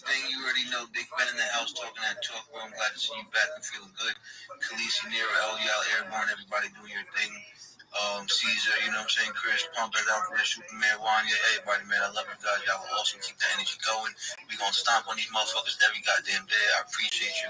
everything. You already know. Big Ben in the house talking that talk. Well, I'm glad to see you back and feeling good. Khaleesi, Nero, Eliel, Airborne, everybody doing your thing. Caesar, you know what I'm saying? Chris, Pump, Alfred, Superman, Wanya, everybody, man. I love you guys. Y'all will also keep the energy going. We gonna stomp on these motherfuckers every goddamn day. I appreciate you.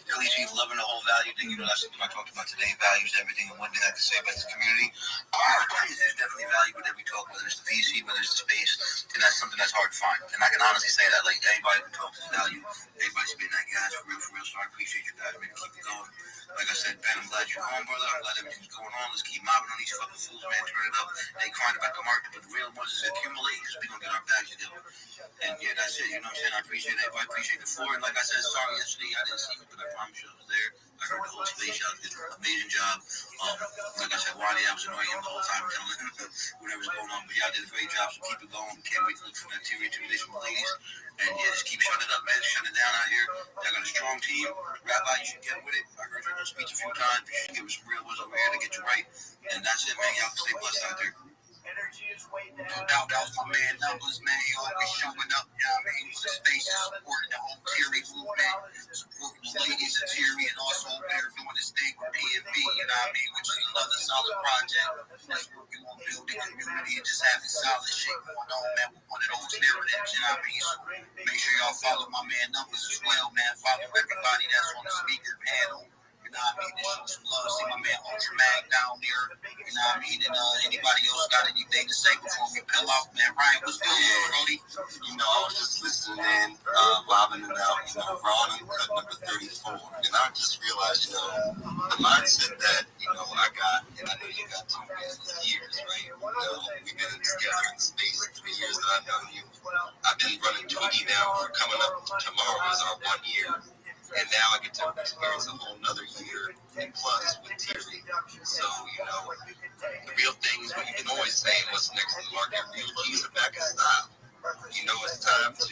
Khaleesi, loving the whole value thing. You know, that's something I talked about today. Values, everything. And one thing I can say about this community, there's definitely value with every talk, whether it's the VC, whether it's the space, and that's something that's hard to find. And I can honestly say that, like, everybody who talks is value. Everybody's spitting that gas for real, so I appreciate you guys, man. Keep it going. Like I said, Ben, I'm glad you're home, brother. I'm glad everything's going on. Let's keep mobbing on these fucking fools, man. Turn it up. They crying about the market, but the real ones is accumulating because we're going to get our bags together. And yeah, that's it. You know what I'm saying? I appreciate everybody. I appreciate the floor. And like I said, sorry yesterday, I didn't see you, but I promise you I was there. I heard the whole space. Y'all did an amazing job. Like I said, Wally, I was annoying him the whole time telling him whatever's going on. But y'all did a great job, so keep it going. Can't wait to look for that Tyranny Intimidation with ladies. And yeah, just keep shutting it up, man. Shut it down out here. Y'all got a strong team. Rabbi, you should get with it. I heard you on speech a few times. You should give us some real ones over here to get you right. And that's it, man. Y'all stay blessed out there. No doubt, that was my man Numbers, man. He always showing up, you know what I mean? For the space, supporting the whole Terry movement, supporting the ladies of Terry, and also over there doing this thing with PNB, you know what I mean? Which is another solid project. That's working on building community and just having solid shit going on, man, with one of those narratives, you know what I mean? So make sure y'all follow my man Numbers as well, man. Follow everybody that's on the speaker panel. You know what I mean? Just show some love. See my man Ultra Mag down there. You know what I mean? And anybody else got anything to say before we peel out, man? Ryan, what's good, Brody? You know, I was just listening, bobbing it out, you know, Ron and cut number 34. And I just realized, you know, the mindset that, you know, I got, and I know you got 2 years, right? You know, we've been together in space 3 years that I've known you. I've been running 2D now for coming up tomorrow is our 1 year. And now I get to experience a whole nother year and plus with Terry. So, you know, the real thing is what you can always say, what's next in the market. Real G's are back in style. You know, it's time to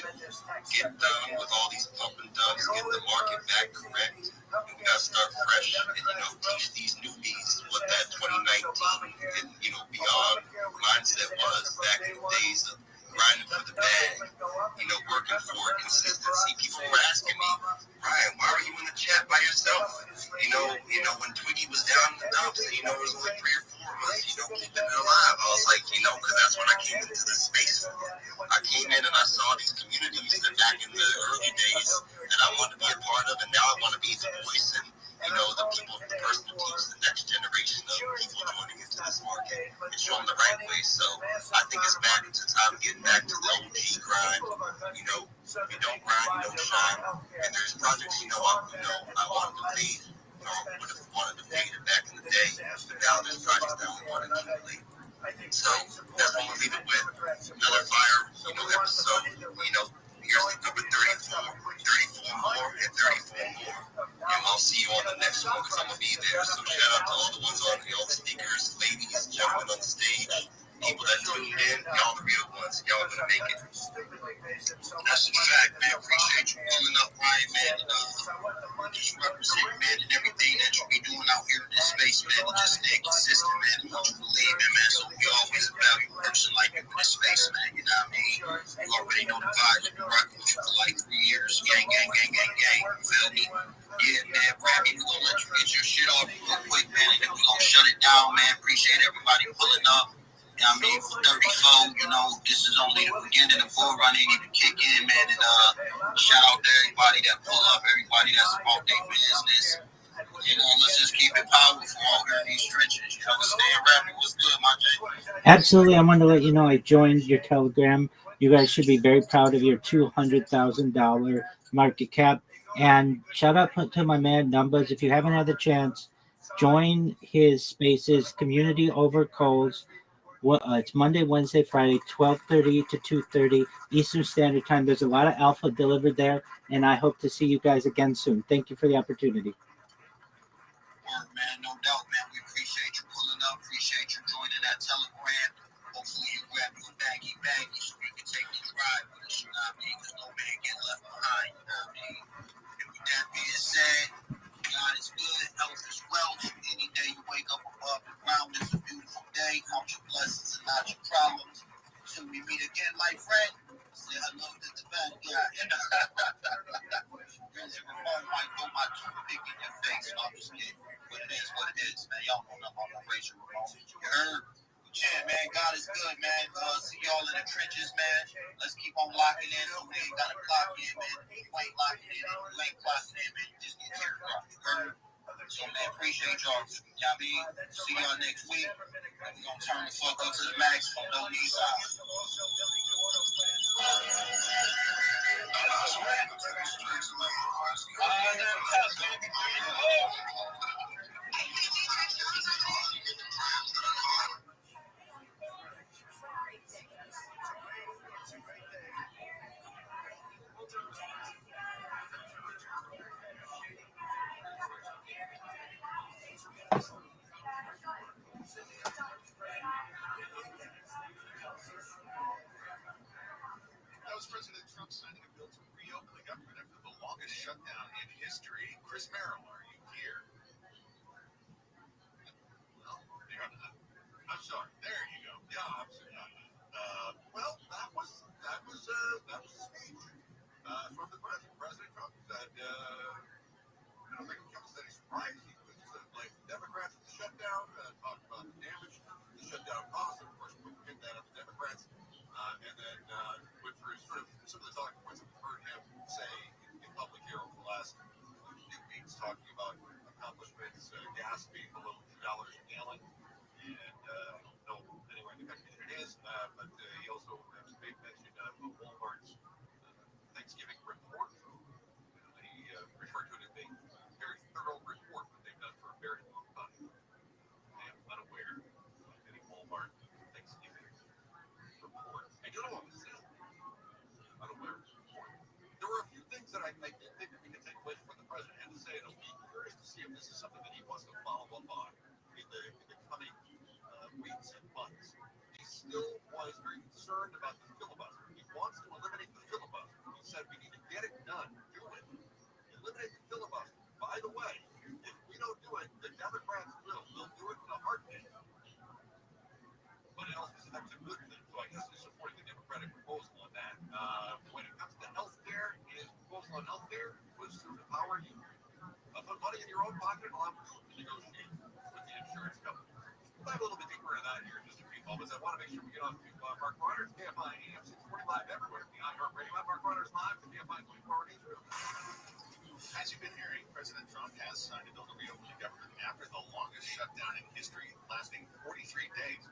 get done with all these pump and dumps, get the market back correct. And we got to start fresh and, you know, teach these newbies what that 2019 and, you know, beyond mindset was back in the days of grinding for the bag, you know, working for consistency. People were asking me, Ryan, why are you in the chat by yourself? You know, when Twiggy was down in the dumps, and, you know, it was only 3 or 4 of us, you know, keeping it alive. I was like, you know, because that's when I came into this space. I came in and I saw these communities that back in the early days that I wanted to be a part of, and now I want to be the voice and, you know, the people, the person who teaches the next generation of people joining into this market and show them the right way. So I think it's back into time getting back to the OG grind. You know, if you don't grind, you don't shine. And there's projects, you know, I wanted to fade. Or would have wanted to fade it back in the day. But now there's projects that we want to accumulate. So that's what we'll leave it with. Another fire, you know, episode, you know, here's the number 34 more, and 34 more. And I'll see you on the next one because I'm going to be there. So shout out to all the ones on here, all the speakers, ladies, gentlemen on the stage, people that tuned in, y'all the real ones. Y'all are going to make it. That's a fact, man. Appreciate you pulling up, Ryan, man. Just represent, man, and everything that you be doing out here in this space, man. And just stay consistent, man, and what you believe in, man. So we always a valuable person like you in this space, man. You know what I mean? You already know the vibes. We've been rocking with you for like 3 years. Gang, gang, gang, gang, gang. You feel me? Yeah, man. Rabbi, we're going to let you get your shit off real quick, man. And then we're going to shut it down, man. Appreciate everybody pulling up. You know what I mean? For 34, you know, this is only the beginning. The full run ain't even kick in, man. And shout out to everybody that pull up, everybody that's about their business. You know, let's just keep it powerful out here in these trenches. You understand, Rabbi? What's good, my J? Absolutely. I wanted to let you know I joined your Telegram. You guys should be very proud of your $200,000 market cap. And shout out to my man Numbers. If you haven't had the chance, join his spaces, Community Over Coals. It's Monday, Wednesday, Friday, 12:30 to 2:30 Eastern Standard Time. There's a lot of alpha delivered there, and I hope to see you guys again soon. Thank you for the opportunity. Word, man. No doubt, man. We appreciate you pulling up. Appreciate you joining that Telegram. Hopefully you grab your baggy so you can take this ride with us, you know what I mean? Because no man get left behind, you know what I mean? And with that being said, God is good, health is wealth. Any day you wake up above the ground is a beautiful day. Count your blessings and not your problems. Till we meet again, my friend. Say hello to the bad guy. pick in your face. So I'm just kidding. But it is what it is, man. Y'all know nothing about no racial remote. You heard? Yeah, man. God is good, man. See y'all in the trenches, man. Let's keep on locking in so we ain't got to clock in, man. If you ain't locking in, and you ain't clocking in, man, you just get teardropped. You heard? So, man, appreciate y'all. Y'all mean? See y'all next week. We're going to turn the fuck up to the max from No East Side. That was President Trump signing a bill to reopen the government after the longest shutdown in history. Chris Merrill, are you here? Well, I'm sorry. There you go. Yeah, I'm sorry. Well, that was a speech from the president. President Trump said, I don't think it comes as any surprise. He was blamed the Democrats for the shutdown, talked about the damage the shutdown caused. Of course, we picked that up the Democrats, and then went through sort of some of the talking points that we've heard him say in public here over the last few weeks, talking about accomplishments, gas being below $2 a gallon. And I don't know anywhere in the country that it is, but he also made mention of Walmart's Thanksgiving report. He referred to it as a very thorough report that they've done for a very long time. I am unaware of any Walmart Thanksgiving report. I do know what was said. Unaware of the report. There were a few things that I think that we can take away from what the president had to say, and I'll be curious to see if this is something that he wants to follow up on in the coming weeks and months. He still was very concerned about the filibuster. He wants to eliminate the filibuster. He said we need to get it done. Do it. Eliminate the filibuster. By the way, if we don't do it, the Democrats will. They'll do it in a heartbeat. But it also said that's a good thing. So I guess he's supporting the Democratic proposal on that. When it comes to health care, his proposal on health care was to empower you. Put money in your own pocket and allow you to negotiate with the insurance company. We'll dive a little bit deeper into that here in just a few moments. I want to make sure we get on to Mark Rogers, KFI AM 640 live everywhere. The iHeartRadio app, Mark Rogers live, the KFI 24-hour newsroom. As you've been hearing, President Trump has signed a bill to reopen the government after the longest shutdown in history, lasting 43 days.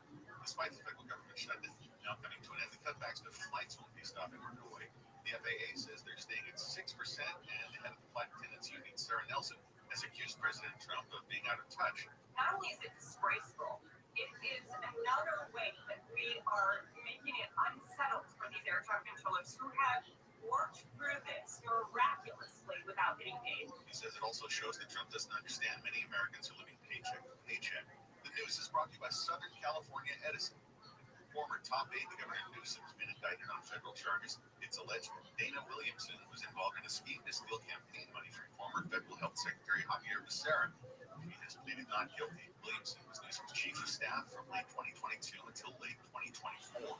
Despite the federal government shutdown now coming to an end, the cutbacks to flights won't be stopping or going. The FAA says they're staying at 6%, and the head of the Flight Attendants Union, Sarah Nelson, has accused President Trump of being out of touch. Not only is it disgraceful, it is another way that we are making it unsettled for these air traffic controllers who have worked through this miraculously without getting paid. He says it also shows that Trump doesn't understand many Americans are living paycheck to paycheck. The news is brought to you by Southern California Edison. Former top aide to Governor Newsom has been indicted on federal charges. It's alleged Dana Williamson was involved in a scheme to steal campaign money from former federal health secretary Javier Becerra. He has pleaded not guilty. Williamson was Newsom's chief of staff from late 2022 until late 2024.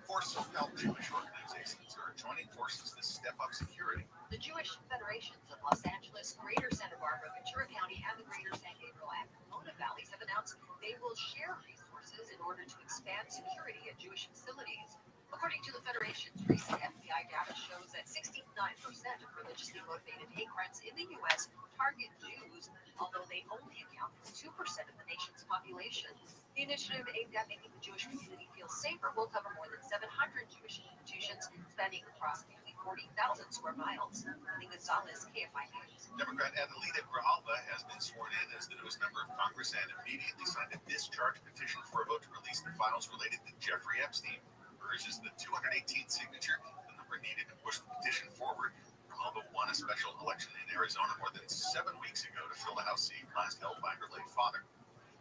Four so-called Jewish organizations are joining forces to step up security. The Jewish Federations of Los Angeles, Greater Santa Barbara, Ventura County, and the Greater San Gabriel and Pomona Valleys have announced they will share resources in order to expand security at Jewish facilities. According to the Federation's recent FBI data shows that 69% of religiously motivated hate crimes in the U.S. target Jews, although they only account for 2% of the nation's population. The initiative aimed at making the Jewish community feel safer will cover more than 700 Jewish institutions spanning approximately 40,000 square miles. Lee Gonzalez, KFI News. Democrat Adelita Grijalva has been sworn in as the newest member of Congress and immediately signed a discharge petition for a vote to release the files related to Jeffrey Epstein. Hers is the 218th signature, the number needed to push the petition forward. Grijalva won a special election in Arizona more than 7 weeks ago to fill the House seat last held by her late father.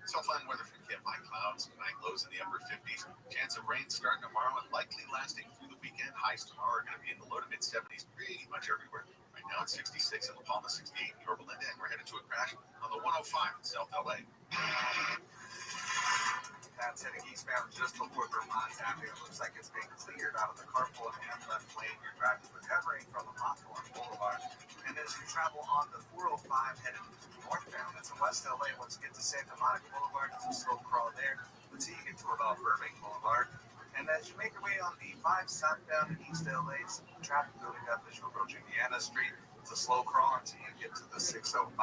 Southland weather from KFI clouds, night lows in the upper 50s. Chance of rain starting tomorrow and likely lasting through the weekend. Highs tomorrow are going to be in the low to mid 70s pretty much everywhere. Right now it's 66 in La Palma, 68 in Yorba Linda, and we're headed to a crash on the 105 in South LA. That's heading eastbound just before Vermont Avenue. It looks like it's being cleared out of the carpool and left lane. Your traffic recovering from the Hawthorne Boulevard. And And as you travel on the 405 headed northbound, that's in West LA. Once you get to Santa Monica Boulevard, it's a slow crawl there until you get to about Burbank Boulevard. And as you make your way on the 5 southbound in East LA, some traffic building up as you approach Indiana Street. It's a slow crawl until you get to the 605.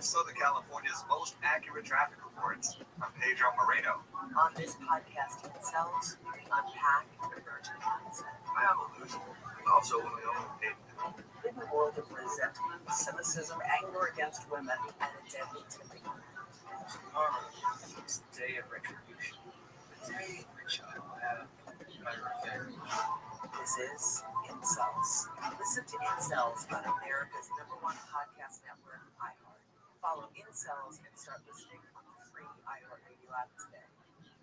It's Southern California's most accurate traffic reports. I'm Pedro Moreno. On this podcast, Incels, we unpack emerging mindset. I have illusion. Also, when we own it. In the world of resentment, cynicism, anger against women, and a deadly tipping point. Tomorrow is the day of retribution. The day in which I will have my revenge. This is Incels. Listen to Incels on America's #1 podcast network, iHeart. Follow Incels and start listening on the free iHeartRadio app today.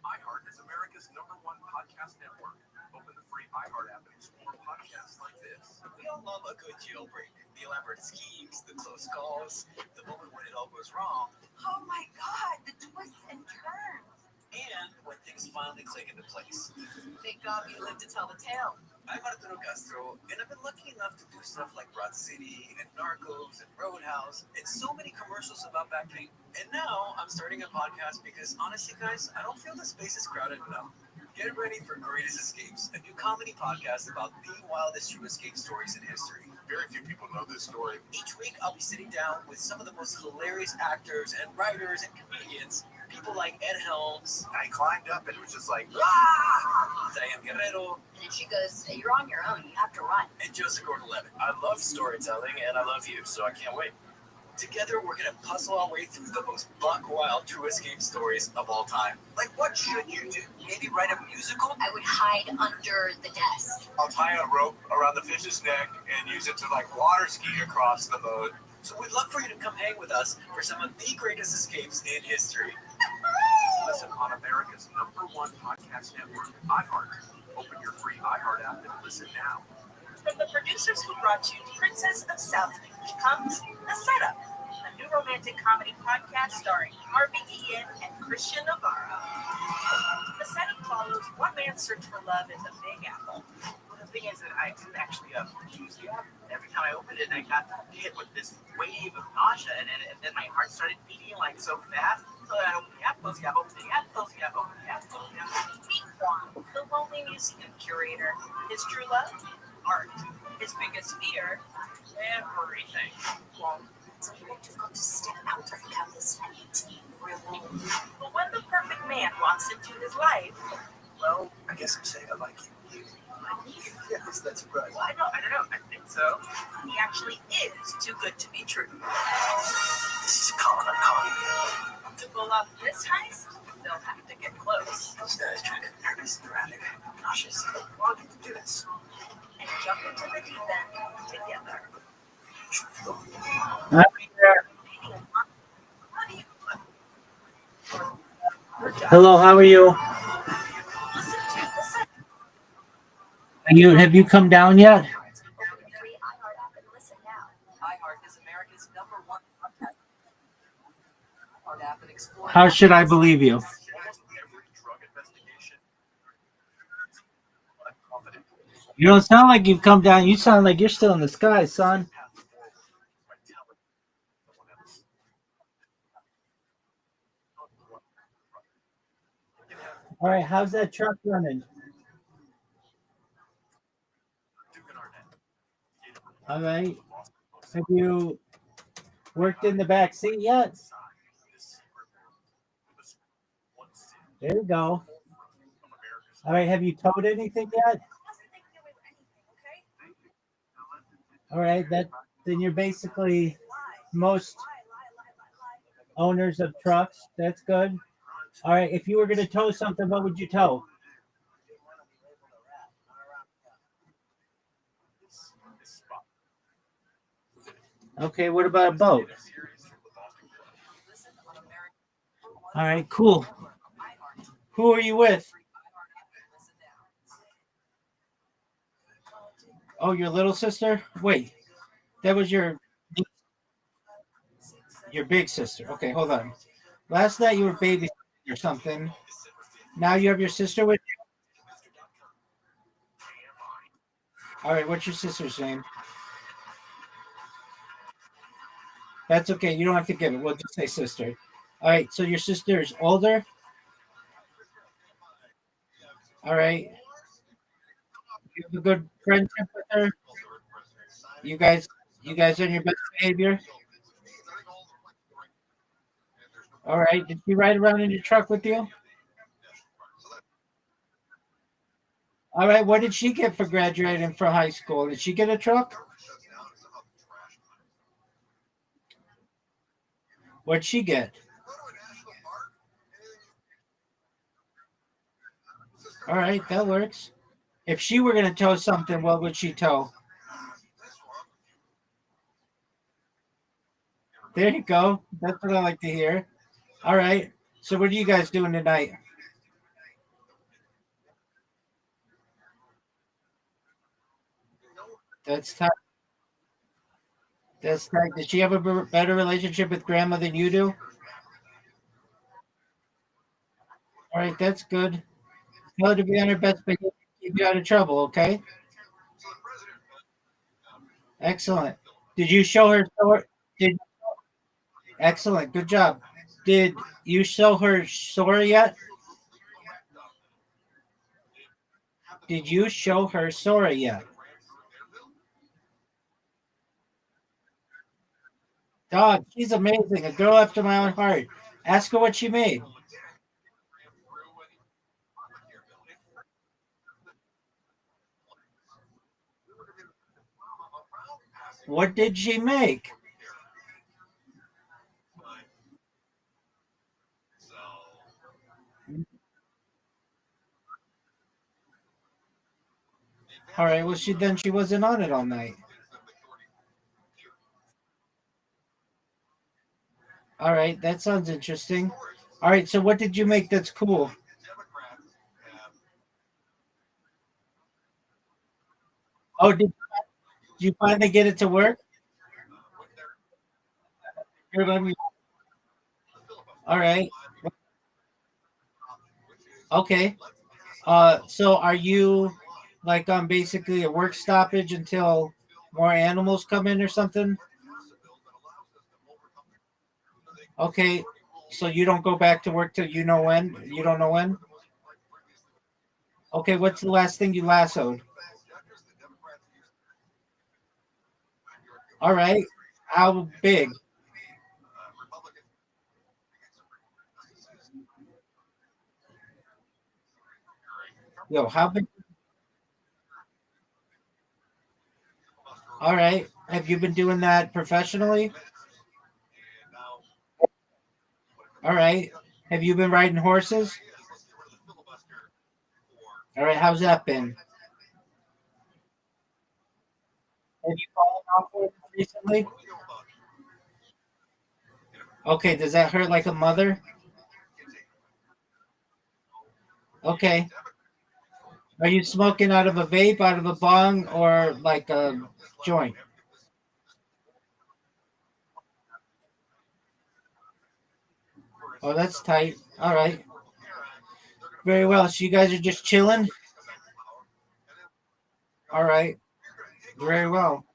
iHeart is America's #1 podcast network. Open the free iHeart app and explore podcasts like this. We all love a good jailbreak. The elaborate schemes, the close calls, the moment when it all goes wrong, Oh my God, the twists and turns. and when things finally click into place. Thank God we live to tell the tale. I'm Arturo Castro, and I've been lucky enough to do stuff like Broad City and Narcos and Roadhouse and so many commercials about back pain. And now I'm starting a podcast because honestly, guys, I don't feel the space is crowded enough. Get ready for Greatest Escapes, a new comedy podcast about the wildest true escape stories in history. Very few people know this story. Each week, I'll be sitting down with some of the most hilarious actors and writers and comedians, people like Ed Helms, I climbed up and it was just like, Diane Guerrero, And then she goes, "You're on your own. You have to run." and Joseph Gordon-Levitt. I love storytelling and I love you, so I can't wait. Together, we're going to puzzle our way through the most buck-wild true escape stories of all time. Like, what should you do? Maybe write a musical? I would hide under the desk. I'll tie a rope around the fish's neck and use it to, like, water ski across the boat. So we'd love for you to come hang with us for some of the greatest escapes in history. Listen on America's #1 podcast network, iHeart. Open your free iHeart app and listen now. From the producers who brought you Princess of South Beach comes The Setup, a new romantic comedy podcast starring Harvey Ian and Christian Navarro. The Setup follows one man's search for love in the Big Apple. Well, the thing is that I didn't actually use the app. Every time I opened it, I got hit with this wave of nausea, and then my heart started beating like so fast. So I opened the app, closed the app, opened the app, closed the app, opened the app, closed the app. Meet Juan, the lonely museum curator. His true love? Art. His biggest fear? Everything. Well, So you've got to step out of clandestinity. but when the perfect man walks into his life, Well, I guess I'm saying I like you. Yes, that's right. well, I don't know. I think so. He actually is too good to be true. This is calling. I'm calling you. To pull off this heist, they'll have to get close Those guys trying to nervous, erratic, nauseous. Well, get to do this. and jump into the deep end together. Hello, how are you? Listen to the set. Have you come down yet? Open the free iHeart app and listen now. iHeart is America's #1 podcast. iHeart app and explore. How should I believe you? Almost every drug investigation. I'm confident. You don't sound like you've come down. You sound like you're still in the sky, son. Path forward by telling someone else. All right, how's that truck running? Duke and Arnett. All right. Have you worked in the back seat yet? There you go. All right, have you towed anything yet? All right, then you're basically most owners of trucks. That's good. All right, if you were going to tow something, what would you tow? Okay, what about a boat? All right, cool. Who are you with? Oh, your little sister? Wait, that was your big sister. Okay, hold on. Last night you were babysitting or something. Now you have your sister with you? All right, what's your sister's name? That's okay. You don't have to give it. We'll just say sister. All right. So your sister is older. All right. You have a good friendship with her. You guys, you guys are in your best behavior. All right. Did she ride around in your truck with you? All right. What did she get for graduating from high school? Did she get a truck? What'd she get? All right. That works. If she were going to tow something, what would she tow? There you go. That's what I like to hear. All right. So what are you guys doing tonight? That's tight. That's tight. Does she have a better relationship with grandma than you do? All right. That's good. Tell her to be on her best behavior. Keep you out of trouble. Okay. Excellent. Did you show her? Did excellent. Good job. Did you show her Sora yet? Did you show her Sora yet? Dog, she's amazing. A girl after my own heart. Ask her what she made. What did she make? All right. Well, she wasn't on it all night. All right. That sounds interesting. All right. So what did you make that's cool? Oh, did you finally get it to work? Here, let me- All right. Okay. So are you like on basically a work stoppage until more animals come in or something? Okay. So you don't go back to work till you know when? You don't know when? Okay. What's the last thing you lassoed? All right. How big? Yo, how big? All right. Have you been doing that professionally? All right. Have you been riding horses? All right. How's that been? Have you fallen off horses recently? Okay. Does that hurt like a mother? Okay. Are you smoking out of a vape, out of a bong, or like a joint? Oh, that's tight. All right. Very well. So you guys are just chilling? All right. Very well.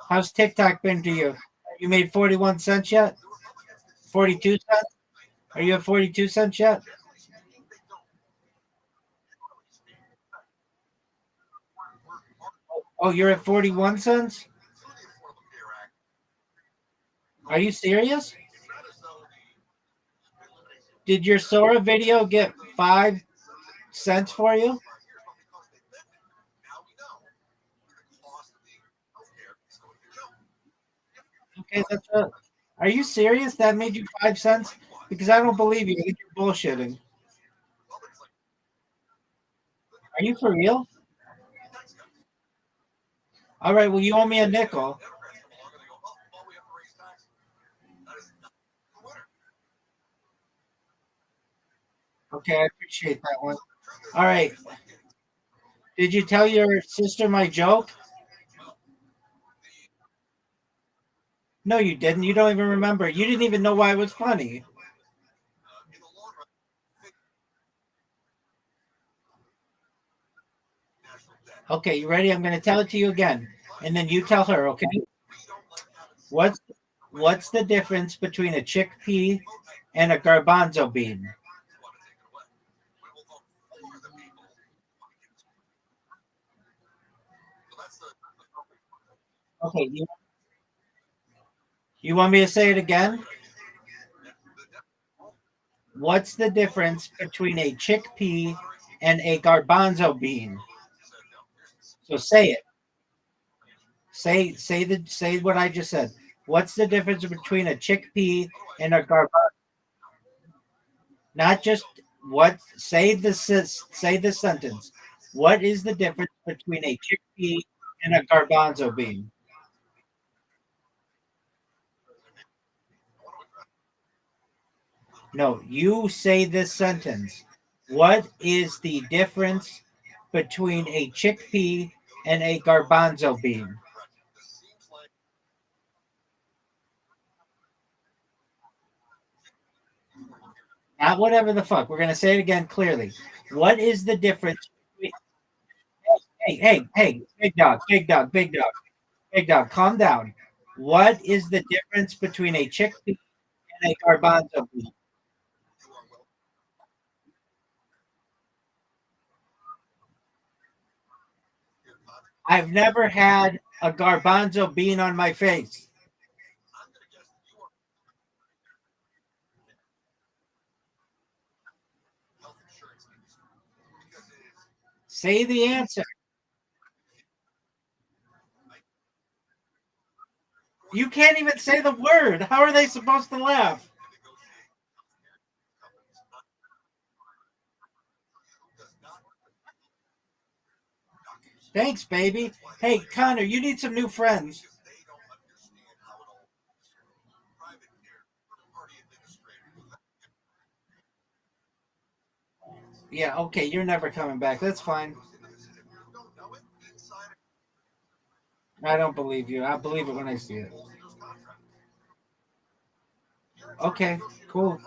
How's TikTok been to you? You made 41 cents yet? 42 cents? Are you at 42 cents yet? Oh, you're at 41 cents? Are you serious? Did your Sora video get 5 cents for you? Okay, that's a, are you serious? That made you 5 cents? Because I don't believe you. I think you're bullshitting. Are you for real? All right, well, you owe me a nickel. Okay, I appreciate that one. All right. Did you tell your sister my joke? No, you didn't. You don't even remember. You didn't even know why it was funny. Okay, you ready? I'm going to tell it to you again. And then you tell her, okay? What's What's the difference between a chickpea and a garbanzo bean? Okay, you want me to say it again? What's the difference between a chickpea and a garbanzo bean? So say it. Say what I just said. What's the difference between a chickpea and a garbanzo? Not just what. Say the sentence. What is the difference between a chickpea and a garbanzo bean? No, you say this sentence. What is the difference between a chickpea and a garbanzo bean? Not whatever the fuck. We're gonna say it again clearly. What is the difference? Hey, big dog, calm down. What is the difference between a chickpea and a garbanzo bean? I've never had a garbanzo bean on my face. Say the answer. You can't even say the word. How are they supposed to laugh? Thanks, baby. Hey, Connor, you need some new friends. Yeah, okay, you're never coming back. That's fine. I don't believe you. I'll believe it when I see it. Okay, cool.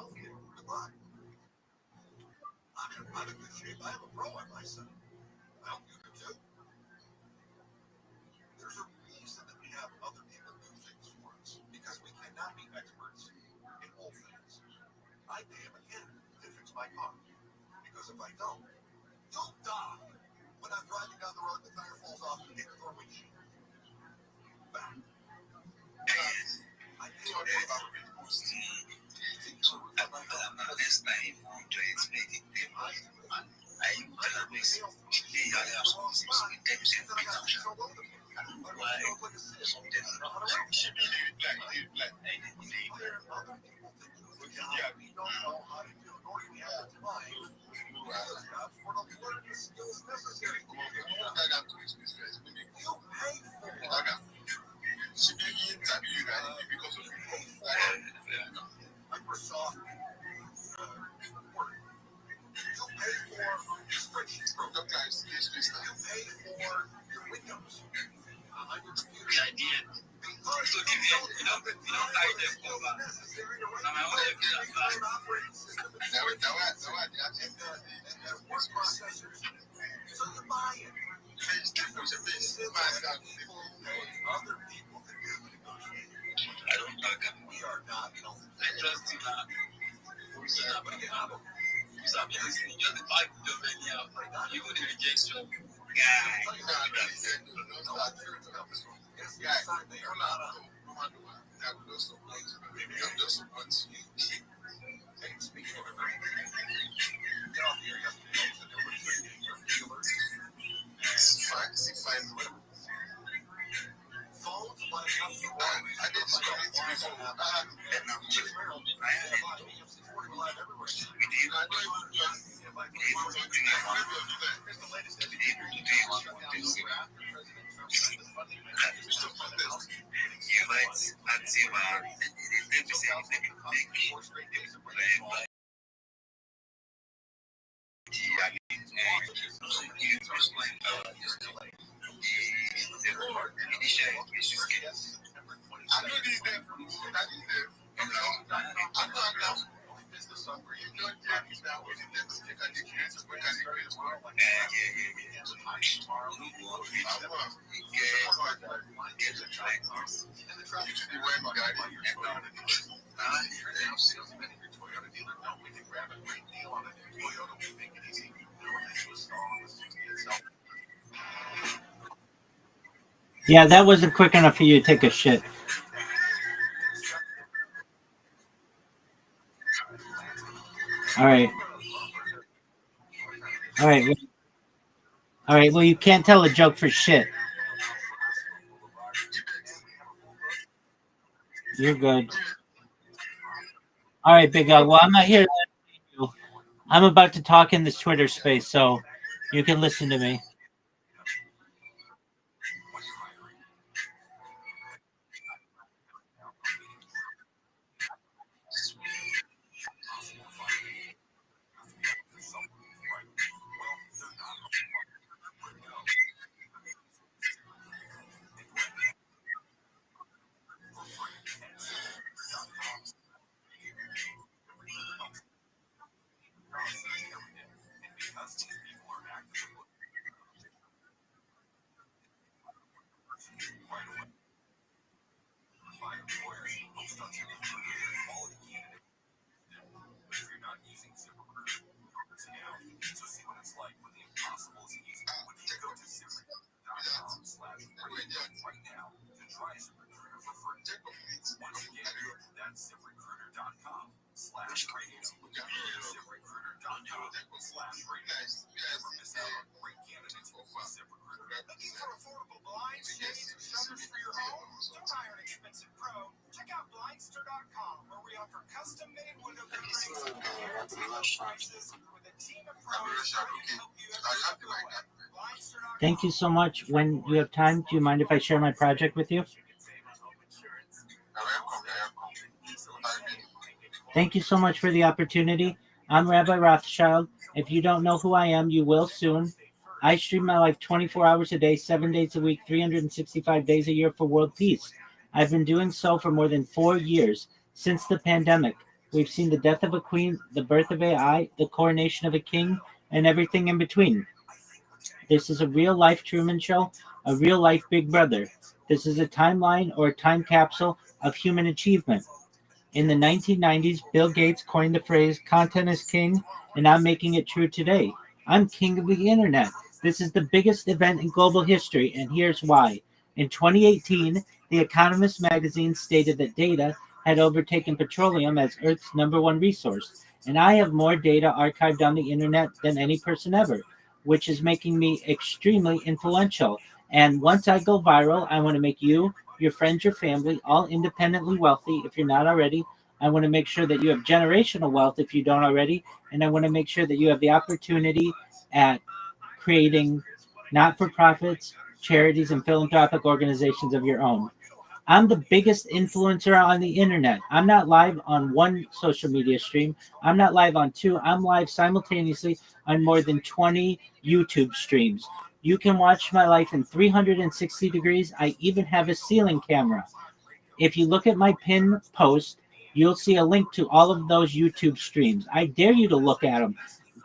There's a reason that we have other people do things for us because we cannot be experts in all things. I pay a mechanic to fix my car because if I don't, you'll die. When I'm driving down the road, the tire falls off and hits your windshield. Back. I pay a Microsoft Word. You pay for spreadsheets. Sometimes you pay for your Windows. On your computer. The idea. So give I just go back. Now my own operating system. And word processors. So you buy it. Other people can do the negotiating. I don't think we are not. I trust you now. You would reject your Yeah, that wasn't quick enough for you to take a shit. All right. All right. All right. Well, you can't tell a joke for shit. You're good. All right, Big L. Well, I'm not here to entertain you. I'm about to talk in this Twitter space, so you can listen to me. Looking for affordable blinds, shades, and shutters for your home? Don't hire an expensive pro. Check out blindster.com, where we offer custom-made window coverings at guaranteed prices with a team of pros ready to help you every step of the way. Blindster.com. Thank you so much. When you have time, do you mind if I share my project with you? Thank you so much for the opportunity. I'm Rabbi Rothschild. If you don't know who I am, you will soon. I stream my life 24 hours a day, 7 days a week, 365 days a year for world peace. I've been doing so for more than 4 years, since the pandemic. We've seen the death of a queen, the birth of AI, the coronation of a king, and everything in between. This is a real life Truman Show, a real life Big Brother. This is a timeline or a time capsule of human achievement. In the 1990s, Bill Gates coined the phrase content is king, and I'm making it true today. I'm king of the internet. This is the biggest event in global history, and here's why. In 2018, The Economist magazine stated that data had overtaken petroleum as Earth's number one resource, and I have more data archived on the internet than any person ever, which is making me extremely influential. And once I go viral, I want to make you, your friends, your family, all independently wealthy if you're not already. I want to make sure that you have generational wealth if you don't already. And I want to make sure that you have the opportunity at creating not for profits, charities, and philanthropic organizations of your own. I'm the biggest influencer on the internet. I'm not live on one social media stream. I'm not live on two. I'm live simultaneously on more than 20 YouTube streams. You can watch my life in 360 degrees. I even have a ceiling camera. If you look at my pin post, you'll see a link to all of those YouTube streams. I dare you to look at them.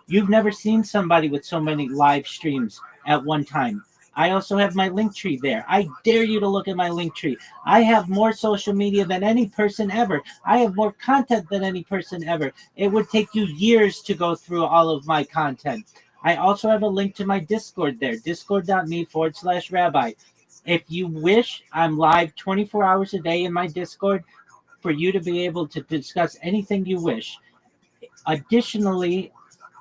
You've never seen somebody with so many live streams at one time. I also have my link tree there. I dare you to look at my link tree. I have more social media than any person ever. I have more content than any person ever. It would take you years to go through all of my content. I also have a link to my Discord there, discord.me/rabbi. If you wish, I'm live 24 hours a day in my Discord for you to be able to discuss anything you wish. Additionally,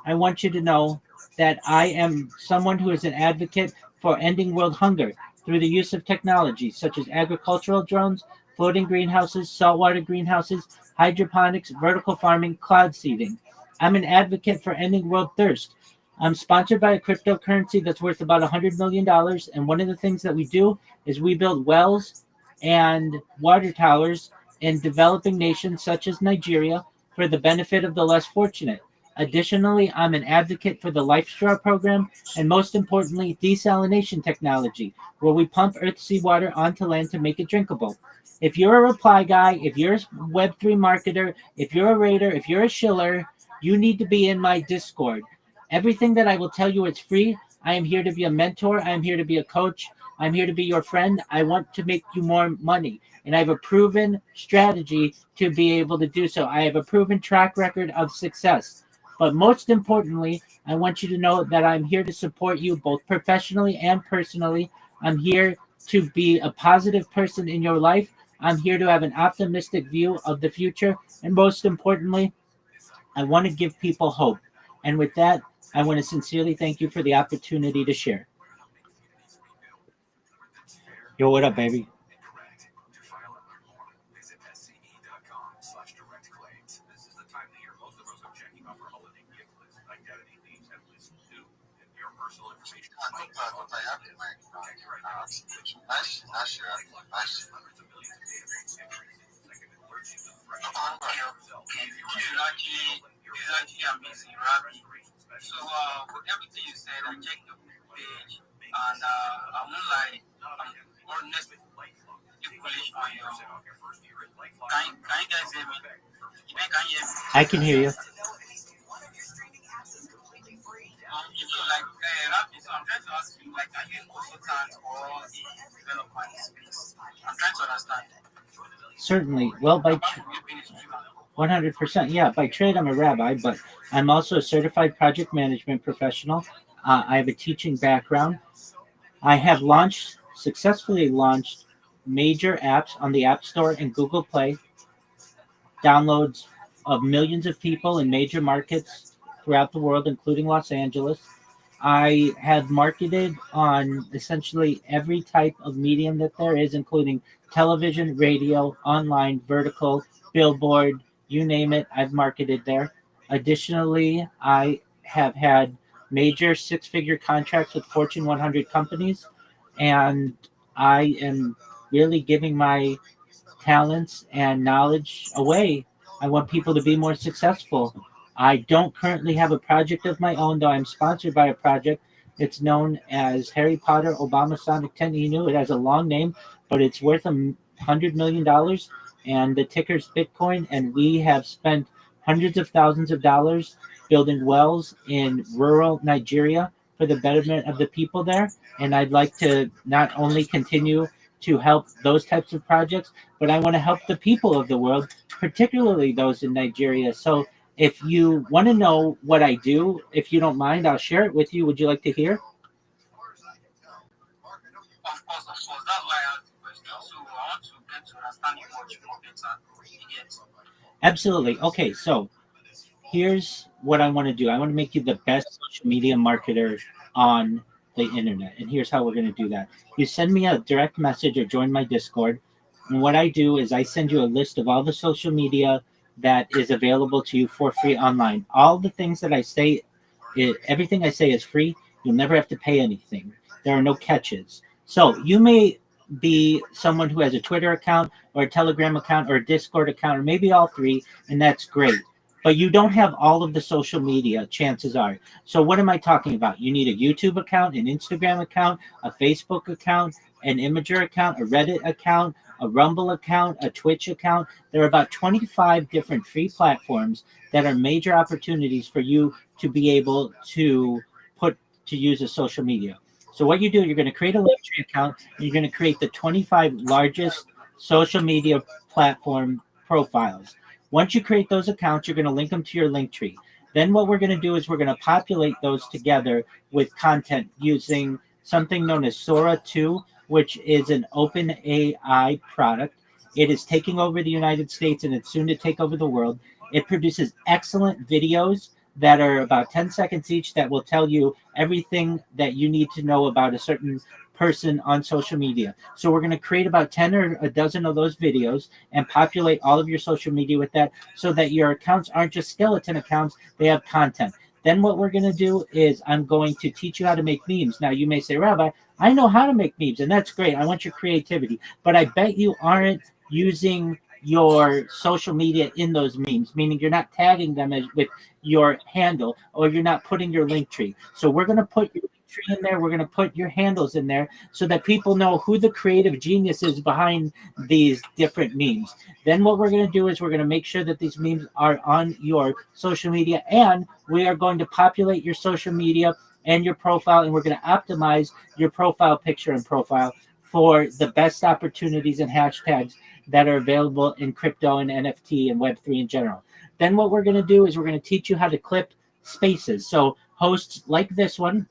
I want you to know that I am someone who is an advocate for ending world hunger through the use of technology such as agricultural drones, floating greenhouses, saltwater greenhouses, hydroponics, vertical farming, cloud seeding. I'm an advocate for ending world thirst. I'm sponsored by a cryptocurrency that's worth about $100 million. And one of the things that we do is we build wells and water towers in developing nations such as Nigeria for the benefit of the less fortunate. Additionally, I'm an advocate for the Life Straw program and most importantly, desalination technology, where we pump earth seawater onto land to make it drinkable. If you're a reply guy, if you're a Web3 marketer, if you're a raider, if you're a shiller, you need to be in my Discord. Everything that I will tell you is free. I am here to be a mentor. I am here to be a coach. I'm here to be your friend. I want to make you more money. And I have a proven strategy to be able to do so. I have a proven track record of success. But most importantly, I want you to know that I'm here to support you both professionally and personally. I'm here to be a positive person in your life. I'm here to have an optimistic view of the future. And most importantly, I want to give people hope. And with that, I want to sincerely thank you for the opportunity to share. Yo, what up, baby? Amazing, Rabbi. So, with everything you said, I checked your page, and I won't lie, I'm honest equally for you. Can you guys hear me? You can hear me? I can hear you. You know, like, Rabbi, so I'm trying to ask you, like, are you a consultant or a developer in space? I'm trying to understand. Certainly. Well, by 100%. Yeah, by trade, I'm a rabbi, but I'm also a certified project management professional. I have a teaching background. I have successfully launched major apps on the App Store and Google Play, downloads of millions of people in major markets throughout the world, including Los Angeles. I have marketed on essentially every type of medium that there is, including television, radio, online, vertical, billboard, you name it, I've marketed there. Additionally, I have had major six-figure contracts with Fortune 100 companies, and I am really giving my talents and knowledge away. I want people to be more successful. I don't currently have a project of my own, though I'm sponsored by a project. It's known as Harry Potter Obama Sonic 10 Inu. It has a long name, but it's worth $100 million, and the ticker's Bitcoin. And we have spent hundreds of thousands of dollars building wells in rural Nigeria for the betterment of the people there. And I'd like to not only continue to help those types of projects, but I want to help the people of the world, particularly those in Nigeria. So if you want to know what I do, if you don't mind, I'll share it with you. Would you like to hear? Of course, that's why I asked the question. So I want to get to understand you much more better. You get. Absolutely. Okay, so here's what I want to do. I want to make you the best social media marketer on the internet. And here's how we're going to do that. You send me a direct message or join my Discord. And what I do is I send you a list of all the social media that is available to you for free online. All the things that I say, everything I say is free. You'll never have to pay anything. There are no catches. So you may be someone who has a Twitter account or a Telegram account or a Discord account, or maybe all three, and that's great. But you don't have all of the social media, chances are. So what am I talking about? You need a YouTube account, an Instagram account, a Facebook account, an Imager account, a Reddit account, a Rumble account, a Twitch account. There are about 25 different free platforms that are major opportunities for you to be able to use a social media. So what you do, you're going to create a Linktree account, and you're going to create the 25 largest social media platform profiles. Once you create those accounts, you're going to link them to your Linktree. Then what we're going to do is we're going to populate those together with content using something known as Sora 2, which is an open AI product. It is taking over the United States, and it's soon to take over the world. It produces excellent videos that are about 10 seconds each that will tell you everything that you need to know about a certain person on social media. So we're going to create about 10 or a dozen of those videos and populate all of your social media with that, so that your accounts aren't just skeleton accounts, they have content. Then what we're going to do is I'm going to teach you how to make memes. Now you may say, Rabbi, I know how to make memes, and that's great. I want your creativity. But I bet you aren't using your social media in those memes, meaning you're not tagging them with your handle, or you're not putting your link tree. So we're going to put your link tree in there. We're going to put your handles in there so that people know who the creative genius is behind these different memes. Then what we're going to do is we're going to make sure that these memes are on your social media, and we are going to populate your social media and your profile, and we're going to optimize your profile picture and profile for the best opportunities and hashtags that are available in crypto and NFT and Web3 in general. Then what we're going to do is we're going to teach you how to clip spaces. So hosts like this one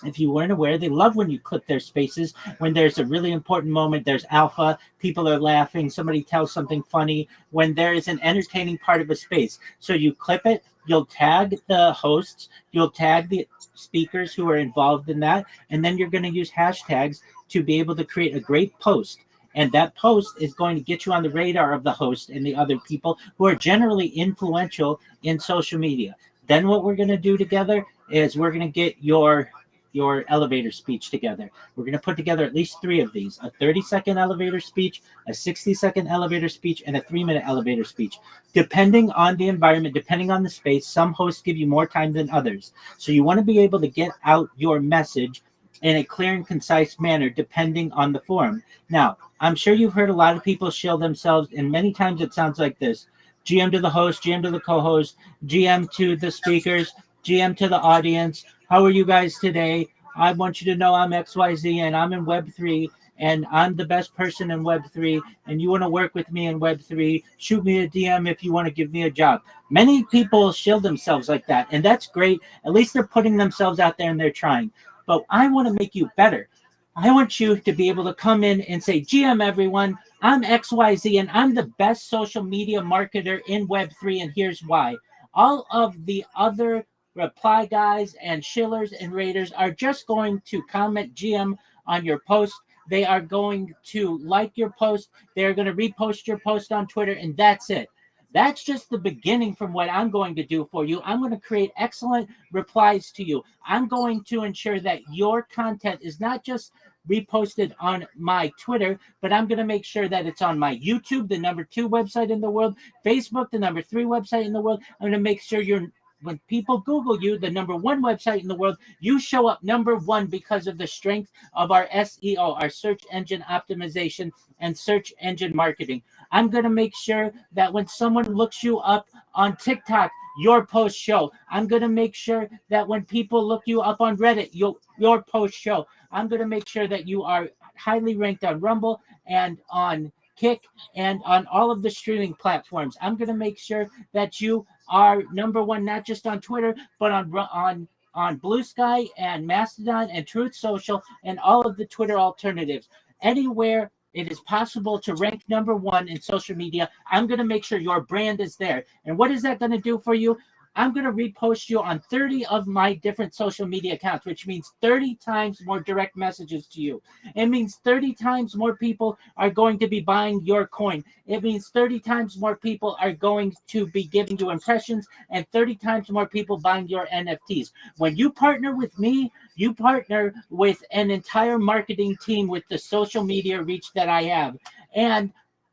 If you weren't aware, they love when you clip their spaces. When there's a really important moment, there's alpha, people are laughing, somebody tells something funny, when there is an entertaining part of a space. So you clip it, you'll tag the hosts, you'll tag the speakers who are involved in that, and then you're going to use hashtags to be able to create a great post. And that post is going to get you on the radar of the host and the other people who are generally influential in social media. Then what we're going to do together is we're going to get your elevator speech together. We're going to put together at least 3 of these: a 30-second elevator speech, a 60-second elevator speech, and a 3-minute elevator speech. Depending on the environment, depending on the space, some hosts give you more time than others. So you want to be able to get out your message in a clear and concise manner depending on the forum. Now, I'm sure you've heard a lot of people shill themselves, and many times it sounds like this: GM to the host, GM to the co-host, GM to the speakers, GM to the audience. How are you guys today? I want you to know I'm XYZ and I'm in Web3 and I'm the best person in Web3 and you want to work with me in Web3, shoot me a DM if you want to give me a job. Many people shield themselves like that, and that's great. At least they're putting themselves out there and they're trying. But I want to make you better. I want you to be able to come in and say, GM everyone, I'm XYZ and I'm the best social media marketer in Web3 and here's why. All of the other reply guys and shillers and raiders are just going to comment GM on your post. They are going to like your post. They're going to repost your post on Twitter, and that's it. That's just the beginning from what I'm going to do for you. I'm going to create excellent replies to you. I'm going to ensure that your content is not just reposted on my Twitter, but I'm going to make sure that it's on my YouTube, the #2 website in the world, Facebook, the #3 website in the world. I'm going to make sure when people Google you, the #1 website in the world, you show up #1 because of the strength of our SEO, our search engine optimization and search engine marketing. I'm going to make sure that when someone looks you up on TikTok, your posts show. I'm going to make sure that when people look you up on Reddit, your posts show. I'm going to make sure that you are highly ranked on Rumble and on Kick and on all of the streaming platforms. I'm going to make sure that you are #1, not just on Twitter, but on Blue Sky and Mastodon and Truth Social and all of the Twitter alternatives. Anywhere it is possible to rank #1 in social media, I'm going to make sure your brand is there. And what is that going to do for you? I'm going to repost you on 30 of my different social media accounts, which means 30 times more direct messages to you. It means 30 times more people are going to be buying your coin. It means 30 times more people are going to be giving you impressions and 30 times more people buying your NFTs. When you partner with me, you partner with an entire marketing team with the social media reach that I have. And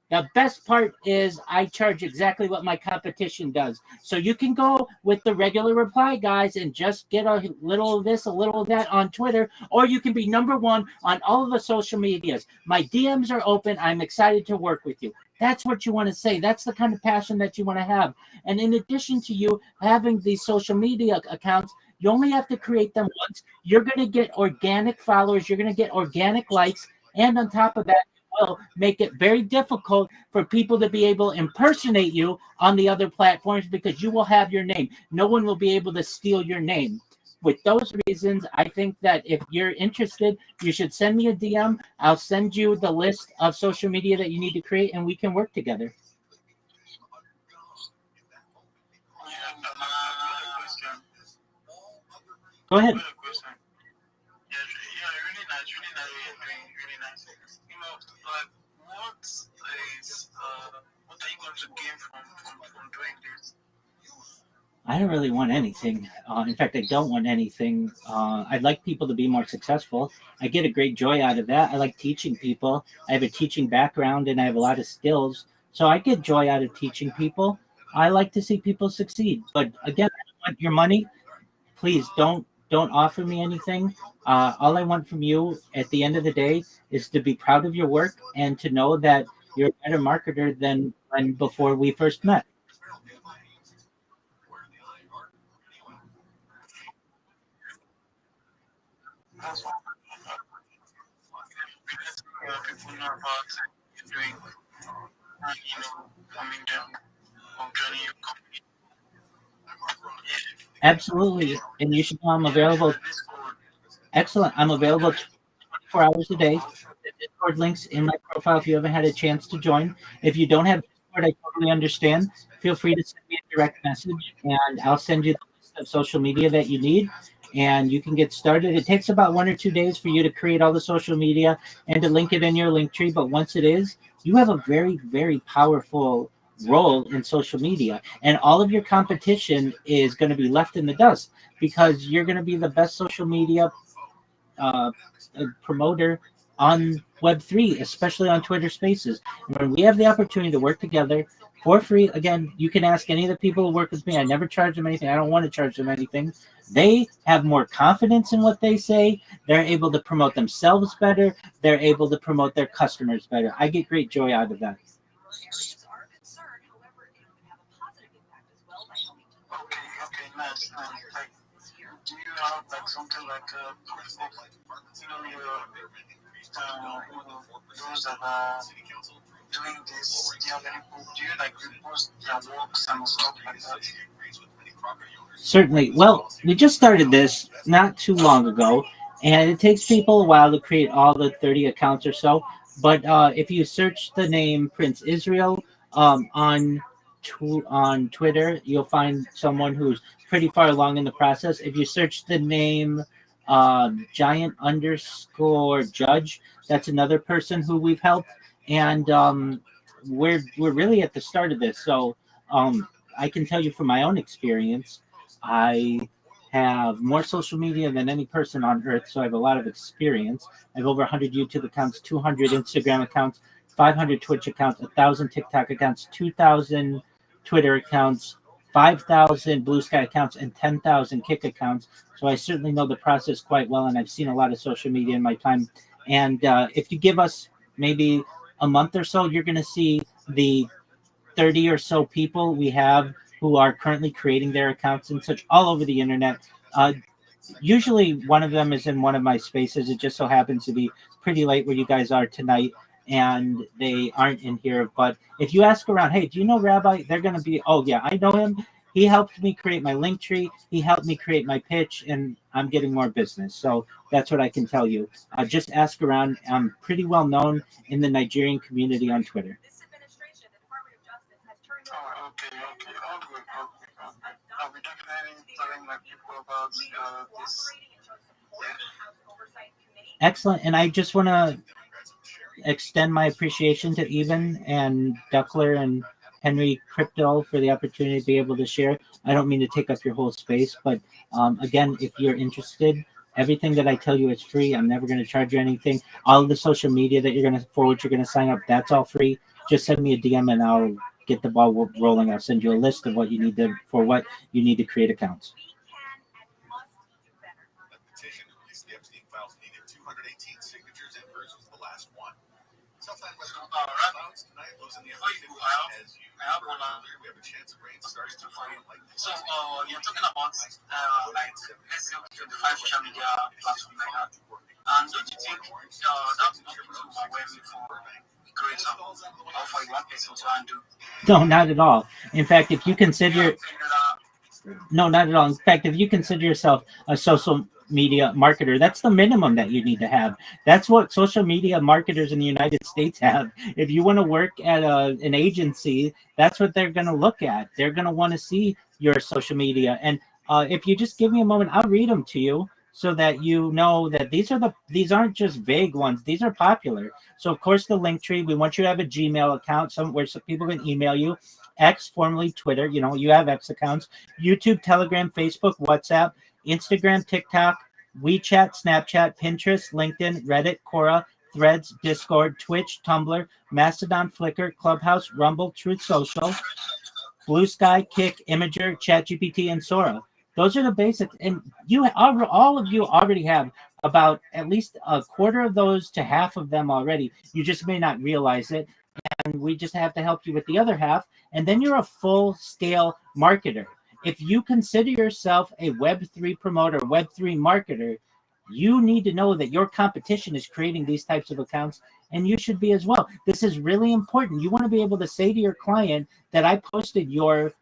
the best part is I charge exactly what my competition does. So you can go with the regular reply guys and just get a little of this, a little of that on Twitter, or you can be #1 on all of the social medias. My DMs are open. I'm excited to work with you. That's what you want to say. That's the kind of passion that you want to have. And in addition to you having these social media accounts, you only have to create them once. You're going to get organic followers. You're going to get organic likes. And on top of that, will make it very difficult for people to be able to impersonate you on the other platforms because you will have your name. No one will be able to steal your name. With those reasons, I think that if you're interested, you should send me a DM. I'll send you the list of social media that you need to create and we can work together. Go ahead. Really nice what you're doing, really nice. But what are you going to gain from doing this? I don't really want anything. In fact, I don't want anything. I'd like people to be more successful. I get a great joy out of that. I like teaching people. I have a teaching background and I have a lot of skills. So I get joy out of teaching people. I like to see people succeed. But again, I don't want your money. Please don't offer me anything. All I want from you at the end of the day is to be proud of your work and to know that you're a better marketer than when before we first met. That's what people know about you doing, and coming down from joining your company. Absolutely. And you should know I'm available. Excellent. I'm available 24 hours a day. The Discord links in my profile if you haven't had a chance to join. If you don't have Discord, I totally understand. Feel free to send me a direct message and I'll send you the list of social media that you need and you can get started. It takes about 1 or 2 days for you to create all the social media and to link it in your link tree. But once it is, you have a very, very powerful role in social media. And all of your competition is going to be left in the dust because you're going to be the best social media uh, promoter on Web3, especially on Twitter Spaces. And when we have the opportunity to work together for free, again, you can ask any of the people who work with me. I never charge them anything. I don't want to charge them anything. They have more confidence in what they say. They're able to promote themselves better. They're able to promote their customers better. I get great joy out of that. Okay, nice. Like, do you have like something like those that are doing this? Do you have any? Do you like repost their works and stuff like that? Certainly. Well, we just started this not too long ago, and it takes people a while to create all the 30 accounts or so. But if you search the name Prince Israel on Twitter, you'll find someone who's pretty far along in the process. If you search the name Giant underscore Judge, that's another person who we've helped, and we're really at the start of this. So I can tell you from my own experience, I have more social media than any person on earth, so I have a lot of experience. I have over 100 YouTube accounts, 200 Instagram accounts, 500 Twitch accounts, 1,000 TikTok accounts, 2,000 Twitter accounts, 5,000 Blue Sky accounts, and 10,000 Kick accounts. So I certainly know the process quite well, and I've seen a lot of social media in my time. And if you give us maybe a month or so, you're going to see the 30 or so people we have who are currently creating their accounts and such all over the internet. Usually one of them is in one of my spaces. It just so happens to be pretty late where you guys are tonight and they aren't in here. But if you ask around, hey, do you know Rabbi? They're going to be, oh yeah, I know him. He helped me create my link tree. He helped me create my pitch, and I'm getting more business. So that's what I can tell you. Just ask around. I'm pretty well known in the Nigerian community on Twitter. Okay, all good. I'll be definitely telling my people about this. Excellent. And I just want to extend my appreciation to Even and Duckler and Henry Crypto for the opportunity to be able to share. I don't mean to take up your whole space, but again, if you're interested, everything that I tell you is free. I'm never going to charge you anything. All of the social media that you're going to forward, you're going to sign up, that's all free. Just send me a DM and I'll get the ball rolling. I'll send you a list of what you need to create accounts. So you're talking about like let's say 25 social media platforms like that. And don't you think that would not be too overwhelming for the creator or for one person to undo? No, not at all. In fact, if you consider no, not at all. In fact, if you consider yourself a social media marketer, that's the minimum that you need to have. That's what social media marketers in the United States have. If you want to work at an agency, that's what they're going to look at. They're going to want to see your social media. And if you just give me a moment, I'll read them to you so that you know that these aren't just vague ones. These are popular. So of course the link tree, we want you to have a Gmail account somewhere so people can email you. X, formerly Twitter, you have X accounts, YouTube, Telegram, Facebook, WhatsApp, Instagram, TikTok, WeChat, Snapchat, Pinterest, LinkedIn, Reddit, Quora, Threads, Discord, Twitch, Tumblr, Mastodon, Flickr, Clubhouse, Rumble, Truth Social, Blue Sky, Kick, Imager, ChatGPT, and Sora. Those are the basics, and all of you already have about at least a quarter of those to half of them already. You just may not realize it, and we just have to help you with the other half, and then you're a full-scale marketer. If you consider yourself a Web3 promoter, Web3 marketer, you need to know that your competition is creating these types of accounts, and you should be as well. This is really important. You want to be able to say to your client that I posted your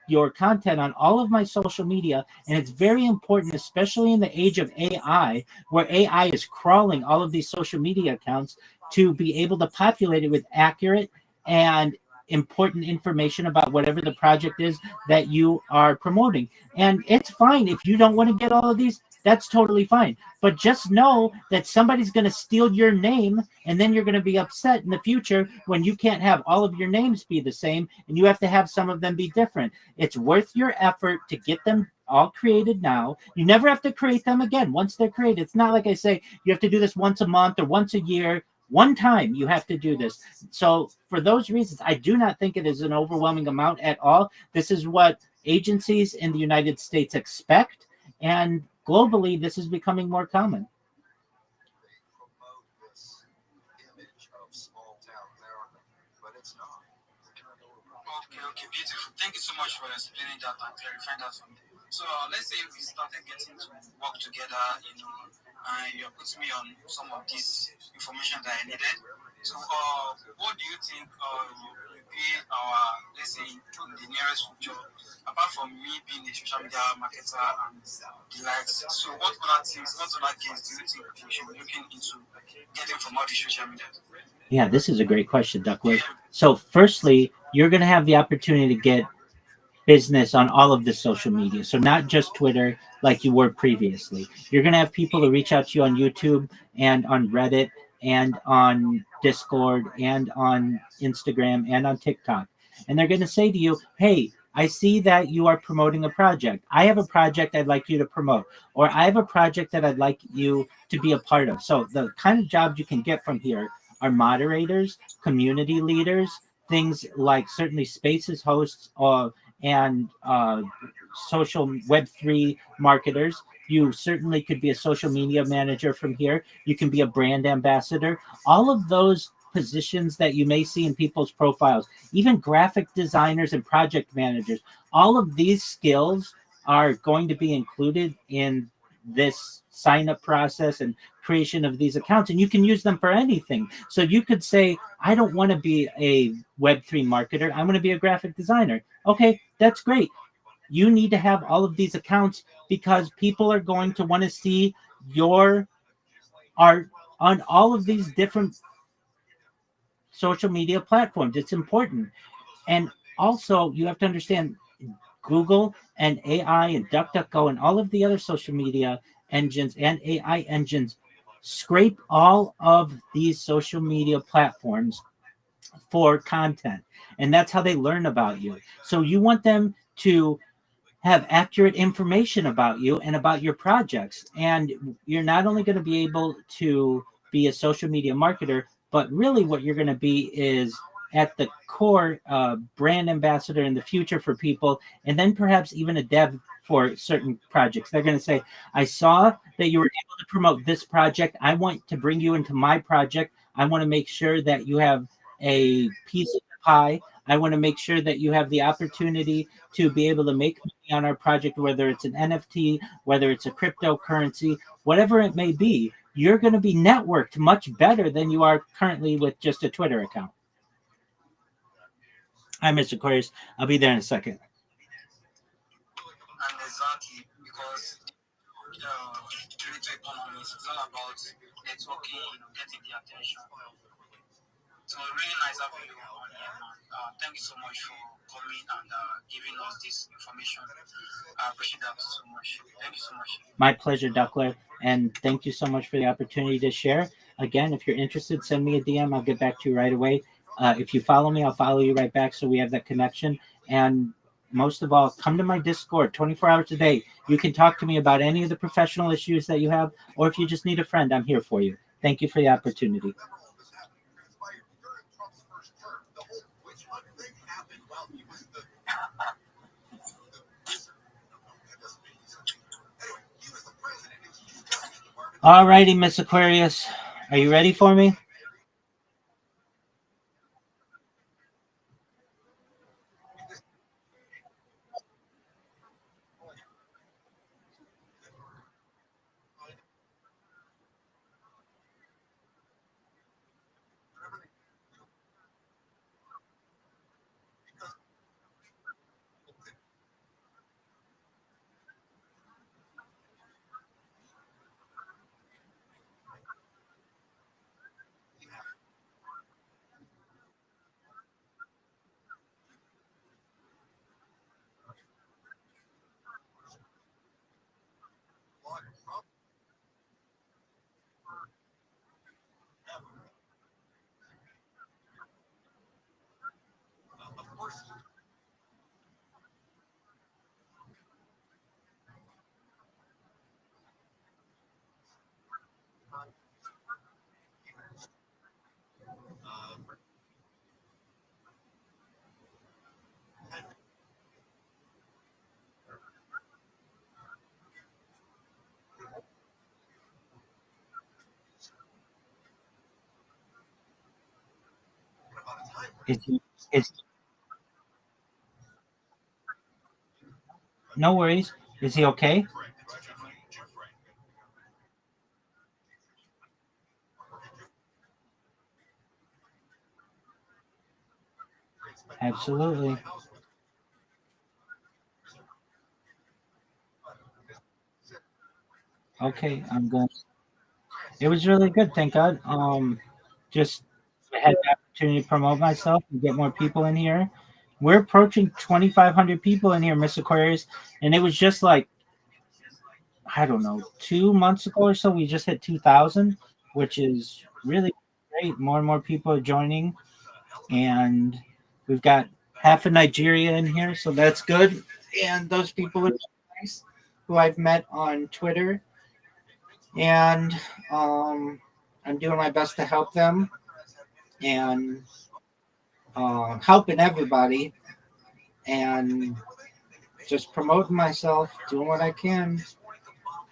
your content on all of my social media. And it's very important, especially in the age of AI, where AI is crawling all of these social media accounts, to be able to populate it with accurate and important information about whatever the project is that you are promoting. And it's fine if you don't want to get all of these, that's totally fine. But just know that somebody's going to steal your name, and then you're going to be upset in the future when you can't have all of your names be the same and you have to have some of them be different. It's worth your effort to get them all created now. You never have to create them again once they're created. It's not like I say you have to do this once a month or once a year. One time you have to do this. So for those reasons, I do not think it is an overwhelming amount at all. This is what agencies in the United States expect, and globally, this is becoming more common. Promote this image of small town America, but it's not. Okay, okay, beautiful. Thank you so much for explaining that and clarifying that for me. So let's say we started getting to work together, and you're putting me on some of this information that I needed. So what do you think will be our, let's say, in the nearest future, apart from me being a social media marketer and the likes? So what other things, what other gains do you think we should be looking into getting from all the social media? Yeah, this is a great question, Duckworth. So, firstly, you're going to have the opportunity to get business on all of the social media. So, not just Twitter like you were previously. You're going to have people who reach out to you on YouTube and on Reddit and on Discord and on Instagram and on TikTok. And they're going to say to you, hey, I see that you are promoting a project. I have a project I'd like you to promote, or I have a project that I'd like you to be a part of. So, the kind of jobs you can get from here are moderators, community leaders, things like certainly spaces hosts, and social Web3 marketers. You certainly could be a social media manager from here. You can be a brand ambassador. All of those positions that you may see in people's profiles, even graphic designers and project managers, all of these skills are going to be included in this sign up process and creation of these accounts, and you can use them for anything. So you could say, I don't want to be a Web3 marketer, I want to be a graphic designer. Okay, that's great. You need to have all of these accounts because people are going to want to see your art on all of these different social media platforms. It's important. And also, you have to understand Google and AI and DuckDuckGo and all of the other social media engines and AI engines scrape all of these social media platforms for content. And that's how they learn about you. So you want them to have accurate information about you and about your projects. And you're not only going to be able to be a social media marketer, but really what you're going to be is at the core brand ambassador in the future for people, and then perhaps even a dev for certain projects. They're going to say, I saw that you were able to promote this project. I want to bring you into my project. I want to make sure that you have a piece of the pie. I want to make sure that you have the opportunity to be able to make money on our project, whether it's an NFT, whether it's a cryptocurrency, whatever it may be. You're going to be networked much better than you are currently with just a Twitter account. Hi, Mr. Aquarius. I'll be there in a second. And exactly, because digital economy is all about networking, getting the attention. So really nice having you on here, man. Thank you so much for coming and giving us this information. I appreciate that so much. Thank you so much. My pleasure, Duckler. And thank you so much for the opportunity to share. Again, if you're interested, send me a DM. I'll get back to you right away. If you follow me, I'll follow you right back so we have that connection. And most of all, come to my Discord 24 hours a day. You can talk to me about any of the professional issues that you have, or if you just need a friend, I'm here for you. Thank you for the opportunity. All righty, Miss Aquarius. Are you ready for me? Is he? Is no worries. Is he okay? Absolutely. Okay, I'm going. It was really good, thank God. Just had the opportunity to promote myself and get more people in here. We're approaching 2,500 people in here, Miss Aquarius, and it was just like I don't know, 2 months ago or so. We just hit 2,000, which is really great. More and more people are joining, and we've got half of Nigeria in here, so that's good. And those people are nice, who I've met on Twitter, and um, I'm doing my best to help them and helping everybody and just promoting myself, doing what I can.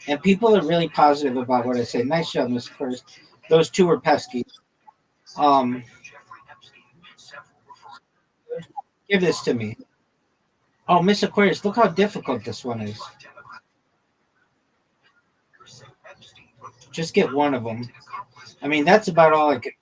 And people are really positive about what I say. Nice job, Miss First. Those two were pesky. Um, give this to me. Oh, Miss Aquarius, look how difficult this one is. Just get one of them. I mean, that's about all I could.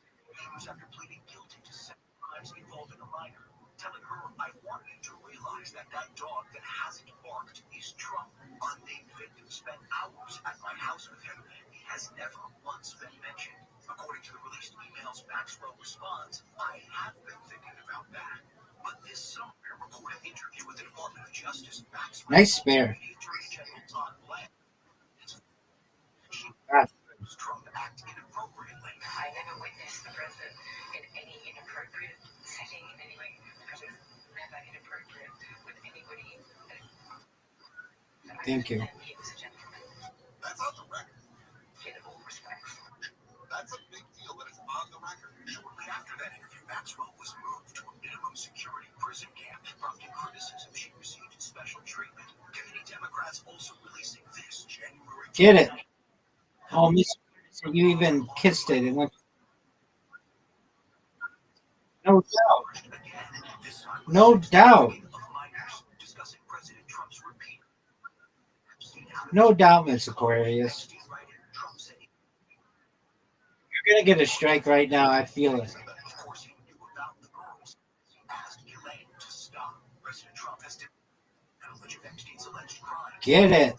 Has never once been mentioned. According to the released emails, Maxwell responds, I have been thinking about that. But this summer, recorded interview with the Department of Justice, Maxwell Nice spare. Attorney General Todd Blank Ah, Trump act inappropriately. I never witnessed the president in any inappropriate setting, anyway. I was never inappropriate with anybody. thank you. He was a gentleman That's on the record. in all respects. That's a big deal that it's on the record. Shortly after that interview, Maxwell was moved to a minimum security prison camp, prompting criticism she received special treatment. Committee Democrats also releasing this January. Get it. Oh, Miss Aquarius, you even kissed it. It went. No doubt. No doubt. No doubt, Miss Aquarius. You're gonna get a strike right now. I feel it. Get it.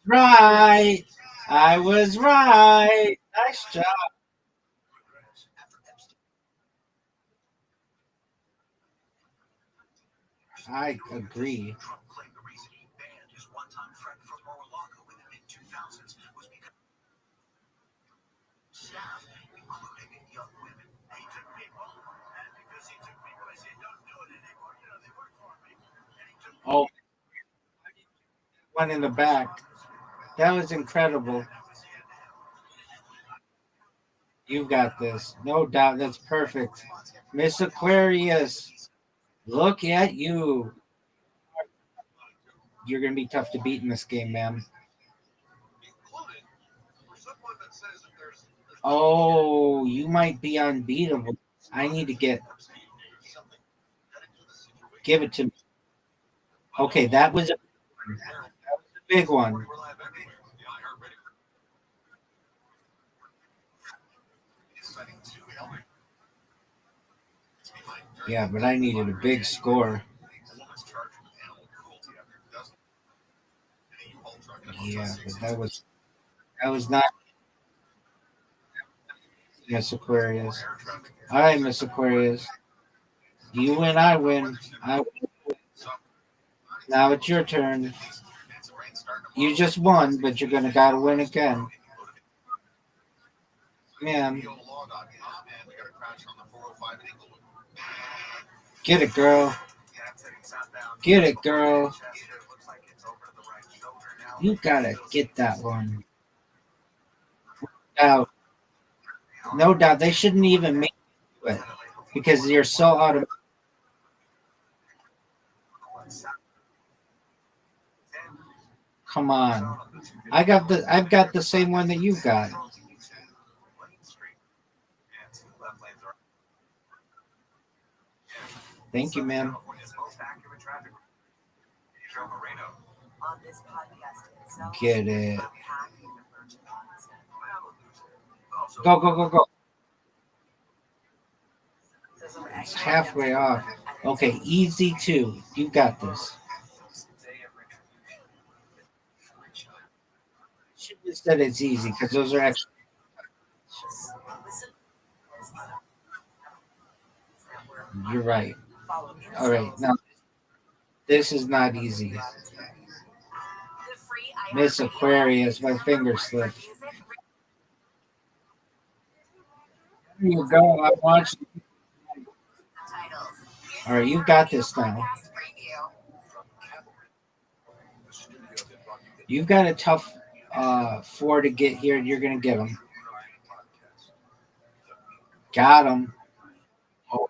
Right. I was right. Nice job. I agree. Oh, one in the back. That was incredible. You've got this. No doubt. That's perfect. Miss Aquarius, look at you. You're going to be tough to beat in this game, man. Oh, you might be unbeatable. I need to give it to me. Okay, that was a big one. Yeah, but I needed a big score. Yeah, but that was not Miss Aquarius. All right, Miss Aquarius. You win, I win. Now it's your turn. You just won, but you're gonna gotta win again. Man, get it, girl. Get it, girl. You gotta get that one. Now, no doubt they shouldn't even make it because you're so out of. Come on, I've got the same one that you've got. Thank you, ma'am. On this podcast itself, Get it. unpacking the virgin mindset. Go. It's halfway off. Okay, easy two. You got this. She just said it's easy because those are actually. You're right. All right, now this is not easy. Miss Aquarius, my finger slipped. There you go. I'm watching. All right, you got this now. You've got a tough 4 to get here, and you're going to get them. Got them. Oh,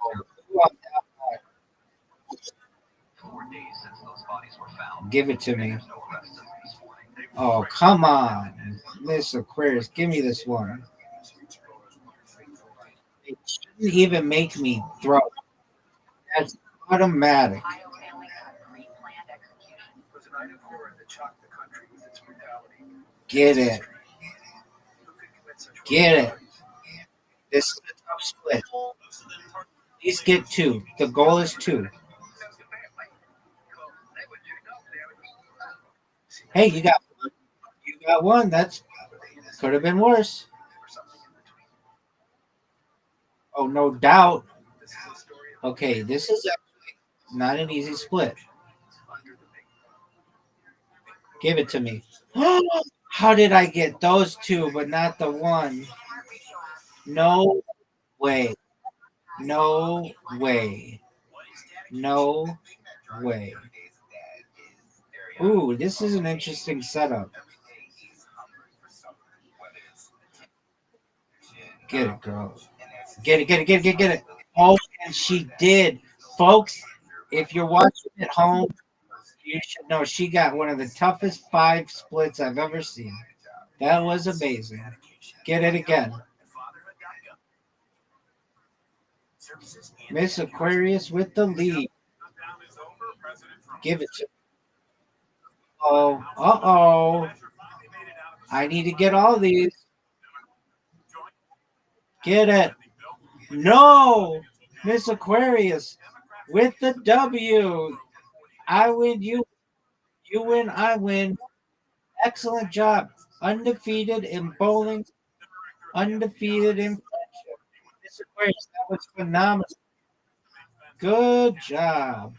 give it to me. Oh, come on. Miss Aquarius, give me this one. It shouldn't even make me throw. That's automatic. Get it. Get it. This is a tough split. Please get 2. The goal is 2. Hey, you got 1. You got 1. That's could have been worse. Oh, no doubt. Okay, this is actually not an easy split. Give it to me. How did I get those 2 but not the 1? No way. No way. No way. Ooh, this is an interesting setup. Get it, girl. Get it. Oh, and she did. Folks, if you're watching at home, you should know she got one of the toughest 5 splits I've ever seen. That was amazing. Get it again. Miss Aquarius with the lead. Give it to me. Oh, uh-oh. I need to get all these. Get it. No! Miss Aquarius with the W. I win, you win, I win. Excellent job. Undefeated in bowling. Undefeated in friendship. Miss Aquarius, that was phenomenal. Good job.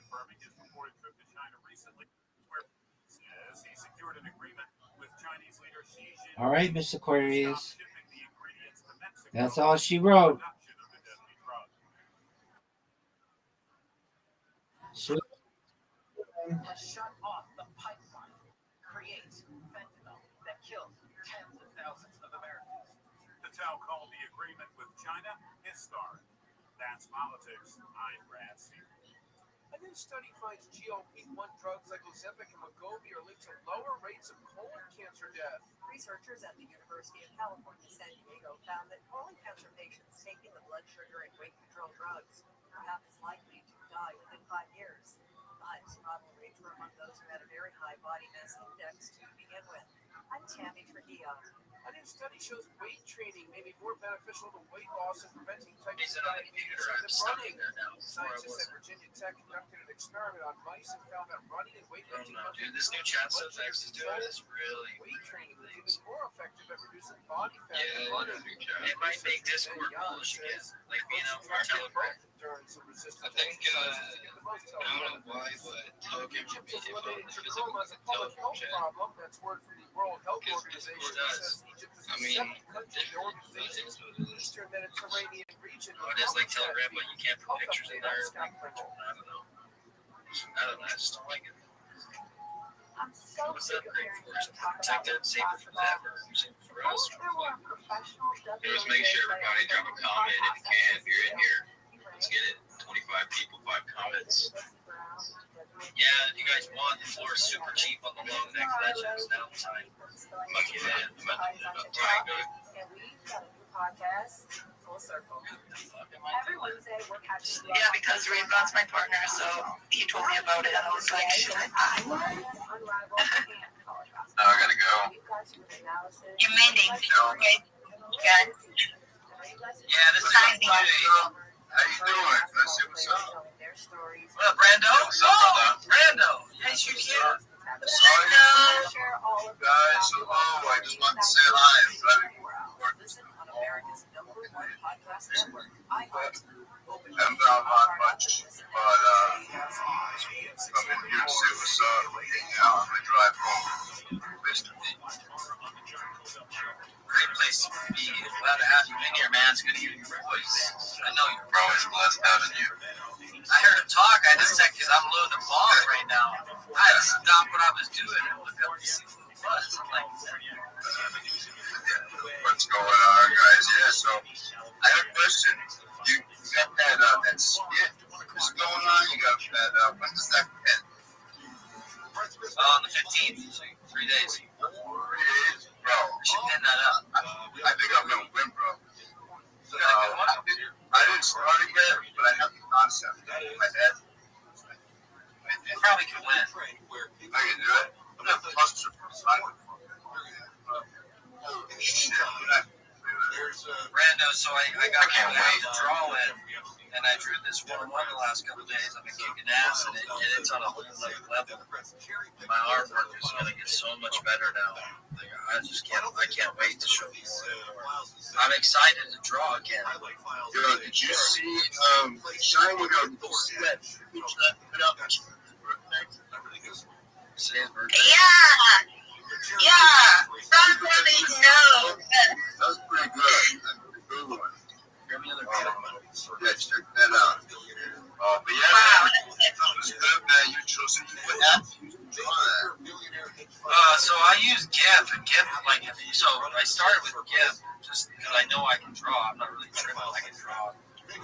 All right, Miss Aquarius. That's all she wrote. Sweet. Shut off the pipeline. Creates fentanyl that kills tens of thousands of Americans. The Tao called the agreement with China historic. That's politics. I'm Restream. A new study finds GLP-1 drugs like Ozempic and Wegovy are linked to lower rates of colon cancer death. Researchers at the University of California, San Diego found that colon cancer patients taking the blood sugar and weight control drugs are half as likely to die within 5 years. But survival rates were among those who had a very high body mass index to begin with. I'm Tammy Trujillo. A new study shows weight training may be more beneficial to weight loss and preventing type 2 Is it on the diabetes computer? I'm than stuck running. in there now. Scientists at Virginia Tech conducted an experiment on mice and found that running and weightlifting Dude, this new chat stuff X is doing is really weight training is more effective at reducing body fat than Yeah, running. it might make Discord bullish again, like being on for Telegram. I think, I don't know why, but Telegram should be if on the physical Telegram chat. That's word for the World Health Because Organization. Discord Says does. Egypt is I the mean, second country in the organization's Eastern Mediterranean region. Oh, it is like Telegram, but you can't put pictures in there. Like, I don't know. I just don't like it. I'm so What's sick that of great hearing for? people talk Protect about it, save it from ever. For us, there were professional just make sure everybody drop a comment if you can. If you're in here, let's get it. 25 people, 5 comments. Yeah, if you guys want, the floor is super cheap on the long neck legends now time. Lucky man. I'm about to try and go. And we've got a new podcast for full circle. Every Wednesday, we're catching you Yeah, because Ravon's my partner, so he told me about it, and I was like, should I buy one? Now I gotta go. You mending. Okay. Good. Yeah, this is Hi, How you doing? I say what's up. What up, Brando? What's up, brother? Brando. Yes, you can. Sorry, guys. Hello. I just wanted to say hi. I'm driving work. Haven't been out much, but I'm in here to say what's up. Hang out on my drive home. Mr. D. Great place to be. Glad to have you in here, man. It's good to hear your voice. I know you're Bro, it's blessed having you. I heard him talk. I just checked because I'm loading the bomb right now. I had to stop what I was doing and look up to see who it was. I'm like, What's going on, guys? Yeah, so I have a question. You got that skit that's going on? You got that, when does that end? on the 15th, so 3 days. 3 days? Bro, I should pin that up. I think I'm going to win, bro. You got a good one? I didn't start it yet, but I have the concept in my head. You probably could win. I can do it. I'm going to cluster for a second. Shit. Brando, so I got to draw in, and I drew this 1-on-1 the last couple of days. I've been kicking ass, and it's on a whole other level. My artwork is going to get so much better now. Like, I can't wait to show more. I'm excited to draw again. Yo, did you see, Shine with our, see that picture that put up? Say his birthday. Yeah. Somebody knows. That was pretty good. That's a good one. Give me another video. Yeah, check that out. But yeah, Wow. it was good, man. You chose it. What happened? You draw that. So I use GIF, and GIF, like, so I started with GIF just because I know I can draw. I'm not really tripping. I can draw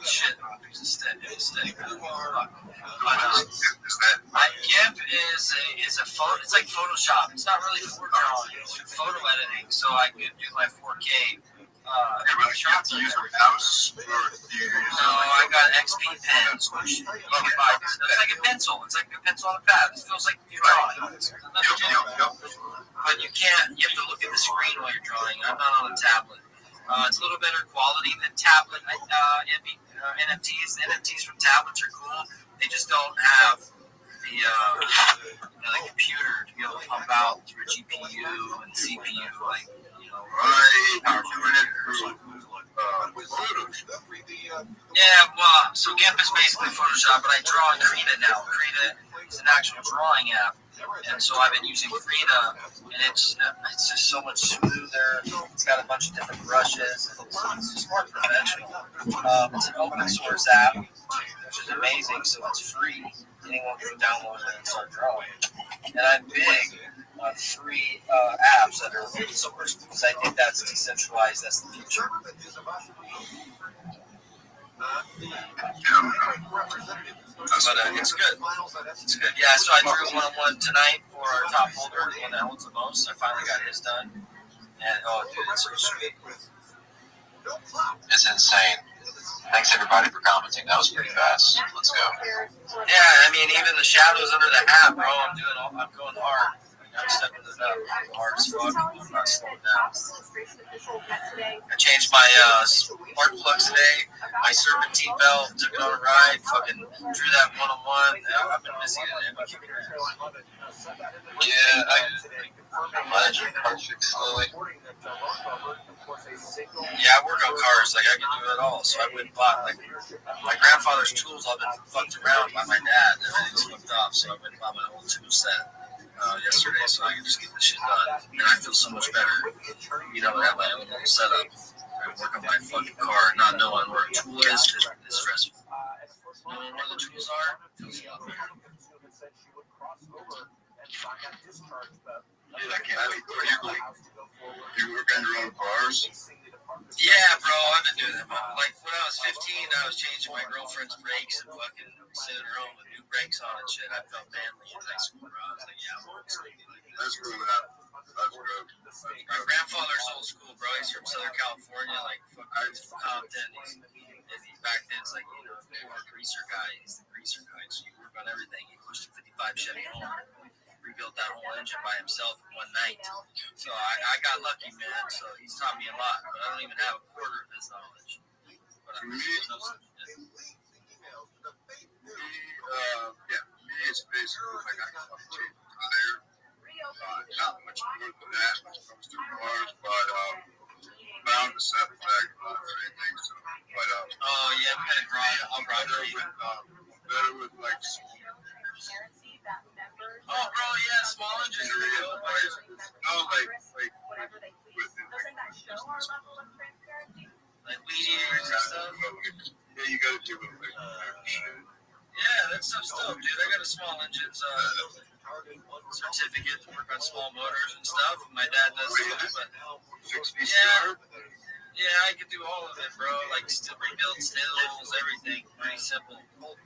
shit on a piece of stick. GIF is a photo. It's like Photoshop. It's not really for drawing. It's for photo editing. So I could do my 4K. You have to use a mouse or do you use No, I got XP pens, which you can buy. It's like a pencil. It's like a pencil on a pad. It feels like you're drawing. It's nothing to do. But you can't. You have to look at the screen while you're drawing. I'm not on a tablet. It's a little better quality than tablet NFTs. The NFTs from tablets are cool. They just don't have the computer to be able to pump out through a GPU and CPU like. I'm doing it with photos. Yeah, well, so GIMP is basically Photoshop, but I draw in Krita now. Krita is an actual drawing app, and so I've been using Krita, and it's just so much smoother. It's got a bunch of different brushes. It's just more professional. It's an open source app, which is amazing, so it's free. Anyone can download it and start drawing. And I'm big on free apps that are open source because I think that's decentralized. That's the future. But it's good. It's good. Yeah, so I drew 1-on-1 tonight for our top holder, the one that holds the most. I finally got his done. And oh, dude, it's so sweet. It's insane. Thanks everybody for commenting. That was pretty fast. Let's go. Yeah, I mean, even the shadows under the hat, bro. I'm going hard. I'm stepping it up. Hard as fuck. I'm not slowing down. I changed my spark plugs today. My serpentine belt. Took it on a ride. Fucking drew that 1-on-1. I've been busy today. I've been kicking ass. Yeah, I'm managing project slowly. Yeah, I work on cars. Like, I can do it all. So I went and bought, like, my grandfather's tools all been fucked around by my dad. Everything's fucked up. So I went and bought my whole tool set yesterday so I can just get this shit done. And I feel so much better, you know, to have my own little setup and work on my fucking car, not knowing where a tool is stressful. Knowing where the tools are feels a lot better. dude, I can't wait for you work on your own cars. Yeah, bro, I've been doing that. Like, when I was 15, I was changing my girlfriend's brakes and fucking sending her home with new brakes on and shit. I felt manly in high school, bro. I was like, yeah, I'm always going to be like that. That's cool, man. My grandfather's old school, bro. He's from Southern California, like Compton. Back then, it's like, poor greaser guy. He's the greaser guy, so you work on everything. He pushed a 55 Chevy home, rebuilt that whole engine by himself in one night. So I got lucky, man. So he's taught me a lot, but I don't even have a quarter of his knowledge. But me, it's basically like I got a tire. Not much more than that when it comes to cars, but bound to set back or anything. So, but I'm better with like. Oh, bro, yeah, small engines. No, like weed eaters and stuff. Yeah, you gotta do it like shit. Yeah, that stuff's dope, dude. I got a small engines certificate to work on small motors and stuff. My dad does too, but yeah, I can do all of it, bro. Like still rebuild stills, everything. Pretty simple.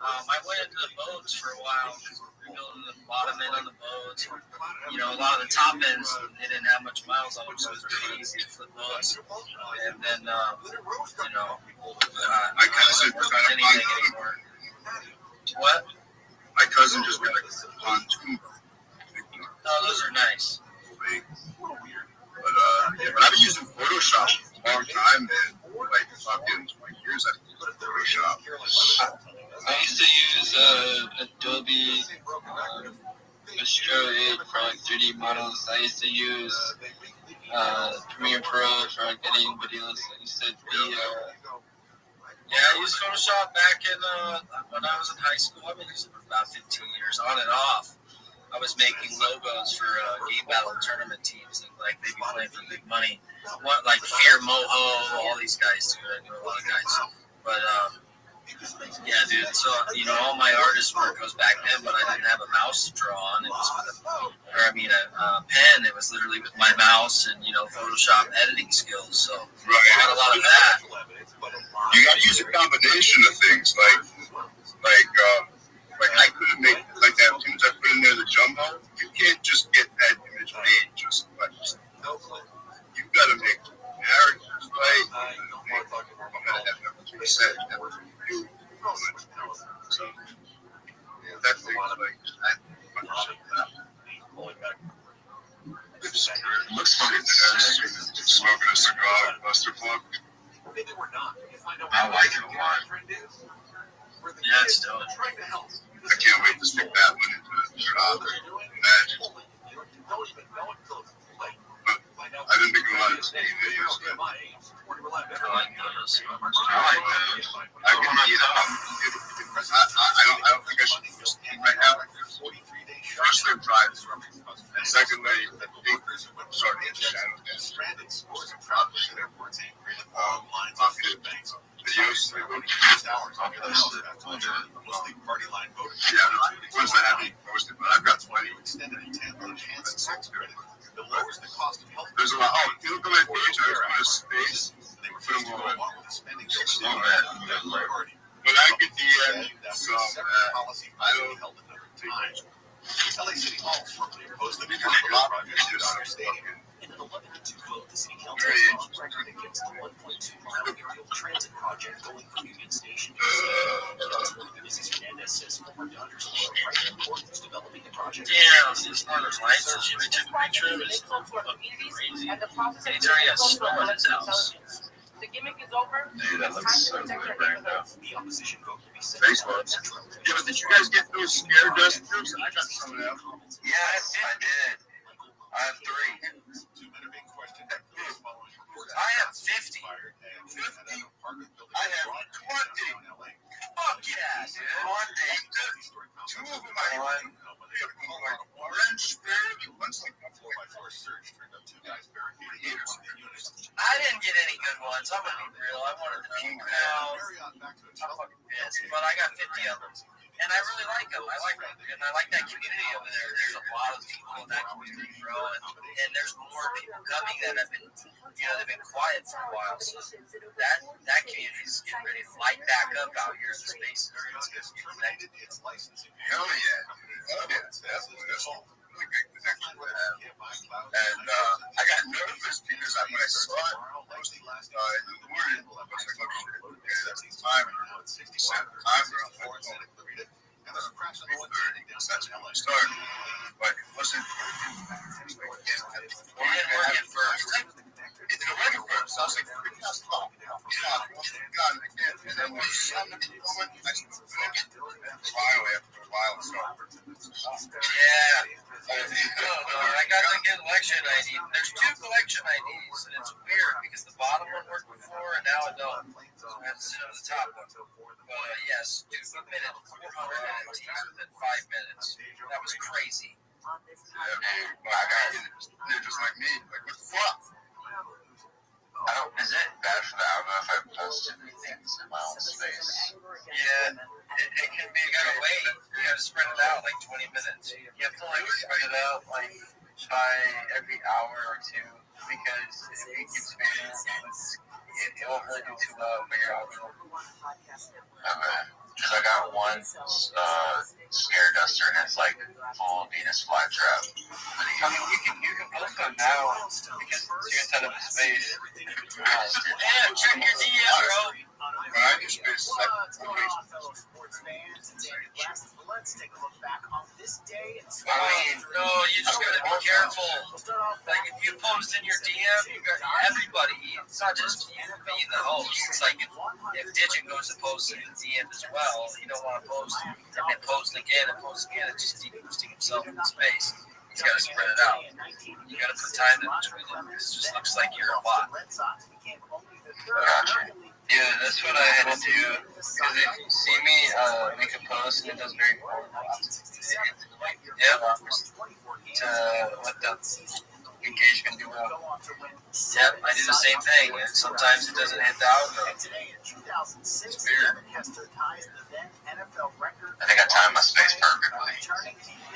I went into the boats for a while, rebuilding the bottom end on the boats. A lot of the top ends, they didn't have much miles on them, so it was pretty easy to flip boats. And then, I cousin got anything anymore. What? My cousin just got a pontoon. Oh, those are nice. But I've been using Photoshop for a long time, man. Like fucking 20 years I've been using Photoshop. I used to use Adobe Restream for like 3D models. I used to use Premiere Pro for like editing videos. I used to be I used Photoshop back in when I was in high school. I've been using it for about 15 years, on and off. I was making logos for game battle tournament teams, and like they'd be playing for big money. Like Fear Moho, all these guys too. I know a lot of guys, but yeah, dude. So all my artist work goes back then, but I didn't have a mouse to draw on. It was with a pen. It was literally with my mouse and Photoshop editing skills. So I got a lot of that. You got to use a combination of things, like I couldn't make like that. As soon as I put in there the jumbo, you can't just get that image made just like you got to make characters right. So that thing like looks funny. Smoking a cigar, Buster Plug. I like it a lot. Yeah, it's dope. I can't wait to stick that one into the shop. Imagine. I didn't think a lot of Steve videos. I like those. I don't think I should use Steve right now. First, they're private. And secondly, sorry, it's shadow dance. Videos. Once I have it posted, but I've got 20. There's a lot. Oh, if you look at my page, I put a space. Put them all in. But I get the end, so I don't take it. LA City Hall formerly proposed the Dodger Stadium. In an 11-2 vote, the city council voted against the 1.2-mile aerial transit project going from Union Station to Councilman Mrs. Hernandez says former Dodgers player Franklin Gordon is developing the project. Damn, these Dodgers lights that she took a picture of is crazy. And he's already got snow in his house. The gimmick is over. Dude, that looks so good right now. The opposition vote will be Facebook. Yeah, but did you guys get those scare dusters? I got some of them. Yes, I did. I have 3. I have 50. 50? I have 20. Fuck yeah, dude. 20. 2 of them I want. Like orange, one's like I didn't get any good ones. I'm gonna be real. I wanted the pink now. I'm fucking pissed, but I got 50 of them, and I really like them. I like them, and I like that community over there. There's a lot of people in that community, bro, and there's more people coming that have been, they've been quiet for a while. So that community is getting ready to light back up out here in the space. Hell yeah. really great connection with him. And I got nervous because when I saw it posted in the morning, I was like, oh shit, okay, that's the time. He said the time around 4:30. That's when we started. But it wasn't. It didn't work at first. It didn't work at first. I was like, that's long. God, I can't. And then when you saw the moment, I started looking. Finally, after a while, it started. Yeah. I got the collection ID. There's 2 collection IDs, and it's weird because the bottom one worked before, and now it don't. I have to sit on the top one. But yes, dude, we made it 400 NFTs within 5 minutes. That was crazy. Yeah, but I got they're just like me. Like, what the fuck? Is it bad for the algorithm if I post too many things in my own space? Yeah, it can be. You gotta wait. You gotta spread it out like 20 minutes. You have to like spread it out like by every hour or two because if it keeps spamming, it won't really do too well for your algorithm. Okay. Because I got one scare duster and it's like full Venus flytrap. I mean, you can post them now because you're inside of a space. Yeah, check your DM, bro. Right? Your space is like fellow sports fans. Let's take a look back on this day. I mean, no, you just gotta be careful. Like, if you post in your DM, you got everybody. It's not just you being the host. It's like if Digit goes to post in the DM as well, you don't want to post and then post again and post again. It's just boosting himself in space. He's got to spread it out. You got to put time in between it. It just looks like you're a bot. Gotcha. Yeah, that's what I had to do. Because if you see me make a post and it does very poorly, Yeah. to let the engagement do well. Yep, I do the same thing. And sometimes it doesn't hit the algorithm. It's weird. I think I timed my space perfectly.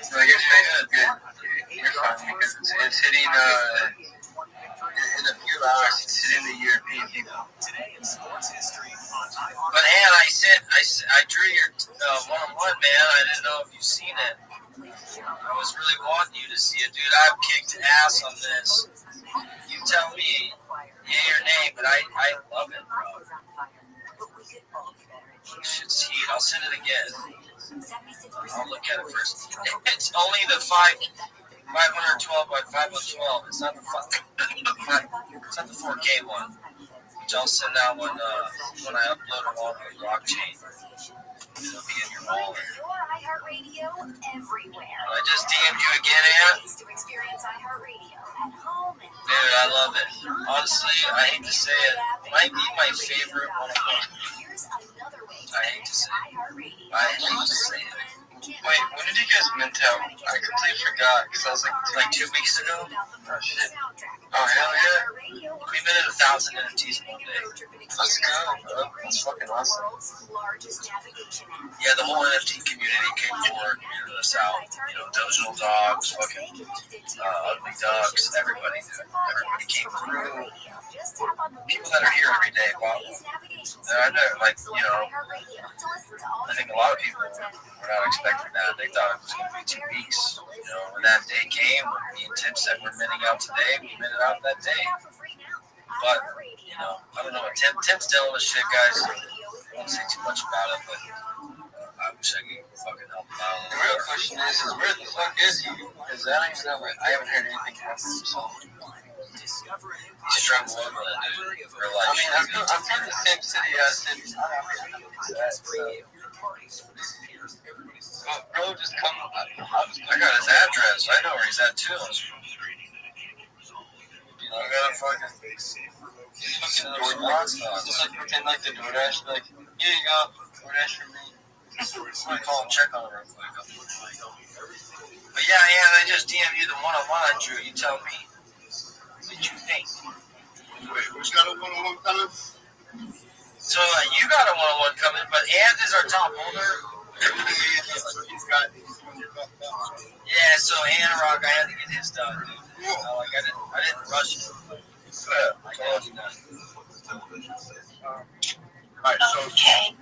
No, your space is good. You're fine because it's hitting in a few hours. It's hitting the European people. But Ann, I drew your one-on-one, man. I didn't know if you've seen it. I was really wanting you to see it, dude. I've kicked ass on this. You tell me, yay or nay, but I love it, bro. You should see it. I'll send it again. I'll look at it first. It's only the 512 by 512. It's not the 4K one. Which I'll send out when I upload it on the blockchain. It'll be in your wallet. I just DM'd you again, Ann. Dude, I love it. Honestly, I hate to say it. It might be my favorite one-on-one. I hate to say it. Wait, when did you guys mint out? I completely forgot because I was Like 2 weeks ago. oh shit. Oh, hell yeah. We minted 1,000 NFTs in 1 day. Let's go, bro. That's fucking awesome. Yeah, the whole NFT community came forward, us out. Dojo dogs, fucking ugly ducks, everybody came through. People that are here every day, Bob. I know, I think a lot of people were not expecting that. They thought it was going to be 2 weeks. When that day came, when me and Tim said we're minting out today, we minted out that day. But, I don't know. Tim's dealing with shit, guys. I won't say too much about it, but I wish I could fucking help him out. The real question is where the fuck is he? Because I haven't heard anything from him, so. He's struggling with it, dude. Real life. I mean, I'm from the same city as him. Bro, just come. I got his address. I know where he's at, too. I got a fucking DoorDash. Just like pretend like the DoorDash, like, here you go, DoorDash for me. I'm gonna call and check on it real quick. But yeah, I just DM'd you the one-on-one I drew. You tell me. What did you think? Wait, who's got a one-on-one coming? So you got a one-on-one coming, but Ann is our top holder. Yeah, so Ann Rock, I had to get his done, dude. I didn't rush it. I told you that. Alright, so Okay.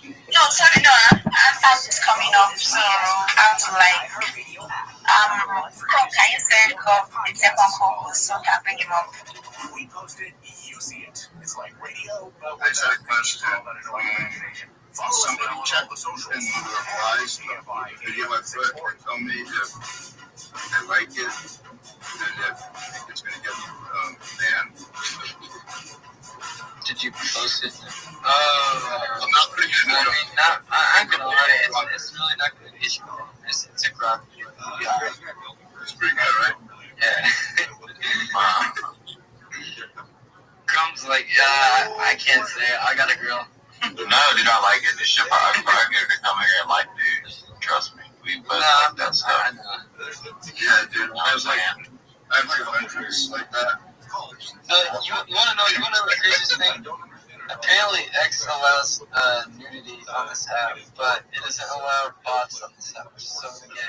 No, sorry, no, I'm just coming up, so I'm like, can you say it's a concourse, so I bring him up. We post it, you see it. It's like radio. I just had a question. Somebody checked in the replies to the video I put and tell me if they like it and if it's going to get banned. Did you post it? I'm not pretty good at it. I'm gonna lie, it's really not gonna get you. It's a crowd. Yeah. It's pretty good, right? Yeah. Comes like, I can't say it. I got a girl. No, dude, I like it. This shit, I'm probably going to come here and like, dude. Trust me. We both like that stuff. I know. Yeah, dude. I have countries like that. You want to know the craziest thing? Apparently, X allows nudity on this app, but it doesn't allow bots on this app, which is so gay.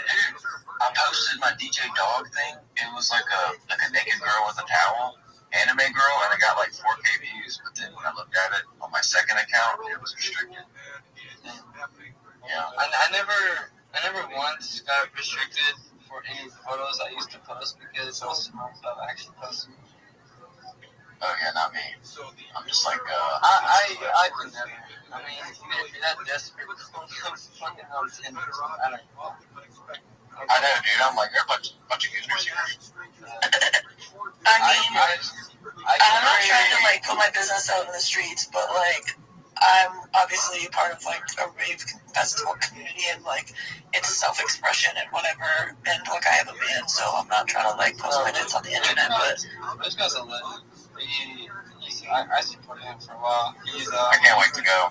I posted my DJ Dog thing. It was like a naked girl with a towel, anime girl, and it got like 4K views. But then when I looked at it on my second account, it was restricted. Yeah, I never once got restricted for any photos I used to post because I was actually posting. oh yeah, not me. I'm just like I could never. I mean, if you're that desperate, I'm fucking on Tinder. I don't know. I know, dude. I'm like, there are a bunch of users here. I'm not trying to like put my business out in the streets, but like I'm obviously part of like a rave festival community and like it's self-expression and whatever. And like I have a band, so I'm not trying to like post my tits on the internet. But this guy's a legend. I supported him for a while. I can't wait to go.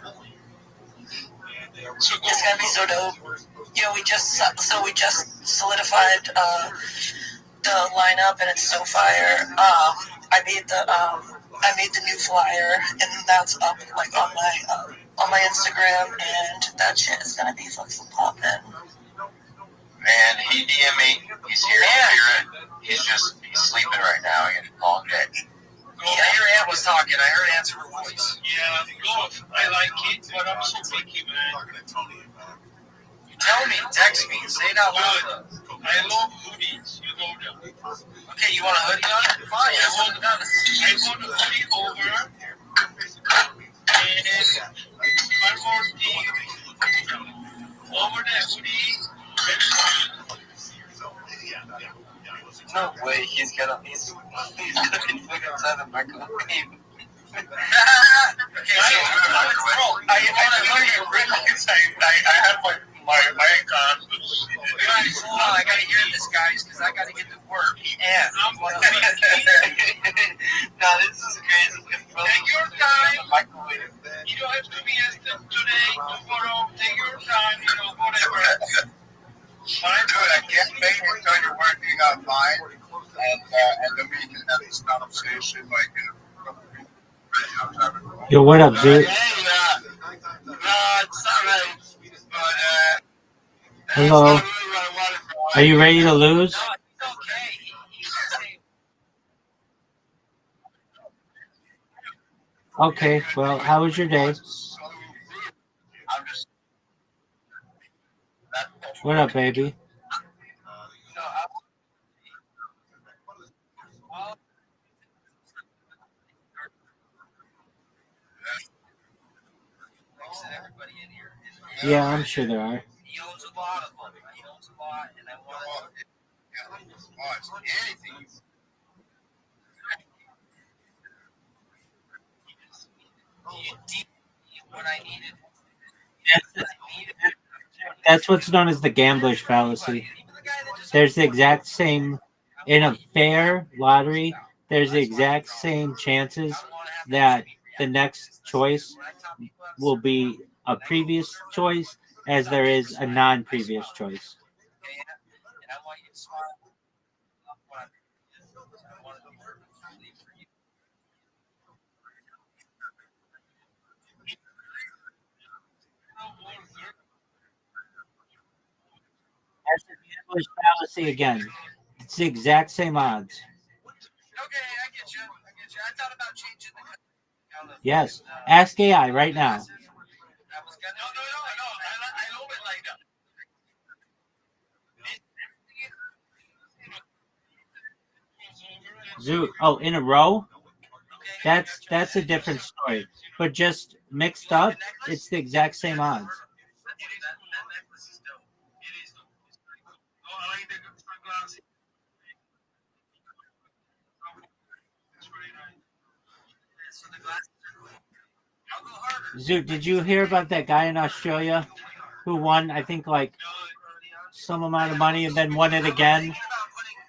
it's gonna be so dope. Yeah, we just solidified the lineup and it's so fire. I made the new flyer and that's up like on my Instagram and that shit is gonna be fucking poppin'. And he DM me. He's here. He's sleeping right now. He had a long day. Yeah, I hear Aunt was talking. I heard Aunt's her voice. Yeah, good. I like it, but I'm so picky, man. Tell me, text me, say it out loud. I love hoodies. You know them. Okay, you want a hoodie on it? Fine, I want a hoodie over, and one more thing. Over the hoodie, no way, he's cooking food inside the microwave. I have my mic on. Guys, hold on, I gotta hear this, guys, because I gotta get to work. Yeah. No, this is crazy. Take your time. Microwave. You don't have to be instant today, tomorrow. Take your time, whatever. I can't make it until you're working out fine, and then we can have this conversation like in a couple of weeks. Yo, what up, dude? Hello. Are you ready to lose? Okay, well, how was your day? What up, baby? Yeah, I'm sure there are. He owns a lot of them. He owns a lot, and I want anything. What I needed. That's what's known as the gambler's fallacy. There's the exact same, in a fair lottery, there's the exact same chances that the next choice will be a previous choice as there is a non-previous choice. That's the gambler's fallacy again. It's the exact same odds. Okay, I get you. I thought about changing the. Yes. Ask AI right now. That was I love it like that. Zoo. Oh, in a row? That's a different story. But just mixed up, it's the exact same odds. That necklace is dope. It is dope. Oh, I like the sunglasses. It's pretty nice. So the glasses are cool. I'll go harder. Zoo, did you hear about that guy in Australia who won, I think, like some amount of money and then won it again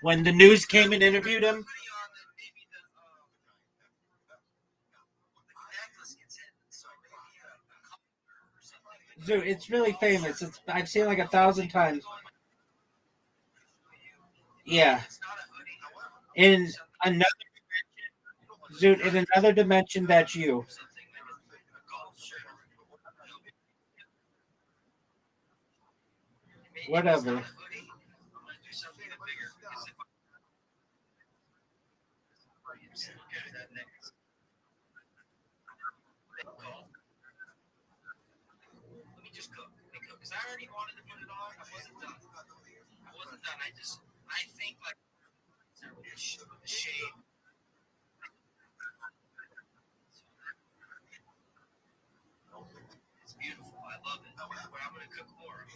when the news came and interviewed him? Zoo, it's really famous. I've seen it like 1,000 times. Yeah. In another Zoo, in another dimension, that's you. Whatever. Let me just cook. Because I already wanted to put it on. I wasn't done. I think like shade. It's beautiful. I love it. But I'm gonna cook more.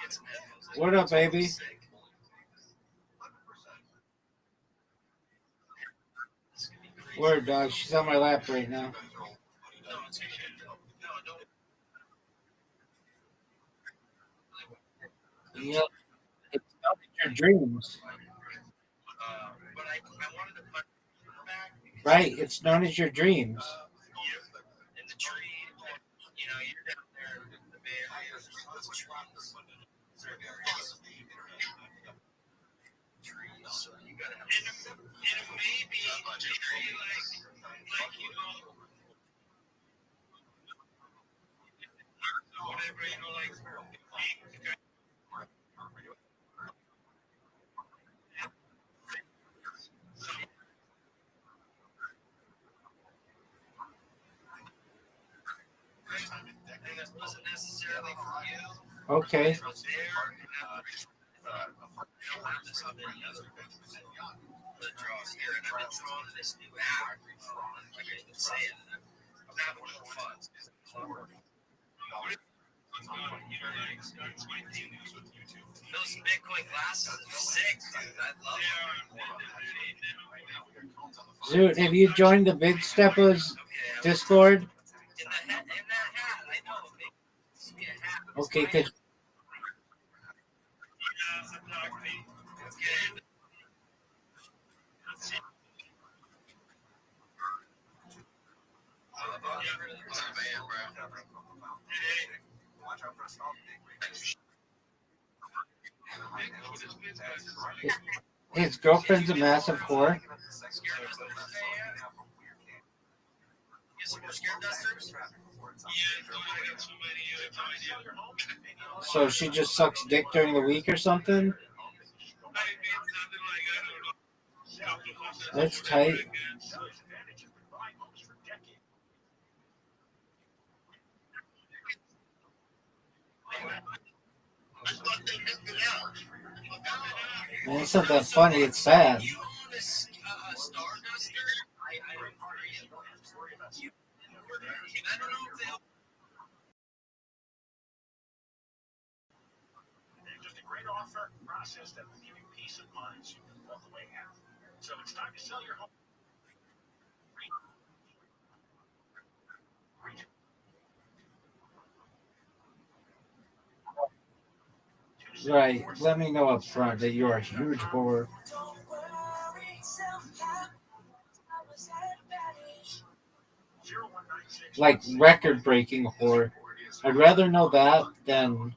Get some headphones. What up, baby? Word, dog. She's on my lap right now. Yep. It's not your dreams. But I wanted to put back. Right. It's known as your dreams. In the tree, you're down there, the Bay Area, there's lots of trees. Trees, so you gotta have. And it may be a tree whatever, that wasn't necessarily for you. Okay. It was there, and don't have this on any other the draws here, and I've been drawing this new app. Like I've been saying, I'm having no fun. Those Bitcoin glasses are sick, dude. I love them. Zoot, have you joined the Big Steppers Discord? In that hat, I know. Okay, because his girlfriend's a massive whore. So she just sucks dick during the week or something? That's tight. Man, it's not that funny, it's sad. Just a great offer, process that will give you peace of mind so you can walk away happy. So it's time to sell your home. Right. Let me know up front that you're a huge whore. Like record-breaking whore. I'd rather know that than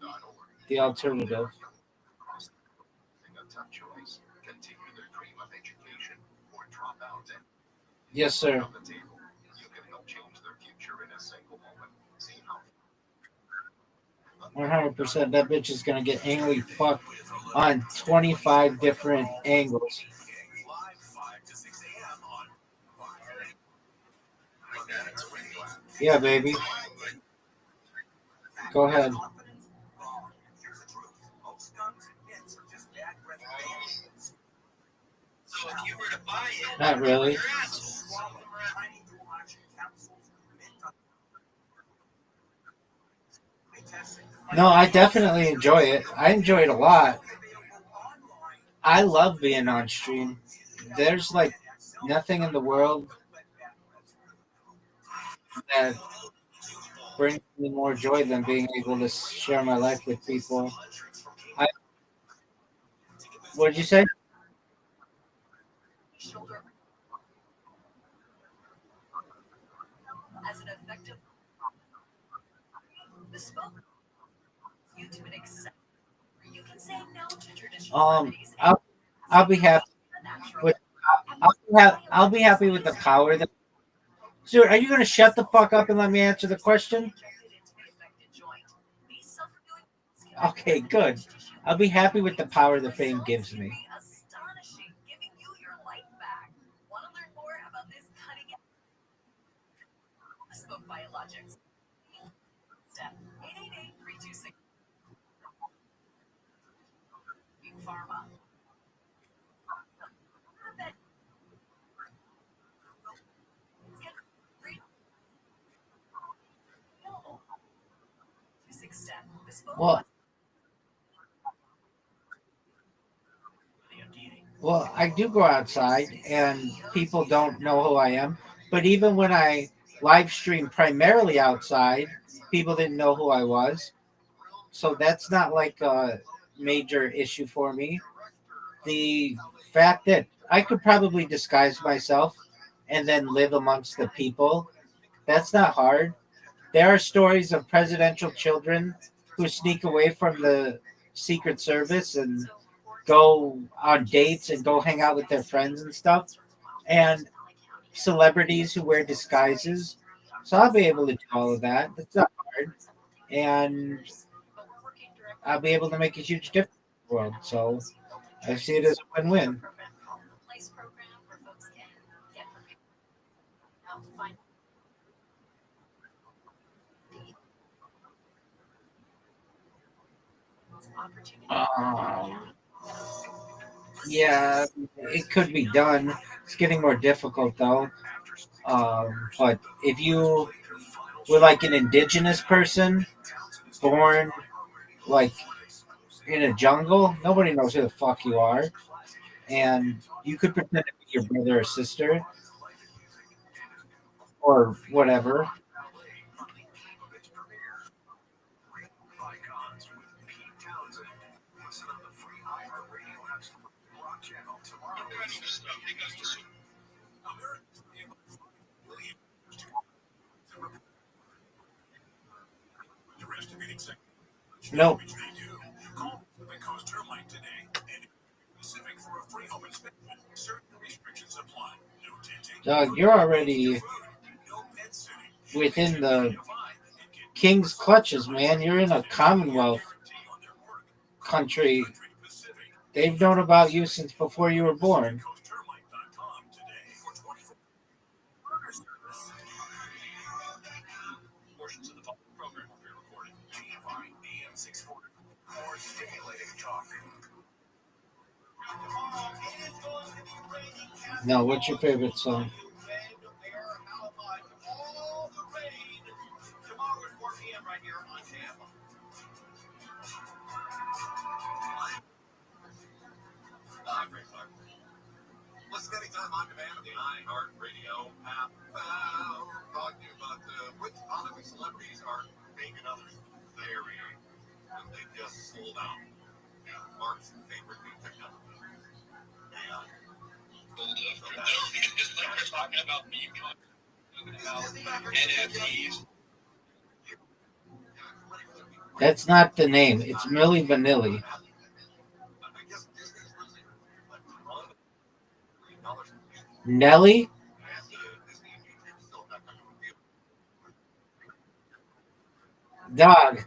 the alternative. Yes, sir. 100%. That bitch is gonna get anally fucked on 25 different angles. Yeah, baby. Go ahead. Here's the truth. Most guns and hits are just bad breath babies. So if you were to buy it, Not really. you're assholes. Tiny dual action capsules, mint on testing. No, I definitely enjoy it. I enjoy it a lot. I love being on stream. There's like nothing in the world that brings me more joy than being able to share my life with people. I, what did you say? Shoulder as an effective bespoke you to an extent where you can say no to traditional remedies and I'll be happy natural. with I'll be happy with the power that. So, are you going to shut the fuck up and let me answer the question? Injected into the affected joint. These self-healing Okay, good. I'll be happy with the power the fame gives me. astonishing, giving you your life back. Want to learn more about this cutting edge bespoke biologics? Step 888-326 Pharma. Step bespoke. Well, I do go outside, and people don't know who I am. But even when I live stream primarily outside, people didn't know who I was. So that's not like a major issue for me. The fact that I could probably disguise myself and then live amongst the people, that's not hard. There are stories of presidential children who sneak away from the Secret Service and go on dates and go hang out with their friends and stuff, and celebrities who wear disguises. So I'll be able to do all of that. It's not hard. And I'll be able to make a huge difference in the world. So I see it as a win-win. Um, yeah, it could be done. It's getting more difficult though. But if you were like an indigenous person born like in a jungle, nobody knows who the fuck you are, and you could pretend to be your brother or sister or whatever. No, Doug, you're already within the king's clutches, man. You're in a Commonwealth country. They've known about you since before you were born. Portions of the program will be recorded. AM 640. More stimulating talk. No, what's your favorite song? Listen anytime on demand on the iHeart Radio app. Talking about which Hollywood celebrities are making others very, they just sold out. Mark's favorite new technology. We're talking about meme content, NFTs. That's not the name. It's Milli Vanilli. Nelly? Dog,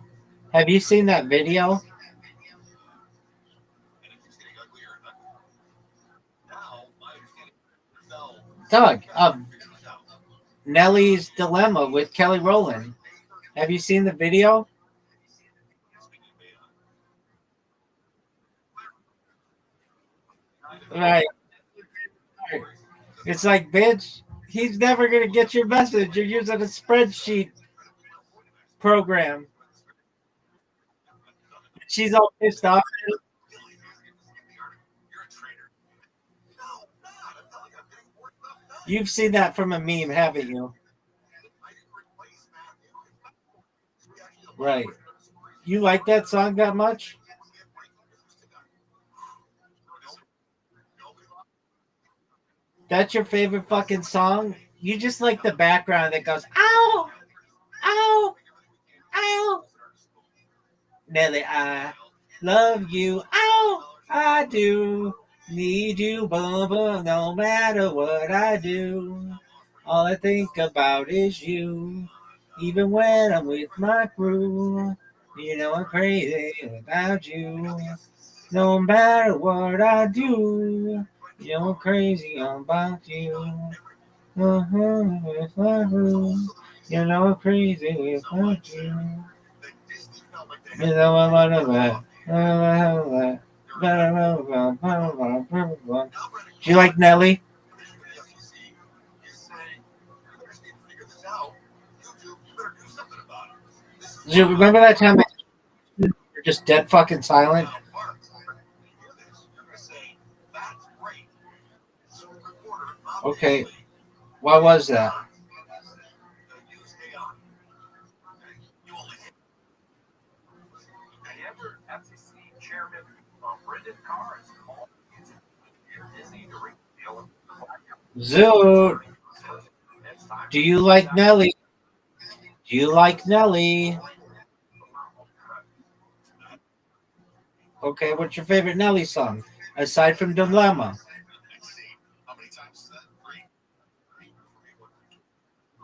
have you seen that video? Doug, Nelly's Dilemma with Kelly Rowland. Have you seen the video? Right. It's like, bitch, he's never gonna get your message. You're using a spreadsheet program. She's all pissed off. You've seen that from a meme, haven't you? Right. You like that song that much? That's your favorite fucking song? You just like the background that goes, ow, ow, ow. Nelly, I love you. Ow, I do. Need you, boom, boom, no matter what I do. All I think about is you. Even when I'm with my crew. You know I'm crazy about you. No matter what I do. You know I'm crazy about you. With my crew. You know I'm crazy about you. You know I'm on a Do you like Nelly? Do you remember that time you're just dead fucking silent? Okay, why was that? Zoot, do you like Nelly? Do you like Nelly? Okay, what's your favorite Nelly song aside from Dilemma?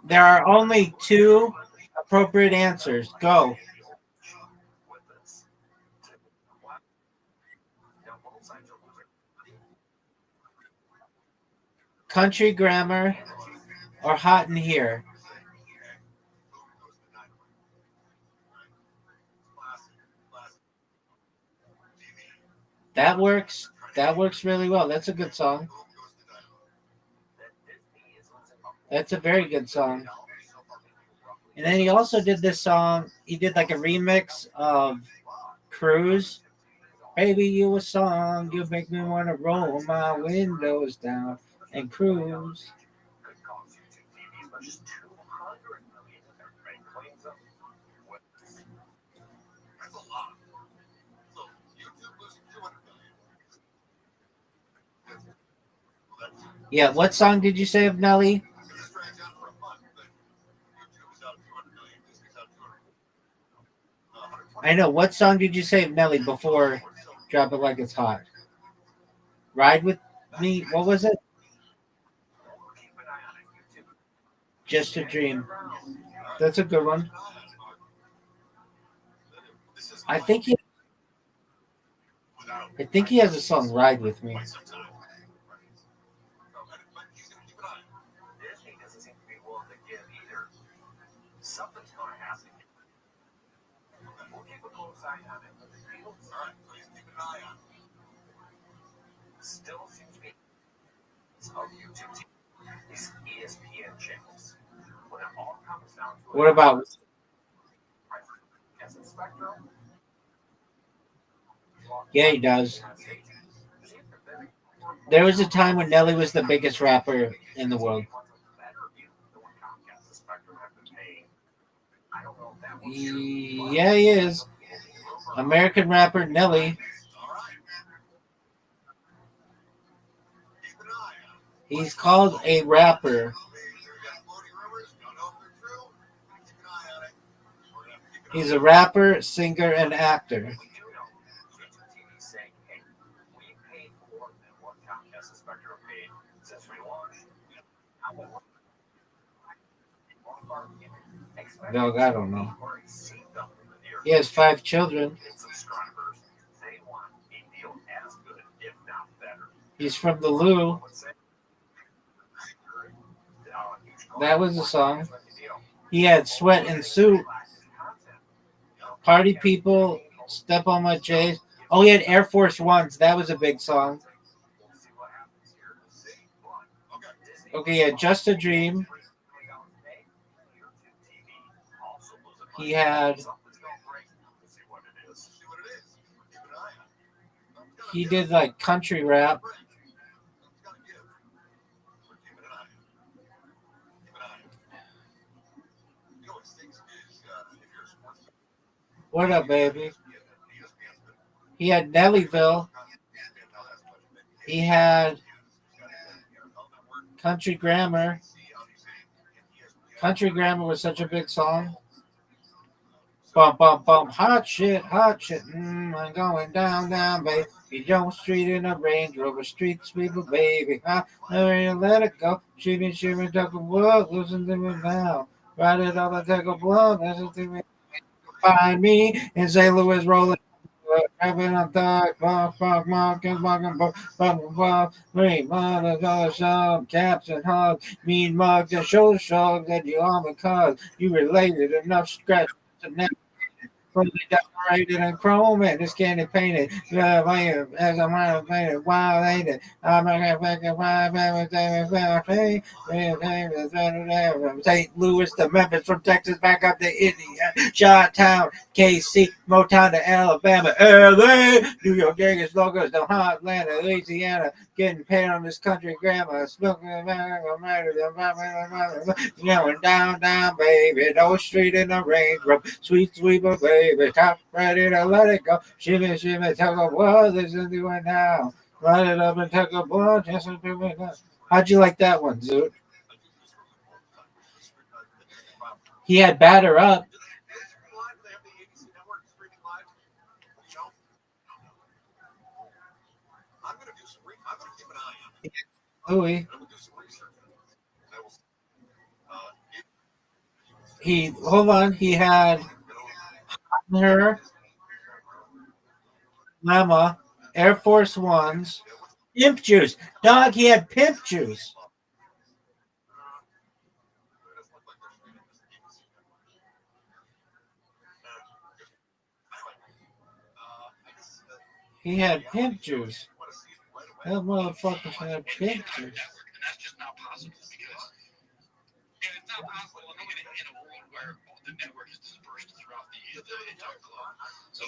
There are only two appropriate answers. Go. Country Grammar or Hot in Here? That works. That works really well. That's a good song. That's a very good song. And then he also did this song. He did like a remix of Cruise. Baby, you a song. You make me want to roll my windows down and cruise. Yeah, what song did you say of Nelly? I know. What song did you say of Nelly before Drop It Like It's Hot? Ride With Me? What was it? Just a Dream. That's a good one. I think he I think he has a song Ride With Me. What about Yeah, he does. There was a time when Nelly was the biggest rapper in the world. Yeah, he is. American rapper Nelly. He's called a rapper. He's a rapper, singer, and actor. Dog, I don't know. He has 5 children. He's from the Lou. That was a song. He had Sweat and Suit, Party People, Step on My J's. Oh, he had Air Force Ones. That was a big song. Okay, he had Just a Dream. He had. He did like country rap. What up, baby? He had Nellyville. He had Country Grammar. Country Grammar was such a big song. Bump, bump, bump, hot shit, I'm going down, down, baby. Jones Street in a Range Rover, street sweeper, baby. Let it go. Shimmy, shimmy, take a blood, listen to me now. Ride it up and take a blood, listen to me. Find me in St. Louis rolling. Rapping on thug, fuck, marking, fucking, green, mother, some caps and hugs, mean mugs and shoulder shrugs that you all because you related enough scratch to never fully decorated and chrome and this candy painted. As I'm out painted, wild ain't it? I'm gonna fucking from St. Louis to Memphis, from Texas back up to India, Chi-Town, KC, Motown to Alabama, LA, New York, Vegas, Logos, the Heartland, Louisiana, getting paid on this country grammar, smoking, going down, down, baby, no street in the Range Rover, sweet, sweeper, baby, top ready to let it go, shimmy, shimmy, tug of war, listen to it now, run it up and take a blow, listen to it now. How'd you like that one, Zoot? He had Batter Up. Louis. He had her, Mama, Air Force Ones, Pimp Juice. Dog, he had Pimp Juice. He had Pimp Juice. That motherfucker had Pimp Juice. And that's just not possible because it's not possible in a world where the network is dispersed throughout the entire globe. So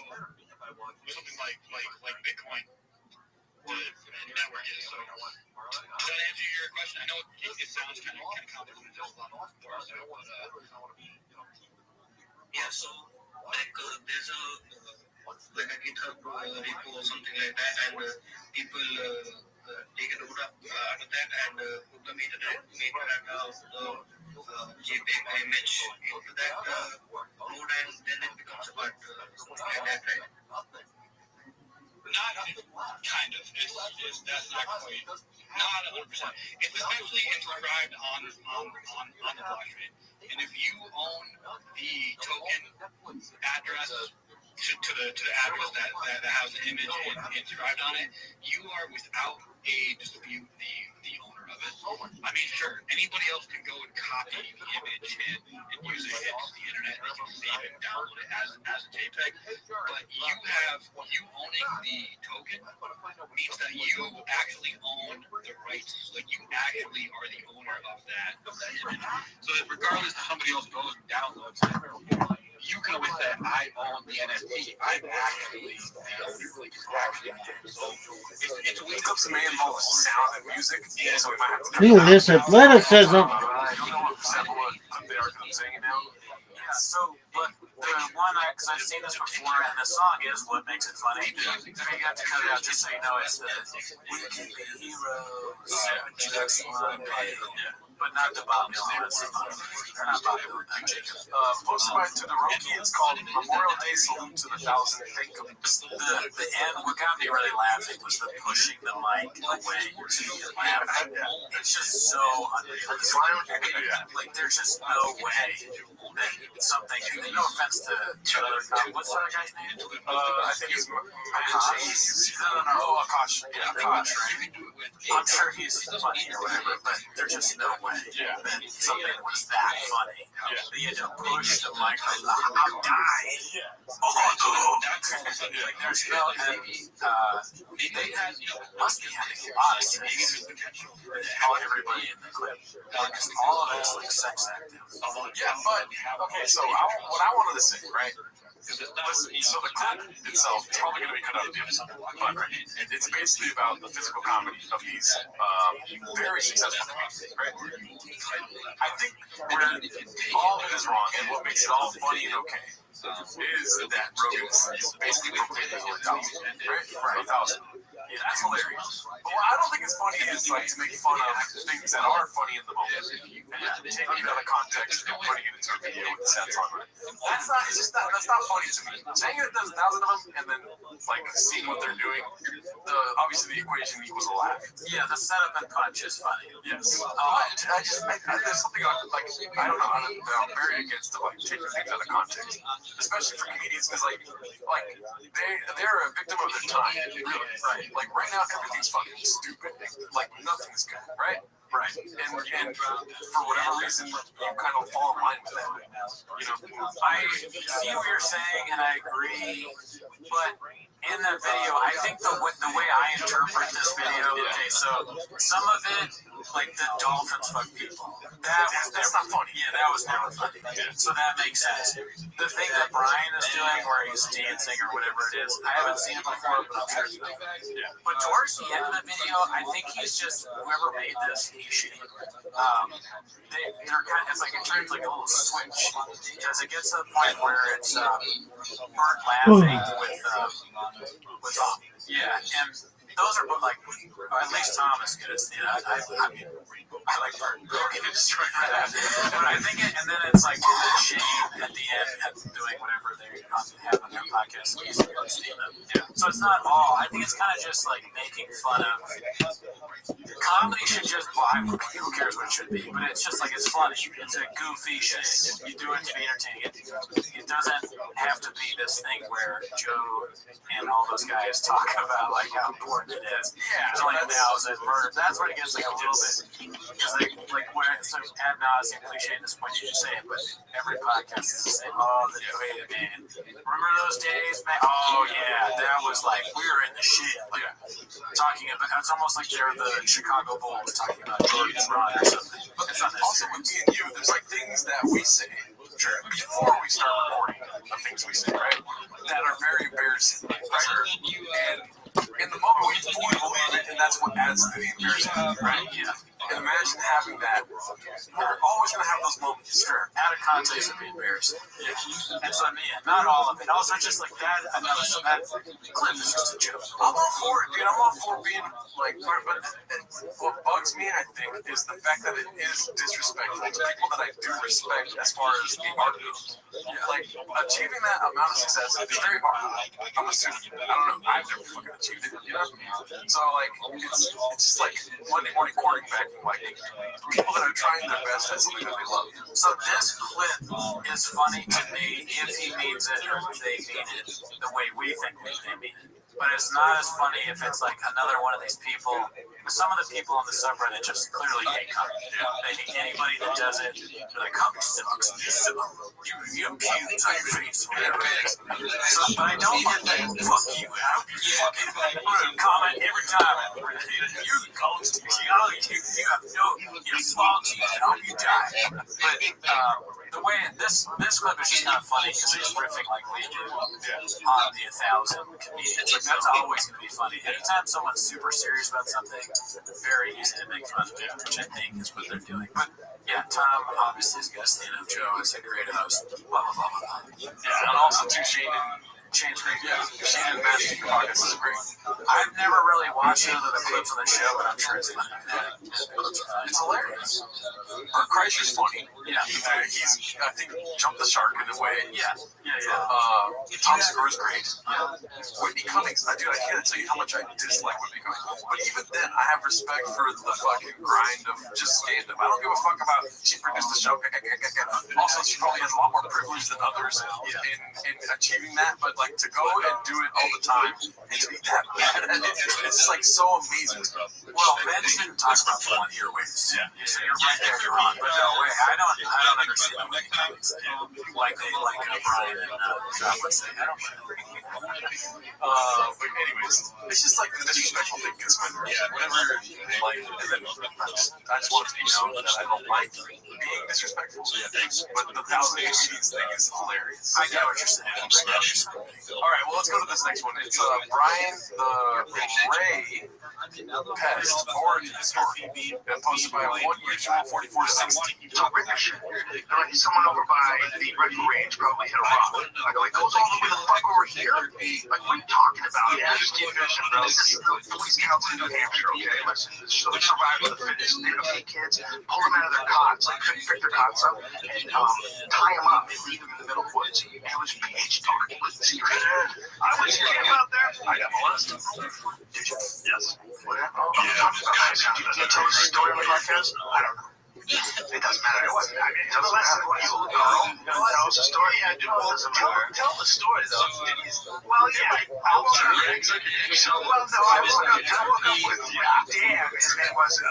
something like Bitcoin, the network is. So does that answer your question? I know it sounds kind of complicated. There's a lot of parts there, but yeah. So like there's a like a GitHub repo or something like that, and people take a note up out of that and put the metadata of the JPEG image into that node, and then it becomes about something like that, right? Not kind of. That's not quite. Not 100%. It's essentially inscribed on the blockchain, and if you own the token address to the address that has the image inscribed on it, you are without a dispute the owner of it. I mean, sure, anybody else can go and copy the image and use it into the internet. They can save it, download it as a JPEG. But you owning the token means that you actually own the rights. Like you actually are the owner of that image. So that regardless if somebody else goes and downloads it, you can always say, I own the NFT. I'm actually the owner. So it's a way to some involved sound and music. Yeah, so Listen, athleticism. I don't know what percent what they are singing now. Yeah, so, but the one, because I've seen this before, and the song is what makes it funny. You have to cut it out just so you know it's the We Can Be Heroes, just one day. But not the Bob Dylan. They're not Bob Dylan, not Jacob. Posted by to the Roki, it's called Memorial Day Salute to the Thousand Thinkums. The end, what got me really laughing was the pushing the mic away to laugh. It's just so unrealistic. Like, there's just no way that something, no offense to other what's that guy's name? I think it's Akash. No, Akash. Yeah, Akash, right? I'm sure he's funny or whatever, but there's just no way that something was that funny. That you had to push the mic like, I'm dying. Oh, no. Like, there's no, and they must be having a lot of sex. Everybody in the clip. Because all of it's like sex acting. Yeah, but, okay, so what I wanted to say, right? Listen, so the clip itself is probably going to be cut out of the episode, but it's basically about the physical comedy of these very successful comedians, right? I think where all of it is wrong and what makes it all funny and okay is that Rogan is basically proclaimed as 1,000, right? 1,000. Yeah, that's hilarious. But what I don't think is funny is like to make fun of things that are funny in the moment. And taking it out of context and putting it into a video with the sets on it. That's not funny to me. Saying that there's 1,000 of them and then like seeing what they're doing, obviously the equation equals a laugh. Yeah, the setup and punch is funny. Yes. But there's something like I don't know. I'm very against like taking things out of context, especially for comedians because like they're a victim of their time, really. Right. Like right now, everything's fucking stupid. Like nothing's good, right? Right. And for whatever reason, you kind of fall in line with that. You know, I see what you're saying, and I agree. But in the video, I think the way I interpret this video, okay, so some of it, like the dolphins fuck people, that's not funny. Yeah, that was never funny. So that makes sense. The thing that Brian is doing, where he's dancing or whatever it is, I haven't seen it before, but I'm sure it's not bad. But towards the end of the video, I think he's just whoever made this, he's shitty. They're kind of, it's like it turns like a little switch because it gets to the point where it's Bert laughing with and those are like, at least Tom is good as I mean, I like Bert. Okay, destroyed for that. But I think and then it's like Shane at the end doing whatever they have on their podcast. So it's not all. I think it's kind of just like making fun of. Comedy should just, who cares what it should be, but it's just like, it's funny. It's a goofy shit. You do it to be entertaining. It doesn't have to be this thing where Joe and all those guys talk about like how important it is. Yeah. There's only 1,000 murders. That's where it gets like a little bit, because like where it's so ad nauseum cliche at this point, you just say it, but every podcast is the same. Oh, the debate, man. Remember those days, man? Oh, yeah. That was like, we were in the shit. Like, talking about, it's almost like they're the Chicago Bulls talking about Jordan's run or something. But it's also with me and you, there's like things that we say before we start recording, the things we say, right, that are very embarrassing, right? And in the moment we fully believe it, and that's what adds to the embarrassment, right? Yeah. And imagine having that. We're always going to have those moments. Sure. Out of context would be embarrassing. Yeah. And so, not all of it. Also, just like that, another, so that clip is just a joke. I'm all for it, dude. I'm all for being, like, but what bugs me, I think, is the fact that it is disrespectful to people that I do respect as far as the art goes. Like, achieving that amount of success is very hard. I'm assuming. I don't know. I've never fucking achieved it, you know? So, like, it's just like Monday morning quarterback. Like people that are trying their best at something that they love. So this clip is funny to me if he means it or if they mean it the way we think they mean it. But it's not as funny if it's like another one of these people. Some of the people on the subreddit just clearly hate comedy. They hate anybody that does it. They're like, comedy sucks. You have pubes on your face. So, but I don't get that. Fuck you. I'm gonna comment every time. You ghost. You have small teeth. I hope you die. But the way this clip is just kind of funny because he's riffing like we do on the 1,000 comedians. Like that's always going to be funny. Anytime someone's super serious about something, very easy to make fun of it, which I think is what they're doing. But yeah, Tom obviously is going to stand up. Joe is a great host. Blah blah blah blah blah. Yeah, and also too Shane great. Yeah, Shane and Matthew podcast is great. I've never really watched any of the clips on the show, but I'm sure it's funny. It's hilarious. Kreischer's funny. Yeah. He's I think jumped the shark in a way. Yeah. Tom Segura's great. Whitney Cummings, dude, I can't tell you how much I dislike Whitney Cummings. But even then, I have respect for the fucking grind of just stand-up. I don't give a fuck about she produced the show. Also, she probably has a lot more privilege than others in achieving that. But like to go and do it all the time and to be that bad at it, it's like so amazing. Well, men shouldn't talk about the 1 year waits. Yeah. So you're right there, you're wrong. But no way, I don't understand what Whitney Cummings like they like Brian and John would say. I don't know. But anyways, it's just like the disrespectful thing gets better. Whatever, like, and then I just want to be known that I don't like being disrespectful. But the 1,000 comedians thing is hilarious. I get what you're saying. All right, well, let's go to this next one. It's Brian the Ray Pest origin story, posted by 1usual4460. So Rich, like someone over by the Red Range probably hit a rock. Like, it goes all the way the fuck over here? Like, what are you talking about? Yeah, just keep fishing, bro. This is the police council in New Hampshire, okay? Listen, so the survival of the fittest. They okay, kids, pull them out of their cots, like, couldn't pick their cots up, and tie them up and leave them in the middle of the woods. It was beach talk. I was camp out there. I got molested. Did you? Yes. What happened? Oh, did you tell us a story on the podcast? I don't know. It doesn't matter. It wasn't. I mean, it doesn't matter. You tell us a story. Yeah, do it. Doesn't matter. Tell the story though. Well, yeah. I was so well. No, I woke up with damn. His name was a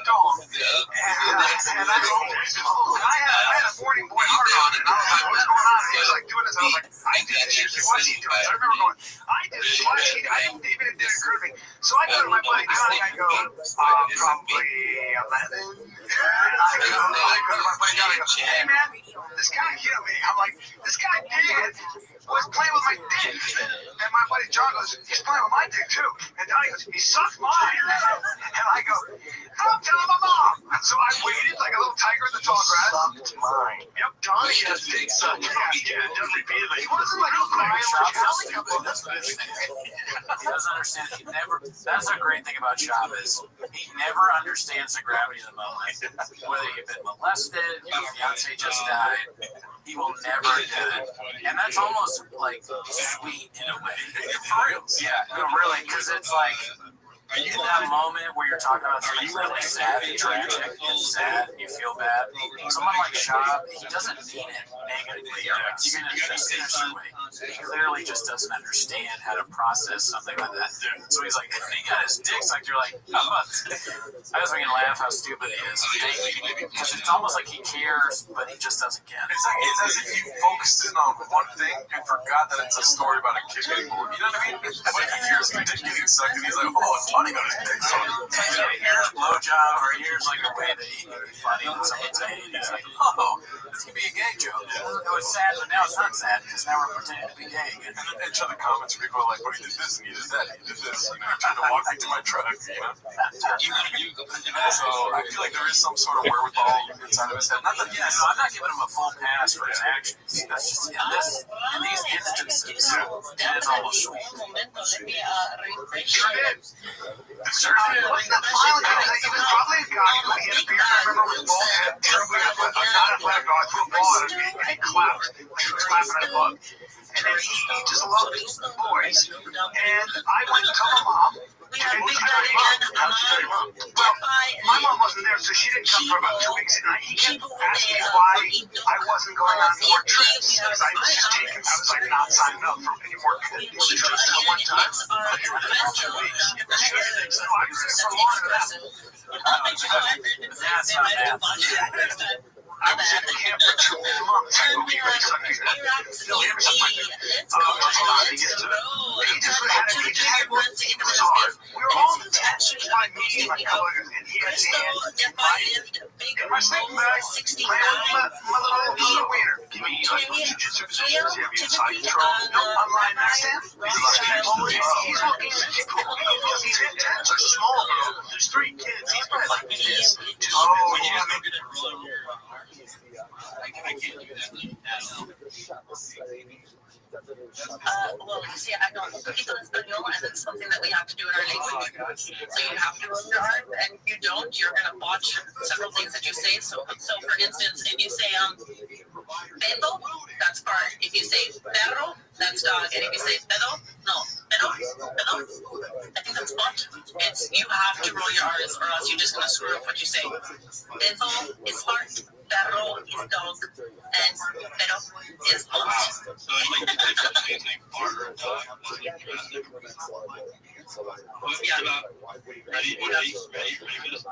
dog. And I had a boarding boy heart on it. I was like, what's going on? He was like doing this. I was like, I did this. What's he doing? So I remember going, I did this. I didn't even it didn't occur to me. So I go to my buddy Johnny. I go, probably 11. I go to my buddy Johnny. I go, hey man, this guy hit me. I'm like, this guy did was playing with my dick. And my buddy John goes, he's playing with my dick too. And Johnny goes, he sucked mine. And I go, I'm telling my mom. And so I waited like a little tiger in the tall grass. Sucked mine. Yep, Johnny has dick sucked. Yeah, done repeatedly. He wasn't like a crying He doesn't understand. He never. That's a great thing about Chavez. He never understands the gravity of the moment. Whether you've been molested, your fiance just died, he will never do it. And that's almost like sweet in a way. For real. Yeah, no, really, because it's like in that moment where you're talking about something really sad and tragic and sad and you feel bad, someone like Shab, he doesn't mean it negatively or like even in a sinister way. He clearly just doesn't understand how to process something like that. So he's like, he got his dick sucked. You're like, oh, I just make him laugh how stupid he is. Because it's almost like he cares, but he just doesn't get it. It's as if you focused in on one thing and forgot that it's a story about a kid getting bored. You know what I mean? Like he hears his dick getting sucked and he's like, oh, it's funny got his dick sucked. Here's blowjob, or here's like a way that he can be funny and someone's saying, he's like, oh, this could be a gay joke. It was sad, but now it's not sad because now we're pretending to be gay again. And then each of the comments where people are like, well, he did this and he did that and he did this. You know, trying to walk me to my truck, you know? So I feel like there is some sort of wherewithal inside of his head. Not that, I'm not giving him a full pass for his actions. That's just in these instances, it is almost sweet. Sure did. What's the final guy? He was probably a guy who he had a beard. I remember with bald head, terribly athletic, not athletic, I threw a ball at him and he clapped. He was clapping at a bug. And then he just loved boys. And I went to tell my mom. And did you tell your mom? How did you tell your mom? Well, my mom wasn't there, so she didn't come for about 2 weeks. And he kept asking me why I wasn't going on more trips. Because I was just taking, I was like not signing up for any more trips at one time. I did it for 2 weeks. So I was there for longer than that. That's not bad. I was in camp for 2 months. Okay, like something like that. No, he never said my name. He just had it. It was hard. We were all in the tent. My me and my coworkers, and he had his hand in my sleeping bag, playing with my little wiener. Can we jiu-jitsu positions? Have you side control? No, I'm lying next to him. He's looking at people because these tents are small, bro. There's 3 kids. He's probably like this. Oh, yeah. I can't do that. Well, you see, I don't speak Espanol, and it's something that we have to do in our language. So you have to roll your R, and if you don't, you're going to botch several things that you say. So for instance, if you say, Beto, that's for If you say perro, that's dog. And if you say pedo, pedo, I think that's butt. It's, you have to roll your R's or else you're just going to screw up what you say. Pedo is heart, perro is dog, and pedo is butt. So like saying fart or dog, ready for this?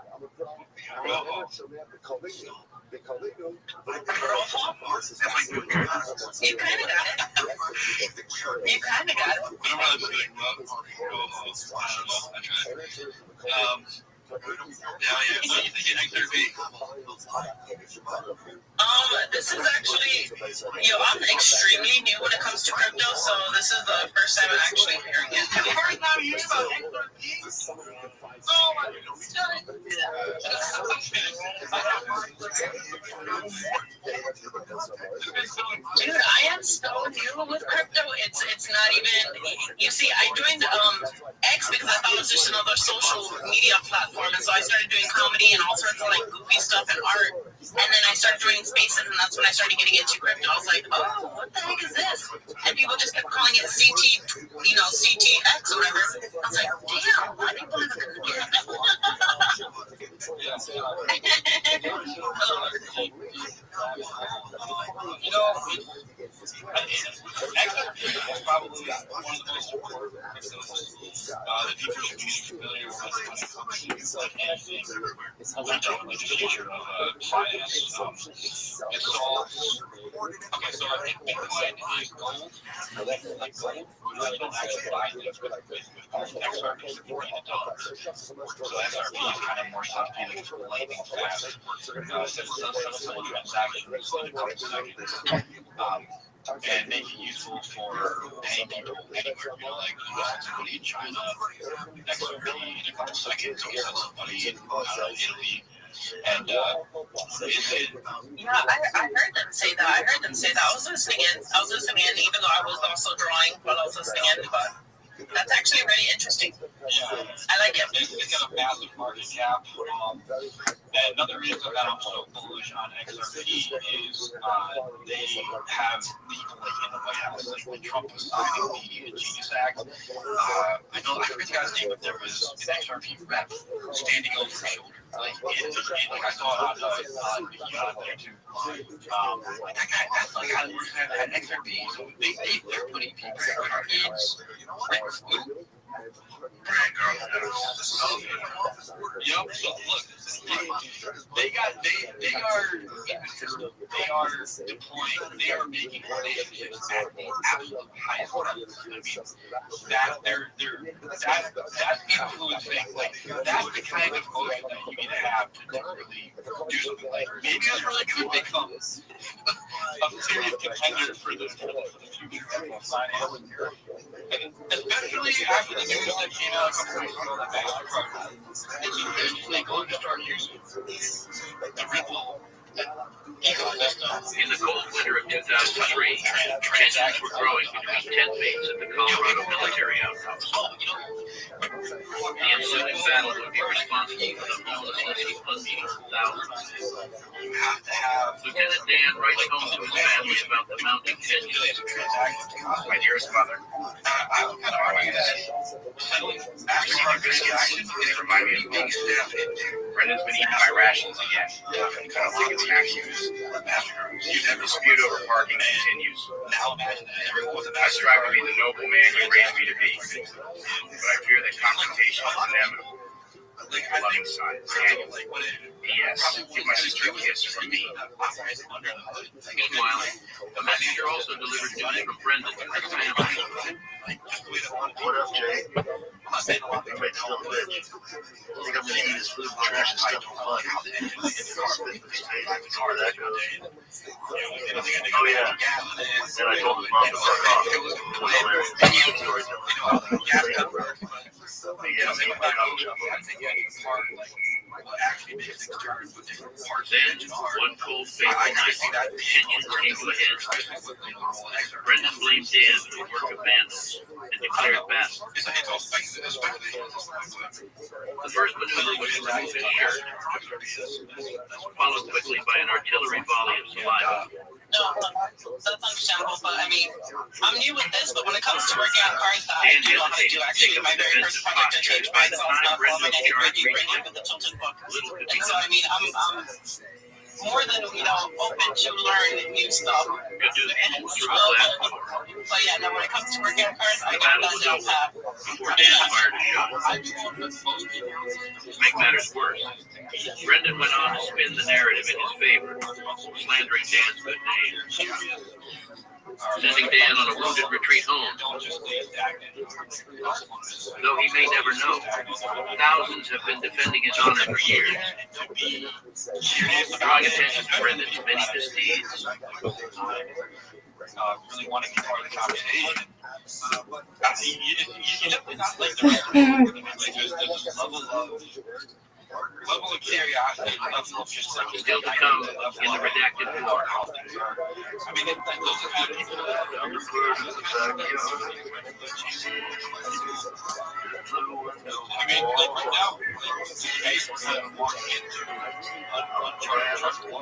You kind of got it. You kind of got it. This is actually, I'm extremely new when it comes to crypto, so this is the first time I'm actually hearing it. Have you heard about Dude, I am so new with crypto. It's not even. You see, I joined X because I thought it was just another social media platform, and so I started doing comedy and all sorts of like goofy stuff and art. And then I started joining spaces, and that's when I started getting into crypto. I was like, oh, what the heck is this? And people just kept calling it CTX or whatever. I was like, damn, a lot of people have a good XRP is probably one of the most important resources that people should be familiar with when it comes to anything legislature of finance. It solves. Okay, so I think Bitcoin is gold. Like gold, you don't actually buy things with XRP is $40. So XRP is kind of more something that's lightning fast. Simple transactions in a couple seconds. And make it useful for paying people anywhere. Like somebody in China, XRP in a couple seconds, or somebody in Italy. And Yeah, I heard them say that. I was listening in, even though I was also drawing while I was listening in, but that's actually really interesting. Yeah, I like it. It's got a massive market cap. And another reason that I'm so bullish on XRP is they have people like in the White House, like when Trump was signing the Genius Act. I forget the guy's name, but there was an XRP rep standing over his shoulder. Like I saw it on YouTube. That guy, that's the guy that works at XRP. So they're putting people in food. Yep. So look, they are making relationships at the absolute highest level. That's influencing, like that's the kind of motion that you need to have to really do something like maybe this really could become a serious contender for the future of finance. Especially after the news that came out a couple weeks ago that MasterCard is going to start using the Ripple ecosystem. In the cold winter of 2003, tensions were growing between tent mates at the Colorado military outpost. The ensuing battle would be responsible for the homelessness of unmeaningful thousands. You have to have Lieutenant Dan writes home to his family about the mounting tensions. My dearest mother, I would kind of argue that settling MasterCard transactions it reminded me of being stabbed into. Brendan's been eating my rations again. I don't think it's tax use. MasterCard. The dispute over parking continues. now imagine that everyone was I strive to be the noble man you raised me to be, but I fear that confrontation is inevitable. like Your loving son, Daniel. like what it P.S. Give my sister a kiss from me. under the hood. Meanwhile, a messenger also delivered news from Brendan to his family. What up, Jay? I'm not saying a lot of things right now, but I think I'm gonna eat his food and trash and stuff for fun. Oh yeah. And I told his mom to fuck off. It was hilarious. Then, one cold fateful night, tensions came to a head. Brendan blamed Dan for the work of vandals and declared battle. The first maneuver was to remove his shirt, followed quickly by an artillery volley of saliva. No, that's understandable. But I mean, I'm new with this, but when it comes to working on cars, I do know how to do. Actually, my very first project, I changed my exhaust stuff from an nitty-gritty with the tilted book. And so, I mean, I'm more than, open to learn new stuff. But yeah, no, when it comes to working on cars, I got that down pat. Before Dan fired a shot. To make matters worse, Brendan went on to spin the narrative in his favor, slandering Dan's good name, sending Dan on a wounded retreat home. Though he may never know, thousands have been defending his honor for years, drawing attention to Brendan's many misdeeds. Really want to be part of the conversation. You definitely not like the rest of it. There's this level of curiosity, level of just like Still to come in the redacted war. I mean, those are kind of people that are the first in the backyard. I mean, like right now, we're kind of walking into uncharted territory.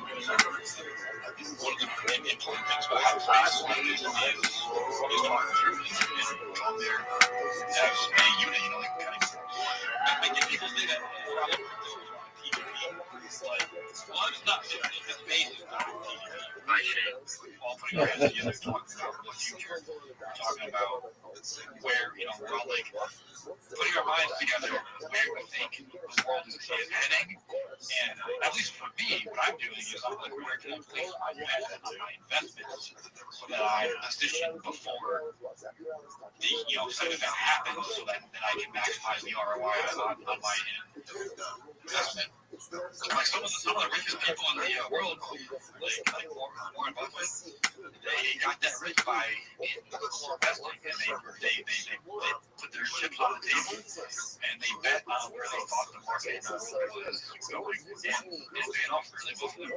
One of the important things about how space is talking through on their as a unit, like kind of making people think that well, it's not just it's basic. All putting our heads together, talking about the future, talking about where, we're all like putting our minds together where we think the world is heading. And at least for me, what I'm doing is I'm like, where can I place my bet and my investments so that I'm positioned before the side event happens so that I can maximize the ROI on my investment. Like some of the richest people in the world, like Warren Buffett, they got that rich by investing, and they put their chips on the table, and they bet on where they thought the market was going, and it's paying off really well for them.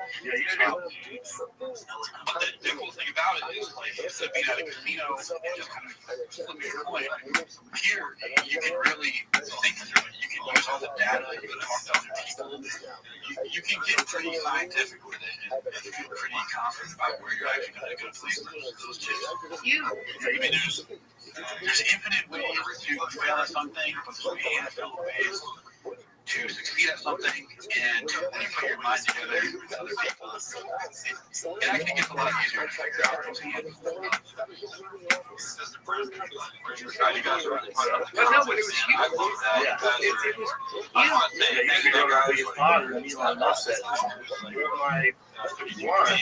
But the cool thing about it is, like, instead of being at a casino and just kind of flipping a coin, here you can really think through it. You can use all the data. You can talk to other people. You can get pretty scientific with it and feel pretty confident about where you're actually going to go place those chips. I mean, there's infinite ways to fail at something, but there's a handful of ways to succeed at something, and when you put your mind together with other people, it actually gets a lot easier to figure out those handfuls of you guys are running part of the conversation. I love that. I want to say thank you guys. Your father, Elon Musk said, my you were like, let's compare it.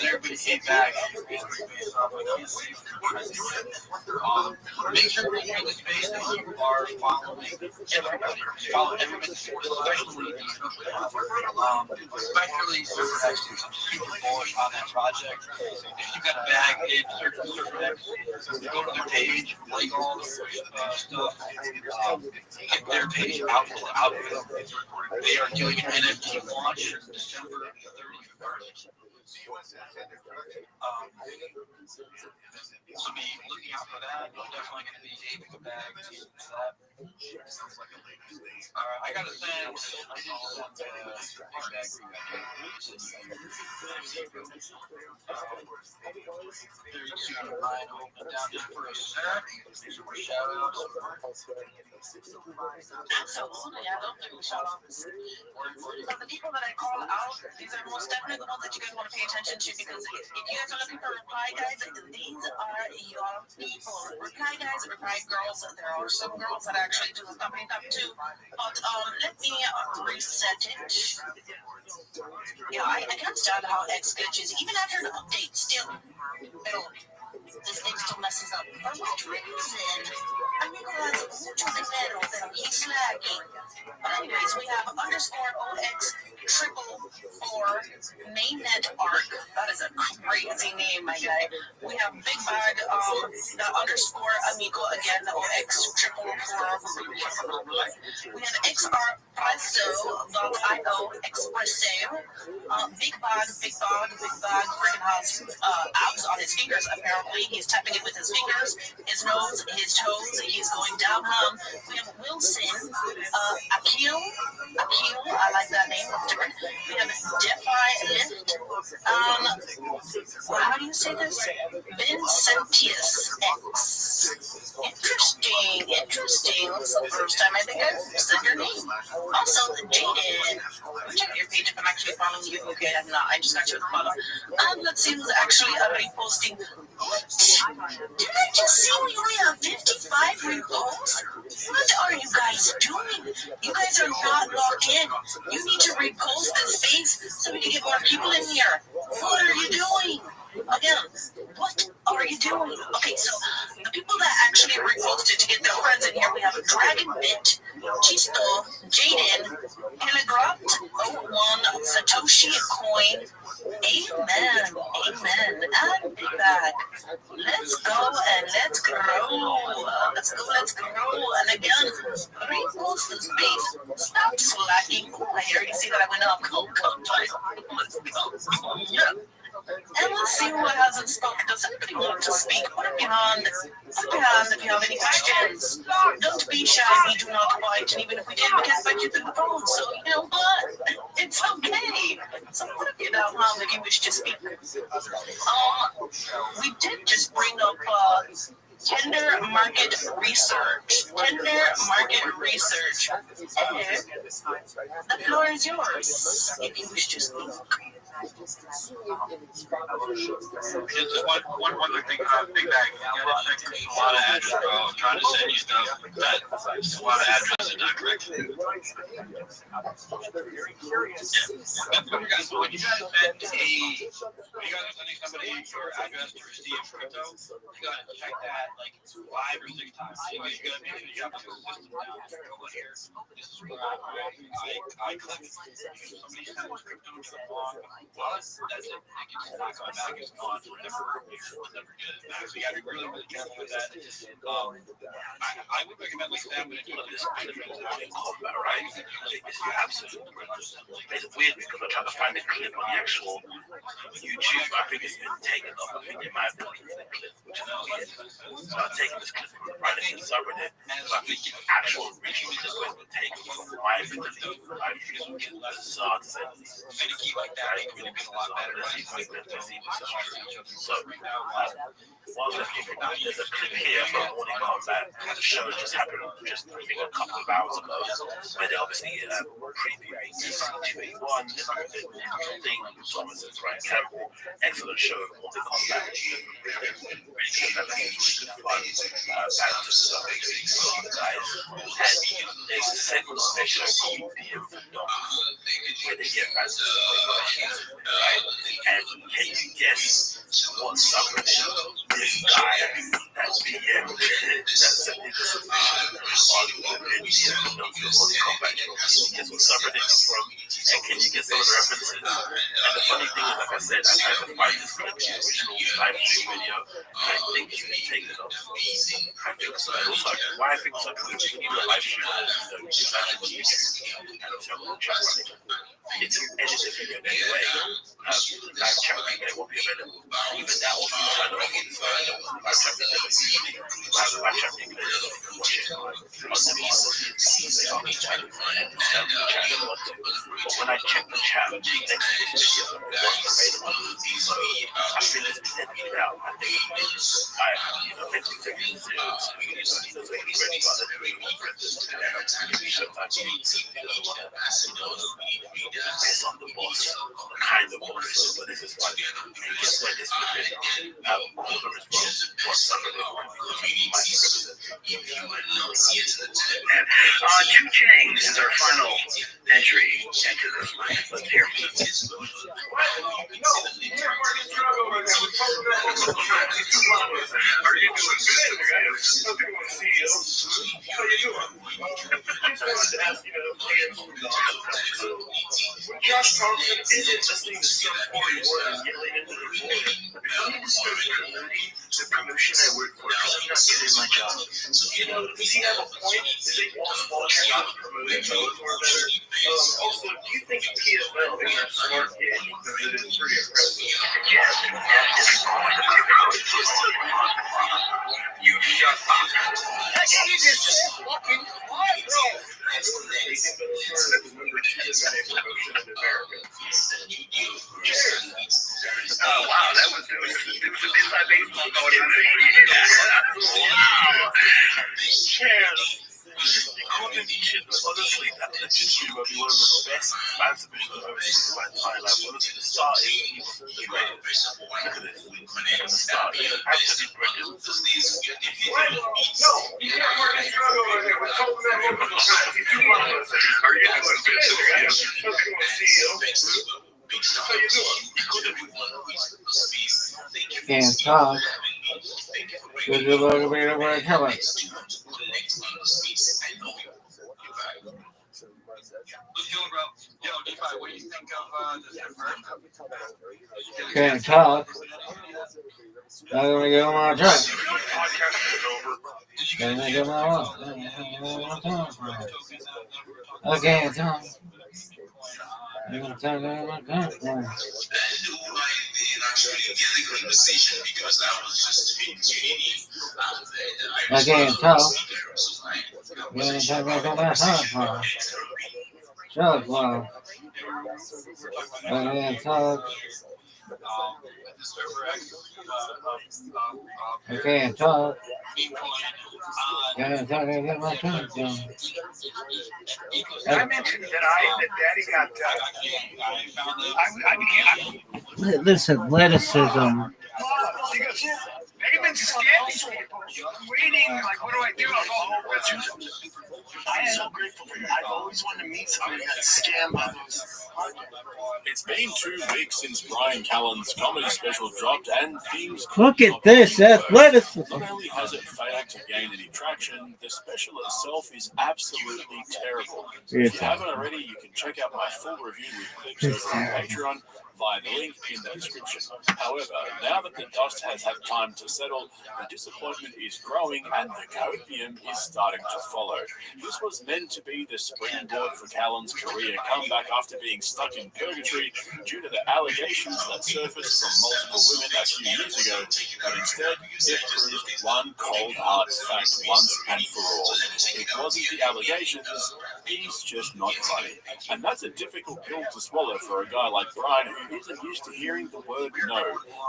Everybody came back. Make sure that you're in the space that you are following everybody. Follow everybody, especially Surfer X. I'm super bullish on that project. If you got a bag in Surfer X, go to their page, like all the stuff, get their page out for them. They are doing an NFT launch December 31st. So be looking out for that. I'm definitely going to be aiming a bag for that. I got to send Absolutely, I love doing shout outs. But the people that I call out, these are most definitely the ones that you guys want to pay attention to, because if you guys are looking for reply guys, these are your people. Reply guys, reply girls. There are some girls that actually do the company stuff too. But let me reset it. Yeah, I can't stand how X glitches. Even after the update, still. This thing still messes up. For what reason? Because mucho dinero, pero he's lagging. But anyways, we have _OX triple _mainnet arc. That is a crazy name, my guy. We have Big Bag, the underscore amigo again, or X triple four. We have xrpresso.io, Expresso. Big Bag, freaking has abs on his fingers, apparently. He's tapping it with his fingers, his nose, his toes. He's going down. We have Wilson, Akil, I like that name, it's different. We have Defy Lift, how do you say this? Vincentius X. Interesting. This is the first time I think I've said your name. Also, Jaden. Check your page if I'm actually following you. Okay, I'm not. I just got you a follow. Let's see who's actually reposting. What? Did I just see we only have 55 reposts? What are you guys doing? You guys are not logged in. You need to repost this space so we can get more people in here. What are you doing? Again, what are you doing? Okay, so the people that actually reposted to get their friends in here, we have Dragonbit, Chisto, Jaden, Telegraph, 01, Satoshi Coin. Amen. And Big Bag. Let's go and let's grow. Let's grow. And again, repost the space. Stop slacking. I already see that I went up. Go. Let's go. Yeah. And let's see who hasn't spoken. Does anybody want to speak? Put up your hand. If you have any questions. Don't be shy. We do not bite. And even if we did, we can't bite you through the phone. So, you know what? It's okay. So put up your down hand if you wish to speak. We did just bring up Tender market research. Hey, the floor is yours if you wish to speak. Just one other thing, Big Bag, you gotta check a lot of addresses, bro. I'm trying to send you stuff that a lot of addresses not correct. Yeah. When you guys send somebody your address to receive crypto, you gotta check that like 5 or 6 times. You gotta make sure you have the system down. Go here. This is where I click. If somebody sends crypto to the wrong wallet, that's it. It's not coming back. It's gone. We'll never get it back. So you gotta be really careful with that. I would recommend like that when it's one of this transaction combat, right? It's absolutely it's weird because I'm trying to find the clip on the actual YouTube. I think it's been taken off. I think they might have deleted the clip, which is weird. So I'm taking this clip from right in the subreddit. So I think the actual original clip has been taken from my video. I think it's bizarre to say. Many key like that, it would have been a lot better. So right now, while there's a clip here from Morning Combat. The show just happened just I think a couple of hours ago, where they obviously previewing C281 thing, Thomas's right Campbell, excellent show, Morning Combat. Really good fun. Back to some guys, and there's a segment on their show called where they get fans to questions, right? And can you guess what subreddit this guy at PM that's a nigga submission on combat? Can you guess what subreddit it's from? And can you guess some of the references? And the funny thing is, like I said, I tried to find this clip, the original live stream video, and I think you can take it off. I think so. Also, why I think so cool, even the live stream, it's actually YouTube, and also I'm trying to it's an edited video anyway. The live chat replay won't be available. Even that will be turned off on the side. Live chat replay you can watch it on the PC. So I'll be trying to find the chat if you want to. But when I check the chat next to this video, it wasn't available. So I feel it's been edited out. I think next week they're going to do it. Ready for the based on the boss, the kind of boss, but this is why guess where this would be older as well. What's some of the might represent. And 2 Chainz is our final entry into this. Let's hear from him. Are you doing good? How are you doing? Josh Thompson isn't listening to some foreign word and yelling into the board. I need to start promoting the promotion I work for because I'm not getting my job. Does he have a point? Is it possible you're not promoting those more better? Also, do you think PFL is a smart gig? Because it is pretty impressive. Yes, it's always a you just you just fucking quiet, bro. Oh wow, that was a inside baseball going on. Wow. Honestly, that legitimately might be one of the best fan submissions I've ever seen in my entire life. Honestly, the start is look at this. The start is absolutely brilliant. No, you can't work this drug over there. We're talking about it. Are you doing business? How you doing? Can't talk. Good to look at me over a cover. Can't talk. I'm gonna give him my time. Can I give him my I can't talk. I'm gonna talk about my time. I can't talk. I'm gonna talk about my time. Shut up, I can't talk. I can't talk. Can't talk. I got my time down. I mentioned that Daddy got. This athleticism. They've been scamming people, waiting, like, what do I do? I am so grateful for you. I've always wanted to meet somebody that scammed others. It's been 2 weeks since Brian Callen's comedy special dropped, and things. Look at this athleticism. Not only has it failed to gain any traction, the special itself is absolutely terrible. If you haven't already, you can check out my full review with clips over on Patreon via the link in the description. However, now that the dust has had time to settle, the disappointment is growing and the copium is starting to follow. This was meant to be the springboard for Callen's career comeback after being stuck in purgatory due to the allegations that surfaced from multiple women a few years ago, but instead it proved one cold hard fact once and for all. It wasn't the allegations, he's just not funny. And that's a difficult pill to swallow for a guy like Brian who isn't used to hearing the word no.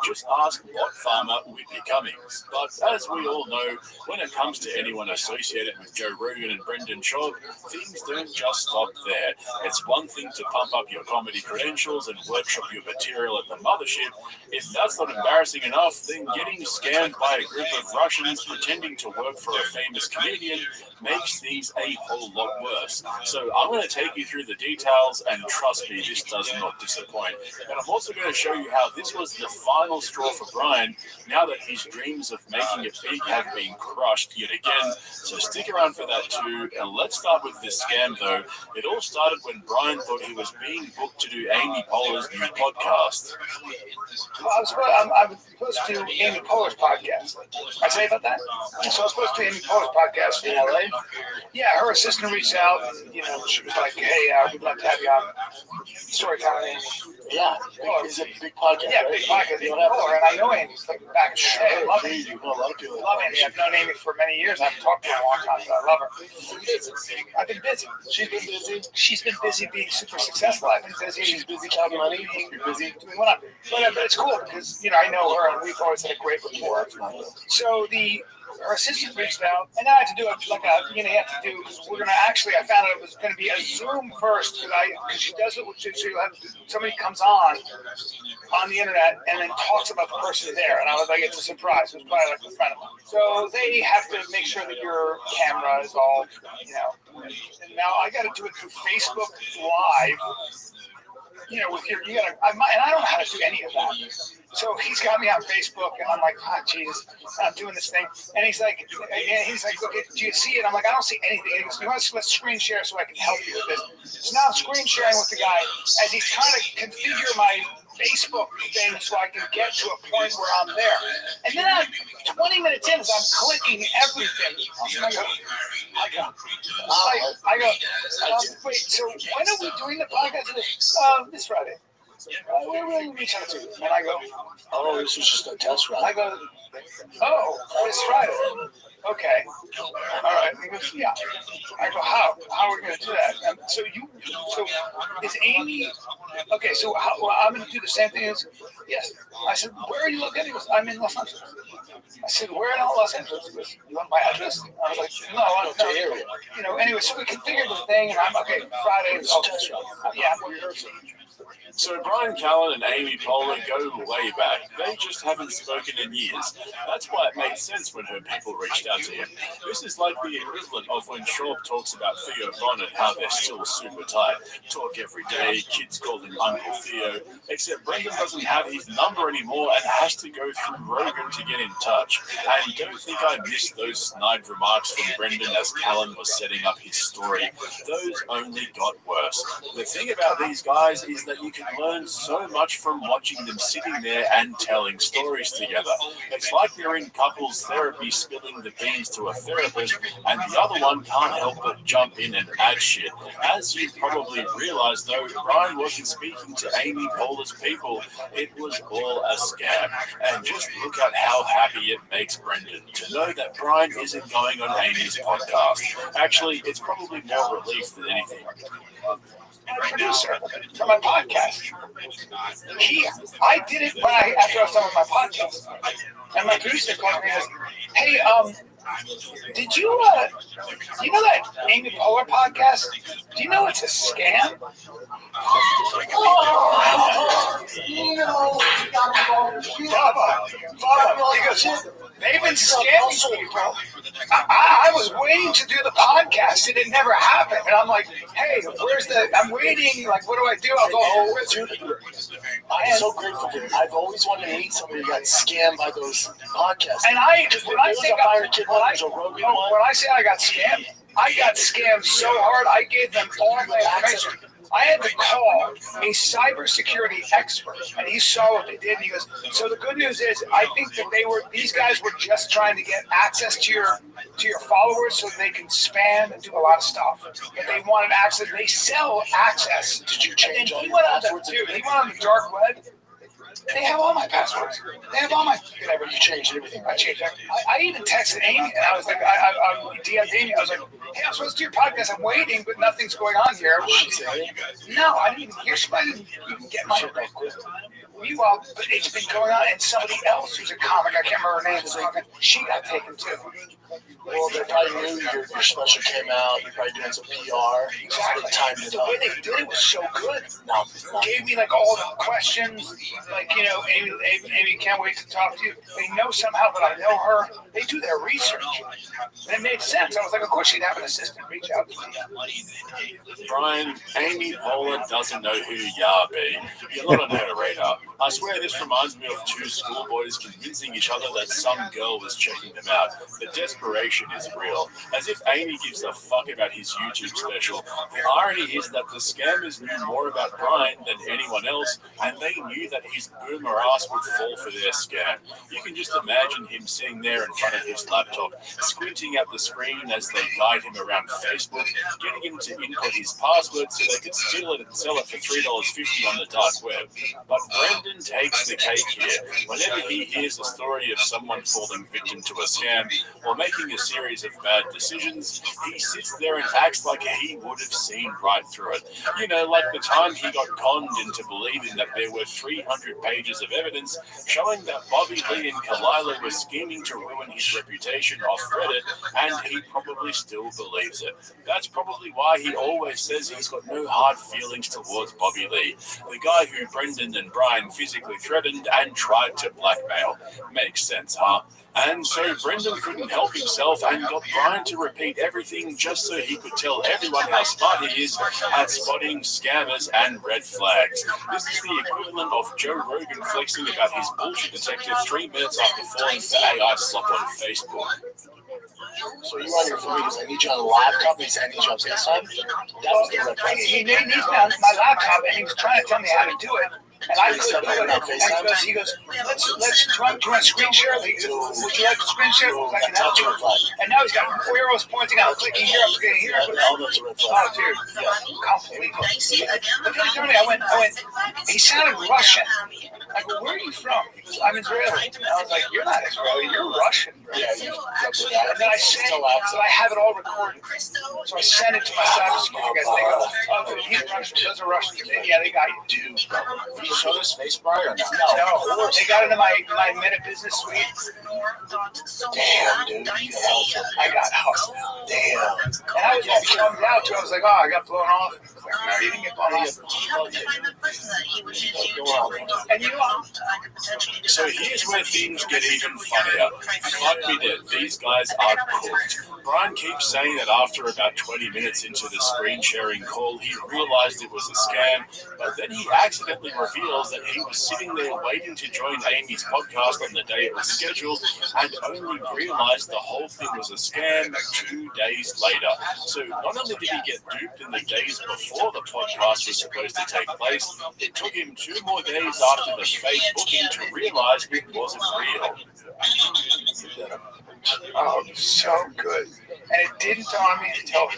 Just ask what farmer Whitney Cummings. But as we all know, when it comes to anyone associated with Joe Rogan and Brendan Schaub, things don't just stop there. It's one thing to pump up your comedy credentials and workshop your material at the mothership. If that's not embarrassing enough, then getting scammed by a group of Russians pretending to work for a famous comedian makes things a whole lot worse. So I'm going to take you through the details, and trust me, this does not disappoint. And I'm also going to show you how this was the final straw for Brian, now that his dreams of making it big have been crushed yet again. So stick around for that too, and let's start with this scam though. It all started when Brian thought he was being booked to do Amy Poehler's new podcast. I was supposed to do Amy Poehler's podcast. I tell you about that? So I was supposed to do Amy Poehler's podcast in LA. Yeah, her assistant reached out and, she was like, hey, we'd love to have you on Storytime Amy. Yeah, it's a big podcast. Yeah, big podcast. And I know Amy. Like back in the day. I love Amy. Love Amy. I've known Amy for many years. I haven't talked to her in a long time, but I love her. I've been busy. She's been busy. She's been busy being super successful. I've been busy. She's busy counting money. You're busy doing what I'm doing. But it's cool because, I know her and we've always had a great rapport. So her assistant reached out, and then I had to do it like you have to do, because we're going to actually, I found out it was going to be a Zoom first, because she does it, somebody comes on the internet and then talks about the person there, and I was like, it's a surprise. It was probably like a friend of mine. So they have to make sure that your camera is all, and now I got to do it through Facebook Live. with your, and I don't know how to do any of that. So he's got me on Facebook, and I'm like, Jesus, I'm doing this thing. And he's like, okay, do you see it? I'm like, I don't see anything. He goes, let's screen share so I can help you with this. So now I'm screen sharing with the guy as he's trying to configure my Facebook thing so I can get to a point where I'm there. And then I'm 20 minutes in as I'm clicking everything. I go, wait, so when are we doing the podcast? This Friday. Where will you reach out to? And I go, oh, this was just a test run. I go, oh, this Friday. Okay. All right. He goes, yeah. I go, how? How are we going to do that? So is Amy, okay, so I'm going to do the same thing as, yes. I said, where are you located? He goes, I'm in Los Angeles. I said, where in Los Angeles? He goes, you want my address? I was like, no, I don't know. Anyway, so we configured the thing, and I'm, okay, Friday. Yeah, we're rehearsing. So Brian Callen and Amy Poehler go way back. They just haven't spoken in years. That's why it made sense when her people reached out to him. This is like the equivalent of when Schwab talks about Theo Von and how they're still super tight. Talk every day, kids call him Uncle Theo, except Brendan doesn't have his number anymore and has to go through Rogan to get in touch. And don't think I missed those snide remarks from Brendan as Callen was setting up his story. Those only got worse. The thing about these guys is that you can learn so much from watching them sitting there and telling stories together. It's like they're in couples therapy spilling the beans to a therapist and the other one can't help but jump in and add shit. As you probably realized though, Brian wasn't speaking to Amy Poehler's people. It was all a scam. And just look at how happy it makes Brendan to know that Brian isn't going on Amy's podcast. Actually, it's probably more relief than anything. Producer for my podcast. I did it after I was done with my podcast. And my producer called me and goes, hey, did you know that Amy Poehler podcast? Do you know it's a scam? Baba, he goes, they've been scamming me, bro. I was waiting to do the podcast and it never happened. And I'm like, hey, I'm waiting. Like, what do I do? I'll go, I'm so grateful for you. I've always wanted to meet somebody who got scammed by those podcasts. And when I say I got scammed so hard, I gave them all my information. I had to call a cybersecurity expert, and he saw what they did, and he goes, so the good news is, I think that these guys were just trying to get access to your followers so they can spam and do a lot of stuff. But they wanted access. They sell access. Did you change all he your went passwords? He went on the dark web. They have all my passwords. They have all my. Whatever, you changed everything. I changed everything. I even texted Amy, and I was like, I DM'd Amy. I was like, hey, I'm supposed to do your podcast. I'm waiting, but nothing's going on here. She said, no, I didn't even hear. She didn't even get my. Meanwhile, but it's been going on, and somebody else who's a comic, I can't remember her name, she got taken too. Well, they probably knew your special came out. You're probably doing some PR. Exactly. Timed The way they did it was so good. Gave me like all the questions. Like, Amy can't wait to talk to you. They know somehow that I know her. They do their research. And it made sense. I was like, of course she'd have an assistant reach out to me. Brian, Amy Poehler doesn't know who ya be. You're not on her radar. I swear this reminds me of two schoolboys convincing each other that some girl was checking them out. The desperation is real. As if Amy gives a fuck about his YouTube special. The irony is that the scammers knew more about Brian than anyone else, and they knew that his boomer ass would fall for their scam. You can just imagine him sitting there in front of his laptop, squinting at the screen as they guide him around Facebook, getting him to input his password so they could steal it and sell it for $3.50 on the dark web. But Brendan takes the cake here. Whenever he hears a story of someone falling victim to a scam or making a series of bad decisions, he sits there and acts like he would have seen right through it. You know, like the time he got conned into believing that there were 300 pages of evidence showing that Bobby Lee and Kalila were scheming to ruin his reputation off Reddit, and he probably still believes it. That's probably why he always says he's got no hard feelings towards Bobby Lee, the guy who Brendan and Brian physically threatened and tried to blackmail. Makes sense, huh? And so Brendan couldn't help himself and got Brian to repeat everything just so he could tell everyone how smart he is at spotting scammers and red flags. This is the equivalent of Joe Rogan flexing about his bullshit detector 3 minutes after falling for AI slop on Facebook. So you on your phone because I need you on the laptop, he said I need you on FaceTime? That was the red flag. He needs me on my laptop, and he was trying to tell me how to do it. And I couldn't do it. And he goes, let's do you want to screen share? He goes, would you like to screen share? I can help you. And now he's got arrows pointing out, clicking here, I'm clicking here. Oh, dude, completely. But then finally I went, he sounded Russian. I go, where are you from? He goes, I'm Israeli. And I was like, you're not Israeli, you're Russian. Yeah, and then I sent it, so I have it all recorded. So I sent it to my cybersecurity guys. They go, oh, he's Russian, those are Russian. Yeah, they got you, dude. Did you show this face bar or not? No, they got into my Meta Business Suite. Damn, dude. I got hustled. Damn. And I was all bummed out too. I was like, oh, I got blown off. I was like, no, you didn't get blown off. And you know what? So here's where things get even funnier. Fuck me dead, these guys are cooked. Brian keeps saying that after about 20 minutes into the screen sharing call, he realized it was a scam, but then he accidentally reveals that he was sitting there waiting to join Amy's podcast on the day it was scheduled and only realized the whole thing was a scam 2 days later. So not only did he get duped in the days before the podcast was supposed to take place, it took him 2 more days after the fake booking to realize it wasn't real. Oh, so good. And it didn't dawn on me until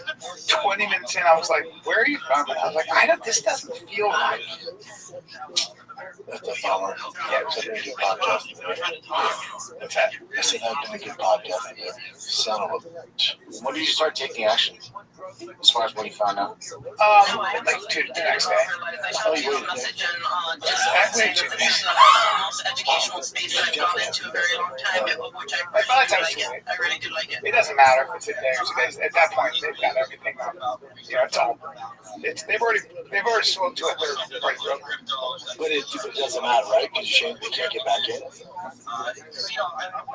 20 minutes in. I was like, where are you from? And I was like, this doesn't feel right. That's a bummer. Yeah, it was a good podcast. What's that? I said I've done a good podcast. Son of a bitch. When did you start taking action? As far as when you found out? Like the next day. Oh, you waited. I waited 2 days. By the time it's too late. It doesn't matter if it's a day or 2 days. At that point, they've got everything. It's all. They've already sold to it. They're already broke. But it doesn't matter, right? Because they can't get back in.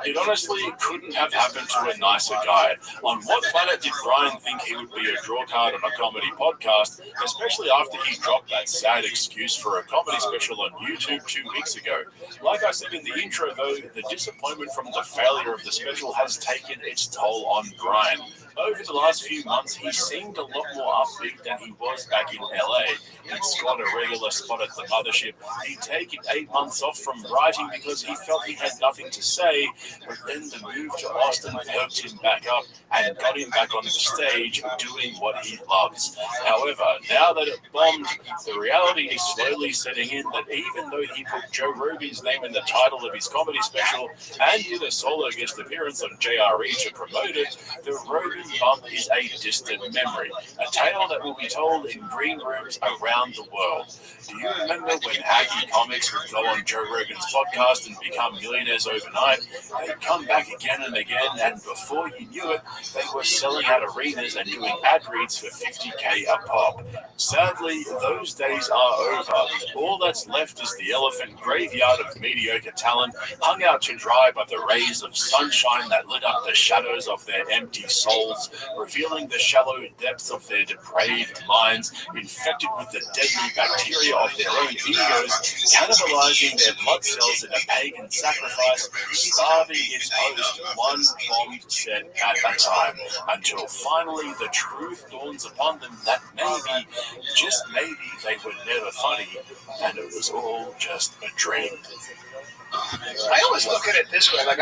It honestly couldn't have happened to a nicer guy. On what planet did Brian think he would be a draw card on a comedy podcast, especially after he dropped that sad excuse for a comedy special on YouTube 2 weeks ago? Like I said in the intro, though, the disappointment from the failure of the special has taken its toll on Brian. Over the last few months, he seemed a lot more upbeat than he was back in LA. He'd scored a regular spot at the mothership. He'd taken 8 months off from writing because he felt he had nothing to say, but then the move to Austin perked him back up and got him back on the stage doing what he loves. However, now that it bombed, the reality is slowly setting in that even though he put Joe Rogan's name in the title of his comedy special and did a solo guest appearance on JRE to promote it, the Rogan bump is a distant memory, a tale that will be told in green rooms around the world. Do you remember when hacky comics would go on Joe Rogan's podcast and become millionaires overnight? They'd come back again and again, and before you knew it, they were selling out arenas and doing ad reads for $50K a pop. Sadly, those days are over. All that's left is the elephant graveyard of mediocre talent, hung out to dry by the rays of sunshine that lit up the shadows of their empty souls, revealing the shallow depths of their depraved minds, infected with the deadly bacteria of their own egos, cannibalizing their blood cells in a pagan sacrifice, starving its host one bombed set at a time, until finally the truth dawns upon them that maybe, just maybe, they were never funny, and it was all just a dream. I always look at it this way, like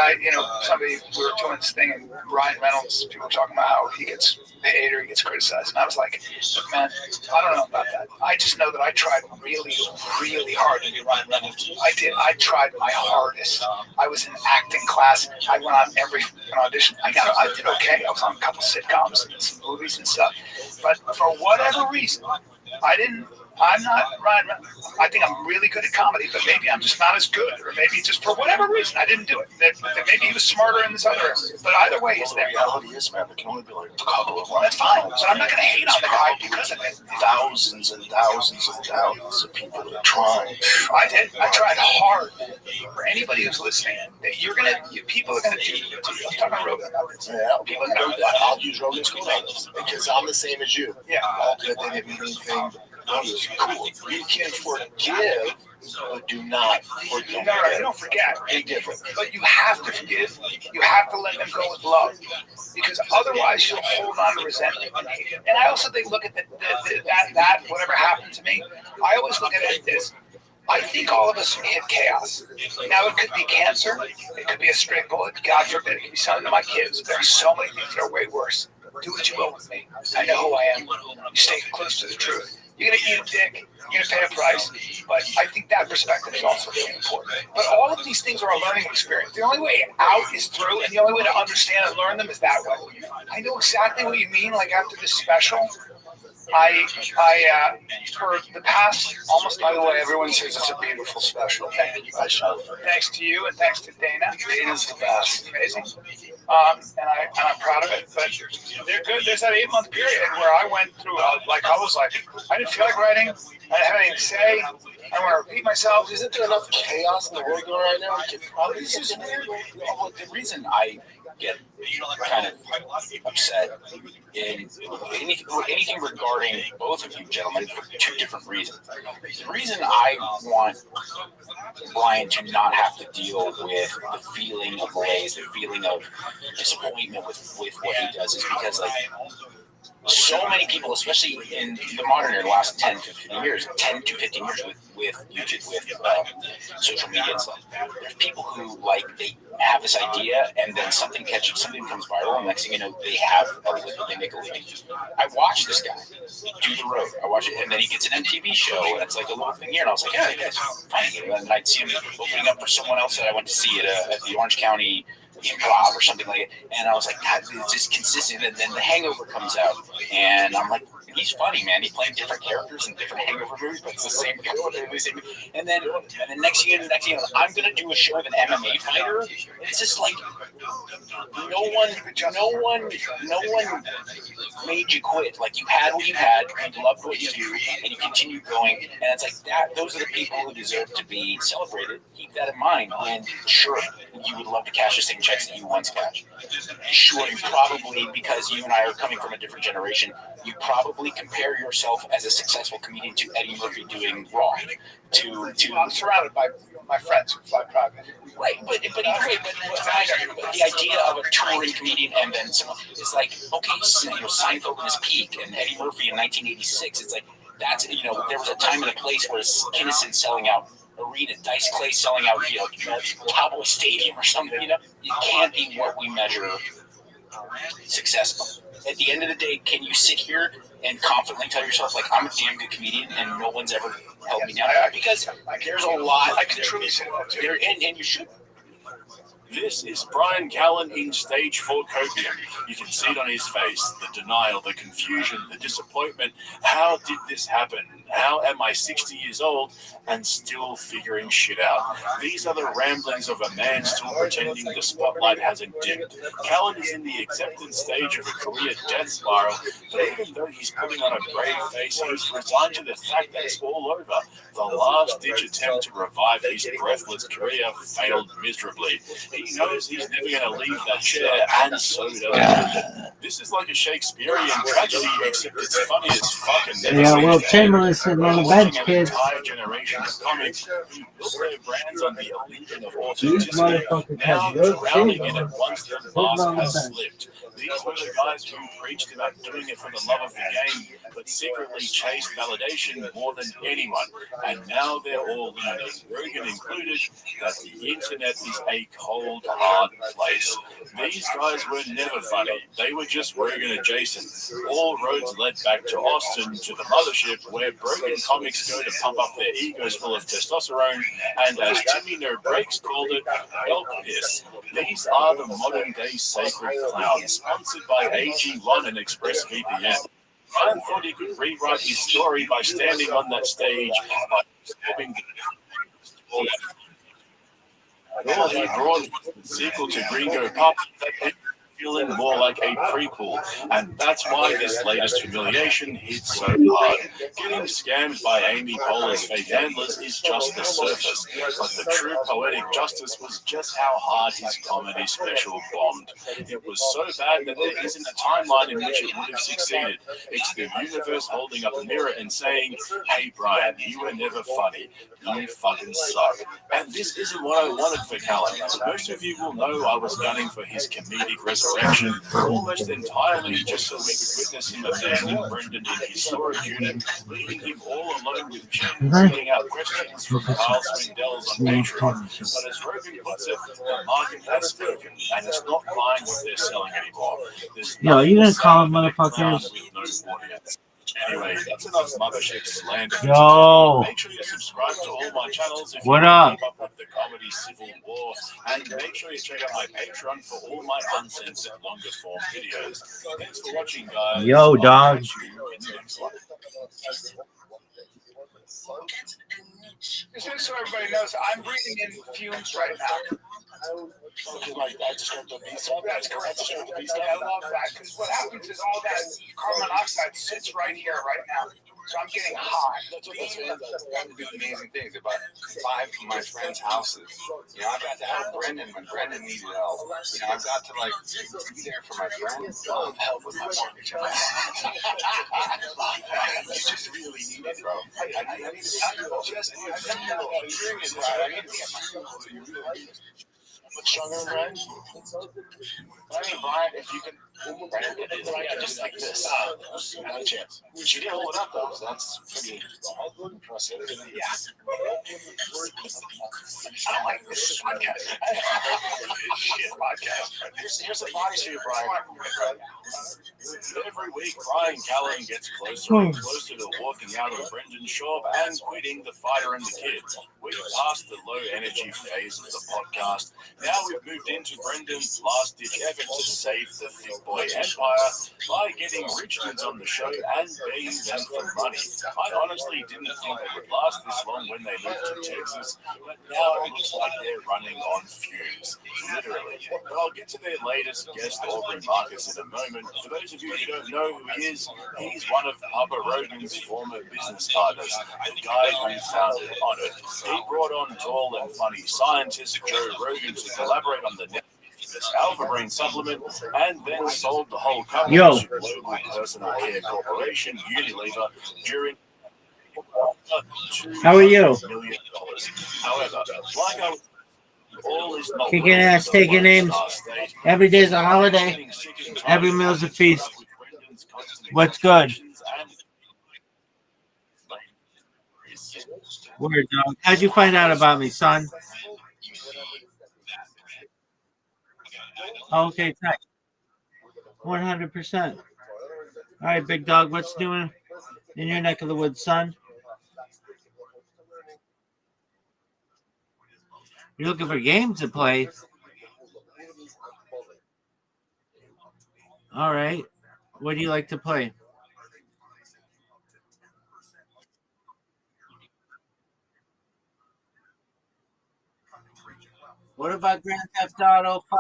somebody, we were doing this thing, and Ryan Reynolds, people were talking about how he gets paid or he gets criticized, and I was like, look, man, I don't know about that. I just know that I tried really, really hard to be Ryan Reynolds. I did. I tried my hardest. I was in acting class. I went on every audition. I did okay. I was on a couple sitcoms and some movies and stuff, but for whatever reason, I'm not Ryan Reynolds. I think I'm really good at comedy, but maybe I'm just not as good, or maybe just for whatever reason I didn't do it. Maybe he was smarter in this other area. But either way, he's there. Reality is, man, there can only be like a couple of Well, that's fine. So I'm not going to hate on the guy because of it. He's thousands and thousands and thousands of people are trying. I did. I tried hard. For anybody who's listening, that people are gonna do. I'm talking Rogan about this. Yeah, people are gonna. I'll use Rogan's cool because I'm the same as you. Yeah. All good. They didn't mean anything. Rogan's cool. You can forgive, but do not forget. No, you don't forget. Big difference. But you have to forgive. You have to let them go with love, because otherwise you'll hold on to resentment. And I also think, look at that whatever happened to me. I always look at it like this. I think all of us hit chaos. Now, it could be cancer. It could be a straight bullet. God forbid. It could be something to my kids. There are so many things that are way worse. Do what you will with me. I know who I am. You stay close to the truth. You're going to eat a dick. You're going to pay a price. But I think that perspective is also really important. But all of these things are a learning experience. The only way out is through, and the only way to understand and learn them is that way. I know exactly what you mean. Like after this special, I for the past almost. By the way, everyone says it's a beautiful special. Thank you. Thanks to you and thanks to Dana. Dana's the best. Amazing. And I'm proud of it. But they're good. There's that 8-month period where I went through, I didn't feel like writing. I didn't have anything to say. I want to repeat myself. Isn't there enough chaos in the world going right now? This is weird. Well, the reason I get kind of upset in anything regarding both of you gentlemen for two different reasons. The reason I want Brian to not have to deal with the feeling of malaise, the feeling of disappointment with what he does is because, like, so many people, especially in the modern era, the last 10 to 15 years with YouTube, with social media and stuff, there's people who, like, they have this idea and then something becomes viral, and next thing you know, they have a living, they make a living. I watched this guy do the road. I watched it, and then he gets an MTV show, and it's like a little thing here, and I was like, yeah, that guy's funny. And then I'd see him opening up for someone else that I went to see at the Orange County Improv or something like it, and I was like, God, it's just consistent. And then The Hangover comes out, and I'm like, he's funny, man. He played different characters in different Hangover movies, but it's the same guy. And then next thing you know, I'm gonna do a show with an MMA fighter. It's just like no one made you quit. Like, you had what you had, you loved what you do, and you continued going. And it's like that. Those are the people who deserve to be celebrated. Keep that in mind. And sure, you would love to cash the same checks that you once cashed. Sure, you probably, because you and I are coming from a different generation, you probably compare yourself as a successful comedian to Eddie Murphy doing Raw. I'm surrounded by my friends who fly private. Right, but the idea of a touring comedian and then someone is like, okay, Seinfeld in his peak and Eddie Murphy in 1986. It's like, that's, there was a time and a place where Kinnison selling out arena, Dice Clay selling out, Cowboy Stadium or something. It can't be what we measure success by. At the end of the day, can you sit here and confidently tell yourself, like, I'm a damn good comedian and no one's ever held me down? Because there's a lot. I can truly say that too. And you should. This is Brian Callen in stage 4 copium. You can see it on his face, the denial, the confusion, the disappointment. How did this happen? How am I 60 years old and still figuring shit out? These are the ramblings of a man still pretending the spotlight hasn't dimmed. Callen is in the acceptance stage of a career death spiral, but even though he's putting on a brave face, he's resigned to the fact that it's all over. The last-ditch attempt to revive his breathless career failed miserably. He knows he's never going to leave that chair, and so does he. This is like a Shakespearean tragedy, except it's funny as fuck and never Yeah, Will seems to Chamberlain's sitting on the bench, kids. entire generation of comics who built their brands on the illusion of These authenticity. motherfuckers Now have drowning in it once the sitting mask on the has bench. slipped. These were the guys who preached about doing it for the love of the game, but secretly chased validation more than anyone. And now they're all learning, Rogan included, that the internet is a cold, hard place. These guys were never funny. They were just Rogan adjacent. All roads led back to Austin, to the mothership, where broken comics go to pump up their egos full of testosterone, and as Timmy No Breaks called it, elk piss. These are the modern-day sacred clowns, sponsored by AG1 and ExpressVPN. Ryan thought he could rewrite his story by standing on that stage by disturbing all he brought was the sequel to Gringo Pop. feeling more like a prequel, and that's why this latest humiliation hits so hard. Getting scammed by Amy Poehler's fake handlers is just the surface, but the true poetic justice was just how hard his comedy special bombed. It was so bad that there isn't a timeline in which it would have succeeded. It's the universe holding up a mirror and saying, "Hey Brian, you were never funny. You fucking suck." And this isn't what I wanted for Callum. Most of you will know I was gunning for his comedic resurrection almost entirely just so we could witness him abandon Brendan in his storage unit, leaving him all alone with Jen, sending out questions from Carl Swindells on Patreon. But as Rogan puts it, the market has spoken, and it's not buying what they're selling anymore. Yo, are you gonna call them motherfuckers? Anyway, that's enough mothership slander. Yo. Make sure you subscribe to all my channels if What you up? keep up with the comedy civil war, and make sure you check out my Patreon for all my uncensored longer form videos. Thanks for watching, guys. Yo, dog. Catch you in the next one. Just so everybody knows, I'm breathing in fumes right now. Like I just heard the beast. That's correct. I love that because what happens is all that carbon monoxide sits right here, right now. So I'm getting hot. That's what this man does. I do amazing things. About 5 of my friends' houses. You know, I got to help Brendan when Brendan needed help. You know, I've got to like be there for my friends. Help with my mortgage. You just really need it, bro. I need to just hearing is right. I need to get my What's stronger than Brian? I mean, Brian, if you can, Brian, just like this. Not a chance. She didn't hold it up though, so that's pretty impressive. Yeah. I don't like this podcast. Shit podcast. Here's a body suit, Brian. Every week, Brian Callen gets closer and closer to walking out of Brendan's shop and quitting the fighter and the kids. We've passed the low energy phase of the podcast. Now we've moved into Brendan's last ditch effort to save the Thick Boy Empire by getting Richmonds on the show and paying them for money. I honestly didn't think they would last this long when they moved to Texas, but now it looks like they're running on fumes. Literally. But I'll get to their latest guest, Aubrey Marcus, in a moment. For those of you who don't know who he is, he's one of Papa Rogan's former business partners, the guy who founded On It. He brought on tall and funny scientist Joe Rogan to collaborate on the Alpha Brain supplement, and then sold the whole company to global personal care corporation Unilever during How are you? $2 million. However, like I was all is not Kicking ass, taking names. Every day's a holiday. Every meal's a feast. What's good? Word, dog. How'd you find out about me, son? Okay, tight. 100%. All right, big dog. What's doing in your neck of the woods, son? You're looking for games to play. All right. What do you like to play? What about Grand Theft Auto 5?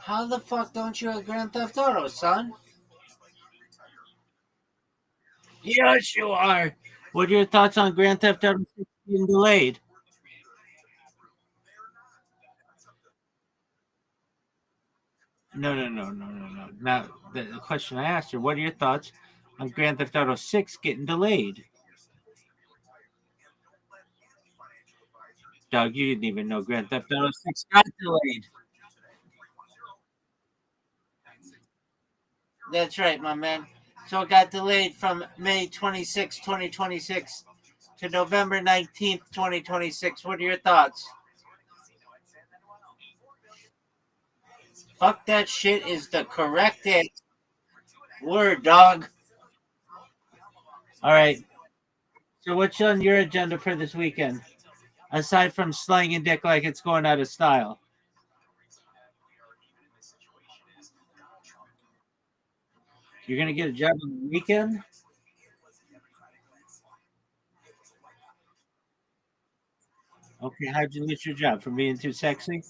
How the fuck don't you have Grand Theft Auto, son? Yes, you are. What are your thoughts on Grand Theft Auto 6 being delayed? No. Now, the question I asked her, what are your thoughts on Grand Theft Auto 6 getting delayed? Doug, you didn't even know Grand Theft Auto 6 got delayed. That's right, my man. So it got delayed from May 26, 2026 to November 19th, 2026. What are your thoughts? Fuck that shit is the correct answer. Word, dog. All right. So what's on your agenda for this weekend? Aside from slanging dick like it's going out of style. You're going to get a job on the weekend? Okay, how'd you lose your job? From being too sexy?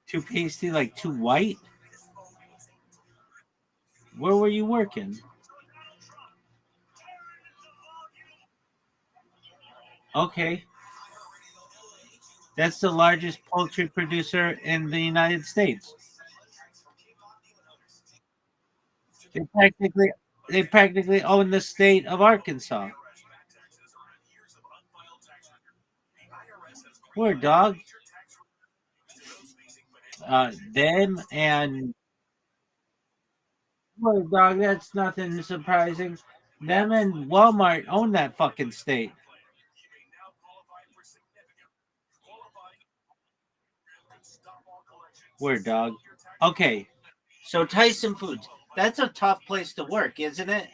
Too pasty, like too white? Where were you working? Okay. That's the largest poultry producer in the United States. They practically they practically own the state of Arkansas. Where, dog? Them and where, dog? That's nothing surprising. Them and Walmart own that fucking state. Where, dog? Okay, so Tyson Foods. That's a tough place to work, isn't it?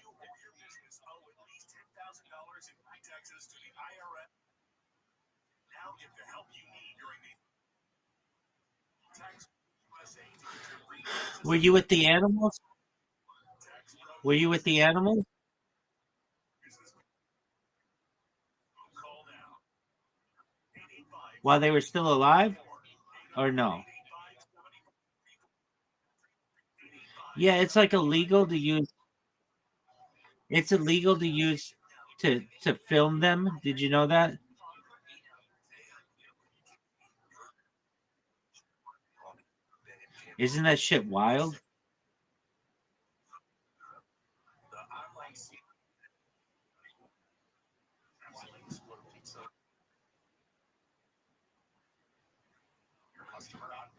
Were you with the animals? Were you with the animals while they were still alive, or no? Yeah, it's like illegal to use. It's illegal to use to film them. Did you know that? Isn't that shit wild?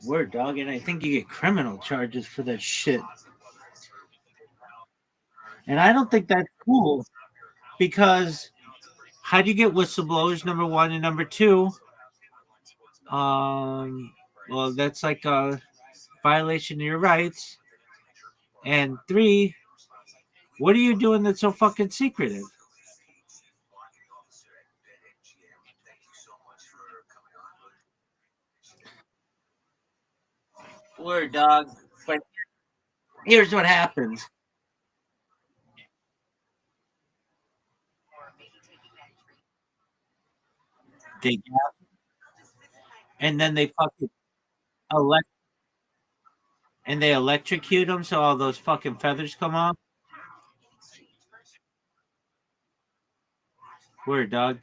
Word, dog, and I think you get criminal charges for that shit. And I don't think that's cool because how do you get whistleblowers? Number one, and number two, well, that's like a violation of your rights. And three, what are you doing that's so fucking secretive? Word, dog. But here's what happens. They and then they fucking elect and they electrocute them so all those fucking feathers come off. Word, dog.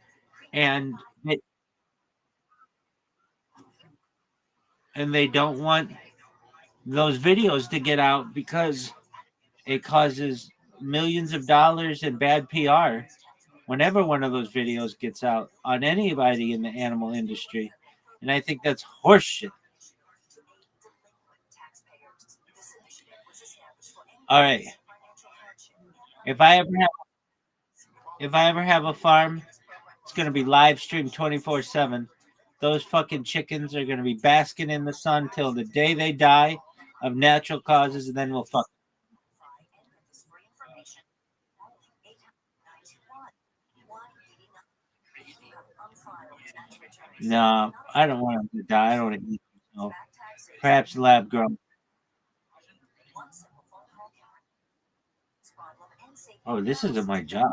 And they, and they don't want those videos to get out because it causes millions of dollars in bad PR whenever one of those videos gets out on anybody in the animal industry. And I think that's horseshit. All right. If I ever have if I ever have a farm, it's gonna be live streamed 24/7. Those fucking chickens are gonna be basking in the sun till the day they die of natural causes, and then we'll fuck. No, I don't want them to die. I don't want to eat them. So perhaps lab grown. Oh, this isn't my job.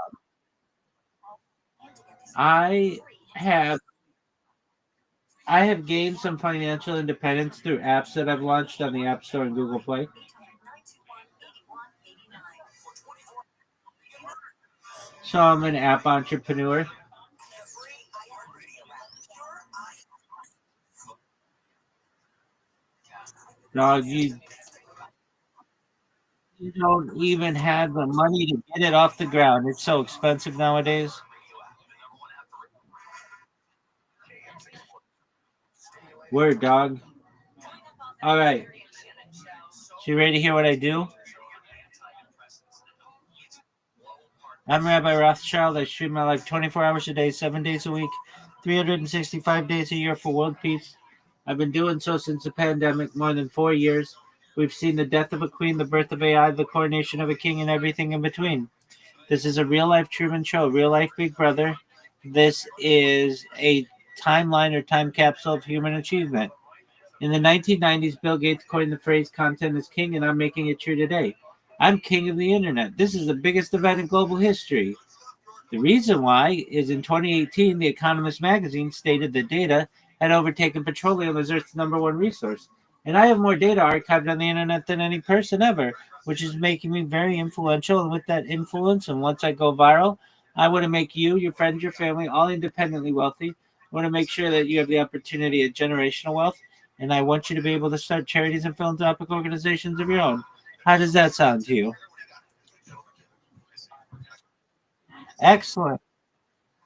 I have I have gained some financial independence through apps that I've launched on the App Store and Google Play. So I'm an app entrepreneur. Dog, you don't even have the money to get it off the ground. It's so expensive nowadays. Word, dog. All right. So you ready to hear what I do? I'm Rabbi Rothschild. I stream my life 24 hours a day, 7 days a week, 365 days a year for world peace. I've been doing so since the pandemic, more than 4 years. We've seen the death of a queen, the birth of AI, the coronation of a king, and everything in between. This is a real life Truman Show, real life Big Brother. This is a timeline or time capsule of human achievement. In the 1990s, Bill Gates coined the phrase content is king, and I'm making it true today. I'm king of the internet. This is the biggest event in global history. The reason why is in 2018, The Economist magazine stated that data had overtaken petroleum as Earth's number one resource. And I have more data archived on the internet than any person ever, which is making me very influential. And with that influence, and once I go viral, I want to make you, your friends, your family, all independently wealthy. I want to make sure that you have the opportunity at generational wealth. And I want you to be able to start charities and philanthropic organizations of your own. How does that sound to you? Excellent.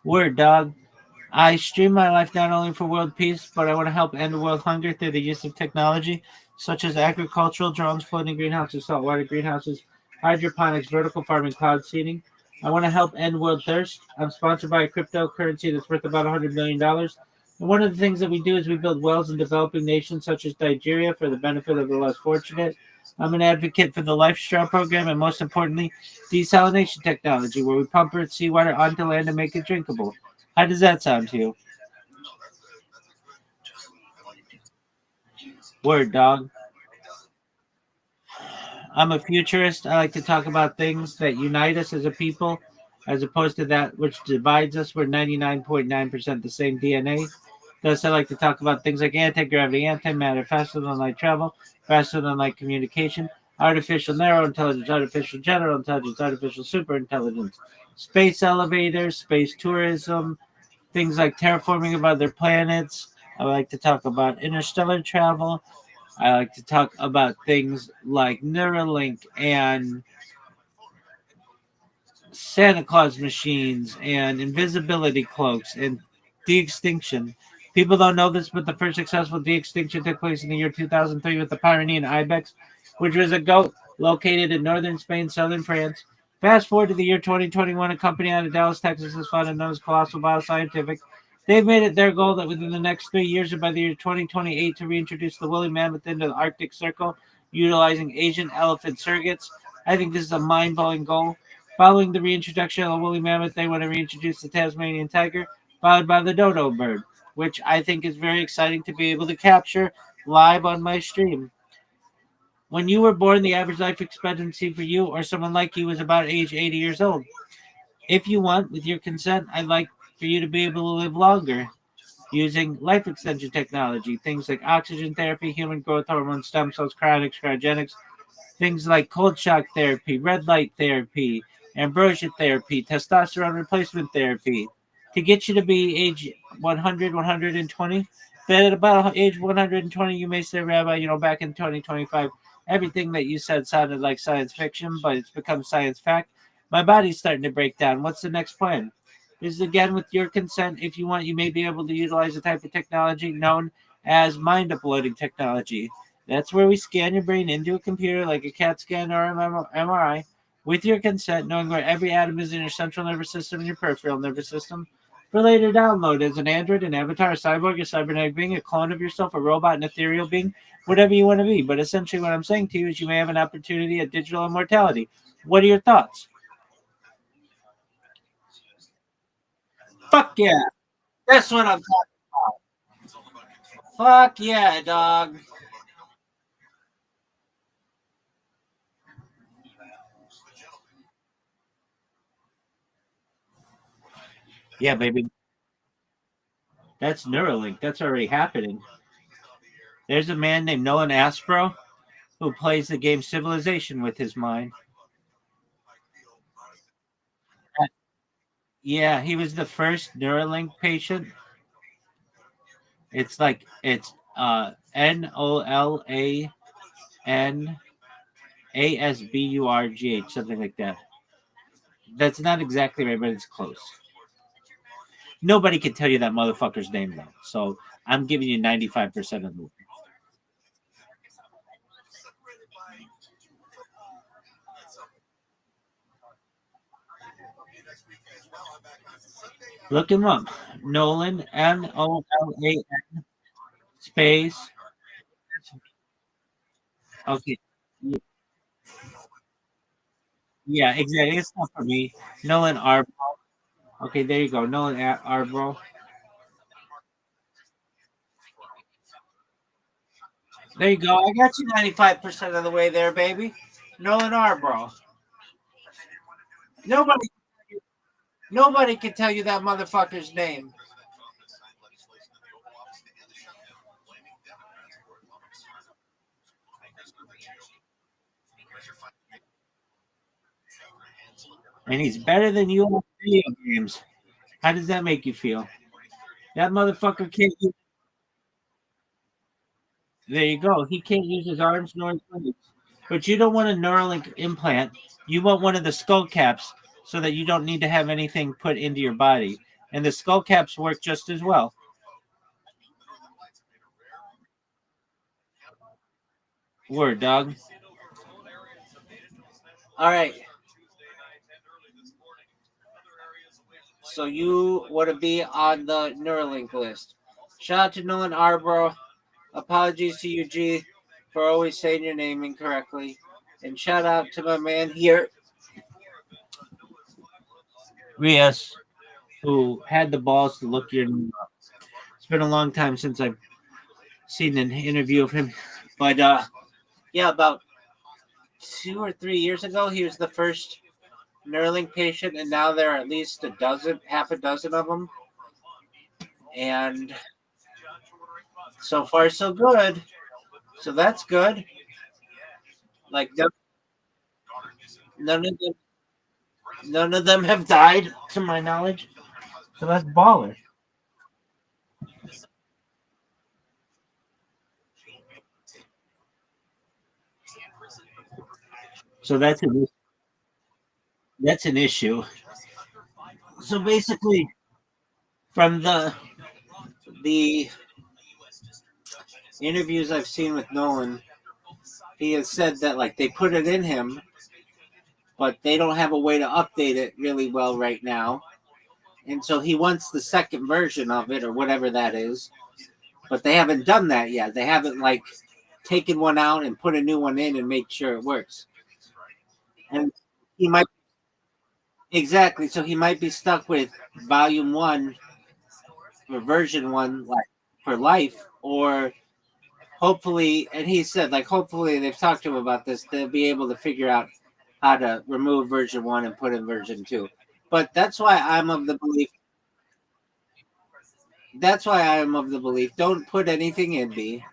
Word, dog. I stream my life not only for world peace, but I want to help end world hunger through the use of technology such as agricultural drones, floating greenhouses, saltwater greenhouses, hydroponics, vertical farming, cloud seeding. I want to help end world thirst. I'm sponsored by a cryptocurrency that's worth about $100 million. And one of the things that we do is we build wells in developing nations such as Nigeria for the benefit of the less fortunate. I'm an advocate for the Lifestyle program and most importantly, desalination technology, where we pump earth seawater onto land and make it drinkable. How does that sound to you? Word, dog. I'm a futurist. I like to talk about things that unite us as a people, as opposed to that which divides us. We're 99.9% the same DNA. Thus, I like to talk about things like anti-gravity, antimatter, faster than light travel, faster than light communication, artificial narrow intelligence, artificial general intelligence, artificial super intelligence, space elevators, space tourism, things like terraforming of other planets. I like to talk about interstellar travel. I like to talk about things like Neuralink and Santa Claus machines and invisibility cloaks and de-extinction. People don't know this, but the first successful de-extinction took place in the year 2003 with the Pyrenean ibex, which was a goat located in northern Spain, southern France. Fast forward to the year 2021, a company out of Dallas, Texas, is founded known as Colossal Bioscientific. They've made it their goal that within the next 3 years or by the year 2028 to reintroduce the woolly mammoth into the Arctic Circle utilizing Asian elephant surrogates. I think this is a mind-blowing goal. Following the reintroduction of the woolly mammoth, they want to reintroduce the Tasmanian tiger, followed by the dodo bird, which I think is very exciting to be able to capture live on my stream. When you were born, the average life expectancy for you or someone like you is about age 80 years old. If you want, with your consent, I'd like for you to be able to live longer using life extension technology, things like oxygen therapy, human growth hormone, stem cells, cryogenics, things like cold shock therapy, red light therapy, ambrosia therapy, testosterone replacement therapy, to get you to be age 100, 120. But at about age 120, you may say, Rabbi, back in 2025, everything that you said sounded like science fiction, but it's become science fact. My body's starting to break down. What's the next plan? This is again with your consent. If you want, you may be able to utilize a type of technology known as mind uploading technology. That's where we scan your brain into a computer like a CAT scan or an MRI with your consent, knowing where every atom is in your central nervous system and your peripheral nervous system. For later download as an android, an avatar, a cyborg, a cybernetic being, a clone of yourself, a robot, an ethereal being, whatever you want to be. But essentially, what I'm saying to you is you may have an opportunity at digital immortality. What are your thoughts? Fuck yeah. That's what I'm talking about. Fuck yeah, dog. Yeah, baby. That's Neuralink. That's already happening. There's a man named Nolan Aspro who plays the game Civilization with his mind. Yeah, he was the first Neuralink patient. It's NOLANASBURGH, something like that. That's not exactly right, but it's close. Nobody can tell you that motherfucker's name though. So I'm giving you 95% of the. Look him up. Nolan NOLAN space. Okay. Yeah, exactly. It's not for me. Nolan Arbro. Okay, there you go. Nolan Arbro. There you go. I got you 95% of the way there, baby. Nolan Arbro. Nobody can tell you that motherfucker's name. And he's better than you on video games. How does that make you feel? That motherfucker can't use. There you go. He can't use his arms nor his legs. But you don't want a Neuralink implant. You want one of the skull caps so that you don't need to have anything put into your body. And the skull caps work just as well. Word, dog. All right. So you want to be on the Neuralink list. Shout out to Nolan Arbro. Apologies to you, G, for always saying your name incorrectly. And shout out to my man here, Rios, who had the balls to look your name up. It's been a long time since I've seen an interview of him. But yeah, about 2 or 3 years ago, he was the first Neuralink patient, and now there are at least half a dozen of them. And so far, so good. So that's good. Like none of them have died, to my knowledge. So that's baller. So that's an issue. So basically, from the interviews I've seen with Nolan, he has said that like they put it in him, but they don't have a way to update it really well right now. And so he wants the second version of it or whatever that is. But they haven't done that yet. They haven't like taken one out and put a new one in and make sure it works. And he might exactly so he might be stuck with volume 1 or version 1 like for life, or hopefully, and he said like hopefully they've talked to him about this, they'll be able to figure out how to remove version 1 and put in version 2. But that's why I'm of the belief don't put anything in me,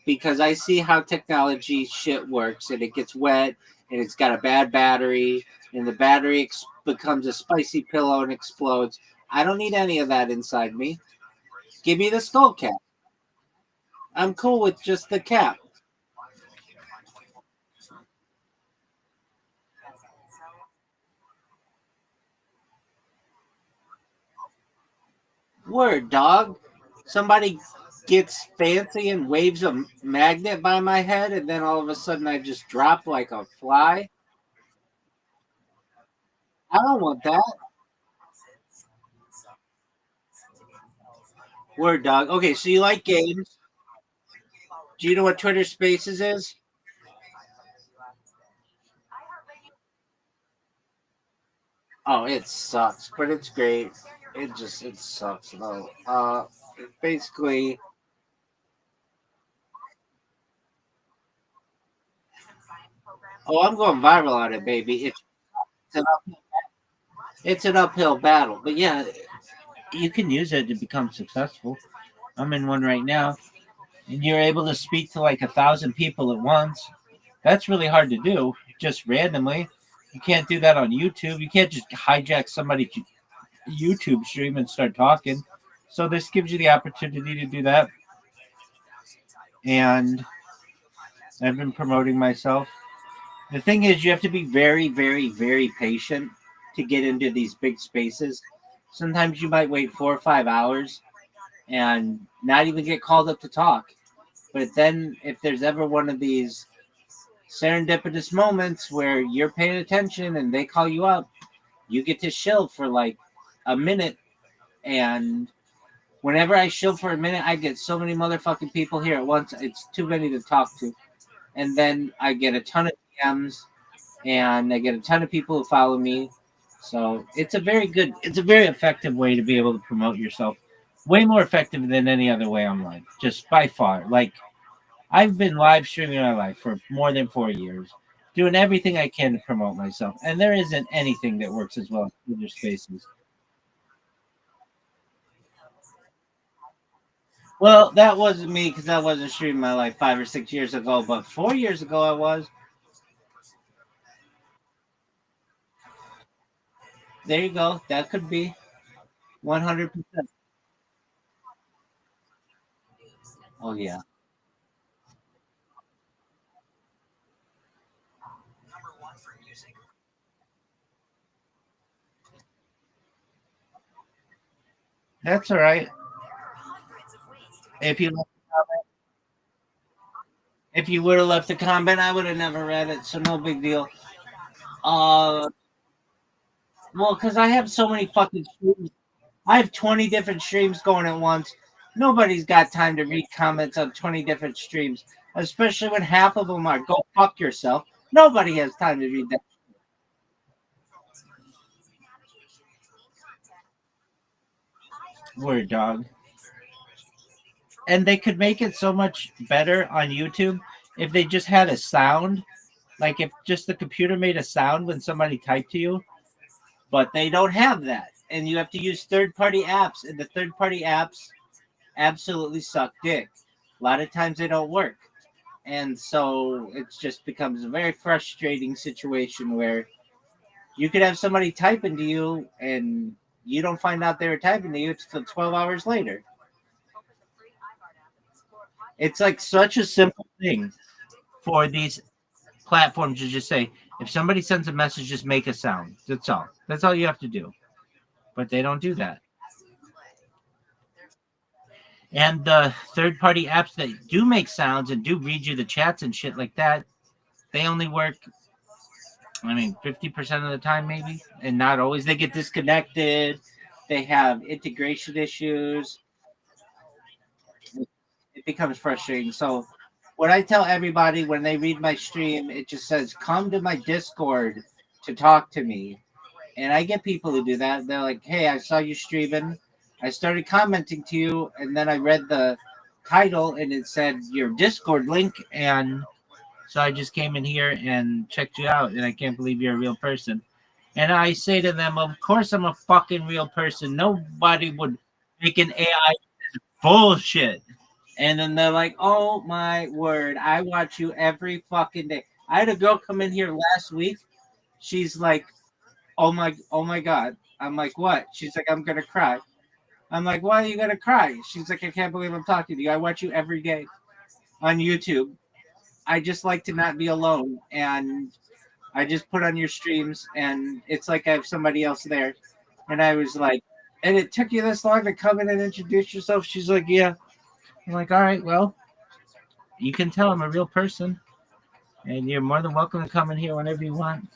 because I see how technology shit works, and it gets wet and it's got a bad battery and the battery becomes a spicy pillow and explodes. I don't need any of that inside me. Give me the skull cap. I'm cool with just the cap. Word, dog. Somebody gets fancy and waves a magnet by my head, and then all of a sudden I just drop like a fly. I don't want that. Word, dog. Okay, so you like games. Do you know what Twitter Spaces is? Oh, it sucks, but it's great. It sucks though. Basically, oh, I'm going viral on it, baby. It's an uphill battle, but yeah, you can use it to become successful. I'm in one right now, and you're able to speak to like 1,000 people at once. That's really hard to do, just randomly. You can't do that on YouTube. You can't just hijack somebody's YouTube stream and start talking. So this gives you the opportunity to do that. And I've been promoting myself. The thing is, you have to be very, very, very patient to get into these big spaces. Sometimes you might wait 4 or 5 hours and not even get called up to talk. But then if there's ever one of these serendipitous moments where you're paying attention and they call you up, you get to shill for like a minute. And whenever I shill for a minute, I get so many motherfucking people here at once. It's too many to talk to. And then I get a ton of DMs and I get a ton of people who follow me. So it's a very effective way to be able to promote yourself. Way more effective than any other way online, just by far. Like, I've been live streaming my life for more than 4 years, doing everything I can to promote myself, and there isn't anything that works as well as Twitter Spaces. Well, that wasn't me because I wasn't streaming my life 5 or 6 years ago, but 4 years ago I was. There you go. That could be 100%. Oh yeah, that's all right. If you if you would have left a comment, I would have never read it, so no big deal. Uh, well, because I have so many fucking streams. I have 20 different streams going at once. Nobody's got time to read comments on 20 different streams, especially when half of them are "go fuck yourself." Nobody has time to read that word, dog. And they could make it so much better on YouTube if they just had a sound. Like if just the computer made a sound when somebody typed to you, but they don't have that. And you have to use third party apps, and the third party apps absolutely suck dick. A lot of times they don't work. And so it just becomes a very frustrating situation where you could have somebody typing to you and you don't find out they were typing to you until 12 hours later. It's like such a simple thing for these platforms to just say, if somebody sends a message, just make a sound. That's all. That's all you have to do. But they don't do that. And the third party apps that do make sounds and do read you the chats and shit like that, they only work, I mean, 50% of the time, maybe, and not always. They get disconnected. They have integration issues. It becomes frustrating. So, what I tell everybody when they read my stream, it just says, come to my Discord to talk to me. And I get people who do that. They're like, hey, I saw you streaming. I started commenting to you, and then I read the title and it said your Discord link. And so I just came in here and checked you out, and I can't believe you're a real person. And I say to them, of course I'm a fucking real person. Nobody would make an AI bullshit. And then they're like, oh my word, I watch you every fucking day. I had a girl come in here last week. She's like, oh my god. I'm like, what? She's like, I'm gonna cry. I'm like, why are you gonna cry? She's like, I can't believe I'm talking to you. I watch you every day on YouTube. I just like to not be alone, and I just put on your streams, and it's like I have somebody else there. And I was like, and it took you this long to come in and introduce yourself? She's like, yeah. I'm like, all right, well, you can tell I'm a real person, and you're more than welcome to come in here whenever you want.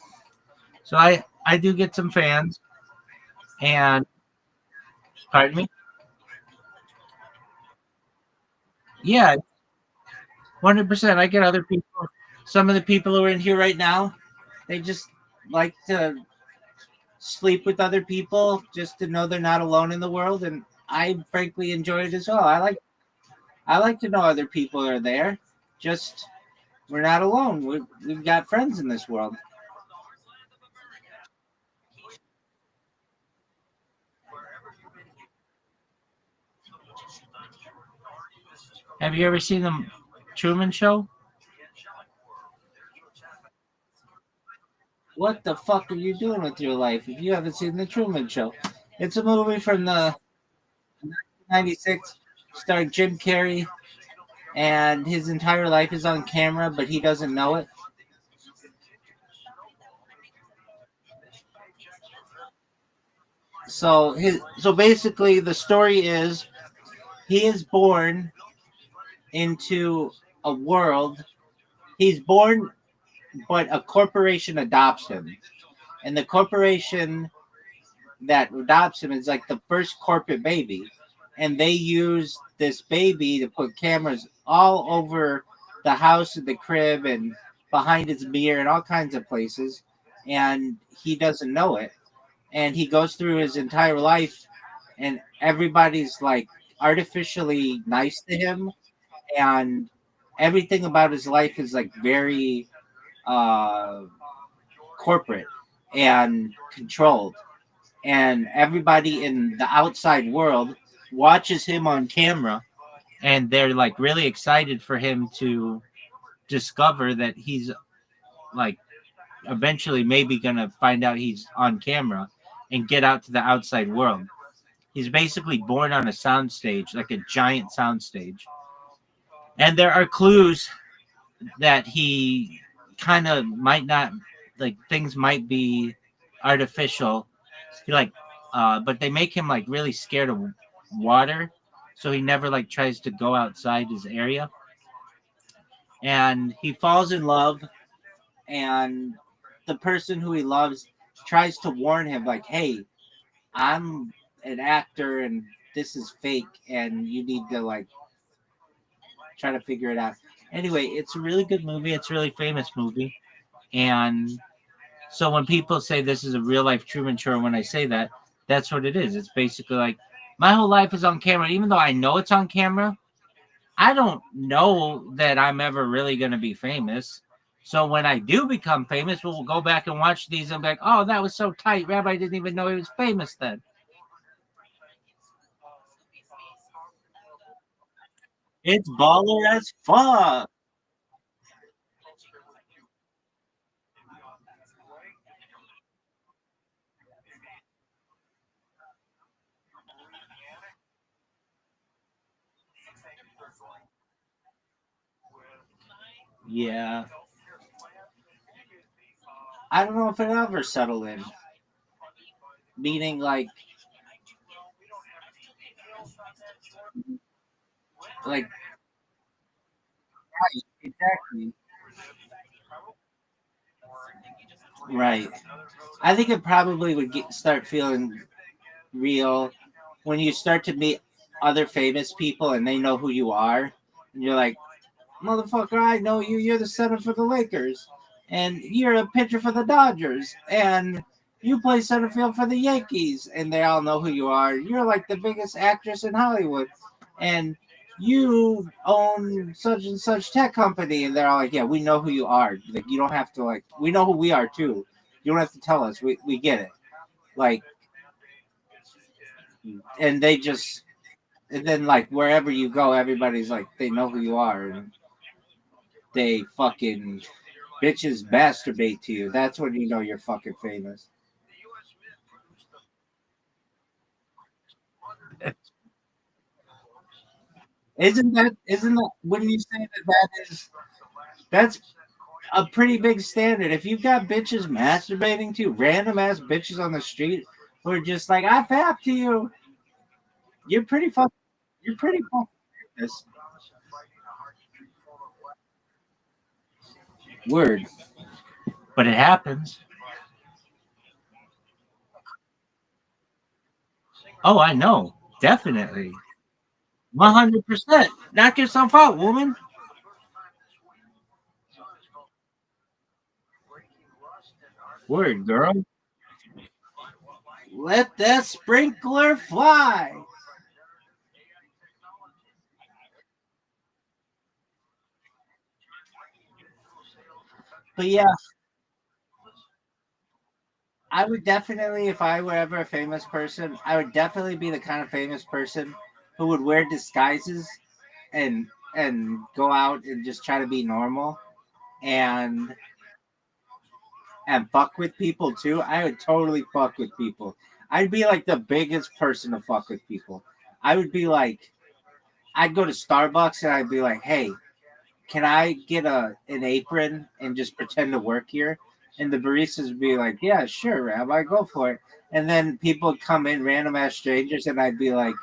So I do get some fans, and pardon me. Yeah, 100%. I get other people. Some of the people who are in here right now, they just like to sleep with other people just to know they're not alone in the world, and I frankly enjoy it as well. I like to know other people are there. Just we're not alone. We've got friends in this world. Have you ever seen the Truman Show? What the fuck are you doing with your life if you haven't seen the Truman Show? It's a movie from the 1996, starring Jim Carrey, and his entire life is on camera, but he doesn't know it. So basically the story is he is born into a world. He's born, but a corporation adopts him, and the corporation that adopts him is like the first corporate baby, and they use this baby to put cameras all over the house and the crib and behind his mirror and all kinds of places, and he doesn't know it, and he goes through his entire life, and everybody's like artificially nice to him, and everything about his life is like very uh, corporate and controlled, and everybody in the outside world watches him on camera, and they're like really excited for him to discover that he's like eventually maybe gonna find out he's on camera and get out to the outside world. He's basically born on a soundstage, like a giant soundstage. And there are clues that he kind of might not, like, things might be artificial. He like but they make him like really scared of water, so he never like tries to go outside his area. And he falls in love, and the person who he loves tries to warn him like, hey, I'm an actor and this is fake and you need to like try to figure it out. Anyway, it's a really good movie. It's a really famous movie. And so when people say this is a real life Truman Show, when I say that, that's what it is. It's basically like my whole life is on camera. Even though I know it's on camera, I don't know that I'm ever really going to be famous. So when I do become famous, we'll go back and watch these and be like, oh, that was so tight. Rabbi didn't even know he was famous then. It's baller as fuck. Yeah. I don't know if it ever settled in. Meaning, like, right, exactly. Right. I think it probably would start feeling real when you start to meet other famous people and they know who you are. And you're like, motherfucker, I know you. You're the center for the Lakers. And you're a pitcher for the Dodgers. And you play center field for the Yankees. And they all know who you are. You're like the biggest actress in Hollywood. And you own such and such tech company. And they're all like, yeah, we know who you are. Like, you don't have to, like, we know who we are too. You don't have to tell us. We get it. Like, and they just, and then like wherever you go, everybody's like, they know who you are. And they fucking bitches masturbate to you. That's when you know you're fucking famous. Isn't that when you say that's a pretty big standard. If you've got bitches masturbating to you, random ass bitches on the street who are just like, I fap to you, you're pretty fucking famous. Word. But it happens. Oh, I know. Definitely. 100%. Knock yourself out, woman. Word, girl. Let that sprinkler fly. But yeah, I would definitely, if I were ever a famous person, I would definitely be the kind of famous person who would wear disguises and go out and just try to be normal and fuck with people too. I would totally fuck with people. I'd be like the biggest person to fuck with people. I would be like, I'd go to Starbucks and I'd be like, hey, can I get an apron and just pretend to work here? And the baristas would be like, yeah, sure, Rabbi, go for it. And then people would come in, random ass strangers, and I'd be like,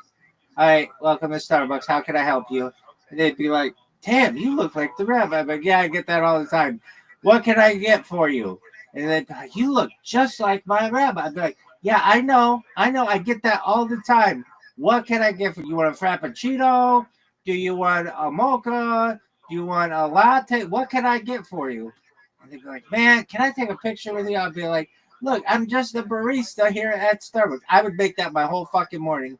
all right, welcome to Starbucks. How can I help you? And they'd be like, damn, you look like the rabbi. I'm like, yeah, I get that all the time. What can I get for you? And they'd be like, you look just like my rabbi. I'd be like, yeah, I know. I get that all the time. What can I get for you? You want a frappuccino? Do you want a mocha? Do you want a latte? What can I get for you? And they'd be like, man, can I take a picture with you? I'd be like, look, I'm just a barista here at Starbucks. I would make that my whole fucking morning.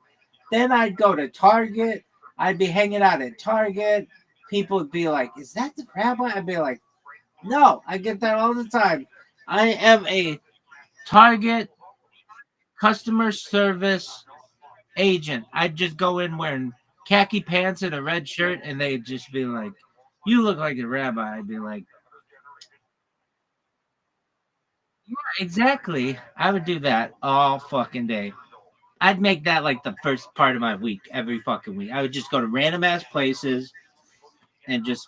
Then I'd go to Target. I'd be hanging out at Target. people would be like, "Is that the rabbi?" I'd be like, "No, I get that all the time. I am a Target customer service agent. I'd just go in wearing khaki pants and a red shirt, and they'd just be like, "You look like a rabbi." I'd be like, "Yeah, exactly." I would do that all fucking day. I'd make that like the first part of my week every fucking week. I would just go to random ass places and just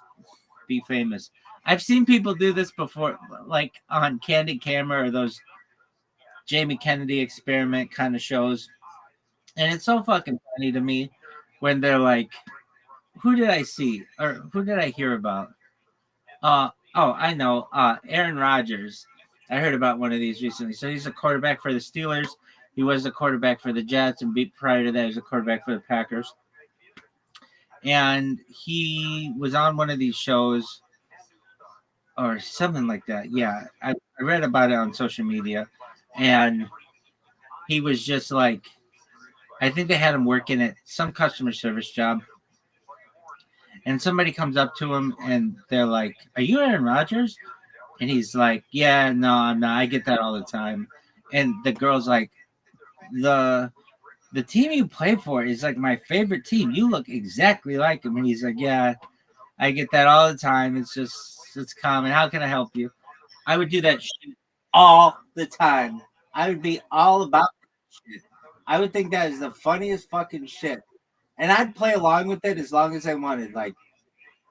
be famous. I've seen people do this before, like on Candid Camera or those Jamie Kennedy experiment kind of shows. And it's so fucking funny to me when they're like, who did I see or who did I hear about? Oh, I know. Aaron Rodgers. I heard about one of these recently. So he's a quarterback for the Steelers. He was a quarterback for the Jets, and prior to that, he was a quarterback for the Packers. And he was on one of these shows or something like that. Yeah, I read about it on social media, and he was just like, I think they had him working at some customer service job, and somebody comes up to him and they're like, "Are you Aaron Rodgers?" And he's like, "Yeah, no, I'm not. I get that all the time." And the girl's like, the team you play for is like my favorite team. You look exactly like him." And he's like, "Yeah, I get that all the time. It's common. How can I help you?" I would do that shit all the time. I would be all about that shit. I would think that is the funniest fucking shit. And I'd play along with it as long as I wanted. Like,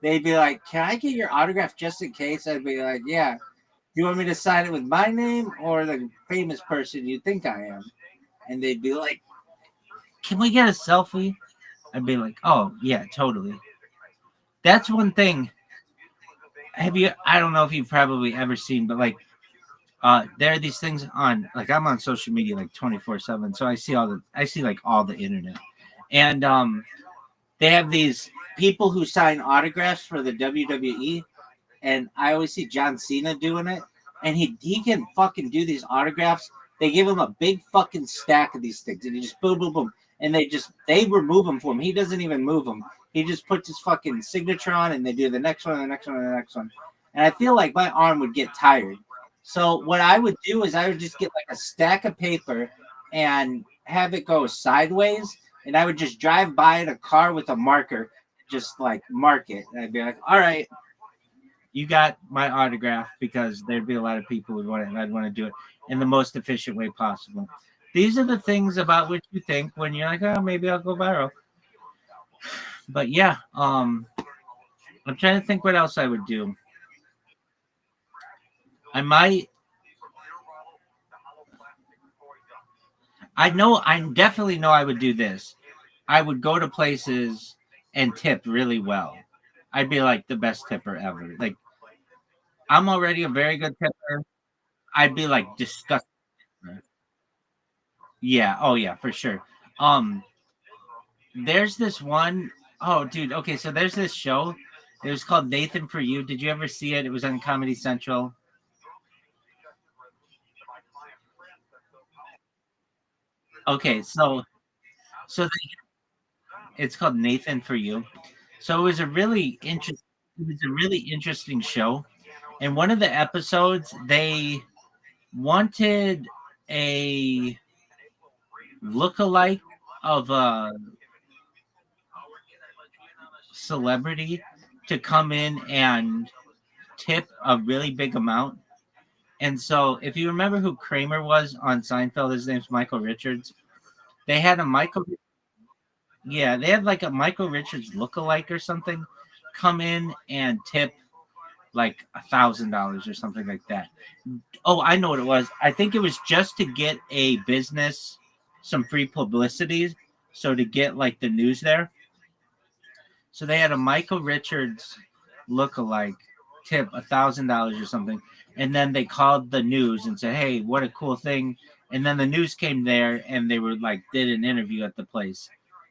they'd be like, "Can I get your autograph just in case?" I'd be like, "Yeah. Do you want me to sign it with my name or the famous person you think I am?" And they'd be like, "Can we get a selfie?" I'd be like, "Oh, yeah, totally." That's one thing. I don't know if you've probably ever seen, but like, there are these things on, like, I'm on social media like 24/7, so I see like all the internet, and they have these people who sign autographs for the WWE, and I always see John Cena doing it, and he can fucking do these autographs. They give him a big fucking stack of these things, and he just boom, boom, boom, and they remove them for him. He doesn't even move them. He just puts his fucking signature on, and they do the next one, the next one, the next one. And I feel like my arm would get tired. So what I would do is I would just get like a stack of paper and have it go sideways, and I would just drive by in a car with a marker, just like mark it. And I'd be like, "All right, you got my autograph," because there'd be a lot of people who would want it, and I'd want to do it in the most efficient way possible. These are the things about which you think when you're like, "Oh, maybe I'll go viral." But yeah, I'm trying to think what else I would do. I might. I definitely know I would do this. I would go to places and tip really well. I'd be like the best tipper ever. Like, I'm already a very good tipper. I'd be like disgusting. Yeah. Oh yeah, for sure. Um, there's this one oh dude, okay, so there's this show. It was called Nathan For You. Did you ever see it? It was on Comedy Central. Okay, it's called Nathan For You. So it was a really interesting show. And one of the episodes, they wanted a lookalike of a celebrity to come in and tip a really big amount. And so, if you remember who Kramer was on Seinfeld, his name's Michael Richards. They had a they had like a Michael Richards lookalike or something come in and tip like $1,000 or something like that. Oh, I know what it was. I think it was just to get a business some free publicity. So to get like the news there. So they had a Michael Richards lookalike tip $1,000 or something. And then they called the news and said, "Hey, what a cool thing." And then the news came there and they were like, did an interview at the place.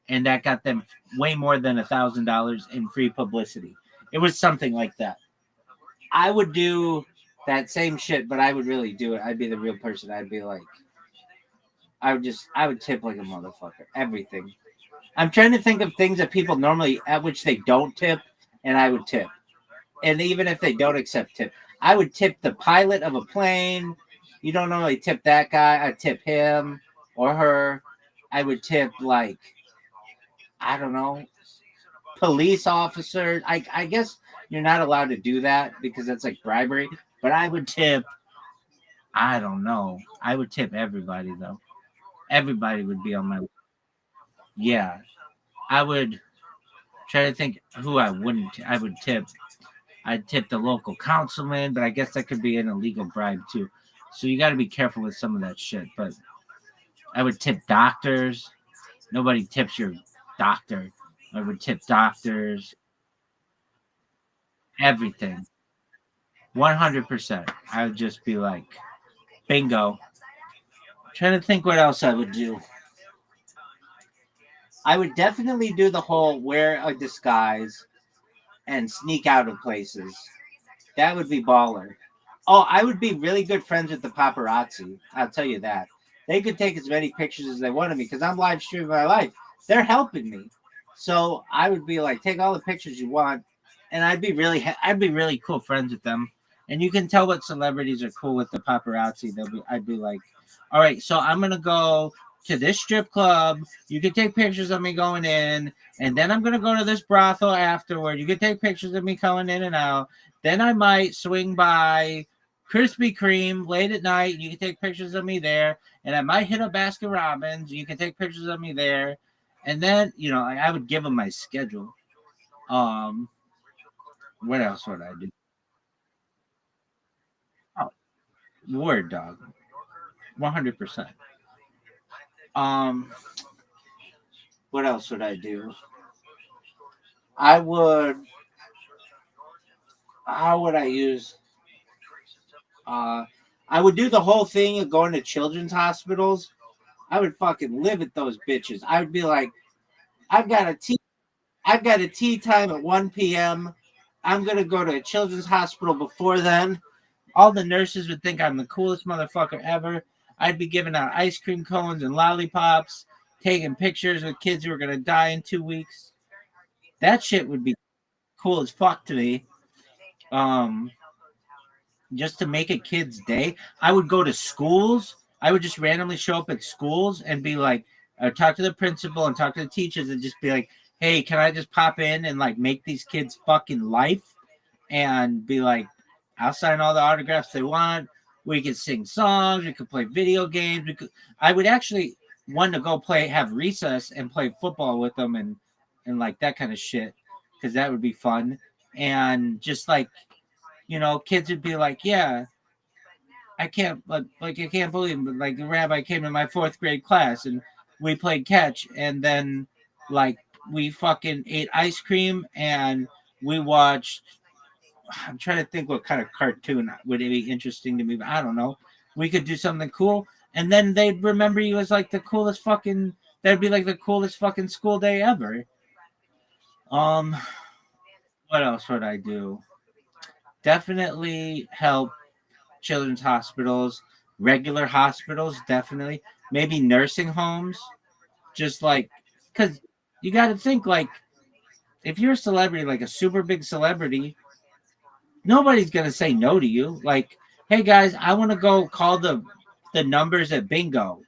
And that got them way more than $1,000 in free publicity. It was something like that. I would do that same shit, but I would really do it. I'd be the real person. I'd be like, I would tip like a motherfucker. Everything. I'm trying to think of things that people normally at which they don't tip, and I would tip. And even if they don't accept tip, I would tip the pilot of a plane. You don't normally tip that guy. I tip him or her. I would tip like, I don't know, police officer. I guess you're not allowed to do that because that's like bribery. But I would tip. I don't know. I would tip everybody though. Everybody would be on my. Yeah, I would try to think who I wouldn't. I would tip. I'd tip the local councilman, but I guess that could be an illegal bribe too. So you got to be careful with some of that shit. But I would tip doctors. Nobody tips your doctor. I would tip doctors. Everything. 100%. I would just be like, bingo. Trying to think what else I would do. I would definitely do the whole wear a disguise and sneak out of places. That would be baller. Oh, I would be really good friends with the paparazzi. I'll tell you that. They could take as many pictures as they want of me because I'm live streaming my life. They're helping me. So I would be like, take all the pictures you want, and I'd be really cool friends with them. And you can tell what celebrities are cool with the paparazzi. I'd be like, all right, so I'm gonna go to this strip club. You can take pictures of me going in, and then I'm gonna go to this brothel afterward. You can take pictures of me coming in and out. Then I might swing by Krispy Kreme late at night. You can take pictures of me there, and I might hit a Baskin Robbins. You can take pictures of me there, and then I would give them my schedule. What else would I do? Oh, word dog, 100%. Um, what else would I do? I would. How would I use? Uh, I would do the whole thing of going to children's hospitals. I would fucking live at those bitches. I would be like, I've got a tea. I've got a tea time at 1 p.m. I'm gonna go to a children's hospital before then. All the nurses would think I'm the coolest motherfucker ever. I'd be giving out ice cream cones and lollipops, taking pictures with kids who are gonna die in 2 weeks. That shit would be cool as fuck to me. Um, just to make a kid's day. I would go to schools. I would just randomly show up at schools and be like, talk to the principal and talk to the teachers and just be like, hey, can I just pop in and like make these kids fucking life? And be like, I'll sign all the autographs they want. We could sing songs. We could play video games. I would actually want to go have recess and play football with them and like that kind of shit because that would be fun. And just like, kids would be like, yeah, I can't I can't believe it. Like the rabbi came to my fourth grade class and we played catch and then like we fucking ate ice cream and we watched. I'm trying to think what kind of cartoon would it be interesting to me, but I don't know. We could do something cool and then they'd remember you as like the coolest fucking. That'd be like the coolest fucking school day ever. What else would I do? Definitely help children's hospitals, regular hospitals, definitely. Maybe nursing homes, just like, because you got to think, like, if you're a celebrity, like a super big celebrity, nobody's going to say no to you. Like, hey, guys, I want to go call the numbers at bingo.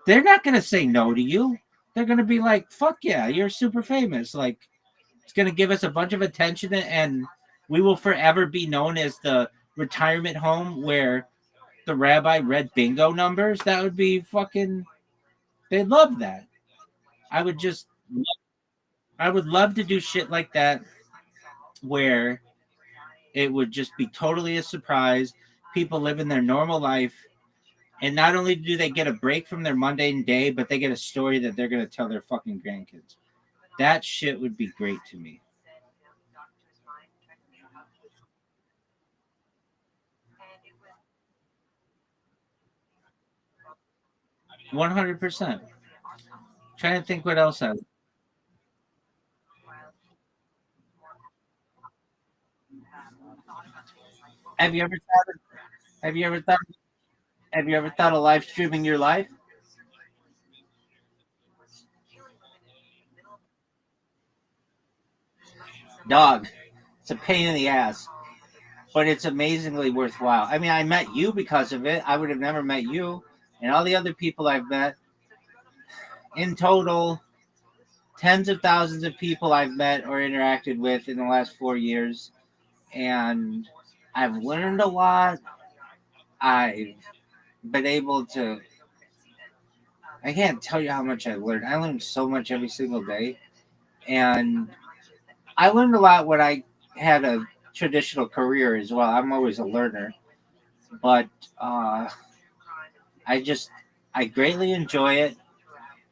They're not going to say no to you. They're going to be like, fuck yeah, you're super famous. Like, it's going to give us a bunch of attention and we will forever be known as the retirement home where the rabbi read bingo numbers. That would be fucking. They love that. I would just. I would love to do shit like that, where it would just be totally a surprise. People living their normal life, and not only do they get a break from their mundane day, but they get a story that they're gonna tell their fucking grandkids. That shit would be great to me. 100%. Trying to think what else I. Have you ever thought? Have you ever thought? Have you ever thought of live streaming your life? Dog. It's a pain in the ass, but it's amazingly worthwhile. I mean, I met you because of it. I would have never met you, and all the other people I've met. In total, tens of thousands of people I've met or interacted with in the last 4 years, and I've learned a lot. I've been able to. I can't tell you how much I learned. I learned so much every single day, and I learned a lot when I had a traditional career as well. I'm always a learner, but uh, I greatly enjoy it.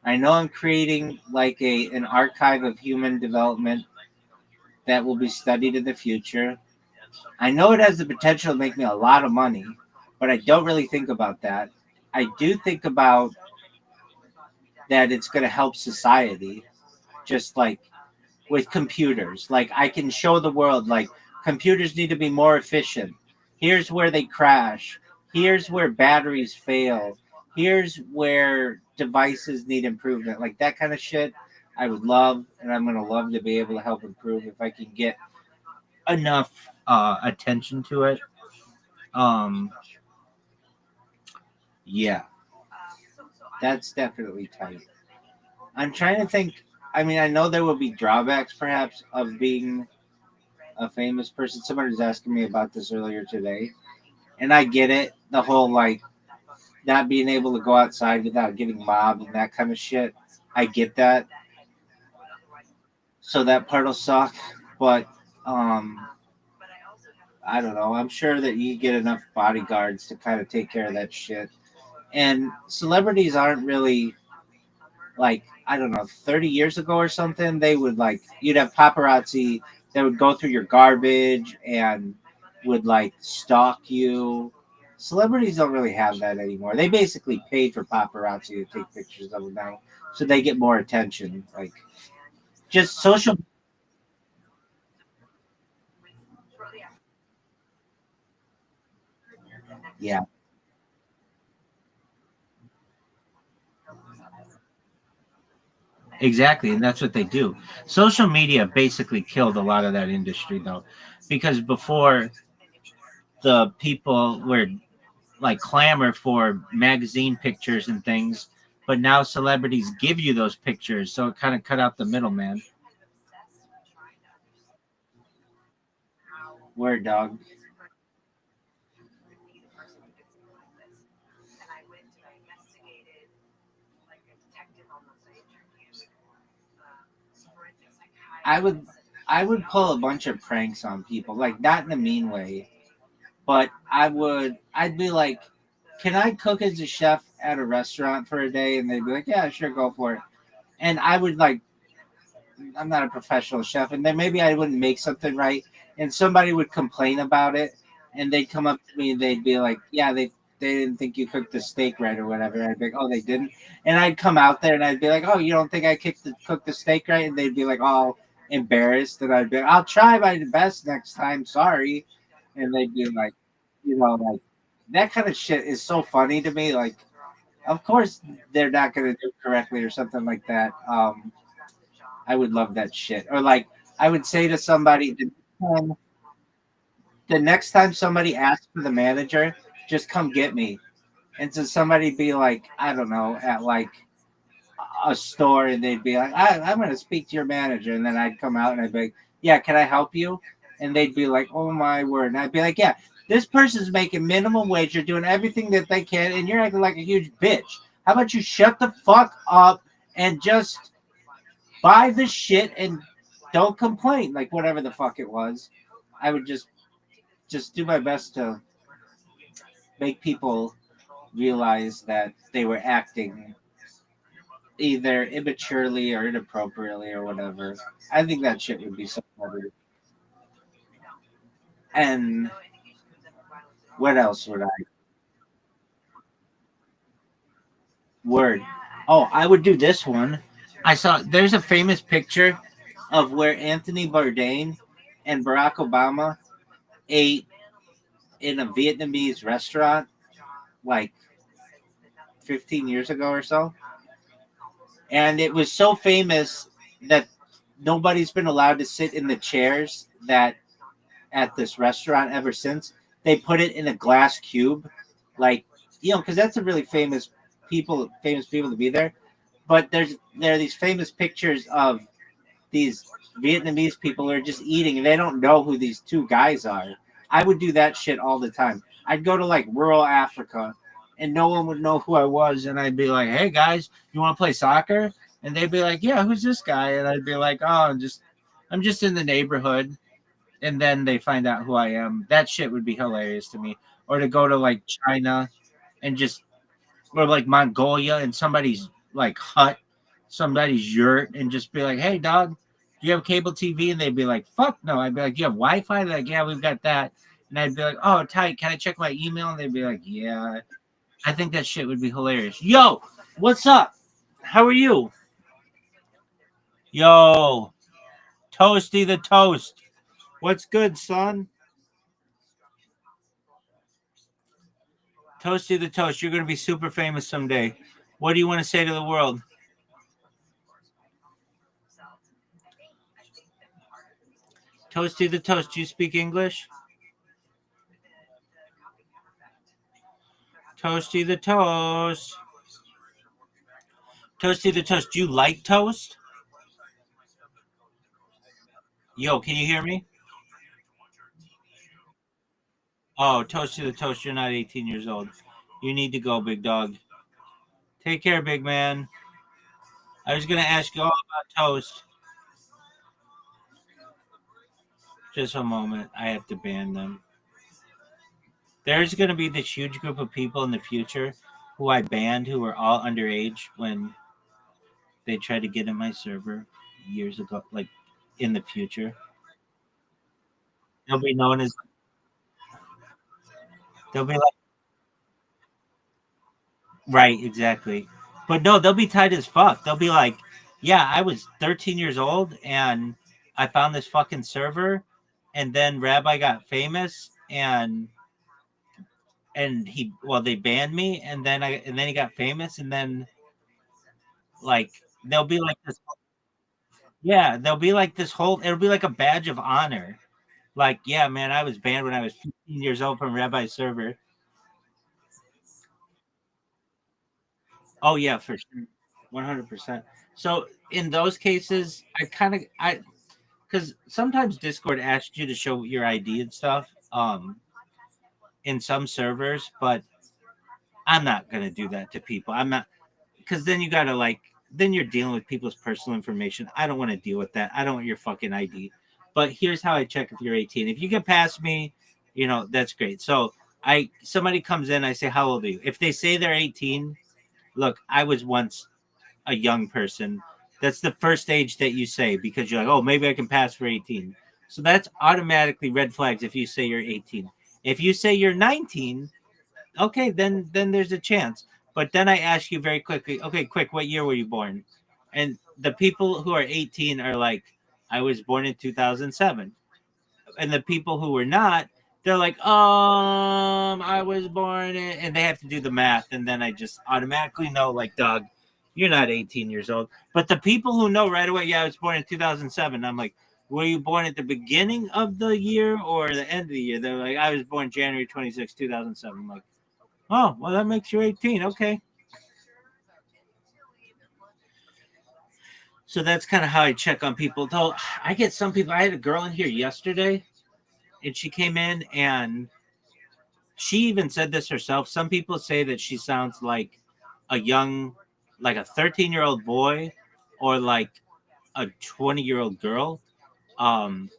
I know I'm creating like an archive of human development that will be studied in the future. I know it has the potential to make me a lot of money, but I don't really think about that. I do think about that it's going to help society, just like with computers. Like I can show the world, like computers need to be more efficient. Here's where they crash. Here's where batteries fail. Here's where devices need improvement. Like that kind of shit, I would love, and I'm going to love to be able to help improve if I can get enough attention to it. Um, yeah, that's definitely tight. I'm trying to think. I mean, I know there will be drawbacks, perhaps, of being a famous person. Somebody was asking me about this earlier today, and I get it. The whole like not being able to go outside without getting mobbed and that kind of shit. I get that. So that part will suck, but um, I don't know. I'm sure that you get enough bodyguards to kind of take care of that shit. And celebrities aren't really like, I don't know, 30 years ago or something, they would like, you'd have paparazzi that would go through your garbage and would like stalk you. Celebrities don't really have that anymore. They basically pay for paparazzi to take pictures of them now, so they get more attention. Like, just social. Yeah, exactly. And that's what they do. Social media basically killed a lot of that industry, though, because before the people were like clamor for magazine pictures and things, but now celebrities give you those pictures, so it kind of cut out the middleman. Word dog. I would I would pull a bunch of pranks on people, like not in a mean way, but I'd be like, "Can I cook as a chef at a restaurant for a day?" And they'd be like, "Yeah, sure, go for it." And I would like, I'm not a professional chef, and then maybe I wouldn't make something right, and somebody would complain about it, and they'd come up to me and they'd be like, "Yeah, they didn't think you cooked the steak right or whatever." And I'd be like, "Oh, they didn't," and I'd come out there and I'd be like, "Oh, you don't think I cooked the steak right?" And they'd be like all embarrassed, and I'd be like, "I'll try my best next time. Sorry," and they'd be like, like that kind of shit is so funny to me. Like, of course they're not gonna do it correctly or something like that. I would love that shit. Or like I would say to somebody the next time somebody asks for the manager, just come get me. And so somebody be like, I don't know, at like a store and they'd be like, I'm gonna speak to your manager, and then I'd come out and I'd be like, yeah, can I help you? And they'd be like, oh my word. And I'd be like, yeah, this person's making minimum wage, you're doing everything that they can, and you're acting like a huge bitch. How about you shut the fuck up and just buy the shit and don't complain, like whatever the fuck it was. I would just do my best to make people realize that they were acting either immaturely or inappropriately or whatever. I think that shit would be so funny. And what else would I word? Oh, I would do this one. I saw there's a famous picture of where Anthony Bourdain and Barack Obama ate in a Vietnamese restaurant like 15 years ago or so. And it was so famous that nobody's been allowed to sit in the chairs that at this restaurant ever since. They put it in a glass cube, like because that's a really famous people to be there. But there are these famous pictures of these Vietnamese people who are just eating and they don't know who these two guys are. I would do that shit all the time. I'd go to like rural Africa and no one would know who I was. And I'd be like, hey guys, you want to play soccer? And they'd be like, yeah, who's this guy? And I'd be like, oh, I'm just in the neighborhood. And then they find out who I am. That shit would be hilarious to me. Or to go to like China and just, or like Mongolia and somebody's like hut, somebody's yurt, and just be like, hey, dog, do you have cable TV? And they'd be like, fuck no. I'd be like, you have Wi Fi? They're like, yeah, we've got that. And I'd be like, oh, tight. Can I check my email? And they'd be like, yeah. I think that shit would be hilarious. Yo, what's up? How are you? Yo, Toasty the Toast. What's good, son? Toasty the Toast, you're going to be super famous someday. What do you want to say to the world? Toasty the Toast, do you speak English? Toasty the Toast. Toasty the Toast, do you like toast? Yo, can you hear me? Oh, Toasty the Toast, you're not 18 years old. You need to go, big dog. Take care, big man. I was going to ask you all about toast. Just a moment. I have to ban them. There's going to be this huge group of people in the future who I banned who were all underage when they tried to get in my server years ago, like in the future. They'll be known as, they'll be like, right, exactly. But no, they'll be tight as fuck. They'll be like, yeah, I was 13 years old and I found this fucking server and then Rabbi got famous and they banned me and then he got famous and then like they'll be like this, yeah, they'll be like this whole, it'll be like a badge of honor. Like, yeah, man, I was banned when I was 15 years old from Rabbi's server. Oh yeah, for sure. 100%. So in those cases, I because sometimes Discord asks you to show your ID and stuff in some servers, but I'm not gonna do that to people. I'm not, because then you gotta like, then you're dealing with people's personal information. I don't want to deal with that. I don't want your fucking ID. But here's how I check if you're 18. If you get past me, that's great. So somebody comes in, I say, how old are you? If they say they're 18, look, I was once a young person. That's the first age that you say because you're like, oh, maybe I can pass for 18. So that's automatically red flags if you say you're 18. If you say you're 19, okay, then there's a chance. But then I ask you very quickly, okay, quick, what year were you born? And the people who are 18 are like, I was born in 2007. And the people who were not, they're like, I was born in, and they have to do the math. And then I just automatically know, like, Doug, you're not 18 years old. But the people who know right away, yeah, I was born in 2007. I'm like, were you born at the beginning of the year or the end of the year? They're like, I was born January 26, 2007. I'm like, oh, well, that makes you 18. Okay. So that's kind of how I check on people. Though I get some people, I had a girl in here yesterday and she came in and she even said this herself. Some people say that she sounds like a 13-year-old boy or like a 20-year-old girl. And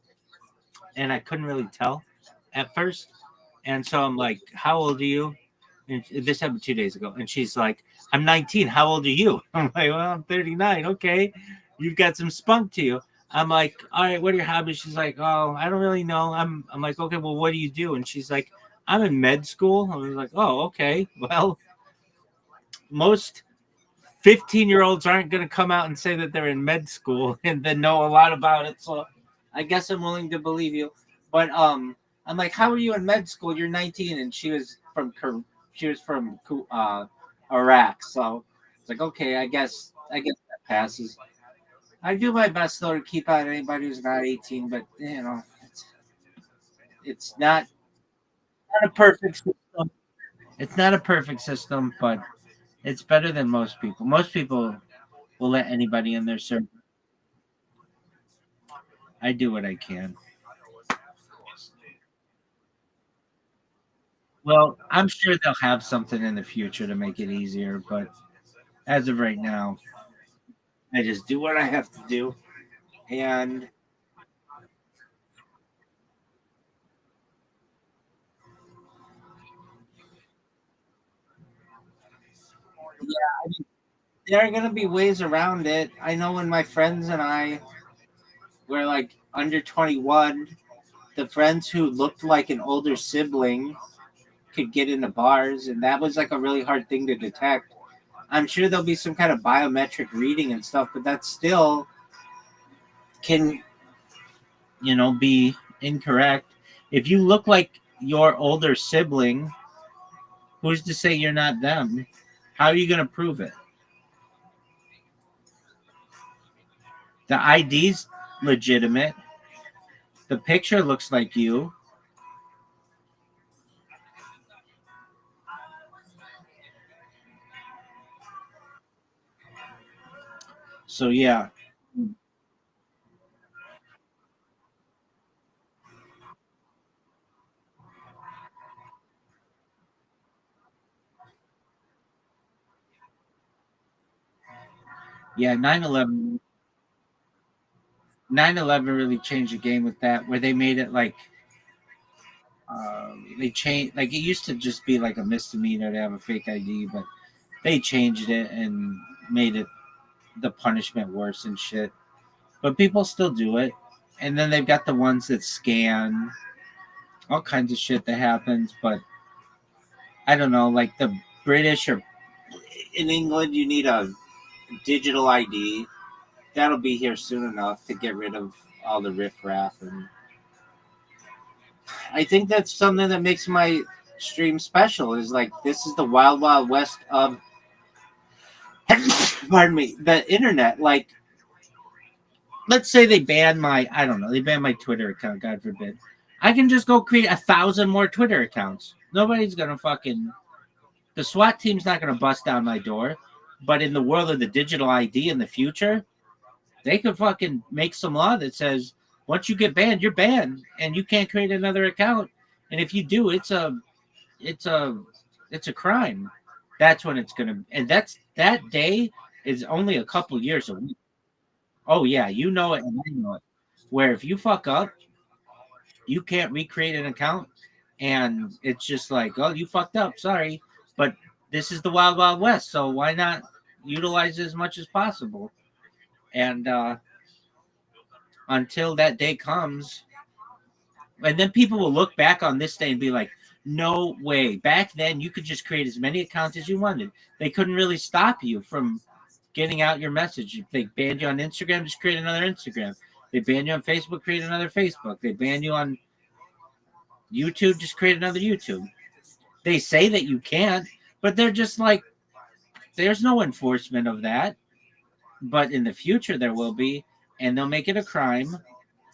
I couldn't really tell at first. And so I'm like, how old are you? And this happened 2 days ago. And she's like, I'm 19. How old are you? I'm like, well, I'm 39. Okay. You've got some spunk to you. I'm like, all right, what are your hobbies? She's like, oh, I don't really know. I'm like, okay, well, what do you do? And she's like, I'm in med school. I was like, oh, okay. Well, most 15-year-olds aren't going to come out and say that they're in med school and then know a lot about it. So I guess I'm willing to believe you. But I'm like, how are you in med school? You're 19, and she was from Iraq. So it's like, okay, I guess that passes. I do my best though to keep out anybody who's not 18, but it's not a perfect system. It's not a perfect system, but it's better than most people. Most people will let anybody in their server. I do what I can. Well, I'm sure they'll have something in the future to make it easier, but as of right now, I just do what I have to do. And yeah, I mean, there are going to be ways around it. I know when my friends and I were like under 21, the friends who looked like an older sibling could get into bars, and that was like a really hard thing to detect. I'm sure there'll be some kind of biometric reading and stuff, but that still can, be incorrect. If you look like your older sibling, who's to say you're not them? How are you going to prove it? The ID's legitimate. The picture looks like you. So yeah. Yeah, 9/11 really changed the game with that, where they made it like they changed, like it used to just be like a misdemeanor to have a fake ID, but they changed it and made it the punishment worse and shit. But people still do it, and then they've got the ones that scan all kinds of shit that happens. But I don't know, like the British or in England, you need a digital ID. That'll be here soon enough to get rid of all the riffraff, and I think that's something that makes my stream special. Is like this is the wild, wild west of pardon me, the internet. Like, let's say they ban my, I don't know, they ban my Twitter account. God forbid, I can just go create 1,000 more Twitter accounts. Nobody's gonna fucking. The SWAT team's not gonna bust down my door. But in the world of the digital ID in the future, they could fucking make some law that says once you get banned, you're banned, and you can't create another account. And if you do, it's a it's a crime. That's when it's gonna, and that day is only a couple years away. Oh yeah, you know it, and I know it. Where if you fuck up, you can't recreate an account, and it's just like, oh, you fucked up, sorry. But this is the wild, wild west, so why not utilize it as much as possible? And until that day comes, and then people will look back on this day and be like, no way. Back then, you could just create as many accounts as you wanted. They couldn't really stop you from getting out your message. If they banned you on Instagram, just create another Instagram. They ban you on Facebook, create another Facebook. They ban you on YouTube, just create another YouTube. They say that you can't, but they're just like, there's no enforcement of that. But in the future, there will be, and they'll make it a crime.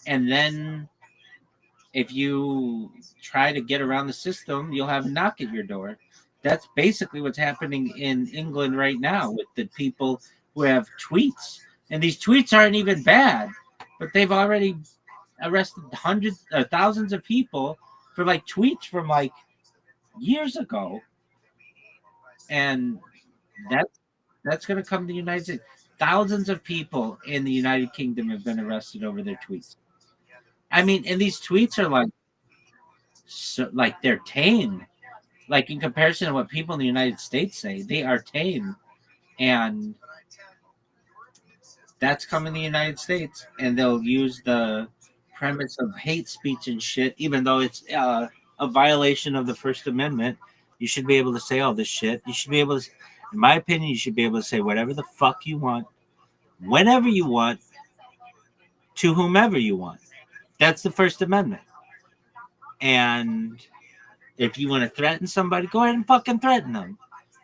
And then if you try to get around the system, you'll have a knock at your door. That's basically what's happening in England right now with the people who have tweets. And these tweets aren't even bad, but they've already arrested hundreds or thousands of people for like tweets from like years ago. And that's going to come to the United States. Thousands of people in the United Kingdom have been arrested over their tweets. I mean, and these tweets are like they're tame. Like in comparison to what people in the United States say, they are tame, and that's coming to the United States, and they'll use the premise of hate speech and shit, even though it's a violation of the First Amendment. You should be able to say all this shit. You should be able to, in my opinion, you should be able to say whatever the fuck you want, whenever you want, to whomever you want. That's the First Amendment. And if you want to threaten somebody, go ahead and fucking threaten them.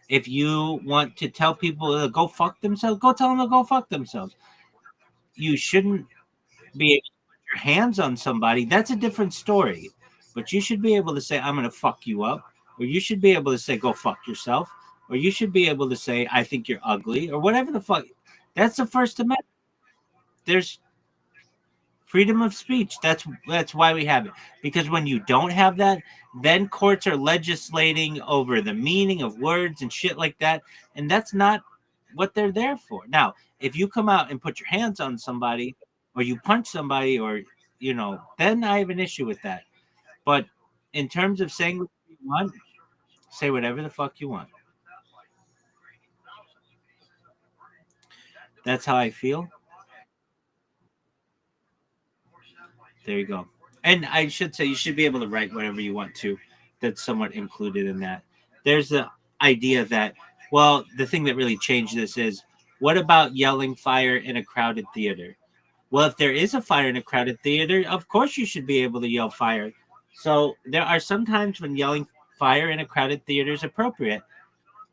If you want to tell people to go fuck themselves, go tell them to go fuck themselves. you shouldn't be able to put your hands on somebody. That's a different story. But you should be able to say, I'm going to fuck you up. Or you should be able to say, go fuck yourself. Or you should be able to say, I think you're ugly. Or whatever the fuck. That's the First Amendment. There's freedom of speech. That's why we have it. Because when you don't have that, then courts are legislating over the meaning of words and shit like that. And that's not what they're there for. Now, if you come out and put your hands on somebody, or you punch somebody, or then I have an issue with that. But in terms of saying what you want, say whatever the fuck you want. That's how I feel. There you go. And I should say you should be able to write whatever you want to. That's somewhat included in that. There's the idea that, well, the thing that really changed this is, what about yelling fire in a crowded theater? Well, if there is a fire in a crowded theater, of course you should be able to yell fire. So there are some times when yelling fire in a crowded theater is appropriate.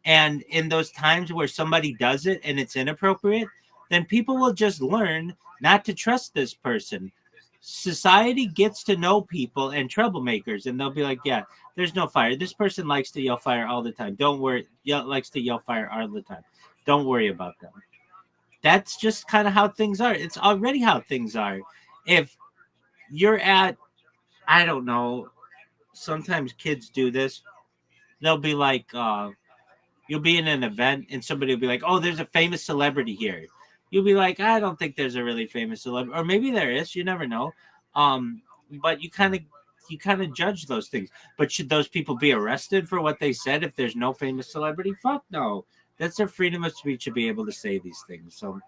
And in those times where somebody does it and it's inappropriate, then people will just learn not to trust this person. Society gets to know people and troublemakers, and they'll be like, yeah, there's no fire. This person likes to yell fire all the time. Don't worry. Likes to yell fire all the time. Don't worry about them. That's just kind of how things are. It's already how things are. If you're at, I don't know, sometimes kids do this. They'll be like, you'll be in an event and somebody will be like, oh, there's a famous celebrity here. You'll be like, I don't think there's a really famous celebrity, or maybe there is. You never know. But you kind of judge those things. But should those people be arrested for what they said if there's no famous celebrity? Fuck no. That's their freedom of speech to be able to say these things. So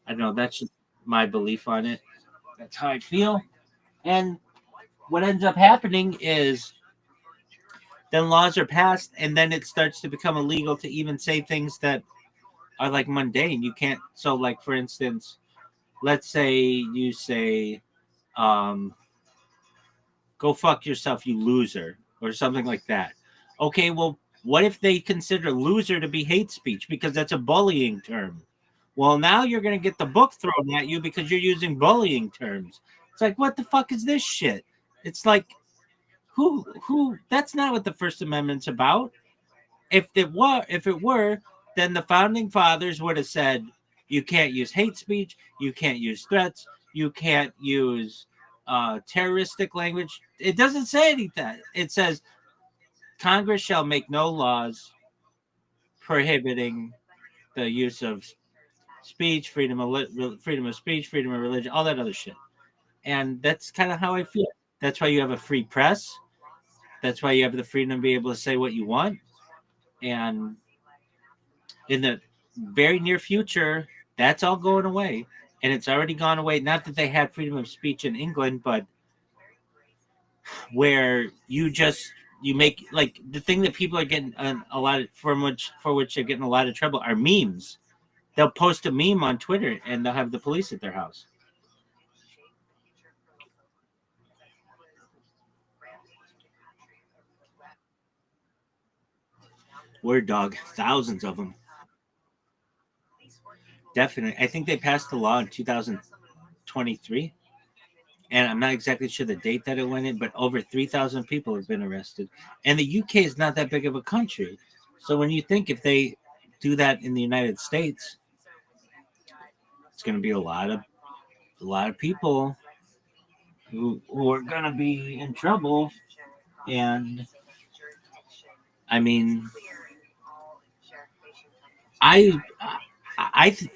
I don't know. That's just my belief on it. That's how I feel. And what ends up happening is then laws are passed, and then it starts to become illegal to even say things that are like mundane. You can't. So, like, for instance, let's say you say, go fuck yourself, you loser, or something like that. Okay, well, what if they consider loser to be hate speech because that's a bullying term? Well, now you're going to get the book thrown at you because you're using bullying terms. It's like, what the fuck is this shit? It's like, who, that's not what the First Amendment's about. If it were, then the founding fathers would have said, you can't use hate speech, you can't use threats, you can't use terroristic language. It doesn't say anything. It says Congress shall make no laws prohibiting the use of speech, freedom of speech, freedom of religion, all that other shit. And that's kind of how I feel. That's why you have a free press. That's why you have the freedom to be able to say what you want. And in the very near future, that's all going away. And it's already gone away. Not that they had freedom of speech in England, but where you make, like, the thing that people are getting a lot of, for which they're getting a lot of trouble are memes. They'll post a meme on Twitter and they'll have the police at their house. Word dog, thousands of them. Definitely. I think they passed the law in 2023. And I'm not exactly sure the date that it went in, but over 3,000 people have been arrested. And the UK is not that big of a country. So when you think if they do that in the United States, it's going to be a lot of people who are going to be in trouble. And I mean, I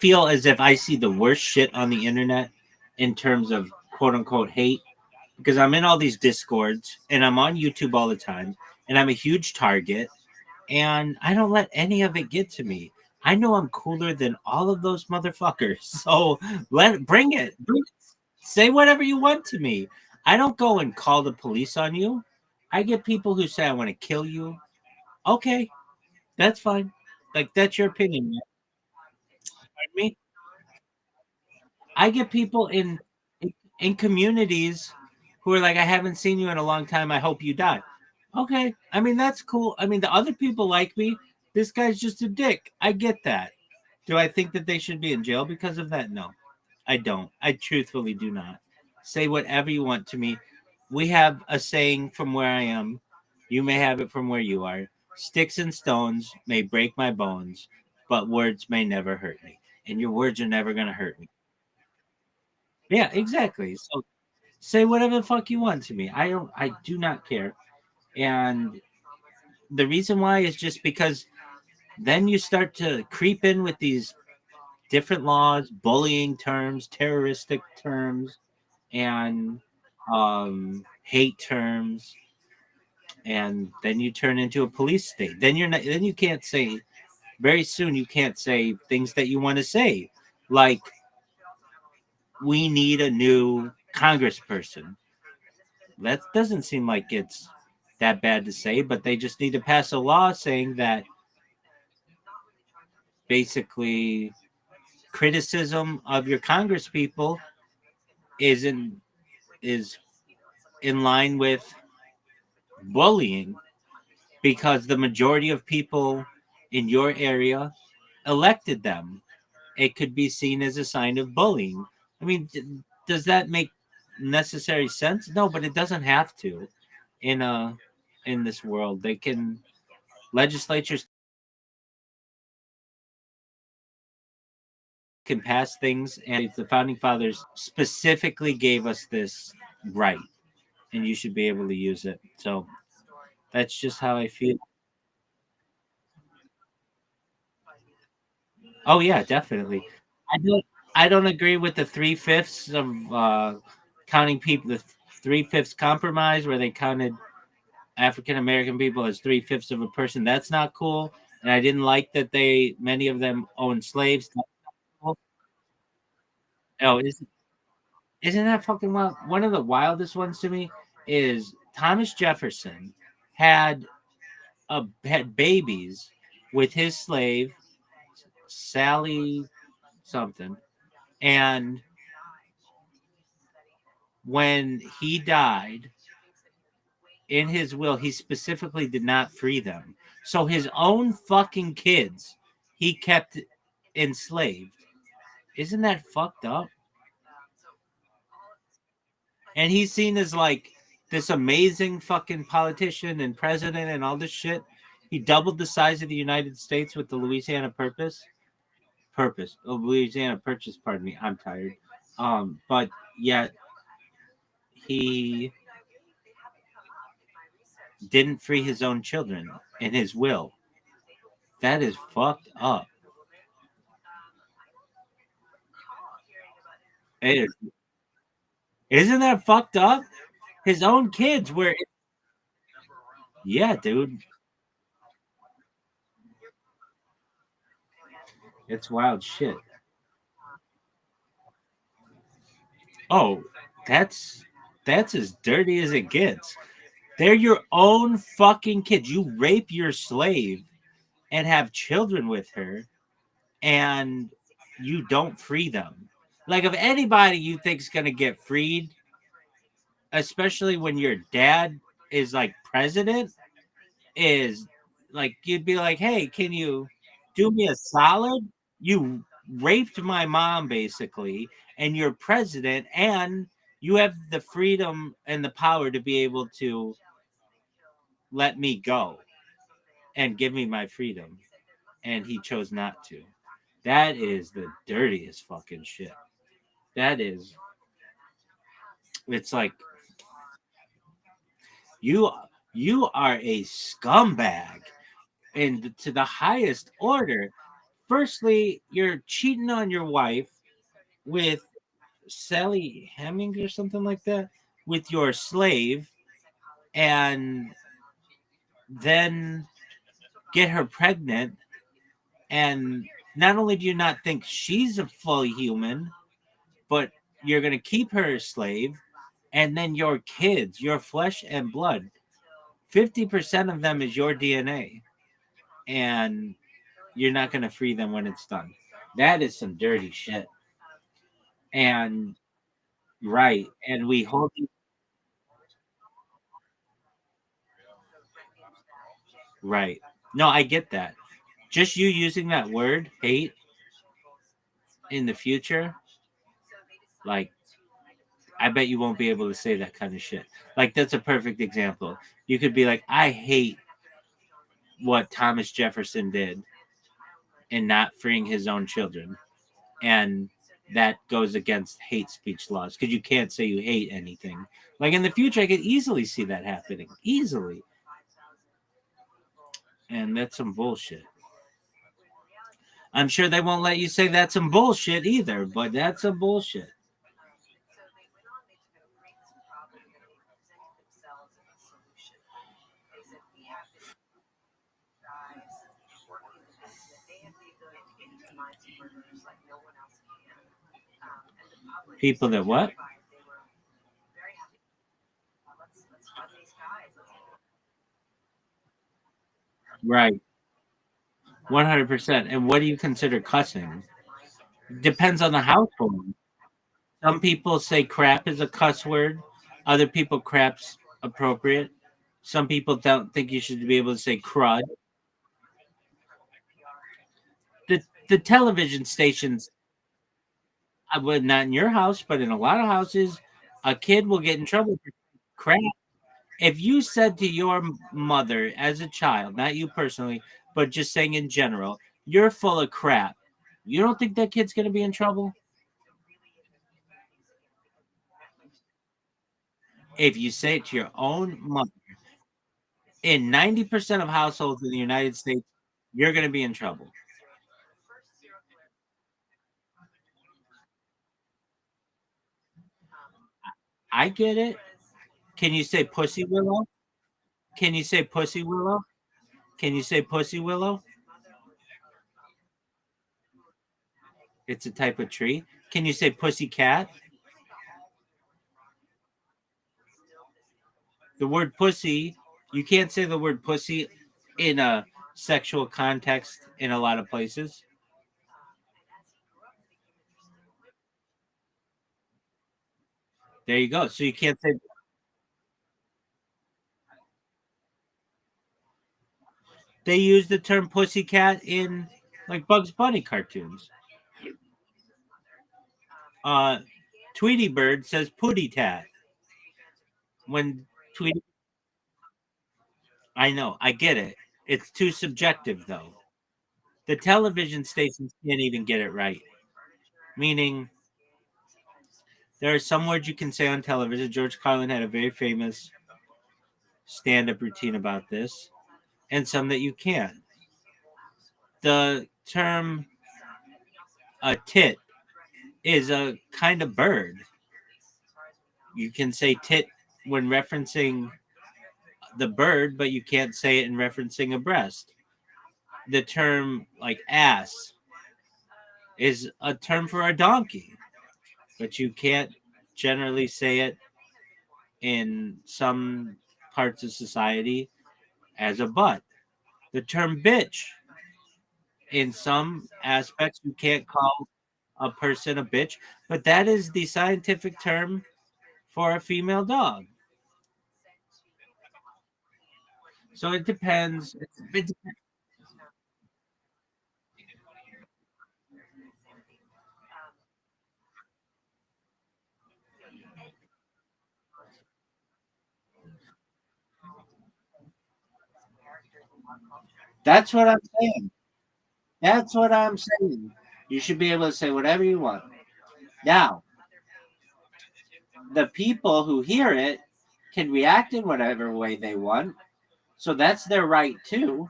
feel as if I see the worst shit on the internet in terms of quote unquote hate, because I'm in all these discords and I'm on YouTube all the time and I'm a huge target and I don't let any of it get to me. I know I'm cooler than all of those motherfuckers. So bring it. Say whatever you want to me. I don't go and call the police on you. I get people who say I want to kill you. Okay, that's fine. Like, that's your opinion. Me, I get people in communities who are like, I haven't seen you in a long time. I hope you die. Okay, I mean, that's cool. I mean, the other people like me. This guy's just a dick. I get that. Do I think that they should be in jail because of that? No. I don't. I truthfully do not. Say whatever you want to me. We have a saying from where I am. You may have it from where you are. Sticks and stones may break my bones, but words may never hurt me. And your words are never going to hurt me. Yeah, exactly. So say whatever the fuck you want to me. I do not care. And the reason why is just because then you start to creep in with these different laws, bullying terms, terroristic terms, and hate terms, and then you turn into a police state. Then you're not. Then you can't say. Very soon, you can't say things that you want to say, like we need a new congressperson. That doesn't seem like it's that bad to say, but they just need to pass a law saying that basically criticism of your congresspeople isn't is in line with bullying because the majority of people in your area elected them. It could be seen as a sign of bullying. I mean, does that make necessary sense? No, but it doesn't have to. In this world, they can legislatures can pass things, and the founding fathers specifically gave us this right, and you should be able to use it. So that's just how I feel. Oh yeah, definitely. I don't. I don't agree with the 3/5 of counting people. The 3/5 compromise, where they counted African American people as 3/5 of a person. That's not cool. And I didn't like that many of them owned slaves. Cool. Oh, isn't that fucking wild? One of the wildest ones to me is Thomas Jefferson had had babies with his slave Sally something, and when he died in his will, he specifically did not free them. So his own fucking kids he kept enslaved. Isn't that fucked up? And he's seen as like this amazing fucking politician and president and all this shit. He doubled the size of the United States with the Louisiana Louisiana Purchase, pardon me. I'm tired. But yet he didn't free his own children in his will. That is fucked up. It is. Isn't that fucked up? His own kids were. Yeah, dude. It's wild shit. Oh, that's as dirty as it gets. They're your own fucking kids. You rape your slave and have children with her, and you don't free them. Like, if anybody you think's gonna get freed, especially when your dad is like president, is like you'd be like, hey, can you do me a solid? You raped my mom basically, and you're president, and you have the freedom and the power to be able to let me go and give me my freedom. And he chose not to. That is the dirtiest fucking shit. That is, it's like you you are a scumbag and to the highest order. Firstly, you're cheating on your wife with Sally Hemings or something like that, with your slave, and then get her pregnant. And not only do you not think she's a fully human, but you're going to keep her a slave, and then your kids, your flesh and blood, 50% of them is your DNA, and you're not going to free them when it's done. That is some dirty shit. And right, and we hold you right. No, I get that. Just you using that word hate in the future Like, I bet you won't be able to say that kind of shit. Like, that's a perfect example. You could be like, I hate what Thomas Jefferson did in not freeing his own children. And that goes against hate speech laws because you can't say you hate anything. Like, in the future, I could easily see that happening. Easily. And that's some bullshit. I'm sure they won't let you say that's some bullshit either, but that's some bullshit. People that what? Right. 100%. And what do you consider cussing? Depends on the household. Some people say crap is a cuss word. Other people crap's appropriate. Some people don't think you should be able to say crud. The television stations, I would not in your house, but in a lot of houses, a kid will get in trouble for crap. If you said to your mother as a child, not you personally, but just saying in general, you're full of crap, you don't think that kid's going to be in trouble? If you say it to your own mother, in 90% of households in the United States, you're going to be in trouble. I get it. Can you say pussy willow? Can you say pussy willow? Can you say pussy willow? It's a type of tree. Can you say pussy cat? The word pussy, you can't say the word pussy in a sexual context in a lot of places. There you go. So you can't say they use the term pussycat in like Bugs Bunny cartoons. Uh Tweety Bird says putty tat. When Tweety I know, I get it. It's too subjective though. The television stations can't even get it right. Meaning there are some words you can say on television. George Carlin had a very famous stand-up routine about this, and some that you can't. The term a tit is a kind of bird. You can say tit when referencing the bird, but you can't say it in referencing a breast. The term like ass is a term for a donkey, but you can't generally say it in some parts of society as a butt. The term bitch, in some aspects, you can't call a person a bitch, but that is the scientific term for a female dog. So it depends. That's what I'm saying. That's what I'm saying. You should be able to say whatever you want. Now, the people who hear it can react in whatever way they want. So that's their right too.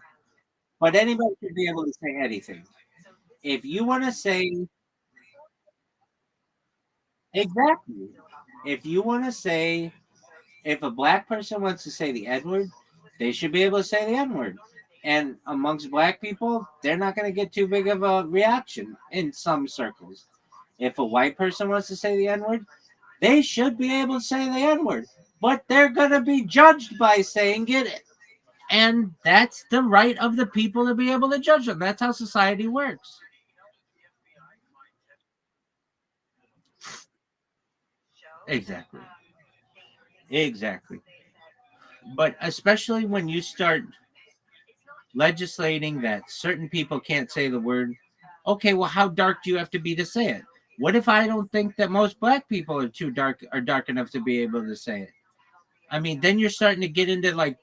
But anybody should be able to say anything. If you want to say exactly, if you want to say, if a black person wants to say the N word, they should be able to say the N word. And amongst black people, they're not going to get too big of a reaction in some circles. If a white person wants to say the N word, they should be able to say the N word. But they're going to be judged by saying it. And that's the right of the people to be able to judge them. That's how society works. Exactly. Exactly. But especially when you start legislating that certain people can't say the word, okay, well, how dark do you have to be to say it? What if I don't think that most black people are dark enough to be able to say it? I mean, then you're starting to get into like,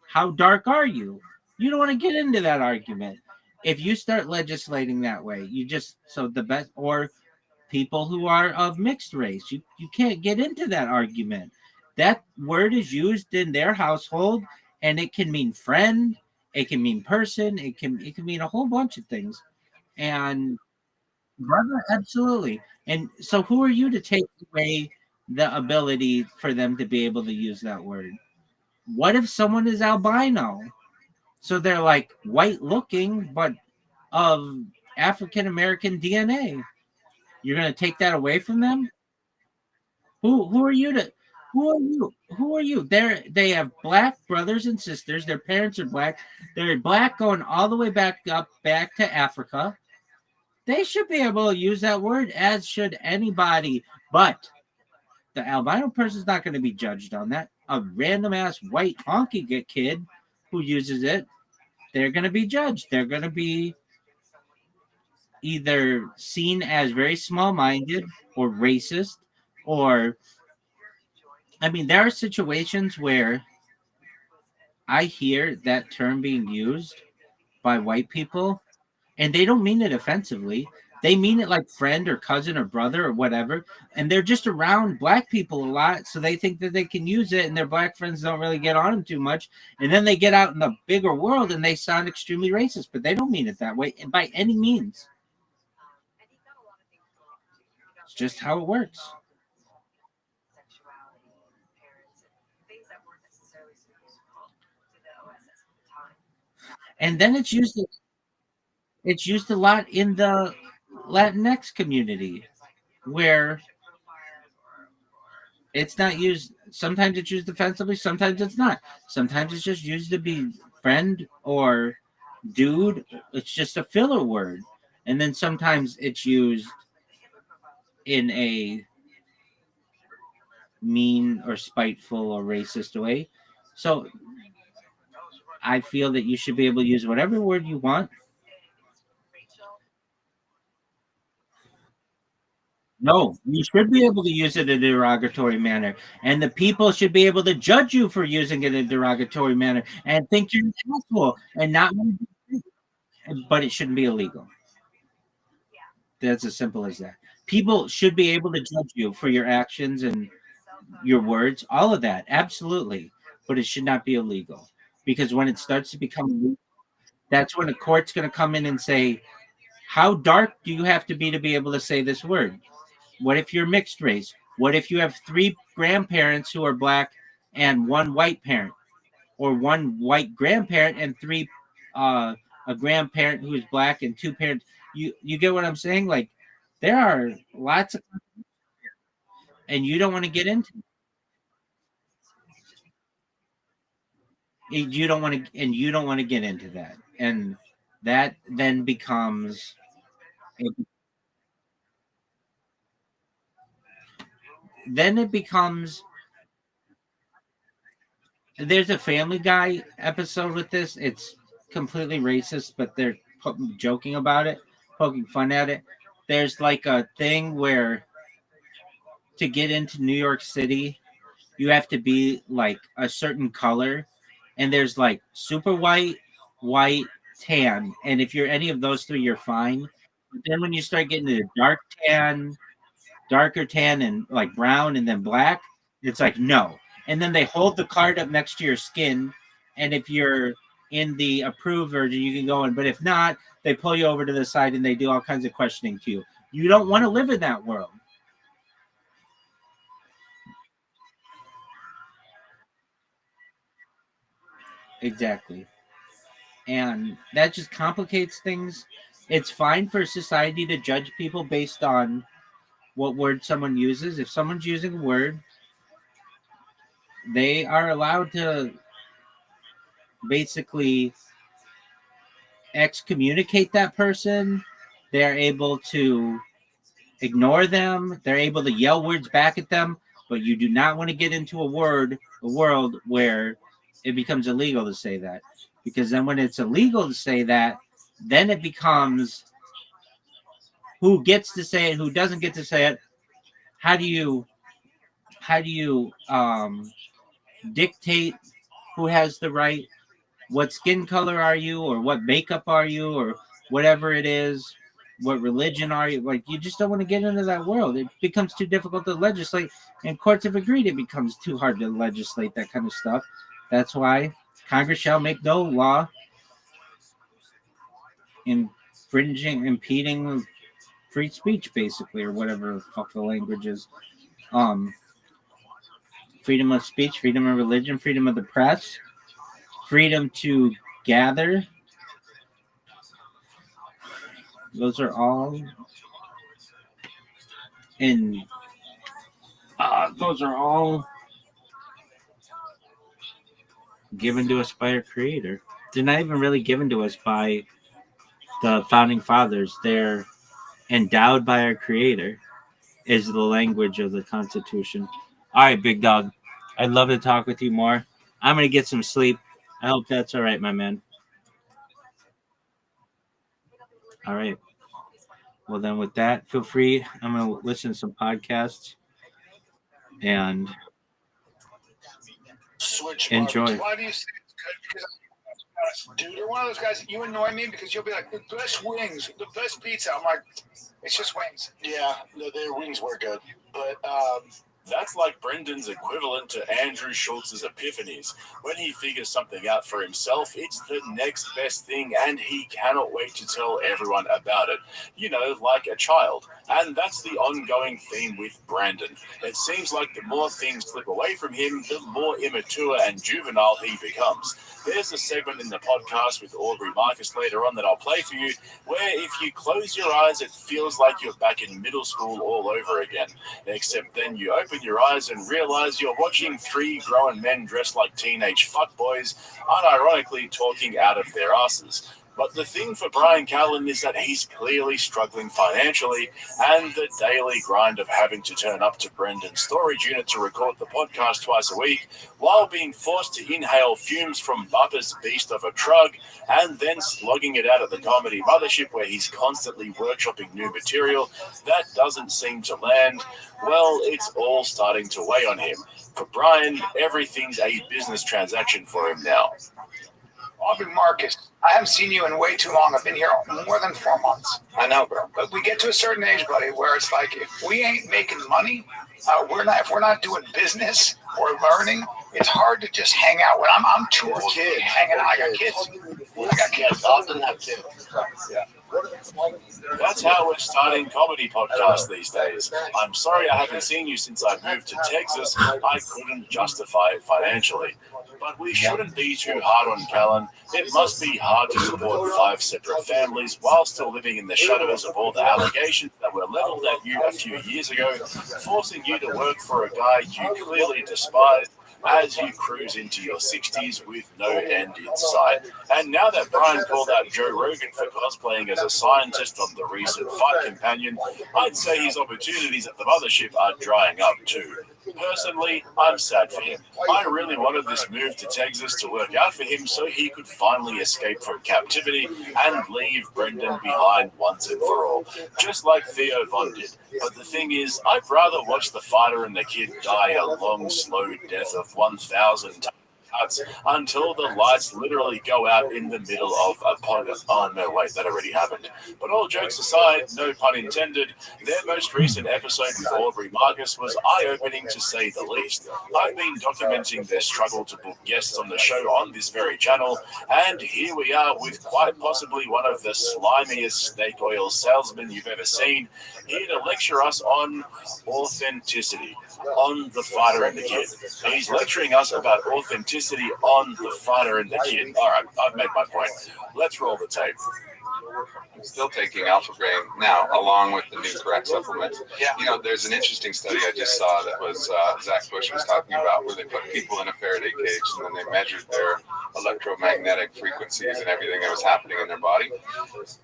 how dark are you? You don't want to get into that argument. If you start legislating that way, you just so the best or people who are of mixed race, you can't get into that argument. That word is used in their household, and it can mean friend, it can mean person, it can mean a whole bunch of things. And brother, absolutely. And so, who are you to take away the ability for them to be able to use that word? What if someone is albino? So they're like white looking, but of African American DNA. You're gonna take that away from them? Who are you to who are you? Who are you? They have black brothers and sisters. Their parents are black. They're black going all the way back to Africa. They should be able to use that word, as should anybody. But the albino person's not going to be judged on that. A random ass white honky kid who uses it, they're going to be judged. They're going to be either seen as very small minded or racist, or, I mean, there are situations where I hear that term being used by white people, and they don't mean it offensively. They mean it like friend or cousin or brother or whatever, and they're just around black people a lot, so they think that they can use it, and their black friends don't really get on them too much. And then they get out in the bigger world and they sound extremely racist, but they don't mean it that way by any means. It's just how it works. And then it's used a lot in the Latinx community, where it's not used. Sometimes it's used defensively, sometimes it's not. Sometimes it's just used to be friend or dude. It's just a filler word. And then sometimes it's used in a mean or spiteful or racist way. So I feel that you should be able to use whatever word you want. No, you should be able to use it in a derogatory manner, and the people should be able to judge you for using it in a derogatory manner and think you're an asshole and not. But it shouldn't be illegal. That's as simple as that. People should be able to judge you for your actions and your words, all of that, absolutely. But it should not be illegal, because when it starts to become illegal, that's when a court's going to come in and say, "How dark do you have to be able to say this word?" What if you're mixed race? What if you have 3 grandparents who are black and 1 white parent, or 1 white grandparent and 3 a grandparent who is black and 2 parents? You get what I'm saying? Like, there are lots of, and you don't want to get into it. You don't want to, and you don't want to get into that, and that then becomes then it becomes there's a Family Guy episode with this. It's completely racist, but they're joking about it, poking fun at it. There's like a thing where to get into New York City, you have to be like a certain color, and there's like super white, white, tan, and if you're any of those 3, you're fine. But then when you start getting to dark tan, darker tan, and like brown, and then black, it's like no. And then they hold the card up next to your skin, and if you're in the approved version, you can go in. But if not, they pull you over to the side and they do all kinds of questioning to you. You don't want to live in that world. Exactly. And that just complicates things. It's fine for society to judge people based on what word someone uses. If someone's using a word, they are allowed to basically excommunicate that person. They're able to ignore them. They're able to yell words back at them. But you do not want to get into a world where it becomes illegal to say that. Because then when it's illegal to say that, then it becomes who gets to say it, who doesn't get to say it. How do you dictate who has the right? What skin color are you, or what makeup are you, or whatever it is? What religion are you? Like, you just don't want to get into that world. It becomes too difficult to legislate, and courts have agreed it becomes too hard to legislate that kind of stuff. That's why Congress shall make no law impeding free speech, basically, or whatever the fuck the language is. Freedom of speech, freedom of religion, freedom of the press, freedom to gather. Those are all in. Those are all given to us by our Creator. They're not even really given to us by the founding fathers. They're endowed by our Creator. Is the language of the Constitution. All right, big dog. I'd love to talk with you more. I'm gonna get some sleep. I hope that's all right, my man. All right. Well, then with that, feel free. I'm going to listen to some podcasts and enjoy. Why do you say it's good? Because dude, you're one of those guys that you annoy me because you'll be like, the best wings, the best pizza. I'm like, it's just wings. Yeah, no, their wings were good. But that's like Brendan's equivalent to Andrew Schultz's epiphanies. When he figures something out for himself, it's the next best thing, and he cannot wait to tell everyone about it. You know, like a child. And that's the ongoing theme with Brandon. It seems like the more things slip away from him, the more immature and juvenile he becomes. There's a segment in the podcast with Aubrey Marcus later on that I'll play for you, where if you close your eyes, it feels like you're back in middle school all over again. Except then you open your eyes and realize you're watching three grown men dressed like teenage fuckboys, unironically talking out of their asses. But the thing for Brian Callen is that he's clearly struggling financially, and the daily grind of having to turn up to Brendan's storage unit to record the podcast twice a week, while being forced to inhale fumes from Bubba's beast of a truck, and then slogging it out at the comedy mothership where he's constantly workshopping new material that doesn't seem to land, well, it's all starting to weigh on him. For Brian, everything's a business transaction for him now. Aubrey Marcus, I haven't seen you in way too long. I've been here more than 4 months. I know, bro. But we get to a certain age, buddy, where it's like, if we ain't making money, if we're not doing business or learning, it's hard to just hang out. When I'm too old to be hanging out. I got kids. Often have kids. Yeah. That's how we're starting comedy podcasts these days. I'm sorry I haven't seen you since I moved to Texas. I couldn't justify it financially. But we shouldn't be too hard on Callen. It must be hard to support 5 separate families while still living in the shadows of all the allegations that were leveled at you a few years ago, forcing you to work for a guy you clearly despise as you cruise into your 60s with no end in sight. And now that Brian called out Joe Rogan for cosplaying as a scientist on the recent Fight Companion, I'd say his opportunities at the mothership are drying up too. Personally, I'm sad for him. I really wanted this move to Texas to work out for him so he could finally escape from captivity and leave Brendan behind once and for all, just like Theo Von did. But the thing is, I'd rather watch the fighter and the kid die a long, slow death of 1,000 cuts until the lights literally go out in the middle of a podcast. Oh, no, wait, that already happened. But all jokes aside, no pun intended, their most recent episode with Aubrey Marcus was eye-opening to say the least. I've been documenting their struggle to book guests on the show on this very channel, and here we are with quite possibly one of the slimiest snake oil salesmen you've ever seen, here to lecture us on authenticity, on the fighter and the kid. He's lecturing us about authenticity on the fighter and the kid. All right, I've made my point. Let's roll the tape. I'm still taking Alpha Brain now, along with the new crack supplement. Yeah. You know, there's an interesting study I just saw that was Zach Bush was talking about, where they put people in a Faraday cage and then they measured their electromagnetic frequencies and everything that was happening in their body.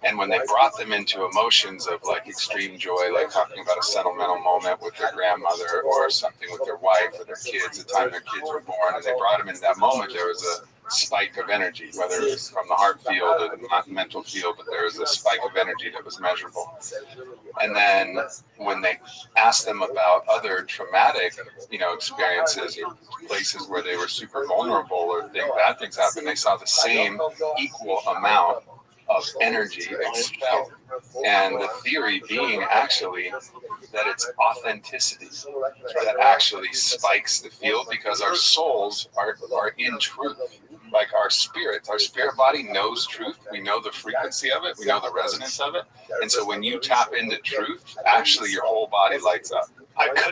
And when they brought them into emotions of like extreme joy, like talking about a sentimental moment with their grandmother or something with their wife or their kids, the time their kids were born, and they brought them in that moment, there was spike of energy, whether it was from the heart field or the mental field, but there was a spike of energy that was measurable. And then when they asked them about other traumatic, experiences or places where they were super vulnerable or bad things happened, they saw the same equal amount of energy expelled. And the theory being actually that it's authenticity that actually spikes the field, because our souls are in truth. Like our spirit body knows truth. We know the frequency of it. We know the resonance of it. And so when you tap into truth, actually your whole body lights up.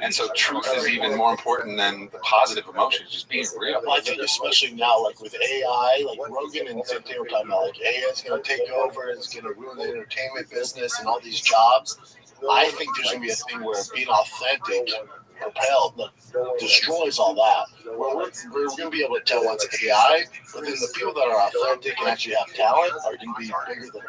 And so truth is even more important than the positive emotions, just being real. Well, I think especially now, like with AI, like Rogan and Cynthia were talking about, like AI is going to take over, it's going to ruin the entertainment business and all these jobs. I think there's going to be a thing where being authentic, propelled, destroys all that. We're going to be able to tell what's AI, but then the people that are authentic and actually have talent are going to be bigger than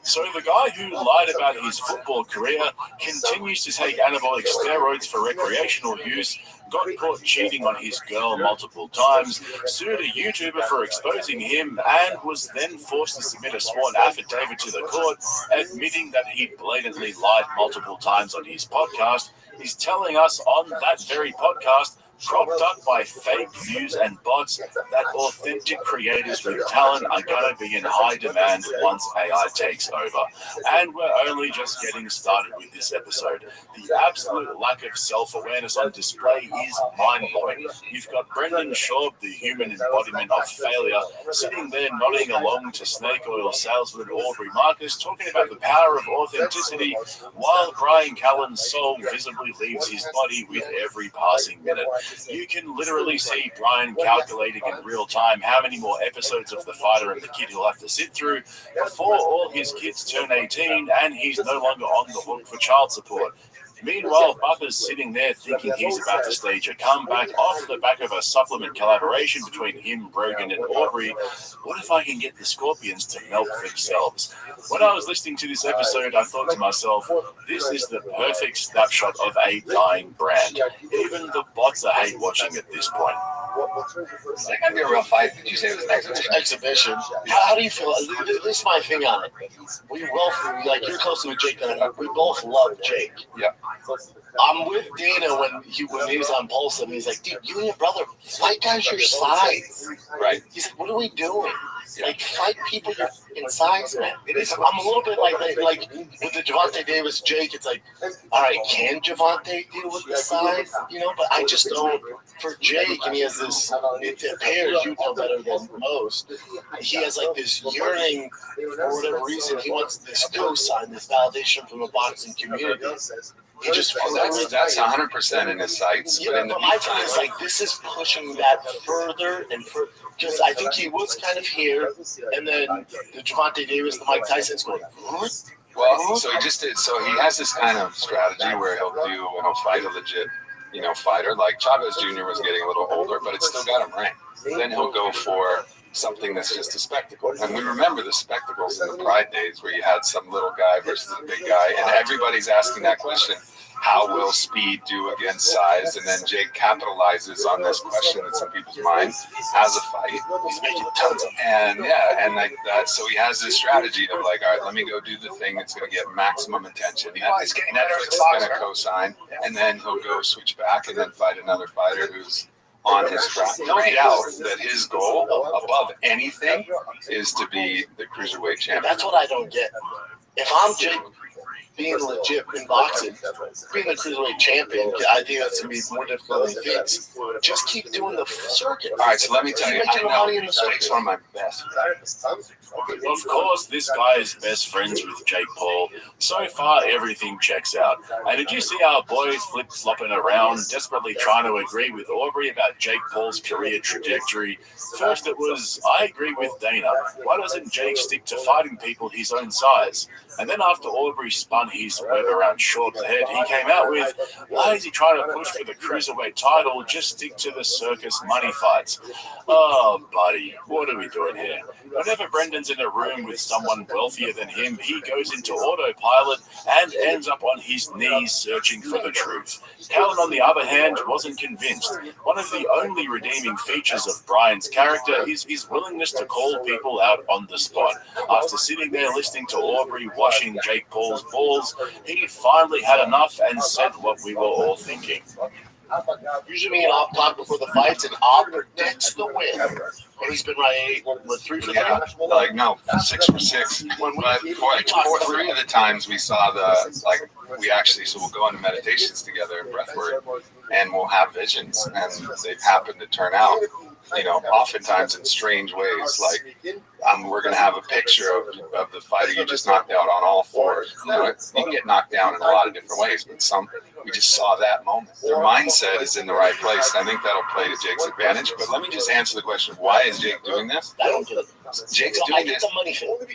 So the guy who lied about his football career continues to take anabolic steroids for recreational use, got caught cheating on his girl multiple times, sued a YouTuber for exposing him, and was then forced to submit a sworn affidavit to the court admitting that he blatantly lied multiple times on his podcast. He's telling us on that very podcast, propped up by fake views and bots, that authentic creators with talent are going to be in high demand once AI takes over. And we're only just getting started with this episode. The absolute lack of self-awareness on display is mind-blowing. You've got Brendan Schaub, the human embodiment of failure, sitting there nodding along to snake oil salesman Aubrey Marcus, talking about the power of authenticity, while Brian Callen's soul visibly leaves his body with every passing minute. You can literally see Brian calculating in real time how many more episodes of The Fighter and the Kid he'll have to sit through before all his kids turn 18 and he's no longer on the hook for child support. Meanwhile, Bubba's sitting there thinking he's about to stage a comeback off the back of a supplement collaboration between him, Brogan, and Aubrey. What if I can get the Scorpions to milk themselves? When I was listening to this episode, I thought to myself, this is the perfect snapshot of a dying brand. Even the bots are hate watching at this point. Is that going to be a real fight? Did you say it was an exhibition? How do you feel? This is my thing on it. We both, like, you're closer with Jake than I. We both love Jake. Yeah. I'm with Dana when he was on Pulse, and he's like, dude, you and your brother, fight guys your size. Right. He's like, what are we doing? Like, fight people in size, man. I'm a little bit like with the Javante Davis Jake, it's like, all right, can Javante deal with the size? But I just don't. For Jake, and he has this, it appears, you know better than most, he has like this yearning, for whatever reason, he wants this cosign, this validation from the boxing community. He just that's 100% in his sights. Yeah, but my thing is like this is pushing that further and further, because I think he was kind of here, and then the Javante Davis, the Mike Tyson's going. Well, so he just did. So he has this kind of strategy where he'll fight a legit, fighter. Like Chavez Jr. was getting a little older, but it's still got him ranked. Then he'll go for something that's just a spectacle. And we remember the spectacles in the Pride days where you had some little guy versus a big guy, and everybody's asking that question. How will speed do against size? And then Jake capitalizes on this question that's in people's minds as a fight. He's making tons of and like that. So he has this strategy of like, all right, let me go do the thing that's going to get maximum attention. Netflix is going to co-sign, and then he'll go switch back and then fight another fighter who's on his track. No doubt that his goal above anything is to be the cruiserweight champion. That's what I don't get. If I'm Jake being legit in boxing, being the cruiserweight champion, I think that's going to be more difficult than he thinks. Just keep doing the circuit. All right, so let me tell you, I know Jake's one of my best friends. Of course, this guy is best friends with Jake Paul. So far, everything checks out. And did you see our boy flip-flopping around, desperately trying to agree with Aubrey about Jake Paul's career trajectory? First it was, I agree with Dana. Why doesn't Jake stick to fighting people his own size? And then after Aubrey spun on his web around Short's head, he came out with, why is he trying to push for the cruiserweight title? Just stick to the circus money fights. Oh, buddy, what are we doing here? Whenever Brendan's in a room with someone wealthier than him, he goes into autopilot and ends up on his knees searching for the truth. Helen, on the other hand, wasn't convinced. One of the only redeeming features of Brian's character is his willingness to call people out on the spot. After sitting there listening to Aubrey washing Jake Paul's balls, he finally had enough and said what we were all thinking. Usually me and Op talk before the fights, and Op predicts the win. And he's been right 3 for 3. Like, no, 6 for 6. But for 3 of the times we saw so we'll go into meditations together, breathwork, and we'll have visions, and they've happened to turn out, oftentimes in strange ways. Like, we're going to have a picture of the fighter you just knocked out on all 4. You can get knocked down in a lot of different ways, but we just saw that moment. Their mindset is in the right place. I think that'll play to Jake's advantage. But let me just answer the question: why is Jake doing this? Jake's doing this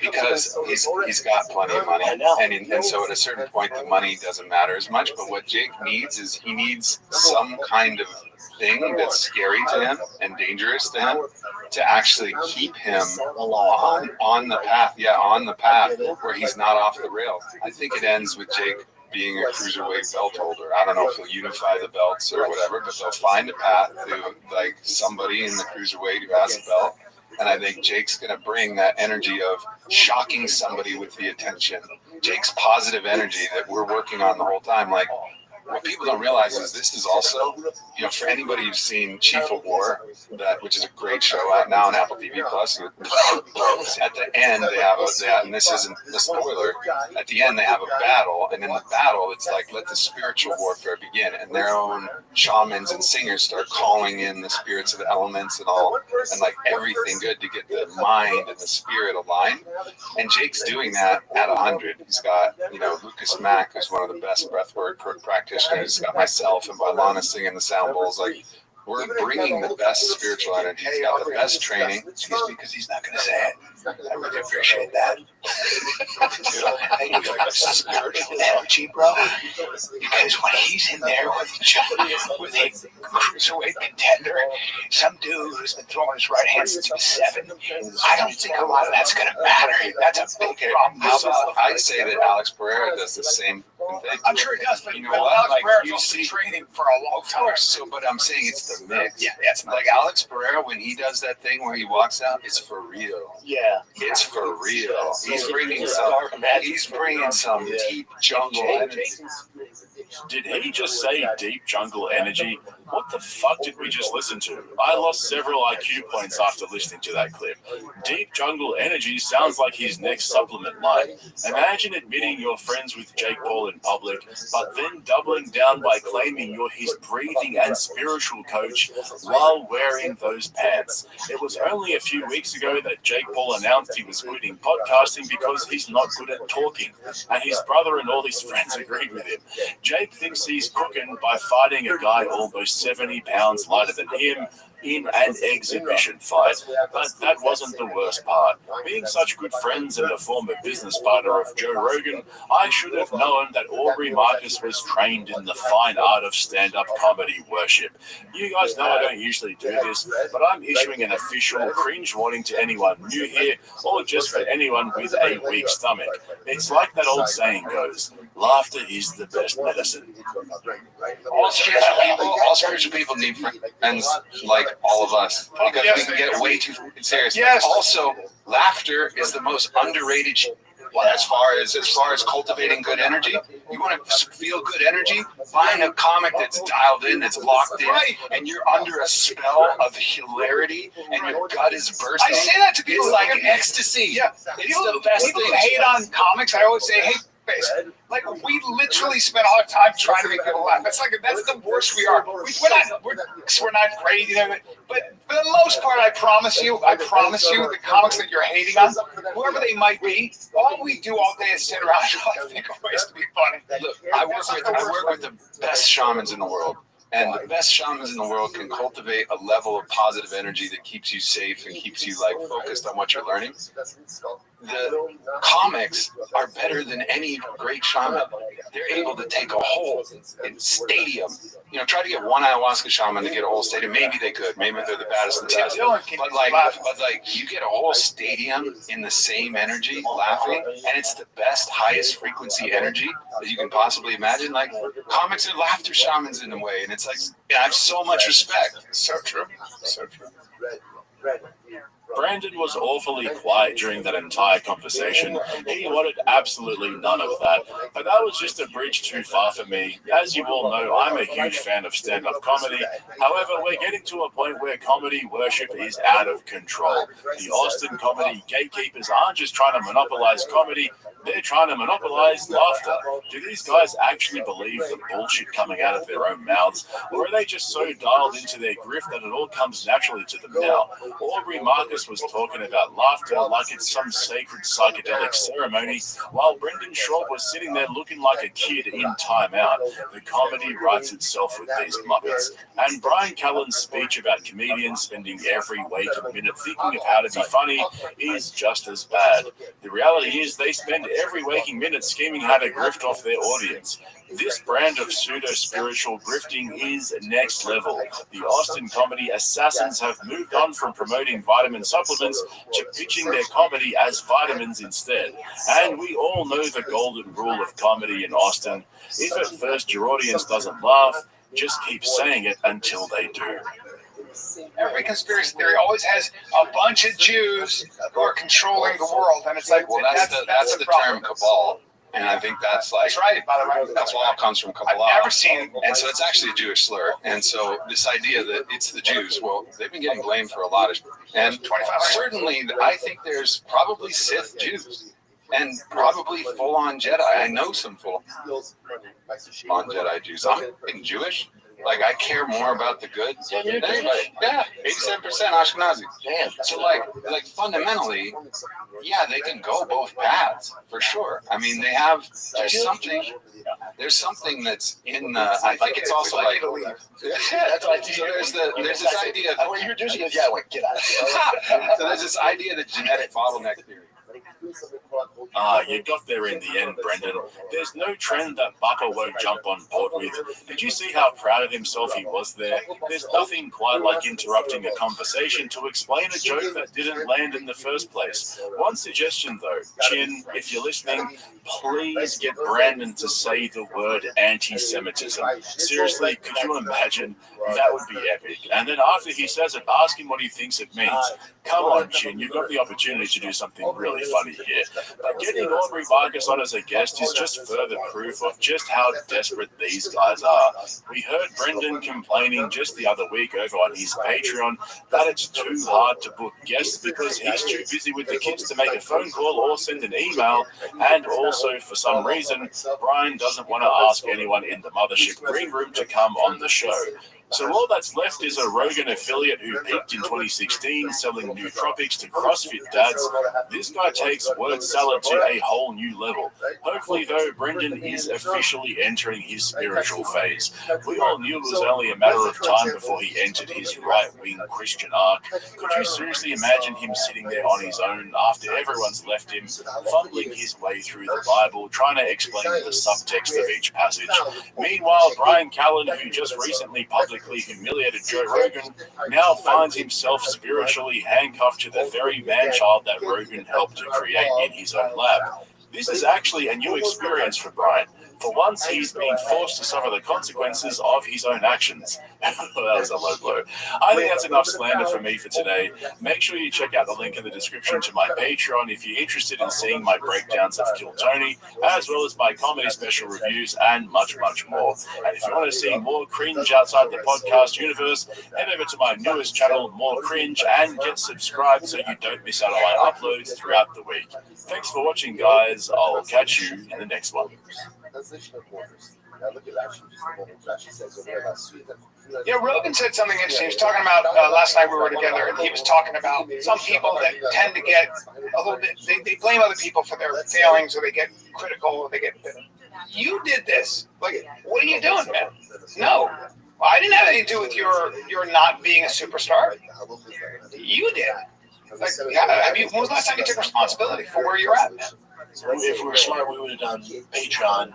because he's got plenty of money, and so at a certain point the money doesn't matter as much. But what Jake needs is he needs some kind of thing that's scary to him and dangerous to him to actually keep him on the path where he's not off the rails. I think it ends with Jake being a cruiserweight belt holder. I don't know if he'll unify the belts or whatever, but they'll find a path to like somebody in the cruiserweight who has a belt. And I think Jake's going to bring that energy of shocking somebody with the attention. Jake's positive energy that we're working on the whole time. Like, what people don't realize is this is also, for anybody who's seen Chief of War, which is a great show out now on Apple TV Plus. At the end, they have and this isn't a spoiler. At the end, they have a battle, and in the battle, it's like let the spiritual warfare begin, and their own shamans and singers start calling in the spirits of the elements and all, and like everything good to get the mind and the spirit aligned. And Jake's doing that at 100. He's got Lucas Mack, who's one of the best breathwork practitioners. He's got myself and Bailana singing the sound bowls. Like, we're bringing the best spiritual energy. He's got the best training. Excuse me, because he's not going to say it. I really appreciate that. I use like spiritual energy, bro. Because when he's in there with a cruiserweight contender, some dude who's been throwing his right hand since he was 7, I don't think a lot of that's going to matter. That's a big problem. I say that Alex Pereira does the same thing. I'm sure he does, but you know what? Alex Pereira's you also been training for a long time. So, but I'm saying it's the mix. Yeah, it's like Alex Pereira when he does that thing where he walks out. It's for real. Yeah. It's for real. He's bringing some deep jungle energy. Did he just say deep jungle energy? What the fuck did we just listen to? I lost several IQ points after listening to that clip. Deep jungle energy sounds like his next supplement line. Imagine admitting you're friends with Jake Paul in public, but then doubling down by claiming you're his breathing and spiritual coach while wearing those pants. It was only a few weeks ago that Jake Paul announced he was quitting podcasting because he's not good at talking, and his brother and all his friends agreed with him. Jake thinks he's cooking by fighting a guy almost 70 pounds lighter than him in an exhibition fight, but that wasn't the worst part. Being such good friends and a former business partner of Joe Rogan, I should have known that Aubrey Marcus was trained in the fine art of stand-up comedy worship. You guys know I don't usually do this, but I'm issuing an official cringe warning to anyone new here, or just for anyone with a weak stomach. It's like that old saying goes, laughter is the best medicine. All spiritual people need friends like all of us, because we can get way too serious. Yes. Also, laughter is the most underrated as far as cultivating good energy. You want to feel good energy? Find a comic that's dialed in, that's locked in, and you're under a spell of hilarity, and your gut is bursting. I say that to people. It's like ecstasy. Yeah. It's the best people thing. hate on comics. I always say, hey, like, we literally spend all our time trying to make people laugh. That's the worst we are. We're not great, but for the most part, I promise you, the comics that you're hating on, whoever they might be, all we do all day is sit around and try to think of ways to be funny. Look, I work with the best shamans in the world. And the best shamans in the world can cultivate a level of positive energy that keeps you safe and keeps you focused on what you're learning. the comics are better than any great shaman. They're able to take a whole stadium. You know, try to get one ayahuasca shaman to get a whole stadium. Maybe they could. Maybe they're the baddest of the best. But like, you get a whole stadium in the same energy, laughing, and it's the best, highest frequency energy that you can possibly imagine. Like, comics are laughter shamans in a way, and it's like, I have so much respect. So true. So true. Brandon was awfully quiet during that entire conversation. He wanted absolutely none of that. But that was just a bridge too far for me. As you all know, I'm a huge fan of stand-up comedy. However, we're getting to a point where comedy worship is out of control. The Austin comedy gatekeepers aren't just trying to monopolize comedy, they're trying to monopolize laughter. Do these guys actually believe the bullshit coming out of their own mouths? Or are they just so dialed into their grift that it all comes naturally to them now? Aubrey Marcus was talking about laughter like it's some sacred psychedelic ceremony, while Brendan Schaub was sitting there looking like a kid in timeout. The comedy writes itself with these Muppets. And Brian Callen's speech about comedians spending every waking minute thinking of how to be funny is just as bad. The reality is they spend every waking minute scheming how to grift off their audience. This brand of pseudo-spiritual grifting is next level. The Austin comedy assassins have moved on from promoting vitamin supplements to pitching their comedy as vitamins instead. And we all know the golden rule of comedy in Austin. If at first your audience doesn't laugh, just keep saying it until they do. Every conspiracy theory always has a bunch of Jews who are controlling the world, and it's like, well, that's the term cabal, and I think that's like, that's right. By the way, cabal comes from Kabbalah. I've never seen, and so it's actually a Jewish slur. And so this idea that it's the Jews, well, they've been getting blamed for a lot of, and certainly I think there's probably Sith Jews. And probably full-on Jedi. I know some full-on Jedi Jews. I'm Jewish. Like, I care more about the good than anybody. Yeah, 87% Ashkenazi. Damn. So, like fundamentally, yeah, they can go both paths for sure. I mean, they have. There's something that's in. I think it's also like. That's right. So there's this idea. What you're doing is get out. So there's this idea of the genetic bottleneck theory. You got there in the end, Brendan. There's no trend that Bappa won't jump on board with. Did you see how proud of himself he was there? There's nothing quite like interrupting a conversation to explain a joke that didn't land in the first place. One suggestion though, Chin, if you're listening, please get Brandon to say the word anti-Semitism. Seriously, could you imagine? That would be epic. And then after he says it, ask him what he thinks it means. Come on, Chin, you've got the opportunity to do something really funny here. But getting Aubrey Marcus on as a guest is just further proof of just how desperate these guys are. We heard Brendan complaining just the other week over on his Patreon that it's too hard to book guests because he's too busy with the kids to make a phone call or send an email. And also, for some reason, Brian doesn't want to ask anyone in the Mothership Green Room to come on the show. So all that's left is a Rogan affiliate who peaked in 2016 selling nootropics to CrossFit dads. This guy takes word salad to a whole new level. Hopefully, though, Brendan is officially entering his spiritual phase. We all knew it was only a matter of time before he entered his right-wing Christian arc. Could you seriously imagine him sitting there on his own after everyone's left him, fumbling his way through the Bible, trying to explain the subtext of each passage? Meanwhile, Brian Callen, who just recently publicly humiliated Joe Rogan, now finds himself spiritually handcuffed to the very man-child that Rogan helped to create in his own lab. This is actually a new experience for Brian. For once, he's being forced to suffer the consequences of his own actions. That was a low blow. I think that's enough slander for me for today. Make sure you check out the link in the description to my Patreon if you're interested in seeing my breakdowns of Kill Tony, as well as my comedy special reviews and much, much more. And if you want to see more cringe outside the podcast universe, head over to my newest channel, More Cringe, and get subscribed so you don't miss out on my uploads throughout the week. Thanks for watching, guys. I'll catch you in the next one. Yeah, Rogan said something interesting. He was talking about last night we were together, and he was talking about some people that tend to get a little bit. They blame other people for their failings, or they get critical, or they get. You did this. Like, what are you doing, man? No, I didn't have anything to do with your not being a superstar. You did. Like, when was the last time you took responsibility for where you're at, man? If we were smart, we would have done Patreon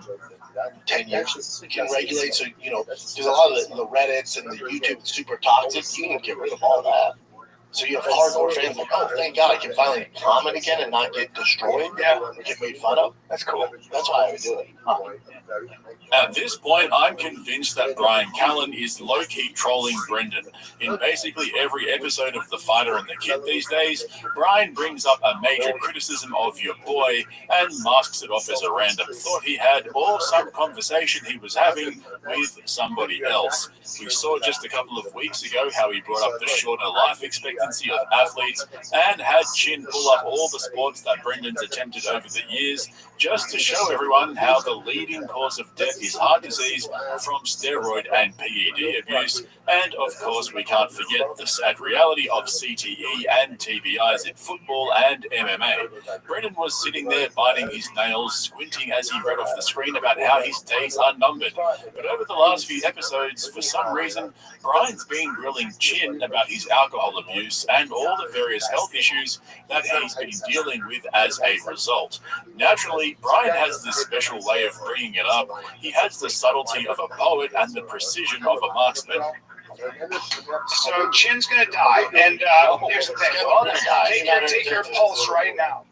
10 years. We can regulate, so, there's a lot of the Reddits and the YouTube super toxic. You can get rid of all that. So you have hardcore fans like, oh, thank God I can finally comment again and not get destroyed. Yeah, or get made fun of. That's cool. That's why I would do it. At this point, I'm convinced that Brian Callen is low-key trolling Brendan. In basically every episode of The Fighter and the Kid these days, Brian brings up a major criticism of your boy and masks it off as a random thought he had or some conversation he was having with somebody else. We saw just a couple of weeks ago how he brought up the shorter life expectancy of athletes and had Chin pull up all the sports that Brendan's attempted over the years just to show everyone how the leading cause of death is heart disease from steroid and PED abuse. And of course, we can't forget the sad reality of CTE and TBIs in football and MMA. Brendan was sitting there biting his nails, squinting as he read off the screen about how his days are numbered. But over the last few episodes, for some reason, Brian's been grilling Chin about his alcohol abuse and all the various health issues that he's been dealing with as a result. Naturally, Brian has this special way of bringing it up. He has the subtlety of a poet and the precision of a marksman. So Chin's going to die, and here's the thing. Take your pulse right now.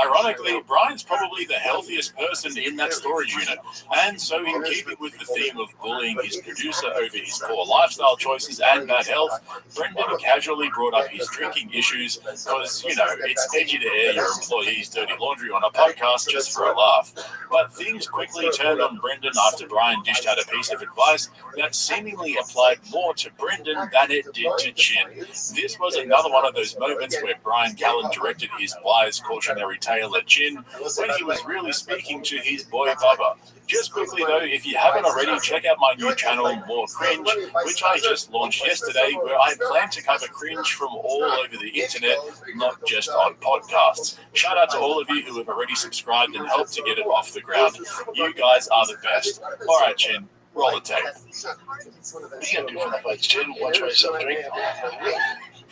Ironically, Brian's probably the healthiest person in that storage unit, and so in keeping with the theme of bullying his producer over his poor lifestyle choices and bad health, Brendan casually brought up his drinking issues because, it's edgy to air your employees' dirty laundry on a podcast just for a laugh. But things quickly turned on Brendan after Brian dished out a piece of advice that seemingly applied more to Brendan than it did to Chin. This was another one of those moments where Brian Callen directed his wise cautionary tale at Chin when he was really speaking to his boy Bubba. Just quickly though, if you haven't already, check out my new channel, More Cringe, which I just launched yesterday, where I plan to cover cringe from all over the internet, not just on podcasts. Shout out to all of you who have already subscribed and helped to get it off the ground. You guys are the best. All right, Chin, roll the tape. What are you going to do for that fight, Chin? Watch myself drink?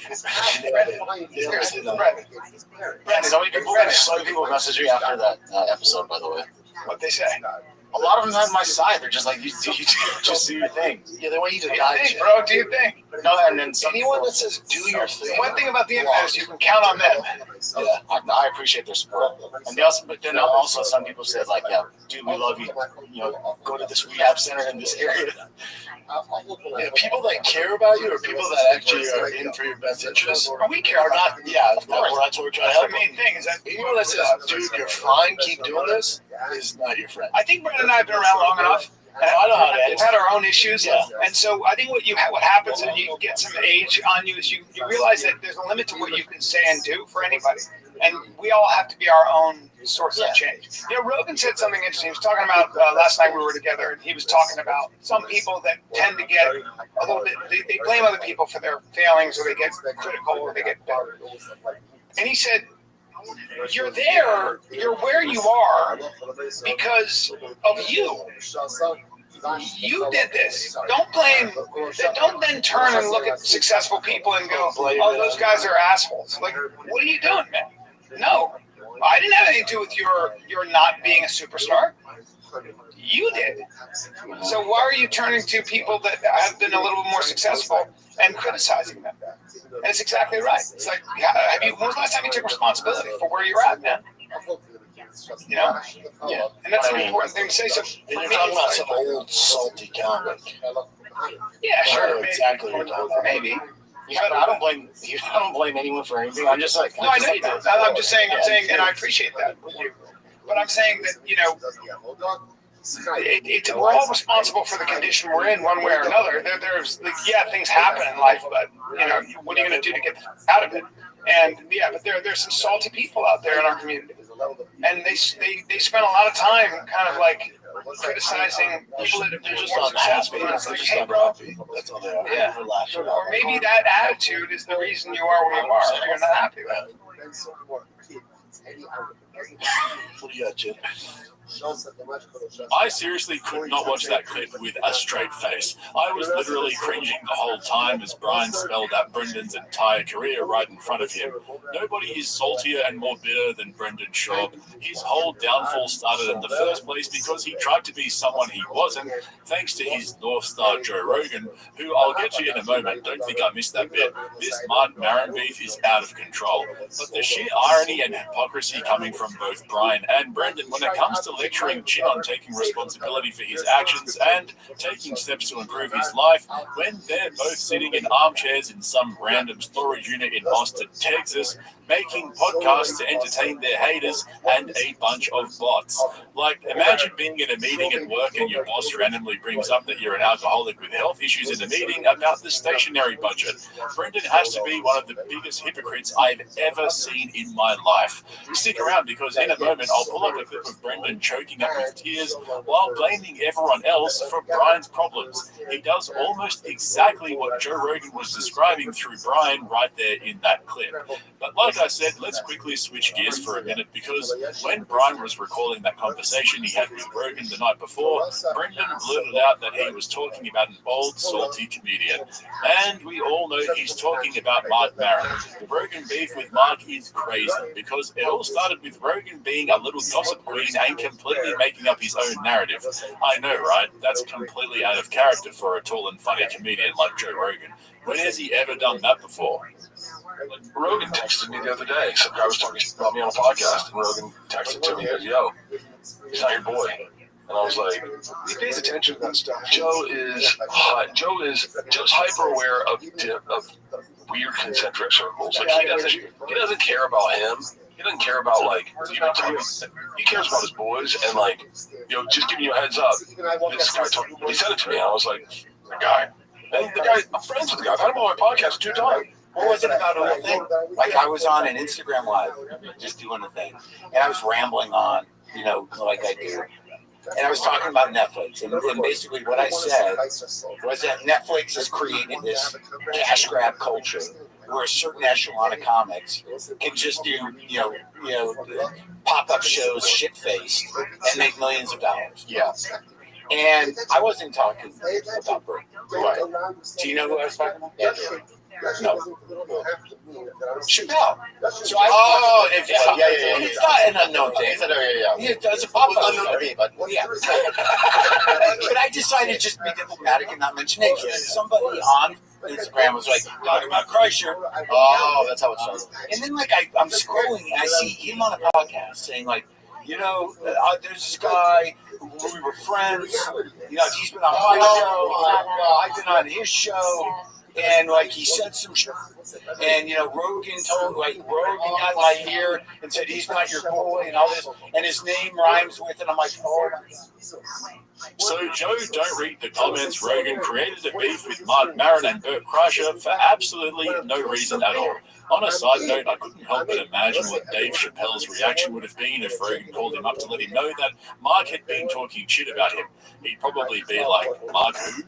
So many people messaged me after that episode, by the way. What'd they say? A lot of them have my side. They're just like, you just do your thing. Yeah, they want you to die, bro. Do your thing. No, and then anyone that says do your thing. One thing about the internet is you can count on them. Yeah, I appreciate their support. And but then also some people said like, yeah, dude, we love you. Go to this rehab center in this area. Yeah, people that care about you or people that actually are in for your best interests. We care are not. Yeah, of course. That's what we're trying to help. The main thing is that anyone that says, dude, you're fine, keep doing this, is not your friend. I think Brandon and I have been around long enough. I know how it is. We've had our own issues, and so I think what happens when you get some age on you is you realize that there's a limit to what you can say and do for anybody, and we all have to be our own source of change. Rogan said something interesting. He was talking about last night we were together, and he was talking about some people that tend to get a little bit. They blame other people for their failings, or they get critical, or they get better. And he said, you're where you are because of you. You did this. Don't then turn and look at successful people and go, oh, those guys are assholes. Like, what are you doing, man? No. I didn't have anything to do with your not being a superstar. You did. So why are you turning to people that have been a little bit more successful and criticizing them? And it's exactly right. It's like, when was the last time you took responsibility for where you're at, man? Yeah. And that's an important thing to say. So you're talking about some old salty comic. Yeah, sure. Maybe. Exactly what you're talking about. Maybe. Yeah, I don't blame anyone for anything. I'm just like, no, I know you do. I'm just saying, and I appreciate that with you. But I'm saying that, we're all responsible for the condition we're in one way or another. There's things happen in life, but what are you going to do to get out of it? And but there's some salty people out there in our community, and they spend a lot of time kind of like criticizing people that have been more successful. It's like, hey, bro, that's all they are. Yeah. Or maybe that attitude is the reason you are where you are. You're not happy with it. What do you got, Jim? I seriously could not watch that clip with a straight face. I was literally cringing the whole time as Brian spelled out Brendan's entire career right in front of him. Nobody is saltier and more bitter than Brendan Schaub. His whole downfall started in the first place because he tried to be someone he wasn't, thanks to his North Star Joe Rogan, who I'll get to in a moment. Don't think I missed that bit. This Mark Maron beef is out of control. But the sheer irony and hypocrisy coming from both Brian and Brendan when it comes to lecturing Chin on taking responsibility for his actions and taking steps to improve his life when they're both sitting in armchairs in some random storage unit in Austin, Texas, making podcasts to entertain their haters and a bunch of bots. Like, imagine being in a meeting at work and your boss randomly brings up that you're an alcoholic with health issues in a meeting about the stationery budget. Brendan has to be one of the biggest hypocrites I've ever seen in my life. Stick around because in a moment I'll pull up a clip of Brendan choking up with tears while blaming everyone else for Brian's problems. He does almost exactly what Joe Rogan was describing through Brian right there in that clip. But like I said, let's quickly switch gears for a minute because when Brian was recalling that conversation he had with Rogan the night before, Brendan blurted out that he was talking about an old, salty comedian. And we all know he's talking about Mark Maron. The Rogan beef with Mark is crazy because it all started with Rogan being a little gossip queen and completely making up his own narrative. I know, right? That's completely out of character for a tall and funny comedian like Joe Rogan. When has he ever done that before? Rogan texted me the other day. Some guy was talking about me on a podcast, and Rogan texted to me, he goes, yo, he's not your boy. And I was like, he pays attention to that stuff. Joe's hyper aware of weird concentric circles. Like he doesn't care about him. He doesn't care about like even he cares about his boys and like just giving you a heads up. This guy he said it to me. And I was like, the guy. And the guy, I'm friends with the guy. I've had him on my podcast 2 times. What was it about a whole thing? Like I was on an Instagram live, just doing a thing, and I was rambling on, like I do. And I was talking about Netflix, and basically what I said was that Netflix has created this cash grab culture where a certain echelon of comics can just do, pop-up shows shit-faced and make millions of dollars. Yeah. And I wasn't talking about Bert. Right. Do you know who I was talking about? Yeah. No. Chappelle. So it's not an unknown thing. It's a pop-up show. But I decided just to be diplomatic and not mention it. Somebody on Instagram was like, talking about Kreischer. Oh, that's how it started. And then I'm scrolling and I see him on a podcast saying like, there's this guy who we were friends. He's been on my show. I've been on his show. And he said some shit, and Rogan got my ear and said he's not your boy and all this, and his name rhymes with it. I'm like, oh. So Joe, don't read the comments. Rogan created a beef with Mark Maron and Bert Kreischer for absolutely no reason at all. On a side note, I couldn't help but imagine what Dave Chappelle's reaction would have been if Rogan called him up to let him know that Mark had been talking shit about him. He'd probably be like, Mark who?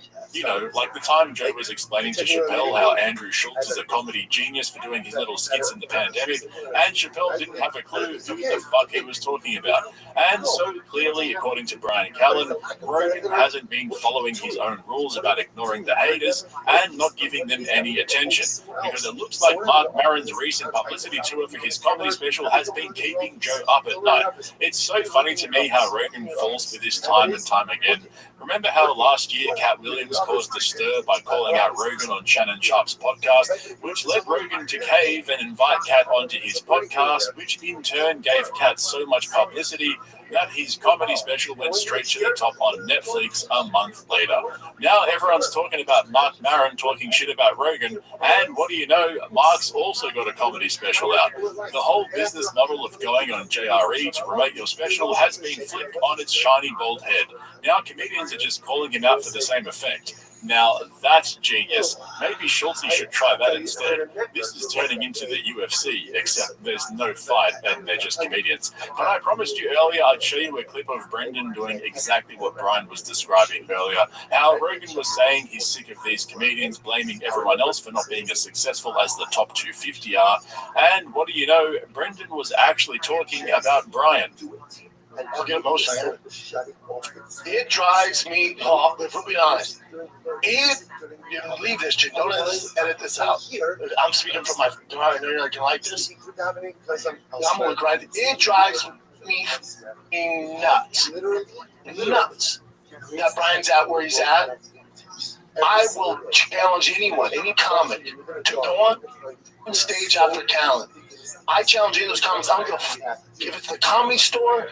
Like the time Joe was explaining to Chappelle how Andrew Schultz is a comedy genius for doing his little skits in the pandemic, and Chappelle didn't have a clue who the fuck he was talking about. And so clearly, according to Brian Callen, Rogan hasn't been following his own rules about ignoring the haters and not giving them any attention, because it looks like Mark Maron's recent publicity tour for his comedy special has been keeping Joe up at night. It's so funny to me how Rogan falls for this time and time again. Remember how last year Cat Williams caused a stir by calling out Rogan on Shannon Sharp's podcast, which led Rogan to cave and invite Cat onto his podcast, which in turn gave Cat so much publicity that his comedy special went straight to the top on Netflix a month later. Now everyone's talking about Mark Maron talking shit about Rogan, and what do you know, Mark's also got a comedy special out. The whole business model of going on JRE to promote your special has been flipped on its shiny bald head. Now comedians are just calling him out for the same effect. Now, that's genius. Maybe Schultz should try that instead. This is turning into the UFC, except there's no fight and they're just comedians. But I promised you earlier I'd show you a clip of Brendan doing exactly what Brian was describing earlier. How Rogan was saying he's sick of these comedians blaming everyone else for not being as successful as the top 250 are. And what do you know? Brendan was actually talking about Brian. and forget emotion. It drives me off. If we're being honest, you leave this shit. Don't edit this out. I'm speaking from my. I know you're not gonna like this. I'm gonna grind it. It drives me nuts. Nuts. That Brian's at where he's at. I will challenge anyone, any comic, to go on stage after talent. I challenge any of those comics. I'm going to, if it's the Comedy Store,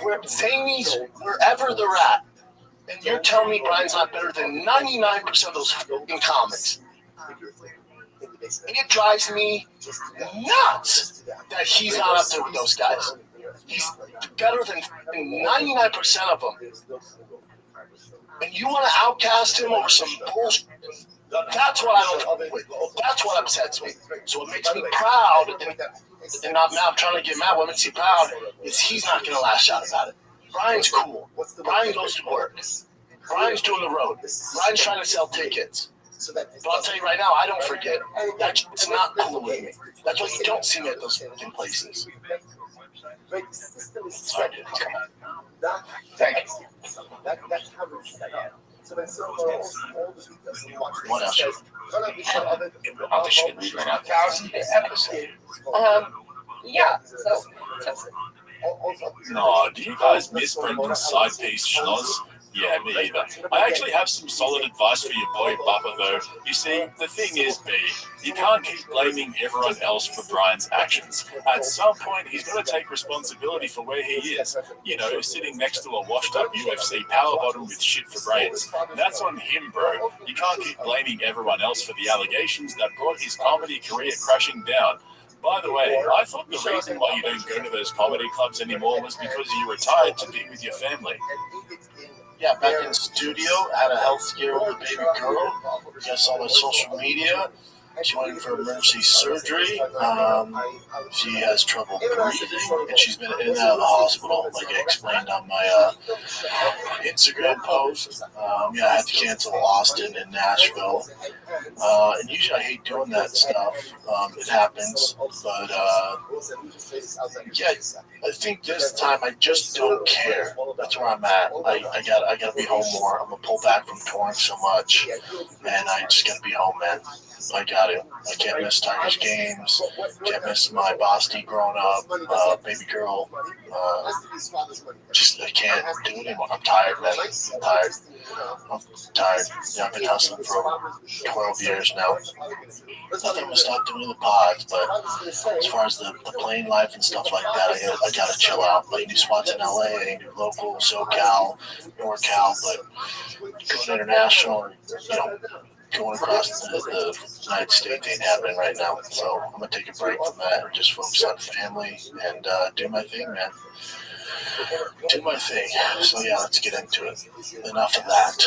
where Zanies, wherever they're at, and you're telling me Brian's not better than 99% of those fucking comics. It drives me nuts that he's not up there with those guys. He's better than 99% of them. And you want to outcast him over some bullshit? That's what I don't with. That's what upsets me. So what makes me proud, and not now I'm trying to get mad, what makes me proud is he's not going to lash out about it. Brian's cool. Brian goes to work. Brian's doing the road. Brian's trying to sell tickets. But I'll tell you right now, I don't forget. It's not cool with me. That's why you don't see me at those fucking places. Sorry, dude. Come on. Thank you. What else? I'll just read right now. 1,000 episode. Yeah. So. No, do you guys miss Brendan's side piece schnoz? Yeah, me either. I actually have some solid advice for your boy Bubba, though. You see, the thing is, B, you can't keep blaming everyone else for Brian's actions. At some point, he's got to take responsibility for where he is. You know, sitting next to a washed-up UFC power bottom with shit for brains. That's on him, bro. You can't keep blaming everyone else for the allegations that brought his comedy career crashing down. By the way, I thought the reason why you don't go to those comedy clubs anymore was because you retired to be with your family. Yeah, back in studio, had a health scare with a baby girl. Yes, on my social media. She went in for emergency surgery. She has trouble breathing, and she's been in and out of the hospital, like I explained on my Instagram post. I had to cancel Austin and Nashville. And usually I hate doing that stuff. It happens, but I think this time I just don't care. That's where I'm at. I gotta be home more. I'm gonna pull back from touring so much, and I just gotta be home, man. I got it. I can't miss Tigers games. Can't miss my Boston growing up, baby girl. I can't do it anymore. I'm tired, man. I'm tired. Yeah, I've been hustling for 12 years now. I think I'm gonna stop doing the pods, but as far as the playing life and stuff like that, I gotta chill out. Like new spots in LA, new local, SoCal, NorCal, but going international, and, going across the United States ain't happening right now. So I'm gonna take a break from that and just focus on family and do my thing, man. Do my thing. So yeah, let's get into it. Enough of that.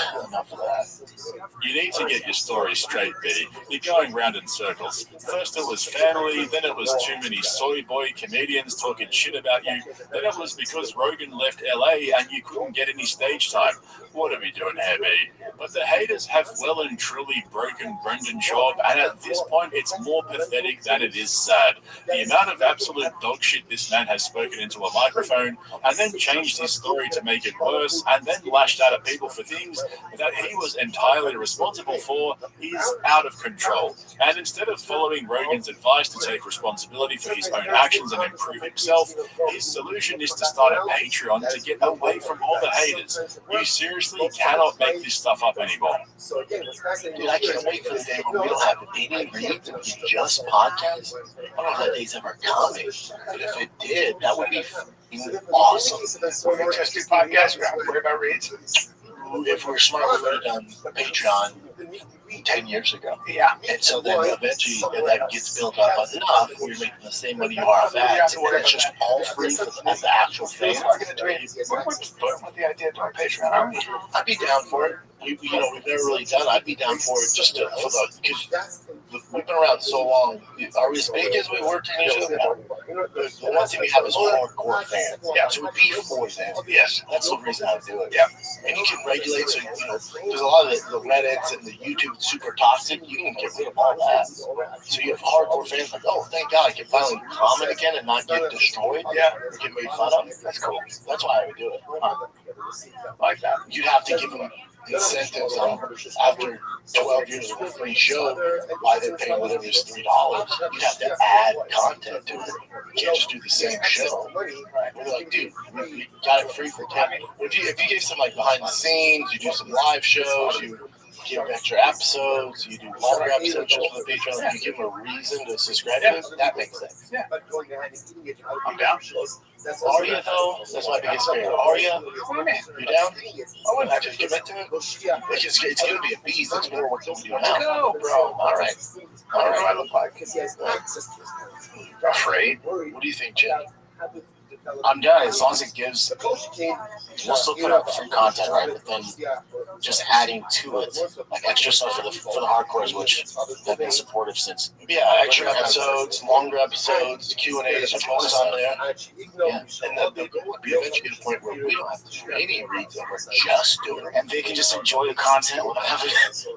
You need to get your story straight, B. You're going round in circles. First it was family, then it was too many soy boy comedians talking shit about you, then it was because Rogan left LA and you couldn't get any stage time. What are we doing here, B? But the haters have well and truly broken Brendan Schaub, and at this point it's more pathetic than it is sad. The amount of absolute dog shit this man has spoken into a microphone, and then changed his story to make it worse, and then lashed out at people for things that he was entirely responsible for, is out of control. And instead of following Rogan's advice to take responsibility for his own actions and improve himself, his solution is to start a Patreon to get away from all the haters. You seriously cannot make this stuff up anymore. Dude, I can't wait for the day when we don't have any reads and just podcasts. I don't know if that day's ever coming, but if it did, that would be awesome. We're just do podcasts. We don't have to worry about reads. If we're smart, we would have done Patreon 10 years ago. Yeah. And so then eventually that gets built up enough where you're making the same money you are off ads. And it's just all free for the actual fans. We're with the idea of doing Patreon, aren't we? I'd be down for it. we've never really done. I'd be down for it just because we've been around so long. Are we as big as we were 10 years ago? No. The one thing we have is hardcore fans. Yeah, so we'd be for them. Yes, that's the reason I would do it. Yeah, and you can regulate. So there's a lot of the Reddits and the YouTube super toxic. You can get rid of all that. So you have hardcore fans like, oh, thank God I can finally comment again and not get destroyed. Yeah, or get made fun of. That's cool. That's why I would do it. Like that. You'd have to give them incentives on after 12 years of a free show, why they're paying whatever is $3. You'd have to add content to it. You can't just do the same show. We're like, dude, we got it free for 10. If you give some like behind the scenes, you do some live shows, you give extra episodes, you do longer episodes just for the Patreon, you give them a reason to subscribe to it, that makes sense. Yeah. I'm down. Arya, though, that's my biggest fear. Arya, you down? I wouldn't actually commit to it. It's going to be a beast. That's more work than we do now. Go, bro. All right. What do I look like? Afraid? What do you think, Jim? I'm done as long as it gives. We'll still put out free content, right? But then just adding to it, like extra stuff for the hardcores, which have been supportive since. Yeah, extra episodes, longer episodes, Q&As, which most on there. Yeah, and the goal would be eventually get to a point where we don't have to do any reads, and we're just doing it, and they can just enjoy the content without having.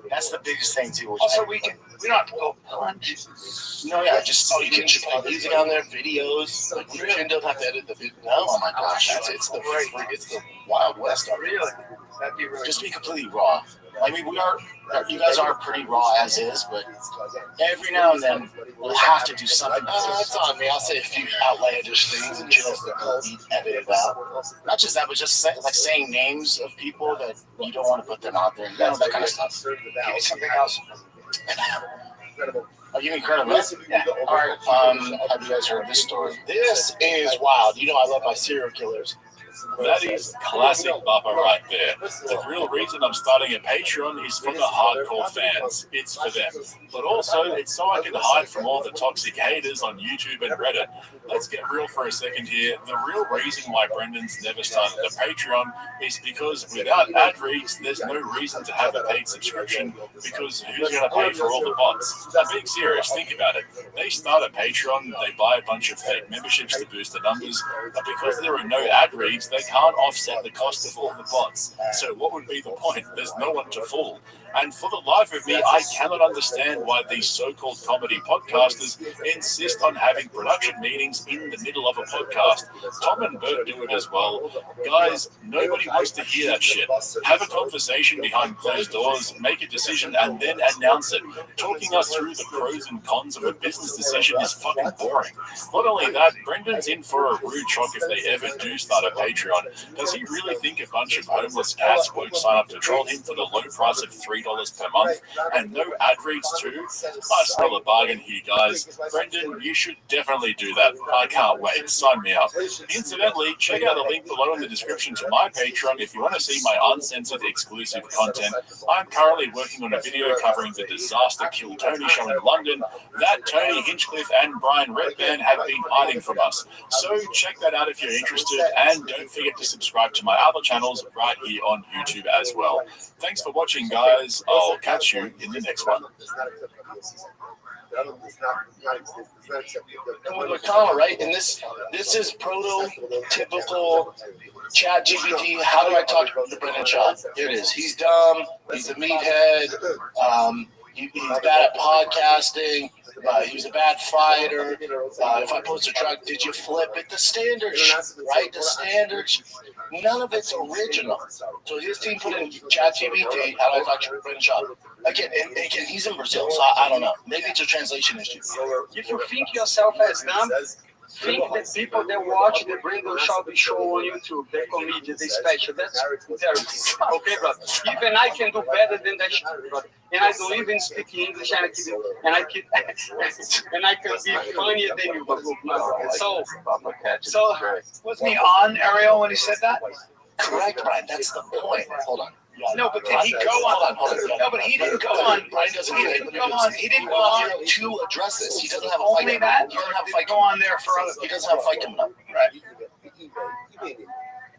That's the biggest thing too. Also, we don't have to go punch. No, yeah, just so you can just play music on there, videos. Like you don't have to edit the video. No, oh my gosh, it's the Wild West. Really? That'd be really. Just be completely raw. I mean, you guys are pretty raw as is, but every now and then we'll have to do something. It's on me. I'll say a few outlandish things and channels that will be edited out. Not just that, but just saying names of people that you don't want to put them out there. That kind of stuff. Give me something else. Oh, you incredible. Yeah. All right. Have you guys heard this story? This is wild. I love my serial killers. That is classic Bubba right there. The real reason I'm starting a Patreon is for the hardcore fans. It's for them. But also, it's so I can hide from all the toxic haters on YouTube and Reddit. Let's get real for a second here. The real reason why Brendan's never started a Patreon is because without ad reads, there's no reason to have a paid subscription because who's going to pay for all the bots? I'm being serious. Think about it. They start a Patreon, they buy a bunch of fake memberships to boost the numbers, but because there are no ad reads, they can't offset the cost of all the bots. So what would be the point? There's no one to fool. And for the life of me, I cannot understand why these so-called comedy podcasters insist on having production meetings in the middle of a podcast. Tom and Bert do it as well. Guys, nobody wants to hear that shit. Have a conversation behind closed doors, make a decision, and then announce it. Talking us through the pros and cons of a business decision is fucking boring. Not only that, Brendan's in for a rude shock if they ever do start a Patreon. Does he really think a bunch of homeless cats won't sign up to troll him for the low price of $3 per month and no ad reads too? I smell a bargain here, guys. Brendan, you should definitely do that. I can't wait. Sign me up. Incidentally, check out the link below in the description to my Patreon if you want to see my uncensored exclusive content. I'm currently working on a video covering the disaster Kill Tony show in London that Tony Hinchcliffe and Brian Redburn have been hiding from us. So check that out if you're interested, and don't forget to subscribe to my other channels right here on YouTube as well. Thanks for watching, guys. I'll catch you in the next one. Right? And this is prototypical Chat GPT. How do I talk to Brendan Shaw? Here it is. He's dumb. He's a meathead. He's bad at podcasting. He was a bad fighter. If I post a truck, did you flip it? The standards, right? The standards. None of it's original. So his team put in ChatGPT. How do I talk to Brendan Shaw? Again, he's in Brazil, so I don't know. Maybe it's a translation issue. If you think yourself as dumb, think that people that watch the Brendan Shaw show on YouTube, the comedian, the special, that's very okay, brother. Even I can do better than that shit, brother. And I don't even speak English, and I can be funnier than you, brother. So was he on, Ariel, when he said that? Correct, Brian. That's the point. Hold on. No, but did he go on? Hold on. No, but he didn't go on. Brian doesn't He didn't go on. He didn't go on to address this. He doesn't have a fight. Only that. He doesn't have a fight. Go on there for other. He doesn't have a fight coming up. Right.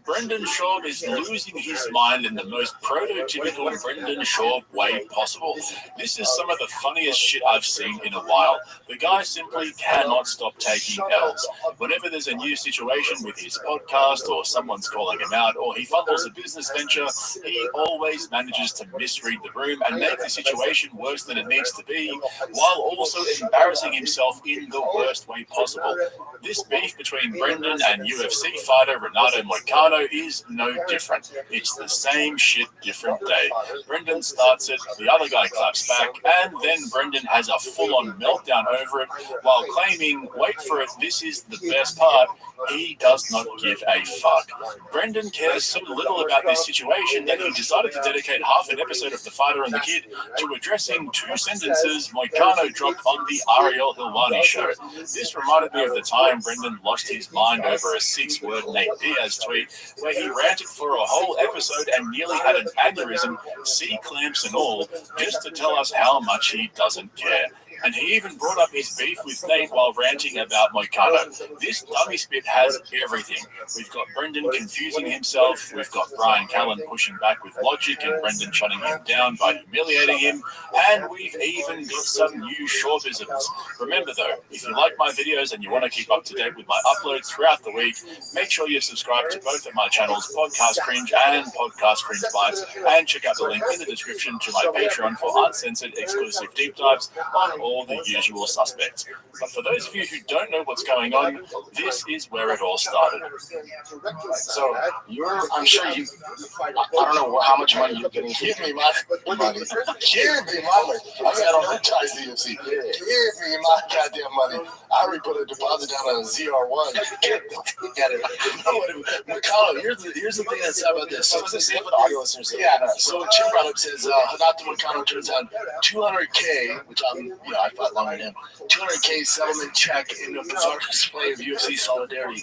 Brendan Schaub is losing his mind in the most prototypical Brendan Schaub way possible. This is some of the funniest shit I've seen in a while. The guy simply cannot stop taking L's. Whenever there's a new situation with his podcast or someone's calling him out or he fumbles a business venture, he always manages to misread the room and make the situation worse than it needs to be, while also embarrassing himself in the worst way possible. This beef between Brendan and UFC fighter Renato Moicano is no different. It's the same shit, different day. Brendan starts it, the other guy claps back, and then Brendan has a full-on meltdown over it while claiming, wait for it, this is the best part, he does not give a fuck. Brendan cares so little about this situation that he decided to dedicate half an episode of The Fighter and the Kid to addressing two sentences Moicano dropped on the Ariel Helwani show. This reminded me of the time Brendan lost his mind over a 6-word Nate Diaz tweet where he ranted for a whole episode and nearly had an aneurysm, C-clamps and all, just to tell us how much he doesn't care. And he even brought up his beef with Nate while ranting about Moicano. This dummy spit has everything. We've got Brendan confusing himself, we've got Brian Callen pushing back with logic and Brendan shutting him down by humiliating him, and we've even got some new Shawbisms. Remember though, if you like my videos and you want to keep up to date with my uploads throughout the week, make sure you subscribe to both of my channels, Podcast Cringe and Podcast Cringe Bites, and check out the link in the description to my Patreon for uncensored exclusive deep dives on all the usual suspects. But for those of you who don't know what's going on, this is where it all started. So I'm sure you, I don't know how much money you're getting. Give me my money. Give me my money. I don't advertise the UFC. Give me my goddamn money. I already put a deposit down on a ZR1. Get it. McCullough, here's the thing that's sad about this. So let's say for the audio listeners. Yeah. So Jim brought up says Hanato McConnell turns down $200K, which I fought longer than him. $200K settlement check in a bizarre display of UFC solidarity.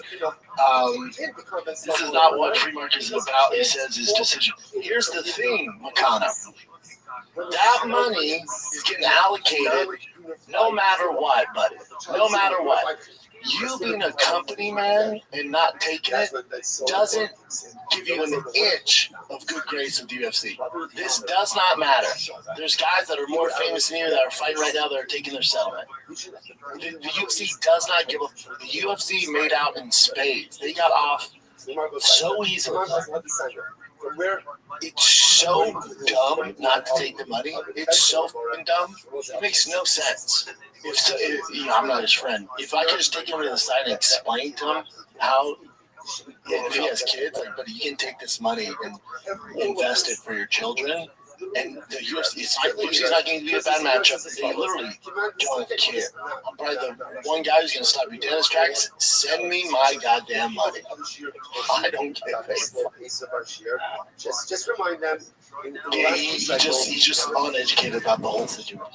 This is not what free market is about, he says his decision. Here's the thing, Moicano. That money is getting allocated no matter what, buddy. No matter what. You being a company man and not taking it doesn't give you an inch of good grace with the UFC. This does not matter. There's guys that are more famous than you that are fighting right now that are taking their settlement. The UFC does not give a... The UFC made out in spades. They got off so easily. It's so dumb not to take the money. It's so fucking dumb. It makes no sense. I'm not his friend. If I could just take him to the side and explain to him how, if he has kids, like, but you can take this money and invest it for your children. And the UFC's not going to be a bad matchup. They literally don't care. I'm probably the one guy who's going to stop your tennis tracks. Send me my goddamn money. I don't get paid. Just remind them. Yeah, he's just uneducated about the whole situation.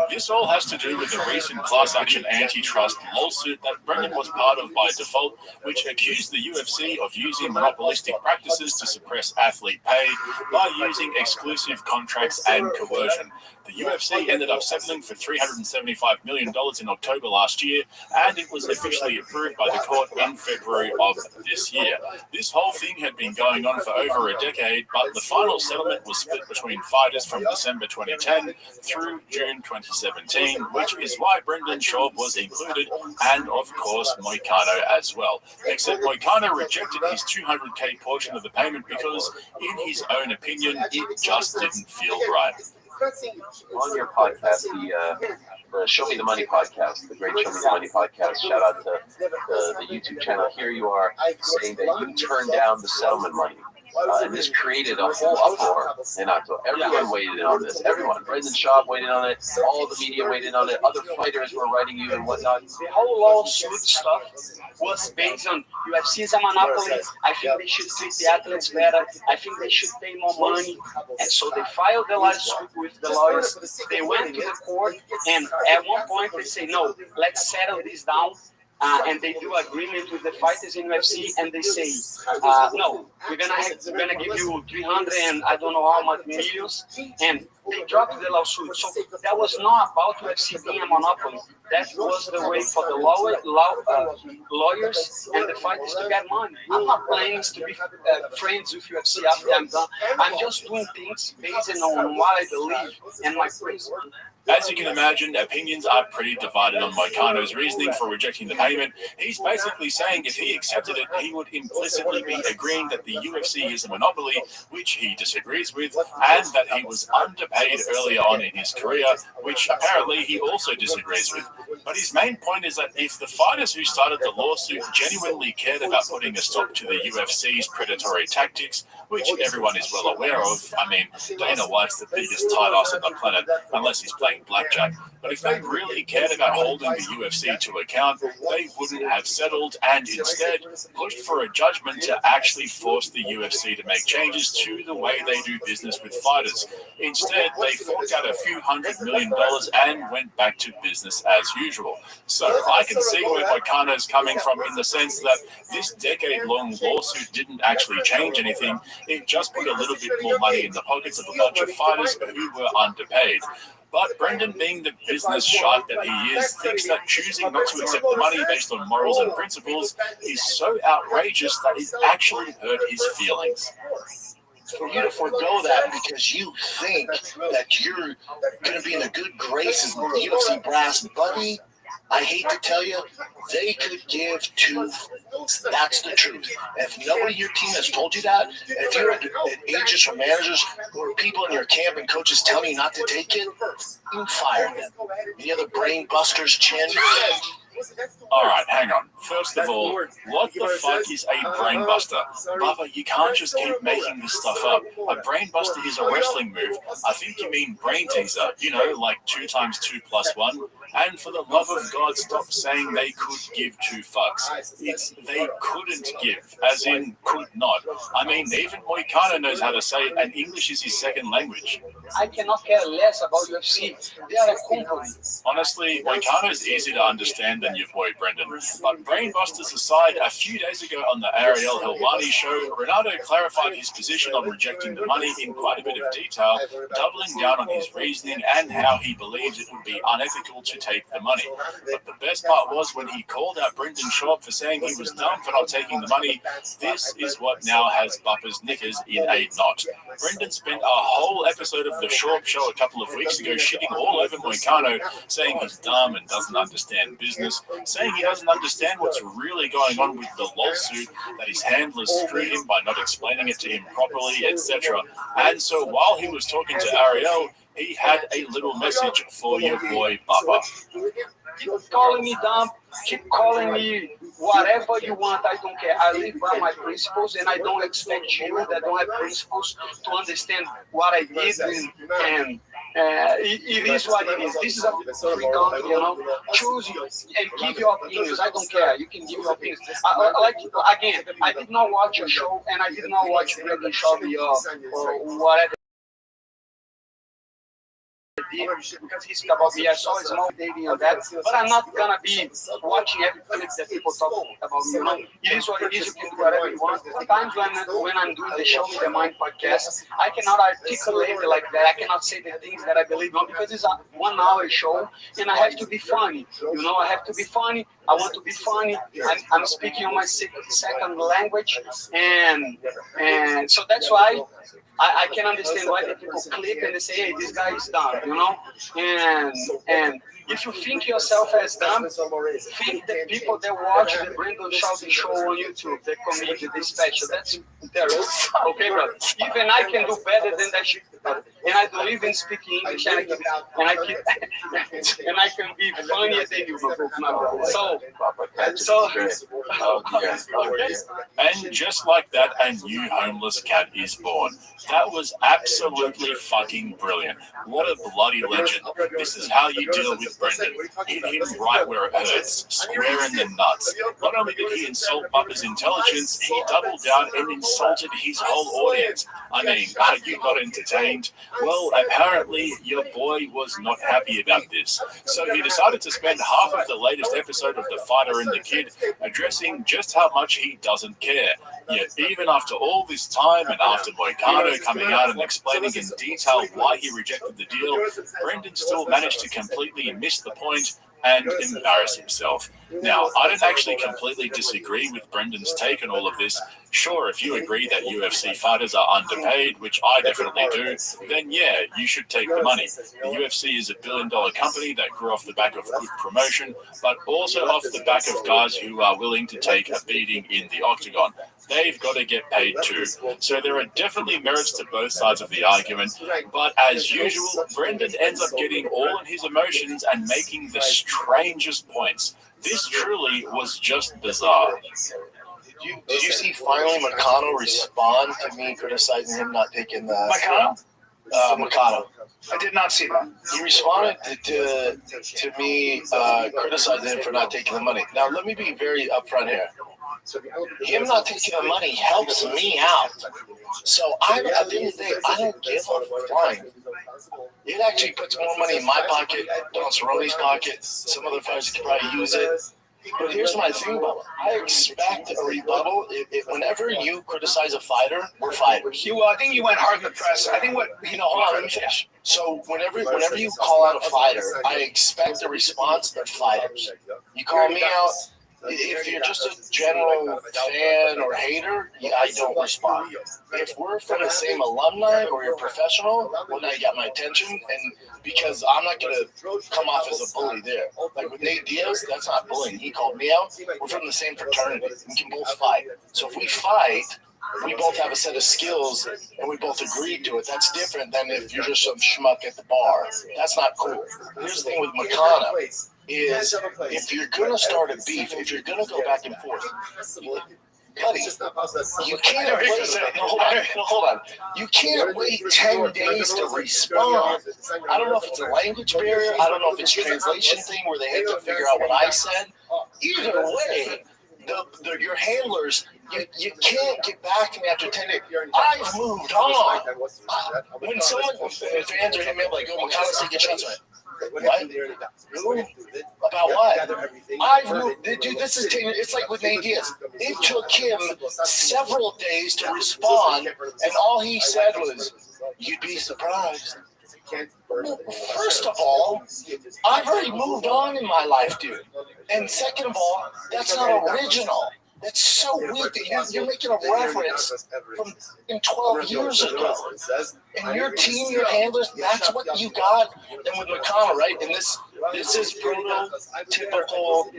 This all has to do with the recent class action antitrust lawsuit that Brendan was part of by default, which accused the UFC of using monopolistic practices to suppress athlete pay by using exclusive contracts and coercion. The UFC ended up settling for $375 million in October last year, and it was officially approved by the court in February of this year. This whole thing had been going on for over a decade, but the final settlement was split between fighters from December 2010 through June 2017, which is why Brendan Schaub was included, and of course Moicano as well. Except Moicano rejected his $200K portion of the payment because, in his own opinion, it just didn't feel right. On your podcast, the Show Me the Money podcast, the great Show Me the Money podcast, shout out to the YouTube channel. Here you are saying that you turned down the settlement money. And this created a whole uproar in October. Everyone weighed in on this. Everyone. Brendan Schaub weighed in on it. All the media weighed in on it. Other fighters were writing you and whatnot. The whole lawsuit stuff was based on UFC is a monopoly. I think they should treat the athletes better. I think they should pay more money. And so they filed the lawsuit with the lawyers. They went to the court, and at one point they say, no, let's settle this down. And they do agreement with the fighters in UFC, and they say, no, we're gonna give you 300 and I don't know how much millions, and they dropped the lawsuit. So that was not about UFC being a monopoly. That was the way for the lawyers and the fighters to get money. I'm not planning to be friends with UFC after I'm done. I'm just doing things based on what I believe and my principle. As you can imagine, opinions are pretty divided on Moicano's reasoning for rejecting the payment. He's basically saying if he accepted it, he would implicitly be agreeing that the UFC is a monopoly, which he disagrees with, and that he was underpaid earlier on in his career, which apparently he also disagrees with. But his main point is that if the fighters who started the lawsuit genuinely cared about putting a stop to the UFC's predatory tactics, which everyone is well aware of, I mean, Dana White's the biggest tight ass on the planet, unless he's playing blackjack. But if they really cared about holding the UFC to account, they wouldn't have settled and instead pushed for a judgment to actually force the UFC to make changes to the way they do business with fighters. Instead, they forked out a few $100 million and went back to business as usual. So I can see where Moicano's coming from in the sense that this decade-long lawsuit didn't actually change anything. It just put a little bit more money in the pockets of a bunch of fighters who were underpaid. But Brendan, being the business shark that he is, thinks that choosing not to accept the money based on morals and principles is so outrageous that it actually hurt his feelings. For you to forego that because you think that you're going to be in the good graces of the UFC brass, buddy, I hate to tell you, they could give two. That's the truth. If nobody in your team has told you that, and if you're agents or managers or people in your camp and coaches telling you not to take it, you fire them. Any other brain busters, Chin? All right, hang on. First of all, what the fuck is a brainbuster? Bubba, you can't just keep making this stuff up. A brainbuster is a wrestling move. I think you mean brain teaser, you know, like 2 × 2 + 1. And for the love of God, stop saying they could give 2 fucks. It's they couldn't give, as in could not. I mean, even Moicano knows how to say it, and English is his second language. I cannot care less about UFC. They are a company. Honestly, Moicano's easier to understand than your boy Brendan. But brainbusters aside, a few days ago on the Ariel Helwani show, Renato clarified his position on rejecting the money in quite a bit of detail, doubling down on his reasoning and how he believes it would be unethical to take the money. But the best part was when he called out Brendan Schaub for saying he was dumb for not taking the money. This is what now has Bupper's knickers in a knot. Brendan spent a whole episode of the Schaub show a couple of weeks ago shitting all over Moicano, saying he's dumb and doesn't understand business, saying he doesn't understand what's really going on with the lawsuit, that his handlers screwed him by not explaining it to him properly, etc. And so while he was talking to Ariel, he had a little message for your boy Bubba. Keep calling me dumb, keep calling me whatever you want, I don't care. I live by my principles, and I don't expect you that don't have principles to understand what I did, and it is what it is. This is a free country, you know. Choose and give your opinions. I don't care. You can give your opinions. Again, I did not watch your show, and I did not watch Brendan Schaub or whatever. Because he's about me, I saw his mom dating on that, but I'm not gonna be watching every clip that people talk about me. You know, it is what it is. You can do whatever you want. Sometimes when I'm doing the Show Me the Mind podcast, I cannot articulate it like that. I cannot say the things that I believe on because it's a 1 hour show, and I have to be funny. You know, I have to be funny. I want to be funny. I'm speaking on my second language, and so that's why. I can understand why the people click and they say, hey, this guy is dumb, you know? And if you think yourself as dumb, think the people that watch the Brendan Schaub show on YouTube, the comedy, the special, that's terrible. Okay, bro? Even I can do better than that shit. And I don't even speak English, and I can be funnier than you, And just like that, a new homeless cat is born. That was absolutely fucking brilliant. What a bloody legend. This is how you deal with Brendan. Hit him right where it hurts, square in the nuts. Not only did he insult Bubba's intelligence, he doubled down and insulted his whole audience. I mean, are you not entertained? entertained. Well, apparently your boy was not happy about this. So he decided to spend half of the latest episode of The Fighter and the Kid addressing just how much he doesn't care. Yet even after all this time and after Moicano coming out and explaining in detail why he rejected the deal, Brendan still managed to completely miss the point and embarrass himself. Now, I don't actually completely disagree with Brendan's take on all of this. Sure, if you agree that UFC fighters are underpaid, which I definitely do, then yeah, you should take the money. The UFC is a billion-dollar company that grew off the back of good promotion, but also off the back of guys who are willing to take a beating in the octagon. They've got to get paid too. So there are definitely merits to both sides of the argument, but as usual, Brendan ends up getting all in his emotions and making the strangest points. This truly was just bizarre. Did you see finally Moicano respond to me criticizing him not taking the Moicano? I did not see that. He responded to me criticizing him for not taking the money. Now let me be very upfront here. Him not taking the money helps me out. So at the end of the day, I don't give a flying. It actually puts more money in my pocket, Don Cerrone's pocket. Some other fighters could probably use it. But here's my thing about it. I expect a rebuttal. Whenever you criticize a fighter, we're fighters. I think you went hard in the press. I think hold on, let me finish. So whenever you call out a fighter, I expect a response. They're fighters. You call me out. If you're just a general fan or hater, I don't respond. If we're from the same alumni or you're professional, well, now you got my attention, and because I'm not going to come off as a bully there. Like with Nate Diaz, that's not bullying. He called me out. We're from the same fraternity. We can both fight. So if we fight, we both have a set of skills and we both agreed to it. That's different than if you're just some schmuck at the bar. That's not cool. Here's the thing with Moicano. Is if you're going to start a beef, if you're going to go back and forth, buddy, you can't wait. Hold on. You can't wait 10 days to respond. I don't know if it's a language barrier. I don't know if it's a translation thing where they had to figure out what I said. Either way, your handlers, you can't get back to me after 10 days. I've moved on. When fans are hitting me up like, oh, Moicano's taking shots at what? Who? About what? I've moved. Dude, this is taking. It's like with Nate Diaz. It took him several days to respond, and all he said was, "You'd be surprised." First of all, I've already moved on in my life, dude. And second of all, that's not original. That's so weird that you're making a reference from 12 years ago. And your team, your handlers, that's what you got. And with Moicano, right? And this is prototypical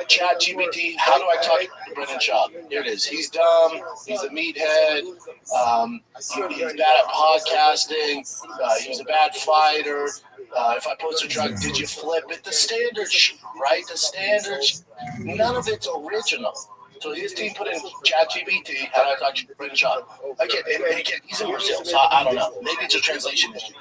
ChatGPT. How do I talk to Brendan Schaub? Here it is. He's dumb. He's a meathead. He's bad at podcasting. He was a bad fighter. If I post a drug, did you flip it? The standards, right? The standards. None of it's original. So his team put in ChatGPT, how do I talk to Brendan Schaub? Again, he's in Brazil, so I don't know. Maybe it's a translation issue.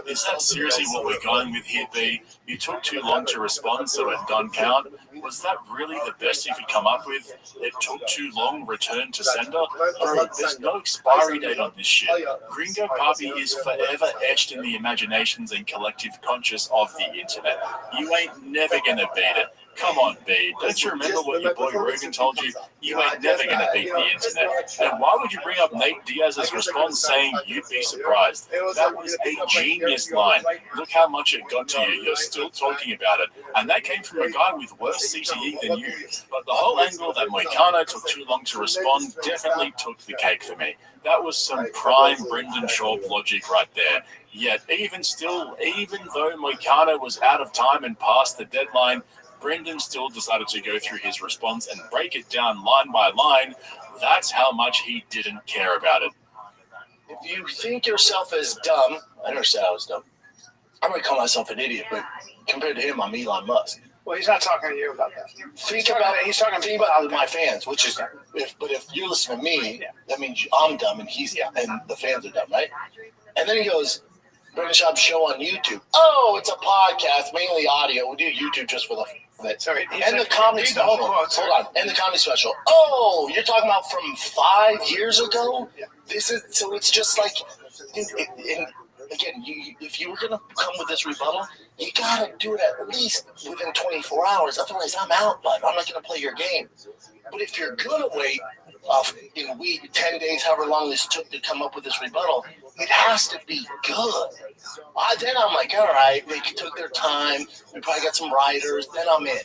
Is that seriously what we're going with here, B? You took too long to respond, so it don't count. Was that really the best you could come up with? It took too long, return to sender? Bro, there's no expiry date on this shit. Gringo Papi is forever etched in the imaginations and collective conscious of the internet. You ain't never gonna beat it. Come on, B. Don't you remember what your boy Rogan told you? You ain't never going to beat the internet. And why would you bring up Nate Diaz's response saying you'd be surprised? That was a genius line. Look how much it got to you. You're still talking about it. And that came from a guy with worse CTE than you. But the whole angle that Moicano took too long to respond definitely took the cake for me. That was some prime Brendan Schaub logic right there. Yet even though Moicano was out of time and past the deadline, Brendan still decided to go through his response and break it down line by line. That's how much he didn't care about it. If you think yourself as dumb, I never said I was dumb. I might call myself an idiot, but compared to him, I'm Elon Musk. Well, he's not talking to you about that. Think about my fans, which is, if you listen to me, that means I'm dumb and and the fans are dumb, right? And then he goes, Brendan Schaub's show on YouTube. Oh, it's a podcast, mainly audio. We do YouTube just for the. Sorry, and the comedy special. Hold on. And the comedy special. Oh, you're talking about from 5 years ago? Yeah. So it's just like, again, if you were going to come with this rebuttal, you got to do it at least within 24 hours. Otherwise, I'm out, bud. I'm not going to play your game. But if you're going to wait in a week, 10 days, however long this took to come up with this rebuttal, it has to be good. Then I'm like, all right, they took their time. We probably got some writers. Then I'm in.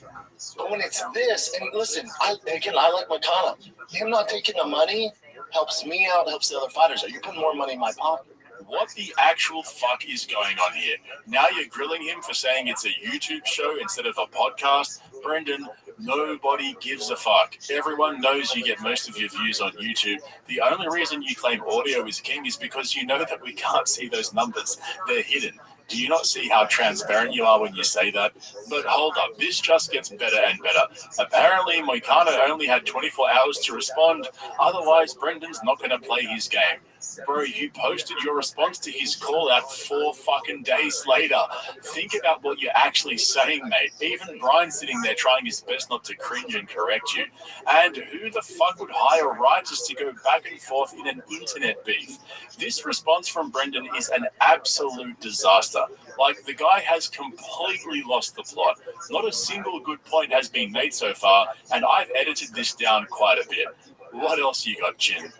But when it's this, and listen, I like McConnell. Him not taking the money helps me out, helps the other fighters out. You're putting more money in my pocket. What the actual fuck is going on here? Now you're grilling him for saying it's a YouTube show instead of a podcast. Brendan, nobody gives a fuck. Everyone knows you get most of your views on YouTube. The only reason you claim audio is king is because you know that we can't see those numbers. They're hidden. Do you not see how transparent you are when you say that? But hold up, this just gets better and better. Apparently, Moicano only had 24 hours to respond. Otherwise, Brendan's not going to play his game. Bro, you posted your response to his call out 4 fucking days later. Think about what you're actually saying, mate. Even Brian's sitting there trying his best not to cringe and correct you. And who the fuck would hire writers to go back and forth in an internet beef? This response from Brendan is an absolute disaster. Like, the guy has completely lost the plot. Not a single good point has been made so far, and I've edited this down quite a bit. What else you got, Jim?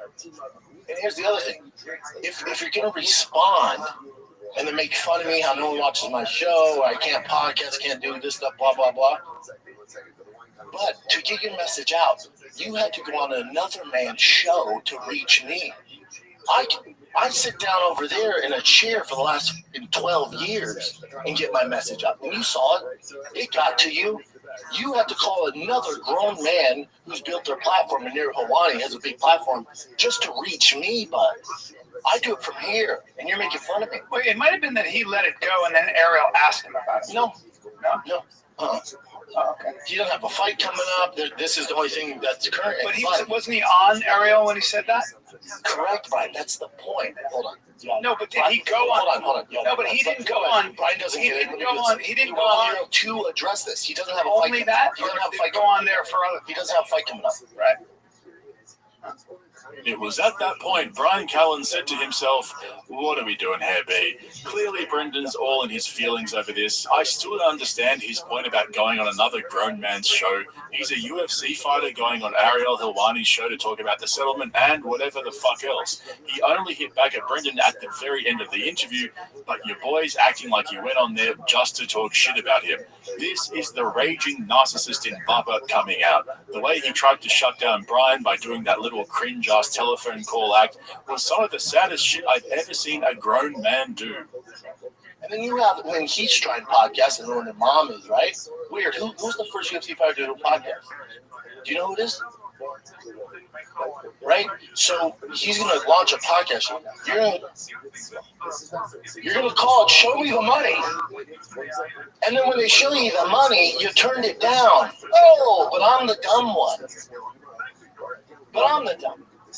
And here's the other thing. If you're going to respond and then make fun of me, how no one watches my show, I can't podcast, can't do this stuff, blah, blah, blah. But to get your message out, you had to go on another man's show to reach me. I sit down over there in a chair for the last 12 years and get my message out. And you saw it. It got to you. You have to call another grown man who's built their platform in near Hawaii, has a big platform, just to reach me, bud. I do it from here, and you're making fun of me. Well, it might have been that he let it go, and then Ariel asked him about it. No. Okay. He doesn't have a fight coming up. This is the only thing that's current. But wasn't he on Ariel when he said that? Correct, Brian. That's the point. Hold on. Yeah. No, but did he go on? Hold on. Yeah, no, but he didn't go on. Brian doesn't he get didn't it. go on. He didn't go on to address this. He doesn't have a only fight. That. He doesn't have a fight. Go on there for other. He doesn't have a fight coming up. Right. It was at that point Brian Callen said to himself, what are we doing here, B? Clearly Brendan's all in his feelings over this. I still don't understand his point about going on another grown man's show. He's a UFC fighter going on Ariel Helwani's show to talk about the settlement and whatever the fuck else. He only hit back at Brendan at the very end of the interview, but your boy's acting like he went on there just to talk shit about him. This is the raging narcissist in Bubba coming out. The way he tried to shut down Brian by doing that little cringe-ass telephone call act was some of the saddest shit I've ever seen a grown man do. And then you have when he's trying podcasts and when the mom is, right? Weird. Who's the first UFC fighter to do a podcast? Do you know who it is? Right? So he's going to launch a podcast. You're going to call it Show Me the Money. And then when they show you the money, you turned it down. Oh, but I'm the dumb one.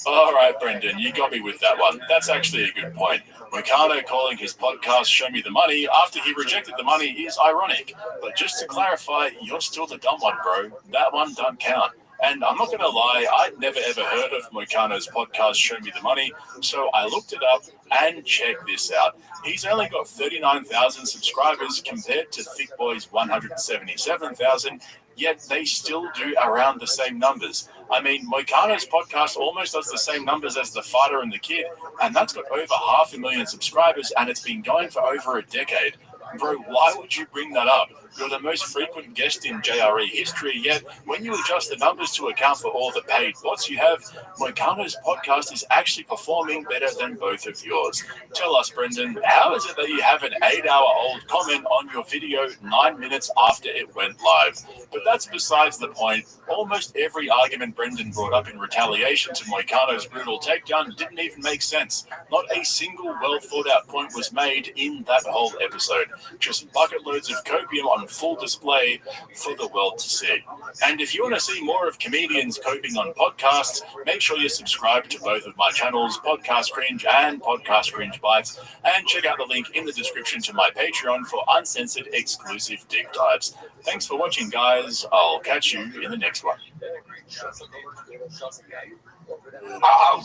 All right, Brendan, you got me with that one. That's actually a good point. Moicano calling his podcast Show Me the Money after he rejected the money is ironic. But just to clarify, you're still the dumb one, bro. That one don't count. And I'm not going to lie, I'd never ever heard of Moicano's podcast Show Me the Money, so I looked it up and checked this out. He's only got 39,000 subscribers compared to Thick Boy's 177,000, yet they still do around the same numbers. I mean, Moicano's podcast almost does the same numbers as The Fighter and The Kid, and that's got over 500,000 subscribers, and it's been going for over a decade. Bro, why would you bring that up? You're the most frequent guest in JRE history, yet when you adjust the numbers to account for all the paid bots you have, Moicano's podcast is actually performing better than both of yours. Tell us, Brendan, how is it that you have an 8-hour-old comment on your video 9 minutes after it went live? But that's besides the point. Almost every argument Brendan brought up in retaliation to Moicano's brutal takedown didn't even make sense. Not a single well-thought-out point was made in that whole episode. Just bucket loads of copium on full display for the world to see. And if you want to see more of comedians coping on podcasts, make sure you subscribe to both of my channels, Podcast Cringe and Podcast Cringe Bites, and check out the link in the description to my Patreon for uncensored exclusive deep dives. Thanks for watching, guys. I'll catch you in the next one.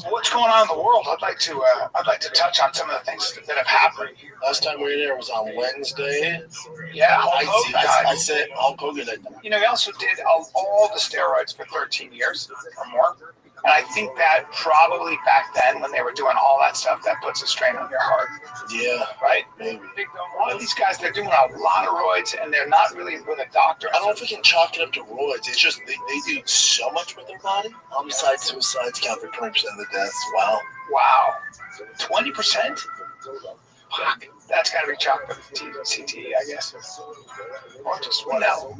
What's going on in the world? I'd like to touch on some of the things that have happened. Last time we were there was on Wednesday. Yeah, Hulk Hogan died. I said Hulk Hogan died. You know, he also did all the steroids for 13 years or more. And I think that probably back then, when they were doing all that stuff, that puts a strain on your heart. Yeah. Right? Maybe. A lot of these guys, they're doing a lot of roids, and they're not really with a doctor. I don't know if we can chalk it up to roids. It's just they do so much with their body. Homicide, suicides count for 20% of the deaths. Wow. 20%? Fuck. That's got to be chalked up to CTE, I guess. Or just what else?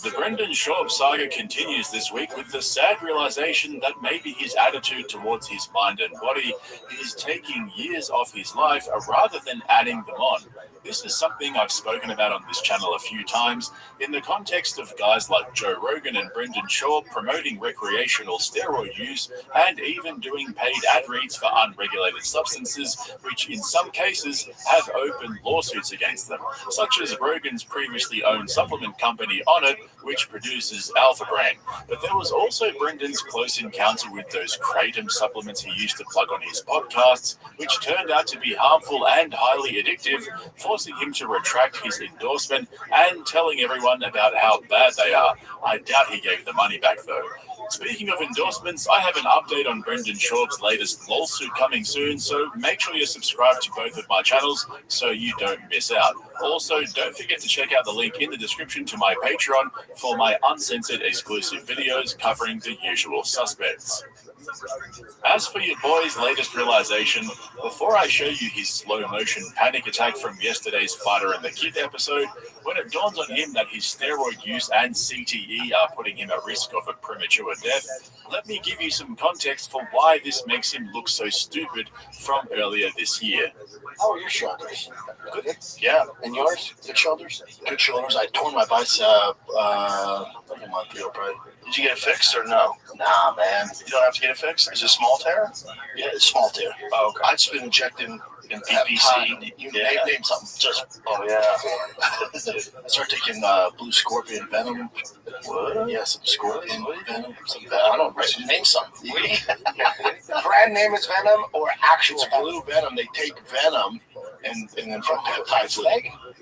The Brendan Schaub saga continues this week with the sad realization that maybe his attitude towards his mind and body is taking years off his life rather than adding them on. This is something I've spoken about on this channel a few times in the context of guys like Joe Rogan and Brendan Schaub promoting recreational steroid use and even doing paid ad reads for unregulated substances, which in some cases have open lawsuits against them, such as Rogan's previously owned supplement company Onnit, which produces Alpha Brain. But there was also Brendan's close encounter with those kratom supplements he used to plug on his podcasts, which turned out to be harmful and highly addictive, forcing him to retract his endorsement and telling everyone about how bad they are. I doubt he gave the money back though. Speaking of endorsements, I have an update on Brendan Schaub's latest lawsuit coming soon, so make sure you're subscribed to both of my channels so you don't miss out. Also, don't forget to check out the link in the description to my Patreon for my uncensored exclusive videos covering the usual suspects. As for your boy's latest realization, before I show you his slow-motion panic attack from yesterday's Fighter and the Kid episode, when it dawns on him that his steroid use and CTE are putting him at risk of a premature death, let me give you some context for why this makes him look so stupid from earlier this year. How are your shoulders? Good. Yeah. And yours? Good shoulders? Good shoulders. I tore my bicep like a month ago, probably. Did you get it fixed or no? Nah, man. You don't have to get it fixed? Is it a small tear? Yeah, it's small tear. Oh, okay. I've just been injecting in PPC. You name something. Just I started taking blue scorpion venom. What? Yeah, some scorpion venom. Some venom. I don't know. Name something. The brand name is Venom or actual It's blue venom. They take venom and then from peptides.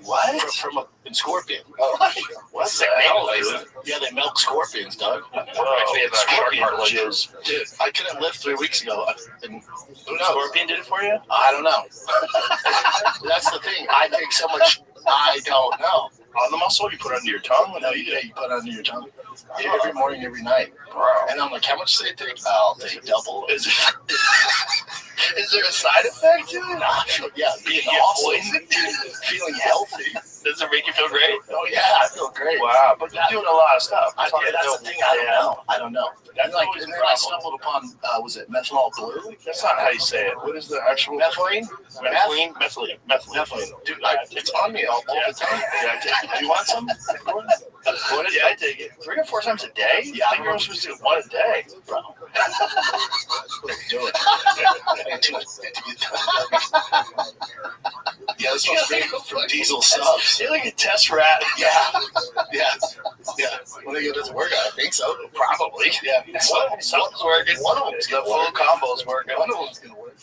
What? From a scorpion. Oh, what's the name? Yeah, they milk scorpions, Doug. Actually, it's scorpion jizz. Dude, I couldn't lift 3 weeks ago. And who knows? Scorpion did it for you? I don't know. That's the thing. I take so much. I don't know. On the muscle you put under your tongue? No, you put under your tongue. Yeah, every morning, every night. Bro. And I'm like, how much does it take? I'll take double. Is there a side effect to it? Nah, yeah, being awesome. Feeling healthy. Does it make you feel great? Oh, yeah, I feel great. Wow, but you're doing a lot of stuff. That's the thing. I don't know. And then I stumbled upon, was it methanol blue? That's not how you say it. What is the actual? Methylene? Methylene. Dude, it's on me all the time. Yeah, Do you want some? What is it? I take it 3 or 4 times a day? Yeah, I think you're supposed to do 1 a day. Bro. Do it. Yeah, this one's made from Diesel subs. You're like a test rat. Yeah. When it doesn't work, I think so. Probably. Yeah. Something's working. One of them's the full combo's working. One of them's going to work.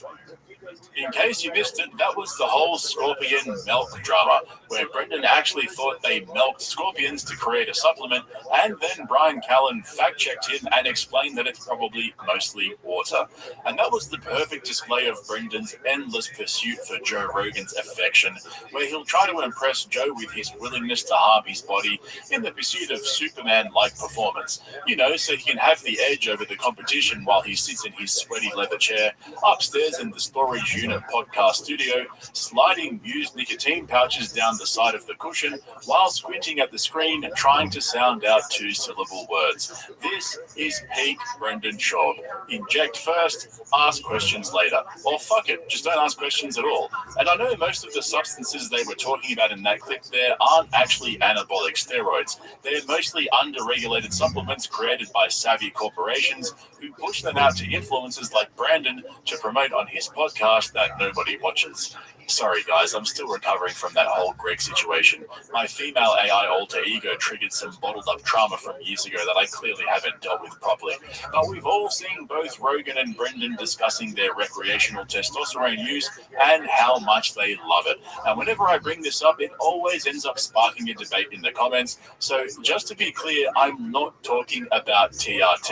In case you missed it, that was the whole scorpion milk drama, where Brendan actually thought they milked scorpions to create a supplement, and then Brian Callen fact-checked him and explained that it's probably mostly water. And that was the perfect display of Brendan's endless pursuit for Joe Rogan's affection, where he'll try to impress Joe with his willingness to harm his body in the pursuit of Superman-like performance. You know, so he can have the edge over the competition while he sits in his sweaty leather chair upstairs in the storage unit podcast studio, sliding used nicotine pouches down the side of the cushion while squinting at the screen trying to sound out 2-syllable words. This is peak Brendan Schaub. Inject first, ask questions later. Or fuck it, just don't ask questions at all. And I know most of the substances they were talking about in that clip there aren't actually anabolic steroids. They're mostly under-regulated supplements created by savvy corporations who push them out to influencers like Brandon to promote on his podcast that nobody watches. Sorry guys, I'm still recovering from that whole Greg situation. My female AI alter ego triggered some bottled up trauma from years ago that I clearly haven't dealt with properly. But we've all seen both Rogan and Brendan discussing their recreational testosterone use and how much they love it. And whenever I bring this up, it always ends up sparking a debate in the comments. So just to be clear, I'm not talking about TRT.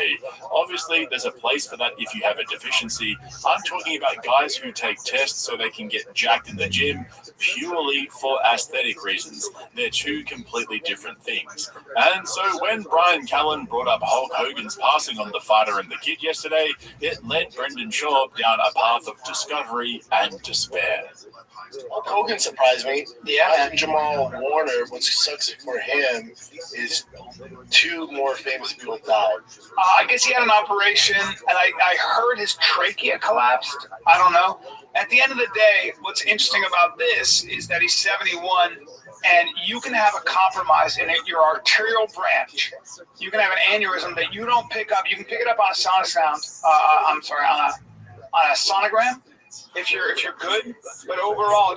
Obviously, there's a place for that if you have a deficiency. I'm talking about guys who take tests so they can get jacked in the gym purely for aesthetic reasons. They're two completely different things. And so when Brian Callen brought up Hulk Hogan's passing on The Fighter and the Kid yesterday, it led Brendan Shaw down a path of discovery and despair. Hulk Hogan surprised me. Yeah, and Jamal Warner, what sucks for him is 2 more famous people died. I guess he had an operation, and I heard his trachea collapsed. I don't know. At the end of the day, what's interesting about this is that he's 71, and you can have a compromise in your arterial branch. You can have an aneurysm that you don't pick up. You can pick it up on a on a sonogram. If you're good, but overall,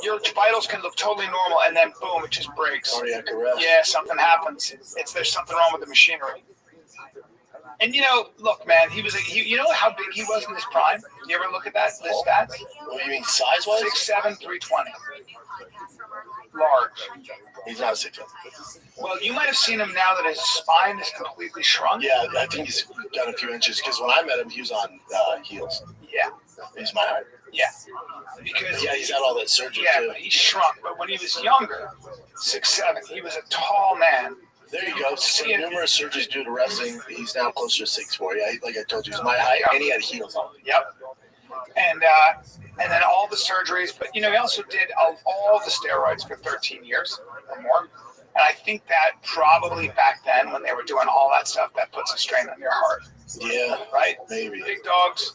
your vitals can look totally normal, and then boom, it just breaks. Cardiac arrest. Yeah, something happens. There's something wrong with the machinery. And look, man, you know how big he was in his prime? You ever look at that list stats? What do you mean size-wise? 6'7", 320. Large. He's not 6'7". Well, you might have seen him now that his spine is completely shrunk. Yeah, I think he's got a few inches because when I met him, he was on heels. Yeah. He's my height. Yeah. Because he's had all that surgery too. Yeah, but he shrunk. But when he was younger, 6'7", he was a tall man. There you go. So numerous surgeries due to wrestling. He's now closer to 6'4". Yeah, like I told you, he's my height, and he had heels on. Yep. And then all the surgeries, but he also did all the steroids for 13 years or more. And I think that probably back then, when they were doing all that stuff, that puts a strain on your heart. Yeah, right. Maybe big dogs.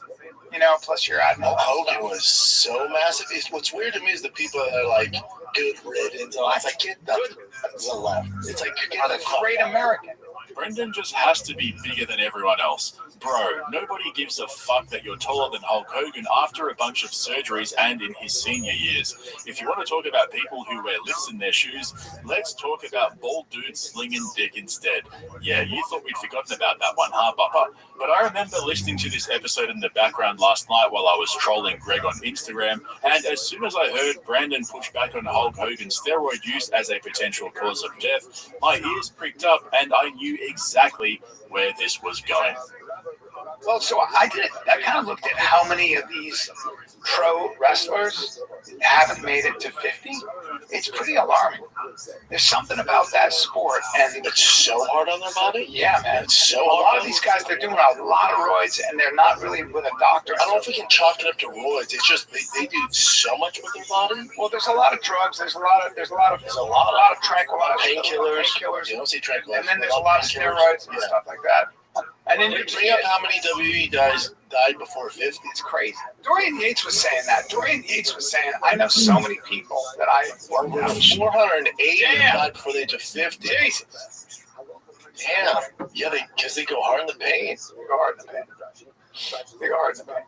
Plus you're adding all Hogan was so massive. What's weird to me is the people that are like good riddance. I was like, get that to the left. It's like you're a great American. Brendan just has to be bigger than everyone else. Bro, nobody gives a fuck that you're taller than Hulk Hogan after a bunch of surgeries and in his senior years. If you want to talk about people who wear lifts in their shoes, let's talk about bald dudes slinging dick instead. Yeah, you thought we'd forgotten about that one, huh, Bupper? But I remember listening to this episode in the background last night while I was trolling Greg on Instagram, and as soon as I heard Brandon push back on Hulk Hogan's steroid use as a potential cause of death, my ears pricked up and I knew exactly where this was going. Well, so I kind of looked at how many of these pro wrestlers haven't made it to 50. It's pretty alarming. There's something about that sport, and it's so hard on their body. Yeah, man, it's so hard. A lot of these guys, they're doing a lot of roids, and they're not really with a doctor. I don't know if we can chalk it up to roids. It's just they do so much with their body. Well, there's a lot of drugs. There's a lot of tranquilizers, painkillers. You don't see tranquilizers. And then there's a lot of steroids and stuff like that. And then you bring up how many WWE guys died before 50. It's crazy. Dorian Yates was saying that. Dorian Yates was saying, I know so many people that I worked with. 480 died before the age of 50. Jesus. Damn. Yeah, because they go hard in the pain. They go hard in the pain.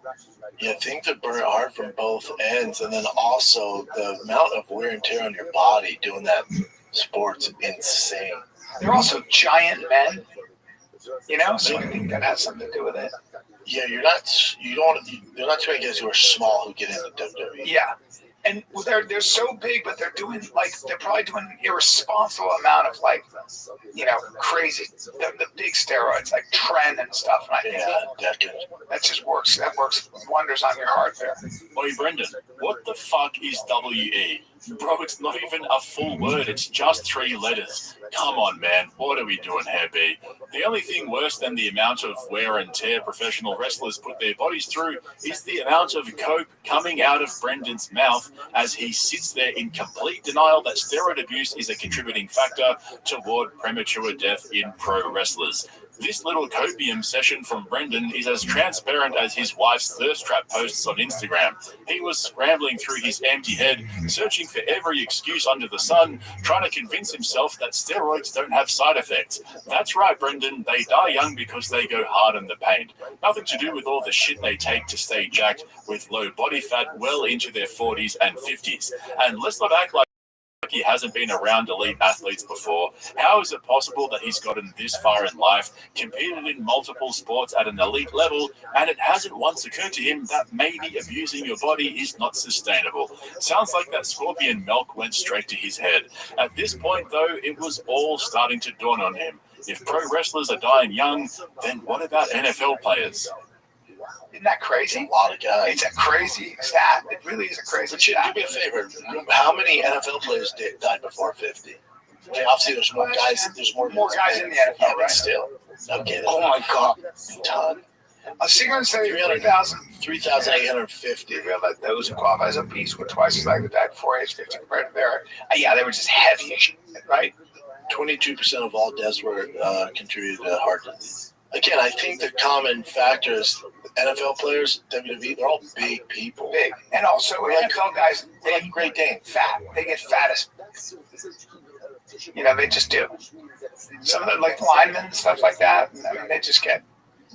Yeah, things that burn hard from both ends, and then also the amount of wear and tear on your body doing that sport's insane. They're also giant men. So I think that has something to do with it. Yeah, there are not too many guys who are small who get into WWE. Yeah. And they're so big, but they're probably doing an irresponsible amount of crazy, the big steroids like Tren and stuff. And that just works. That works wonders on your heart there. Oi, Brendan, what the fuck is WE? Bro, it's not even a full word. It's just 3 letters. Come on, man. What are we doing here, B? The only thing worse than the amount of wear and tear professional wrestlers put their bodies through is the amount of coke coming out of Brendan's mouth as he sits there in complete denial that steroid abuse is a contributing factor toward premature death in pro wrestlers. This little copium session from Brendan is as transparent as his wife's thirst trap posts on Instagram. He was scrambling through his empty head, searching for every excuse under the sun, trying to convince himself that steroids don't have side effects. That's right, Brendan, they die young because they go hard in the paint. Nothing to do with all the shit they take to stay jacked with low body fat well into their 40s and 50s. And let's not act like he hasn't been around elite athletes before. How is it possible that he's gotten this far in life, competed in multiple sports at an elite level, and it hasn't once occurred to him that maybe abusing your body is not sustainable? Sounds like that scorpion milk went straight to his head. At this point, though, it was all starting to dawn on him. If pro wrestlers are dying young, then what about NFL players? Isn't that crazy? A lot of guys. It's a crazy stat. It really is a crazy stat. Do me a favor. How many NFL players died before 50? Okay, obviously there's more guys. There's more guys in the NFL, yeah, right? But still. Okay. Oh my God. A ton. I was going to say 3,000. 3,850. You realize those who qualify as obese were twice as likely to die before age 50 compared to their. Yeah, they were just heavy as shit, right? 22% of all deaths were contributed to heart disease. Again, I think the common factor is NFL players, WWE, they're all big people. Big. And also NFL guys, they like Great Dane. Fat. They get fat as, they just do. Some of the linemen and stuff like that, I mean, they just get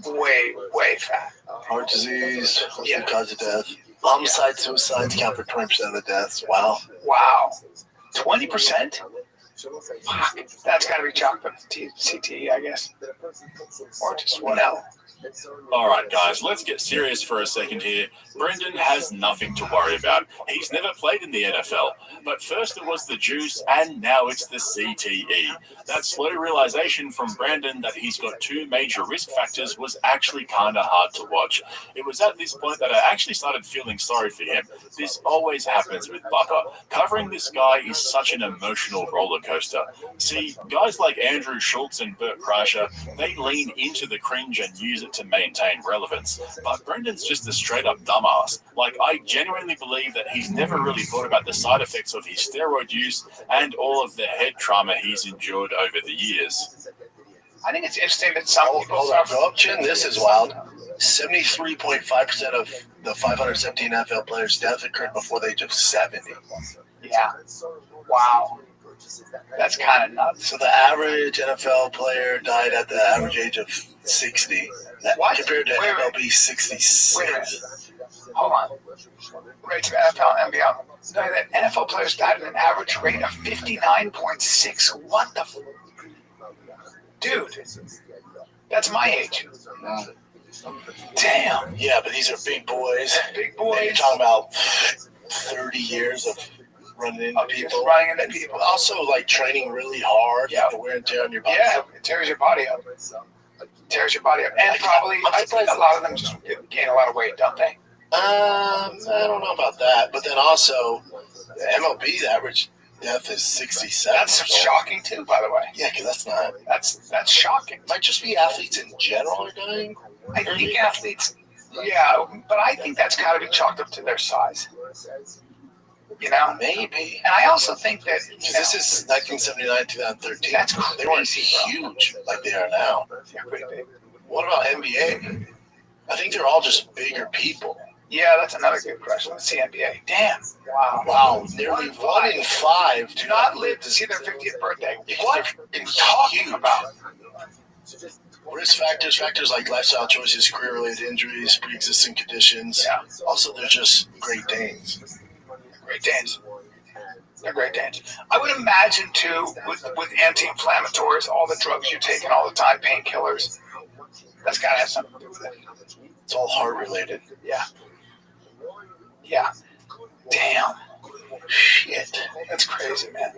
way, way fat. Heart disease, the cause of death. Homicide, suicides count for 20% of the deaths. Wow. 20%? Fuck. That's got to be chalked up to CTE, I guess. Or just one L. All right, guys, let's get serious for a second here. Brendan has nothing to worry about. He's never played in the NFL. But first it was the juice, and now it's the CTE. That slow realization from Brandon that he's got two major risk factors was actually kind of hard to watch. It was at this point that I actually started feeling sorry for him. This always happens with Bucker. Covering this guy is such an emotional roller coaster. See, guys like Andrew Schultz and Bert Kreischer, they lean into the cringe and use it to maintain relevance. But Brendan's just a straight-up dumbass. Like, I genuinely believe that he's never really thought about the side effects of his steroid use and all of the head trauma he's endured over the years. I think it's interesting that some people... Hold on, Chin, this is wild. 73.5% of the 517 NFL players' death occurred before the age of 70. Yeah. Wow. That's kind of nuts. So the average NFL player died at the average age of 60. What? Compared to MLB 66. Wait a minute. Hold on. Rates of NFL and NBA. No, that NFL players died at an average rate of 59.6. What the dude? That's my age. Damn. Yeah, but these are big boys. Big boys. You're talking about 30 years of running into people. Also, like training really hard. Yeah. The wear and tear on your body. Yeah, it tears your body up. And probably, I think a lot of them just gain a lot of weight, don't they? I don't know about that. But then also, MLB, the average death is 67. That's shocking too, by the way. Yeah, because that's shocking. Might just be athletes in general are dying. I think athletes, yeah, but I think that's got to be chalked up to their size. Maybe. And I also think that this is 1979, 2013. That's crazy, they weren't huge like they are now. They're pretty big. What about NBA? I think they're all just bigger people. Yeah, that's another good question. Let's see NBA. Damn. Wow. Nearly 1 in 5 do not live to see their 50th birthday. What are you talking about? Risk factors like lifestyle choices, career-related injuries, pre-existing conditions. Yeah. Also, they're just Great Danes. Great Danes. They're Great Danes. I would imagine, too, with anti-inflammatories, all the drugs you're taking all the time, painkillers, that's got to have something to do with it. It's all heart-related. Yeah. Damn. Shit. That's crazy, man.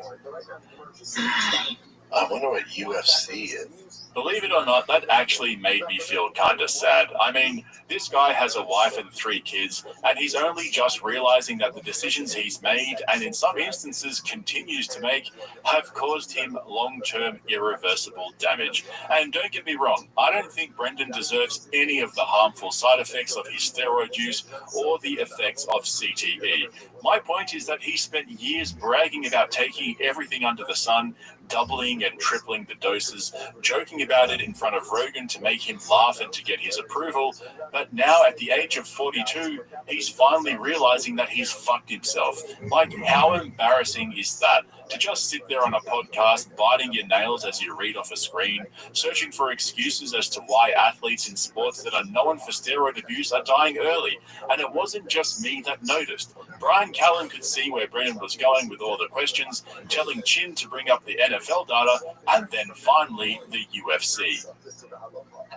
I wonder what UFC is. Believe it or not, that actually made me feel kind of sad. I mean, this guy has a wife and 3 kids, and he's only just realizing that the decisions he's made, and in some instances continues to make, have caused him long-term irreversible damage. And don't get me wrong, I don't think Brendan deserves any of the harmful side effects of his steroid use or the effects of CTE. My point is that he spent years bragging about taking everything under the sun, doubling and tripling the doses, joking about it in front of Rogan to make him laugh and to get his approval. But now at the age of 42, he's finally realizing that he's fucked himself. Like, how embarrassing is that? To just sit there on a podcast, biting your nails as you read off a screen, searching for excuses as to why athletes in sports that are known for steroid abuse are dying early. And it wasn't just me that noticed. Brian Callen could see where Brennan was going with all the questions, telling Chin to bring up the NFL data, and then finally the UFC.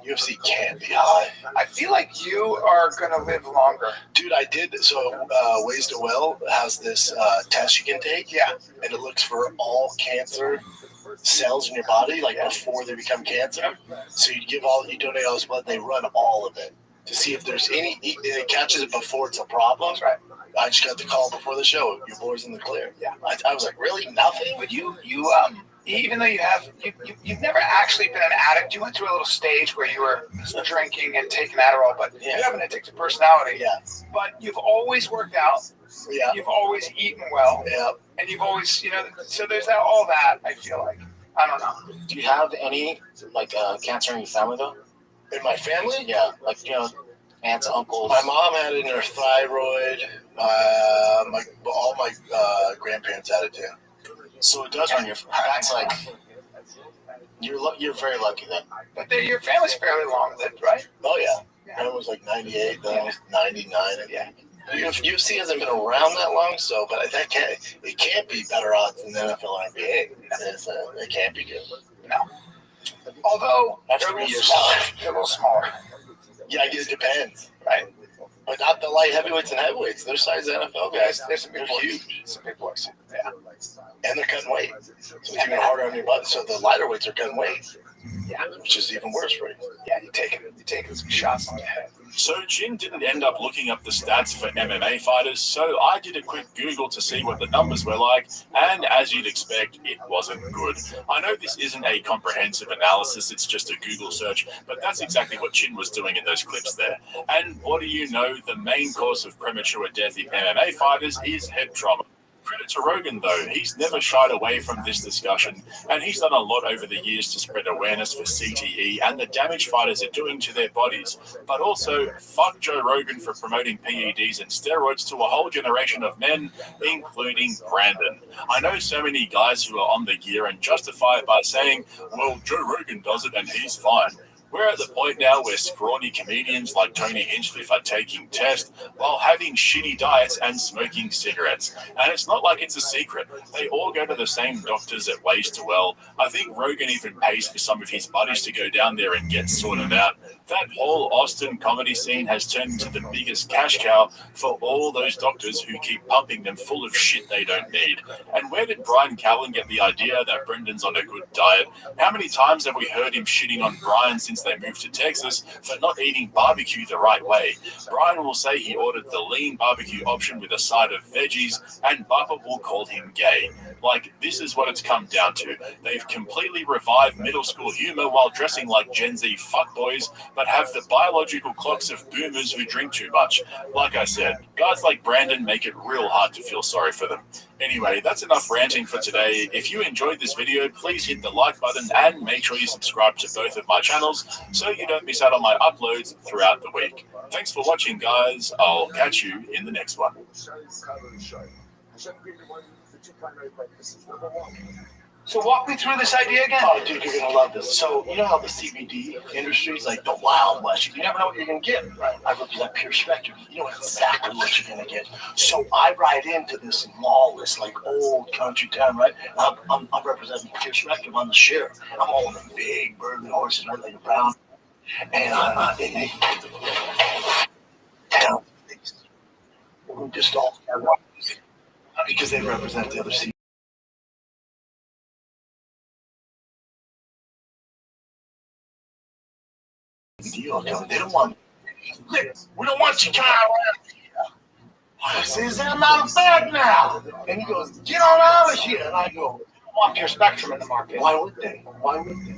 UFC can't be high. I feel like you are going to live longer. Dude, I did. So, Ways to Well has this test you can take. Yeah. And it looks for all cancer cells in your body, like before they become cancer. So you donate all this blood, they run all of it to see if there's any, and it catches it before it's a problem. Right. I just got the call before the show. Your boy's in the clear. Yeah. I was like, really? Nothing? But you even though you've never actually been an addict, you went through a little stage where you were drinking and taking Adderall, but you have an addictive personality. Yeah. But you've always worked out. Yeah. You've always eaten well. Yeah. And you've always, so there's all that, I feel like. I don't know. Do you have any, cancer in your family, though? In my family? Yeah, aunts, uncles. My mom had it in her thyroid. All my grandparents had it too. So it does run your. That's like you're very lucky then. But your family's fairly long-lived, right? Oh yeah. Grandma was like 98. Then I was 99. Yeah. UFC hasn't been around that long, so but it can't be better odds than the NFL or NBA. It can't be good. No. Although they're a little smaller. Yeah, it depends, right? But not the light heavyweights and heavyweights. They're size NFL guys. There's some big boys. Huge. Some big boys. Yeah. And they're cutting weight. So it's even harder on your butt. So the lighter weights are cutting weight. Yeah. Which is even worse for you. Yeah, you're taking some shots on the head. So Chin didn't end up looking up the stats for MMA fighters, so I did a quick Google to see what the numbers were like, and as you'd expect, it wasn't good. I know this isn't a comprehensive analysis, it's just a Google search, but that's exactly what Chin was doing in those clips there. And what do you know, the main cause of premature death in MMA fighters is head trauma. Credit to Rogan, though. He's never shied away from this discussion, and he's done a lot over the years to spread awareness for CTE and the damage fighters are doing to their bodies. But also, fuck Joe Rogan for promoting PEDs and steroids to a whole generation of men, including Brandon. I know so many guys who are on the gear and justify it by saying, well, Joe Rogan does it and he's fine. We're at the point now where scrawny comedians like Tony Hinchcliffe are taking tests while having shitty diets and smoking cigarettes. And it's not like it's a secret. They all go to the same doctors at Ways to Well. I think Rogan even pays for some of his buddies to go down there and get sorted out. That whole Austin comedy scene has turned into the biggest cash cow for all those doctors who keep pumping them full of shit they don't need. And where did Brian Callen get the idea that Brendan's on a good diet? How many times have we heard him shitting on Brian since they moved to Texas for not eating barbecue the right way? Brian will say he ordered the lean barbecue option with a side of veggies, and Bubba will call him gay. Like, this is what it's come down to. They've completely revived middle school humor while dressing like Gen Z fuckboys, but have the biological clocks of boomers who drink too much. Like I said, guys like Brandon make it real hard to feel sorry for them. Anyway, that's enough ranting for today. If you enjoyed this video, please hit the like button and make sure you subscribe to both of my channels so you don't miss out on my uploads throughout the week. Thanks for watching, guys. I'll catch you in the next one. So walk me through this idea again. Oh, dude, you're gonna love this. So you know how the CBD industry is like the Wild West. You never know what you're gonna get. Right? I represent Pure Spectrum. You know exactly what you're gonna get. So I ride into this lawless, like old country town, right? I'm representing Pure Spectrum. I'm the sheriff. I'm all in the big burly horses, right, like a brown. And I'm in town. We're just all because they represent the other CBD. Deal. They don't want. We don't want you kind around here. I says, I'm out of bed now. And he goes, get on out of here. And I go, I want Pure Spectrum in the market. Why would they? Why would they?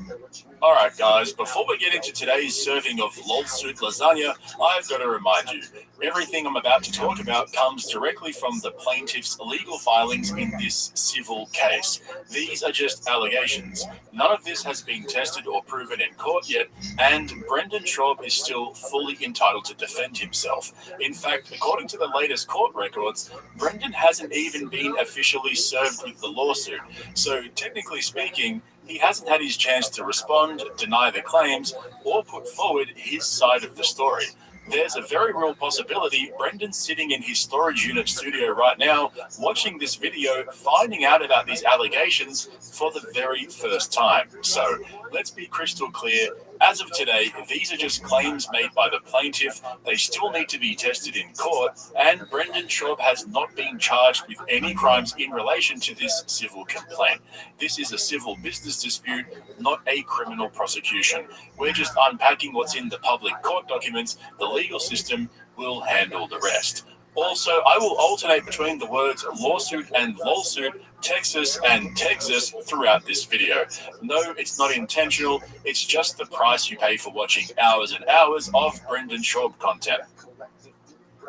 All right, guys, before we get into today's serving of lol-suit lasagna, I've got to remind you, everything I'm about to talk about comes directly from the plaintiff's legal filings in this civil case. These are just allegations. None of this has been tested or proven in court yet, and Brendan Schaub is still fully entitled to defend himself. In fact, according to the latest court records, Brendan hasn't even been officially served with the lawsuit. So, technically speaking, he hasn't had his chance to respond, deny the claims, or put forward his side of the story. There's a very real possibility Brendan's sitting in his storage unit studio right now, watching this video, finding out about these allegations for the very first time. So, let's be crystal clear. As of today, these are just claims made by the plaintiff. They still need to be tested in court, and Brendan Schaub has not been charged with any crimes in relation to this civil complaint. This is a civil business dispute, not a criminal prosecution. We're just unpacking what's in the public court documents. The legal system will handle the rest. Also, I will alternate between the words lawsuit and lawsuit, Texas and Texas throughout this video. No, it's not intentional. It's just the price you pay for watching hours and hours of Brendan Schaub content.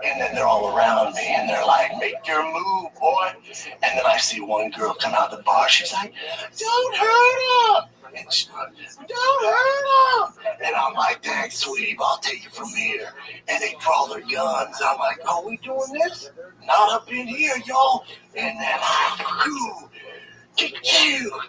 And then they're all around me, and they're like, make your move, boy. And then I see one girl come out of the bar. She's like, don't hurt him. And she's like, don't hurt him. And I'm like, thanks, sweetie, I'll take you from here. And they draw their guns. I'm like, oh, we doing this? Not up in here, y'all. And then I kick you,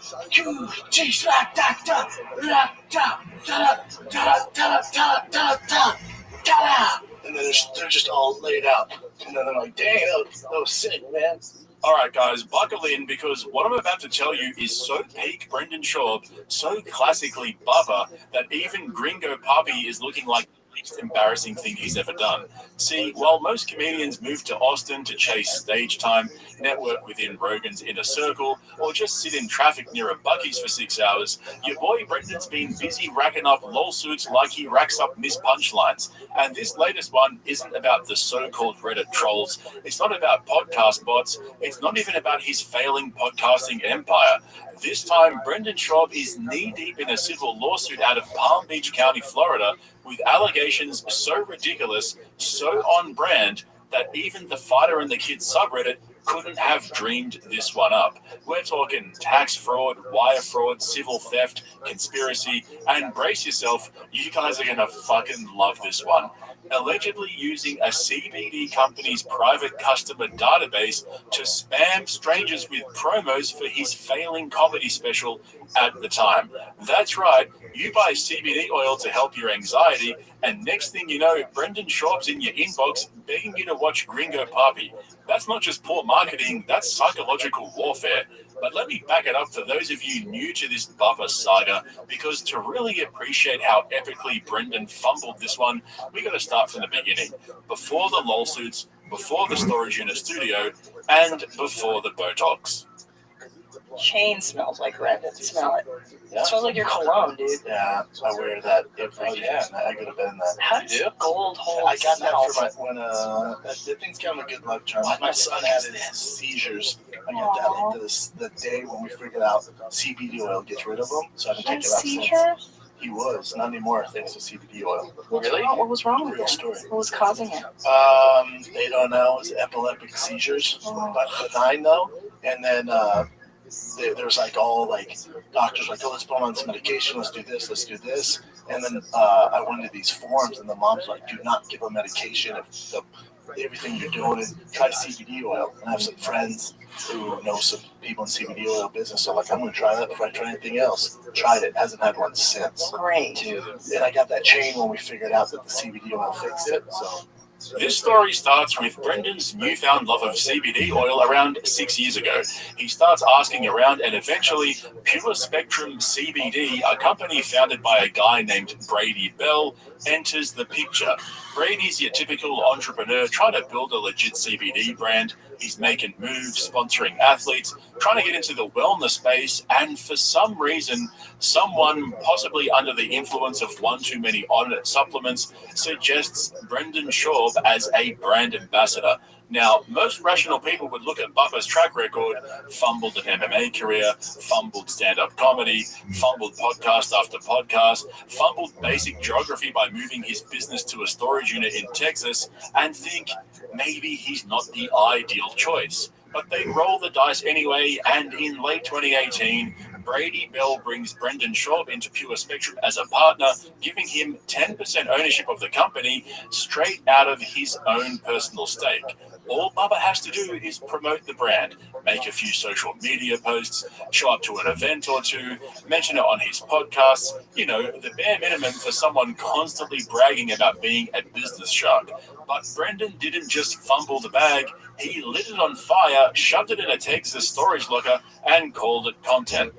geez, la da da, la da da da da da da da da. And then they're just all laid out. And then they're like, dang, that was sick, man. All right, guys, buckle in, because what I'm about to tell you is so peak Brendan Schaub, so classically Bubba, that even Gringo Puppy is looking like the least embarrassing thing he's ever done. See, while most comedians move to Austin to chase stage time, network within Rogan's inner circle, or just sit in traffic near a Buc-ee's for 6 hours, your boy Brendan's been busy racking up lawsuits like he racks up missed punchlines. And this latest one isn't about the so-called Reddit trolls. It's not about podcast bots. It's not even about his failing podcasting empire. This time, Brendan Schaub is knee-deep in a civil lawsuit out of Palm Beach County, Florida, with allegations so ridiculous, so on brand, that even the Fighter and the Kids subreddit couldn't have dreamed this one up. We're talking tax fraud, wire fraud, civil theft, conspiracy, and brace yourself, you guys are gonna fucking love this one. Allegedly using a CBD company's private customer database to spam strangers with promos for his failing comedy special at the time. That's right, you buy CBD oil to help your anxiety, and next thing you know, Brendan Schaub's in your inbox begging you to watch Gringo Puppy. That's not just poor marketing, that's psychological warfare. But let me back it up for those of you new to this Bubba saga, because to really appreciate how epically Brendan fumbled this one, we got to start from the beginning. Before the lawsuits, before the storage unit studio, and before the Botox. Chain smells like Brendan. Smell it. Yeah. It smells like your cologne, dude. Yeah, I wear that every day. I could have been that. How does gold hold? I got that for the thing's kind of a good luck charm. My son had his seizures. I got that like the day when we figured out CBD oil gets rid of them, so I didn't take it out since. He was, not anymore, thanks to CBD oil. Really? What was wrong with it? Story. What was causing it? They don't know. It was epileptic seizures, but benign though. And then there's like all like doctors like, oh, let's put him on some medication, let's do this. And then I went into these forums, and the mom's like, do not give him medication if everything you're doing is try CBD oil. And I have some friends who know some people in CBD oil business, so like, I'm going to try that before I try anything else. Tried it, hasn't had one since. Great. Dude. And I got that chain when we figured out that the CBD oil fixed it, so. This story starts with Brendan's newfound love of CBD oil around 6 years ago. He starts asking around, and eventually Pure Spectrum CBD, a company founded by a guy named Brady Bell, enters the picture. Brady's your typical entrepreneur trying to build a legit CBD brand. He's making moves, sponsoring athletes, trying to get into the wellness space, and for some reason, someone, possibly under the influence of one too many on-it supplements, suggests Brendan Schaub as a brand ambassador. Now, most rational people would look at Bubba's track record, fumbled an MMA career, fumbled stand-up comedy, fumbled podcast after podcast, fumbled basic geography by moving his business to a storage unit in Texas, and think maybe he's not the ideal choice. But they roll the dice anyway, and in late 2018, Brady Bell brings Brendan Schaub into Pure Spectrum as a partner, giving him 10% ownership of the company straight out of his own personal stake. All Bubba has to do is promote the brand, make a few social media posts, show up to an event or two, mention it on his podcasts, you know, the bare minimum for someone constantly bragging about being a business shark. But Brendan didn't just fumble the bag, he lit it on fire, shoved it in a Texas storage locker, and called it content.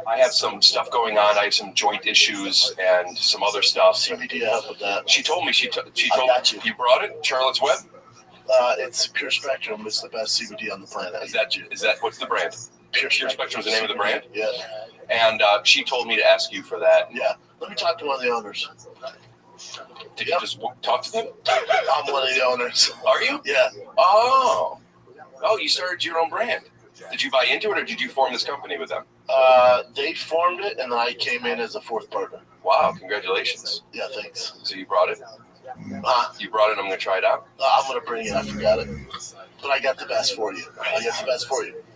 I have some stuff going on. I have some joint issues and some other stuff. CBD help with that. She told me, she told you brought it? Charlotte's Web? It's Pure Spectrum. It's the best CBD on the planet. Is that what's the brand? Pure Spectrum is the name of the brand? Yeah. And she told me to ask you for that. Yeah. Let me talk to one of the owners. Did you just talk to them? I'm one of the owners. Are you? Yeah. Oh, you started your own brand. Did you buy into it, or did you form this company with them? They formed it, and I came in as a fourth partner. Wow, congratulations. Yeah, thanks. So you brought it? You brought it, I'm going to try it out? I'm going to bring it. I forgot it. But I got the best for you.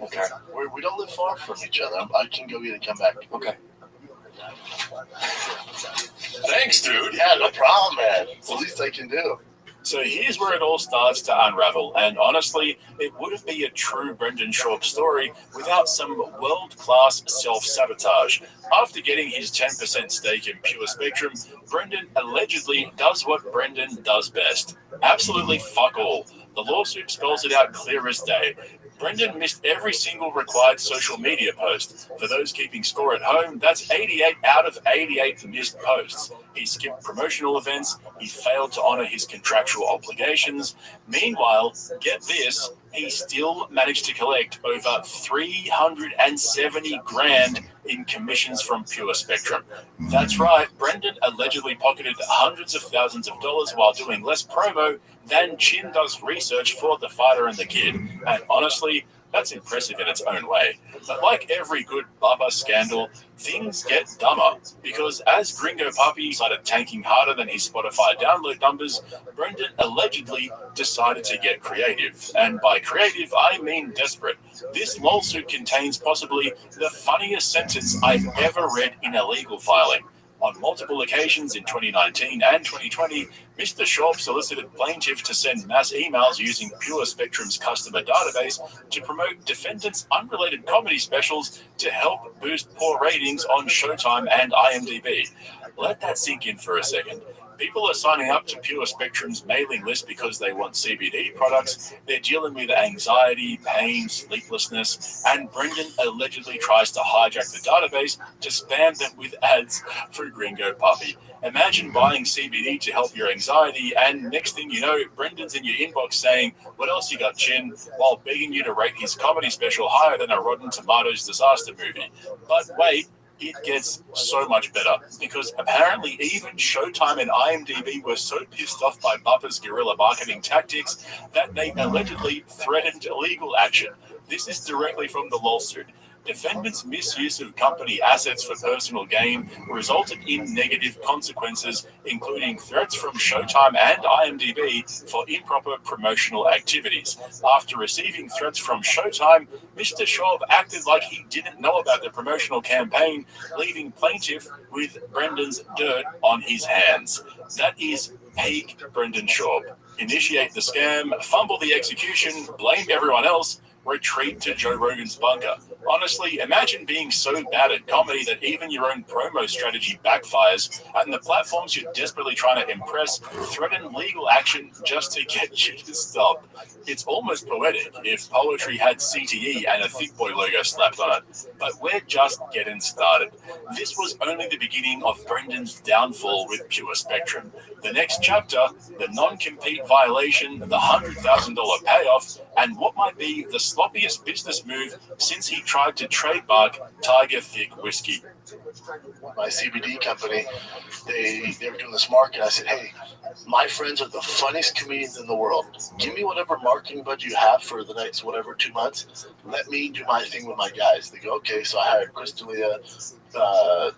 Okay. We don't live far from each other. I can go get it and come back. Okay. Thanks, dude. Yeah, no problem, man. It's the least I can do. So here's where it all starts to unravel, and honestly, it wouldn't be a true Brendan Schaub story without some world-class self-sabotage. After getting his 10% stake in Pure Spectrum, Brendan allegedly does what Brendan does best. Absolutely fuck all. The lawsuit spells it out clear as day. Brendan missed every single required social media post. For those keeping score at home, that's 88 out of 88 missed posts. He skipped promotional events. He failed to honor his contractual obligations. Meanwhile, get this, he still managed to collect over $370,000 in commissions from Pure Spectrum. That's right, Brendan allegedly pocketed hundreds of thousands of dollars while doing less promo than Chin does research for The Fighter and the Kid. And honestly, that's impressive in its own way. But like every good Bubba scandal, things get dumber. Because as Gringo Puppy started tanking harder than his Spotify download numbers, Brendan allegedly decided to get creative. And by creative, I mean desperate. This lawsuit contains possibly the funniest sentence I've ever read in a legal filing. On multiple occasions in 2019 and 2020, Mr. Schaub solicited plaintiff to send mass emails using Pure Spectrum's customer database to promote defendants' unrelated comedy specials to help boost poor ratings on Showtime and IMDb. Let that sink in for a second. People are signing up to Pure Spectrum's mailing list because they want CBD products. They're dealing with anxiety, pain, sleeplessness, and Brendan allegedly tries to hijack the database to spam them with ads for Gringo Puppy. Imagine buying CBD to help your anxiety, and next thing you know, Brendan's in your inbox saying, "What else you got, Chin?" while begging you to rate his comedy special higher than a Rotten Tomatoes disaster movie. But wait, it gets so much better, because apparently even Showtime and IMDb were so pissed off by Bubba's guerrilla marketing tactics that they allegedly threatened legal action. This is directly from the lawsuit. Defendants' misuse of company assets for personal gain resulted in negative consequences, including threats from Showtime and IMDb for improper promotional activities. After receiving threats from Showtime, Mr. Schaub acted like he didn't know about the promotional campaign, leaving plaintiff with Brendan's dirt on his hands. That is peak Brendan Schaub. Initiate the scam, fumble the execution, blame everyone else, retreat to Joe Rogan's bunker. Honestly, imagine being so bad at comedy that even your own promo strategy backfires, and the platforms you're desperately trying to impress threaten legal action just to get you to stop. It's almost poetic if poetry had CTE and a Thick Boy logo slapped on it. But we're just getting started. This was only the beginning of Brendan's downfall with Pure Spectrum. The next chapter, the non-compete violation, the $100,000 payoff, and what might be the sloppiest business move since he tried to trademark Tiger Thick whiskey. My CBD company, they were doing this market. I said, hey, my friends are the funniest comedians in the world. Give me whatever marketing budget you have for the next 2 months. Let me do my thing with my guys. They go, okay. So I hired Chris D'Elia,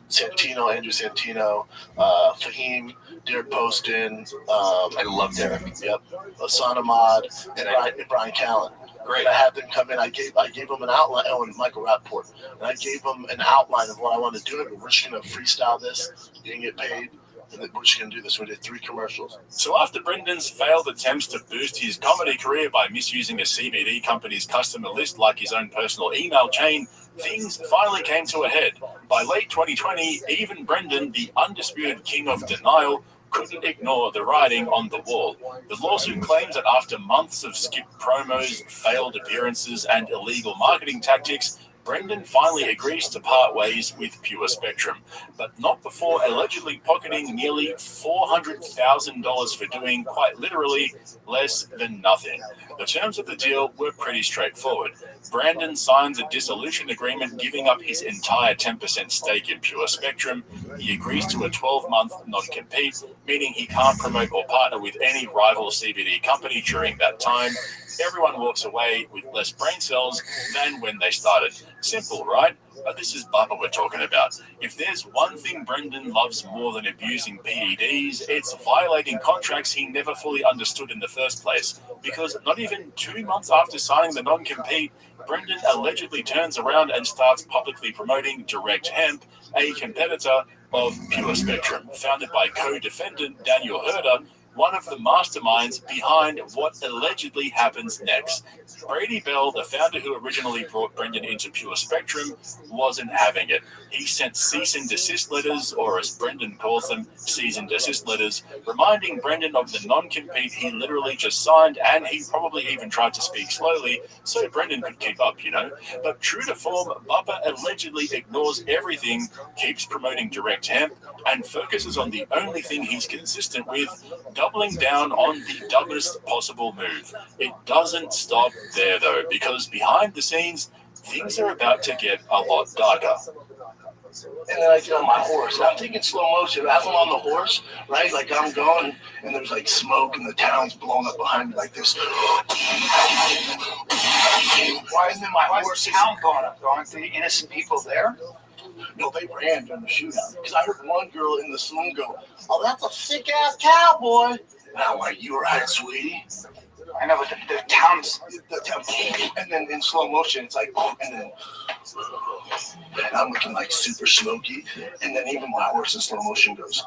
Santino, Andrew Santino, Fahim, Derek Poston. I love Derek. Yep. Hassan Ahmad and Brian Callen. Great. I had them come in. I gave them an outline. Oh, and Michael Rappaport. And I gave them an outline of what I want to do. We're just going to freestyle this. You didn't get paid. And then we're just going to do this. We did 3 commercials. So after Brendan's failed attempts to boost his comedy career by misusing a CBD company's customer list like his own personal email chain, things finally came to a head. By late 2020, even Brendan, the undisputed king of denial, couldn't ignore the writing on the wall. The lawsuit claims that after months of skipped promos, failed appearances, and illegal marketing tactics, Brendan finally agrees to part ways with Pure Spectrum, but not before allegedly pocketing nearly $400,000 for doing, quite literally, less than nothing. The terms of the deal were pretty straightforward. Brandon signs a dissolution agreement giving up his entire 10% stake in Pure Spectrum. He agrees to a 12-month non-compete, meaning he can't promote or partner with any rival CBD company during that time. Everyone walks away with less brain cells than when they started. Simple, right? But this is Bubba we're talking about. If there's one thing Brendan loves more than abusing PEDs, it's violating contracts he never fully understood in the first place. Because not even 2 months after signing the non-compete, Brendan allegedly turns around and starts publicly promoting Direct Hemp, a competitor of Pure Spectrum, founded by co-defendant Daniel Herder, one of the masterminds behind what allegedly happens next. Brady Bell, the founder who originally brought Brendan into Pure Spectrum, wasn't having it. He sent cease and desist letters, or as Brendan calls them, cease and desist letters, reminding Brendan of the non-compete he literally just signed, and he probably even tried to speak slowly so Brendan could keep up, you know. But true to form, Bubba allegedly ignores everything, keeps promoting Direct Hemp, and focuses on the only thing he's consistent with, doubling down on the dumbest possible move. It doesn't stop there, though, because behind the scenes, things are about to get a lot darker. And then I get on my horse. I'm taking slow motion. As I'm on the horse, right? Like I'm going, and there's like smoke, and the town's blowing up behind me like this. Why isn't my horse town going up? Going to the innocent people there? No, they ran during the shootout. Because I heard one girl in the saloon go, "Oh, that's a sick-ass cowboy." And I'm like, "You right, sweetie?" I know, but the town's... And then in slow motion, it's like, and then I'm looking like super smoky. And then even my horse in slow motion goes.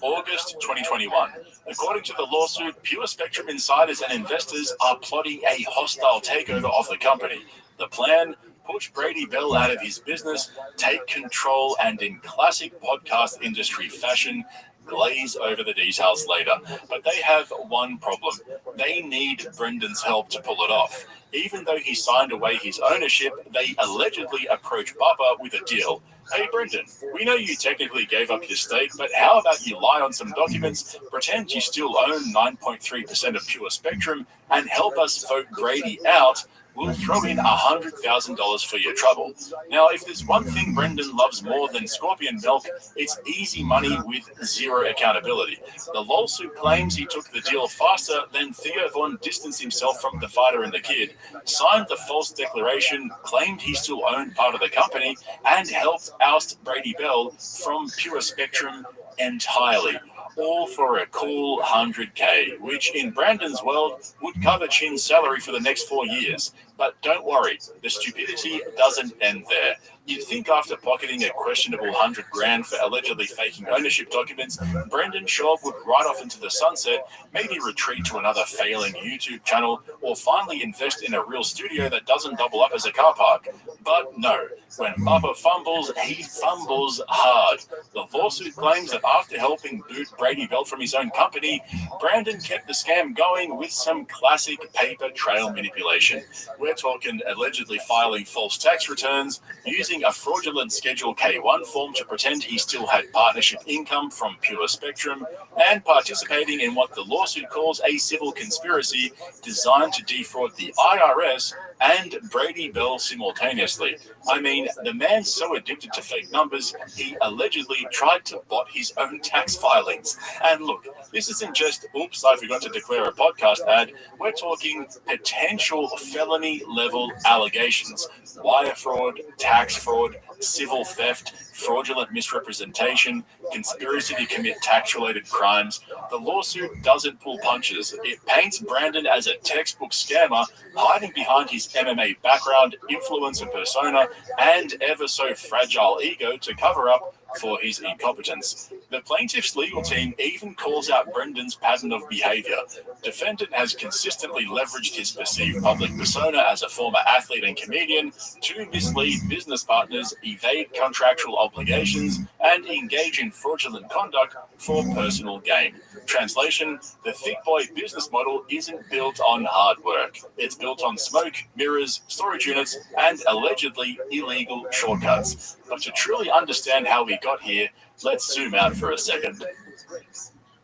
August 2021. According to the lawsuit, Pure Spectrum insiders and investors are plotting a hostile takeover of the company. The plan: push Brady Bell out of his business, take control, and in classic podcast industry fashion, glaze over the details later. But they have one problem. They need Brendan's help to pull it off. Even though he signed away his ownership, they allegedly approached Bubba with a deal. Hey Brendan, we know you technically gave up your stake, but how about you lie on some documents, pretend you still own 9.3% of Pure Spectrum, and help us vote Brady out? We'll throw in $100,000 for your trouble. Now, if there's one thing Brendan loves more than scorpion milk, it's easy money with zero accountability. The lawsuit claims he took the deal faster than Theo Von distanced himself from the fighter and the kid, signed the false declaration, claimed he still owned part of the company, and helped oust Brady Bell from Pure Spectrum entirely. All for a cool $100K, which in Brandon's world would cover Chin's salary for the next 4 years. But don't worry, the stupidity doesn't end there. You'd think after pocketing a questionable $100,000 for allegedly faking ownership documents, Brendan Schaub would ride off into the sunset, maybe retreat to another failing YouTube channel, or finally invest in a real studio that doesn't double up as a car park. But no, when Bubba fumbles, he fumbles hard. The lawsuit claims that after helping boot Brady Bell from his own company, Brandon kept the scam going with some classic paper trail manipulation, where we're talking allegedly filing false tax returns, using a fraudulent Schedule K1 form to pretend he still had partnership income from Pure Spectrum, and participating in what the lawsuit calls a civil conspiracy designed to defraud the IRS and Brady Bell simultaneously. I mean, the man's so addicted to fake numbers, he allegedly tried to bot his own tax filings. And look, this isn't just, oops, I forgot to declare a podcast ad. We're talking potential felony-level allegations. Wire fraud, tax fraud, civil theft, fraudulent misrepresentation, conspiracy to commit tax-related crimes. The lawsuit doesn't pull punches. It paints Brandon as a textbook scammer, hiding behind his MMA background, influencer persona, and ever so fragile ego to cover up for his incompetence. The plaintiff's legal team even calls out Brendan's pattern of behavior. Defendant has consistently leveraged his perceived public persona as a former athlete and comedian to mislead business partners, evade contractual obligations, and engage in fraudulent conduct for personal gain. Translation: the thick boy business model isn't built on hard work. It's built on smoke, mirrors, storage units, and allegedly illegal shortcuts. But to truly understand how we got here, let's zoom out for a second.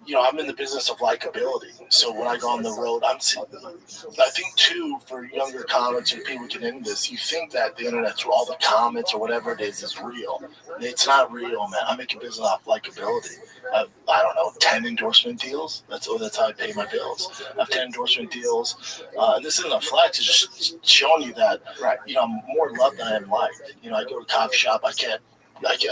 You know, I'm in the business of likability. So when I go on the road, I think too, for younger comics or people getting into this, you think that the internet, through all the comments or whatever it is real. It's not real, man. I make a business off likability. I don't know, 10 endorsement deals. That's how I pay my bills. I have 10 endorsement deals. And this isn't a flex. It's just showing you that, you know, I'm more loved than I am liked. You know, I go to a coffee shop. I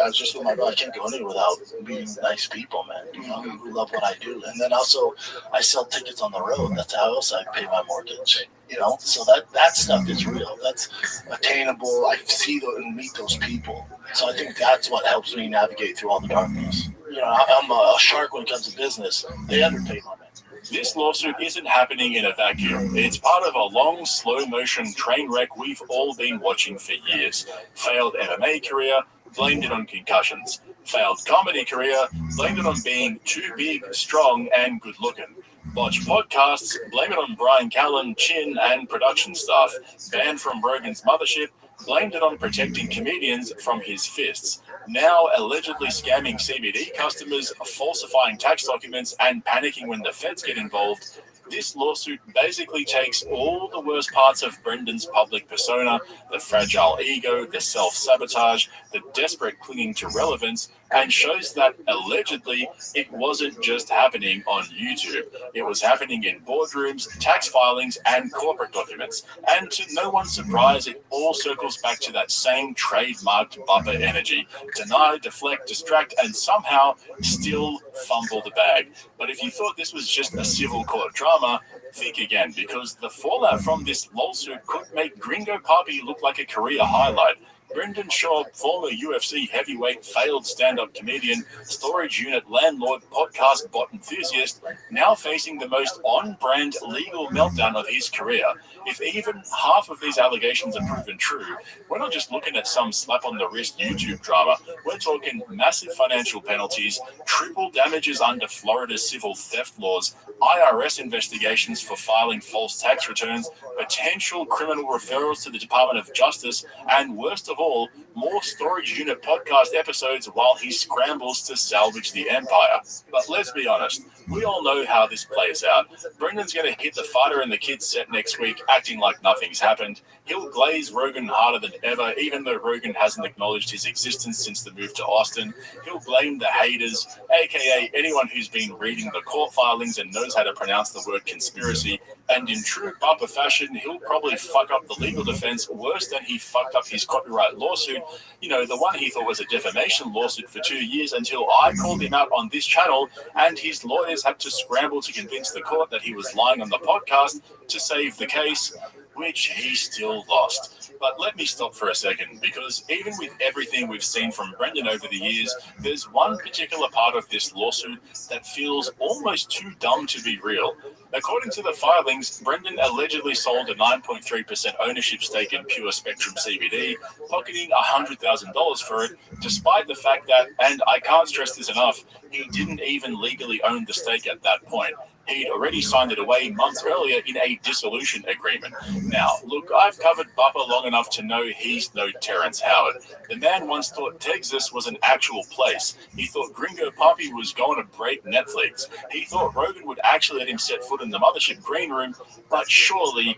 was just with my brother. I can't go anywhere without meeting nice people, man, you know, who love what I do. And then also, I sell tickets on the road. That's how else I pay my mortgage, you know. So that stuff is real. That's attainable. I see and meet those people. So I think that's what helps me navigate through all the darkness. You know, I'm a shark when it comes to business. They underpay my man. This lawsuit isn't happening in a vacuum. It's part of a long, slow-motion train wreck we've all been watching for years. Failed MMA career, blamed it on concussions. Failed comedy career, blamed it on being too big, strong, and good-looking. Botched podcasts, blame it on Brian Callen, chin, and production staff. Banned from Rogan's mothership, blamed it on protecting comedians from his fists. Now allegedly scamming CBD customers, falsifying tax documents, and panicking when the feds get involved. This lawsuit basically takes all the worst parts of Brendan's public persona, the fragile ego, the self-sabotage, the desperate clinging to relevance, and shows that allegedly it wasn't just happening on YouTube. It was happening in boardrooms, tax filings, and corporate documents. And to no one's surprise, it all circles back to that same trademarked buffer energy. Deny, deflect, distract, and somehow still fumble the bag. But if you thought this was just a civil court drama, think again, because the fallout from this lawsuit could make Gringo Papi look like a career highlight. Brendan Shaw, former UFC heavyweight, failed stand-up comedian, storage unit landlord, podcast bot enthusiast, now facing the most on-brand legal meltdown of his career. If even half of these allegations are proven true, we're not just looking at some slap-on-the-wrist YouTube drama. We're talking massive financial penalties, triple damages under Florida's civil theft laws, IRS investigations for filing false tax returns, potential criminal referrals to the Department of Justice, and worst of all, more storage unit podcast episodes while he scrambles to salvage the empire. But let's be honest, we all know how this plays out. Brendan's going to hit the Fighter and the Kids set next week, acting like nothing's happened. He'll glaze Rogan harder than ever, even though Rogan hasn't acknowledged his existence since the move to Austin. He'll blame the haters, aka anyone who's been reading the court filings and knows how to pronounce the word conspiracy. And in true Papa fashion, he'll probably fuck up the legal defense worse than he fucked up his copyright lawsuit. You know, the one he thought was a defamation lawsuit for 2 years until I called him out on this channel, and his lawyers had to scramble to convince the court that he was lying on the podcast to save the case, which he still lost. But let me stop for a second, because even with everything we've seen from Brendan over the years, there's one particular part of this lawsuit that feels almost too dumb to be real. According to the filings, Brendan allegedly sold a 9.3% ownership stake in Pure Spectrum CBD, pocketing $100,000 for it, despite the fact that, and I can't stress this enough, he didn't even legally own the stake at that point. He'd already signed it away months earlier in a dissolution agreement. Now, look, I've covered Bubba long enough to know he's no Terrence Howard. The man once thought Texas was an actual place. He thought Gringo Papi was going to break Netflix. He thought Rogan would actually let him set foot in the mothership green room, but surely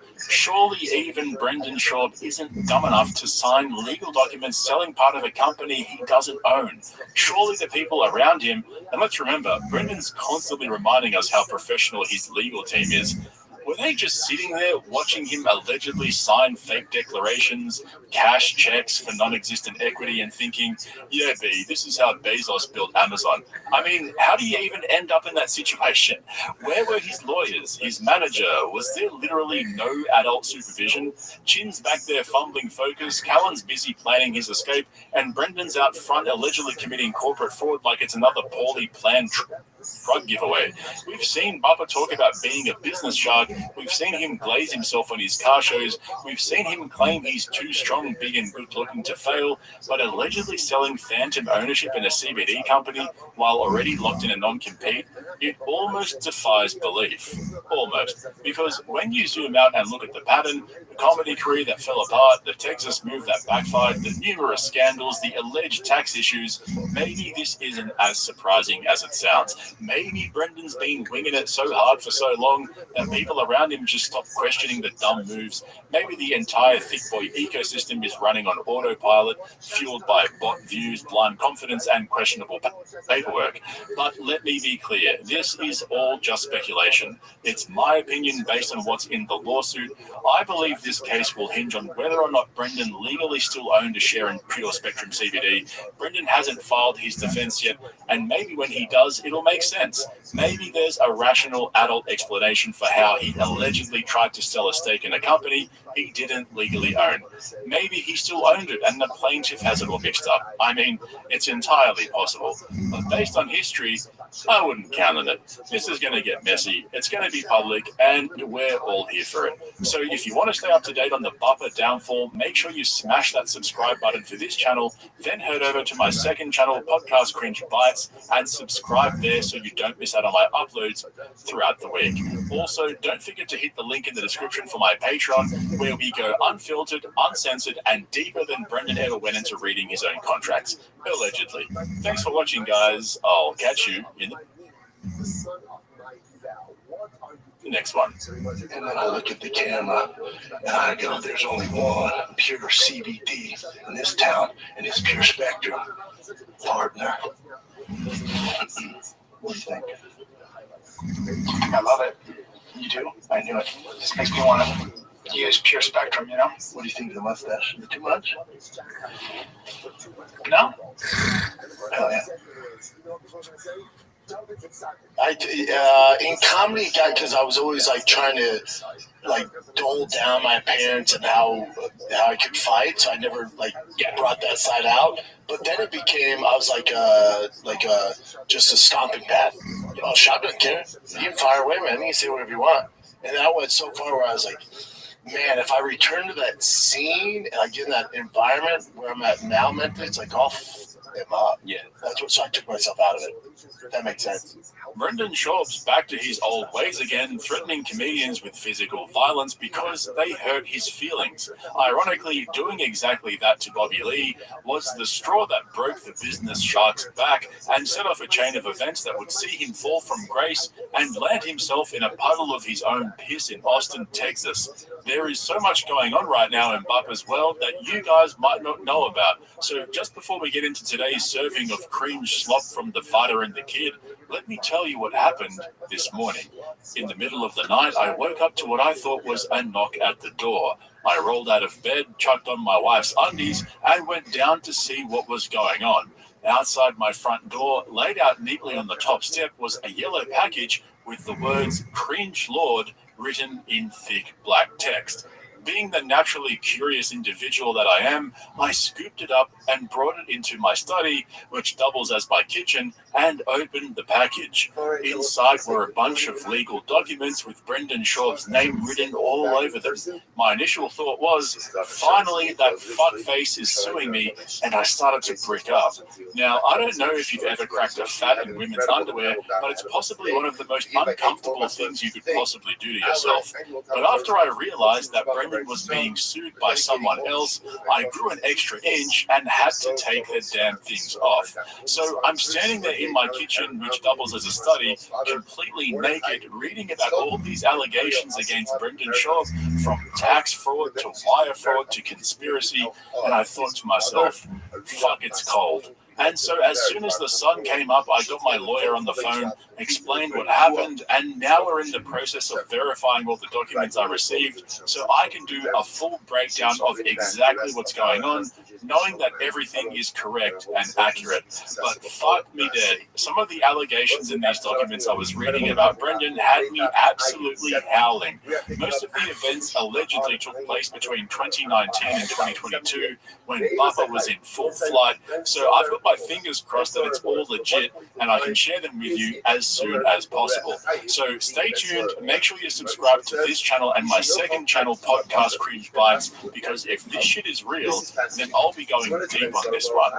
even Brendan Schaub isn't dumb enough to sign legal documents selling part of a company he doesn't own. Surely the people around him, and let's remember, Brendan's constantly reminding us how professional his legal team is. Were they just sitting there watching him allegedly sign fake declarations, cash checks for non-existent equity, and thinking, yeah, B, this is how Bezos built Amazon? I mean, how do you even end up in that situation? Where were his lawyers, his manager? Was there literally no adult supervision? Chin's back there fumbling focus, Callan's busy planning his escape, and Brendan's out front allegedly committing corporate fraud like it's another poorly planned drug giveaway. We've seen Bubba talk about being a business shark. We've seen him glaze himself on his car shows. We've seen him claim he's too strong, big, and good-looking to fail, but allegedly selling phantom ownership in a CBD company while already locked in a non-compete, it almost defies belief. Almost. Because when you zoom out and look at the pattern, the comedy career that fell apart, the Texas move that backfired, the numerous scandals, the alleged tax issues, maybe this isn't as surprising as it sounds. Maybe Brendan's been winging it so hard for so long that people around him just stop questioning the dumb moves. Maybe the entire thick boy ecosystem is running on autopilot, fueled by bot views, blind confidence, and questionable paperwork. But let me be clear, this is all just speculation. It's my opinion based on what's in the lawsuit. I believe this case will hinge on whether or not Brendan legally still owned a share in Pure Spectrum CBD. Brendan hasn't filed his defense yet, and maybe when he does, it'll make sense. Maybe there's a rational adult explanation for how he allegedly tried to sell a stake in a company he didn't legally own. Maybe he still owned it and the plaintiff has it all mixed up. I mean, it's entirely possible. But based on history, I wouldn't count on it. This is going to get messy. It's going to be public, and we're all here for it. So if you want to stay up to date on the Bubba downfall, make sure you smash that subscribe button for this channel, then head over to my second channel, Podcast Cringe Bites, and subscribe there so you don't miss out on my uploads throughout the week. Also, don't forget to hit the link in the description for my Patreon, where we go unfiltered, uncensored, and deeper than Brendan ever went into reading his own contracts. Allegedly. Thanks for watching, guys. I'll catch you in the next one. And then I look at the camera and I go, there's only one pure CBD in this town, and it's Pure Spectrum. Partner. What do you think? I love it. You do? I knew it. This makes me want to use Pure Spectrum, you know? What do you think of the mustache? Is it too much? No? Hell yeah. In comedy, because I was always like trying to like dole down my parents and how I could fight, so I never brought that side out. But then it became I was just a stomping pad. You know, shotgun kid. You can fire away, man. You can say whatever you want. And then I went so far where I was like, man, if I return to that scene and I get in that environment where I'm at now mentally, it's like I'll them up. Yeah. So I took myself out of it. If that makes sense. Brendan Schaub's back to his old ways again, threatening comedians with physical violence because they hurt his feelings. Ironically, doing exactly that to Bobby Lee was the straw that broke the business shark's back and set off a chain of events that would see him fall from grace and land himself in a puddle of his own piss in Austin, Texas. There is so much going on right now in Bubba's world that you guys might not know about. So just before we get into today's serving of cringe slop from the fighter and the kid, let me tell you what happened this morning. In the middle of the night, I woke up to what I thought was a knock at the door. I rolled out of bed, chucked on my wife's undies, and went down to see what was going on. Outside my front door, laid out neatly on the top step, was a yellow package with the words "Cringe Lord" written in thick black text. Being the naturally curious individual that I am, I scooped it up and brought it into my study, which doubles as my kitchen, and opened the package. Inside were a bunch of legal documents with Brendan Schaub's name written all over them. My initial thought was, finally, that fuckface is suing me, and I started to brick up. Now, I don't know if you've ever cracked a fat in women's underwear, but it's possibly one of the most uncomfortable things you could possibly do to yourself. But after I realized that Brendan was being sued by someone else, I grew an extra inch and had to take the damn things off. So I'm standing there in my kitchen, which doubles as a study, completely naked, reading about all these allegations against Brendan Schaub, from tax fraud to wire fraud to conspiracy, and I thought to myself, fuck, it's cold. And so as soon as the sun came up, I got my lawyer on the phone, explained what happened, and now we're in the process of verifying all the documents I received so I can do a full breakdown of exactly what's going on, knowing that everything is correct and accurate. But fuck me dead. Some of the allegations in these documents I was reading about Brendan had me absolutely howling. Most of the events allegedly took place between 2019 and 2022 when Bubba was in full flight, so I've got my fingers crossed that it's all legit and I can share them with you as soon as possible. So stay tuned, make sure you subscribe to this channel and my second channel, Podcast Cringe Bites, because if this shit is real, then I'll be going deep on this one.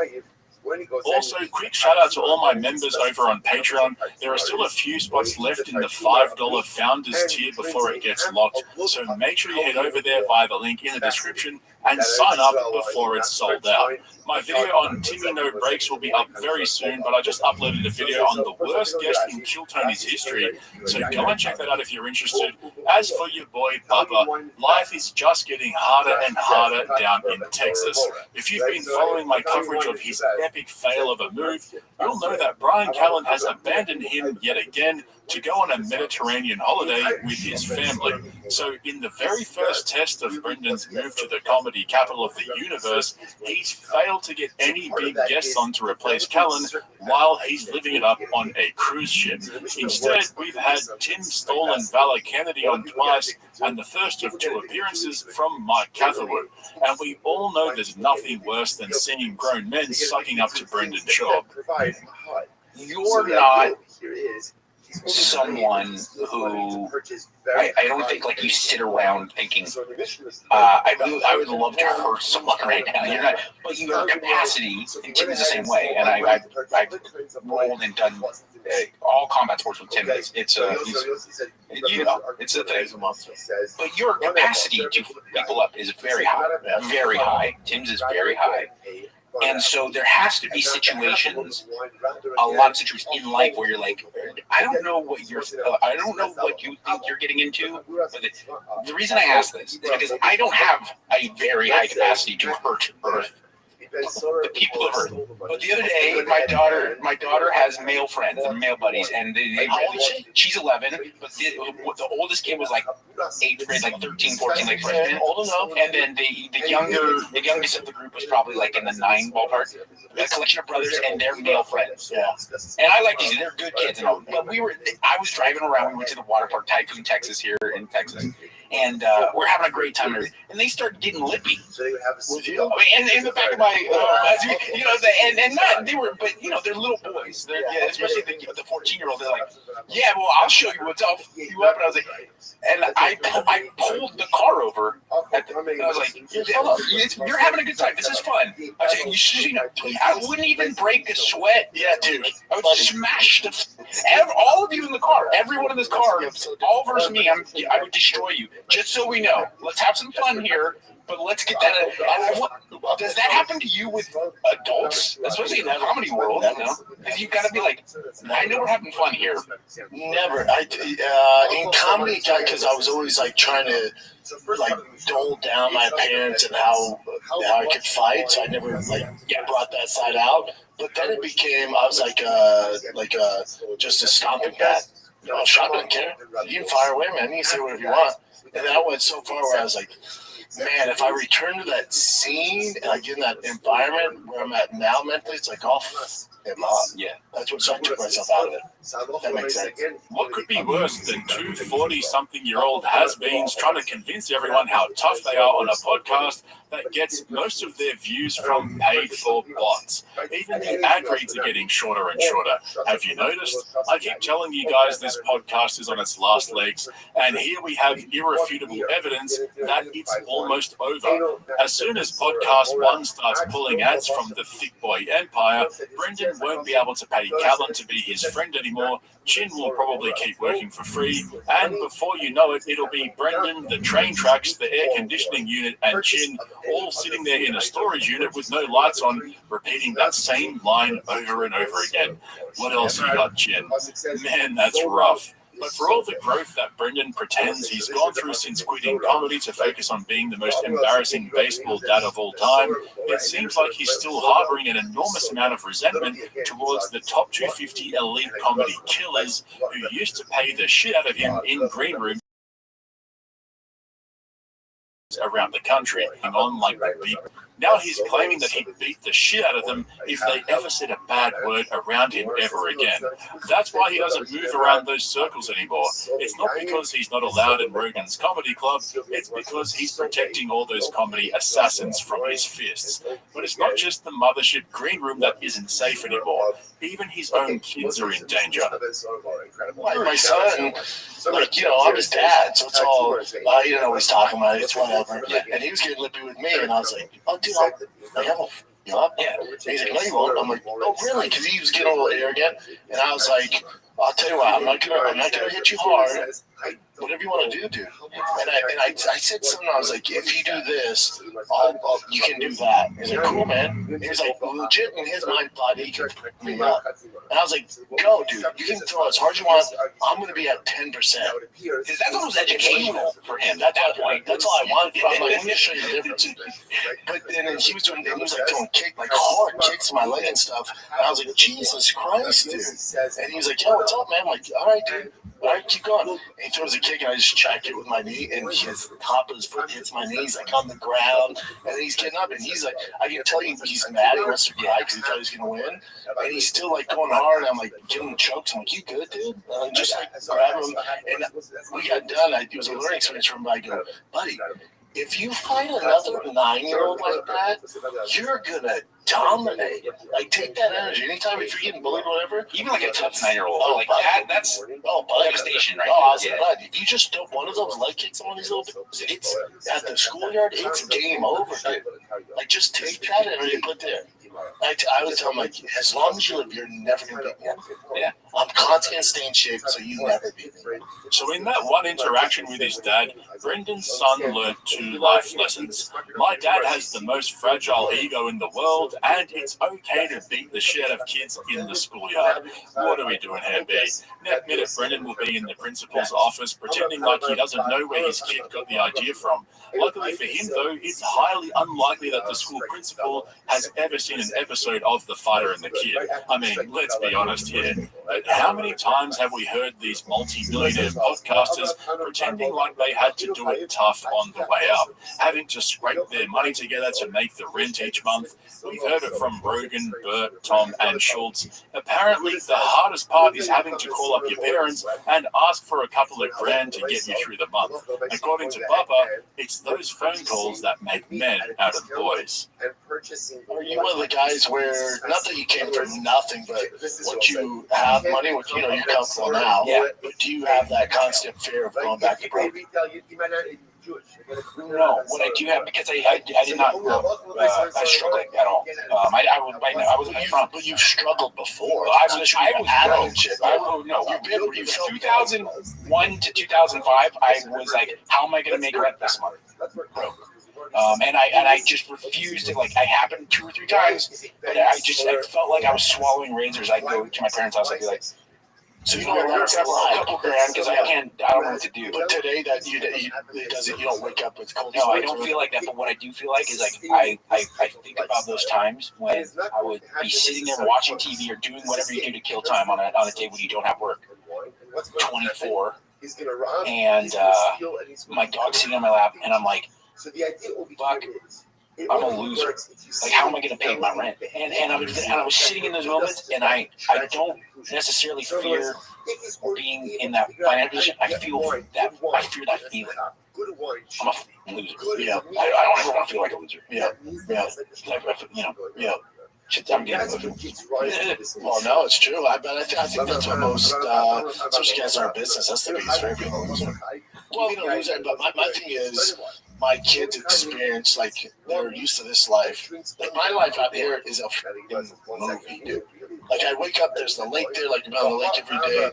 Also, quick shout out to all my members over on Patreon. There are still a few spots left in the $5 Founders tier before it gets locked, so make sure you head over there via the link in the description and sign up before it's sold out. My video on Timmy No Breaks will be up very soon, but I just uploaded a video on the worst guest in Kill Tony's history, so go and check that out if you're interested. As for your boy Bubba, life is just getting harder and harder down in Texas. If you've been following my coverage of his epic fail of a move, you'll know that Brian Callen has abandoned him yet again to go on a Mediterranean holiday with his family. So in the very first test of Brendan's move to the comedy capital of the universe, he's failed to get any big guests on to replace Callen while he's living it up on a cruise ship. Instead, we've had Tim Stoll and Vala Kennedy on twice, and the first of two appearances from Mike Catherwood. And we all know there's nothing worse than seeing grown men sucking up to Brendan Schaub. You're not someone who I don't think like you sit around thinking I would love to hurt someone right now. You're not, but your capacity, and Tim is the same way. And I've rolled and done all combat sports with Tim. It's a thing. But your capacity to hook people up is very high, very high. Tim's is very high. And so there has to be situations, a lot of situations in life where you're like, I don't know what you think you're getting into. But the reason I ask this is because I don't have a very high capacity to hurt the people of Earth. But the other day, my daughter has male friends and male buddies, and she's 11, but the oldest kid was like 8th grade, like 13, 14, like freshman, old enough. And then the youngest of the group was probably like in the 9 ballpark. A collection of brothers and their male friends. Yeah. And I like these; they're good kids and all. But I was driving around. We went to the water park, Tycoon, Texas, here in Texas. And we're having a great time, and they start getting lippy. With you, and in the back of my, they were, but they're little boys. Especially the 14-year-old. They're like, yeah, well, I'll show you what's up. And I was like, and I pulled the car over. And I was like, you're having a good time. This is fun. I was like, I wouldn't even break a sweat. Yeah, dude. I would smash all of you in the car. Everyone in this car, all versus me. I would destroy you. Just so we know, let's have some fun here, but let's get that. Does that happen to you with adults, especially in the comedy world? Because you've got to be like, I know we're having fun here. Never. In comedy, because I was always like trying to like dole down my parents and how I could fight, so I never brought that side out. But then it became I was like just a stomping bat. Shotgun care. You can fire away, man. You can say whatever you want. And then I went so far where I was like, man, if I return to that scene and I get in that environment where I'm at now mentally, it's like, oh, yeah. That's what, so I took myself out of it. That makes sense. What could be worse than two 40-something-year-old has-beens trying to convince everyone how tough they are on a podcast that gets most of their views from paid-for bots? Even the ad reads are getting shorter and shorter. Have you noticed? I keep telling you guys this podcast is on its last legs, and here we have irrefutable evidence that it's almost over. As soon as Podcast 1 starts pulling ads from the thick boy empire, Brendan won't be able to pay Callan to be his friend anymore. Chin will probably keep working for free, and before you know it, it'll be Brendan, the train tracks, the air conditioning unit, and Chin all sitting there in a storage unit with no lights on, repeating that same line over and over again. What else you got, Chin? Man, that's rough. But for all the growth that Brendan pretends he's gone through since quitting comedy to focus on being the most embarrassing baseball dad of all time, it seems like he's still harboring an enormous amount of resentment towards the top 250 elite comedy killers who used to pay the shit out of him in green rooms around the country, on like the beat. Now he's claiming that he'd beat the shit out of them if they ever said a bad word around him ever again. That's why he doesn't move around those circles anymore. It's not because he's not allowed in Rogan's comedy club, it's because he's protecting all those comedy assassins from his fists. But it's not just the mothership green room that isn't safe anymore. Even his own kids are in danger. My son, like, you know, I'm his dad, so it's all, you know, he's talking about it, it's whatever. And he was getting lippy with me, and I was like, oh, dude, you know, yeah. And he's like, no, you won't. I'm like, oh, really? Because he was getting a little arrogant, and I was like, I'll tell you what, I'm not gonna hit you hard. Whatever you want to do, dude. And I said something. I was like, if you do this, you can do that. He's like, cool, man. And he's like, legit in his mind thought he could pick me up. And I was like, go, dude. You can throw as hard as you want. I'm going to be at 10%. Because that's almost educational for him. That's all I wanted. I'm like, let me show you the difference. But then he was doing, he was like throwing like hard kicks to my leg and stuff. And I was like, Jesus Christ, dude. And he was like, yo, what's up, man? I'm like, all right, dude. All right, keep going. And he throws a kick, and I just check it with my knee, and his top of his foot hits my knee. He's like on the ground, and then he's getting up, and he's like, I can tell you he's mad. He wants to cry because he thought he was going to win. And he's still like going hard. I'm like giving him chokes. I'm like, you good, dude? And just like grab him. And we got done. It was a learning experience for him. I go, buddy, if you fight another 9-year-old like that, you're going to dominate. Like, take that energy. Anytime if you're getting bullied or whatever, even like a tough 9-year-old, oh, like buddy, that's devastation, right? Oh, I was like, buddy, if you just throw one of those leg kicks on these little, it's at the schoolyard, it's game over, dude. Like, just take that energy and put there. I would tell him, like, as long as you live, you're never going to beat me. Yeah. I'm constantly going to stay in shape, so you never beat me. So in that one interaction with his dad, Brendan's son learned 2 life lessons. My dad has the most fragile ego in the world, and it's okay to beat the shit out of kids in the schoolyard. What are we doing here, B? Next minute, Brendan will be in the principal's office pretending like he doesn't know where his kid got the idea from. Luckily for him, though, it's highly unlikely that the school principal has ever seen an episode of The Fighter and the Kid. I mean, let's be honest here. But how many times have we heard these multi-millionaire podcasters pretending like they had to do it tough on the way up, having to scrape their money together to make the rent each month? We've heard it from Rogan, Bert, Tom, and Schultz. Apparently, the hardest part is having to call up your parents and ask for a couple of grand to get you through the month. According to Bubba, it's those phone calls that make men out of boys. Are you one of the guys where, not that you came for nothing, but once you have money, which you know you're comfortable now, but do you have that constant fear of going back to broke? No, what I do have, because I did not I struggled at all. I was in front. But you've struggled before. I was broke. 2001 to 2005, I was like, how am I going to make rent this month? Broke. And I just refused to, like, I happened 2 or 3 times, but I felt like I was swallowing razors. I'd go to my parents' house, I'd be like, so you know, a couple grand because I don't know what to do. But today that you don't wake up with cold. No, I don't feel like that. But what I do feel like is like I think about those times when I would be sitting there watching TV or doing whatever you do to kill time on a day when you don't have work. 24, and my dog's sitting on my lap, and I'm like, fuck, I'm a loser. Like, how am I going to pay my rent? And I was sitting in those moments, and I don't necessarily fear being in that financial position. I fear that feeling. I'm a loser. Yeah. I don't ever want to feel like a loser. Yeah. I'm getting well, no, it's true. I think that's what most, especially guys in our business, that's the biggest fear, being a loser. Well, being a loser, but my thing is, my kids experience, like, they're used to this life. Like, my life out here is a movie, dude. Like, I wake up, there's the lake there, like, I'm on the lake every day,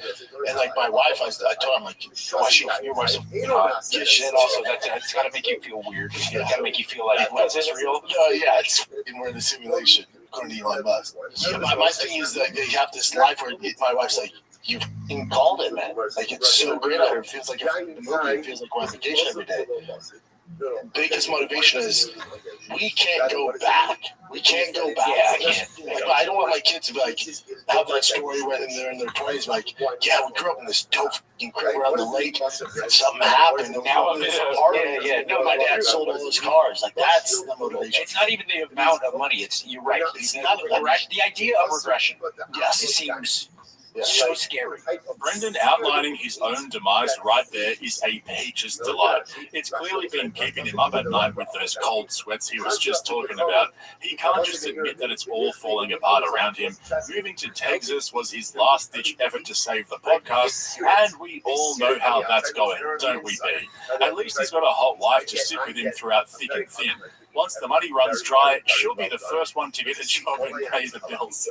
and, like, my wife, I told her, I'm like, your wife's get shit also, that's gotta make you feel weird. It's gotta make you feel like, what, is this real? Yeah, we're in a simulation, according to Elon Musk. Yeah, my thing is that they have this life where my wife's like, you've called it, man. Like, it's so great out here. It feels like a movie. It feels like we're on vacation every day. Biggest motivation is we can't go back. We can't go back. Yeah, I can't. I don't want my kids to be like, have that story where they're in their 20s, like, yeah, we grew up in this dope crib around the lake, and something happened, and now I'm in an apartment. Yeah, no, my dad sold all those cars. Like, that's the motivation. It's not even the amount of money. You're right. It's not the idea of regression. Yes, it seems so scary. Brendan outlining his own demise right there is a peach's delight. It's clearly been keeping him up at night with those cold sweats he was just talking about. He can't just admit that it's all falling apart around him. Moving to Texas was his last-ditch effort to save the podcast, and we all know how that's going, don't we, B? At least he's got a hot wife to sit with him throughout thick and thin. Once the money runs dry, she'll be the first one to get a job and pay the bills.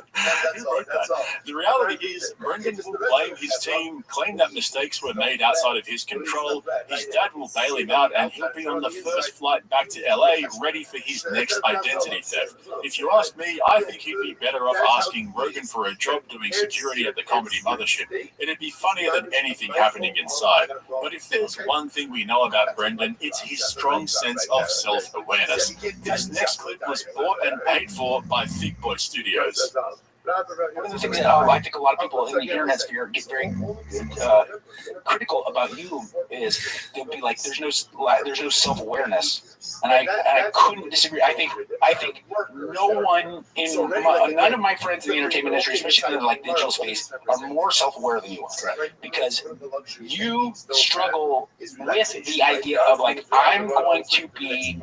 Who wrote that? The reality is, Brendan will blame his team, claim that mistakes were made outside of his control. His dad will bail him out, and he'll be on the first flight back to LA, ready for his next identity theft. If you ask me, I think he'd be better off asking Rogan for a job doing security at the comedy mothership. It'd be funnier than anything happening inside. But if there's one thing we know about Brendan, it's his strong sense of self-awareness. This next clip was bought and paid for by Thick Boy Studios. One of the things that I think a lot of people in the internet sphere get very critical about you is they'll be like, "There's no self-awareness," and I couldn't disagree. I think none of my friends in the entertainment industry, especially in the digital space, are more self-aware than you are, because you struggle with the idea of like, I'm going to be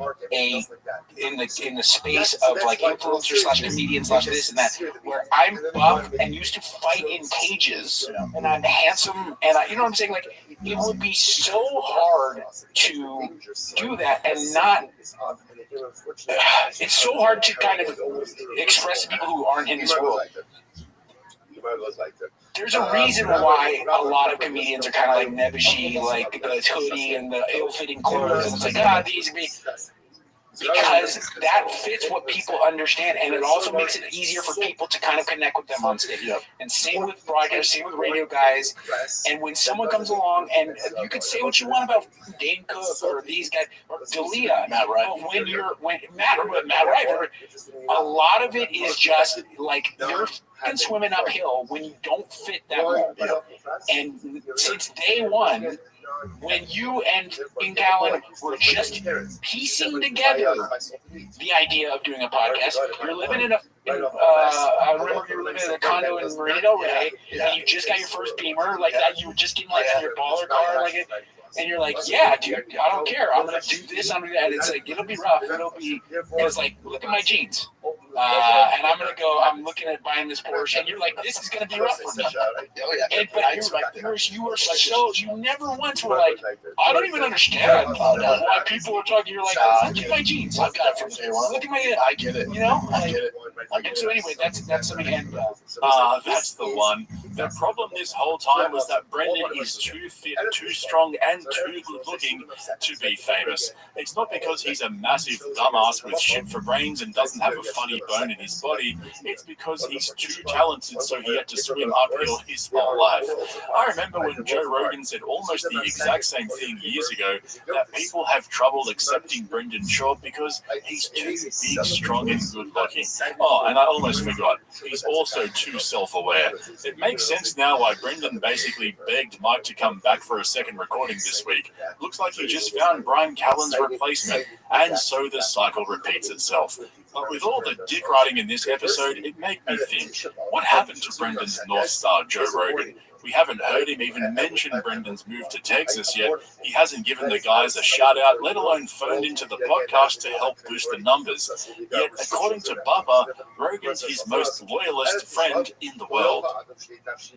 in the space of like influencer / comedian / this and that, where I'm buff and used to fight in cages, and I'm handsome, and you know what I'm saying? Like, it would be so hard to do that and not. It's so hard to kind of express to people who aren't in this world. There's a reason why a lot of comedians are kind of like nebbishy, like the hoodie and the ill-fitting clothes, and it's like, these are me. Because that fits what people understand, and it also makes it easier for people to kind of connect with them on stage. And same with broadcasters, same with radio guys. And when someone comes along, and you could say what you want about Dane Cook or these guys or Dalia, Matt Wright, a lot of it is just like you're swimming uphill when you don't fit that mold. And since day one, when you and Ian Callan were just piecing together the idea of doing a podcast, you're living I remember you were living in a condo in Marina Del Rey, and you just got your first Beamer, like that. You were just getting like your baller car, like it. And you're like, yeah, dude, I don't care. I'm going to do this, I'm going to do that. It's like, it'll be rough. It's like, look at my jeans. And I'm looking at buying this Porsche, and you're like, this is going to be rough for me. You never once were like, I don't even understand why people are talking. You're like, look at my jeans. I've got it from day one. Look at my, I get it. You know? I get it. And so anyway, that's something. That's the one. The problem this whole time was that Brendan is too fit, too strong, and too good looking to be famous. It's not because he's a massive dumbass with shit for brains and doesn't have a funny bone in his body. It's because he's too talented, so he had to swim uphill his whole life. I remember when Joe Rogan said almost the exact same thing years ago, that people have trouble accepting Brendan Shaw because he's too big, strong, and good looking. Oh, and I almost forgot, he's also too self-aware. It makes makes sense now why Brendan basically begged Mike to come back for a second recording this week. Looks like he just found Brian Callen's replacement, and so the cycle repeats itself. But with all the dick riding in this episode, it made me think, what happened to Brendan's North Star, Joe Rogan? We haven't heard him even mention Brendan's move to Texas yet. He hasn't given the guys a shout out, let alone phoned into the podcast to help boost the numbers. Yet, according to Bubba, Rogan's his most loyalist friend in the world.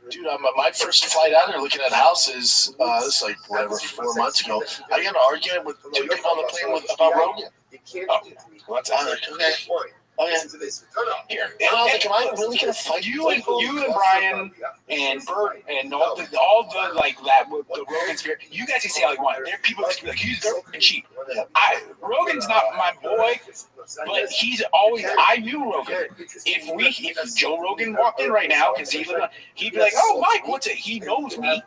Dude, my first flight out there looking at houses, it's like, whatever, 4 months ago, I got an argument with 2 people on the plane about Rogan. Oh, what's on it? Okay. Oh, yeah. Here. And I was like, am I really going to fight you and Brian and Bert and all the like that, the Rogan spirit, you guys can say all you want. There are people that can be like, he's dirt and cheap. Rogan's not my boy, but he's always, I knew Rogan. If Joe Rogan walked in right now, because he'd be like, oh, Mike, what's it? He knows me.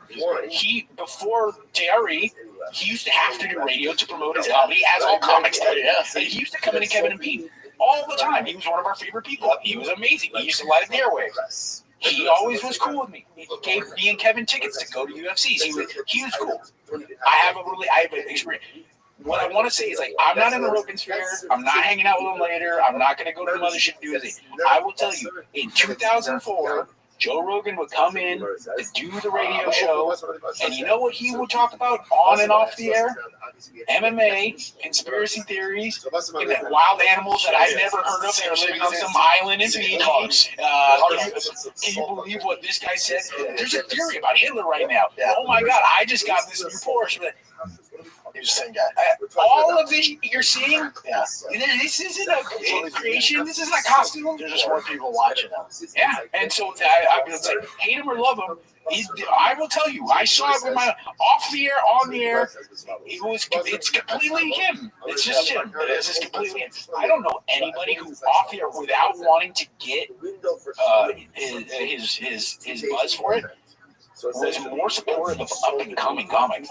Before JRE, he used to have to do radio to promote his comedy, as all comics did. And he used to come in and Kevin and Pete all the time. He was one of our favorite people. He was amazing. He used to light up the airwaves. He always was cool with me. He gave me and Kevin tickets to go to UFCs. He was cool. I have an experience. What I want to say is, like, I'm not in the Rogan sphere. I'm not hanging out with him later. I'm not going to go to the mothership and do anything. I will tell you, in 2004, Joe Rogan would come in to do the radio show, and you know what he would talk about on and off the air? MMA, conspiracy theories, and wild animals that I've never heard of. They're living on some island in Fiji. Can you believe what this guy said? There's a theory about Hitler right now. Oh my God, I just got this new Porsche. He's the same guy. All of this you're seeing, this isn't a creation. This isn't a costume. There's just more people watching now. Yeah, and so I mean, it's like, hate him or love him. I will tell you, I saw it with my off the air, on the air. It's completely him. It's just him. It's just completely him. I don't know anybody who off the air without wanting to get his buzz for it was more supportive of up and coming comics.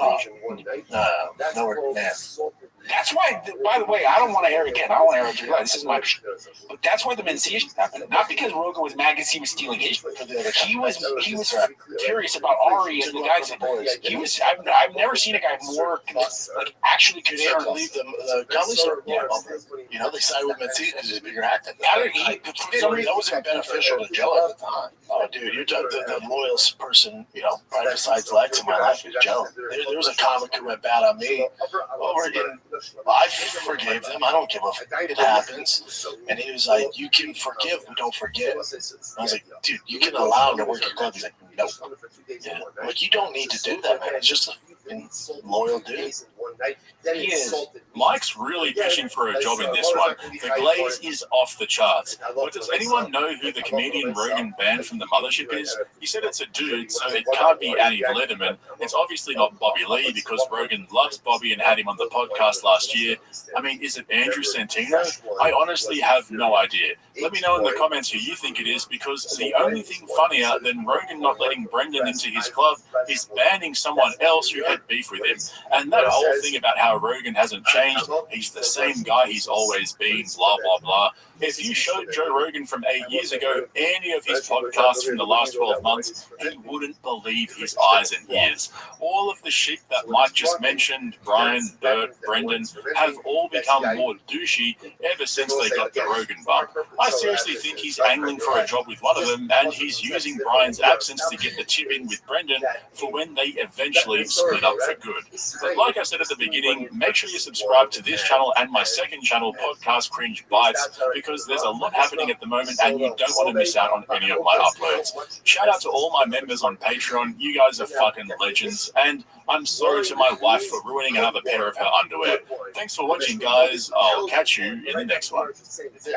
That's why, by the way, I don't want to air again. I don't want to air it. This is my shit. But that's why the Mencia happened. Not because Rogan was mad because he was stealing his shit. He was furious about Ari and the guys that I've never seen a guy more actually concerned. The Gullies are they sided with Mencia because he's a bigger actor. That wasn't beneficial to Joe at the time. Oh, dude, you're the loyalist person, right besides Lex in my life is Joe. There was a comic who went bad on me over in. I forgave them. I don't give a fuck. It happens. And he was like, you can forgive, but don't forget. I was like, dude, you can allow him to work your club. He's like, no. Yeah. Like, you don't need to do that, man. It's just a loyal dude. He is. Mike's really pushing for a job in this one. The glaze is off the charts. But does anyone know who the comedian Rogan banned from the mothership is? He said it's a dude, so it can't be Annie Letterman. It's obviously not Bobby Lee because Rogan loves Bobby and had him on the podcast last year. I mean, is it Andrew Santino? I honestly have no idea. Let me know in the comments who you think it is, because the only thing funnier than Rogan not letting Brendan into his club is banning someone else who had beef with him. And that whole thing about how Rogan hasn't changed, he's the same guy he's always been, blah, blah, blah. If you showed Joe Rogan from 8 years ago any of his podcasts from the last 12 months, he wouldn't believe his eyes and ears. All of the sheep that Mike just mentioned, Brian, Bert, Brendan, have all become more douchey ever since they got the Rogan bump. I seriously think he's angling for a job with one of them, and he's using Brian's absence to get the chip in with Brendan for when they eventually split up for good. But like I said at the beginning, make sure you subscribe to this channel and my second channel, Podcast Cringe Bites, because there's a lot happening at the moment and you don't want to miss out on any of my uploads. Shout out to all my members on Patreon. You guys are fucking legends, and I'm sorry to my wife for ruining another pair of her underwear. Thanks for watching, guys. I'll catch you in the next one.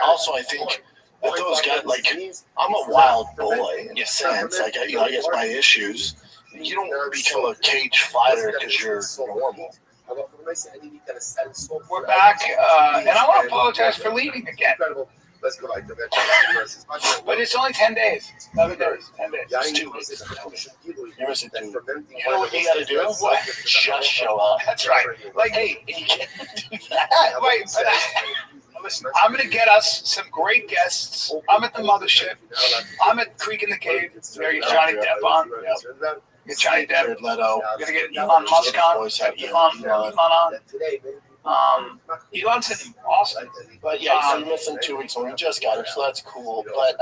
Also, I think that those guys, like, I'm a wild boy in a sense. Like, I guess my issues. You don't become a cage fighter because you're normal. We're back, and I want to apologize for leaving again. But it's only 10 days. 11 days. 10 days. It's 2 weeks. You know what you got to do? What? Just show up. That's right. Like, hey, you can't do that. Wait, Listen, I'm going to get us some great guests. I'm at the mothership. I'm at Creek in the Cave. There you Johnny Depp on. Get Johnny Depp. Leto. We're going to get Elon Musk on. Elon on. Elon's awesome. But yeah, so you're missing 2 weeks when we just got her, so that's cool. But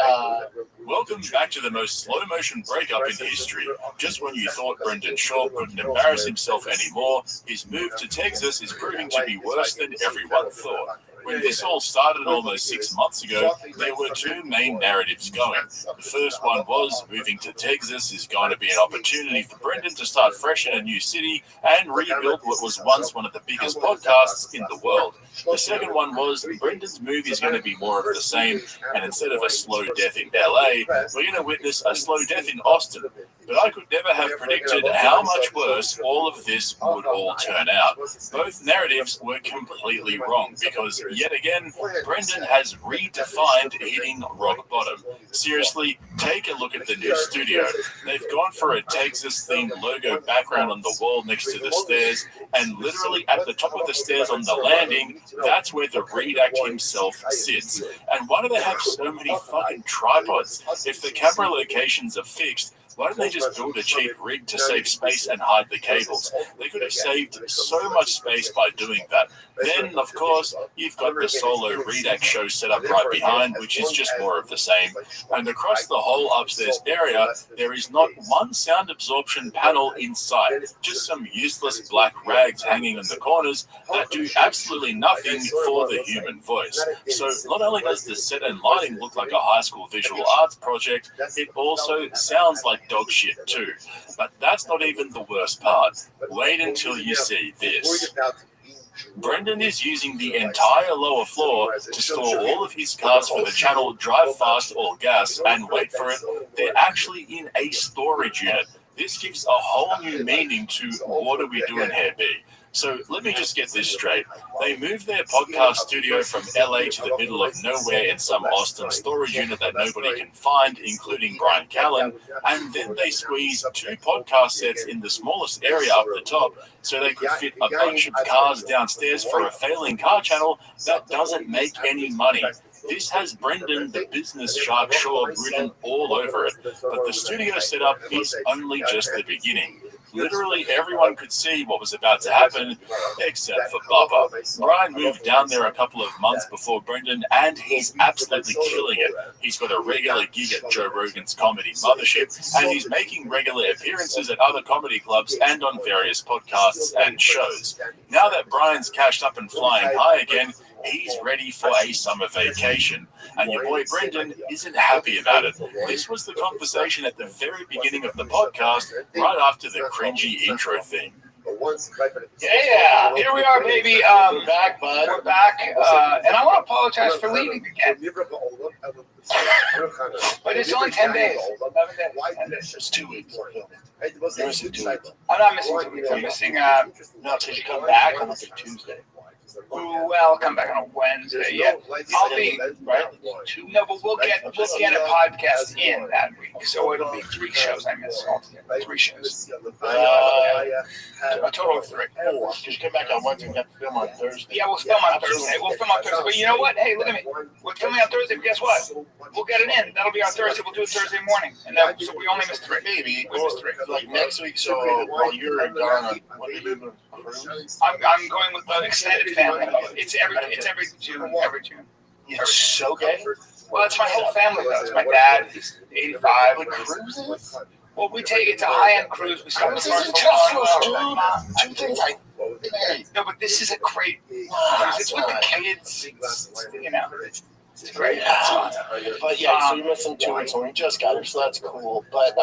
welcome back to the most slow motion breakup in history. Just when you thought Brendan Shaw couldn't embarrass himself anymore, his move to Texas is proving to be worse than everyone thought. When this all started almost 6 months ago, there were two main narratives going. The first one was moving to Texas is going to be an opportunity for Brendan to start fresh in a new city and rebuild what was once one of the biggest podcasts in the world. The second one was Brendan's move is going to be more of the same, and instead of a slow death in LA, we're going to witness a slow death in Austin. But I could never have predicted how much worse all of this would all turn out. Both narratives were completely wrong because, yet again, Brendan has redefined hitting rock bottom. Seriously, take a look at the new studio. They've gone for a Texas-themed logo background on the wall next to the stairs, and literally at the top of the stairs on the landing, that's where the Reed Act himself sits. And why do they have so many fucking tripods? If the camera locations are fixed, why don't they just build a cheap rig to save space and hide the cables? They could have saved so much space by doing that. Then, of course, you've got the solo Redact show set up right behind, which is just more of the same. And across the whole upstairs area, there is not one sound absorption panel in sight, just some useless black rags hanging in the corners that do absolutely nothing for the human voice. So not only does the set and lighting look like a high school visual arts project, it also sounds like dog shit too. But that's not even the worst part. Wait until you see this. Brendan is using the entire lower floor to store all of his cars for the channel Drive Fast or Gas, and wait for it, they're actually in a storage unit. This gives a whole new meaning to what are we doing here, B? So let me just get this straight. They moved their podcast studio from LA to the middle of nowhere in some Austin storage unit that nobody can find, including Brian Callen, and then they squeezed 2 podcast sets in the smallest area up the top so they could fit a bunch of cars downstairs for a failing car channel that doesn't make any money. This has Brendan, the business shark Shaw, written all over it, but the studio setup is only just the beginning. Literally everyone could see what was about to happen, except for Bubba. Brian moved down there a couple of months before Brendan, and he's absolutely killing it. He's got a regular gig at Joe Rogan's comedy mothership, and he's making regular appearances at other comedy clubs and on various podcasts and shows. Now that Brian's cashed up and flying high again, he's ready for a summer vacation. And your boy Brendan isn't happy about it. This was the conversation at the very beginning of the podcast, right after the cringy intro thing. Yeah, here we are, baby. We're back, bud. We're back. And I want to apologize for leaving again. But it's only 10 days. 11 days. 10 days. It's 2 weeks. You're missing 2 weeks. I'm not missing 2 weeks. I'm missing, no, because you come back on Tuesday. Well, I'll come back on a Wednesday. Yeah, I'll be right. No, but we'll get a podcast in that week, so it'll be 3 shows I miss altogether. 3 shows. A total of 3. 4. Because you come back on Wednesday, we have to film on Thursday. Yeah, we'll film on Thursday. But you know what? Hey, look at me. We're filming on Thursday. But guess what? We'll get it in. That'll be on Thursday. We'll do it Thursday morning, and so we only missed 3. Maybe we missed 3. Like next week. So while you're gone, what are you doing? I'm going with the extended family. It's every June. Every June. It's okay. Well, it's my whole family though. It's my dad. He's 85. Like cruises? Well, it's a high-end cruise. We start this isn't just dude. 2 things No, but this is a great cruise. It's with the kids. It's great. It's fun. But yeah, so you're missing 2 weeks when we just got her, so that's cool. But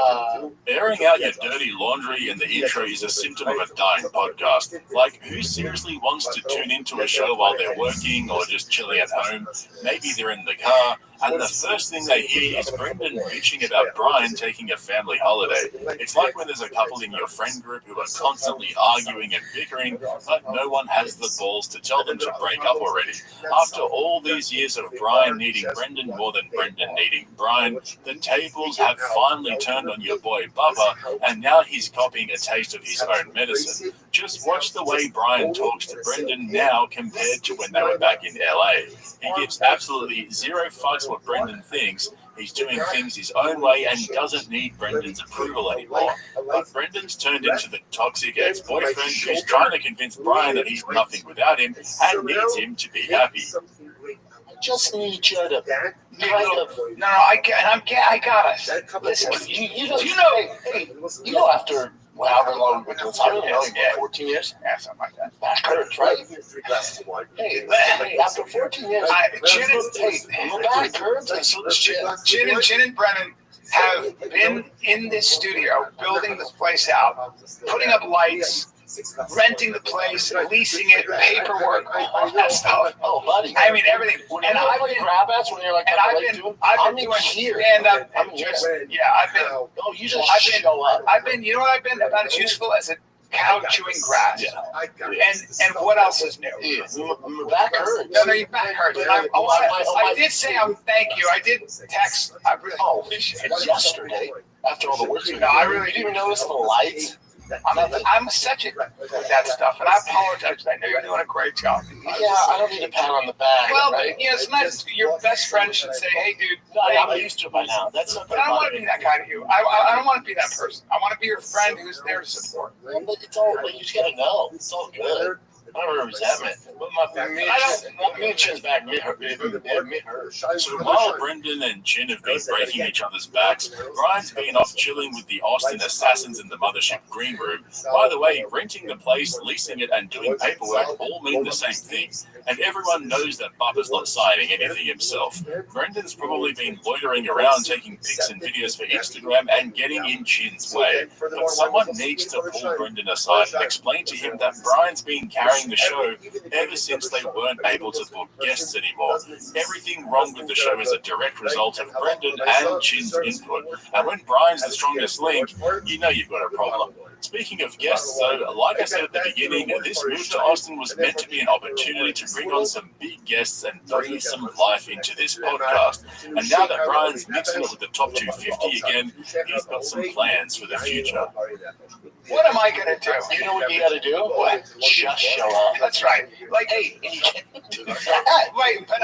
airing out your dirty laundry in the intro is a symptom of a dying podcast. Like, who seriously wants to tune into a show while they're working or just chilling at home? Maybe they're in the car, and the first thing they hear is Brendan bitching about Brian taking a family holiday. It's like when there's a couple in your friend group who are constantly arguing and bickering, but no one has the balls to tell them to break up already. After all these years of Brian needing Brendan more than Brendan needing Brian, the tables have finally turned on your boy Bubba, and now he's copying a taste of his own medicine. Just watch the way Brian talks to Brendan now compared to when they were back in LA. He gives absolutely zero fucks what Brendan thinks. He's doing things his own way and doesn't need Brendan's approval anymore. But Brendan's turned into the toxic ex-boyfriend who's trying to convince Brian that he's nothing without him and needs him to be happy. I just need you to I got us. Listen, you know, after however long we've been doing something, 14 years? Yeah, something like that. Back hurts, right? Hey, after 14 years, back hurts, and so does Chin. Chin and Brennan have been in this studio, building this place out, putting up lights, renting the place, leasing it, paperwork, all that stuff. Oh, buddy. I mean, everything. And I've been grab ass when you're like, I've been doing stand up and just, I've been, you know what I've been about as useful as a cow chewing grass. And what else is new? My back hurts. No, your back hurts. I did say thank you. I did text. Yesterday, after all the work you did, you didn't even notice the lights. I'm such a with that stuff, and I apologize. I know you're doing a great job. Yeah, I don't need a pat on the back. Well, right? It's nice. Your best friend should say, "Hey, dude." I'm used to it by now. That's not. But I don't want to be that guy to you. I don't want to be that person. I want to be your friend who's there to support. But it's all. You just gotta know. It's all good. I don't remember resentment. But me and Chin's back. Me hurt. So while Brendan and Chin have been breaking each other's backs, Brian's been off chilling with the Austin assassins in the mothership green room. By the way, renting the place, leasing it, and doing paperwork all mean the same thing. And everyone knows that Bubba's not signing anything himself. Brendan's probably been loitering around taking pics and videos for Instagram and getting in Chin's way. But someone needs to pull Brendan aside and explain to him that Brian's been carrying the show ever since they weren't able to book guests anymore. Everything wrong with the show is a direct result of Brendan and Chin's input. And when Brian's the strongest link, you know you've got a problem. Speaking of guests, though, like I said at the beginning, this move to Austin was meant to be an opportunity to bring on some big guests and breathe some life into this podcast. And now that Brian's mixing it with the top 250 again, he's got some plans for the future. What am I going to do? You know what you got to do? What? Just show up. That's right. Like, hey, you can't do that. Right, but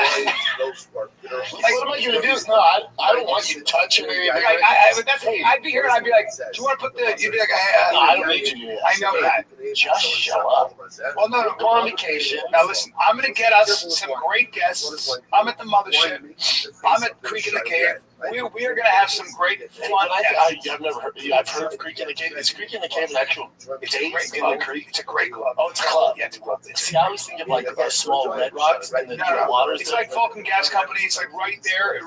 what am I going to do? No, I don't want you touching me. I'd be here and I'd be like, do you want to put the, you'd be like, no, I don't need you. I know that. Just show up. Well, no, go on vacation. Now, listen, I'm going to get us some great guests. I'm at the mothership. I'm at Creek in the Cave. We are going to have some great fun. I've never heard. I've heard of Creek in the Cave. Is Creek in the Cave an actual date in the creek? It's a great club. Oh, it's a club. Yeah, it's a club. See, I was thinking like a small Red Rocks and the waters. It's like Vulcan Gas Company. It's like right there.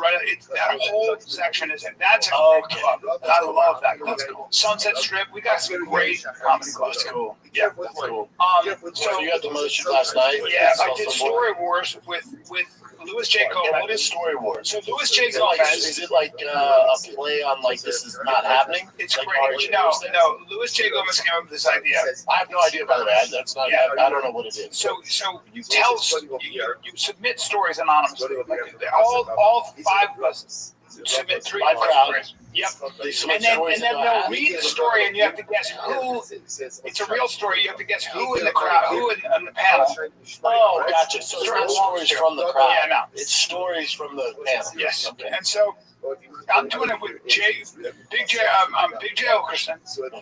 That whole section is in. That's a great club. I love that club. That's cool. Sunset Strip. We got some great comedy clubs. That's cool. Yeah, that's cool. So you got the mothership last night? Yeah, I did Story Wars with Louis J. Gomez. What is Story Wars? So Louis J. Gomez. Is it like a play on like this is not happening? It's like great. No. Louis J. Gomez came up with this idea. I have no idea, by the way. That's not. Yeah, I don't know what it is. So you tell you submit stories anonymously. All five of us submit 3 stories. Yep. And then they'll read the story, and you have to guess who. It's a real story. You have to guess who in the crowd, who in the panel. Oh, gotcha. So it's not stories from the crowd. Yeah, no. It's stories from the panel. Yes. Okay. And so I'm doing it with Big J Okerson,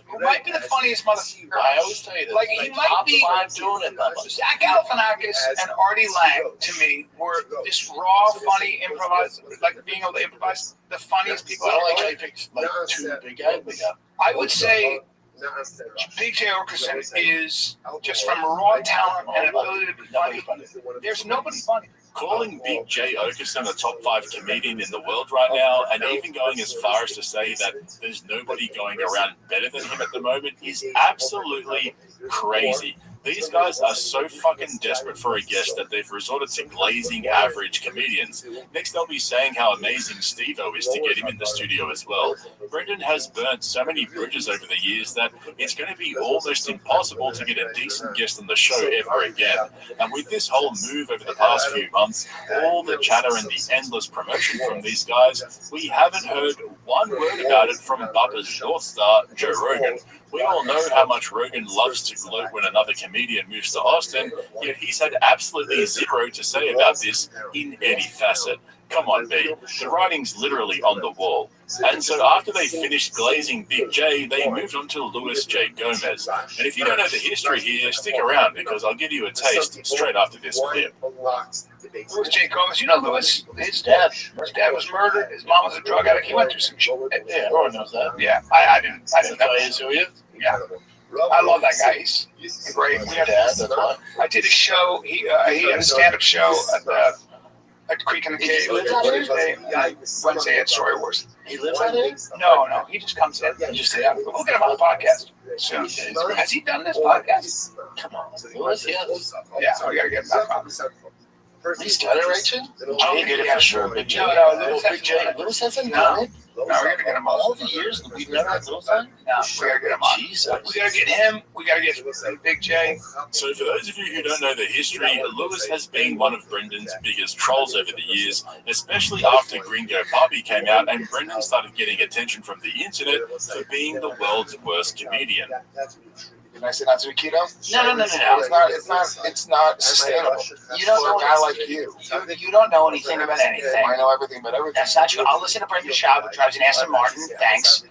who might be the funniest motherfucker. I always tell you this. Like he might be doing it. Zach Galifianakis and Artie Lang to me were this raw, funny improvise, like being able to improvise the funniest people. I don't like how you picked like 2 big guys. I would say Big J Okerson is just from raw talent and ability to be funny. There's nobody funny. Calling Big J Okerson a top 5 comedian in the world right now, and even going as far as to say that there's nobody going around better than him at the moment, is absolutely crazy. These guys are so fucking desperate for a guest that they've resorted to glazing average comedians. Next, they'll be saying how amazing Steve-O is to get him in the studio as well. Brendan has burnt so many bridges over the years that it's going to be almost impossible to get a decent guest on the show ever again. And with this whole move over the past few months, all the chatter and the endless promotion from these guys, we haven't heard One word about it from Bubba's North Star, Joe Rogan. We all know how much Rogan loves to gloat when another comedian moves to Austin, yet he's had absolutely zero to say about this in any facet. Come on, B. The writing's literally on the wall. And so after they finished glazing Big J, they moved on to Louis J. Gomez. And if you don't know the history here, stick around because I'll give you a taste straight after this clip. Louis J. Gomez, you know Louis, his dad was murdered, his mom was a drug addict, he went through some shit. Yeah, everyone knows that. Yeah, I didn't know. Is who he is? Yeah. I love that guy. He's great. I did a show, he had a stand-up show at Creek in the Cave Wednesday at Story Wars. He lives out there? No, he just comes in. We'll get him on the podcast soon. Has he done this podcast? Come on. Louis, yes. Yeah, we got to get him back on. He's done it, right, Jim? He did it for sure. Big J. No, Big J. Louis hasn't done it? No, we got to get him on. All the years we've never had Louis on? No, we got to get him on. Jesus. We got to get him. We got to get Big J. So for those of you who don't know the history, Louis has been one of Brendan's biggest trolls over the years, especially after Gringo Bobby came out and Brendan started getting attention from the internet for being the world's worst comedian. Can I say not to be keto? No. It's not sustainable. You don't know a guy like you. You don't know anything about anything. I know everything about everything. That's not true. I'll listen to Brendan Schaub, who drives an Aston Martin. Thanks.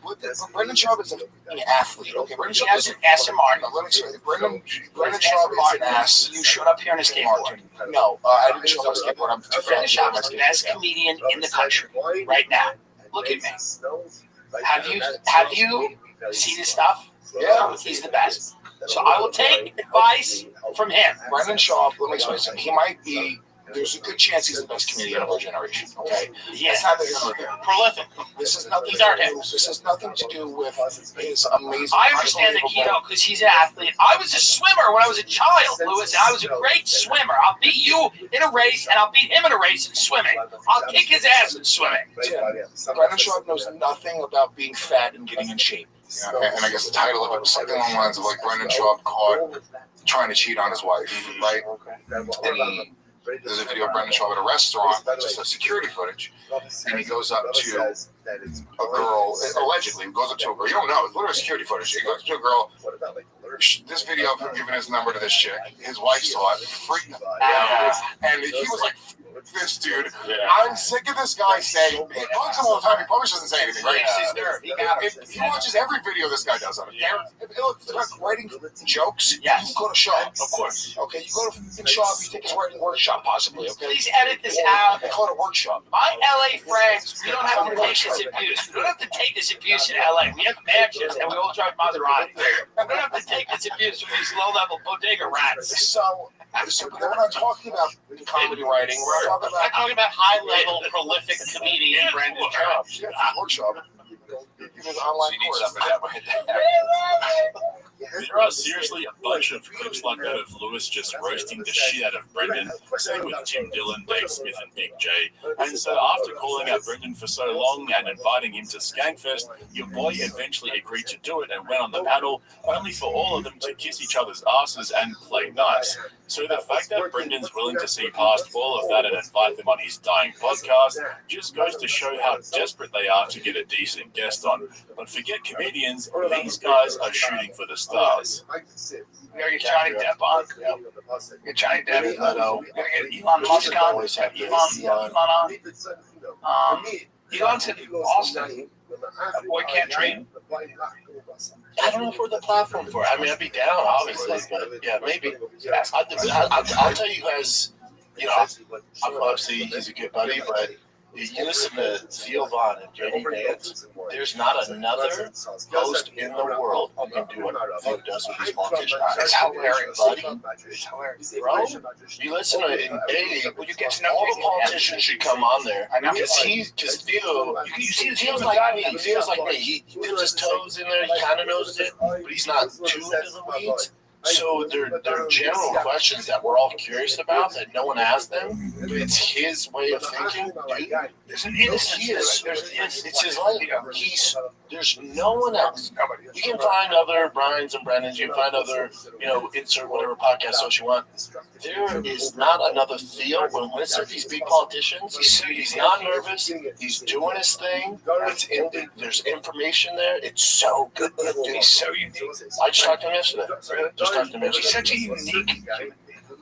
Brendan Schaub is an athlete. Okay, Brendan Schaub is an Aston Martin. Let me explain. Brendan Schaub is an ass. You showed up here on a skateboard. No, I didn't show up on a skateboard. I'm Brendan Schaub is the best comedian in the country right now. Look at me. Have you seen his stuff? Yeah. He's the best. So I will take advice from him. Brendan Schaub, let me explain something. He might be, there's a good chance he's the best comedian of our generation, okay? Yeah. That's not the other thing. Prolific. This has nothing to do with his amazing. I understand the keto because he's an athlete. I was a swimmer when I was a child, Louis, and I was a great swimmer. I'll beat you in a race, and I'll beat him in a race in swimming. I'll kick his ass in swimming. Brendan Schaub knows nothing about being fat and getting in shape. Yeah, and I guess the title of it was something along the lines of like Brendan Schaub caught trying to cheat on his wife, right? And there's a video of Brendan Schaub at a restaurant, just a security footage, and he goes up to a girl, allegedly, goes up to a girl. You don't know, it's literally security footage. He goes to a girl. This video of him giving his number to this chick, his wife saw it, freaked him out, and he was like, this dude, I'm sick of this guy saying, he talks him all the time, he probably doesn't say anything, right? He watches every video this guy does on it. If you like writing jokes, you go to Schaub. Of course. Okay, you go to Schaub, you take his writing workshop, possibly, okay? Please edit this out. They call it a workshop. My LA friends, we don't have to take this abuse. We don't have to take this abuse in LA. We have matches and we all drive Maserati. We don't have to take this abuse from these low-level bodega rats. So we're not talking about comedy writing. We're talking about high-level, prolific comedian Brendan Schaub. Workshop. Give his online course. There are seriously a bunch of clips like that of Louis just roasting the shit out of Brendan, same with Tim Dillon, Dave Smith, and Big J. And so after calling out Brendan for so long and inviting him to Skankfest, your boy eventually agreed to do it and went on the panel, only for all of them to kiss each other's asses and play nice. So the fact that Brendan's willing to see past all of that and invite them on his dying podcast just goes to show how desperate they are to get a decent guest on. But forget comedians, these guys are shooting for the stars. We gotta get Johnny Depp on. Get Johnny Depp. We gotta get Elon Musk on. Elon on. Elon's in Austin. That boy can't dream. I don't know if we're the platform for it. I mean, I'd be down, obviously, but yeah, maybe. I'll tell you guys, you know, obviously he's a good buddy, but you listen to Theo Vaughn and JD Vance, there's not another host in the world who can do what Theo does with his politician. It's hilarious, buddy. It's hilarious, bro. You listen to it, and when you get to know all the politicians should come on there. Because Theo, you see, he feels like me. He feels like me. He dips his toes in there. He kind of knows it, but he's not too into the weeds. So they're general questions that we're all curious about that no one asked them. It's his way of thinking. Dude, it's his life. There's no one else. You can find other Brians and Brennans. You can find other, insert whatever podcast host you want. There is not another Theo. When Winston, these big politicians, he's not nervous. He's doing his thing. There's information there. It's so good. He's so unique. I just talked to him yesterday. He's such a unique.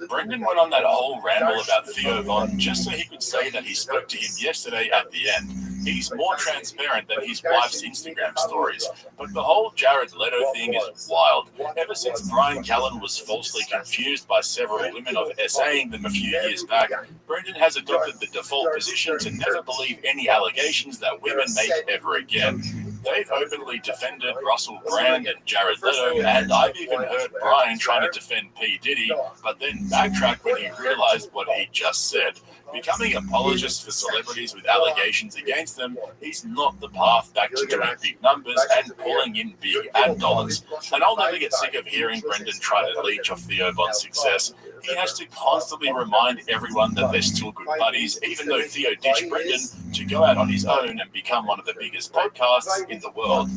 Brendan went on that whole ramble about Theo Von just so he could say that he spoke to him yesterday at the end. He's more transparent than his wife's Instagram stories. But the whole Jared Leto thing is wild. Ever since Brian Callen was falsely confused by several women of essaying them a few years back, Brendan has adopted the default position to never believe any allegations that women make ever again. They've openly defended Russell Brand and Jared Leto, and I've even heard Brian trying to defend P. Diddy, but then backtrack when he realized what he just said. Becoming apologists for celebrities with allegations against them is not the path back to doing big numbers and pulling in big ad dollars. And I'll never get sick of hearing Brendan try to leech off Theo Von's success. He has to constantly remind everyone that they're still good buddies, even though Theo ditched Brendan to go out on his own and become one of the biggest podcasts in the world.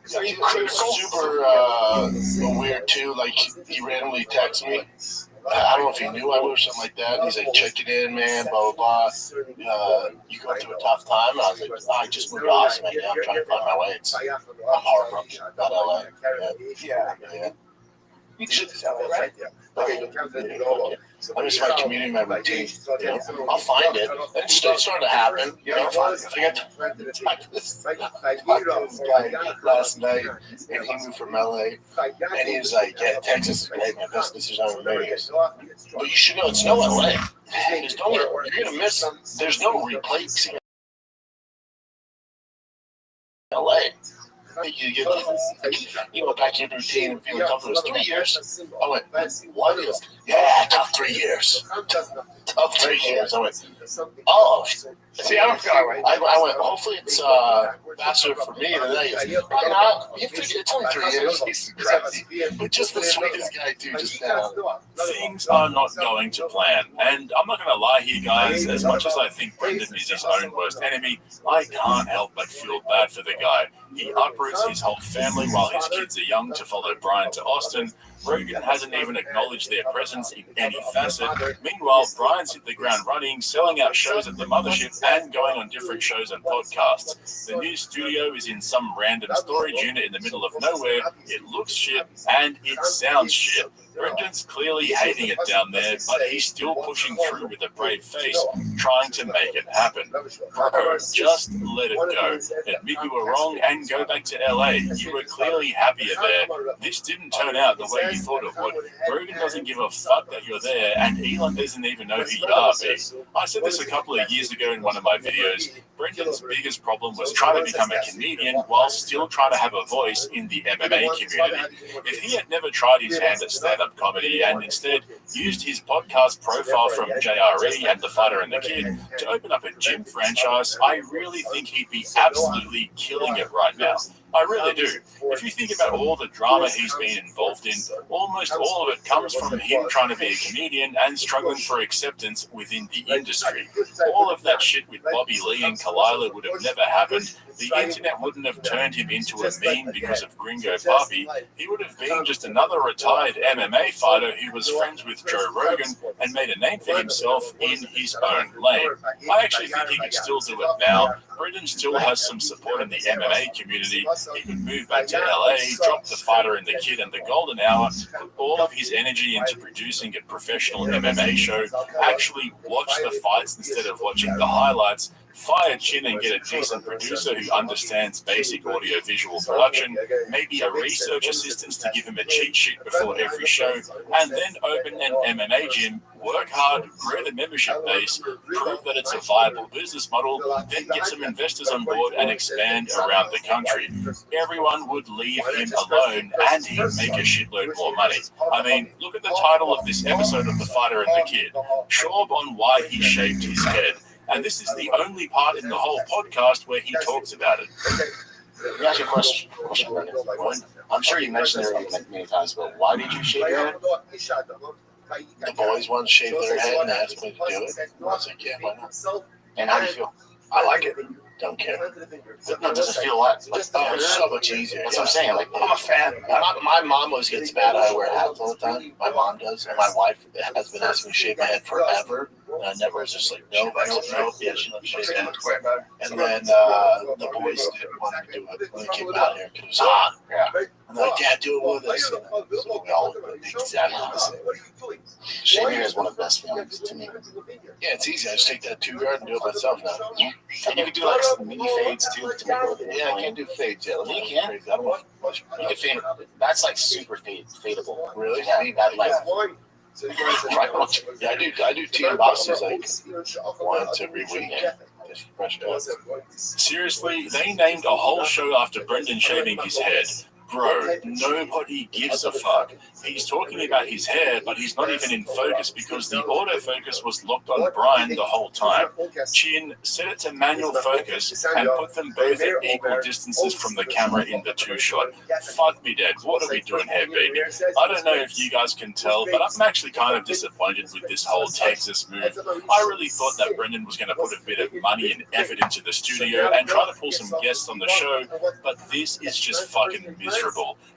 Super weird too. Like he randomly texts me. I don't know if he knew I was or something like that. He's like, check it in, man, blah, blah, blah. You go through a tough time? And I was like, I just moved to Austin, man. I'm trying to find my way. I'm heartbroken about LA. Yeah. You should sell it, right? I miss my community, my routine. I'll find it. It's starting to happen. I got to talk to this guy last night, and he moved from LA, and he was like, yeah, Texas is great, my best decision I've ever made. But you should know, it's no LA. You're going to miss, there's no replacing LA. You go back in your routine and feel comfortable. It was 3 years. I went, what is? Yeah, tough 3 years. Tough 3 years. I went, oh. See, I don't feel that way. I went, hopefully it's faster for me than that. Probably not. It's only 3 years. He's crazy. But just the sweetest guy, too. Just things are not going to plan. And I'm not going to lie here, guys. As much as I think Brendan is his own worst enemy, I can't help but feel bad for the guy. He uproots his whole family while his kids are young to follow Brian to Austin. Rogan hasn't even acknowledged their presence in any facet. Meanwhile, Brian's hit the ground running, selling out shows at the mothership and going on different shows and podcasts. The new studio is in some random storage unit in the middle of nowhere. It looks shit and it sounds shit. Brendan's clearly hating it down there, but he's still pushing through with a brave face, trying to make it happen. Bro, just let it go. Admit you were wrong and go back to LA. You were clearly happier there. This didn't turn out the way you thought it would. Rogan doesn't give a fuck that you're there, and Elon doesn't even know who you are, B. I said this a couple of years ago in one of my videos. Brendan's biggest problem was trying to become a comedian while still trying to have a voice in the MMA community. If he had never tried his hand at stand-up comedy and instead used his podcast profile from JRE and The Fighter and the Kid to open up a gym franchise, I really think he'd be absolutely killing it right now. I really do. If you think about all the drama he's been involved in, almost all of it comes from him trying to be a comedian and struggling for acceptance within the industry. All of that shit with Bobby Lee and Kalila would have never happened. The internet wouldn't have turned him into a meme because of Gringo Papi. He would have been just another retired MMA fighter who was friends with Joe Rogan and made a name for himself in his own lane. I actually think he could still do it now. Brendan still has some support in the MMA community. He could move back to LA, drop The Fighter and the Kid and the Golden Hour, put all of his energy into producing a professional MMA show, actually watch the fights instead of watching the highlights, fire Chin and get a decent producer who understands basic audio-visual production, maybe a research assistant to give him a cheat sheet before every show, and then open an MMA gym, work hard, grow the membership base, prove that it's a viable business model, then get some investors on board and expand around the country. Everyone would leave him alone and he'd make a shitload more money. I mean, look at the title of this episode of The Fighter and the Kid, Shorb on why he shaved his head. And this is the only part in the whole podcast where he talks about it. Let me ask you a question, Brendan. I'm sure you mentioned it many times, but why did you shave your head? The boys wanted to shave their head and asked me to do it. I was like, yeah, why not? And how do you feel? I like it. Don't care. No, does it feel like oh, it's so much easier. That's what I'm saying. Like, I'm a fan. My mom always gets mad I wear hats all the time. My mom does, and my wife has been asking me to shave my head forever. And I never was just like, no. Yeah, she let me shave my head. And then the boys didn't want to do it when they came out here because it was hot. Yeah. I'm like, Dad, do it with us. So we all exactly the same. Shaving hair is one of the best feelings to me. Yeah, it's easy. I just take that 2 guard and do it myself now. And you can do like some mini fades too. To make it yeah, I can do fades. Yeah, you can. I don't want much. You can fade. That's like super fadeable. Really? Yeah, that like. Yeah, I do tea and boxes like once every week. Just fresh cut. Seriously, they named a whole show after Brendan shaving his head. Bro, nobody gives a fuck. He's talking about his hair, but he's not even in focus because the autofocus was locked on Brian the whole time. Chin, set it to manual focus and put them both at equal distances from the camera in the 2-shot. Fuck me dead. What are we doing here, baby? I don't know if you guys can tell, but I'm actually kind of disappointed with this whole Texas move. I really thought that Brendan was going to put a bit of money and effort into the studio and try to pull some guests on the show, but this is just fucking miserable.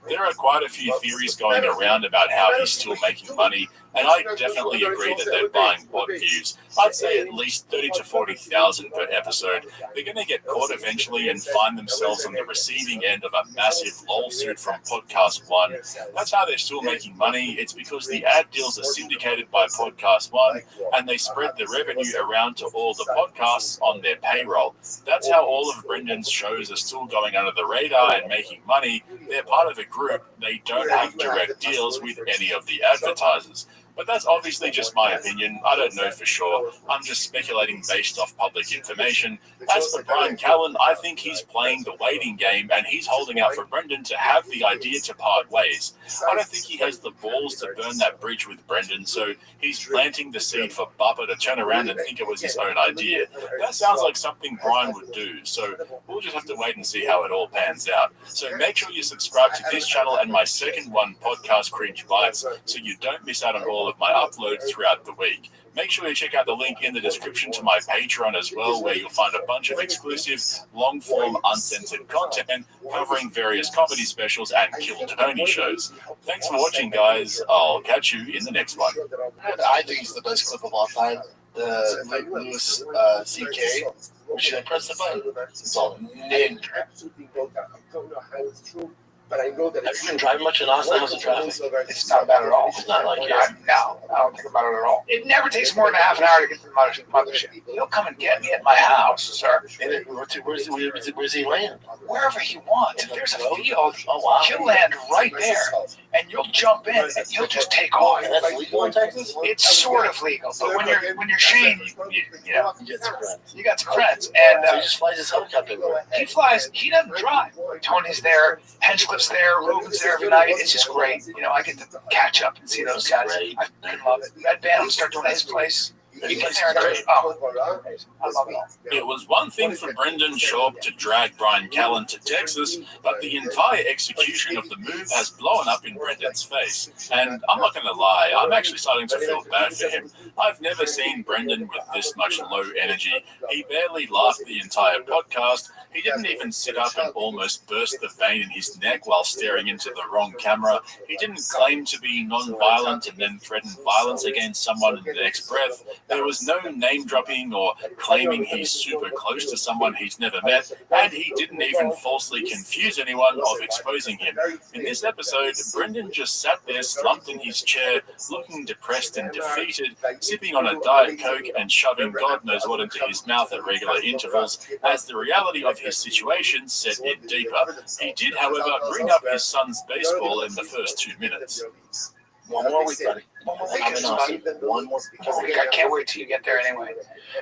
There are quite a few theories going around about how he's still making money, and I definitely agree that they're buying bot views. I'd say at least 30 to 40,000 per episode. They're going to get caught eventually and find themselves on the receiving end of a massive lawsuit from Podcast One. That's how they're still making money. It's because the ad deals are syndicated by Podcast One, and they spread the revenue around to all the podcasts on their payroll. That's how all of Brendan's shows are still going under the radar and making money. They're part of a group. They don't have direct deals with any of the advertisers. But that's obviously just my opinion. I don't know for sure. I'm just speculating based off public information. As for Brian Callen, I think he's playing the waiting game and he's holding out for Brendan to have the idea to part ways. I don't think he has the balls to burn that bridge with Brendan, so he's planting the seed for Bubba to turn around and think it was his own idea. That sounds like something Brian would do, so we'll just have to wait and see how it all pans out. So make sure you subscribe to this channel and my second one, Podcast Cringe Bites, so you don't miss out on all of my uploads throughout the week. Make sure you check out the link in the description to my Patreon as well, where you'll find a bunch of exclusive, long-form, uncensored content covering various comedy specials and Kill Tony shows. Thanks for watching, guys. I'll catch you in the next one. I think it's the best clip of all time. The Louis CK. Should I press the button? It's all ninja. Have you been driving much in Austin? How's the traffic? It's not bad at all. It's not like No, I don't think about it at all. It never takes more than a half an hour to get to the mothership. He'll come and get me at my house, sir. And where's he land? Wherever he wants. If there's a field, he'll land right there. And you'll jump in and he'll just take off. And that's legal in Texas? It's sort of legal, but when you're Shane, you know, You get some friends. you got some friends. And So he just flies his helicopter everywhere. he flies. He doesn't drive. Tony's there. Henchcliff's there. Rogan's there every night. It's just great. You know, I get to catch up and see those guys. I love it. That band will start doing his place. He gets there and I love it all. It was one thing for Brendan Schaub to drag Brian Callen to Texas, but the entire execution of the move has blown up in Brendan's face. And I'm not going to lie, I'm actually starting to feel bad for him. I've never seen Brendan with this much low energy. He barely laughed the entire podcast. He didn't even sit up and almost burst the vein in his neck while staring into the wrong camera. He didn't claim to be non-violent and then threaten violence against someone in the next breath. There was no name-dropping or claiming he's super close to someone he's never met, and he didn't even falsely confuse anyone of exposing him. In this episode, Brendan just sat there slumped in his chair, looking depressed and defeated, sipping on a Diet Coke and shoving God knows what into his mouth at regular intervals, as the reality of his situation set in deeper. He did, however, bring up his son's baseball in the first 2 minutes. One more week, buddy. One more I'm in weekend, Austin. One more week. I can't wait till you get there anyway.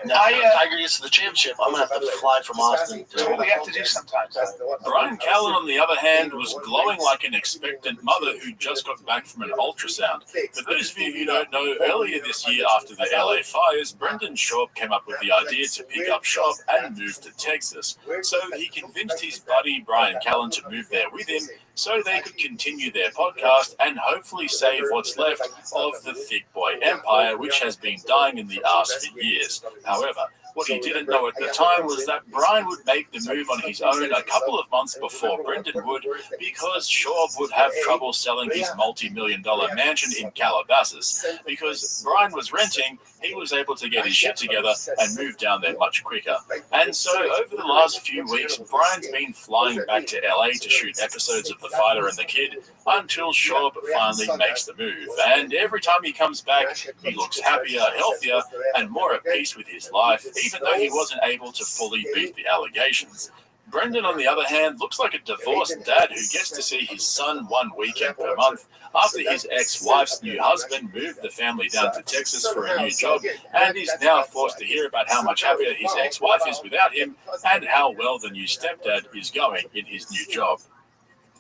Now, Tiger gets to the championship. I'm gonna have to fly from Austin. That's what we have to do sometimes. Brian Callen, on the other hand, was glowing like an expectant mother who just got back from an ultrasound. For those of you who don't know, earlier this year after the LA fires, Brendan Schaub came up with the idea to pick up shop and move to Texas. So he convinced his buddy Brian Callen to move there with him so they could continue their podcast and hopefully save what's left of the Thick Boy empire, which has been dying in the arse for years. However, what he didn't know at the time was that Brian would make the move on his own a couple of months before Brendan would, because Schaub would have trouble selling his multi-million-dollar mansion in Calabasas. Because Brian was renting, he was able to get his shit together and move down there much quicker. And so over the last few weeks, Brian's been flying back to LA to shoot episodes of The Fighter and the Kid until Schaub finally makes the move. And every time he comes back, he looks happier, healthier, and more at peace with his life, even though he wasn't able to fully beat the allegations. Brendan, on the other hand, looks like a divorced dad who gets to see his son one weekend per month after his ex-wife's new husband moved the family down to Texas for a new job, and is now forced to hear about how much happier his ex-wife is without him and how well the new stepdad is going in his new job.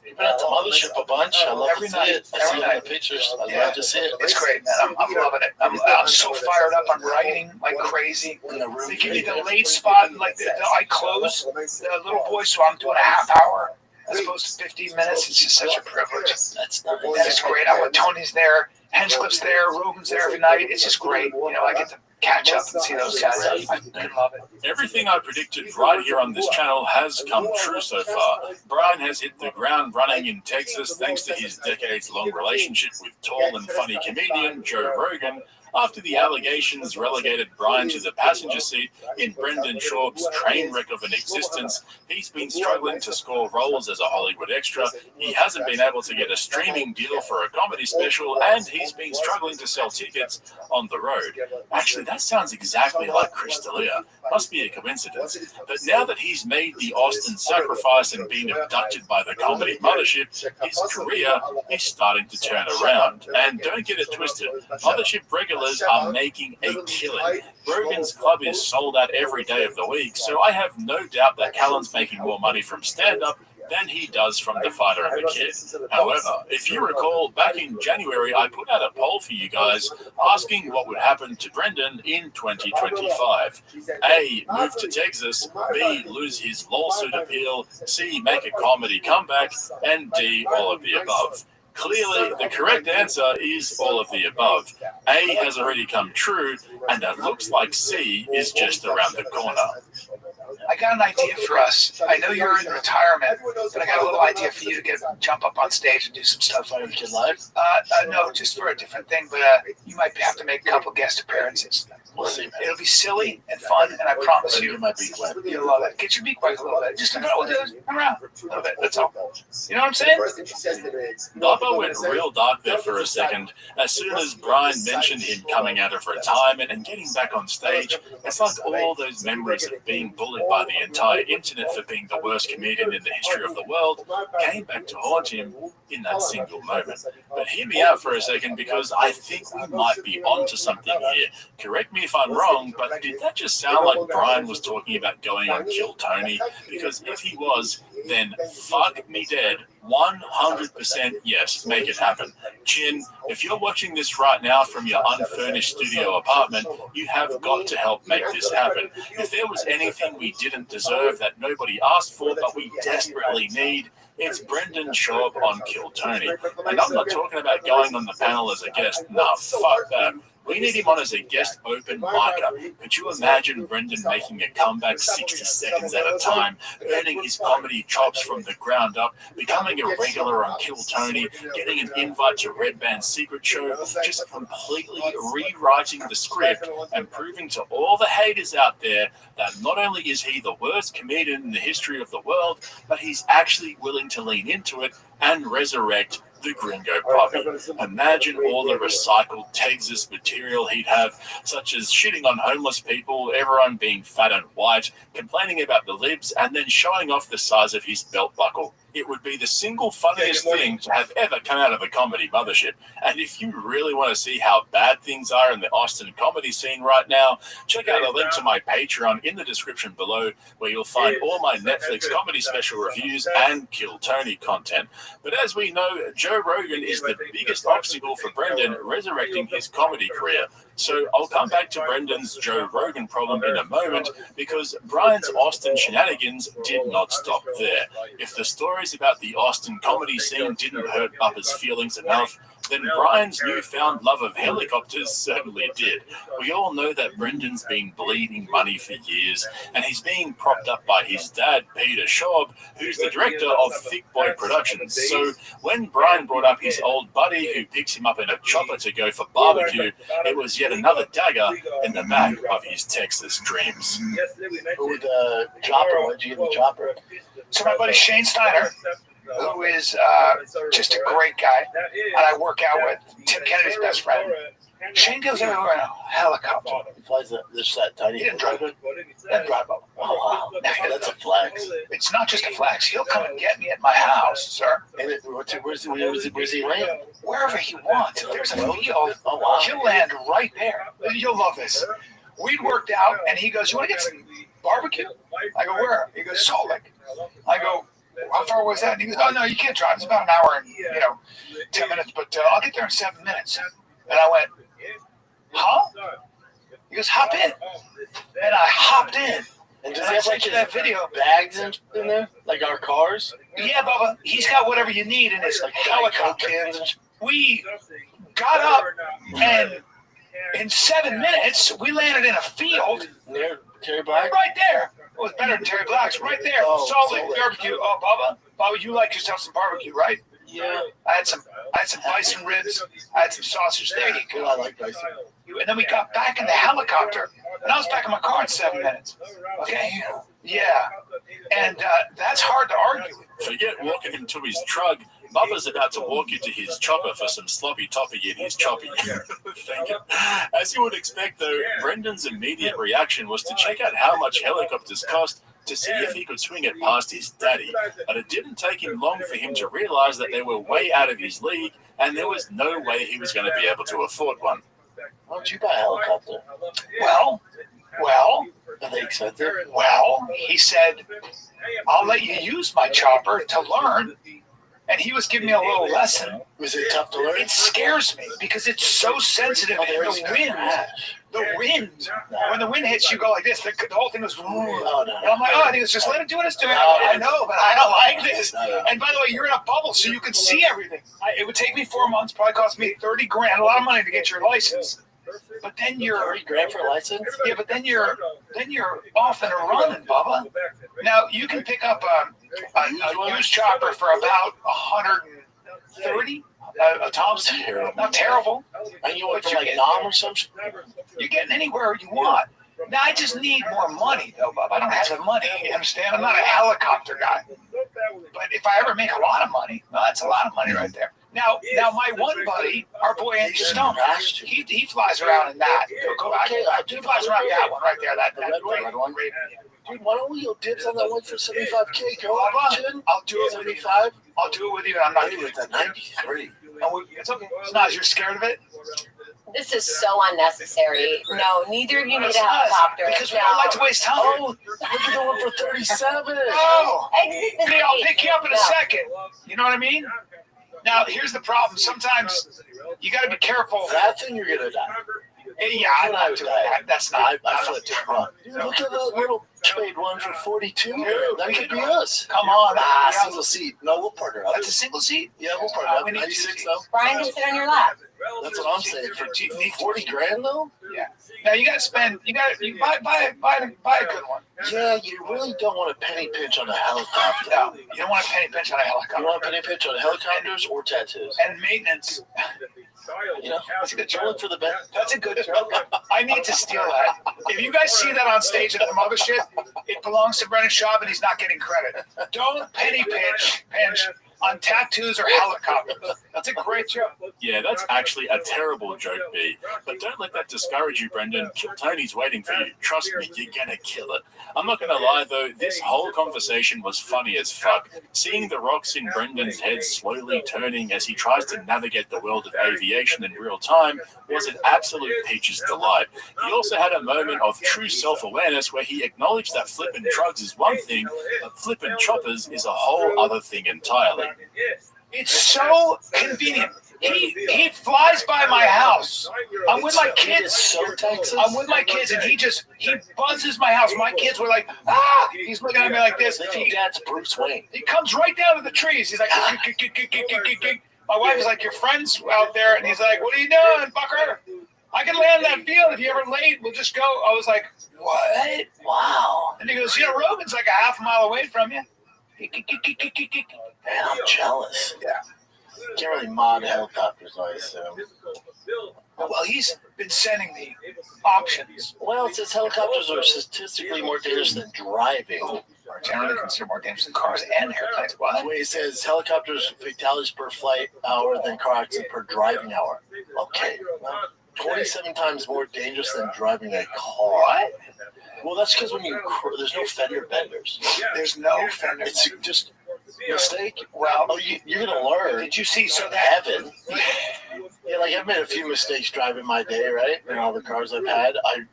You've been at the mothership a bunch. I love to see it. I see the pictures. I love to see it. It's great, man. I'm loving it. I'm so fired up. I'm writing like crazy. They give me the late spot, like I close the little boy, so I'm doing a half hour as opposed to 15 minutes. It's just such a privilege. That's great. Tony's there, Henchcliffe's there, Rogan's there every night. It's just great. You know, I get to catch up and see those guys. I love it. Everything I predicted right here on this channel has come true so far. Brian has hit the ground running in Texas thanks to his decades-long relationship with tall and funny comedian Joe Rogan, after the allegations relegated Brian to the passenger seat in Brendan Schaub's train wreck of an existence. He's been struggling to score roles as a Hollywood extra. He hasn't been able to get a streaming deal for a comedy special, and he's been struggling to sell tickets on the road. Actually, that sounds exactly like Chris D'Elia. Must be a coincidence. But now that he's made the Austin sacrifice and been abducted by the comedy mothership, his career is starting to turn around. And don't get it twisted, mothership regulars are making a killing. Rogan's club is sold out every day of the week, so I have no doubt that Callen's making more money from stand-up than he does from The Fighter and the Kid. However, if you recall, back in January, I put out a poll for you guys asking what would happen to Brendan in 2025. A, move to Texas, B, lose his lawsuit appeal, C, make a comedy comeback, and D, all of the above. Clearly, the correct answer is all of the above. A has already come true, and it looks like C is just around the corner. I got an idea for us. I know you're in retirement, but I got a little idea for you to jump up on stage and do some stuff on your Kid Live. No, just for a different thing, but you might have to make a couple guest appearances. We'll see, man. It'll be silly and fun, and I promise you, my beak wet. You'll love it. Get your beak wet a little bit. Just come around a little bit. That's all. You know what I'm saying? Bubba went real dark there for a second. As soon as Brian mentioned him coming out of retirement and getting back on stage, it's like all those memories of being bullied by the entire internet for being the worst comedian in the history of the world came back to haunt him in that single moment. But hear me out for a second, because I think we might be onto something here. Correct me if I'm wrong, but did that just sound like Brian was talking about going on Kill Tony? Because if he was, then fuck me dead, 100% yes, make it happen. Chin, if you're watching this right now from your unfurnished studio apartment, you have got to help make this happen. If there was anything we didn't deserve that nobody asked for but we desperately need, it's Brendan Schaub on Kill Tony. And I'm not talking about going on the panel as a guest. Nah, fuck that. We need him on as a guest open micer. Could you imagine Brendan making a comeback 60 seconds at a time, earning his comedy chops from the ground up, becoming a regular on Kill Tony, getting an invite to Red Band's secret show, just completely rewriting the script and proving to all the haters out there that not only is he the worst comedian in the history of the world, but he's actually willing to lean into it and resurrect the Gringo Puppy. Imagine all the recycled Texas material he'd have, such as shitting on homeless people, everyone being fat and white, complaining about the libs, and then showing off the size of his belt buckle. It would be the single funniest thing to have ever come out of a comedy mothership. And if you really want to see how bad things are in the Austin comedy scene right now, check out the link to my Patreon in the description below, where you'll find all my Netflix comedy special reviews and Kill Tony content. But as we know, Joe Rogan is the biggest obstacle for Brendan resurrecting his comedy career. So I'll come back to Brendan's Joe Rogan problem in a moment, because Brian's Austin shenanigans did not stop there. If the stories about the Austin comedy scene didn't hurt Bubba's feelings enough, then Brian's newfound love of helicopters certainly did. We all know that Brendan's been bleeding money for years, and he's being propped up by his dad, Peter Schaub, who's the director of Thick Boy Productions. So when Brian brought up his old buddy who picks him up in a chopper to go for barbecue, it was yet another dagger in the back of his Texas dreams. Who the chopper? What'd you get in the chopper? So my buddy Shane Steiner, who is just a great guy, and I work out with Tim Kennedy's best friend. Shane goes everywhere in a helicopter. He flies that tiny. He didn't drive it. Didn't drive it. Oh wow, that's a flex. It's not just a flex. He'll come and get me at my house, sir. And where's he land? Wherever he wants. If there's a field, he'll land right there. You'll love this. We'd worked out, and he goes, "You want to get some barbecue?" I go, "Where?" He goes, "Salt Lake." I go, "How far was that?" And he goes, "Oh no, you can't drive. It's about an hour and 10 minutes, but I'll get there in 7 minutes." And I went, "Huh?" He goes, "Hop in." And I hopped in. And does he have like that video bags in there, like our cars? Yeah, Bubba. He's got whatever you need in his helicopter. We got up, and in 7 minutes, we landed in a field. Near Terry Black? Right there. It was better than Terry Black's. Right there. Salt Lake barbecue. Oh, Bubba, you like yourself some barbecue, right? Yeah. I had some bison ribs. I had some sausage. There you go. I like bison. And then we got back in the helicopter, and I was back in my car in 7 minutes. Okay? Yeah. And that's hard to argue with. Forget walking him to his truck. Bubba's about to walk you to his chopper for some sloppy toppy in his choppy. Thank you. As you would expect, though, Brendan's immediate reaction was to check out how much helicopters cost to see if he could swing it past his daddy. But it didn't take him long for him to realize that they were way out of his league, and there was no way he was going to be able to afford one. Why don't you buy a helicopter? Well, are they expensive? Well, he said, "I'll let you use my chopper to learn." And he was giving me a little lesson. Was it tough to learn? It scares me because it's so sensitive. And the wind, when the wind hits, you go like this. The whole thing goes, and I'm like, and he goes, "Just let it do what it's doing." I know, but I don't like this. And by the way, you're in a bubble, so you can see everything. It would take me 4 months, probably cost me $30,000, a lot of money to get your license. But then you're $30,000 for a license. Yeah, but then you're off and running, Bubba. Now you can pick up a used chopper for about 130. A Thompson, not terrible. And you want for like Nom or something? You're getting anywhere you want. Now I just need more money, though, Bub. I don't have the money. You understand? I'm not a helicopter guy. But if I ever make a lot of money, well, that's a lot of money right there. Now my one buddy, our boy Andy Stone, he flies around in that. He flies around that one right there. That red one. Dude, why don't we go dibs on that one for $75K? Go on, I'll do it. 75. I'll do it with you. I'm not doing it at 93. It's okay. It's not. You're scared of it. This is so unnecessary. No, neither of you need a helicopter. Because we don't like to waste time. Oh, look at the one for 37. Oh, hey, I'll pick you up in a second. You know what I mean? Now, here's the problem. Sometimes you got to be careful. That thing, you're gonna die. Yeah, I'm not doing that. That's not. I flipped it. Dude, look at that little trade one for 42. Dude, that could be us. Come on. Single seat. No, we'll partner up. That's a single seat? Yeah, we'll partner up. 96 though. Brian can sit on your lap. That's what I'm saying. For $40,000 though? Yeah. Now you gotta spend. You buy a good one. Yeah, you really don't want a penny pinch on a helicopter. No, you don't want a penny pinch on a helicopter. You want a penny pinch on helicopters or tattoos? And maintenance. You know, that's a good joke. Look for the best. That's a good joke. I need to steal that. If you guys see that on stage at the mothership, it belongs to Brennan Schaub and he's not getting credit. Don't penny pinch on tattoos or helicopters. That's a great joke. Yeah, that's actually a terrible joke, B. But don't let that discourage you, Brendan. Kill Tony's waiting for you. Trust me, you're gonna kill it. I'm not gonna lie, though, this whole conversation was funny as fuck. Seeing the rocks in Brendan's head slowly turning as he tries to navigate the world of aviation in real time was an absolute peach's delight. He also had a moment of true self-awareness where he acknowledged that flipping drugs is one thing, but flipping choppers is a whole other thing entirely. It's so convenient. He flies by my house. I'm with my kids. I'm with my kids, and he buzzes my house. My kids were like, ah! He's looking at me like this. That's Bruce Wayne. He comes right down to the trees. He's like, my wife is like, your friend's out there, and he's like, what are you doing, fucker? I can land that field. If you ever late, we'll just go. I was like, what? Wow. And he goes, Rogan's like a half a mile away from you. Man, I'm jealous. Yeah. Can't really mod helicopters, I assume. Well, he's been sending me options. Well, it says helicopters are statistically more dangerous than driving. Are generally considered more dangerous than cars and airplanes. What? Wait, it says helicopters fatalities per flight hour than car accident per driving hour. Okay. Well, 27 times more dangerous than driving a car. What? Well, that's because there's no fender benders. There's no fender. It's just mistake. Well, you're gonna learn. Did you see? So heaven. Yeah, like I've made a few mistakes driving my day, right? And all the cars I've had, I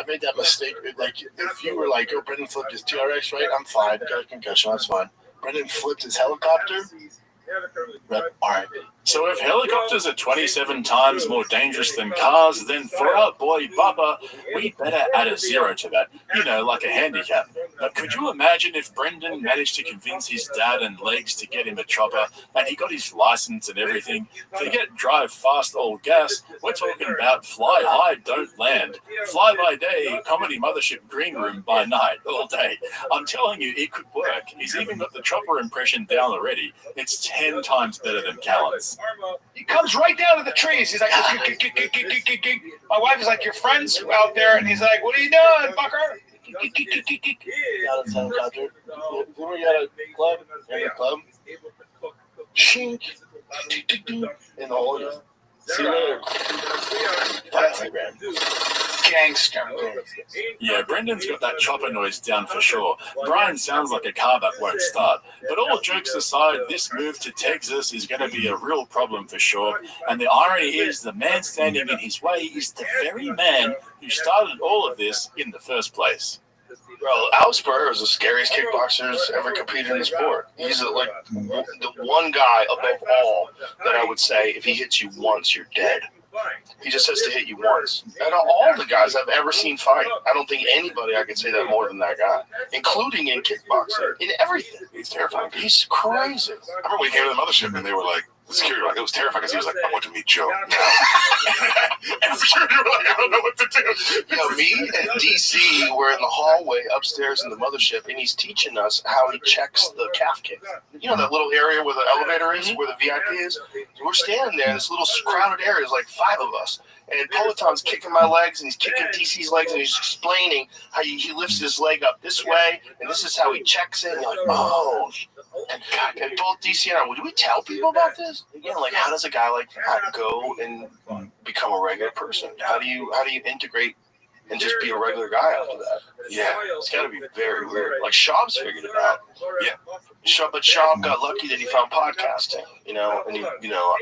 made that mistake. Like if you were like, oh, Brendan flipped his TRX, right? I'm fine. Got a concussion. That's fine. Brendan flipped his helicopter. All right. So if helicopters are 27 times more dangerous than cars, then for our boy Bubba, we better add a 0 to that. Like a handicap. But could you imagine if Brendan managed to convince his dad and Legs to get him a chopper, and he got his license and everything? Forget drive fast, all gas. We're talking about fly high, don't land. Fly by day, comedy mothership green room by night, all day. I'm telling you, it could work. He's even got the chopper impression down already. It's 10 times better than Callan's. He comes right down to the trees. He's like, my wife is like, your friend's out there, and he's like, what are you doing, fucker? Got a helicopter. We got a club. Club. Shink. In the hole. See you later. Gangster. Yeah, Brendan's got that chopper noise down for sure. Brian sounds like a car that won't start. But all jokes aside, this move to Texas is going to be a real problem for sure. And the irony is the man standing in his way is the very man who started all of this in the first place. Bro, Alex Burr is the scariest kickboxers ever competed in the sport. He's like the one guy above all that I would say if he hits you once, you're dead. He just has to hit you once. And all the guys I've ever seen fight, I don't think anybody I could say that more than that guy, including in kickboxing, in everything. He's terrifying. He's crazy. I remember when he came to the mothership and they were like, the security were like, it was terrifying because he was like, I want to meet Joe. And the security were like, I don't know what to do. Me and DC were in the hallway upstairs in the mothership, and he's teaching us how he checks the calf kick. You know that little area where the elevator is, where the VIP is? We're standing there in this little crowded area. There's like 5 of us. And Peloton's kicking my legs, and he's kicking DC's legs, and he's explaining how he lifts his leg up this way, and this is how he checks it. And you're like, oh. And both DC and I, do we tell people about this? Again, like, how does a guy like that go and become a regular person? How do you integrate and just be a regular guy after that? Yeah, it's got to be very weird. Like, Schaub's figured it out. Yeah. But Schaub got lucky that he found podcasting, and he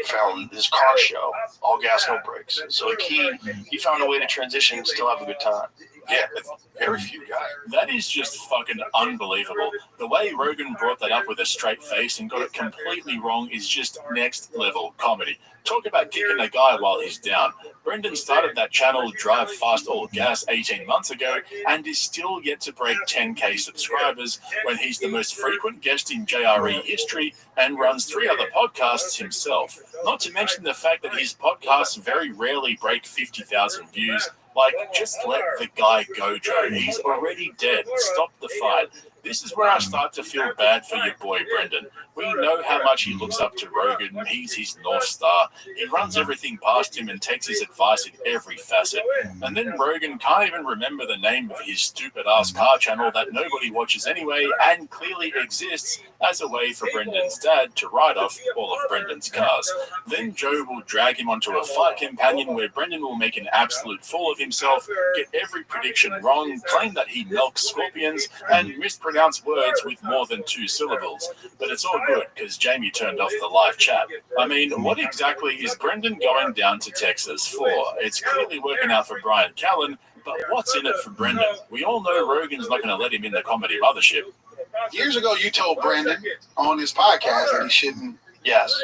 found his car show, All Gas, No Brakes. So like he found a way to transition and still have a good time. Yeah, it's very few guys. That is just fucking unbelievable. The way Rogan brought that up with a straight face and got it completely wrong is just next level comedy. Talk about kicking a guy while he's down. Brendan started that channel Drive Fast All Gas 18 months ago and is still yet to break 10K subscribers when he's the most frequent guest in JRE history and runs 3 other podcasts himself. Not to mention the fact that his podcasts very rarely break 50,000 views. Like, just let the guy go, Joe. He's already dead. Stop the fight. This is where I start to feel bad for your boy Brendan. We know how much he looks up to Rogan. He's his North Star. He runs everything past him and takes his advice in every facet. And then Rogan can't even remember the name of his stupid-ass car channel that nobody watches anyway and clearly exists as a way for Brendan's dad to ride off all of Brendan's cars. Then Joe will drag him onto a fight companion where Brendan will make an absolute fool of himself, get every prediction wrong, claim that he milks scorpions, and mispronounce words with more than 2 syllables. But it's all good because Jamie turned off the live chat. I mean, what exactly is Brendan going down to Texas for? It's clearly working out for Brian Callen, but what's in it for Brendan? We all know Rogan's not going to let him in the comedy mothership. Years ago, you told Brendan on his podcast that he shouldn't. Yes.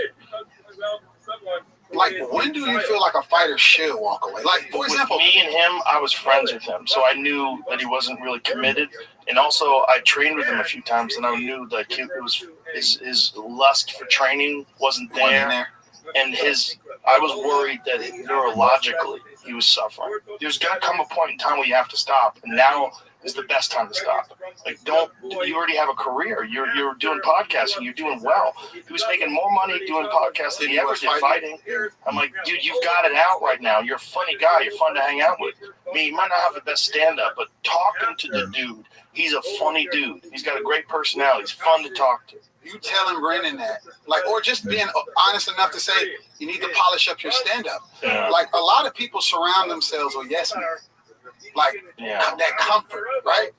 Like, when do you feel like a fighter should walk away? Like, for example, with me and him, I was friends with him, so I knew that he wasn't really committed. And also, I trained with him a few times, and I knew like it was his lust for training wasn't there. And I was worried that neurologically he was suffering. There's gonna come a point in time where you have to stop, and now is the best time to stop. Like, you already have a career. You're doing podcasting. You're doing well. He was making more money doing podcasts than he ever did fighting. I'm like, dude, you've got it out right now. You're a funny guy. You're fun to hang out with. I mean, you might not have the best stand-up, but talking to the dude, he's a funny dude. He's got a great personality. He's fun to talk to. You telling Brendan that, like, or just being honest enough to say you need to polish up your stand-up. Yeah. Like, a lot of people surround themselves with yes men. Like, that comfort, right?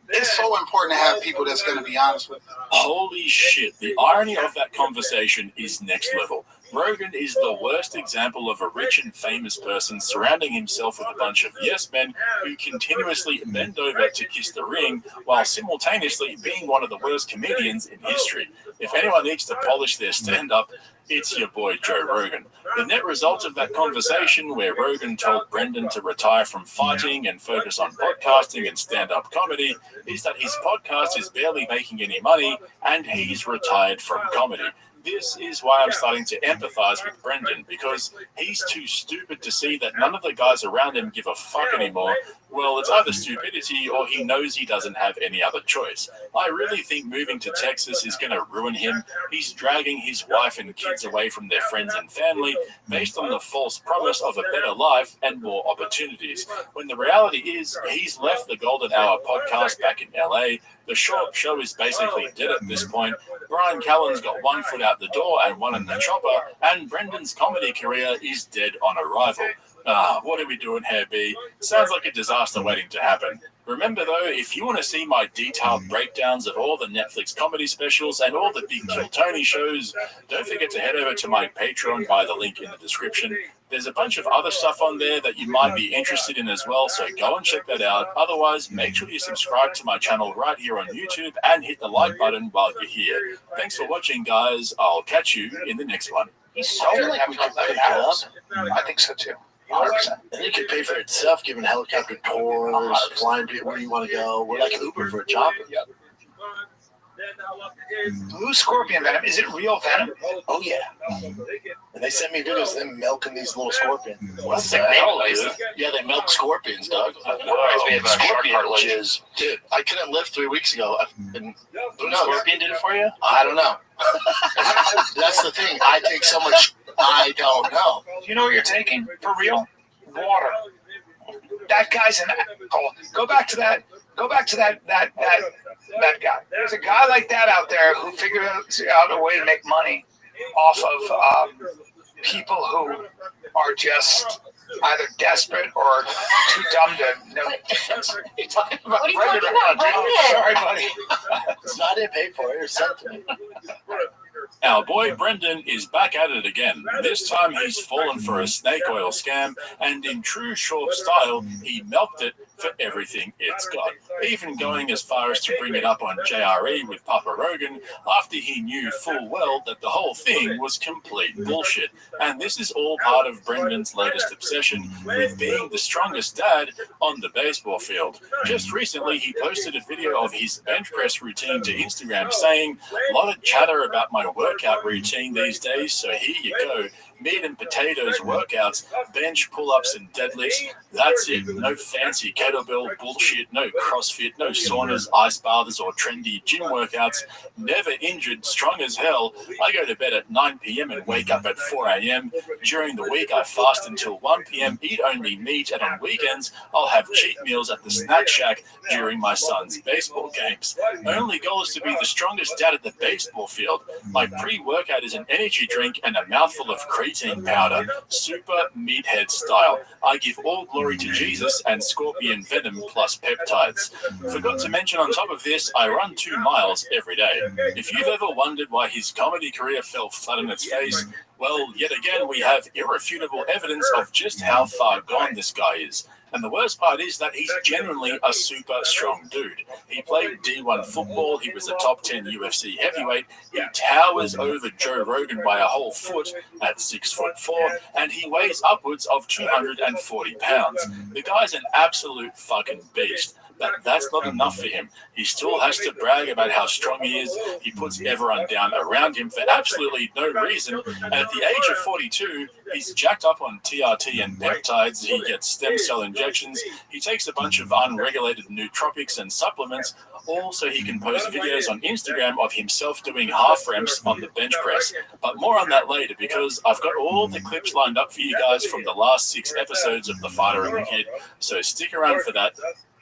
It's so important to have people that's going to be honest with you. Holy shit, the irony of that conversation is next level. Rogan is the worst example of a rich and famous person surrounding himself with a bunch of yes men who continuously bend over to kiss the ring while simultaneously being one of the worst comedians in history. If anyone needs to polish their stand-up, it's your boy Joe Rogan. The net result of that conversation, where Rogan told Brendan to retire from fighting and focus on podcasting and stand-up comedy, is that his podcast is barely making any money and he's retired from comedy. This is why I'm starting to empathize with Brendan, because he's too stupid to see that none of the guys around him give a fuck anymore. Well, it's either stupidity or he knows he doesn't have any other choice. I really think moving to Texas is going to ruin him. He's dragging his wife and kids away from their friends and family based on the false promise of a better life and more opportunities, when the reality is he's left the Golden Hour podcast back in LA. The short show is basically dead at this point. Brian Callen's got one foot out the door and one in the chopper, and Brendan's comedy career is dead on arrival. What are we doing here, B? Sounds like a disaster waiting to happen. Remember, though, if you want to see my detailed breakdowns of all the Netflix comedy specials and all the Big Kill Tony shows, don't forget to head over to my Patreon by the link in the description. There's a bunch of other stuff on there that you might be interested in as well, so go and check that out. Otherwise, make sure you subscribe to my channel right here on YouTube and hit the like button while you're here. Thanks for watching, guys. I'll catch you in the next one. I feel like we could pick it up. I think so, too. 100%. And it could pay for itself, giving helicopter tours, flying people where you want to go. We're like an Uber for a chopper. Yep. Blue scorpion venom. Is it real venom? Oh, yeah. And they sent me videos of them milking these little scorpions. What's the hell, dude? Yeah, they milk scorpions, dog. Scorpion jizz. Dude, I couldn't lift 3 weeks ago. Blue scorpion did it for you? I don't know. That's the thing. I take so much. I don't know. You know what you're taking? For real? Water. That guy's an asshole. Go back to that guy. There's a guy like that out there who figured out a way to make money off of people who are just either desperate or too dumb to know the difference. What are you talking about? What are you talking about, Brendan? Sorry, buddy. It's not it paid for. It was sent to me. Our boy Brendan is back at it again. This time he's fallen for a snake oil scam, and in true Short style, he milked it for everything it's got, even going as far as to bring it up on JRE with Papa Rogan after he knew full well that the whole thing was complete bullshit. And this is all part of Brendan's latest obsession with being the strongest dad on the baseball field. Just recently, he posted a video of his bench press routine to Instagram saying, "A lot of chatter about my workout routine these days, so here you go. meat and potatoes workouts, bench, pull-ups, and deadlifts. That's it. No fancy kettlebell bullshit, no CrossFit, no saunas, ice baths, or trendy gym workouts. Never injured, strong as hell. I go to bed at 9 p.m. and wake up at 4 a.m. During the week, I fast until 1 p.m., eat only meat, and on weekends, I'll have cheat meals at the snack shack during my son's baseball games. My only goal is to be the strongest dad at the baseball field. My pre-workout is an energy drink and a mouthful of creatine powder, super meathead style. I give all glory to Jesus and scorpion venom plus peptides. Forgot to mention on top of this, I run 2 miles every day. If you've ever wondered why his comedy career fell flat on its face, well, yet again, we have irrefutable evidence of just how far gone this guy is. And the worst part is that he's genuinely a super strong dude. He played D1 football, he was a top 10 UFC heavyweight, he towers over Joe Rogan by a whole foot at 6'4", and he weighs upwards of 240 pounds. The guy's an absolute fucking beast. But that's not enough for him. He still has to brag about how strong he is. He puts everyone down around him for absolutely no reason. And at the age of 42, he's jacked up on TRT and peptides. He gets stem cell injections. He takes a bunch of unregulated nootropics and supplements, all so he can post videos on Instagram of himself doing half reps on the bench press. But more on that later, because I've got all the clips lined up for you guys from the last 6 episodes of The Fighter and the Kid. So stick around for that.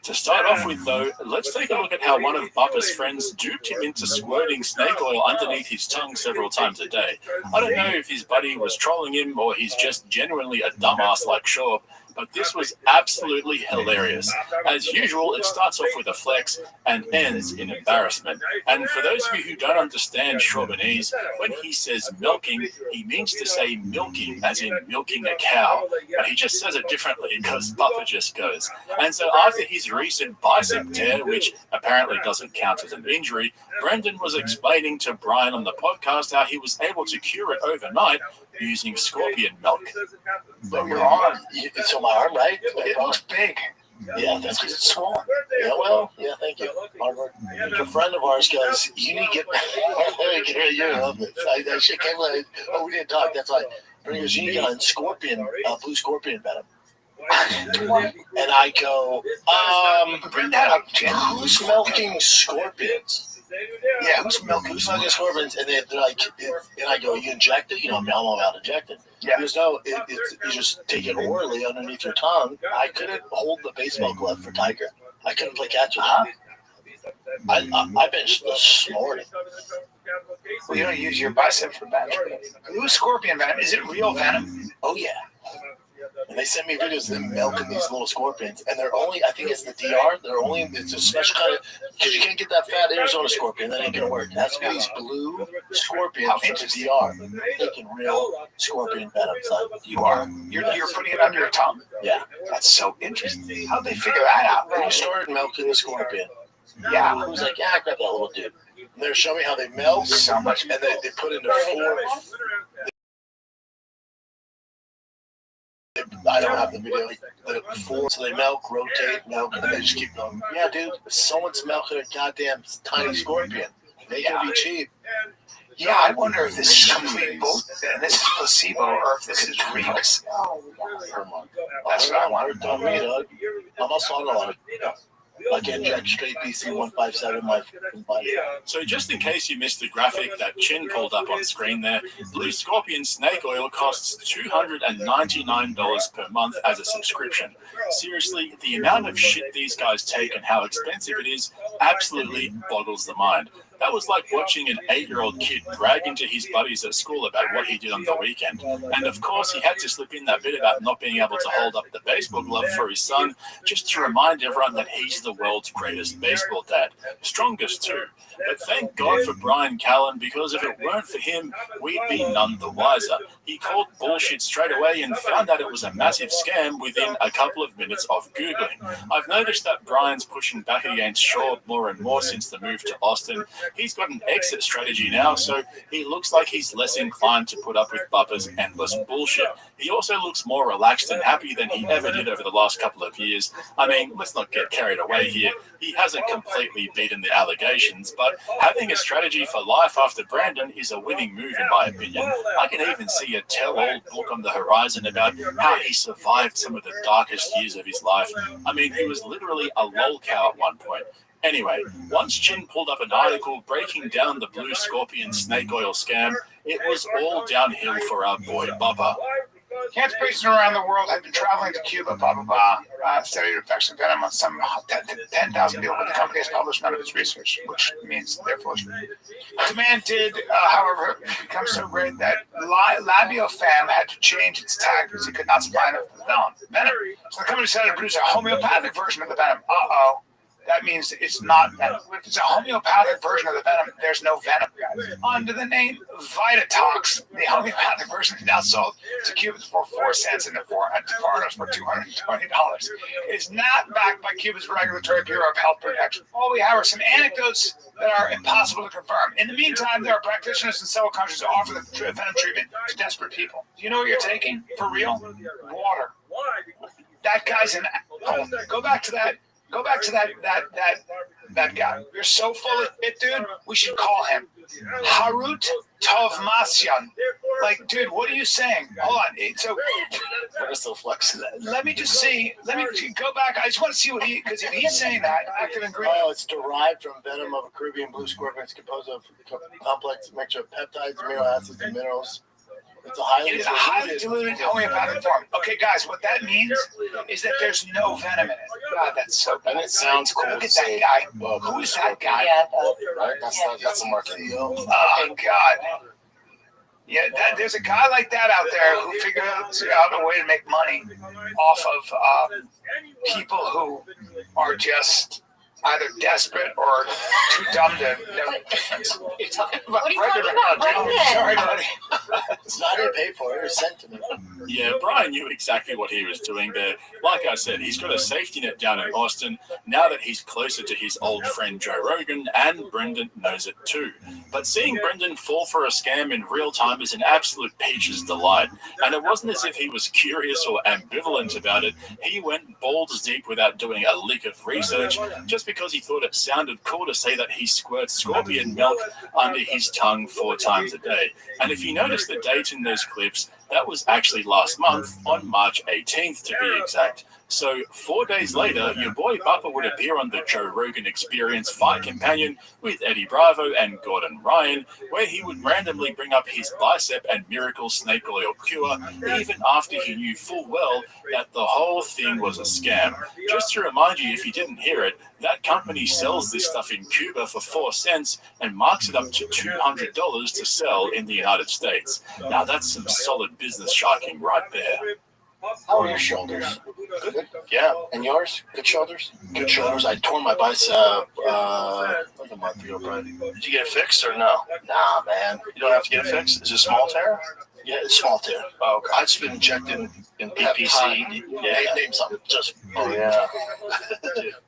To start off with, though, let's take a look at how one of Bubba's friends duped him into squirting snake oil underneath his tongue several times a day. I don't know if his buddy was trolling him or he's just genuinely a dumbass like Shaw, but this was absolutely hilarious. As usual, it starts off with a flex and ends in embarrassment. And for those of you who don't understand Shawbanese, when he says milking, he means to say milking, as in milking a cow. But he just says it differently because Bubba just goes. And so after his recent bicep tear, which apparently doesn't count as an injury, Brendan was explaining to Brian on the podcast how he was able to cure it overnight using scorpion milk. But your arm, so my arm, right? It looks big. Yeah, that's because it's swollen. Yeah, well, yeah, thank you. Hard work. A friend of ours goes, you need to get. You love this. I can't let it. Oh, we didn't talk. That's why. He goes, you need to get on scorpion, blue scorpion venom. And I go, bring that up, Jim. Who's milking scorpions? Yeah, who's milking scorpions? And they're like, and I go, you inject it? You know, I'm all about injecting. Yeah. There's no, you just take it orally underneath your tongue. I couldn't hold the baseball glove for Tiger. I couldn't play catch with him. I benched this morning. Well, you don't use your bicep for bench. Blue scorpion venom. Is it real venom? Oh, yeah. And they send me videos of them milking these little scorpions. And they're only, I think it's the DR, it's a special kind of, because you can't get that fat Arizona scorpion. That ain't going to work. It has to be these blue scorpions from the DR. Taking real scorpion venom. You are. You're putting it under your tongue? Yeah. That's so interesting. How'd they figure that out? When you started milking the scorpion. Yeah. I was like, yeah, I grabbed that little dude. And they're showing me how they milk. So much. And they put into 4. I don't have the video. So they milk, rotate, milk, and they just keep going. Yeah, dude, someone's milking a goddamn tiny scorpion. They can be cheap. Yeah, I wonder if this is complete both, and this is placebo, or if this is real. That's what I wanted to me, dog. I'm also on a lot of. I can inject straight BC 157 my body. So just in case you missed the graphic that Chin pulled up on screen there, Blue Scorpion Snake Oil costs $299 per month as a subscription. Seriously, the amount of shit these guys take and how expensive it is absolutely boggles the mind. That was like watching an 8-year-old kid brag into his buddies at school about what he did on the weekend. And of course, he had to slip in that bit about not being able to hold up the baseball glove for his son, just to remind everyone that he's the world's greatest baseball dad. Strongest too. But thank God for Brian Callen, because if it weren't for him, we'd be none the wiser. He called bullshit straight away and found out it was a massive scam within a couple of minutes of Googling. I've noticed that Brian's pushing back against Shaw more and more since the move to Austin. He's got an exit strategy now, so he looks like he's less inclined to put up with Bubba's endless bullshit. He also looks more relaxed and happy than he ever did over the last couple of years. I mean, let's not get carried away. away here. He hasn't completely beaten the allegations, but having a strategy for life after Brandon is a winning move in my opinion. I can even see a tell-all book on the horizon about how he survived some of the darkest years of his life. I mean, he was literally a lol cow at one point. Anyway, once Chin pulled up an article breaking down the Blue Scorpion snake oil scam, it was all downhill for our boy Bubba. Cancer patients around the world have been traveling to Cuba, blah, blah, blah. Studied effects of venom on some 10,000 people, but the company has published none of its research, which means they're foolish. Demand did, however, become so great that Labiofam had to change its tag because it could not supply enough venom. So the company decided to produce a homeopathic version of the venom. Uh-oh. That means it's not venom. If it's a homeopathic version of the venom, there's no venom. Under the name Vitatox, the homeopathic version is now sold to Cubans for 4 cents and to foreigners for $220. It's not backed by Cuba's Regulatory Bureau of Health Protection. All we have are some anecdotes that are impossible to confirm. In the meantime, there are practitioners in several countries who offer the venom treatment to desperate people. Do you know what you're taking? For real? Water. That guy's an... Oh, go back to that. Go back to that guy. You're so full of it, dude. We should call him Harut Tovmasyan. Like, dude, what are you saying? Hold on. So, let me just see. Let me go back. I just want to see what because if he's saying that, active ingredient. Oh, it's derived from venom of a Caribbean blue scorpion. It's composed of a complex mixture of peptides, amino acids, and minerals. It is a highly diluted homeopathic form. Okay, guys, what that means is that there's no venom in it. God, that's so bad. And it sounds cool. Look at that guy. Well, who is that guy? Yeah, right? That's a marketing. Oh, God. Yeah, there's a guy like that out there who figured out a way to make money off of people who are just either desperate or too dumb to know the difference. What are you talking about, Brendan? Sorry, buddy. It's not even paid for. It was sent to me. Yeah, Brian knew exactly what he was doing there. Like I said, he's got a safety net down in Austin now that he's closer to his old friend Joe Rogan, and Brendan knows it too. But seeing Brendan fall for a scam in real time is an absolute peach's delight. And it wasn't as if he was curious or ambivalent about it. He went balls deep without doing a lick of research, just because he thought it sounded cool to say that he squirts scorpion milk under his tongue 4 times a day. And if you notice the date in those clips, that was actually last month on March 18th to be exact. So 4 days later, your boy Bubba would appear on the Joe Rogan Experience Fight Companion with Eddie Bravo and Gordon Ryan, where he would randomly bring up his bicep and miracle snake oil cure, even after he knew full well that the whole thing was a scam. Just to remind you, if you didn't hear it, that company sells this stuff in Cuba for 4 cents and marks it up to $200 to sell in the United States. Now that's some solid business sharking right there. How are your shoulders? Good. Yeah. And yours? Good shoulders? Good shoulders. I tore my bicep like a month ago, probably. Did you get it fixed or no? Nah, man. You don't have to get it fixed? Is it a small tear? Yeah, it's small tear. Oh, okay. I've just been injecting in PPC. Yeah. Name something. Just. Oh, yeah.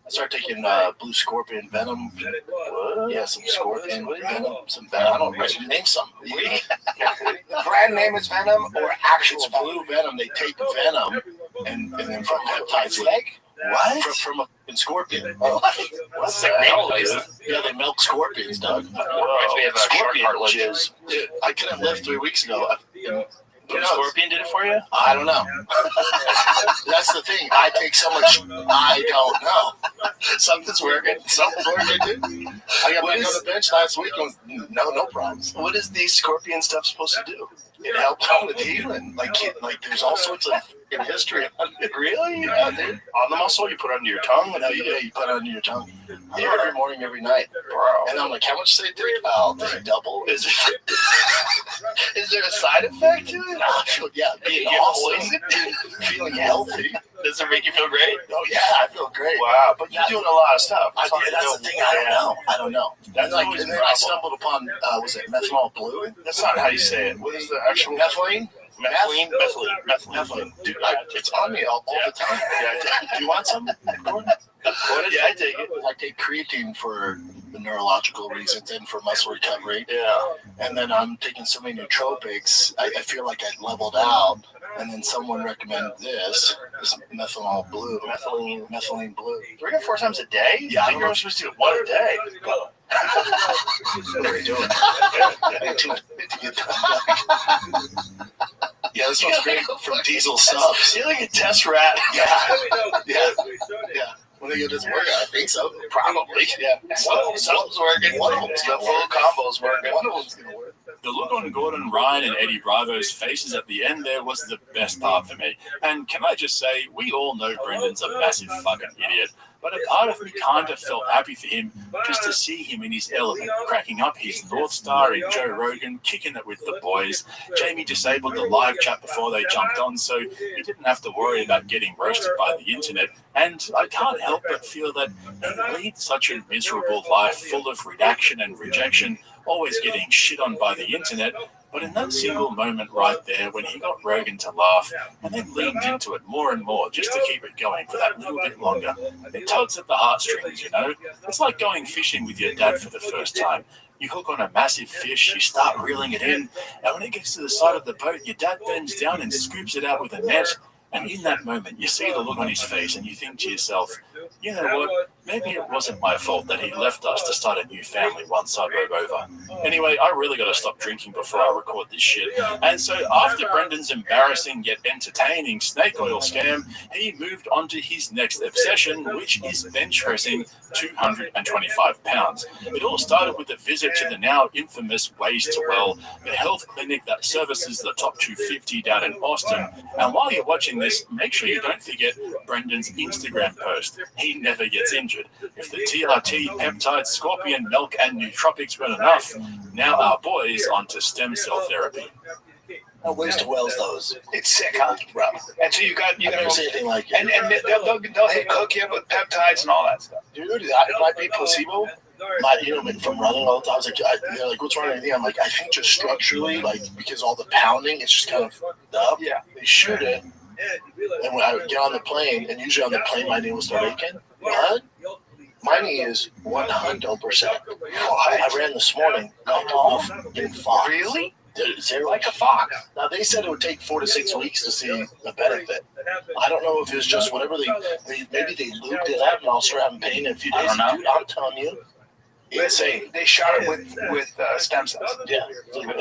I started taking blue scorpion venom. What? Yeah, some scorpion venom. Some venom. I don't know. Name something. The brand name is Venom or actual blue venom. They take venom and then from peptides. What? From a scorpion. What's the name? Yeah, they milk scorpions, Doug. We have a Scorpion cartilage. jizz. Dude, I couldn't live 3 weeks ago. The scorpion did it for you? I don't know. That's the thing. I take so much. I don't know. Something's working. Something's working, dude. I got back on the bench last week and no problems. What is the scorpion stuff supposed to do? It helps with healing. Like there's all sorts of in history. Really? Yeah, dude. On the muscle, you put it under your tongue? No, yeah, you put it under your tongue. Yeah, every morning, every night. Bro. And I'm like, how much do they take? I'll take double. Is there a side effect to it? I feel, yeah, being awesome. Feeling healthy. Does it make you feel great? Oh, yeah, I feel great. Wow, but you're doing a lot of stuff. That's the thing. I don't know. That's like, always and then I stumbled upon, was it methanol blue? That's not how you say it. What is the actual? Methylene? Methylene. Dude, it's on me all the time. Yeah, do you want some, Gordon? Yeah, I take it. I take creatine for the neurological reasons and for muscle recovery. Yeah. And then I'm taking so many nootropics, I feel like I leveled out. and then someone recommended this methanol blue, methylene blue. 3 or 4 times a day? Yeah, I think you're supposed to do one a day. What are we doing? I need to get that done. Yeah, this one's great from Diesel Subs. You're like a test rat. Yeah. When they get this workout, I think so. Probably. Yeah. Something's working. One of them's the full combo's working. One of them's gonna work. The look on Gordon Ryan and Eddie Bravo's faces at the end there was the best part for me. And can I just say, we all know Brendan's a massive fucking idiot, but a part of me kind of felt happy for him just to see him in his element, cracking up his North Star in Joe Rogan, kicking it with the boys. Jamie disabled the live chat before they jumped on, so he didn't have to worry about getting roasted by the internet. And I can't help but feel that he leads such a miserable life full of redaction and rejection, always getting shit on by the internet. But in that single moment right there, when he got Rogan to laugh and then leaned into it more and more just to keep it going for that little bit longer, it tugs at the heartstrings, you know? It's like going fishing with your dad for the first time. You hook on a massive fish, you start reeling it in, and when it gets to the side of the boat, your dad bends down and scoops it out with a net. And in that moment, you see the look on his face and you think to yourself, you know what, maybe it wasn't my fault that he left us to start a new family one suburb over. Anyway, I really got to stop drinking before I record this shit. And so after Brendan's embarrassing yet entertaining snake oil scam, he moved on to his next obsession, which is bench pressing 225 pounds. It all started with a visit to the now infamous Ways to Well, the health clinic that services the top 250 down in Austin. And while you're watching this, make sure you don't forget Brendan's Instagram post. He never gets injured. If the TRT, peptides, scorpion milk, and nootropics weren't enough, now our boys onto stem cell therapy. No Ways to Well's those. It's sick, huh? Bro. And so you got I've never seen anything like it. and they'll hook you up with peptides and all that stuff. Dude, that might be placebo. From running all the time, I was like, they're like, what's wrong with anything? I'm like, I think just structurally, like, because all the pounding, it's just kind of up. Yeah. They shoot it, and when I would get on the plane, and usually on the plane, my knee will start aching. But my knee is 100%. I ran this morning, got off in Fox. Really? Zero. Like a fox. Now, they said it would take 4 to 6 weeks to see the benefit. I don't know if it was just whatever maybe they looped it up and I'll start having pain in a few days. Dude, I'm telling you, insane. They shot it with stem cells. Yeah.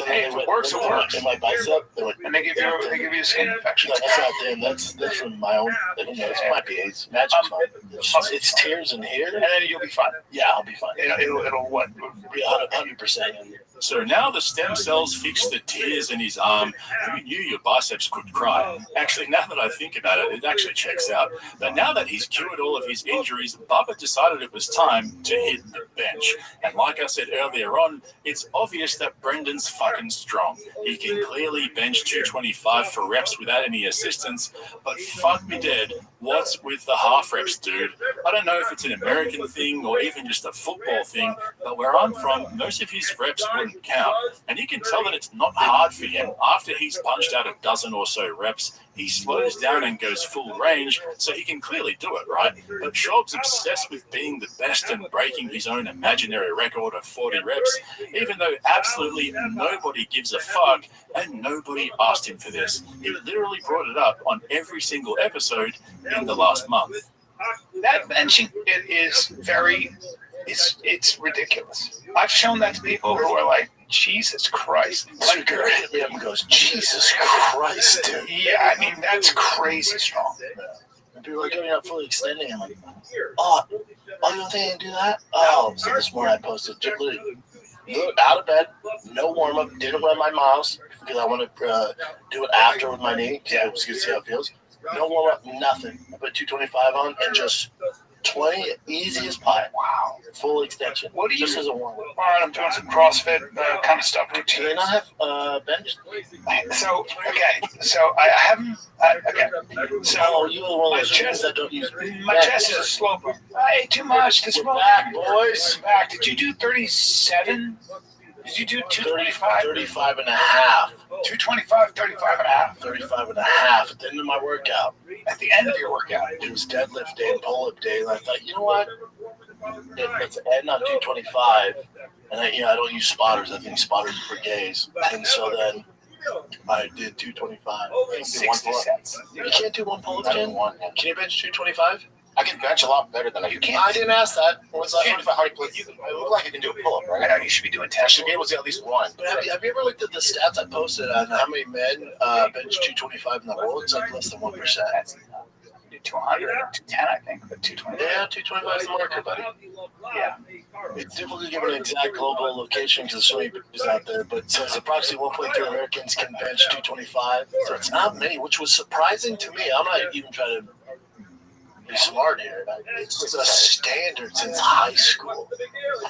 Hey, if it works, it works. In my bicep. And they give you a skin infection. No, that's not them. That's from my own. I don't know. It might be AIDS. Magic fun. It's tears in here. And then you'll be fine. Yeah, I'll be fine. It'll what? 100%. So now the stem cells fixed the tears in his arm. Who knew your biceps could cry? Actually, now that I think about it, it actually checks out. But now that he's cured all of his injuries, Bubba decided it was time to hit the bench. And like I said earlier on, it's obvious that Brendan's fucking strong. He can clearly bench 225 for reps without any assistance, but fuck me dead, what's with the half reps, dude? I don't know if it's an American thing or even just a football thing, but where I'm from, most of his reps wouldn't count. And you can tell that it's not hard for him. After he's punched out a dozen or so reps, he slows down and goes full range, so he can clearly do it, right? But Schaub's obsessed with being the best and breaking his own imaginary record of 40 reps, even though absolutely nobody gives a fuck and nobody asked him for this. He literally brought it up on every single episode in the last month. That benching is it's ridiculous. I've shown that to people who are like, Jesus Christ. Like, girl hit me up and goes, Jesus Christ, dude. Yeah, I mean, that's crazy strong. And people are like, you're not fully extending. I'm like, oh, you don't think I can do that? Oh, so this morning I posted, just literally, out of bed, no warm up, didn't run my miles because I want to do it after with my knee. Yeah, I was going to see how it feels. No warm up, nothing. I put 225 on and just 20, easy as pie. Wow. Full extension. What do you just as a warm up? All right, I'm doing some CrossFit kind of stuff routine. Do they not have bench? So I haven't. Okay. So you were one of those chest that don't use my chest is a sloper. I ate too much this morning. Back, boys. Back. Did you do 37? Did you do 225? 35 and a half. 225, 35 and a half. 35 and a half at the end of my workout. At the end of your workout? It was deadlift day and pull-up day, and I thought, you know what? Let's end on 225. And I don't use spotters. I think spotters are for gays. And so then I did 225. 60 sets. You can't do one pull-up, Ken? Can you bench 225? I can bench a lot better than I can. I didn't ask that. What's that? How many plates? I look like I can do a pull-up, right? I know you should be doing 10. I should be able to do at least one. But have you ever looked at the stats I posted on how many men bench 225 in the world? It's like less than 1%. That's 200, 210, I think, but 220. Yeah, 225 is the marker, buddy. Yeah. It's difficult to give an exact global location because there's so many people out there, but it says approximately 1.3 Americans can bench 225. So it's not many, which was surprising to me. I'm not even trying to be smart here. It's a standard since high school.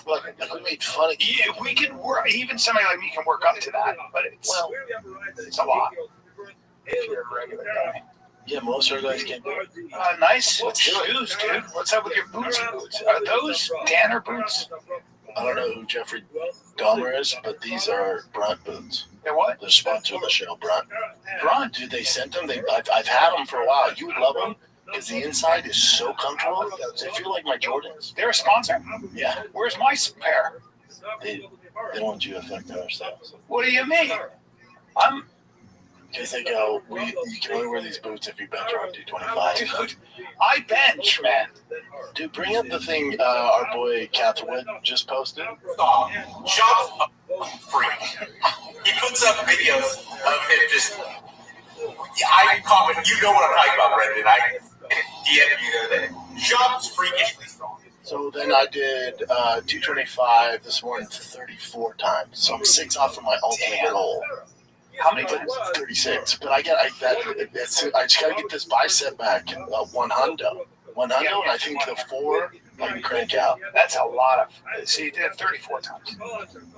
Like we made fun of Yeah, we can work, even somebody like me can work up to that, but it's a lot. If you're a regular guy. Yeah, most of our guys can't do it. Nice shoes, dude. What's up with your boots? Are those Danner boots? I don't know who Jeffrey Dahmer is, but these are Brunt boots. They're what? They're sponsored of the show, Brunt. Brunt? Dude, they sent them. I've had them for a while. You would love them because the inside is so comfortable. They feel like my Jordans. They're a sponsor? Yeah. Where's my pair? They don't want you to affect our sales. What do you mean? Because they go, you can only wear these boots if you bench around 225. Dude, I bench, man. Dude, bring up the thing our boy Catherwood just posted. Sean's a freak. He puts up videos of him just. I comment. You know what I'm talking about, Brendan. I DM you there. Sean's freakishly strong. So then I did 225 this morning 34 times. So I'm 6 off of my ultimate goal. How many times? 36. But I just gotta get this bicep back. 100. 100, and I think the 4 I can crank out. That's a lot of. So you did it 34 times.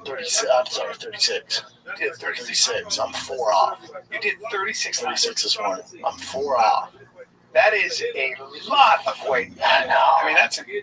36. I'm sorry, 36. You did 36. I'm 4 off. You did 36. 36 this morning. I'm 4 off. That is a lot of weight. I know. I mean,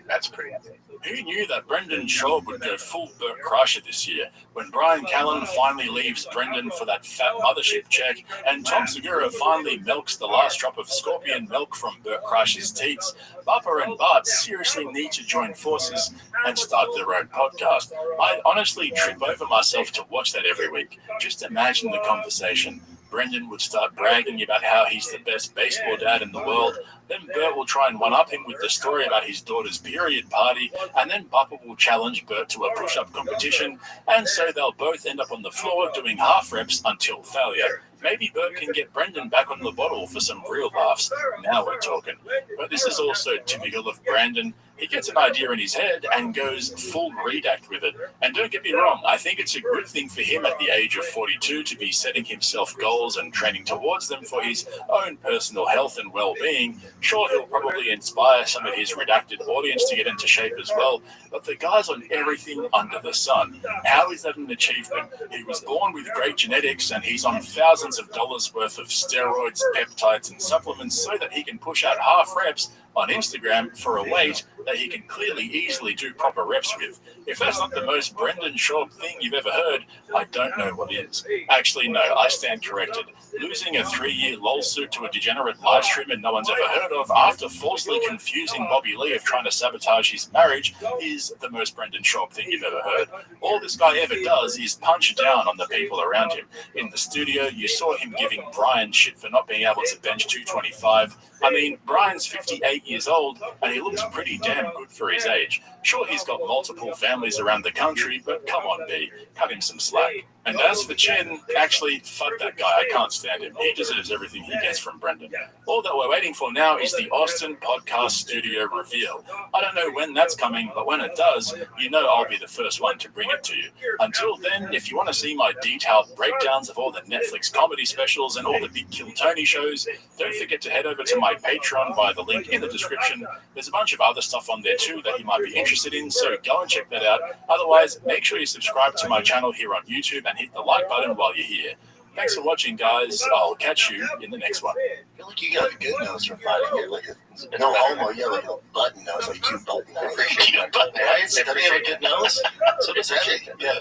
that's pretty heavy. Who knew that Brendan Schaub would go full Burt Kreischer this year when Brian Callen finally leaves Brendan for that fat mothership check and Tom Segura finally milks the last drop of scorpion milk from Burt Kreischer's teats? Bappa and Bart seriously need to join forces and start their own podcast. I'd honestly trip over myself to watch that every week. Just imagine the conversation. Brendan would start bragging about how he's the best baseball dad in the world. Then Bert will try and one-up him with the story about his daughter's period party, and then Bappa will challenge Bert to a push-up competition, and so they'll both end up on the floor doing half reps until failure. Maybe Bert can get Brendan back on the bottle for some real laughs. Now we're talking. But this is also typical of Brandon. He gets an idea in his head and goes full redact with it. And don't get me wrong, I think it's a good thing for him at the age of 42 to be setting himself goals and training towards them for his own personal health and well-being. Sure, he'll probably inspire some of his redacted audience to get into shape as well, but the guy's on everything under the sun. How is that an achievement? He was born with great genetics and he's on thousands of dollars worth of steroids, peptides, and supplements so that he can push out half reps on Instagram for a weight that he can clearly easily do proper reps with. If that's not the most Brendan Schaub thing you've ever heard, I don't know what is. Actually, no, I stand corrected. Losing a 3-year lol suit to a degenerate live streamer no one's ever heard of after falsely confusing Bobby Lee of trying to sabotage his marriage is the most Brendan Schaub thing you've ever heard. All this guy ever does is punch down on the people around him. In the studio, you saw him giving Brian shit for not being able to bench 225. I mean, Brian's 58 years old, and he looks pretty damn good for his age. Sure, he's got multiple families around the country, but come on, B, cut him some slack. And as for Chen, actually, fuck that guy. I can't stand him. He deserves everything he gets from Brendan. All that we're waiting for now is the Austin Podcast Studio reveal. I don't know when that's coming, but when it does, you know I'll be the first one to bring it to you. Until then, if you want to see my detailed breakdowns of all the Netflix comedy specials and all the big Kill Tony shows, don't forget to head over to my Patreon via the link in the description. There's a bunch of other stuff on there too that you might be interested in, so go and check that out. Otherwise, make sure you subscribe to my channel here on YouTube and hit the like button while you're here. Thanks for watching, guys. I'll catch you in the next one. I feel like you got a good nose for fighting. You're like a no homo. You have like a button nose, like cute button nose. Cute button nose. Does he have a good nose? So does that. Yeah.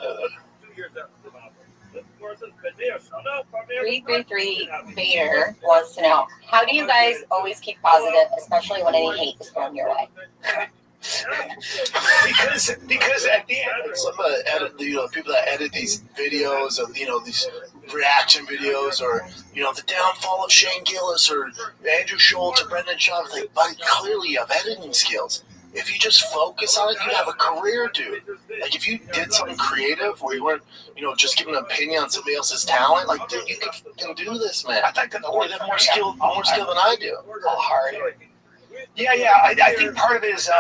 333 Vader wants to know, how do you guys always keep positive, especially when any hate is thrown your way? because at the end, some people that edit these videos of these reaction videos or, the downfall of Shane Gillis or Andrew Schultz or Brendan Schaub. It's like, buddy, clearly you have editing skills. If you just focus on it, you have a career, dude. Like, if you did something creative where you weren't, just giving an opinion on somebody else's talent, like, dude, you can do this, man. I think that you have more skill than I do. How hard. Yeah. I think part of it is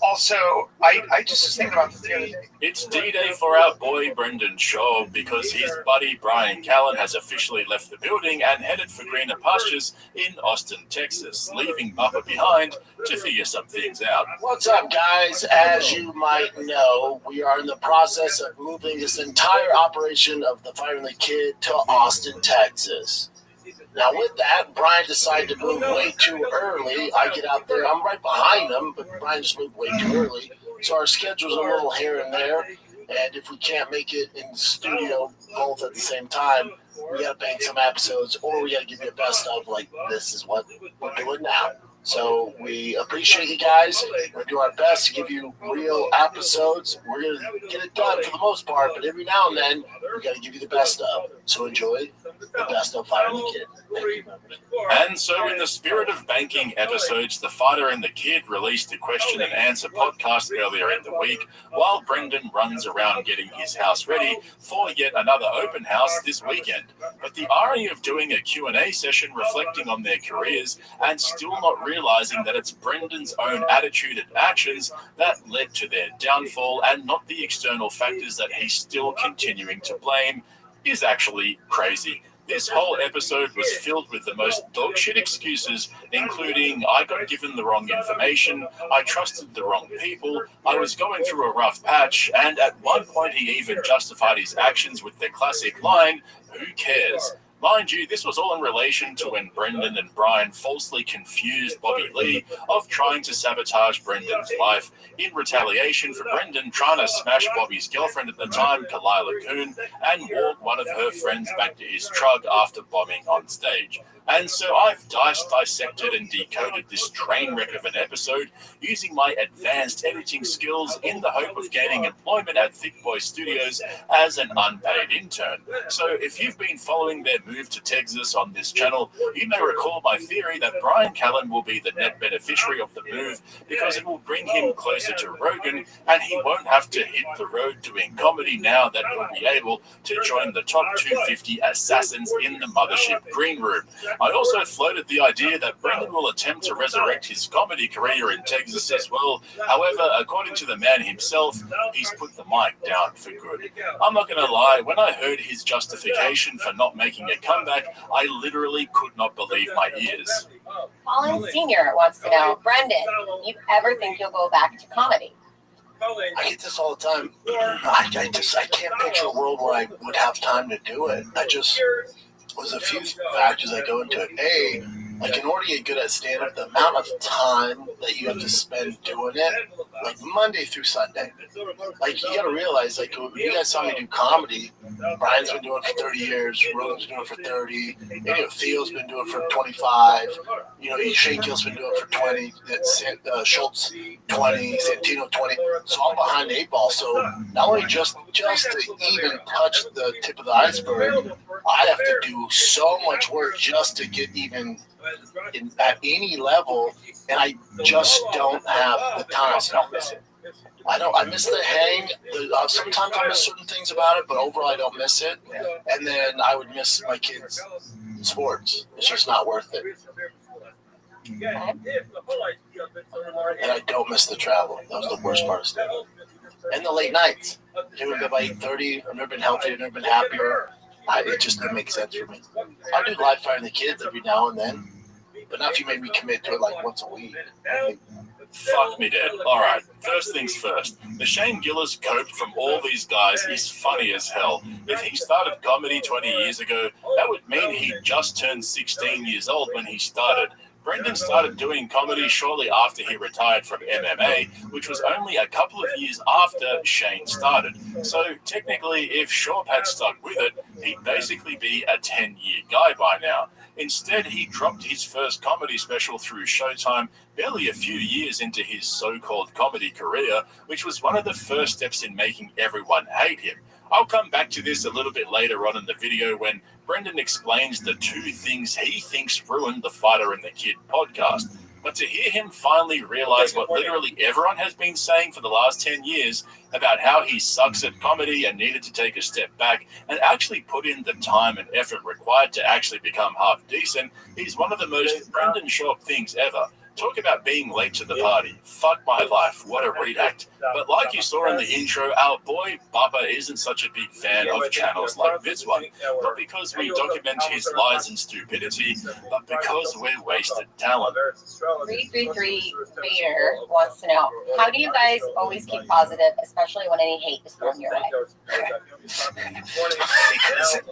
also, I just was thinking about this the other day. It's D-Day for our boy Brendan Schaub because his buddy Brian Callen has officially left the building and headed for greener pastures in Austin, Texas, leaving Bubba behind to figure some things out. What's up, guys? As you might know, we are in the process of moving this entire operation of the Firing the Kid to Austin, Texas. Now, with that, Brian decided to move way too early. I get out there. I'm right behind him, but Brian just moved way too early. So our schedule's a little here and there. And if we can't make it in the studio both at the same time, we got to bank some episodes, or we got to give you a best of, like, this is what we're doing now. So we appreciate you guys. We're doing our best to give you real episodes. We're going to get it done for the most part, but every now and then, we got to give you the best of. So enjoy the best of Firing the Kid. And so, in the spirit of banking episodes, The Fighter and the Kid released a question and answer podcast earlier in the week, while Brendan runs around getting his house ready for yet another open house this weekend. But the irony of doing a Q&A session reflecting on their careers and still not realizing that it's Brendan's own attitude and actions that led to their downfall and not the external factors that he's still continuing to blame is actually crazy. This whole episode was filled with the most dogshit excuses, including I got given the wrong information, I trusted the wrong people, I was going through a rough patch, and at one point he even justified his actions with the classic line, "Who cares?" Mind you, this was all in relation to when Brendan and Brian falsely confused Bobby Lee of trying to sabotage Brendan's life in retaliation for Brendan trying to smash Bobby's girlfriend at the time, Kalila Kuhn, and walk one of her friends back to his truck after bombing on stage. And so I've dissected and decoded this train wreck of an episode using my advanced editing skills in the hope of gaining employment at Thick Boy Studios as an unpaid intern. So if you've been following their move to Texas on this channel, you may recall my theory that Brian Callen will be the net beneficiary of the move because it will bring him closer to Rogan and he won't have to hit the road doing comedy now that he'll be able to join the top 250 assassins in the mothership green room. I also floated the idea that Brendan will attempt to resurrect his comedy career in Texas as well. However, according to the man himself, he's put the mic down for good. I'm not going to lie, when I heard his justification for not making a comeback, I literally could not believe my ears. Colin Sr. wants to know, Brendan, you ever think you'll go back to comedy? I get this all the time. I can't picture a world where I would have time to do it. There's a few factors that go into it. Like, in order to get good at stand-up, the amount of time that you have to spend doing it, like Monday through Sunday. Like, you gotta realize, like, you guys saw me do comedy. Brian's been doing it for 30 years. Rogan's been doing it for 30. Theo's been doing it for 25. Shane Gill's been doing it for 20. Schultz, 20. Santino, 20. So I'm behind the 8 ball. So not only just to even touch the tip of the iceberg, I have to do so much work just to get even at any level, and I just don't have the time. I don't miss it. I miss the hang. Sometimes I miss certain things about it, but overall I don't miss it. And then I would miss my kids' sports. It's just not worth it. And I don't miss the travel. That was the worst part of stuff. And the late nights. Doing it by 8:30. I've never been healthier. I've never been happier. It just doesn't make sense for me. I do live Firing the Kids every now and then, but not if you make me commit to it like once a week. Fuck me dead. Alright, first things first. The Shane Gillis cope from all these guys is funny as hell. If he started comedy 20 years ago, that would mean he just turned 16 years old when he started. Brendan started doing comedy shortly after he retired from MMA, which was only a couple of years after Shane started. So technically, if Schaub had stuck with it, he'd basically be a 10-year guy by now. Instead, he dropped his first comedy special through Showtime barely a few years into his so-called comedy career, which was one of the first steps in making everyone hate him. I'll come back to this a little bit later on in the video when Brendan explains the 2 things he thinks ruined the Fighter and the Kid podcast. But to hear him finally realize what literally everyone has been saying for the last 10 years about how he sucks at comedy and needed to take a step back and actually put in the time and effort required to actually become half decent is one of the most Brendan Sharp things ever. Talk about being late to the party. Fuck my life. What a redact. But like you saw in the intro, our boy Bubba isn't such a big fan of channels like this one. Not because we document his lies and stupidity, but because we're wasted talent. 333 Vader wants to know, how do you guys always keep positive, especially when any hate is thrown your way?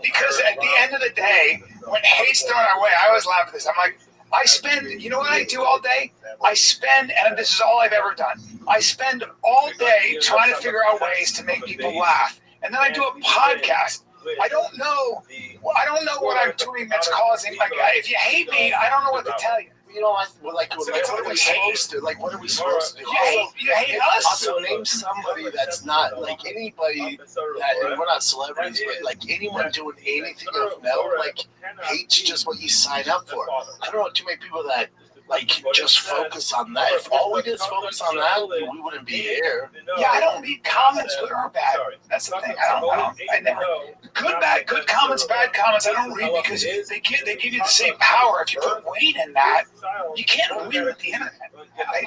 because at the end of the day, when hate's thrown our way, I always laugh at this. I'm like, I spend, you know what I do all day? I spend, and this is all I've ever done, I spend all day trying to figure out ways to make people laugh. And then I do a podcast. I don't know what I'm doing that's causing, like, if you hate me, I don't know what to tell you. You know, what are we supposed to? Like, what are we supposed to do? You hate us? Also, name somebody that's not, like, anybody that, and we're not celebrities, but, like, anyone doing anything of note, like, hate's just what you sign up for. I don't know too many people that, like, just focus on that. If all we did is focus on that, we wouldn't be here. Yeah, I don't read comments, good or bad. That's the thing. I never. Good comments, bad comments, I don't read because they give you the same power. If you put weight in that, you can't win with the internet.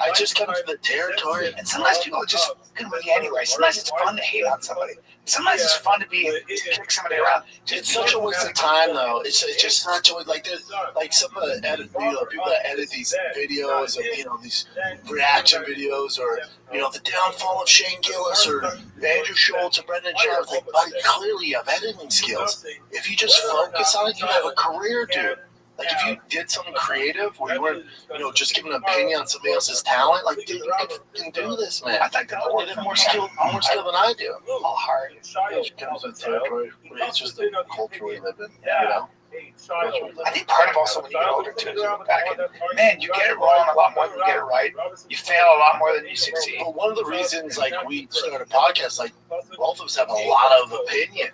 I just come to the territory. And sometimes people are just good with you anyway. Sometimes it's fun to hate on somebody. Sometimes it's fun to kick somebody around. It's such a waste of time, though. It's just such a like some of the people that edit these videos of these reaction videos or the downfall of Shane Gillis or Andrew Schultz or Brendan Sharp. Like, buddy, clearly you have editing skills. If you just focus on it, you have a career, dude. Like, if you did something creative where you weren't, just giving an opinion on somebody else's talent, like, dude, you can do this, man. I think that you have more skill than I do. All hard. It comes with territory. It's just the culture we live in, I think part of also when you get older too is you look back and, man, you get it wrong a lot more than you get it right. You fail a lot more than you succeed. But one of the reasons, like, we started a podcast, like, both of us have a lot of opinion.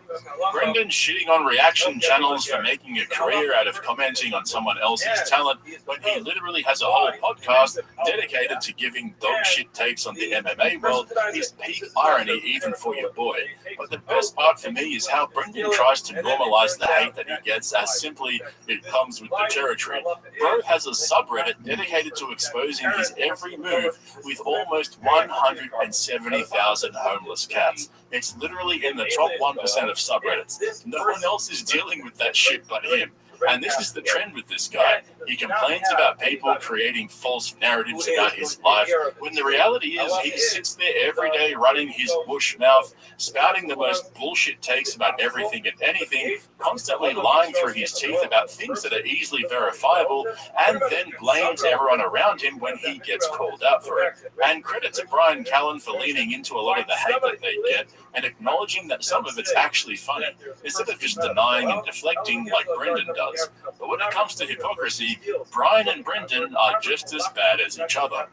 Brendan shitting on reaction channels for making a career out of commenting on someone else's talent when he literally has a whole podcast dedicated to giving dog shit takes on the MMA world is peak irony even for your boy. But the best part for me is how Brendan tries to normalize the hate that he gets as simply it comes with the territory. Bro has a subreddit dedicated to exposing his every move with almost 170,000 homeless cats. It's literally in the top 1% of subreddits. No one else is dealing with that shit but him. And this is the trend with this guy. He complains about people creating false narratives about his life, when the reality is he sits there every day running his bush mouth, spouting the most bullshit takes about everything and anything, constantly lying through his teeth about things that are easily verifiable, and then blames everyone around him when he gets called out for it. And credit to Brian Callen for leaning into a lot of the hate that they get and acknowledging that some of it's actually funny, instead of just denying and deflecting like Brendan does. But when it comes to hypocrisy, Brian and Brendan are just as bad as each other.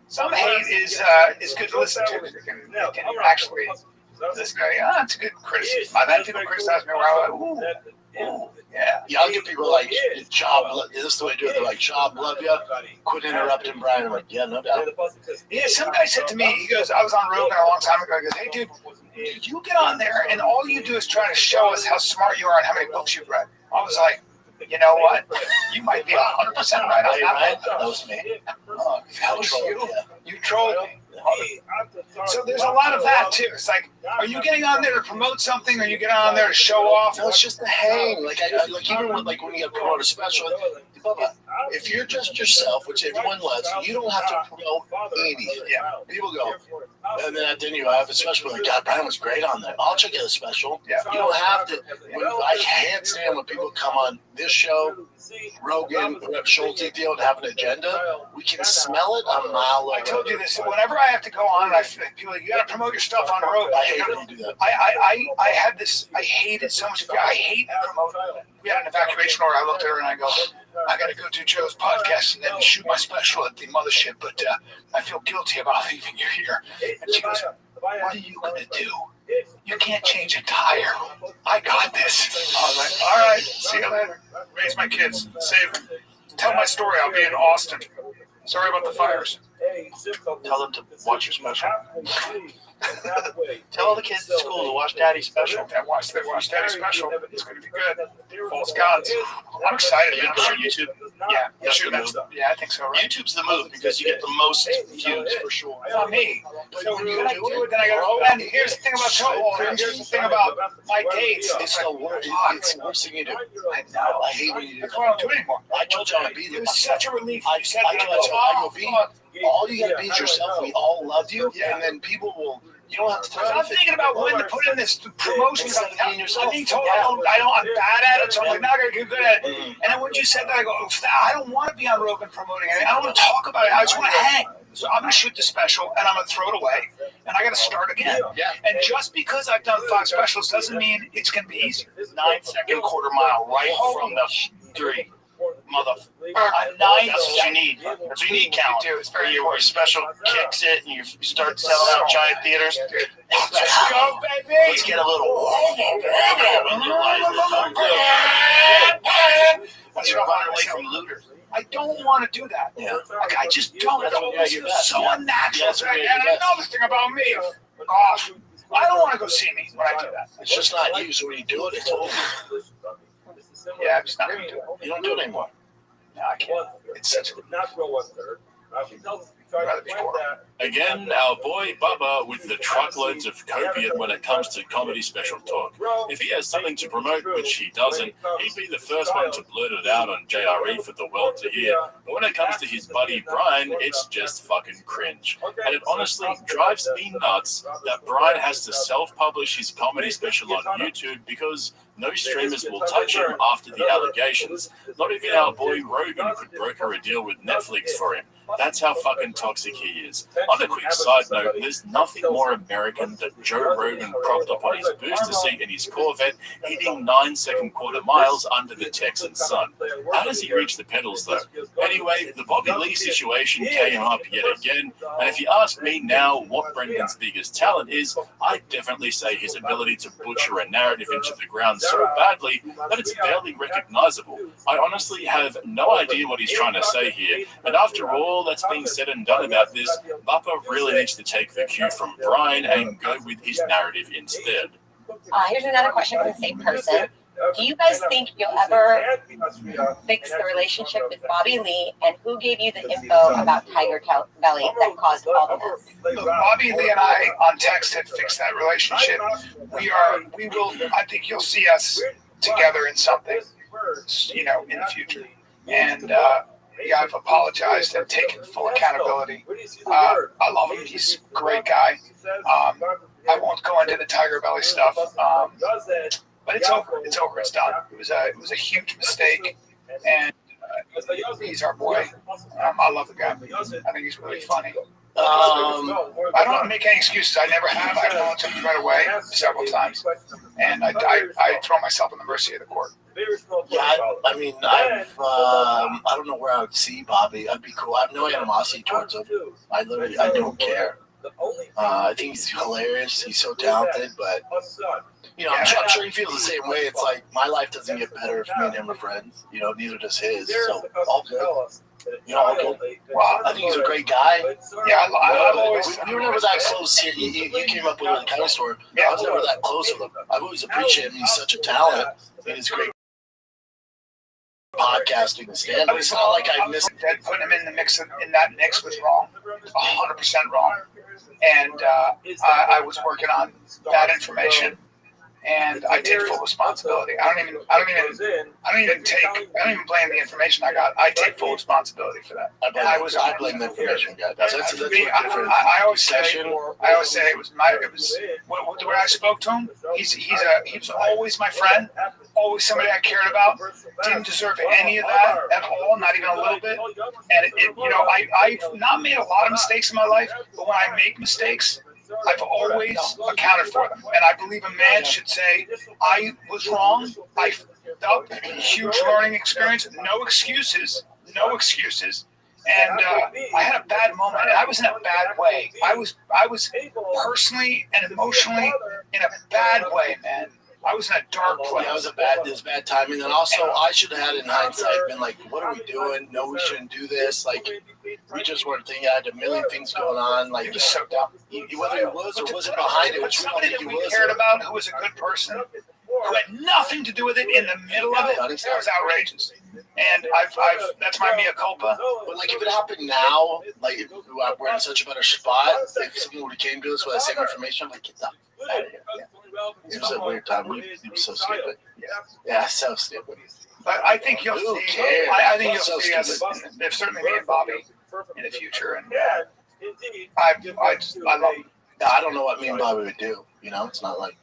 Some hate is good to listen to. It can actually this guy, it's a good criticism. I've had people criticize me where I'm like, ooh, yeah. Yeah, I'll give people like, job, this is the way to do it. They're like, job, love you. Quit interrupting Brian. I'm like, yeah, no doubt. Yeah, some guy said to me, he goes, I was on Rogan a long time ago. He goes, hey, dude, you get on there and all you do is try to show us how smart you are and how many books you've read. I was like, you know what? You might be 100% right on that. That was me. Oh, that was you. You trolled me. So there's a lot of that too. It's like, are you getting on there to promote something, or are you getting on there to show off? No, it's just a hang. Like even when when you promote a special, if you're just yourself, which everyone loves, you don't have to promote anything. Yeah. People go, and then you have a special like, God, Brian was great on that. I'll check out a special. Yeah. You don't have to. I can't stand when people come on this show, Rogan, Schultz deal, and have an agenda. We can smell it a mile away. I told you this. Whenever I have to go on, and I feel like people like, you got to promote your stuff on the road. I hate when you do that. I had this. I hated so much. I hate promoting. We had an evacuation order. I looked at her and I go, I got to go do Joe's podcast and then shoot my special at the mothership, but I feel guilty about leaving you here. And she goes, what are you going to do You can't change a tire. I got this. I was like, all right, see you later. Raise my kids. Save them. Tell my story. I'll be in Austin. Sorry about the fires. Tell them to watch your special. Tell all the kids at school to watch Daddy's special. They watch Daddy's special. It's going to be good. False gods. I'm excited. Are you sure YouTube? Yeah, That's the move. yeah, I think so. Right? YouTube's the move because you get the most views for sure. Not me. So when you do it, then I go. And here's the thing about trouble. Here's the thing about my dates. It's the worst. It's the worst thing you do. I know. I hate when you do. That's why I don't do it anymore. I told you I'd be there. It was such a relief. I You said told you I go be. All you gotta be is yourself. We all love you, and then people will. You don't have to throw. I'm thinking about when to put in this promotion. I'm being told I'm bad at it, so I'm like, now I gotta get good at it. And then when you said that, I go, I don't want to be on Rogan promoting it. I don't want to talk about it. I just want to hang. So I'm gonna shoot the special, and I'm gonna throw it away, and I gotta start again. And just because I've done 5 specials doesn't mean it's gonna be easy. 9-second quarter mile right from the street. Motherfucker. 9 is what you need. That's what you need, count. It's very where your special kicks it and you start selling out giant theaters. Let's go, baby. Let's get a little. That's what I'm away from looters. I don't want to do that. Yeah. Like, I just don't. That's what It's you're best. so unnatural. That's what And you're I best. know this thing about me. Gosh, I don't want to go see me when I do that. It's just not you. So when you do it, it's over. Yeah, I'm just not going to do it. You don't do it anymore. No, I can't. It's such a Again, our boy Bubba with the truckloads of copium when it comes to comedy special talk. If he has something to promote, which he doesn't, he'd be the first one to blurt it out on JRE for the world to hear. But when it comes to his buddy Brian, it's just fucking cringe. And it honestly drives me nuts that Brian has to self-publish his comedy special on YouTube because no streamers will touch him after the allegations. Not even our boy Rogan could broker a deal with Netflix for him. That's how fucking toxic he is. On a quick side note, there's nothing more American than Joe Rogan propped up on his booster seat in his Corvette, hitting 9-second quarter miles under the Texan sun. How does he reach the pedals though? Anyway, the Bobby Lee situation came up yet again, and if you ask me now what Brendan's biggest talent is, I'd definitely say his ability to butcher a narrative into the ground so badly that it's barely recognizable. I honestly have no idea what he's trying to say here, and after all that's being said and done about this, Bappa really needs to take the cue from Brian and go with his narrative instead. Here's another question from the same person. Do you guys think you'll ever fix the relationship with Bobby Lee, and who gave you the info about Tiger Belly that caused all the mess? Look, Bobby Lee and I on text had fixed that relationship. We will, I think you'll see us together in something, in the future. And, yeah, I've apologized and taken full accountability. I love him. He's a great guy. I won't go into the Tiger Belly stuff, but it's over. It's over. It's done. It was a huge mistake, and he's our boy. I love the guy. I think he's really funny. I don't make any excuses. I never have. I acknowledge him right away several times, and I throw myself in the mercy of the court. Yeah, I mean, I don't know where I would see Bobby. I'd be cool. I have no animosity towards him. I don't care. I think he's hilarious. He's so talented, but I'm sure he feels the same way. It's like my life doesn't get better if me and him are friends. Neither does his. So all good. All good. Wow, I think he's a great guy. Yeah, I've always. We were never that close here. You came up with a county store. I was never that close with him. I've always appreciated him. He's such a talent. And he's great. Podcasting and stand-up. It's not like I missed that. Putting him in the mix in that mix was wrong, 100% wrong. And I was working on that information, and I take full responsibility. I don't even blame the information I got. I take full responsibility for that. I blame the information I got. I always say it was when I spoke to him. He was always my friend, always somebody I cared about. Didn't deserve any of that at all, not even a little bit. And I've not made a lot of mistakes in my life, but when I make mistakes, I've always accounted for them. And I believe a man should say, I was wrong, I fucked up, huge learning experience, no excuses. And I had a bad moment, and I was in a bad way. I was personally and emotionally in a bad way, man. I was in a dark place. That was bad timing. And also, I should have had in hindsight been like, what are we doing? No, we shouldn't do this. Like, we just weren't thinking. I had a million things going on. Like, It was so dumb. Whether it was or wasn't behind it, But which we don't somebody think that he we was. cared about, who was a good person, who had nothing to do with it in the middle of it, that was outrageous. And that's my mea culpa. But like, if it happened now, like, if we're in such a better spot, if someone would have came to us with the same information, I'm like, get that out of here. Yeah. It was a weird time. It was so stupid. Yeah, so stupid. But I think you'll Who see. cares? I think you'll So see us, stupid. certainly me and Bobby, in the future. And I love him. Yeah, I don't know what me and Bobby would do. You know, it's not like.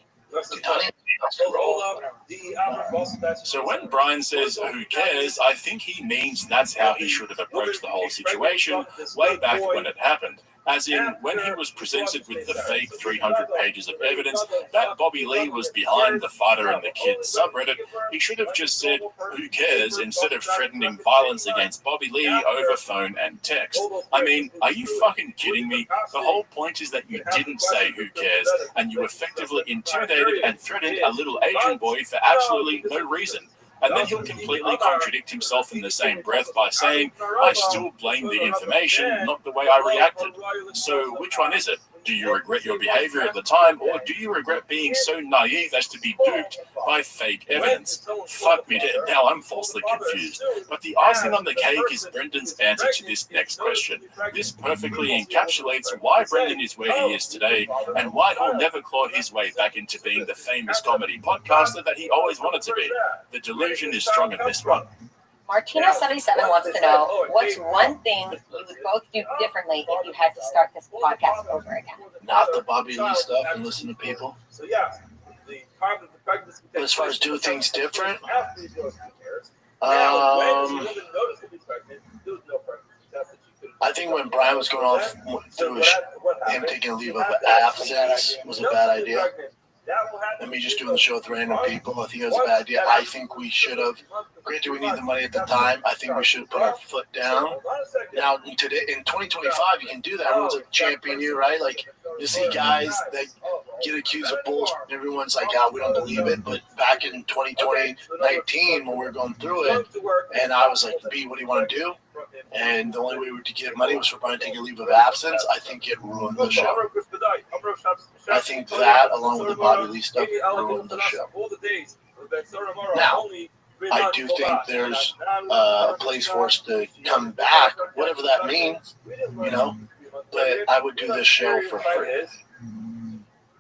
So when Brian says who cares, I think he means that's how he should have approached the whole situation way back when it happened. As in, when he was presented with the fake 300 pages of evidence that Bobby Lee was behind the fighter and the kid subreddit, he should have just said, who cares, instead of threatening violence against Bobby Lee over phone and text. I mean, are you fucking kidding me? The whole point is that you didn't say who cares, and you effectively intimidated and threatened a little Asian boy for absolutely no reason. And then he'll completely contradict himself in the same breath by saying, I still blame the information, not the way I reacted. So which one is it? Do you regret your behavior at the time, or do you regret being so naive as to be duped by fake evidence? Fuck me dead, now I'm falsely confused. But the icing on the cake is Brendan's answer to this next question. This perfectly encapsulates why Brendan is where he is today, and why he'll never claw his way back into being the famous comedy podcaster that he always wanted to be. The delusion is strong in this one. Martino77 wants to know, what's one thing you would both do differently if you had to start this podcast over again? Not the Bobby Lee stuff and listen to people. But as far as do things different, I think when Brian was going off through him taking a leave of absence was a bad idea. And me just doing the show with random people, I think it was a bad idea. I think we should have, granted we need the money at the time, I think we should have put our foot down. Now, today, in 2025, you can do that. Everyone's like champion you, right? Like, you see guys that get accused of bullshit, everyone's like, we don't believe it. But back in 2019, when we were going through it, and I was like, B, what do you want to do? And the only way to get money was for Brian to take a leave of absence. I think it ruined the show. I think that, along with the Bobby Lee stuff, ruined the show. Now, I do think there's a place for us to come back, whatever that means, you know. But I would do this show for free.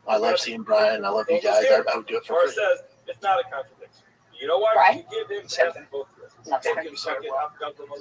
I love seeing Brian. I love you guys. I would do it for free. It's not a contradiction. You know why? Right? You give him both.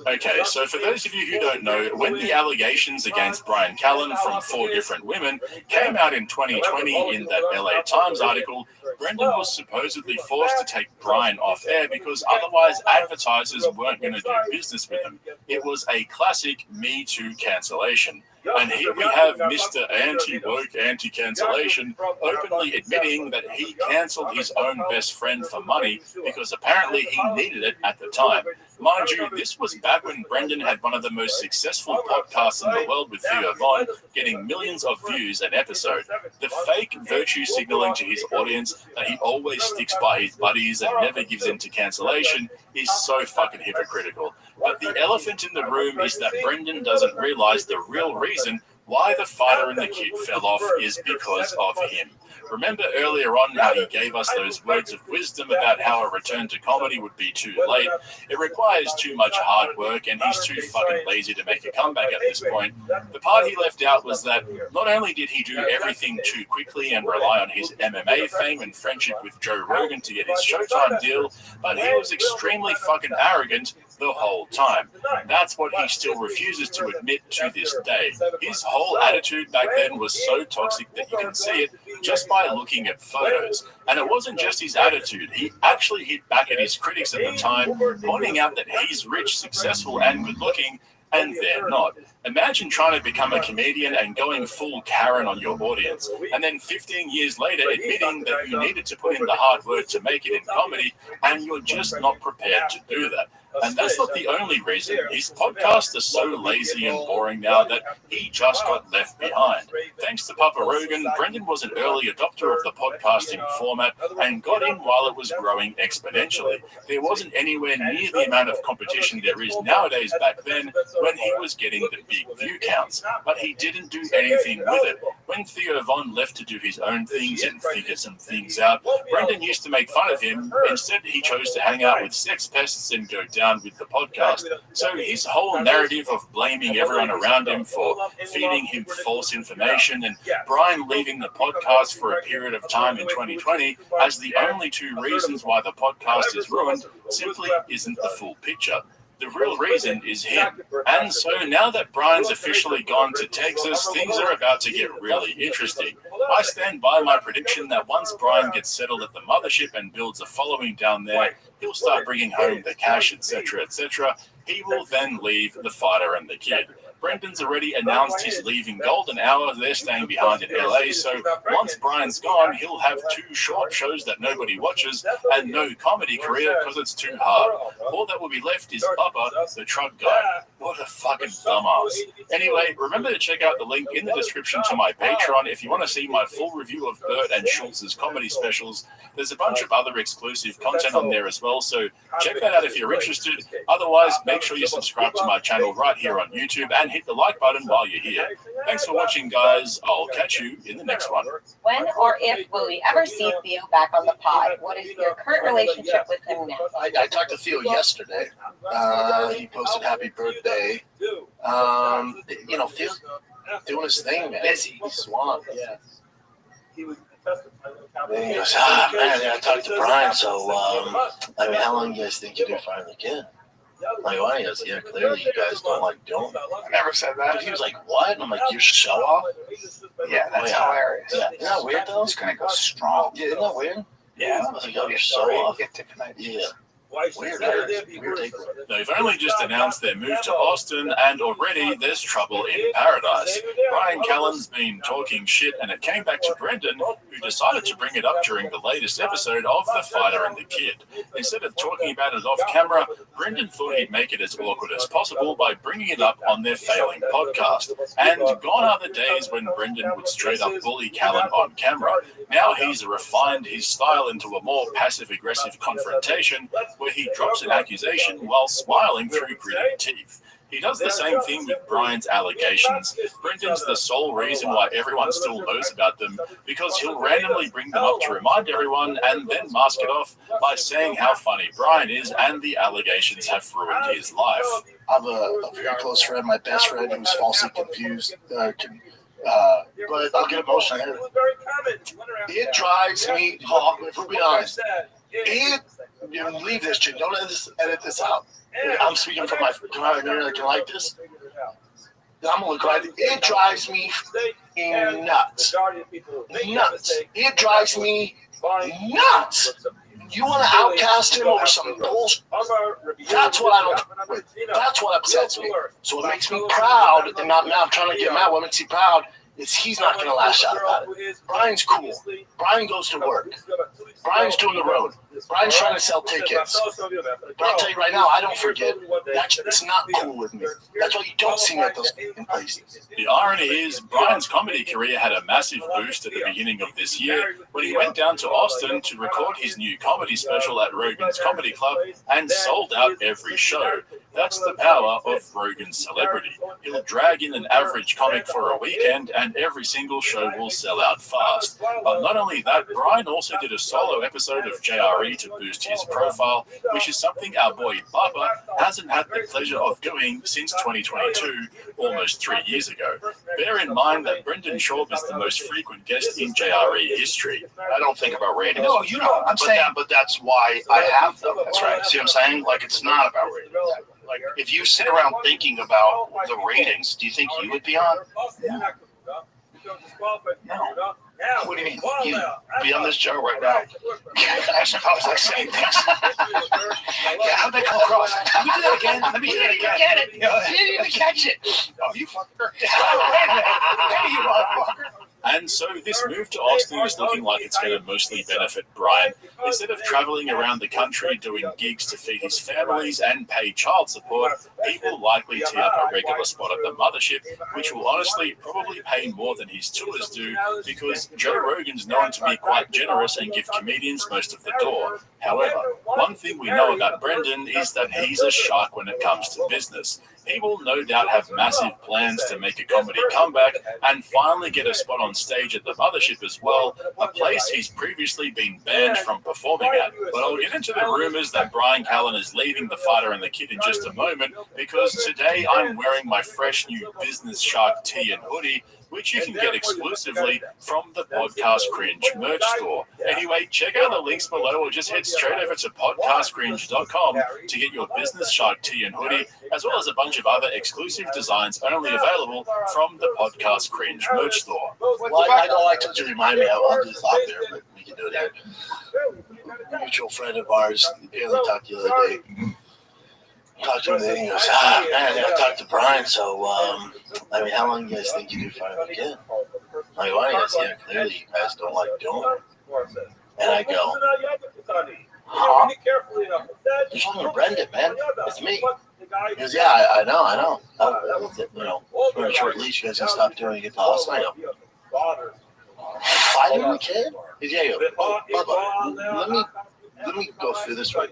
Okay, so for those of you who don't know, when the allegations against Brian Callen from 4 different women came out in 2020 in that LA Times article, Brendan was supposedly forced to take Brian off air because otherwise advertisers weren't going to do business with him. It was a classic Me Too cancellation. And here we have Mr. Anti-Woke, Anti-Cancellation openly admitting that he cancelled his own best friend for money because apparently he needed it at the time. Mind you, this was back when Brendan had one of the most successful podcasts in the world with Theo Von, getting millions of views an episode. The fake virtue signaling to his audience that he always sticks by his buddies and never gives in to cancellation is so fucking hypocritical. But the elephant in the room is that Brendan doesn't realize the real reason why the fighter and the kid fell off is because of him. Remember earlier on how he gave us those words of wisdom about how a return to comedy would be too late? It requires too much hard work, and he's too fucking lazy to make a comeback at this point. The part he left out was that not only did he do everything too quickly and rely on his MMA fame and friendship with Joe Rogan to get his Showtime deal, but he was extremely fucking arrogant the whole time. That's what he still refuses to admit to this day. His whole attitude back then was so toxic that you can see it just by looking at photos. And it wasn't just his attitude. He actually hit back at his critics at the time, pointing out that he's rich, successful, and good looking, and they're not. Imagine trying to become a comedian and going full Karen on your audience, and then 15 years later admitting that you needed to put in the hard work to make it in comedy, and you're just not prepared to do that. And that's not the only reason. His podcasts are so lazy and boring now that he just got left behind. Thanks to Papa Rogan, Brendan was an early adopter of the podcasting format and got in while it was growing exponentially. There wasn't anywhere near the amount of competition there is nowadays back then when he was getting the big view counts, but he didn't do anything with it. When Theo Von left to do his own things and figure some things out, Brendan used to make fun of him. Instead, he chose to hang out with sex pests and go down with the podcast. So his whole narrative of blaming everyone around him for feeding him false information and Brian leaving the podcast for a period of time in 2020 as the only two reasons why the podcast is ruined simply isn't the full picture. The real reason is him. And so now that Brian's officially gone to Texas, things are about to get really interesting. I stand by my prediction that once Brian gets settled at the mothership and builds a following down there, he'll start bringing home the cash, etc., etc. He will then leave the fighter and the kid. Brendan's already announced he's leaving Golden Hour. They're staying behind in LA. So once Brian's gone, he'll have 2 short shows that nobody watches and no comedy career because it's too hard. All that will be left is Bubba, the truck guy. What a fucking dumbass. Anyway, remember to check out the link in the description to my Patreon if you want to see my full review of Bert and Schultz's comedy specials. There's a bunch of other exclusive content on there as well, so check that out if you're interested. Otherwise, make sure you subscribe to my channel right here on YouTube and hit the like button while you're here. Thanks for watching, guys. I'll catch you in the next one. When or if will we ever see Theo back on the pod? What is your current relationship with him now? I talked to Theo yesterday. He posted happy birthday. Theo's doing his thing, man. Busy. He's swamped. Yeah. Then he goes, man, I talked to Brian, so, how long do you guys think you can find the kid? I'm like, why? He goes, yeah, clearly you guys don't like doing it. I never said that. But he was like, what? And I'm like, you're so off? Yeah, that's hilarious. Yeah. Isn't that weird, though? It's going to go strong. Yeah, isn't that weird? Yeah. I was like, oh, you're so off. Get different ideas. Yeah. Weird. They've only just announced their move to Austin, and already there's trouble in paradise. Brian Callen's been talking shit, and it came back to Brendan, who decided to bring it up during the latest episode of The Fighter and the Kid. Instead of talking about it off camera, Brendan thought he'd make it as awkward as possible by bringing it up on their failing podcast. And gone are the days when Brendan would straight up bully Callen on camera. Now he's refined his style into a more passive-aggressive confrontation, where he drops an accusation while smiling through gritted teeth. He does the same thing with Brian's allegations. Brendan's the sole reason why everyone still knows about them, because he'll randomly bring them up to remind everyone and then mask it off by saying how funny Brian is and the allegations have ruined his life. I have a very close friend, my best friend, who's falsely confused. But I'll get emotional here. It drives me, if we're being honest, leave this shit. Don't edit this out. I'm speaking from my internet. Can like this? I'm gonna look right. It drives me nuts. Nuts. It drives me nuts. You want to outcast him over some bullshit? That's what I don't. That's what upsets me. So it makes me proud, and now I'm trying to get mad. What makes me proud is he's not going to lash out about it. Brian's cool. Brian goes to work. Brian's doing the road. Brian's trying to sell tickets. But I'll tell you right now, I don't forget. It's not cool with me. That's why you don't see me at those places. The irony is, Brian's comedy career had a massive boost at the beginning of this year when he went down to Austin to record his new comedy special at Rogan's Comedy Club and sold out every show. That's the power of Rogan's celebrity. He'll drag in an average comic for a weekend and every single show will sell out fast. But not only that, Brian also did a solo episode of JRE to boost his profile, which is something our boy Bubba hasn't had the pleasure of doing since 2022, almost 3 years ago. Bear in mind that Brendan Schaub is the most frequent guest in JRE history. I don't think about ratings. No, you know, I'm saying. But that's why I have them. That's right. See what I'm saying? Like, it's not about ratings. Like, if you sit around thinking about the ratings, do you think you would be on? No. What do you mean? You be on this show right now. I suppose like saying things. Yeah, how'd that come across? Let me do that again. Let me do that again. Get it. You didn't even catch it. Oh, you fucker. Hey, you motherfucker. And so this move to Austin is looking like it's going to mostly benefit Brian. Instead of traveling around the country doing gigs to feed his families and pay child support, he will likely tee up a regular spot at the mothership, which will honestly probably pay more than his tours do, because Joe Rogan's known to be quite generous and give comedians most of the door. However, one thing we know about Brendan is that he's a shark when it comes to business. He will no doubt have massive plans to make a comedy comeback and finally get a spot on stage at the mothership as well, a place he's previously been banned from performing at. But I'll get into the rumors that Brian Callen is leaving The Fighter and the Kid in just a moment, because today I'm wearing my fresh new Business Shark tee and hoodie, which you can get exclusively from the Podcast Cringe merch store. Anyway, check out the links below or just head straight over to podcastcringe.com to get your Business Shark tee and hoodie, as well as a bunch of other exclusive designs only available from the Podcast Cringe merch store. Well, I know I told you to remind me. I'll do this out there, but we can do it here. A mutual friend of ours, barely talked the other day. Talked to him and he goes, man, I talked to Brian, so, I mean, how long do you guys think you do Fighter and the Kid? I'm like, why? He goes, yeah, clearly you guys don't like doing it. And I go, huh? You're talking to Brendan, man. It's me. He goes, yeah, I know. You know, for a short leash, you guys can stop doing it and get to Austin. I go, Fighter and the Kid? He goes, yeah, I go, Bubba, let me go through this right.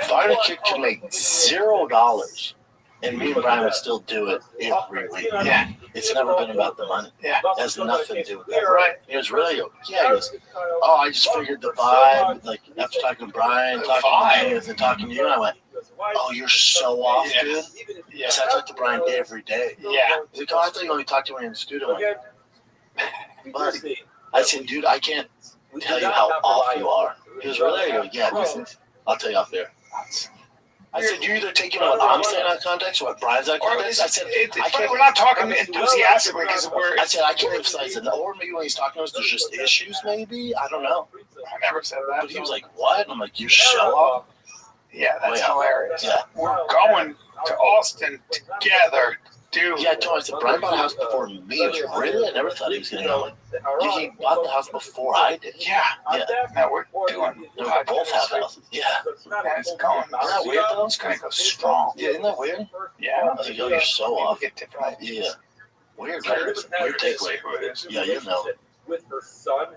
Fighter and the Kid can make $0, and me and Brian would still do it every week. Yeah. It's never been about the money. Yeah. It has nothing to do with that. Right. He goes, really? Yeah. He goes, oh, I just figured the vibe, like, after talking to Brian, talking to you, and talking to you, and I went, oh, you're so off, dude. Yeah. So I talk to Brian every day. Yeah. He's like, oh, I thought you only talked to me in the studio. I'm like, buddy. I said, dude, I can't tell you how off you are. He goes, really? I go, yeah, I'll tell you off there. I said, you're either taking what I'm saying out of context or what Brian's out of context. I said, we're not talking enthusiastically because I said, I can't emphasize it. Or maybe when he's talking to us, there's just issues, maybe. I don't know. I never said that. But he was like, what? And I'm like, you show up? Yeah, that's hilarious. Yeah. We're going to Austin together. Dude. Yeah, I told him, I said, Brian bought a house before me. He was really? I never thought he was going to go. Yeah, he bought the house before I did. Yeah. Now we're doing. We both have houses. Yeah. It's going. Isn't that weird, though? It's going to go strong. Yeah, isn't that weird? Yeah. I was like, yo, you're so off. Get different ideas. Yeah. Weird, right? Weird takeaway. Yeah, you know. With her son,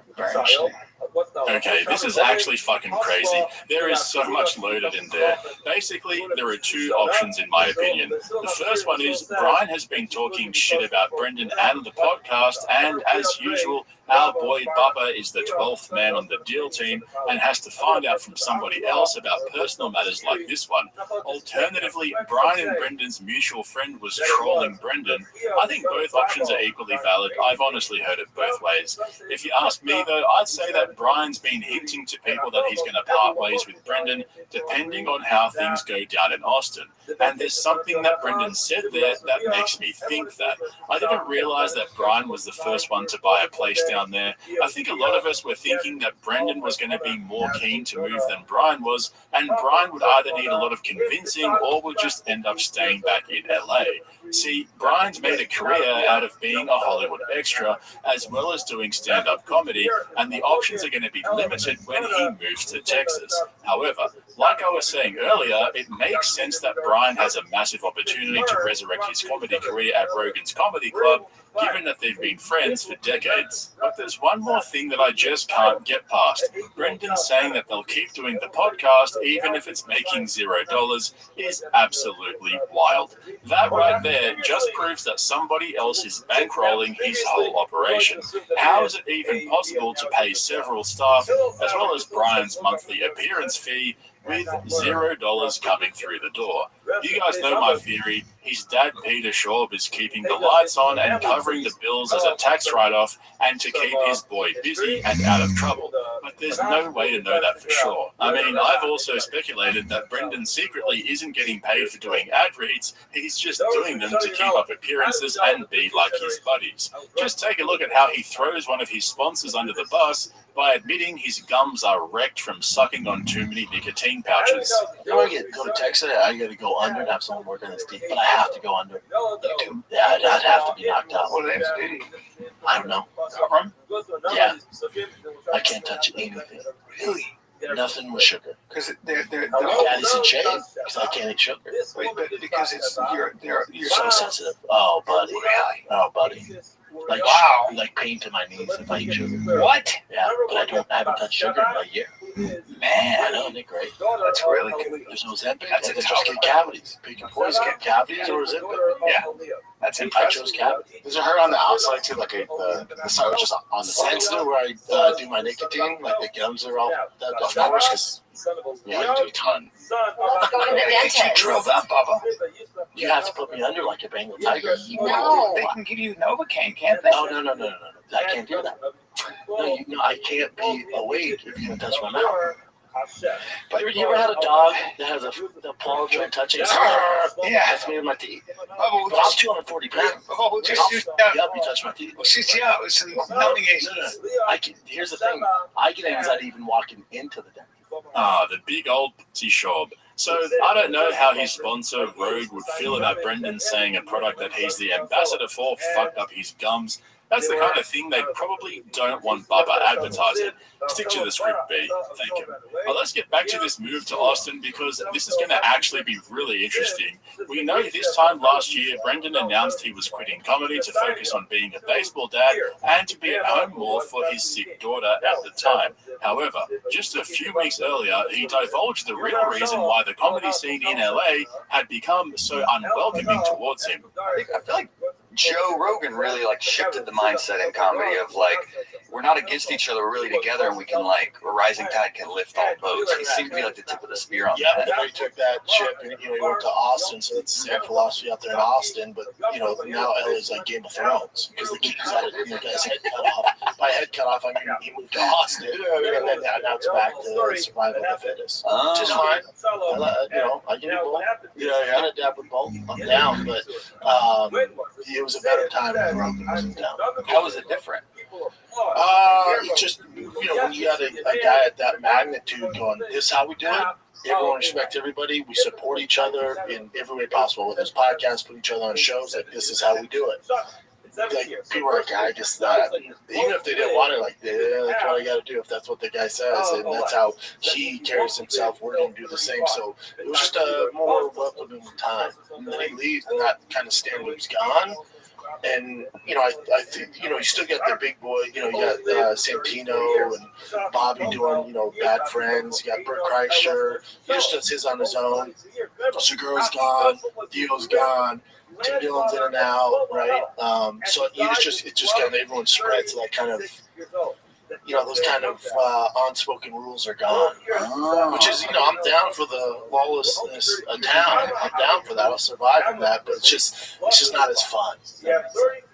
Okay, this is actually fucking crazy. There is so much loaded in there. Basically, there are two options in my opinion. The first one is Brian has been talking shit about Brendan and the podcast, and as usual, our boy Bubba is the 12th man on the deal team and has to find out from somebody else about personal matters like this one. Alternatively, Brian and Brendan's mutual friend was trolling Brendan. I think both options are equally valid. I've honestly heard it both ways. If you ask me, though, I'd say that Brian's been hinting to people that he's going to part ways with Brendan, depending on how things go down in Austin. And there's something that Brendan said there that makes me think that. I didn't realize that Brian was the first one to buy a place down there. I think a lot of us were thinking that Brendan was going to be more keen to move than Brian was, and Brian would either need a lot of convincing or would just end up staying back in LA. See, Brian's made a career out of being a Hollywood extra, as well as doing stand-up comedy, and the options are going to be limited when he moves to Texas. However, like I was saying earlier, it makes sense that Brian has a massive opportunity to resurrect his comedy career at Rogan's Comedy Club, given that they've been friends for decades. But there's one more thing that I just can't get past. Brendan saying that they'll keep doing the podcast even if it's making $0 is absolutely wild. That right there just proves that somebody else is bankrolling his whole operation. How is it even possible to pay several staff as well as Brian's monthly appearance fee with $0 coming through the door? You guys know my theory. His dad, Peter Schaub, is keeping the lights on and covering the bills as a tax write-off and to keep his boy busy and out of trouble. but there's no way to know that for sure. I mean, I've also speculated that Brendan secretly isn't getting paid for doing ad reads. He's just doing them to keep up appearances and be like his buddies. Just take a look at how he throws one of his sponsors under the bus by admitting his gums are wrecked from sucking on too many nicotine pouches. You know, go to Texas, I got to go under and have someone work on this deep, but I have to go under. Yeah, I'd have to be knocked out. What are they doing? I don't know. Yeah. I can't touch anything. Really? Nothing with sugar. Because they're Daddy's in shape because I can't eat sugar. Wait, but because it's you're so sensitive. Oh, buddy. Really? Oh, buddy. Like, wow. Like pain to my knees if I eat sugar. What? Yeah, but I haven't touched sugar in a year. Man, I know, isn't it great? That's really good. There's no Ozempic. That's just get cavities. Pick your poison, get cavities or Ozempic. Yeah, that's I impressive. chose cavities. Does it hurt on the outside too? Like the side was just on the side. Sensitive where I do my nicotine, like the gums are all that. Of course, because yeah, you do a ton. Go to the dentist. You drill that, Bubba. You have to put me under like a Bengal tiger. No. They can give you Novocaine, can't they? No. I can't do that. No, I can't be awake if you're gonna touch my mouth. But you ever had a dog that has a paw joint touching? Yeah. That's me with my teeth. Bubba, But I'm 240 pounds. Bubba, just Yep, you touch my teeth. Well, she's with some numbing agents. Here's the thing. I get anxiety even walking into the dentist. The big old T-Shob. So I don't know how his sponsor, Rogue, would feel about Brendan saying a product that he's the ambassador for fucked up his gums. That's the kind of thing they probably don't want Bubba advertising. Stick to the script, B. Thank you. But let's get back to this move to Austin because this is going to actually be really interesting. We know this time last year, Brendan announced he was quitting comedy to focus on being a baseball dad and to be at home more for his sick daughter at the time. However, just a few weeks earlier, he divulged the real reason why the comedy scene in LA had become so unwelcoming towards him. I feel like Joe Rogan really like shifted the mindset in comedy of like we're not against each other, we're really together, and we can like a rising tide can lift all boats. He seemed to be like the tip of the spear on Yeah, that. but then he took that chip and he went to Austin, so it's the same philosophy out there in Austin. But now LA's like Game of Thrones because the king's had a guy's head cut off. By head cut off, I mean he moved to Austin, and then now it's back to survival of the fittest, which is fine. I can do both. Yeah, I adapt with both. I'm down, but it was a better time when Rogan was in town. How was it different? It's just when you got a guy at that magnitude going, this is how we do it. Everyone respects everybody. We support each other in every way possible. Whether it's podcasts, put each other on shows, like this is how we do it. Like people are like, I just even if they didn't want it, like that's what I got to do. If that's what the guy says, and that's how he carries himself, we're going to do the same. So it was just a more welcoming time. And then he leaves, and that kind of standard's gone. And I think you still got the big boy. You got Santino and Bobby doing Bad Friends. You got Bert Kreischer. He just does his on his own. Segura's gone. Dio's gone. Tim Dillon's in and out, right? So it's just kind of everyone spreads that kind of. Those kind of unspoken rules are gone. Which is, I'm down for the lawlessness of town. I'm down for that. I'll survive in that, but it's just not as fun.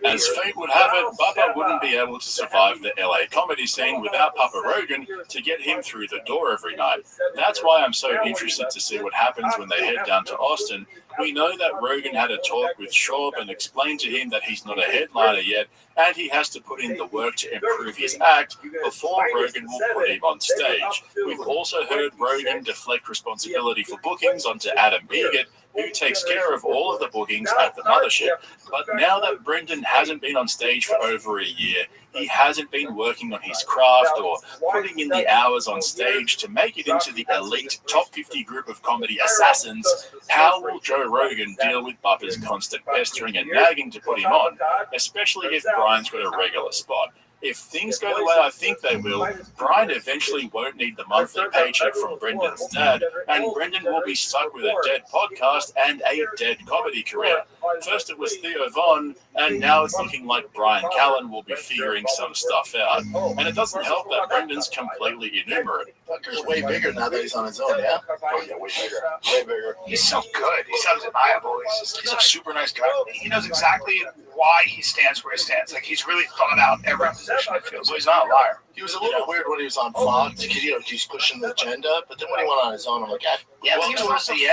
As fate would have it, Bubba wouldn't be able to survive the LA comedy scene without Papa Rogan to get him through the door every night. That's why I'm so interested to see what happens when they head down to Austin. We know that Rogan had a talk with Schaub and explained to him that he's not a headliner yet, and he has to put in the work to improve his act before Rogan will put him on stage. We've also heard Rogan deflect responsibility for bookings onto Adam Begert, who takes care of all of the bookings at the mothership. But now that Brendan hasn't been on stage for over a year, he hasn't been working on his craft or putting in the hours on stage to make it into the elite top 50 group of comedy assassins. How will Joe Rogan deal with Bubba's constant pestering and nagging to put him on, especially if Brian's got a regular spot? If things go the way I think they will, Brian eventually won't need the monthly paycheck from Brendan's dad, and Brendan will be stuck with a dead podcast and a dead comedy career. First it was Theo Von, and now it's looking like Brian Callen will be figuring some stuff out. And it doesn't help that Brendan's completely innumerate. Fucker's way bigger now that he's on his own, yeah? Oh, yeah, way bigger. Way bigger. He's so good. He's undeniable. He's a super nice guy. He knows exactly why he stands where he stands. Like he's really thought out every position. It feels. Well, he's not a liar. He was a little weird when he was on Fox. He's pushing the agenda, but then when he went on his own, I'm like, yeah, but he was towards the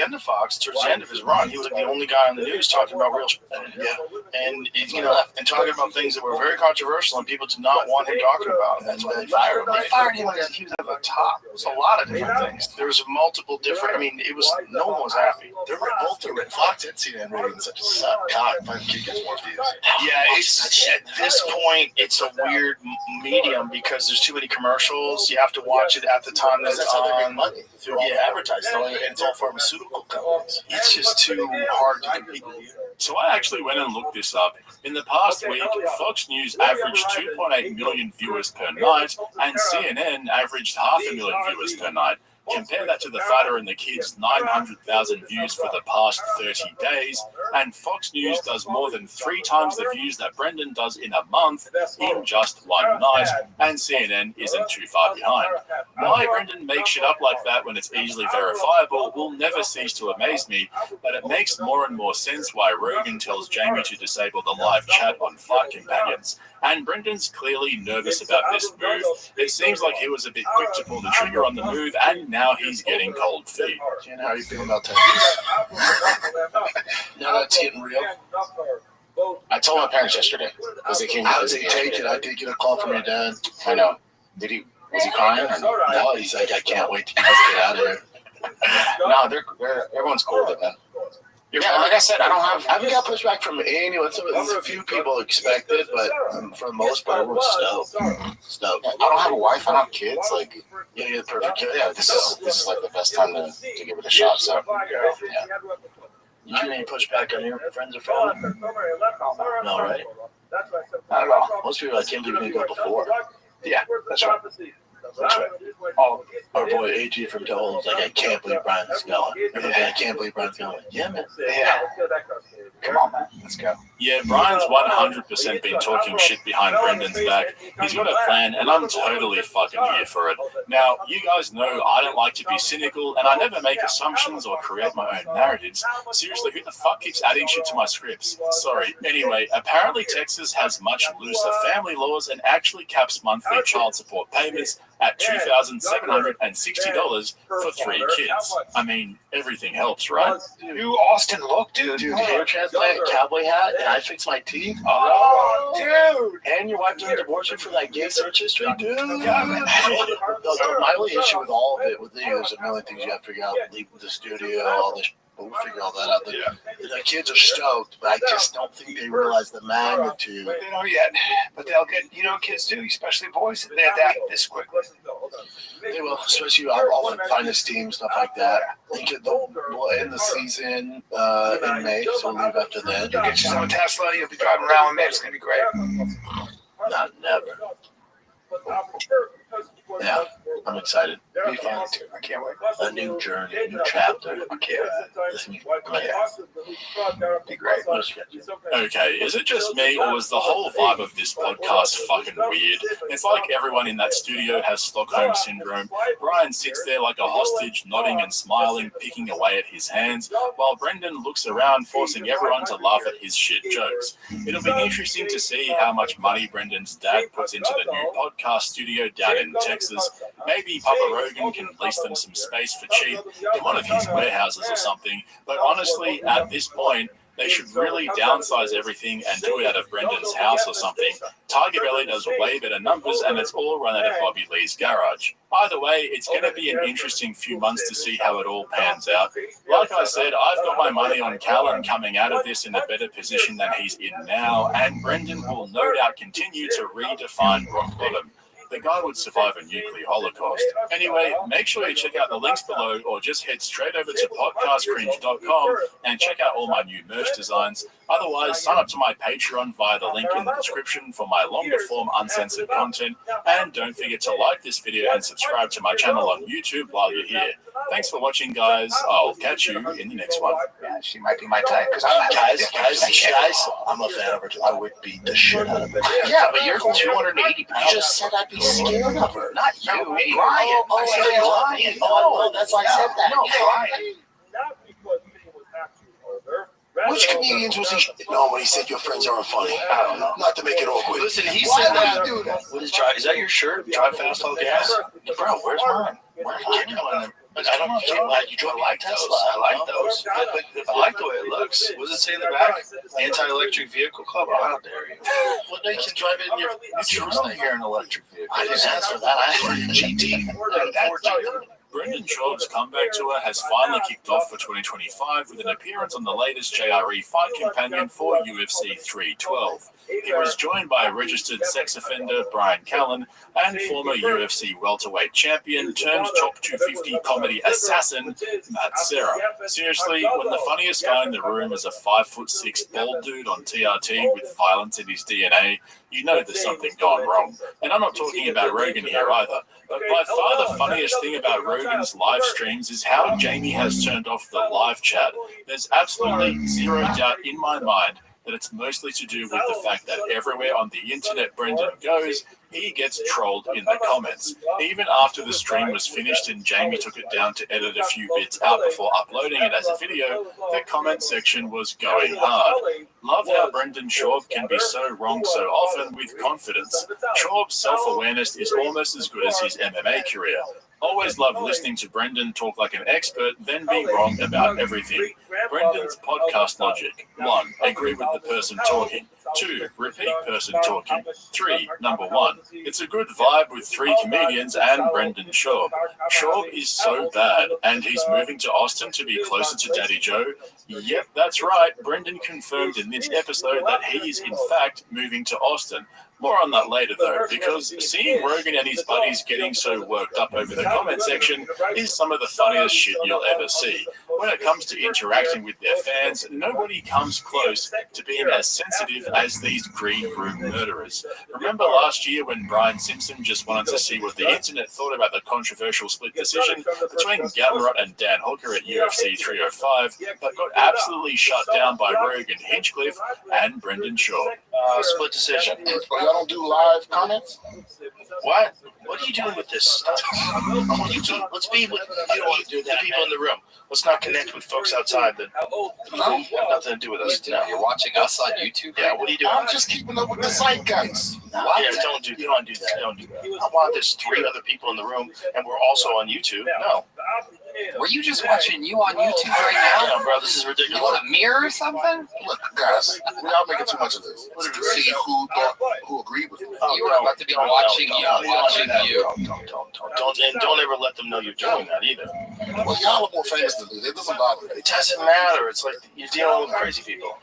end of Fox. Towards the end of his run, he was like the only guy on the news talking about real shit. And and talking about things that were very controversial and people did not want him talking about. And that's why they fired him. They fired him because he was at the top. It was a lot of different things. There was multiple different. I mean, no one was happy. They're both different. Fox and CNN ratings such a suck. God, if I could get more views. Yeah, it's at this point, it's a weird medium because there's too many commercials. You have to watch it at the time that it's how they on. make money through all the advertising, and it's all pharmaceutical companies. It's just too hard to compete. So I actually went and looked this up. In the past week, Fox News averaged 2.8 million viewers per night, and CNN averaged 500,000 viewers per night. Compare that to the Fatter and the Kids' 900,000 views for the past 30 days, and Fox News does more than 3 times the views that Brendan does in a month in just one night, and CNN isn't too far behind. Why Brendan makes shit up like that when it's easily verifiable will never cease to amaze me, but it makes more and more sense why Rogan tells Jamie to disable the live chat on Fight Companions. And Brendan's clearly nervous about this move. It seems like he was a bit quick to pull the trigger on the move, and now he's getting cold feet. Jen, how are you feeling about Texas? Now that's getting real. I told my parents yesterday because they came. How did they take it? I did get a call from your dad. I know. Was he crying? No, he's like, I can't wait to get out of here. No, they're everyone's cool with it, man. Yeah, like I said, I haven't got pushback from anyone. There's a few people expected, but for the most part, everyone's stoked. I don't have a wife. I don't have kids. Like, you're the perfect kid. Yeah, this is like the best time to give it a shot. So, yeah. You get any pushback on your friends or family? No, right? I don't know. Most people, I can't believe you go before. Yeah, that's right. Oh, our boy AG from Toll was like, I can't believe Brian's going. Everybody, I can't believe Brian's going. Yeah, man. Yeah. Come on, man. Let's go. Yeah, Brian's 100% been talking shit behind Brendan's back. He's got a plan, and I'm totally fucking here for it. Now, you guys know I don't like to be cynical, and I never make assumptions or create my own narratives. Seriously, who the fuck keeps adding shit to my scripts? Sorry. Anyway, apparently Texas has much looser family laws and actually caps monthly child support payments at $2,760 for 3 kids. I mean, everything helps, right? You Austin look, dude. Dude, hair transplant, cowboy hat, and I fixed my teeth. Oh, dude. And your wife didn't divorce you for that gay search history, dude. My only issue with all of it, there's a million things you have to figure out. Leave the studio, all this. But we'll figure all that out. The kids are stoked, but I just don't think they realize the magnitude. They don't yet, but they'll get. You know, what kids do, especially boys. They adapt this quickly. They will, especially all the finest teams, stuff like that. I think we'll end the season in May, so we'll leave after that. You'll get you some Tesla. You'll be driving around with me. It's gonna be great. Not never. Yeah, I'm excited. Be fun too. I can't wait. A new journey, a new chapter. I can't. Be great. Okay, is it just me, or is the whole vibe of this podcast fucking weird? It's like everyone in that studio has Stockholm Syndrome. Brian sits there like a hostage, nodding and smiling, picking away at his hands, while Brendan looks around, forcing everyone to laugh at his shit jokes. It'll be interesting to see how much money Brendan's dad puts into the new podcast studio down in Texas. Maybe Papa Rogan can lease them some space for cheap in one of his warehouses or something. But honestly, at this point, they should really downsize everything and do it out of Brendan's house or something. Tiger Belly does way better numbers, and it's all run out of Bobby Lee's garage. Either way, it's going to be an interesting few months to see how it all pans out. Like I said, I've got my money on Callan coming out of this in a better position than he's in now, and Brendan will no doubt continue to redefine rock bottom. The guy would survive a nuclear holocaust. Anyway, make sure you check out the links below, or just head straight over to podcastcringe.com and check out all my new merch designs. Otherwise, sign up to my Patreon via the link in the description for my longer form uncensored content. And don't forget to like this video and subscribe to my channel on YouTube while you're here. Thanks for watching, guys. I'll catch you in the next one. Yeah, she might be my type because I'm guys, I'm a fan of her. I would beat the shit out of her. Yeah, but you're 280 pounds. You just said I'd be scared of her. Not you, Brian. Oh, that's why I said that. No, Brian. Not because he was actually older. Which comedians was he? No, when he said your friends aren't funny. I don't know. Not to make it awkward. Listen, he Why said would that. he do that? What is drive? Is that your shirt? Drive fast, all gas. Bro, where's mine? I don't get why you drive like Tesla. I like those. I like the way it looks. What does it say in the back? Anti-electric vehicle club. Oh, how dare you? Well, they can drive it in your Tuesday here an electric vehicle. I didn't ask for that. I asked for a GT. Brendan Schaub's comeback tour has finally kicked off for 2025 with an appearance on the latest JRE Fight Companion for UFC 312. He was joined by registered sex offender Brian Callen and former UFC welterweight champion turned top 250 comedy assassin Matt Serra. Seriously, when the funniest guy in the room is a 5'6" bald dude on TRT with violence in his DNA, you know there's something gone wrong. And I'm not talking about Rogan here either. But by far the funniest thing about Rogan's live streams is how Jamie has turned off the live chat. There's absolutely zero doubt in my mind that it's mostly to do with the fact that everywhere on the internet Brendan goes, he gets trolled in the comments. Even after the stream was finished and Jamie took it down to edit a few bits out before uploading it as a video, the comment section was going hard. Love how Brendan Schaub can be so wrong so often with confidence. Schaub's self-awareness is almost as good as his MMA career. Always love listening to Brendan talk like an expert, then be wrong about everything. Brendan's podcast logic. 1. Agree with the person talking. 2. Repeat person talking. 3. Number 1. It's a good vibe with 3 comedians and Brendan Schaub. Schaub is so bad, and he's moving to Austin to be closer to Daddy Joe. Yep, that's right. Brendan confirmed in this episode that he is in fact moving to Austin. More on that later though, because seeing Rogan and his buddies getting so worked up over the comment section is some of the funniest shit you'll ever see. When it comes to interacting with their fans, nobody comes close to being as sensitive as these green room murderers. Remember last year when Brian Simpson just wanted to see what the internet thought about the controversial split decision between Gamrot and Dan Hooker at UFC 305, but got absolutely shut down by Rogan Hinchcliffe and Brendan Schaub. Split decision. Y'all don't do live comments? What? What are you doing with this stuff? Let's be with the people in the room. Let's not connect with folks outside that have nothing to do with us. No. You're watching us on YouTube? Yeah, what are you doing? I'm just keeping up with the zeitgeist. Yeah, you don't do that. Don't do that. I want there's 3 other people in the room, and we're also on YouTube. No. Were you just watching you on YouTube right now? Yeah, bro, this is ridiculous. You want a mirror or something? Look, guys, we are making too much of this. Let's see who agreed with me. You were about to be watching you. Don't ever let them know you're doing that either. Well, y'all are more famous than me. It doesn't bother me. It doesn't matter. It's like you're dealing with crazy people.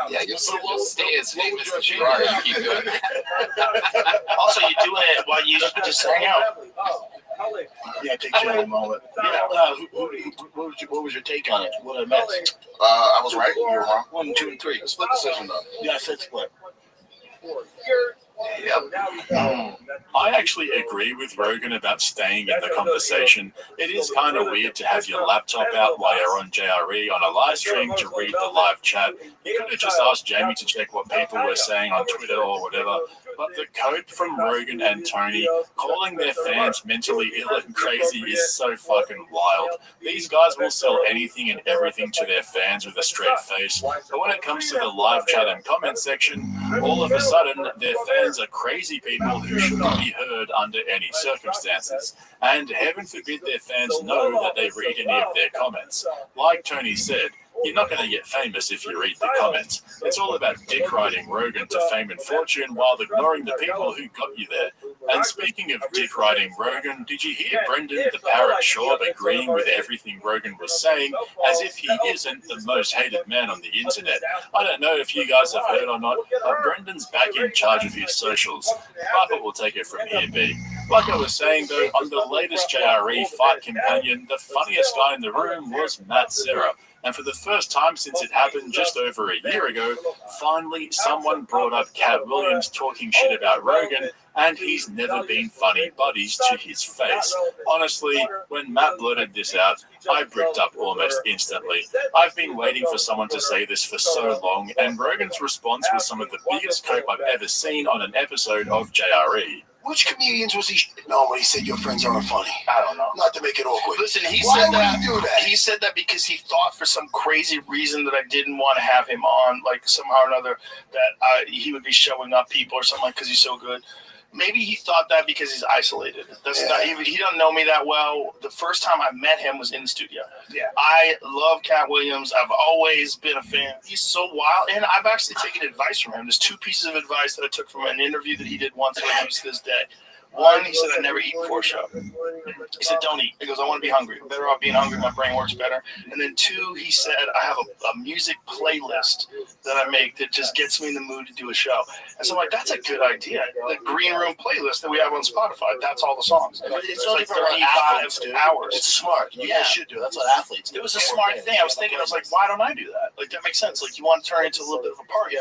Yeah, you'll stay as famous as you are. You keep doing that. Also, you're doing it while you just hang out. Yeah, take you in a moment. Yeah, what was your take on it? What I missed? I was right. You were wrong. 1, 2, and 3. Split decision, though. Yeah, I said split. I actually agree with Rogan about staying in the conversation. It is kind of weird to have your laptop out while you're on JRE on a live stream to read the live chat. You could have just asked Jamie to check what people were saying on Twitter or whatever. But the quote from Rogan and Tony calling their fans mentally ill and crazy is so fucking wild. These guys will sell anything and everything to their fans with a straight face. But when it comes to the live chat and comment section, all of a sudden their fans are crazy people who should not be heard under any circumstances. And heaven forbid their fans know that they read any of their comments. Like Tony said, you're not going to get famous if you read the comments. It's all about dick riding Rogan to fame and fortune while ignoring the people who got you there. And speaking of dick riding Rogan, did you hear Brendan the Parrot Schaub agreeing with everything Rogan was saying as if he isn't the most hated man on the internet? I don't know if you guys have heard or not, but Brendan's back in charge of his socials. Papa will take it from here, B. Like I was saying though, on the latest JRE Fight Companion, the funniest guy in the room was Matt Serra. And for the first time since it happened just over a year ago, finally someone brought up Cat Williams talking shit about Rogan, and he's never been funny buddies to his face. Honestly, when Matt blurted this out, I bricked up almost instantly. I've been waiting for someone to say this for so long, and Rogan's response was some of the biggest cope I've ever seen on an episode of JRE. Which comedians was he shitting on when he said your friends aren't funny? I don't know. Not to make it awkward. Listen, he Why said would that. he do that? He said that because he thought for some crazy reason that I didn't want to have him on, like somehow or another that he would be showing up people or something like because he's so good. Maybe he thought that because he's isolated. That's not even. He doesn't know me that well. The first time I met him was in the studio. Yeah. I love Cat Williams. I've always been a fan. He's so wild, and I've actually taken advice from him. There's 2 pieces of advice that I took from an interview that he did once that I use to this day. One, he said, I never eat before a show. He said, don't eat. He goes, I want to be hungry. I'm better off being hungry. My brain works better. And then 2, he said, I have a music playlist that I make that just gets me in the mood to do a show. And so I'm like, that's a good idea. The Green Room playlist that we have on Spotify, that's all the songs. It's like 35 hours. It's smart. You guys should do it. That's what athletes do. It was a smart thing. I was thinking, I was like, why don't I do that? Like, that makes sense. Like, you want to turn it into a little bit of a party.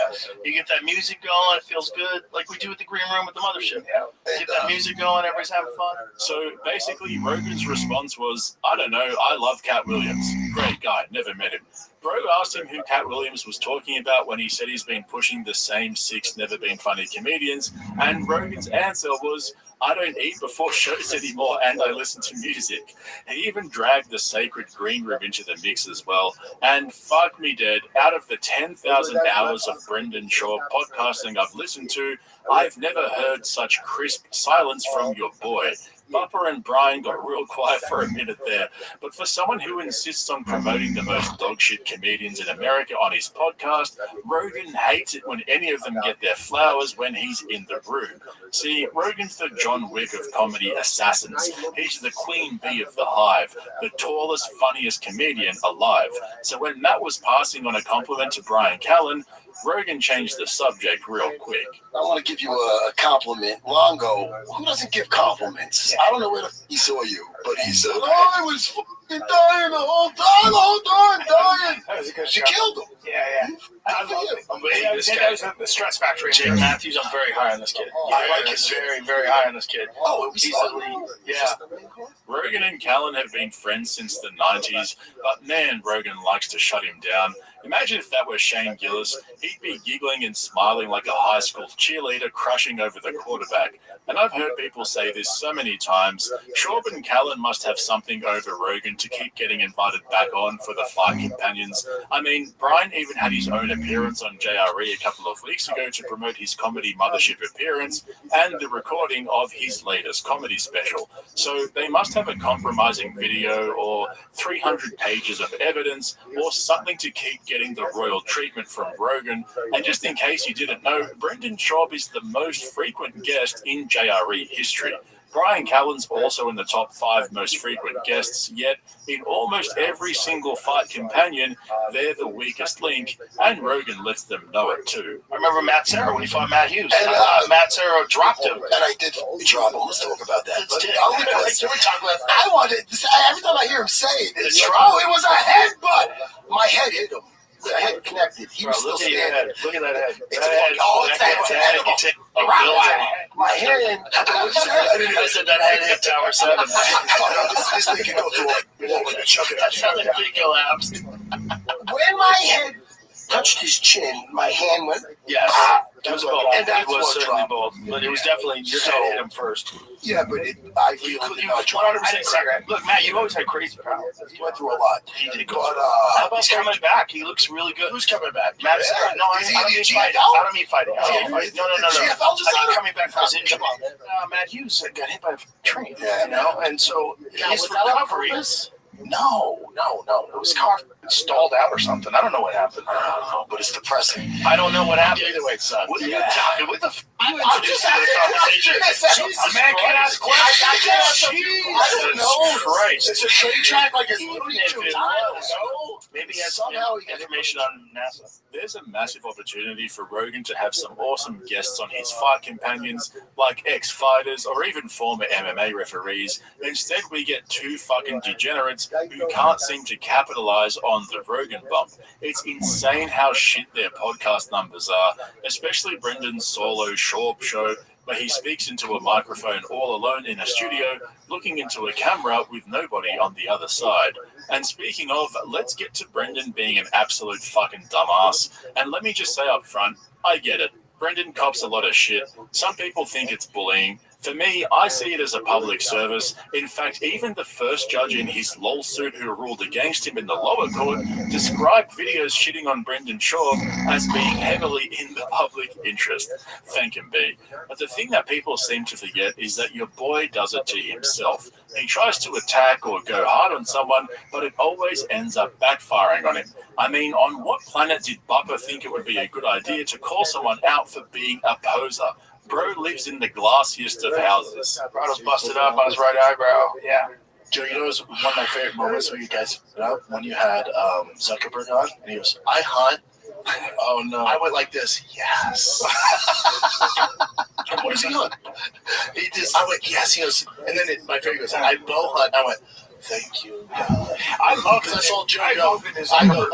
You get that music going. It feels good. Like we do at the Green Room with the mothership. Get that music going. Everybody's having fun. So basically, Rogan's response was, I don't know, I love Cat Williams. Great guy, never met him. Bro asked him who Cat Williams was talking about when he said he's been pushing the same 6 never been funny comedians, and Rogan's answer was, I don't eat before shows anymore and I listen to music. He even dragged the sacred Green Room into the mix as well. And fuck me dead, out of the 10,000 hours of Brendan Shaw podcasting I've listened to, I've never heard such crisp silence from your boy. Bupper and Brian got real quiet for a minute there, but for someone who insists on promoting the most dogshit comedians in America on his podcast, Rogan hates it when any of them get their flowers when he's in the room. See, Rogan's the John Wick of comedy assassins. He's the queen bee of the hive, the tallest, funniest comedian alive. So when Matt was passing on a compliment to Brian Callen, Rogan changed the subject real quick. I want to give you a compliment. Longo, who doesn't give compliments? I don't know where he saw you, but he said, oh, I was fucking dying the whole time, dying. That was a good She show. killed him. Yeah. I love it. This That guy, was the stress factory. Jake Matthews, I'm very high on this kid. I like it. Very, very high on this kid. Oh, He's elite. Yeah. Rogan and Callen have been friends since the 90s, but man, Rogan likes to shut him down. Imagine if that were Shane Gillis. He'd be giggling and smiling like a high school cheerleader crushing over the quarterback. And I've heard people say this so many times. Schaub and Callen must have something over Rogan to keep getting invited back on for the Fight Companions. I mean, Brian even had his own appearance on JRE a couple of weeks ago to promote his comedy mothership appearance and the recording of his latest comedy special. So they must have a compromising video or 300 pages of evidence or something to keep getting the royal treatment from Rogan. And just in case you didn't know, Brendan Schaub is the most frequent guest in JRE history. Brian Callen's also in the top 5 most frequent guests, yet in almost every single Fight Companion, they're the weakest link, and Rogan lets them know it too. I remember Matt Serra when he fought Matt Hughes. And, Matt Serra dropped him. And I did drop him. Let's talk about that. But Can only because I wanted, every time I hear him say it, it's like, oh, it was a headbutt. My head hit him. The head connected. He was still Look at your standing. head. Look at that head. It's That head. it's That head. You take a building. my head. I said that head hit Tower 7. This thing can go through a wall with a chuck it. That's how the thing collapsed. When my head touched his chin, my hand went. Yes. It was bold. And that's It was what certainly dropped. bold. But it was definitely your head hit him first. Yeah, but I feel You 100% correct. Look, Matt, you've always had crazy power. He went through a lot. He did. But He's coming back. He looks really good. Who's coming back? Matt Serra. No, I don't mean fighting. I don't mean fighting. No. GFL just I mean coming back from his injury. Matt Hughes got hit by a train. You know, and so his recovery. No. It was car stalled out or something. I don't know what happened. I don't know, but it's depressing. I don't know what happened. Either way, it sucked. What are you talking? What the? You introduced me to the conversation. A man can't ask questions. I don't know. Christ. It's a train track like it's literally 2 times. Maybe he has somehow information on NASA. There's a massive opportunity for Rogan to have some awesome guests on his Fight Companions, like ex-fighters or even former MMA referees. Instead, we get 2 fucking degenerates who can't seem to capitalize on the Rogan bump. It's insane how shit their podcast numbers are, especially Brendan's solo Schaub show, where he speaks into a microphone all alone in a studio, looking into a camera with nobody on the other side. And speaking of, let's get to Brendan being an absolute fucking dumbass. And let me just say up front, I get it. Brendan cops a lot of shit. Some people think it's bullying. For me, I see it as a public service. In fact, even the first judge in his lawsuit who ruled against him in the lower court described videos shitting on Brendan Schaub as being heavily in the public interest. Thank him, B. But the thing that people seem to forget is that your boy does it to himself. He tries to attack or go hard on someone, but it always ends up backfiring on him. I mean, on what planet did Bubba think it would be a good idea to call someone out for being a poser? Bro lives in the glassiest of houses. Brodo's busted up on his right eyebrow. Yeah. Joe, you know, it was one of my favorite moments when you guys put up when you had Zuckerberg on, and he goes, I hunt. Oh, no. I went like this, yes. What is he on? I went, yes. He goes, and then my favorite goes, I bow hunt. I went, thank you. I love it. I saw Joe go.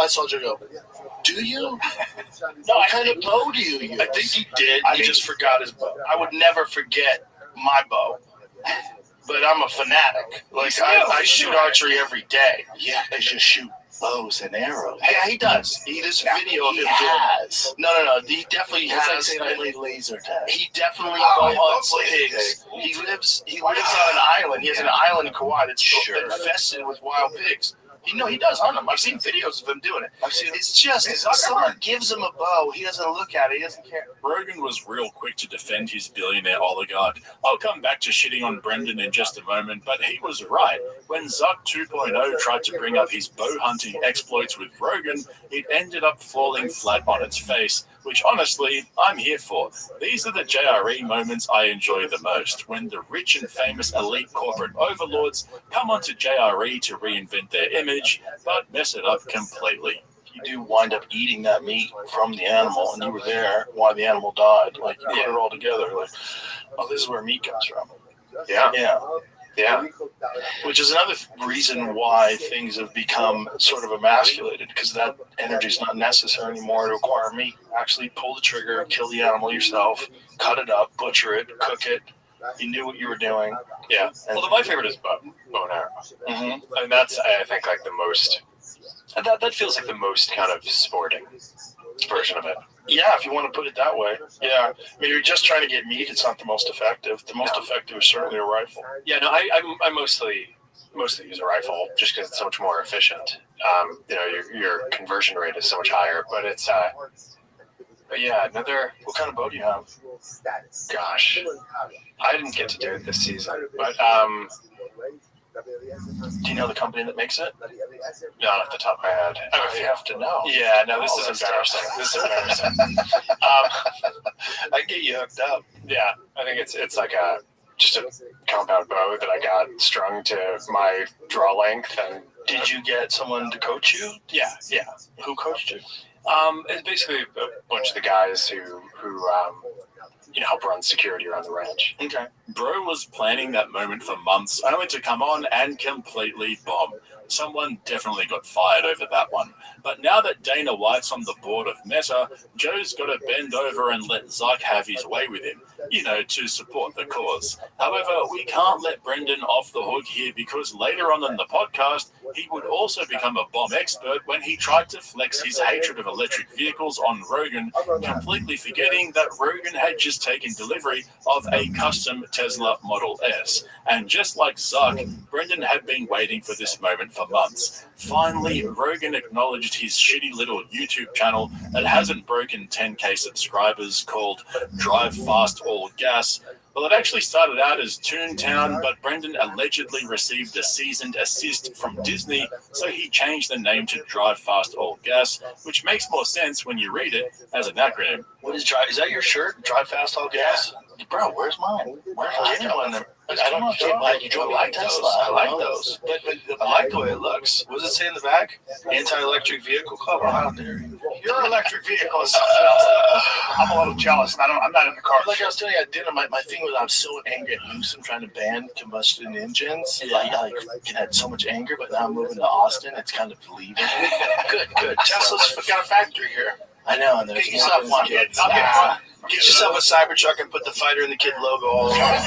I saw Joe go. Do you? No, what kind of bow do you use? I think he did. He just forgot his bow. I would never forget my bow. But I'm a fanatic. Like, I shoot archery every day. Yeah, they just shoot bows and arrows. Yeah, he does. He does a video of him has. No. He definitely It's has. like saying I played laser tag. He definitely hunts pigs. He lives on an island. He has an island in Kauai that's infested with wild pigs. He does hunt them. I've seen videos of him doing it. It's just, if someone gives him a bow, he doesn't look at it. He doesn't care. Rogan was real quick to defend his billionaire oligarch. I'll come back to shitting on Brendan in just a moment, but he was right. When Zuck 2.0 tried to bring up his bow hunting exploits with Rogan, it ended up falling flat on its face, which honestly, I'm here for. These are the JRE moments I enjoy the most, when the rich and famous elite corporate overlords come onto JRE to reinvent their image, but mess it up completely. You do wind up eating that meat from the animal, and you were there while the animal died. Like, you put it all together. Like, oh, this is where meat comes from. Yeah. Which is another reason why things have become sort of emasculated, because that energy is not necessary anymore to acquire meat. Actually pull the trigger, kill the animal yourself, cut it up, butcher it, cook it. You knew what you were doing. Yeah. Well, my favorite is bow and arrow. Mm-hmm. And that's, I think, like the most, that feels like the most kind of sporting version of it. Yeah, if you want to put it that way. Yeah. I mean, you're just trying to get meat. It's not the most effective. The most effective is certainly a rifle. Yeah, no, I mostly use a rifle just because it's so much more efficient. Your conversion rate is so much higher, but it's, but yeah, what kind of bow do you have? Gosh, I didn't get to do it this season, but, do you know the company that makes it? not off the top of my head. If you have to know. Yeah, no, this is embarrassing. I can get you hooked up. Yeah, I think it's like just a compound bow that I got strung to my draw length. And did you get someone to coach you? Yeah. Who coached you? It's basically a bunch of the guys who help run security around the ranch. Okay. Bro was planning that moment for months, only to come on and completely bomb. Someone definitely got fired over that one. But now that Dana White's on the board of Meta, Joe's got to bend over and let Zuck have his way with him, to support the cause. However, we can't let Brendan off the hook here, because later on in the podcast, he would also become a bomb expert when he tried to flex his hatred of electric vehicles on Rogan, completely forgetting that Rogan had just taken delivery of a custom Tesla Model S. And just like Zuck, Brendan had been waiting for this moment for months. Finally, Rogan acknowledged his shitty little YouTube channel that hasn't broken 10k subscribers, called Drive Fast All Gas. Well, it actually started out as Toontown, but Brendan allegedly received a cease and assist from Disney, so he changed the name to Drive Fast All Gas, which makes more sense when you read it as an acronym. What is Drive? Is that your shirt? Drive Fast All Gas? Bro, where's mine? Where's mine? I don't get mine. You drove my Tesla. I like those. But I like the way it looks. What does it say in the back? Anti-Electric Vehicle Club. I'm out there. Your electric vehicle is something else. I'm a little jealous, and I'm not in the car. Like I was telling you at dinner, my thing was I'm so angry at Houston trying to ban combustion engines. I had so much anger, but now I'm moving to Austin. It's kind of leaving. Good. Tesla's got a factory here. I know. And get yourself one. Get yourself a Cybertruck and put the Fighter and the Kid logo all over it.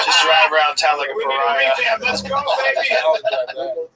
Just drive around town like a pariah. Let's go, baby.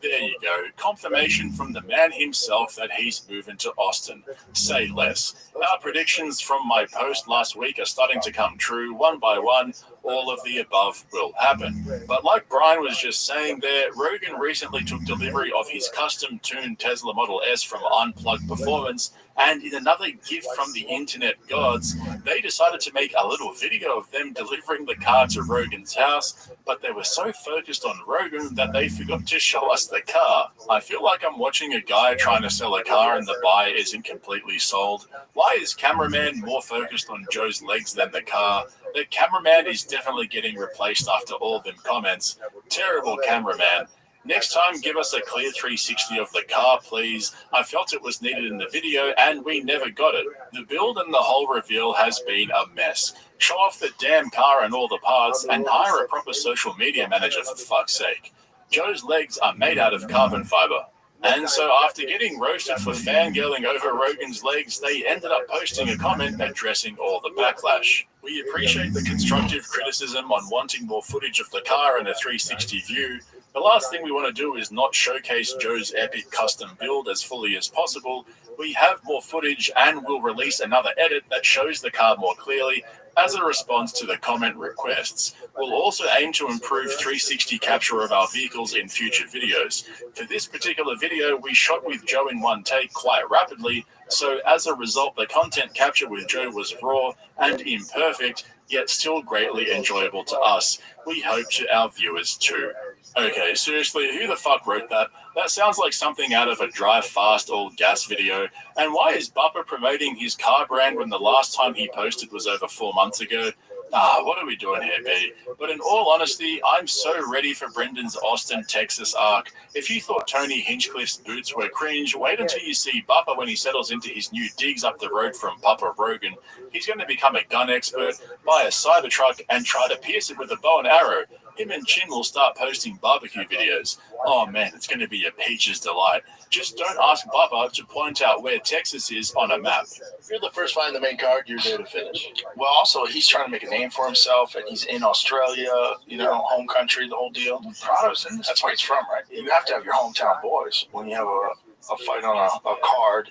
There you go. Confirmation from the man himself that he's moving to Austin. Say less. Our predictions from my post last week are starting to come true one by one. all of the above will happen. But like Brian was just saying there, Rogan recently took delivery of his custom-tuned Tesla Model S from Unplugged Performance, and in another gift from the internet gods, they decided to make a little video of them delivering the car to Rogan's house, but they were so focused on Rogan that they forgot to show us the car. I feel like I'm watching a guy trying to sell a car and the buyer isn't completely sold. Why is cameraman more focused on Joe's legs than the car? The cameraman is definitely getting replaced after all them comments. Terrible cameraman. Next time, give us a clear 360 of the car, please. I felt it was needed in the video, and we never got it. The build and the whole reveal has been a mess. Show off the damn car and all the parts, and hire a proper social media manager for fuck's sake. Joe's legs are made out of carbon fiber. And so after getting roasted for fangirling over Rogan's legs, they ended up posting a comment addressing all the backlash. We appreciate the constructive criticism on wanting more footage of the car and a 360 view. The last thing we want to do is not showcase Joe's epic custom build as fully as possible. We have more footage and will release another edit that shows the car more clearly as a response to the comment requests. We'll also aim to improve 360 capture of our vehicles in future videos. For this particular video, we shot with Joe in one take quite rapidly, so as a result, the content capture with Joe was raw and imperfect, yet still greatly enjoyable to us. We hope to our viewers too. Okay, seriously, who the fuck wrote that? That sounds like something out of a drive fast all gas video. And why is Bubba promoting his car brand when the last time he posted was over 4 months ago? What are we doing here, B? But in all honesty, I'm so ready for Brendan's Austin, Texas arc. If you thought Tony Hinchcliffe's boots were cringe, wait until you see Bubba when he settles into his new digs up the road from Papa Rogan. He's going to become a gun expert, buy a Cybertruck, and try to pierce it with a bow and arrow. Him and Chin will start posting barbecue videos. Oh man, it's going to be a peach's delight. Just don't ask Bubba to point out where Texas is on a map. If you're the first find the main card, you're there to finish. Well, also, he's trying to make a name for himself, and he's in Australia, home country, the whole deal. Prado's in this. That's where he's from, right? You have to have your hometown boys when you have a fight on a card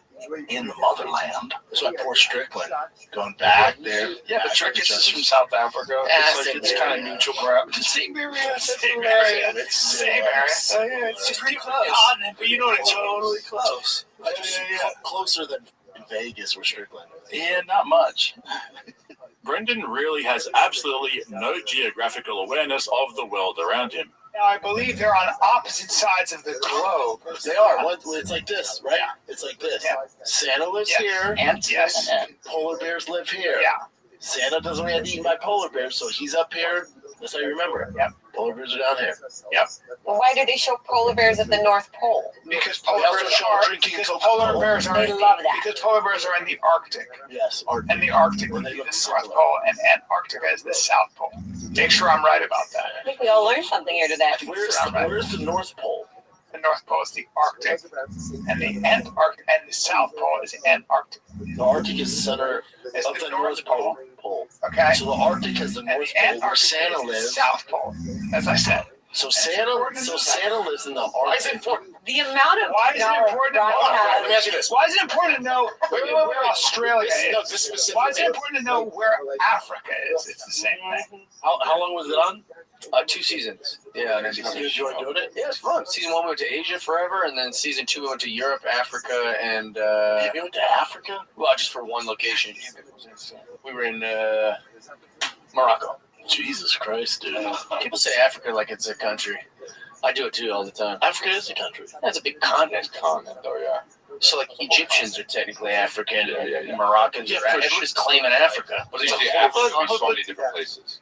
in the motherland. That's why poor Strickland going back there. Yeah, but Strickland is from South Africa. It's kind of neutral ground. Same area. Same area. Oh, yeah, it's just pretty close. But you know what? It's totally close. Closer than Vegas or Strickland. Yeah, not much. Brendan really has absolutely no geographical awareness of the world around him. Now, I believe they're on opposite sides of the globe. They are. It's like this, right? It's like this. Yeah. Santa lives here. And yes. Polar bears live here. Yeah. Santa doesn't want to get eaten by polar bears, so he's up here. That's how you remember it. Yep. Polar bears are down here. Yep. Well, why do they show polar bears at the North Pole? Because polar bears are in the Arctic. Yes. And the Arctic would be the North Pole, and Antarctica is the South Pole. Make sure I'm right about that. I think we all learned something here today. Where's the North Pole? The North Pole is the Arctic, and the Antarctic and the South Pole is Antarctic. The Arctic is the center of the North Pole. Okay. So the Arctic has the North Pole where Santa lives. South Pole, as I said. So Santa lives in the Arctic. Why is it important? The amount of Why is it important to know? Let me ask you this. Why is it important to know where Australia is? Why is it important to know where Africa is? It's the same thing. How long was it on? 2 seasons. Yeah, and you enjoyed doing it? Yeah, it's fun. Season 1 we went to Asia forever, and then season 2 we went to Europe, Africa, and you went to Africa? Well, just for one location. We were in Morocco. Jesus Christ, dude. People say Africa like it's a country. I do it too all the time. Africa is a country. That's a big continent. Oh, yeah. So, like, Egyptians are technically African, and Moroccans are everybody's claiming Africa. But it's Africa so many different places.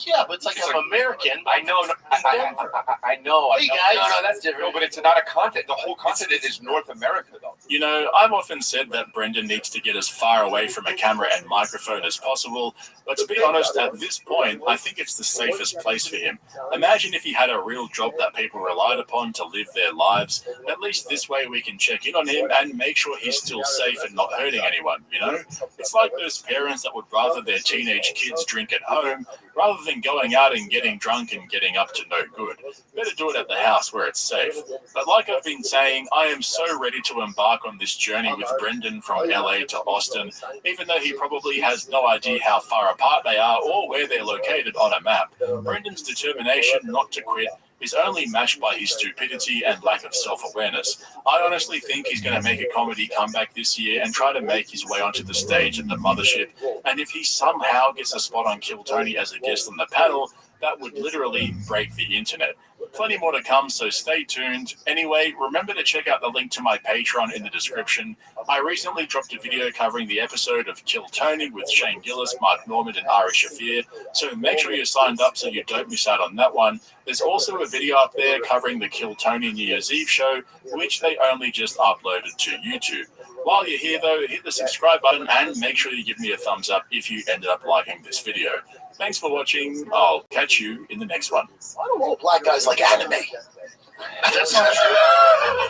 Yeah, but it's like I'm American. I know. I know. Hey, guys. No, that's different. No, but it's not a continent. The whole continent is North America, though. You know, I've often said that Brendan needs to get as far away from a camera and microphone as possible, but to be honest, at this point, I think it's the safest place for him. Imagine if he had a real job that people relied upon to live their lives. At least this way we can check in on him and make sure he's still safe and not hurting anyone, you know? It's like those parents that would rather their teenage kids drink at home rather than going out and getting drunk and getting up to no good. Better do it at the house where it's safe. But like I've been saying, I am so ready to embark on this journey with Brendan from LA to Austin, even though he probably has no idea how far apart they are or where they're located on a map. Brendan's determination not to quit is only matched by his stupidity and lack of self-awareness. I honestly think he's going to make a comedy comeback this year and try to make his way onto the stage at the Mothership. And if he somehow gets a spot on Kill Tony as a guest on the panel, that would literally break the internet. Plenty more to come, so stay tuned. Anyway, remember to check out the link to my Patreon in the description. I recently dropped a video covering the episode of Kill Tony with Shane Gillis, Mark Norman, and Ari Shafir, so make sure you're signed up so you don't miss out on that one. There's also a video up there covering the Kill Tony New Year's Eve show, which they only just uploaded to YouTube. While you're here, though, hit the subscribe button and make sure you give me a thumbs up if you ended up liking this video. Thanks for watching. I'll catch you in the next one. I don't know black guys like anime. That's not true.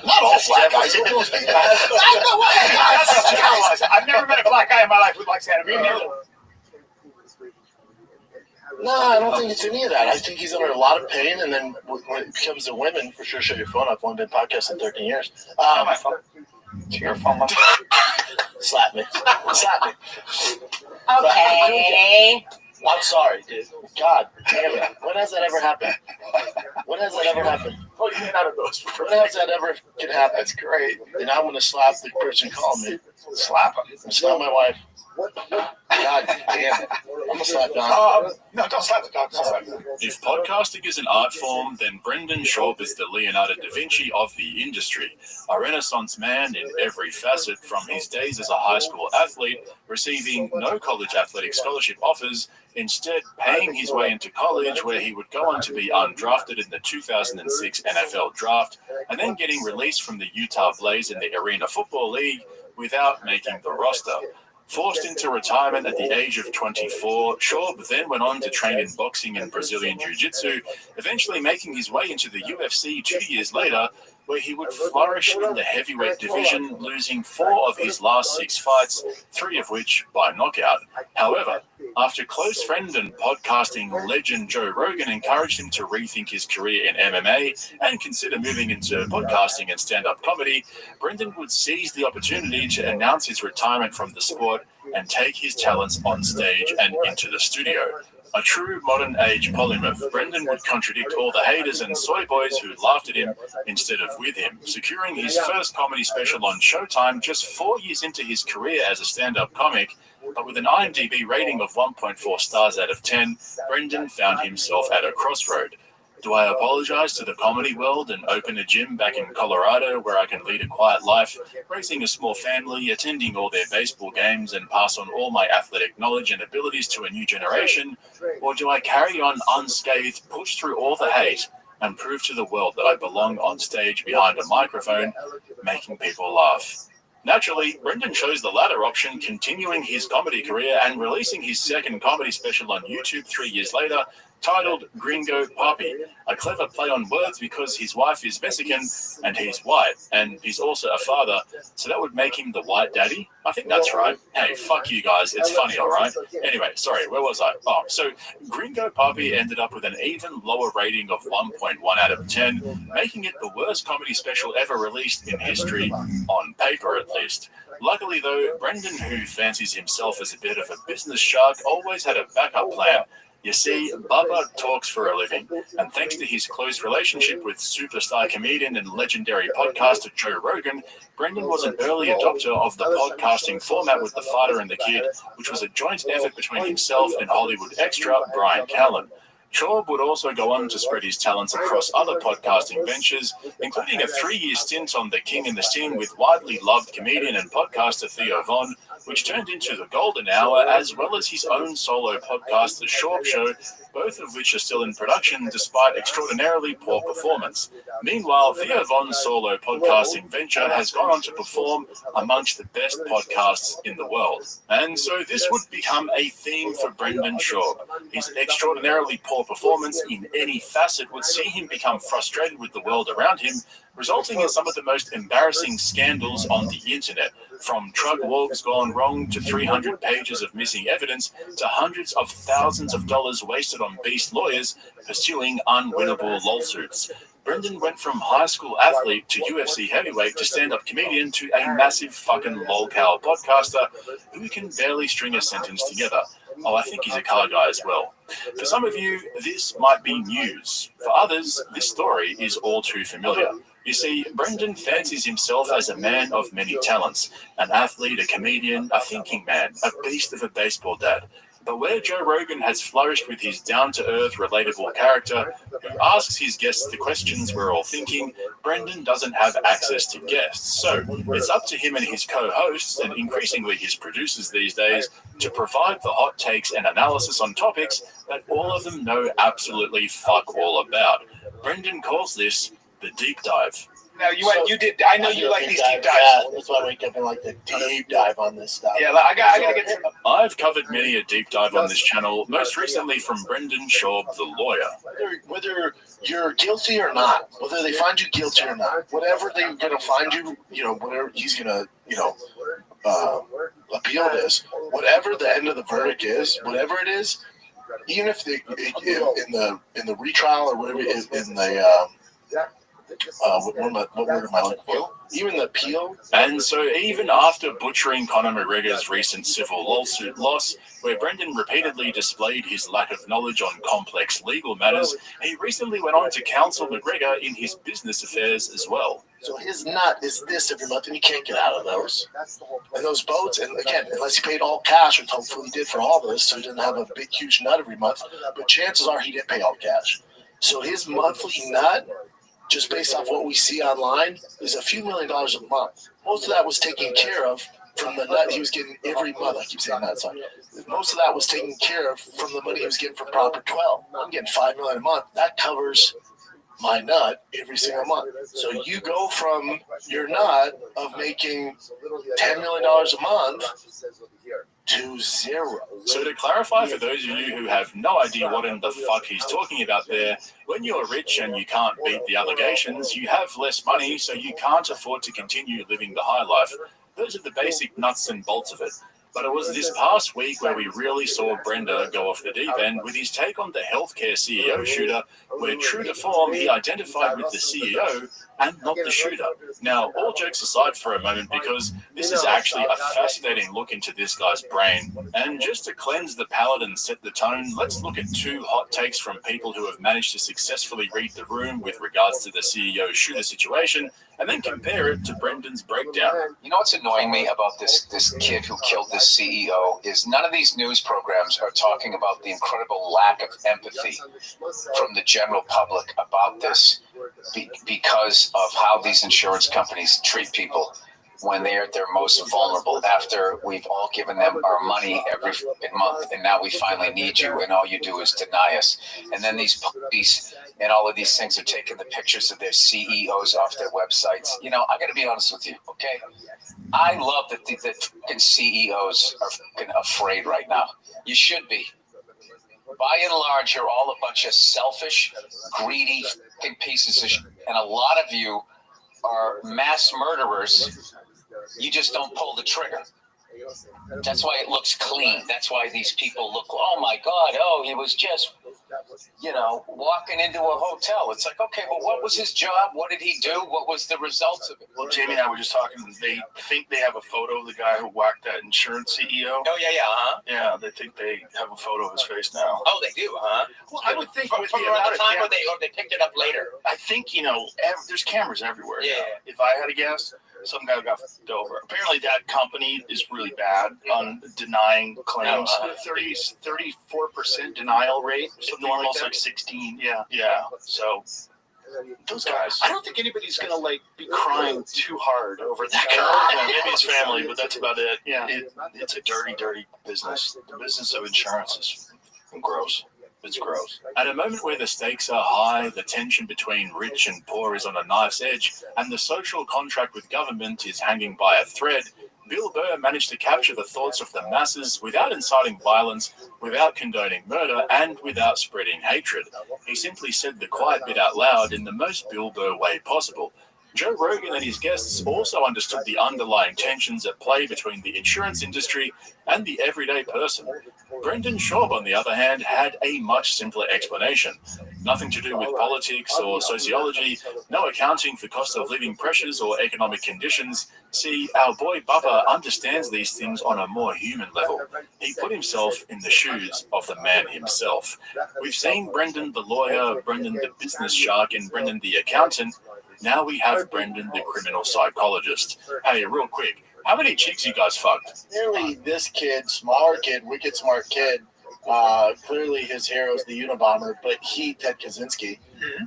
Not all black guys. I've never met a black guy in my life who likes anime. No, I don't think it's any of that. I think he's under a lot of pain, and then when it becomes to women, for sure, shut your phone up. I've only been podcasting 13 years. My phone. It's your phone. Slap me. Slap me. Okay. I'm sorry, dude. God damn it. When has that ever happened? When has that ever happened? Oh, you get out of those. When has that ever can happen? That's great. And I'm going to slap the person calling me. Slap him. Slap my wife. God damn it. I'm going to slap Don. No, don't slap the dog. Don't slap the dog. If podcasting is an art form, then Brendan Schaub is the Leonardo da Vinci of the industry, a renaissance man in every facet, from his days as a high school athlete, receiving no college athletic scholarship offers, instead paying his way into college, where he would go on to be undrafted in the 2006 NFL draft, and then getting released from the Utah Blaze in the Arena Football League without making the roster. Forced into retirement at the age of 24, Schaub then went on to train in boxing and Brazilian Jiu-Jitsu, eventually making his way into the UFC 2 years later, where he would flourish in the heavyweight division, losing 4 of his last 6 fights, 3 of which by knockout. However, after close friend and podcasting legend Joe Rogan encouraged him to rethink his career in MMA and consider moving into podcasting and stand-up comedy, Brendan would seize the opportunity to announce his retirement from the sport and take his talents on stage and into the studio. A true modern-age polymath, Brendan would contradict all the haters and soy boys who laughed at him instead of with him, securing his first comedy special on Showtime just 4 years into his career as a stand-up comic. But with an IMDb rating of 1.4 stars out of 10, Brendan found himself at a crossroad. Do I apologize to the comedy world and open a gym back in Colorado where I can lead a quiet life, raising a small family, attending all their baseball games, and pass on all my athletic knowledge and abilities to a new generation? Or do I carry on unscathed, push through all the hate, and prove to the world that I belong on stage behind a microphone, making people laugh? Naturally, Brendan chose the latter option, continuing his comedy career and releasing his second comedy special on YouTube 3 years later, titled Gringo Papi, a clever play on words because his wife is Mexican and he's white, and he's also a father, so that would make him the white daddy? I think that's right. Hey, fuck you guys, it's funny, alright? Anyway, sorry, where was I? Oh, so Gringo Papi ended up with an even lower rating of 1.1 out of 10, making it the worst comedy special ever released in history, on paper at least. Luckily though, Brendan, who fancies himself as a bit of a business shark, always had a backup plan. You see, Bubba talks for a living, and thanks to his close relationship with superstar comedian and legendary podcaster Joe Rogan, Brendan was an early adopter of the podcasting format with The Fighter and the Kid, which was a joint effort between himself and Hollywood extra Brian Callen. Schaub would also go on to spread his talents across other podcasting ventures, including a 3-year stint on The King and the Sting with widely loved comedian and podcaster Theo Von, which turned into The Golden Hour, as well as his own solo podcast, The Schaub Show, both of which are still in production despite extraordinarily poor performance. Meanwhile, Theo Von's solo podcasting venture has gone on to perform amongst the best podcasts in the world. And so this would become a theme for Brendan Schaub. His extraordinarily poor performance in any facet would see him become frustrated with the world around him, resulting in some of the most embarrassing scandals on the internet, From truck walks gone wrong to 300 pages of missing evidence to hundreds of thousands of dollars wasted on beast lawyers pursuing unwinnable lawsuits. Brendan went from high school athlete to UFC heavyweight to stand-up comedian to a massive fucking lolcow podcaster who can barely string a sentence together. Oh, I think he's a car guy as well. For some of you, this might be news. For others, this story is all too familiar. You see, Brendan fancies himself as a man of many talents, an athlete, a comedian, a thinking man, a beast of a baseball dad. But where Joe Rogan has flourished with his down-to-earth, relatable character who asks his guests the questions we're all thinking, Brendan doesn't have access to guests. So it's up to him and his co-hosts, and increasingly his producers these days, to provide the hot takes and analysis on topics that all of them know absolutely fuck all about. Brendan calls this the deep dive. Now you did. I know you like these deep dives. Yeah, that's why I wake up and like the deep dive on this stuff. Yeah, I gotta get. I've covered many a deep dive on this channel, most recently from Brendan Schaub, the lawyer. Whether you're guilty or not, whether they find you guilty or not, whatever they're gonna find you, whatever he's gonna, appeal this, whatever the end of the verdict is, whatever it is, even if they in the retrial or whatever in the what word am I looking for? Even the appeal. And so even after butchering Conor McGregor's recent civil lawsuit loss, where Brendan repeatedly displayed his lack of knowledge on complex legal matters, he recently went on to counsel McGregor in his business affairs as well. So his nut is this every month, and he can't get out of those. And those boats, and again, unless he paid all cash, which hopefully he did for all this, so he didn't have a big, huge nut every month, but chances are he didn't pay all cash. So his monthly nut, just based off what we see online, is a few $1 million a month. Most of that was taken care of from the nut he was getting every month. I keep saying that, sorry. Most of that was taken care of from the money he was getting from Proper 12. I'm getting $5 million a month. That covers my nut every single month. So you go from your nut of making $10 million a month to zero. So to clarify for those of you who have no idea what in the fuck he's talking about there, when you're rich and you can't beat the allegations, you have less money, so you can't afford to continue living the high life. Those are the basic nuts and bolts of it. But it was this past week where we really saw Brenda go off the deep end with his take on the healthcare CEO shooter, where true to form, he identified with the CEO and not the shooter. Now, all jokes aside for a moment, because this is actually a fascinating look into this guy's brain. And just to cleanse the palate and set the tone, let's look at two hot takes from people who have managed to successfully read the room with regards to the CEO shooter situation, and then compare it to Brendan's breakdown. You know what's annoying me about this kid who killed this CEO is none of these news programs are talking about the incredible lack of empathy from the general public about this because of how these insurance companies treat people when they're at their most vulnerable after we've all given them our money every month, and now we finally need you, and all you do is deny us. And then these police and all of these things are taking the pictures of their CEOs off their websites. I got to be honest with you, okay? I love that the fucking CEOs are fucking afraid right now. You should be. By and large, you're all a bunch of selfish, greedy fucking pieces of shit, and a lot of you are mass murderers. You just don't pull the trigger. That's why it looks clean. That's why these people look, oh my God, he was just, walking into a hotel. It's like, okay, well, what was his job? What did he do? What was the results of it? Well, Jamie and I were just talking. They think they have a photo of the guy who whacked that insurance CEO. Oh, yeah, huh? Yeah, they think they have a photo of his face now. Oh, they do, huh? Well, I would think from around the time or they picked it up later. I think, there's cameras everywhere. Yeah. If I had to guess, some guy got fucked over. Apparently that company is really bad on denying claims. 34% denial rate. Something almost like 16. Yeah. So those guys. I don't think anybody's gonna be crying too hard over that guy. Maybe his family, but that's about it. Yeah. It's a dirty, dirty business. The business of insurance is gross. It's gross. At a moment where the stakes are high, the tension between rich and poor is on a knife's edge, and the social contract with government is hanging by a thread, Bill Burr managed to capture the thoughts of the masses without inciting violence, without condoning murder, and without spreading hatred. He simply said the quiet bit out loud in the most Bill Burr way possible. Joe Rogan and his guests also understood the underlying tensions at play between the insurance industry and the everyday person. Brendan Schaub, on the other hand, had a much simpler explanation. Nothing to do with politics or sociology, no accounting for cost of living pressures or economic conditions. See, our boy Bubba understands these things on a more human level. He put himself in the shoes of the man himself. We've seen Brendan the lawyer, Brendan the business shark, and Brendan the accountant. Now we have Brendan the criminal psychologist. Hey, real quick, how many chicks you guys fucked? Clearly, this kid, smaller kid, wicked smart kid, clearly his hero is the Unabomber, but Ted Kaczynski.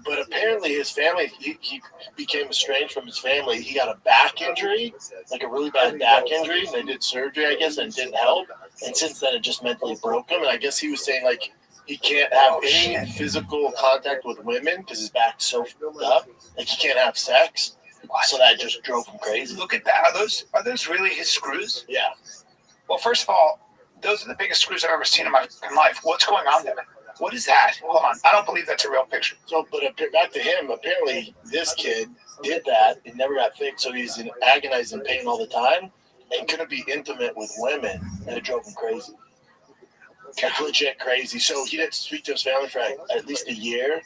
But apparently his family, he became estranged from his family. He got a back injury, like a really bad back injury. They did surgery, I guess, and it didn't help. And since then, it just mentally broke him. And I guess he was saying, like, he can't have any physical contact with women because his back's so filled up. Like, he can't have sex. So that just drove him crazy. Look at that. Are those really his screws? Yeah. Well, first of all, those are the biggest screws I've ever seen in my life. What's going on there? What is that? Hold on. I don't believe that's a real picture. So, but back to him, apparently this kid did that and never got fixed, so he's in agonizing pain all the time and couldn't be intimate with women, and it drove him crazy. Like legit crazy. So he didn't speak to his family for at least a year.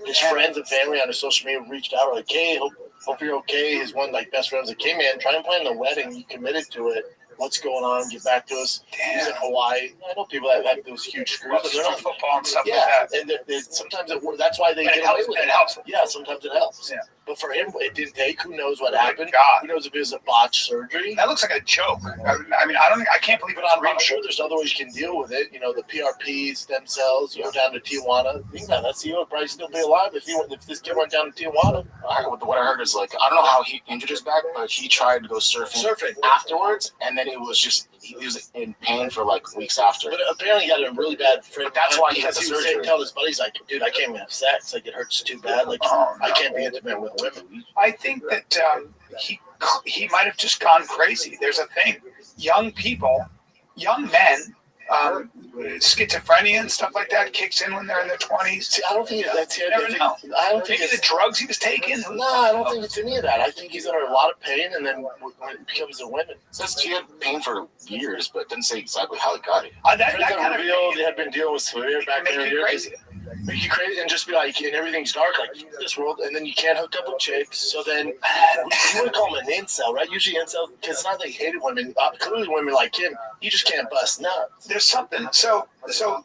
His friends and family on his social media reached out like, hey, hope you're okay. His one best friend was like, hey man, try and plan the wedding. You committed to it. What's going on? Get back to us. He's in Hawaii. I know people that have those huge screws. Well, they're not football and stuff like that. And sometimes that's why they get away with it. It helps. Yeah, sometimes it helps. Yeah. But for him, it didn't take. Who knows what happened? God. Who knows if it was a botched surgery? That looks like a joke. I mean, I can't believe it. I'm sure there's other ways you can deal with it. You know, the PRP, stem cells. You go down to Tijuana. That CEO would probably still be alive if this kid went down to Tijuana. What I heard is I don't know how he injured his back, but he tried to go surfing afterwards, and then it was just he was in pain for weeks after. But apparently he had a really bad frame. But that's why he had the was surgery. telling his buddies dude, I can't even have sex. It hurts too bad. I can't be intimate with women. I think that he might have just gone crazy. There's a thing. Young men, schizophrenia and stuff like that kicks in when they're in their 20s. See, I don't think that's it. Never know. I don't think maybe the drugs he was taking. No, I don't think it's any of that. I think he's under a lot of pain, and then when it becomes a women. It says he had pain for years, but it didn't say exactly how he got it. That kind of revealed they had been dealing with severe back make you crazy. Make you crazy and just be and everything's dark, this world, and then you can't hook up with chicks. So then you wouldn't call him an incel, right? Usually incel, because it's not that he hated women. Clearly, women like him, you just can't bust nuts. There's something. So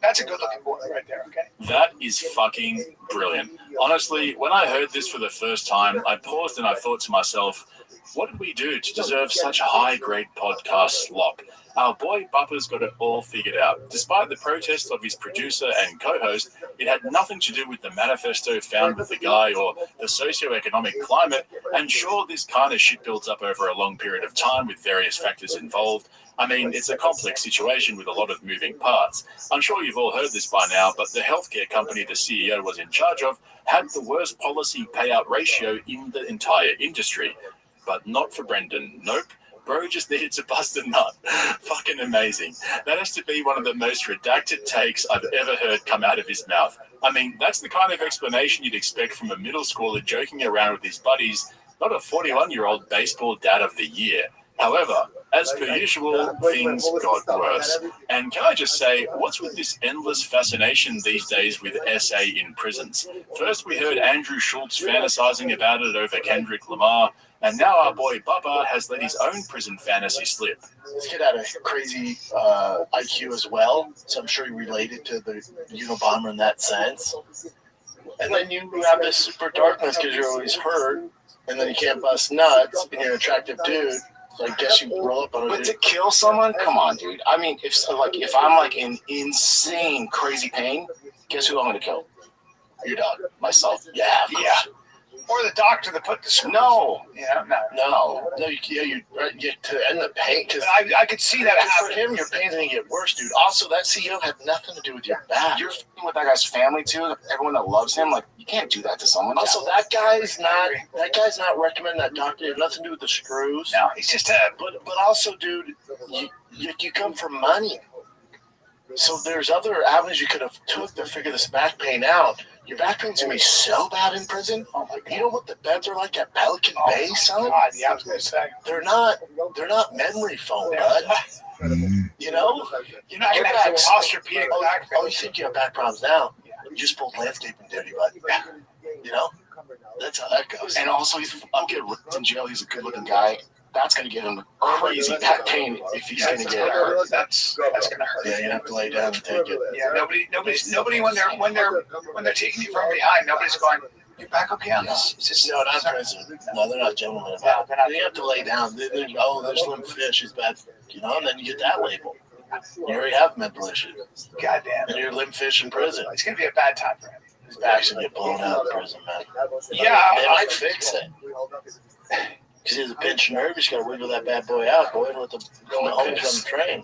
that's a good looking boy right there. Okay. That is fucking brilliant. Honestly, when I heard this for the first time, I paused and I thought to myself, what did we do to deserve such high-grade podcast slop? Our boy Bubba's got it all figured out. Despite the protest of his producer and co-host, it had nothing to do with the manifesto found with the guy or the socioeconomic climate, and sure, this kind of shit builds up over a long period of time with various factors involved. I mean, it's a complex situation with a lot of moving parts. I'm sure you've all heard this by now, but the healthcare company the CEO was in charge of had the worst policy payout ratio in the entire industry. But not for Brendan. Nope. Bro just needed to bust a nut. Fucking amazing. That has to be one of the most redacted takes I've ever heard come out of his mouth. I mean, that's the kind of explanation you'd expect from a middle schooler joking around with his buddies, not a 41-year-old baseball dad of the year. However, as per usual, things got worse. And can I just say, what's with this endless fascination these days with SA in prisons? First, we heard Andrew Schultz fantasizing about it over Kendrick Lamar, and now our boy Bubba has let his own prison fantasy slip. This kid had a crazy IQ as well, so I'm sure he related to the Unabomber in that sense. And then you have this super darkness because you're always hurt, and then you can't bust nuts, and you're an attractive dude. So I guess you roll up on a But to kill someone, come on, dude. I mean, if I'm in insane, crazy pain, guess who I'm gonna kill? Your dog. Myself. Yeah. Or the doctor that put the screws. No. No. You to end the pain. Because I could see that happen. For him, your pain's going to get worse, dude. Also, that CEO had nothing to do with your back. You're f***ing with that guy's family, too. Everyone that loves him, you can't do that to someone. Also, that guy's not recommending that doctor. It had nothing to do with the screws. No, he's just But also, dude, you come from money. So there's other avenues you could have took to figure this back pain out. Your back pain's gonna be so bad in prison. Oh my God. You know what the beds are like at Pelican Bay, son? God, yeah, I was gonna say. They're not memory foam, bud. You know? You're not gonna have posturepedic back pain. Oh, you think you have back problems now? You just pulled landscaping duty, bud. You know? That's how that goes. And also, I'll get ripped in jail. He's a good-looking guy. That's going to give him crazy back pain if he's going to get hurt. That's gonna hurt. Yeah, you have to lay down and take it. Yeah, nobody when they're taking you from behind, nobody's going, "You're back okay on this?" It's just no, not prison. No, they're not gentlemen about it. You have to lay down. There's limp fish. He's bad. You know, and then you get that label. You already have mental issues. Goddamn. And you're limp fish in prison. It's gonna be a bad time for him. His back's gonna get blown out in prison, man. Yeah, they might fix it. Because he's a pinched nerve, you just gotta wiggle that bad boy out. Go in with the hose on the train.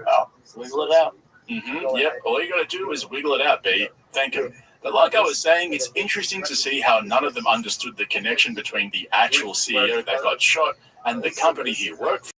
Oh, wiggle it out. Yep, all you got to do is wiggle it out, B. Thank you. But like I was saying, it's interesting to see how none of them understood the connection between the actual CEO that got shot and the company he worked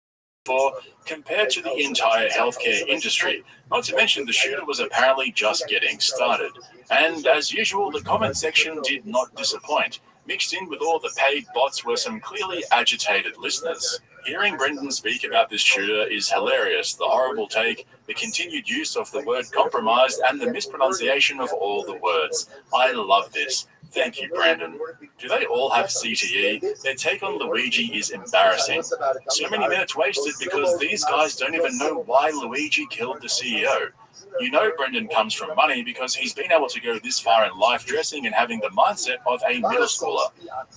for compared to the entire healthcare industry. Not to mention the shooter was apparently just getting started. And as usual, the comment section did not disappoint. Mixed in with all the paid bots were some clearly agitated listeners. Hearing Brendan speak about this shooter is hilarious. The horrible take, the continued use of the word compromised, and the mispronunciation of all the words. I love this. Thank you, Brandon. Do they all have CTE? Their take on Luigi is embarrassing. So many minutes wasted because these guys don't even know why Luigi killed the CEO. You know Brendan comes from money because he's been able to go this far in life dressing and having the mindset of a middle schooler.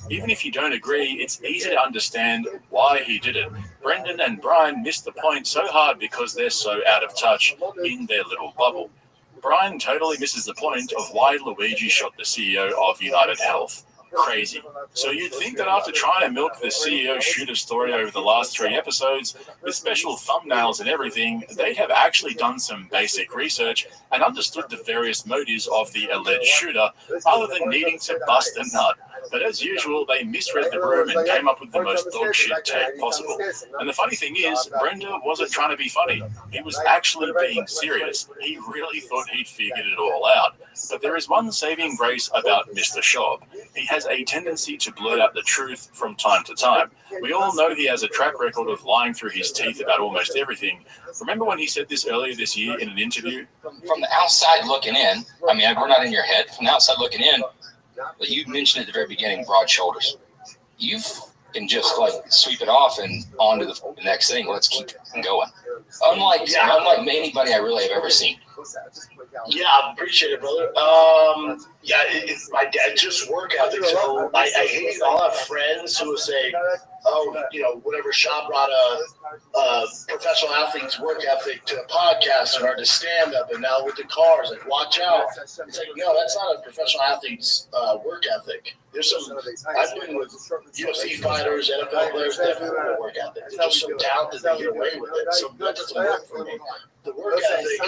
Even if you don't agree, it's easy to understand why he did it. Brendan and Brian missed the point so hard because they're so out of touch in their little bubble. Brian totally misses the point of why Luigi shot the CEO of United Health. Crazy. So you'd think that after trying to milk the CEO shooter story over the last 3 episodes, with special thumbnails and everything, they'd have actually done some basic research and understood the various motives of the alleged shooter, other than needing to bust a nut. But as usual, they misread the room and came up with the most dogshit take possible. And the funny thing is, Brenda wasn't trying to be funny. He was actually being serious. He really thought he'd figured it all out. But there is one saving grace about Mr. Schaub. He has a tendency to blurt out the truth from time to time. We all know he has a track record of lying through his teeth about almost everything. Remember when he said this earlier this year in an interview? From the outside looking in, I mean, we're not in your head. From the outside looking in, but you mentioned at the very beginning, broad shoulders. You can just like sweep it off and on to the next thing. Let's keep going. Unlike anybody I really have ever seen. Yeah, I appreciate it, brother. My dad just work ethic. So I hate. I'll have friends who will say, "Oh, whatever shop brought a professional athlete's work ethic to a podcast or to stand up, and now with the cars, like watch out." It's like, no, that's not a professional athlete's work ethic. There's some. I've been with UFC fighters, NFL players, definitely with work ethic. There's just some talent that they get away with it. So that doesn't work for me. The work ethic,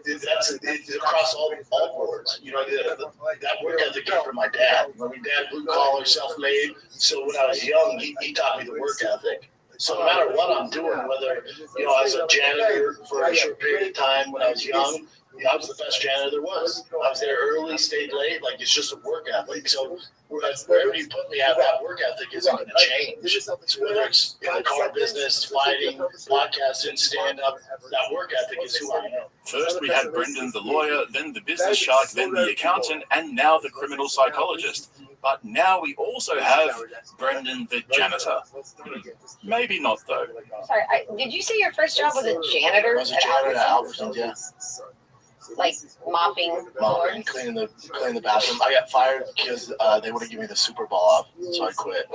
it's across all boards. That work ethic came from my dad. My dad, blue collar, self-made. So when I was young, he taught me the work ethic. So no matter what I'm doing, whether I was a janitor for a short period of time when I was young, I was the best janitor there was. I was there early, stayed late. Like, it's just a work ethic. So wherever you put me at, that work ethic isn't going to change. So whether it's in the car business, fighting, podcasting, stand-up, that work ethic is who I am. First we had Brendan the lawyer, then the business shark, then the accountant, and now the criminal psychologist. But now we also have Brendan the janitor. Maybe not, though. Sorry, did you say your first job was a janitor? I was a janitor at Albertsons, yeah. Like mopping, cleaning the bathroom. I got fired because they wouldn't give me the Super Bowl off, so I quit.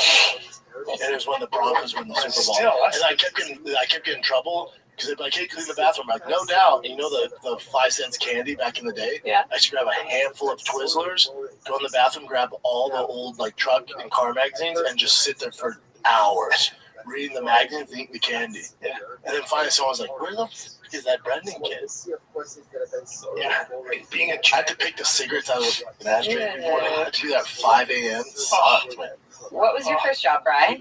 And it was when the Broncos won the Super Bowl, and I kept getting in trouble because they'd be like, "Hey, clean the bathroom." I'm like, no doubt. And the 5 cents candy back in the day. Yeah. I used to grab a handful of Twizzlers, go in the bathroom, grab all the old truck and car magazines, and just sit there for hours reading the magazines, eating the candy. Yeah. And then finally, someone was like, "Where the f*** is that Brendan kid?" Yeah. I had to pick the cigarettes out of the ashtray in the morning. I had to do that at 5 a.m. Sucked, man. What was your first job, Bri?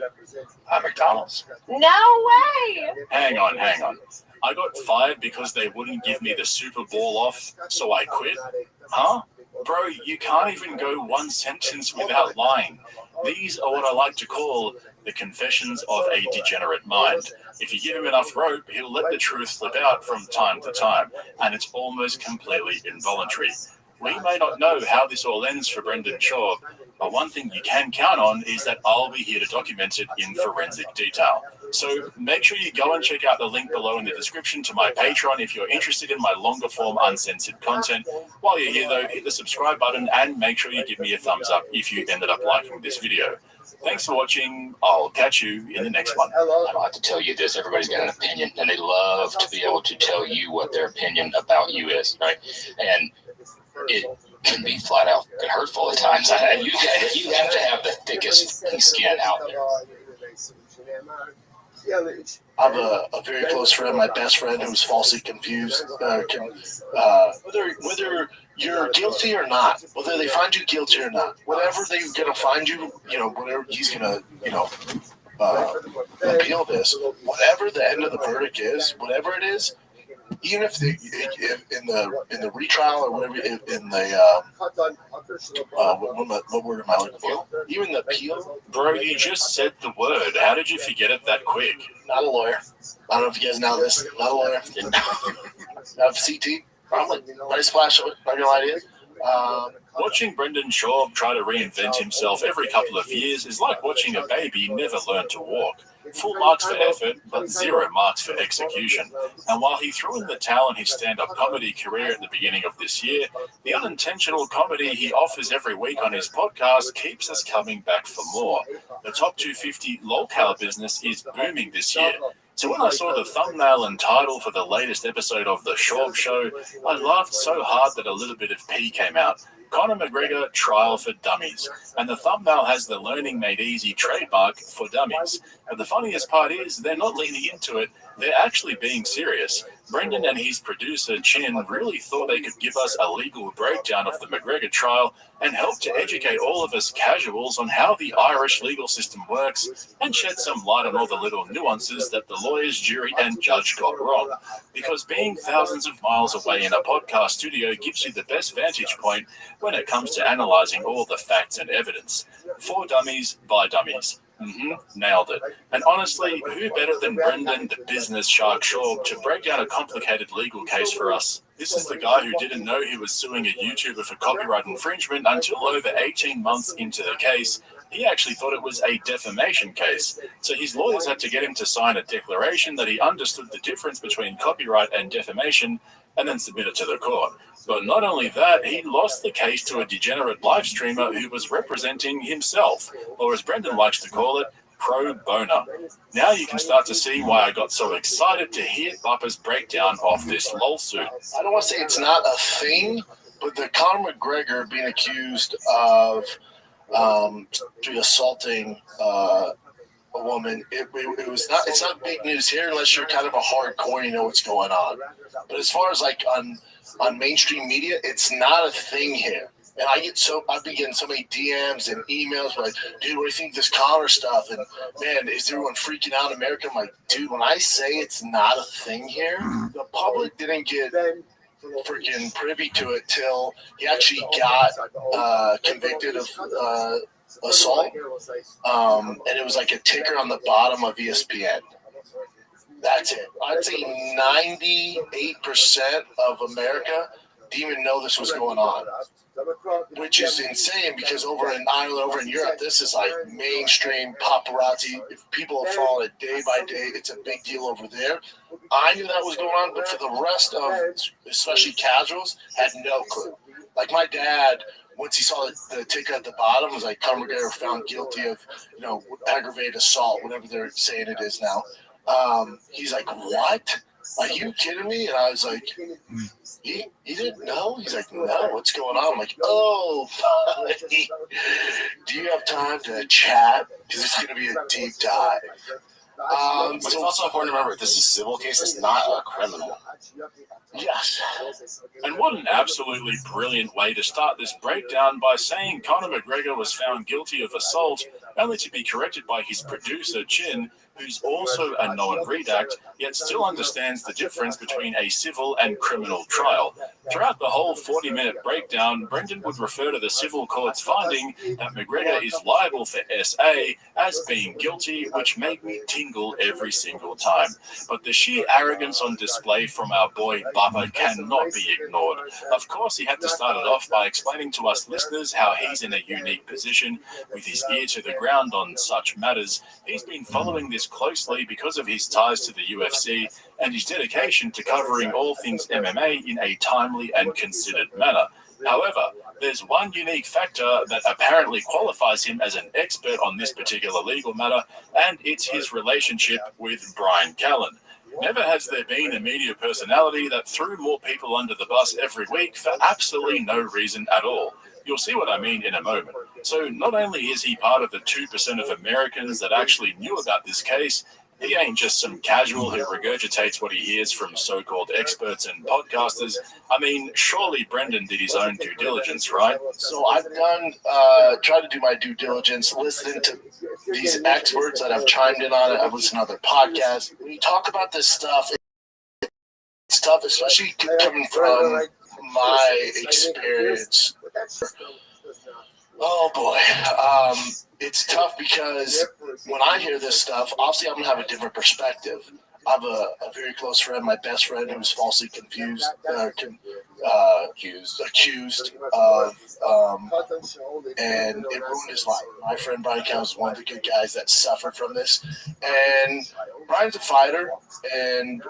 McDonald's. No way. Hang on. I got fired because they wouldn't give me the Super Bowl off, so I quit? Huh? Bro, you can't even go one sentence without lying. These are what I like to call the confessions of a degenerate mind. If you give him enough rope, he'll let the truth slip out from time to time, and it's almost completely involuntary. We may not know how this all ends for Brendan Shaw, but one thing you can count on is that I'll be here to document it in forensic detail. So make sure you go and check out the link below in the description to my Patreon if you're interested in my longer form uncensored content. While you're here though, hit the subscribe button and make sure you give me a thumbs up if you ended up liking this video. Thanks for watching. I'll catch you in the next one. I don't have to tell you this. Everybody's got an opinion, and they love to be able to tell you what their opinion about you is, right? And it can be flat out hurtful at times. You have to have the thickest skin out there. I have a very close friend, my best friend, who's falsely confused. Whether you're guilty or not, whether they find you guilty or not, whatever they're gonna find you, whatever he's gonna, appeal this, whatever the end of the verdict is, whatever it is, even if in the retrial or whatever, in the what word am I looking for? Even the appeal. Bro, you just said the word. How did you forget it that quick? Not a lawyer. I don't know if you guys know this. Not a lawyer. I have CT. Probably. Nice splash of it. Not gonna lie to you. Watching Brendan Shaw try to reinvent himself every couple of years is like watching a baby never learn to walk. Full marks for effort, but 0 marks for execution. And while he threw in the towel in his stand-up comedy career at the beginning of this year, the unintentional comedy he offers every week on his podcast keeps us coming back for more. The Top 250 lolcow business is booming this year. So when I saw the thumbnail and title for the latest episode of The Shaw Show, I laughed so hard that a little bit of pee came out. Conor McGregor Trial for Dummies. And the thumbnail has the Learning Made Easy trademark for dummies. But the funniest part is they're not leaning into it. They're actually being serious. Brendan and his producer, Chin, really thought they could give us a legal breakdown of the McGregor trial and help to educate all of us casuals on how the Irish legal system works and shed some light on all the little nuances that the lawyers, jury, and judge got wrong. Because being thousands of miles away in a podcast studio gives you the best vantage point when it comes to analyzing all the facts and evidence. For dummies, by dummies. Nailed it. And honestly, who better than Brendan, the business shark Shaw, to break down a complicated legal case for us? This is the guy who didn't know he was suing a YouTuber for copyright infringement until over 18 months into the case. He actually thought it was a defamation case. So his lawyers had to get him to sign a declaration that he understood the difference between copyright and defamation and then submit it to the court. But not only that, he lost the case to a degenerate live streamer who was representing himself, or as Brendan likes to call it, pro bono. Now you can start to see why I got so excited to hear Bappa's breakdown of this lawsuit. I don't want to say it's not a thing, but the Conor McGregor being accused of assaulting a woman, it's not big news here unless you're kind of a hardcore, you know what's going on. But as far as like on mainstream media, it's not a thing here. And I've been getting so many DMs and emails like, dude, what do you think of this Conor stuff? And man, is everyone freaking out in America? I'm like, dude, when I say it's not a thing here, the public didn't get freaking privy to it till he actually got convicted of assault. And it was like a ticker on the bottom of ESPN. That's it. I'd say 98% of America didn't even know this was going on, which is insane because over in Ireland, over in Europe, this is like mainstream paparazzi. If people are following it day by day, it's a big deal over there. I knew that was going on, but for the rest of, especially casuals, had no clue. Like my dad, once he saw the ticker at the bottom, was like, Conor McGregor found guilty of, aggravated assault, whatever they're saying it is now. He's like, what? Are you kidding me? And I was like, he didn't know? He's like, no, what's going on? I'm like, oh, buddy, do you have time to chat? Because it's going to be a deep dive. But it's also important to remember, this is a civil case. It's not a criminal. Yes. And what an absolutely brilliant way to start this breakdown by saying Conor McGregor was found guilty of assault only to be corrected by his producer, Chin, who's also a known redact, yet still understands the difference between a civil and criminal trial. Throughout the whole 40-minute breakdown, Brendan would refer to the civil court's finding that McGregor is liable for SA as being guilty, which made me tingle every single time. But the sheer arrogance on display from our boy Bubba cannot be ignored. Of course, he had to start it off by explaining to us listeners how he's in a unique position with his ear to the ground on such matters. He's been following this closely because of his ties to the UFC and his dedication to covering all things MMA in a timely and considered manner. However, there's one unique factor that apparently qualifies him as an expert on this particular legal matter, and it's his relationship with Brian Callen. Never has there been a media personality that threw more people under the bus every week for absolutely no reason at all. You'll see what I mean in a moment. So not only is he part of the 2% of Americans that actually knew about this case, he ain't just some casual who regurgitates what he hears from so-called experts and podcasters. I mean, surely Brendan did his own due diligence, right? So I've tried to do my due diligence, listening to these experts that have chimed in on it. I've listened to other podcasts. When you talk about this stuff, it's tough, especially coming from my experience. Oh boy, it's tough because when I hear this stuff, obviously I'm gonna have a different perspective. I have a very close friend, my best friend, who was falsely accused of, and it ruined his life. My friend Brian Callen was one of the good guys that suffered from this, and Brian's a fighter, and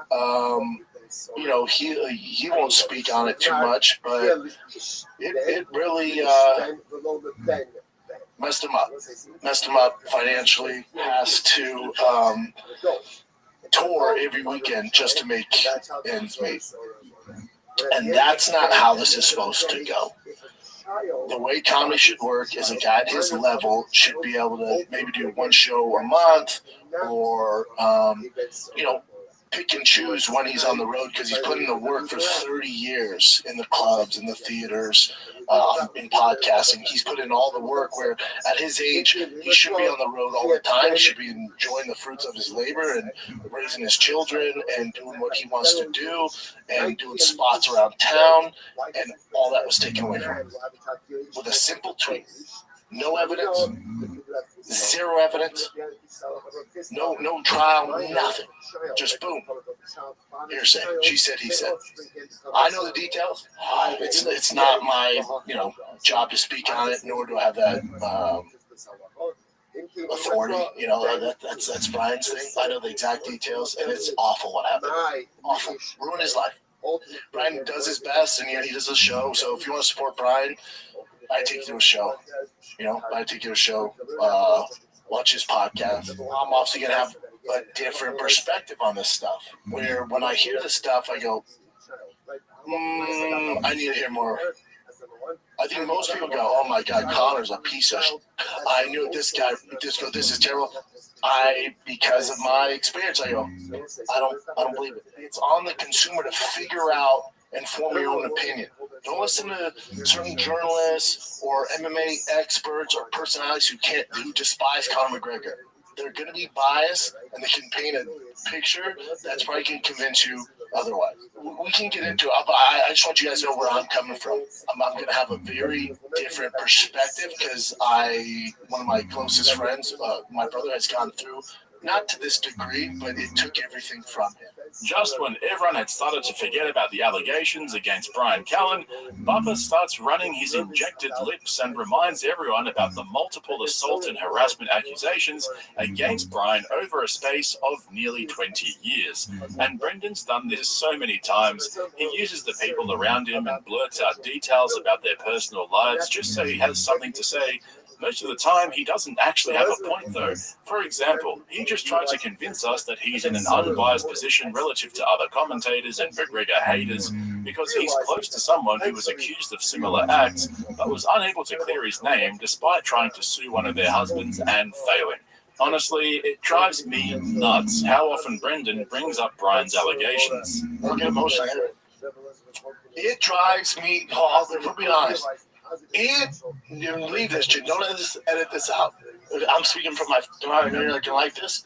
you know, he won't speak on it too much, but it really messed him up financially. Has to tour every weekend just to make ends meet, and that's not how this is supposed to go. The way comedy should work is a guy at his level should be able to maybe do one show a month, or you know, pick and choose when he's on the road, because he's put in the work for 30 years in the clubs, in the theaters, in podcasting. He's put in all the work where at his age, he should be on the road all the time. He should be enjoying the fruits of his labor and raising his children and doing what he wants to do and doing spots around town. And all that was taken away from him with a simple tweet. No evidence, zero evidence, no trial, nothing. Just boom. Hearsay. She said, he said. I know the details. It's not my job to speak on it, nor do I have that authority. That's Brian's thing. I know the exact details, and it's awful what happened. Awful. Ruined his life. Brian does his best, and he does a show. So if you want to support Brian, I take you to a show. I take you to a show. Watch his podcast. I'm obviously going to have a different perspective on this stuff. Where when I hear this stuff, I go, I need to hear more. I think most people go, oh my God, Connor's a piece of shit. I knew this guy, this is terrible. Because of my experience, I go, I don't believe it. It's on the consumer to figure out and form your own opinion. Don't listen to certain journalists or MMA experts or personalities who despise Conor McGregor. They're going to be biased, and they can paint a picture that's probably going to convince you otherwise. We can get into it, but I just want you guys to know where I'm coming from. I'm going to have a very different perspective because one of my closest friends, my brother, has gone through, not to this degree, but it took everything from him. Just when everyone had started to forget about the allegations against Brian Callen, Bubba starts running his injected lips and reminds everyone about the multiple assault and harassment accusations against Brian over a space of nearly 20 years. And Brendan's done this so many times, he uses the people around him and blurts out details about their personal lives just so he has something to say. Most of the time, he doesn't actually have a point, though. For example, he just tried to convince us that he's in an unbiased position relative to other commentators and McGregor haters because he's close to someone who was accused of similar acts but was unable to clear his name despite trying to sue one of their husbands and failing. Honestly, it drives me nuts how often Brendan brings up Brian's allegations. I'll get emotional. It drives me, if we're being honest, you leave this shit, don't edit this out. I'm speaking from my, I'm not gonna like this.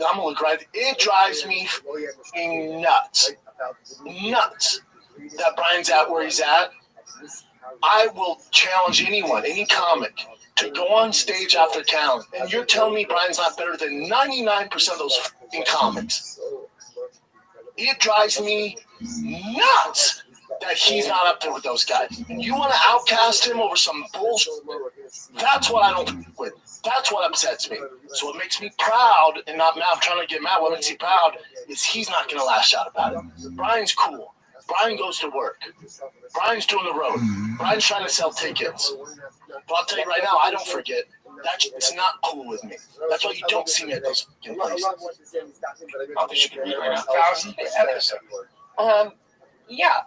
I'm gonna look right. It drives me f***ing nuts that Brian's at where he's at. I will challenge anyone, any comic, to go on stage after talent. And you're telling me Brian's not better than 99% of those f***ing comics. It drives me nuts that he's not up there with those guys. And you want to outcast him over some bullshit? That's what I don't with. That's what upsets me. So what makes me proud, and not mad, I'm trying to get mad, what makes me proud is he's not going to lash out about it. Brian's cool. Brian goes to work. Brian's doing the road. Brian's trying to sell tickets. But I'll tell you right now, I don't forget. It's not cool with me. That's why you don't see me at those places. Oh, they should read right now. 1,000 episodes. Yeah.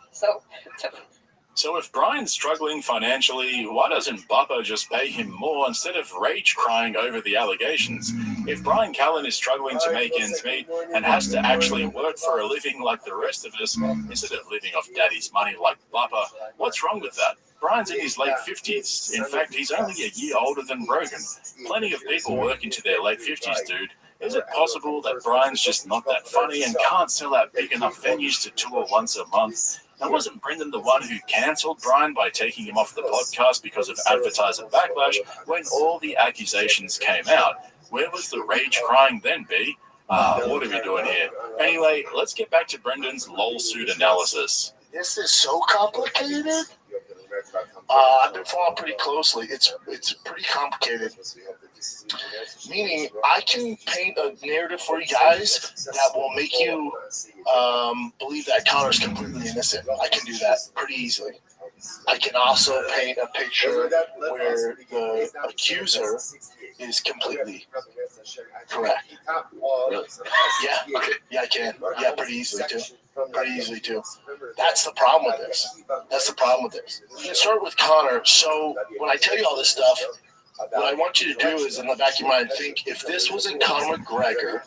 So if Brian's struggling financially, why doesn't Bubba just pay him more instead of rage crying over the allegations? If Brian Callen is struggling to make ends meet and has to actually work for a living like the rest of us, instead of living off daddy's money like Bubba, what's wrong with that? Brian's in his late 50s. In fact, he's only a year older than Rogan. Plenty of people work into their late 50s, dude. Is it possible that Brian's just not that funny and can't sell out big enough venues to tour once a month? And wasn't Brendan the one who cancelled Brian by taking him off the podcast because of advertiser backlash when all the accusations came out? Where was the rage crying then, B? What are we doing here? Anyway, let's get back to Brendan's lol suit analysis. This is so complicated. I've been following pretty closely. It's pretty complicated. Meaning, I can paint a narrative for you guys that will make you believe that Connor's completely innocent. I can do that pretty easily. I can also paint a picture where the accuser is completely correct. Really? Yeah. Okay. Yeah, I can. Yeah, pretty easily too. That's the problem with this. You can start with Connor. So when I tell you all this stuff, what I want you to do is, in the back of your mind, think, if this wasn't Conor McGregor,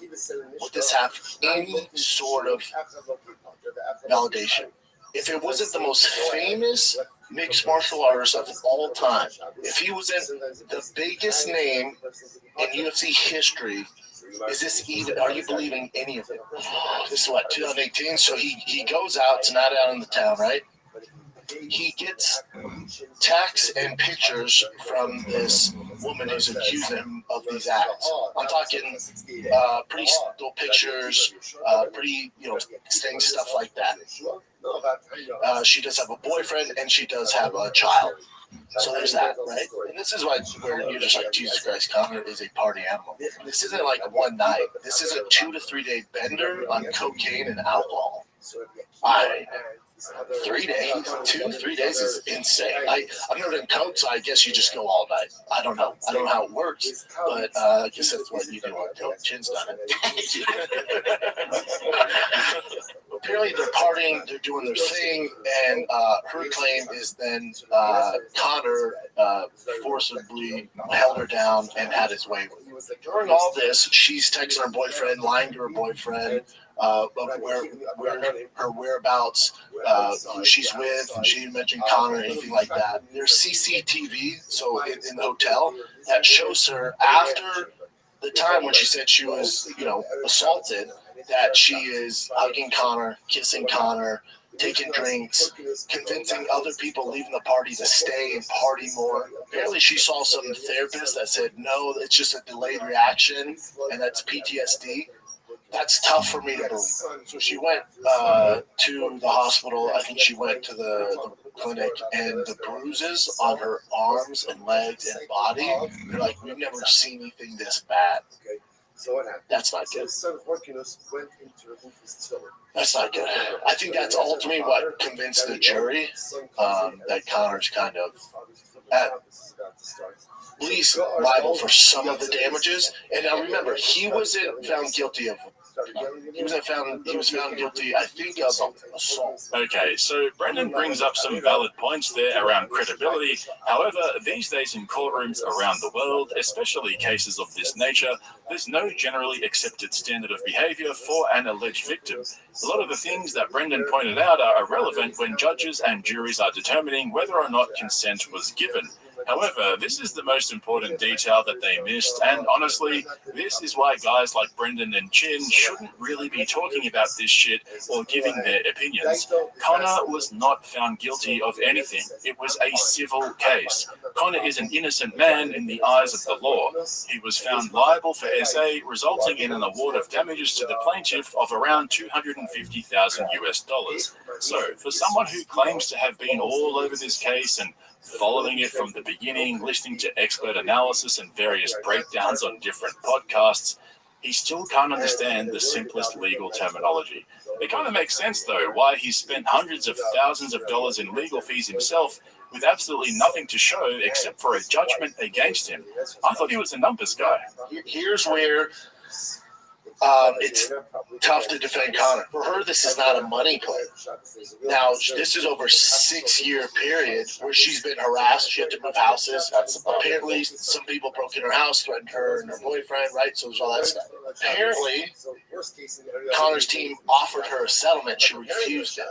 would this have any sort of validation? If it wasn't the most famous mixed martial artist of all time, if he wasn't the biggest name in UFC history, is this even, are you believing any of it? This is what, 2018? So he goes out, it's not out in the town, right? He gets texts and pictures from this woman who's accusing him of these acts. I'm talking pretty still pictures, pretty, things, stuff like that. She does have a boyfriend and she does have a child. So there's that, right? And this is where you're just like, Jesus Christ, Connor is a party animal. This isn't like one night. This is a 2 to 3 day bender on cocaine and alcohol. 3 days, 2-3 days is insane. I've never done coke, so I guess you just go all night. I don't know how it works, but I guess that's what you do on coke. Chin's done it. Apparently they're partying, they're doing their thing, and her claim is then Connor forcibly held her down and had his way with her. During all this, she's texting her boyfriend, lying to her boyfriend, of where her whereabouts, who she's with. She didn't mention Connor or anything like that. There's CCTV, so in the hotel, that shows her after the time when she said she was, assaulted, that she is hugging Connor, kissing Connor, taking drinks, convincing other people leaving the party to stay and party more. Apparently she saw some therapist that said, no, it's just a delayed reaction, and that's PTSD. That's tough for me to believe. So she went to the hospital. I think she went to the clinic, and the bruises on her arms and legs and body, they're like, we've never seen anything this bad. That's not good. That's not good. I think that's ultimately what convinced the jury that Connor's kind of at least liable for some of the damages. And now remember, he wasn't found guilty of. He was found guilty, I think, of assault. Okay, so Brendan brings up some valid points there around credibility. However, these days in courtrooms around the world, especially cases of this nature, there's no generally accepted standard of behavior for an alleged victim. A lot of the things that Brendan pointed out are irrelevant when judges and juries are determining whether or not consent was given. However, this is the most important detail that they missed, and honestly, this is why guys like Brendan and Chin shouldn't really be talking about this shit or giving their opinions. Connor was not found guilty of anything. It was a civil case. Connor is an innocent man in the eyes of the law. He was found liable for SA, resulting in an award of damages to the plaintiff of around $250,000 US. So, for someone who claims to have been all over this case and following it from the beginning, listening to expert analysis and various breakdowns on different podcasts, he still can't understand the simplest legal terminology. It kind of makes sense, though, why he spent hundreds of thousands of dollars in legal fees himself with absolutely nothing to show except for a judgment against him. I thought he was a numbers guy. Here's where it's tough to defend Connor. For her, this is not a money play. Now, this is over a 6-year period where she's been harassed. She had to move houses. Apparently, some people broke in her house, threatened her and her boyfriend, right? So there's all that stuff. Apparently, Connor's team offered her a settlement. She refused it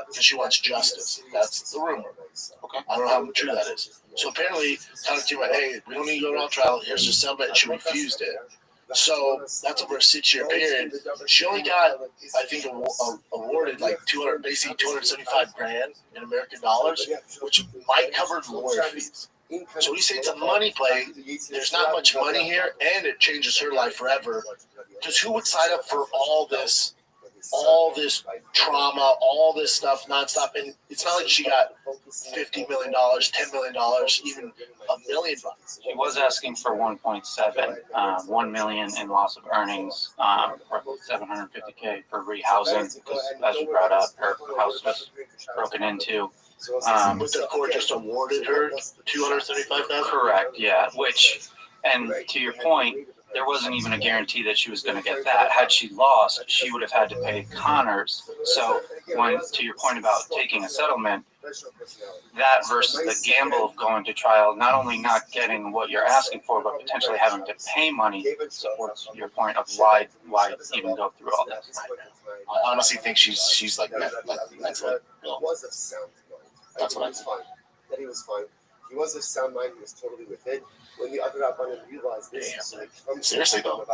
because she wants justice. That's the rumor. Okay. I don't know how true that is. So apparently, Connor's team went, hey, we don't need to go to all trial. Here's the settlement. And she refused it. So that's over a 6-year period. She only got, I think, awarded like basically $275,000 in American dollars, which might cover lawyer fees. So we say it's a money play. There's not much money here, and it changes her life forever. Because who would sign up for all this trauma, all this stuff nonstop? And it's not like she got $50 million, $10 million, even $1 million. She was asking for 1.7, $1 million in loss of earnings, $750K for rehousing because, as you brought up, her house was broken into. But the court just awarded her $275,000. Correct. Yeah. Which, and to your point, there wasn't even a guarantee that she was going to get that. Had she lost, she would have had to pay Connors. So, to your point about taking a settlement, that versus the gamble of going to trial, not only not getting what you're asking for, but potentially having to pay money, supports your point of why even go through all this. I honestly think she's like mentally ill. That's what I think. That he was fine. He was of sound mind. He was totally with it. When the other Rabbanim realized this, seriously though.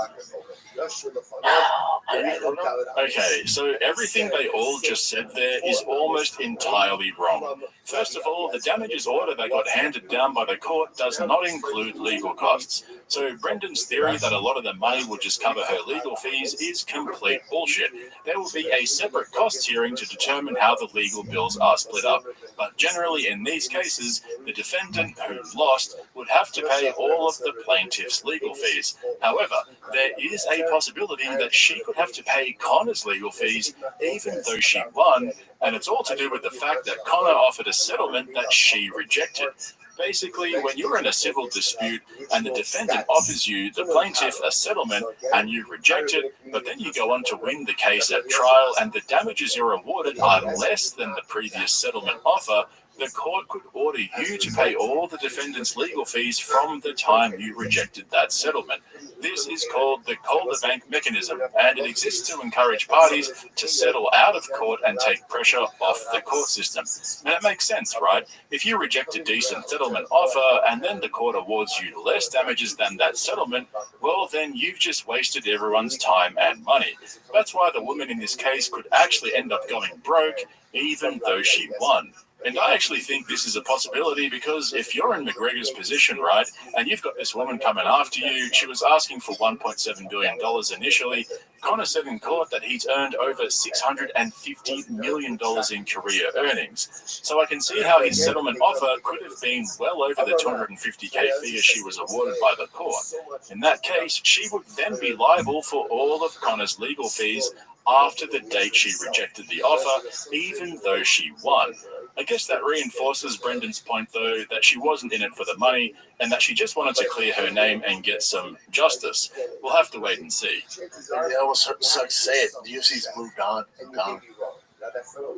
Okay, so everything they all just said there is almost entirely wrong. First of all, the damages order that got handed down by the court does not include legal costs. So Brendan's theory that a lot of the money will just cover her legal fees is complete bullshit. There will be a separate costs hearing to determine how the legal bills are split up. But generally in these cases, the defendant who lost would have to pay all of the plaintiff's legal fees. However, there is a possibility that she could have to pay Connor's legal fees even though she won, and it's all to do with the fact that Connor offered a settlement that she rejected. Basically, when you're in a civil dispute and the defendant offers you, the plaintiff, a settlement and you reject it, but then you go on to win the case at trial and the damages you're awarded are less than the previous settlement offer, the court could order you to pay all the defendant's legal fees from the time you rejected that settlement. This is called the Calder Bank mechanism, and it exists to encourage parties to settle out of court and take pressure off the court system. And it makes sense, right? If you reject a decent settlement offer and then the court awards you less damages than that settlement, well, then you've just wasted everyone's time and money. That's why the woman in this case could actually end up going broke, even though she won. And I actually think this is a possibility because if you're in McGregor's position, right, and you've got this woman coming after you, she was asking for $1.7 billion initially. Connor said in court that he's earned over $650 million in career earnings. So I can see how his settlement offer could have been well over the $250K fee she was awarded by the court. In that case, she would then be liable for all of Connor's legal fees after the date she rejected the offer, even though she won. I guess that reinforces Brendan's point, though, that she wasn't in it for the money and that she just wanted to clear her name and get some justice. We'll have to wait and see. Yeah, it almost sucks to say it. The UFC's moved on.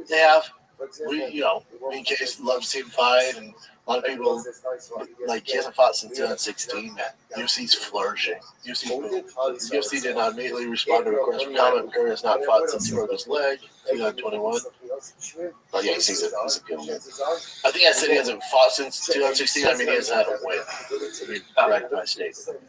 They have. Me and Case love to see him fight, and a lot of people, like, he hasn't fought since 2016. UFC's flourishing. UFC did not immediately respond to requests for comment. Curry has not fought since he broke his leg, 2021. But yeah, he's a good man. I think I said he hasn't fought since 2016. I mean, he hasn't had a win. Correct my statement.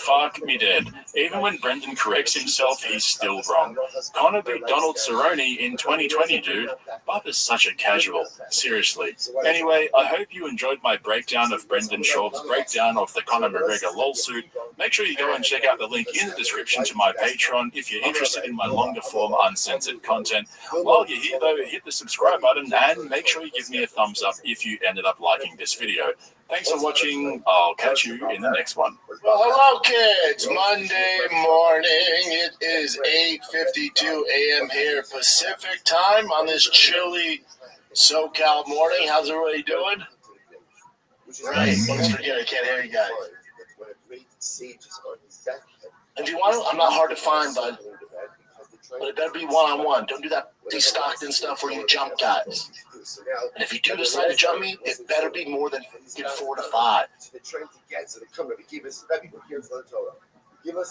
Fuck me dead. Even when Brendan corrects himself, he's still wrong. Connor beat Donald Cerrone in 2020, dude. Bob is such a casual. Seriously. Anyway, I hope you enjoyed my breakdown of Brendan Schaub's breakdown of the Conor McGregor lawsuit. Make sure you go and check out the link in the description to my Patreon if you're interested in my longer form uncensored content. While you're here though, hit the subscribe button and make sure you give me a thumbs up if you ended up liking this video. Thanks for watching. I'll catch you in the next one. Well, hello, kids. Monday morning. It is 8:52 a.m. here Pacific time on this chilly SoCal morning. How's everybody doing? Right. Let's forget I can't hear you guys. If you want to, I'm not hard to find, bud. But it better be one-on-one. Don't do that D. Stockton stuff where you jump guys. And if you do decide to jump me, it better be more than 4 to 5.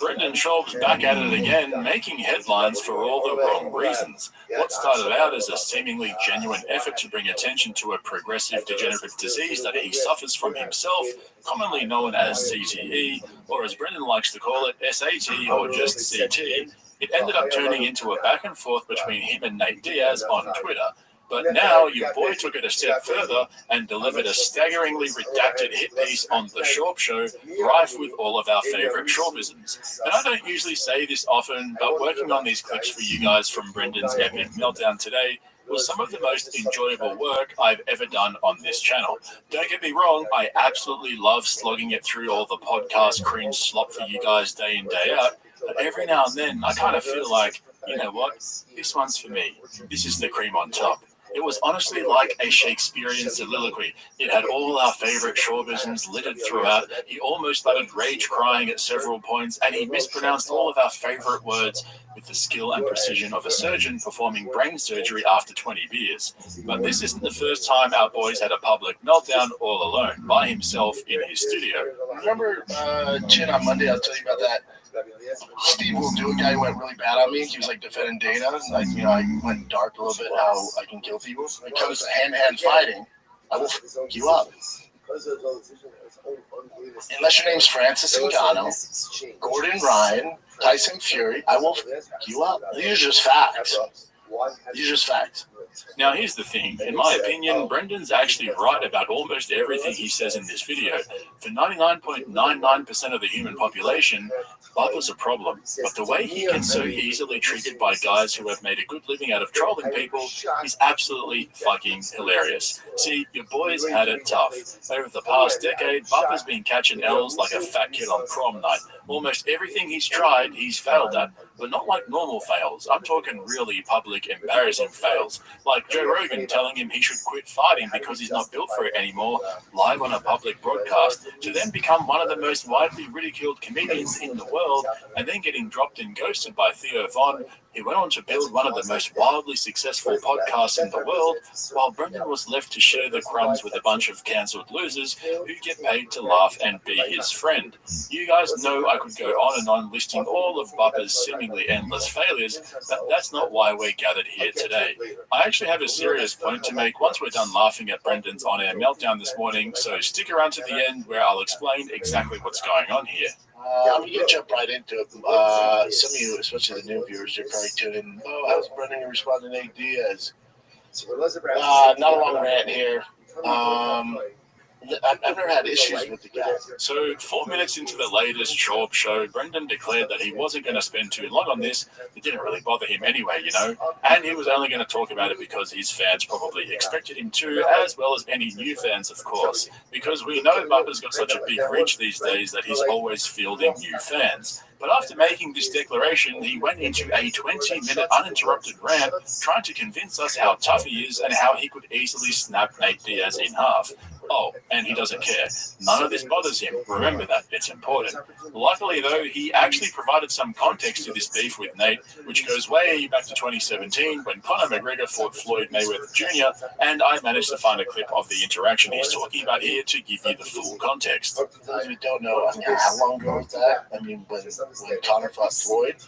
Brendan Schaub's back at it again, making headlines for all the wrong reasons. What started out as a seemingly genuine effort to bring attention to a progressive degenerative disease that he suffers from himself, commonly known as CTE, or as Brendan likes to call it, SAT or just CT, it ended up turning into a back and forth between him and Nate Diaz on Twitter. But now your boy took it a step further and delivered a staggeringly redacted hit piece on The Schaub Show, rife with all of our favorite Schaubisms. And I don't usually say this often, but working on these clips for you guys from Brendan's epic meltdown today was some of the most enjoyable work I've ever done on this channel. Don't get me wrong, I absolutely love slogging it through all the podcast cringe slop for you guys day in, day out, but every now and then I kind of feel like, you know what, this one's for me. This is the cream on top. It was honestly like a Shakespearean soliloquy. It had all our favorite Schaubisms littered throughout. He almost started rage crying at several points, and he mispronounced all of our favorite words with the skill and precision of a surgeon performing brain surgery after 20 beers. But this isn't the first time our boys had a public meltdown all alone, by himself in his studio. Remember, Chin, on Monday, I'll tell you about that. Steve will do a guy who went really bad on me. He was like defending Dana. Like, you know, I went dark a little bit how I can kill people. When it comes to hand-to-hand fighting, I will fuck you up. Unless your name's Francis Ngannou, Gordon Ryan, Tyson Fury, I will fuck you up. These are just facts. These are just facts. Now, here's the thing. In my opinion, Brendan's actually right about almost everything he says in this video. For 99.99% of the human population, Bubba's a problem. But the way he gets so easily triggered by guys who have made a good living out of trolling people is absolutely fucking hilarious. See, your boys had it tough. Over the past decade, Bubba's been catching L's like a fat kid on prom night. Almost everything he's tried, he's failed at. But not like normal fails. I'm talking really public, embarrassing fails. Like Joe Rogan telling him he should quit fighting because he's not built for it anymore, live on a public broadcast, to then become one of the most widely ridiculed comedians in the world, and then getting dropped and ghosted by Theo Von. He went on to build one of the most wildly successful podcasts in the world, while Brendan was left to share the crumbs with a bunch of cancelled losers who get paid to laugh and be his friend. You guys know I could go on and on listing all of Bubba's seemingly endless failures, but that's not why we're gathered here today. I actually have a serious point to make once we're done laughing at Brendan's on-air meltdown this morning, so stick around to the end where I'll explain exactly what's going on here. I'm going to jump right into it. Some of you, especially the new viewers, you're probably tuning in. Oh, how's Brendan responding to Nate Diaz? Not a long rant here. I've never had issues with the guy. So 4 minutes into the latest Schaub show, Brendan declared that he wasn't going to spend too long on this. It didn't really bother him anyway, you know, and he was only going to talk about it because his fans probably expected him to, as well as any new fans, of course, because we know Bubba's got such a big reach these days that he's always fielding new fans. But after making this declaration, he went into a 20-minute uninterrupted rant trying to convince us how tough he is and how he could easily snap Nate Diaz in half. Oh, and he doesn't care. None of this bothers him. Remember that. It's important. Luckily, though, he actually provided some context to this beef with Nate, which goes way back to 2017 when Conor McGregor fought Floyd Mayweather Jr., and I managed to find a clip of the interaction he's talking about here to give you the full context. For those who don't know, how long ago was that? I mean, when Conor fought Floyd?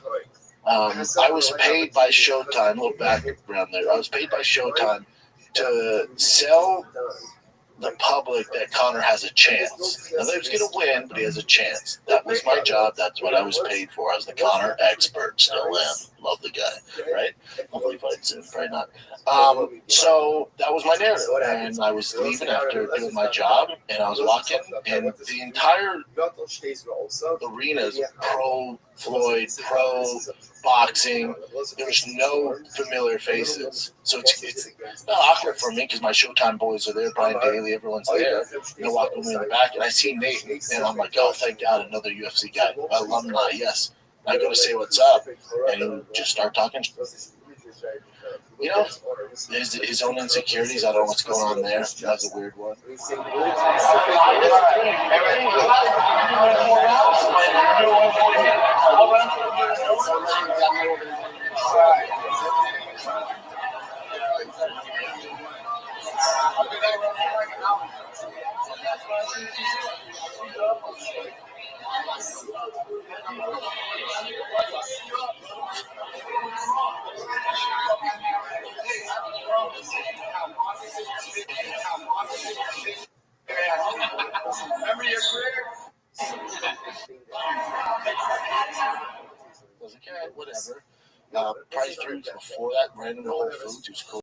I was paid by Showtime. A little background there. I was paid by Showtime to sell the public that Connor has a chance. Now, he was going to win, but he has a chance. That was my job. That's what I was paid for. I was the Connor expert. Still am. Love the guy, right? Hopefully he fights soon. Probably not. So that was my narrative. And I was leaving after doing my job, and I was walking, and the entire arena is pro-Floyd, pro-boxing. There was no familiar faces. So it's not awkward for me because my Showtime boys are there, Brian Daly, everyone's there. They're walking me in the back, and I see Nate, and I'm like, oh, thank God, another UFC guy. Alumni, yes. I go to say what's up, and he just start talking. You know, his own insecurities. I don't know what's going on there. That's a weird one. Okay, whatever. Probably 3 weeks before that, ran into Whole Foods. He was cool.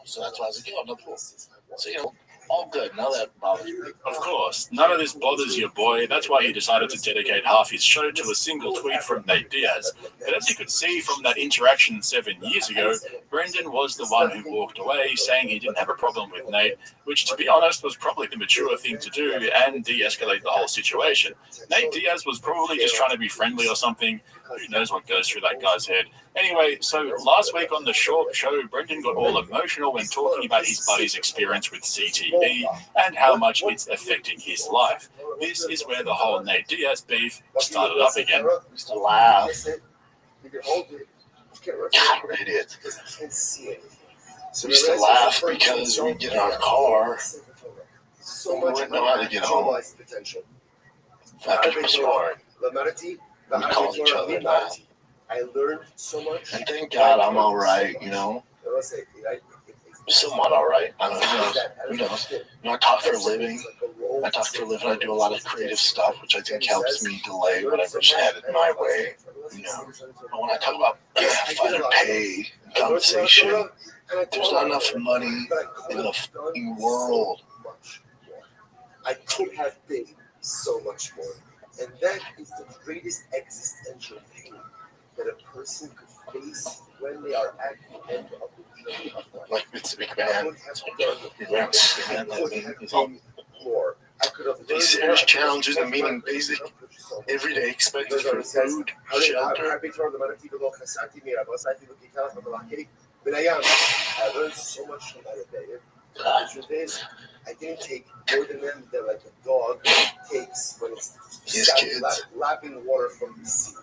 So that's why I was like, oh, no cool. So, you know, all good. None of that bothers me. Of course, none of this bothers your boy. That's why he decided to dedicate half his show to a single tweet from Nate Diaz. But as you could see from that interaction 7 years ago, Brendan was the one who walked away, saying he didn't have a problem with Nate, which, to be honest, was probably the mature thing to do and de-escalate the whole situation. Nate Diaz was probably just trying to be friendly or something. Who knows what goes through that guy's head. Anyway, so last week on the short show, Brendan got all emotional when talking about his buddy's experience with CTE and how much it's affecting his life. This is where the whole Nate Diaz beef started up again. Used to laugh. God, we're idiots. We used to laugh because we'd get in our car and we wouldn't know how to get home. After we scored, we called each other that. I learned so much. And thank God I'm all right, you know. Somewhat all right. I don't know. Who knows? You know, I talk for a living. I do a lot of creative stuff, which I think helps me delay whatever's headed my way. You know, but when I talk about fighter pay and compensation, there's not enough money in the fucking world. I could have been so much more. And that is the greatest existential pain that a person could face when they are at the end of the journey of life. Like it's a big man. These serious challenges and meeting basic everyday expenses for food, shelter. I learned so much from that day. The truth is, I didn't take more than them that like a dog takes when it's lapping water from the sea.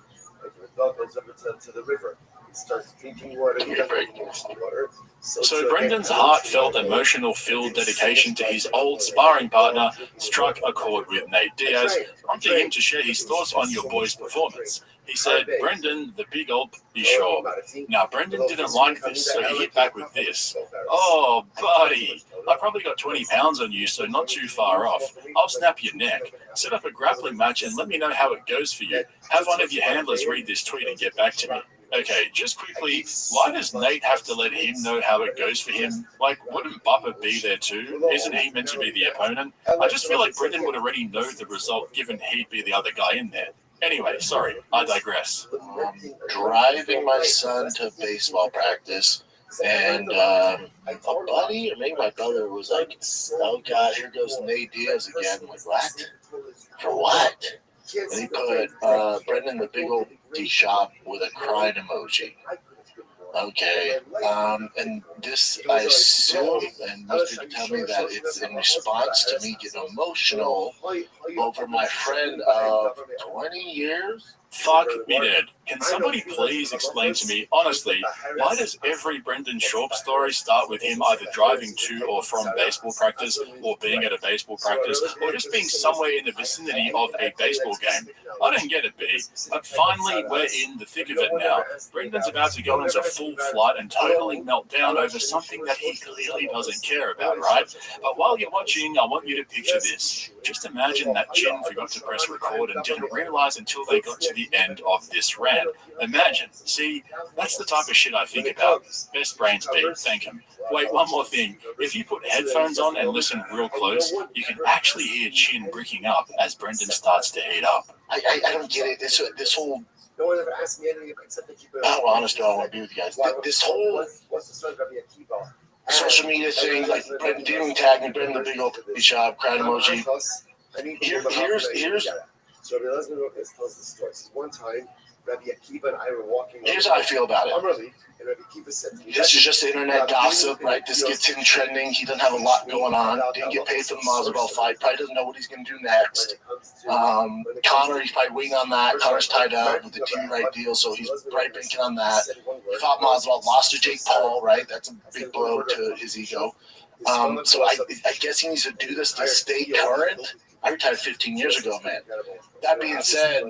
Like when a dog goes over to the river, it starts drinking water, water. So Brendan's heartfelt, emotional-filled dedication to his old sparring partner struck a chord with Nate Diaz, prompting him to share his thoughts on your boy's performance. He said, Brendan, the big old be sure. Now, Brendan didn't like this, so he hit back with this. Oh, buddy, I probably got 20 pounds on you, so not too far off. I'll snap your neck. Set up a grappling match and let me know how it goes for you. Have one of your handlers read this tweet and get back to me. Okay, just quickly, why does Nate have to let him know how it goes for him? Like, wouldn't Bubba be there too? Isn't he meant to be the opponent? I just feel like Brendan would already know the result given he'd be the other guy in there. Anyway, sorry, I digress. Driving my son to baseball practice, and a buddy, or maybe my brother, was like, oh God, here goes Nate Diaz again. I'm like, what? For what? And he put Brendan the big old D-shop with a crying emoji. Okay, and this, I assume, and most people tell me that it's in response to me getting emotional over my friend of 20 years, Fuck me dead. Can somebody please explain to me, honestly, why does every Brendan Schaub story start with him either driving to or from baseball practice, or being at a baseball practice, or just being somewhere in the vicinity of a baseball game? I don't get it, B. But finally, we're in the thick of it now. Brendan's about to go into full flight and totally melt down over something that he clearly doesn't care about, right? But while you're watching, I want you to picture this. Just imagine that Jin forgot to press record and didn't realize until they got to the end of this rant. Imagine. See, that's the type of shit I think about. Best brains, B. Thank him. Wait, one more thing. If you put headphones on and listen real close, you can actually hear Chin bricking up as Brendan starts to heat up. I don't get it. This whole. No one ever asked me anything except to keep it. How honest do I want to be with you guys? This whole What's the story of Rabbi Akiva? social media thing, like Brendan didn't tag me, Brendan the big old shop, crying emoji. Here's. So Rabbi Elazar tells the story. One time, Rabbi Akiva and I were walking. Here's how I feel about it. I'm early, and Rabbi Akiva said to me, this is just internet gossip, right? This gets him trending. He doesn't have a lot going on. Didn't get paid for the Masvidal fight. Probably doesn't know what he's going to do next. Connor, he's probably waiting on that. Connor's tied up with the TV right deal, so he's probably banking on that. He fought Masvidal, lost to Jake Paul, right? That's a big blow to his ego. So I guess he needs to do this to stay current. I retired 15 years ago, man. That being said,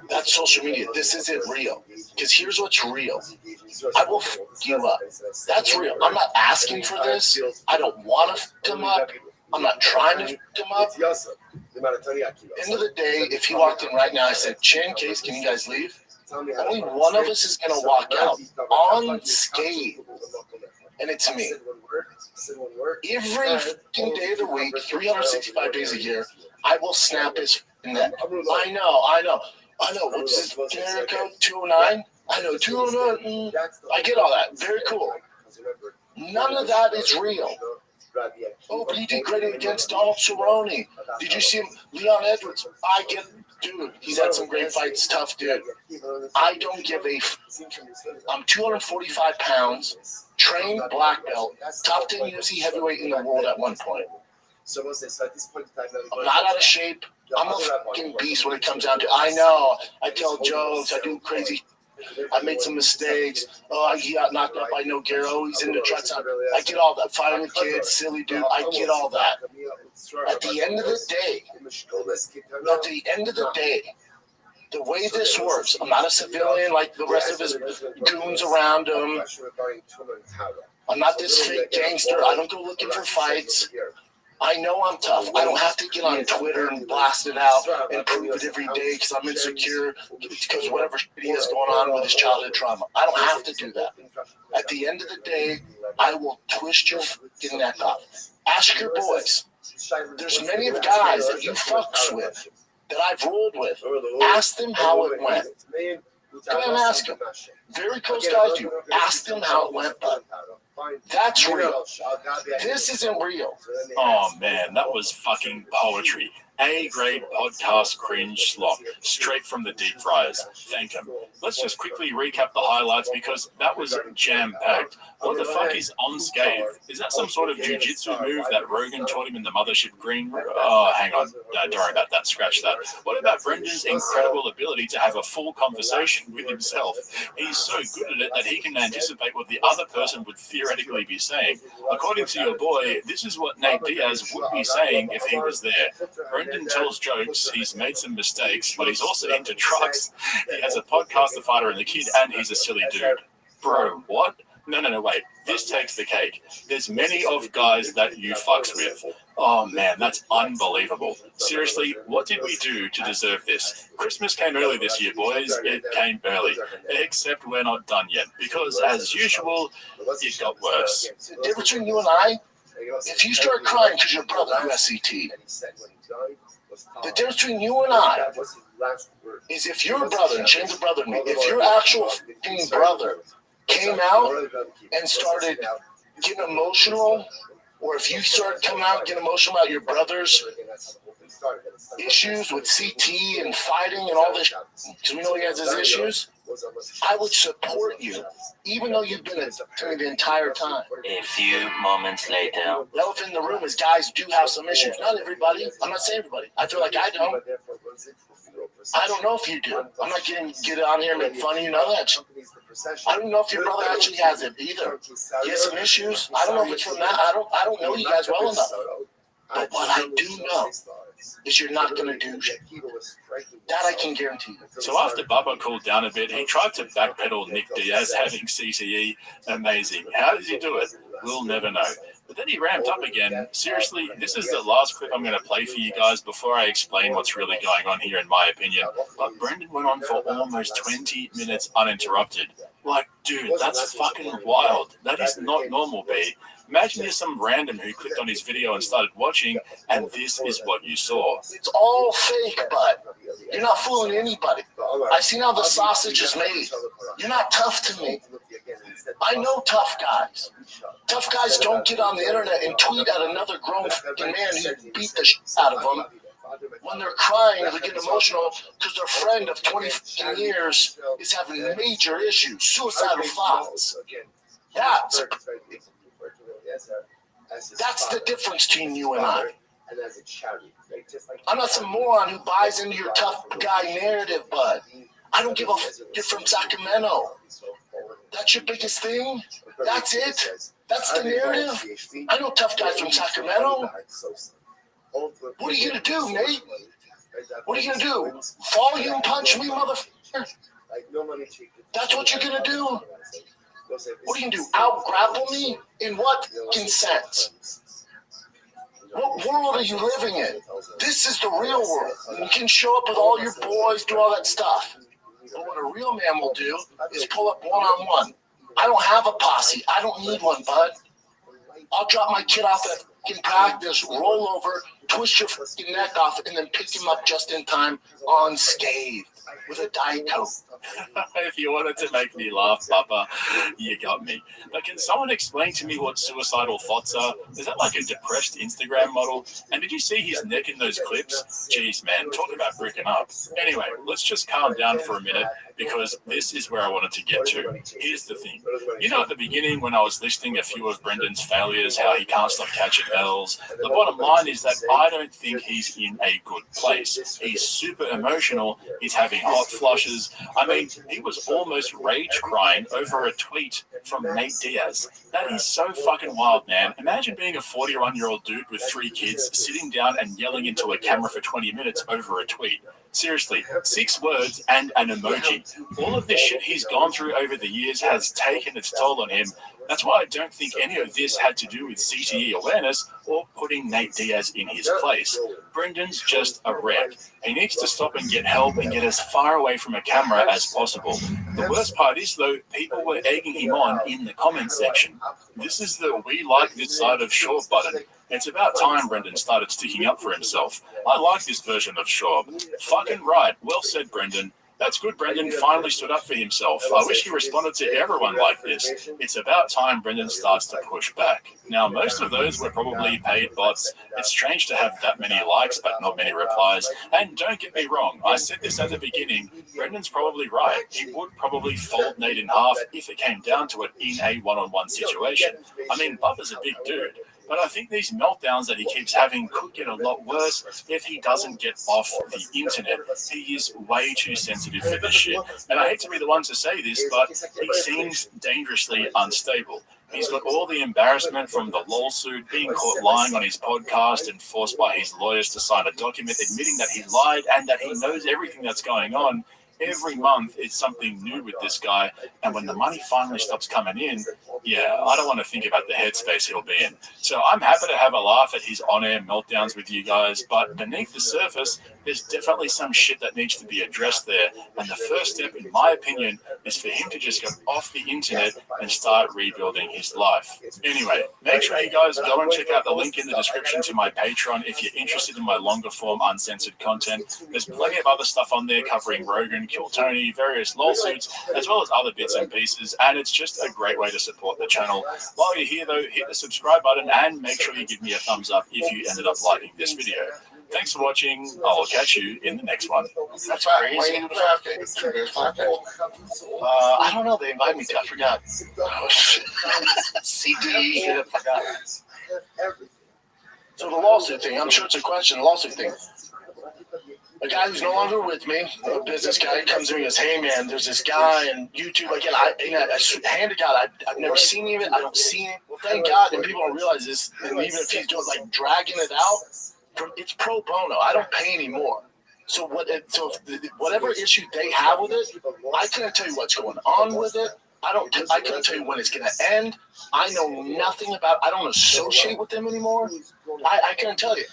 that's social media. This isn't real. Because here's what's real. I will fuck you up. That's real. I'm not asking for this. I don't want to fuck him up. I'm not trying to fuck him up. End of the day, if he walked in right now, I said, Chin, Case, can you guys leave? Only one of us is going to walk out unscathed. And it's me. Every fucking day of the week, 365 days a year, I will snap his neck. I know. What's his generic code? 209? I know, 209. I get all that. Very cool. None of that is real. Oh, but he did great against Donald Cerrone. Did you see him? Leon Edwards. I get it. Dude, he's had some great fights. Tough dude. I don't give a I'm 245 pounds, trained black belt, top 10 UFC heavyweight in the world at one point. I'm not out of shape. I'm a fucking beast when it comes down to I know. I tell jokes. I do crazy. I made some mistakes. Oh, he got knocked up by No Garo. He's in the trucks. I get all that. Fighting the kids, silly dude. I get all that. At the end of the day, the way this works, I'm not a civilian like the rest of his goons around him. I'm not this fake gangster. I don't go looking for fights. I know I'm tough. I don't have to get on Twitter and blast it out and prove it every day because I'm insecure because whatever shit he has going on with his childhood trauma. I don't have to do that. At the end of the day, I will twist your fucking neck off. Ask your boys. There's many of guys that you fucks with that I've rolled with. Ask them how it went. Go ahead and ask them. Very close guys to you. Ask them how it went, bud. That's real. This isn't real. Oh man, that was fucking poetry. A-grade podcast cringe slop, straight from the deep fryers. Thank him. Let's just quickly recap the highlights because that was jam-packed. What the fuck is unscathed? Is that some sort of jiu-jitsu move that Rogan taught him in the Mothership Green? Oh, hang on. Don't worry about that. Scratch that. What about Brendan's incredible ability to have a full conversation with himself? He's so good at it that he can anticipate what the other person would theoretically be saying. According to your boy, this is what Nate Diaz would be saying if he was there. Brendan tells jokes, he's made some mistakes, but he's also into trucks. He has a podcast, The Fighter and the Kid, and he's a silly dude. Bro, what? No, wait. This takes the cake. There's many of guys that you fucks with. Oh man, that's unbelievable. Seriously, what did we do to deserve this? Christmas came early this year, boys. It came early. Except we're not done yet, because as usual, it got worse. The difference between you and I, if you start crying because your brother USCT, the difference between you and I is if your brother, and Shane's a brother to me, if your actual fucking brother came out and started getting emotional, or if you started coming out and getting emotional about your brother's issues with CT and fighting and all this, because we know he has his issues, I would support you, even though you've been to me the entire time. A few moments later. The elephant in the room is guys do have some issues. Not everybody. I'm not saying everybody. I feel like I don't. I don't know if you do. I'm not getting get on here and make fun of you. None of that shit. I don't know if your brother actually has it either. He has some issues. I don't know if it's from that. I don't know you guys well enough. But what I do know is you're not going to do shit. That I can guarantee you. So after Bubba cooled down a bit, he tried to backpedal Nick Diaz having CTE. Amazing. How did he do it? We'll never know. But then he ramped up again. Seriously, this is the last clip I'm going to play for you guys before I explain what's really going on here, in my opinion. But Brendan went on for almost 20 minutes uninterrupted. Like, dude, that's fucking wild. That is not normal, B. Imagine you're some random who clicked on his video and started watching, and this is what you saw. It's all fake, bud. You're not fooling anybody. I've seen how the sausage is made. You're not tough to me. I know tough guys. Tough guys don't get on the internet and tweet at another grown fucking man who beat the shit out of them when they're crying or they get emotional because their friend of 20 years is having major issues, suicidal thoughts. That's the difference between you and I. I'm not some moron who buys into your tough guy narrative, bud. I don't give a f*** you're from Sacramento. That's your biggest thing? That's it? That's the narrative? I know tough guys from Sacramento. What are you going to do, Nate? What are you going to do? Volume punch me, motherfucker? That's what you're going to do? What are you going to do? Out-grapple me? In what sense? What world are you living in? This is the real world. You can show up with all your boys, do all that stuff. But what a real man will do is pull up one-on-one. I don't have a posse. I don't need one, bud. I'll drop my kid off at fucking practice, roll over, twist your fucking neck off, and then pick him up just in time unscathed with a Diet Coke. If you wanted to make me laugh, Papa, you got me. But can someone explain to me what suicidal thoughts are? Is that like a depressed Instagram model? And did you see his neck in those clips? Jeez, man, talk about breaking up. Anyway, let's just calm down for a minute, because this is where I wanted to get to. Here's the thing. You know, at the beginning when I was listing a few of Brendan's failures, how he can't stop catching L's, the bottom line is that I don't think he's in a good place. He's super emotional. He's having hot flushes. I mean, he was almost rage crying over a tweet from Nate Diaz. That is so fucking wild, man. Imagine being a 41-year-old dude with 3 kids sitting down and yelling into a camera for 20 minutes over a tweet. Seriously, 6 words and an emoji. All of this shit he's gone through over the years has taken its toll on him. That's why I don't think any of this had to do with CTE awareness or putting Nate Diaz in his place. Brendan's just a wreck. He needs to stop and get help and get as far away from a camera as possible. The worst part is, though, people were egging him on in the comment section. This is the "we like this side of Shaw" button. It's about time Brendan started sticking up for himself. I like this version of Shaw. Fucking right. Well said, Brendan. That's good Brendan finally stood up for himself. I wish he responded to everyone like this. It's about time Brendan starts to push back. Now, most of those were probably paid bots. It's strange to have that many likes but not many replies. And don't get me wrong, I said this at the beginning, Brendan's probably right. He would probably fold Nate in half if it came down to it in a one-on-one situation. I mean, Bubba's a big dude. But I think these meltdowns that he keeps having could get a lot worse if he doesn't get off the internet. He is way too sensitive for this shit. And I hate to be the one to say this, but he seems dangerously unstable. He's got all the embarrassment from the lawsuit, being caught lying on his podcast and forced by his lawyers to sign a document admitting that he lied and that he knows everything that's going on. Every month, it's something new with this guy, and when the money finally stops coming in, yeah, I don't want to think about the headspace he'll be in. So I'm happy to have a laugh at his on-air meltdowns with you guys, but beneath the surface, there's definitely some shit that needs to be addressed there, and the first step, in my opinion, is for him to just go off the internet and start rebuilding his life. Anyway, make sure you guys go and check out the link in the description to my Patreon if you're interested in my longer form uncensored content. There's plenty of other stuff on there covering Rogan, Kill Tony, various lawsuits, as well as other bits and pieces, and it's just a great way to support the channel. While you're here though, hit the subscribe button and make sure you give me a thumbs up if you ended up liking this video. Thanks for watching. I'll catch you in the next one. That's right. Why you I don't know. They invited me to. I forgot. CTE. So the lawsuit thing. I'm sure it's a question. The lawsuit thing. a guy who's no longer with me, a business guy, comes to me and goes, "Hey man, there's this guy on YouTube." Again, I hand to God, I've never seen him. I don't see him. Well, thank God, and people don't realize this. And even if he's doing like dragging it out, it's pro bono. I don't pay anymore. So whatever issue they have with it, I couldn't tell you what's going on with it. I couldn't tell you when it's going to end. I know nothing about. I don't associate with them anymore. I couldn't tell you.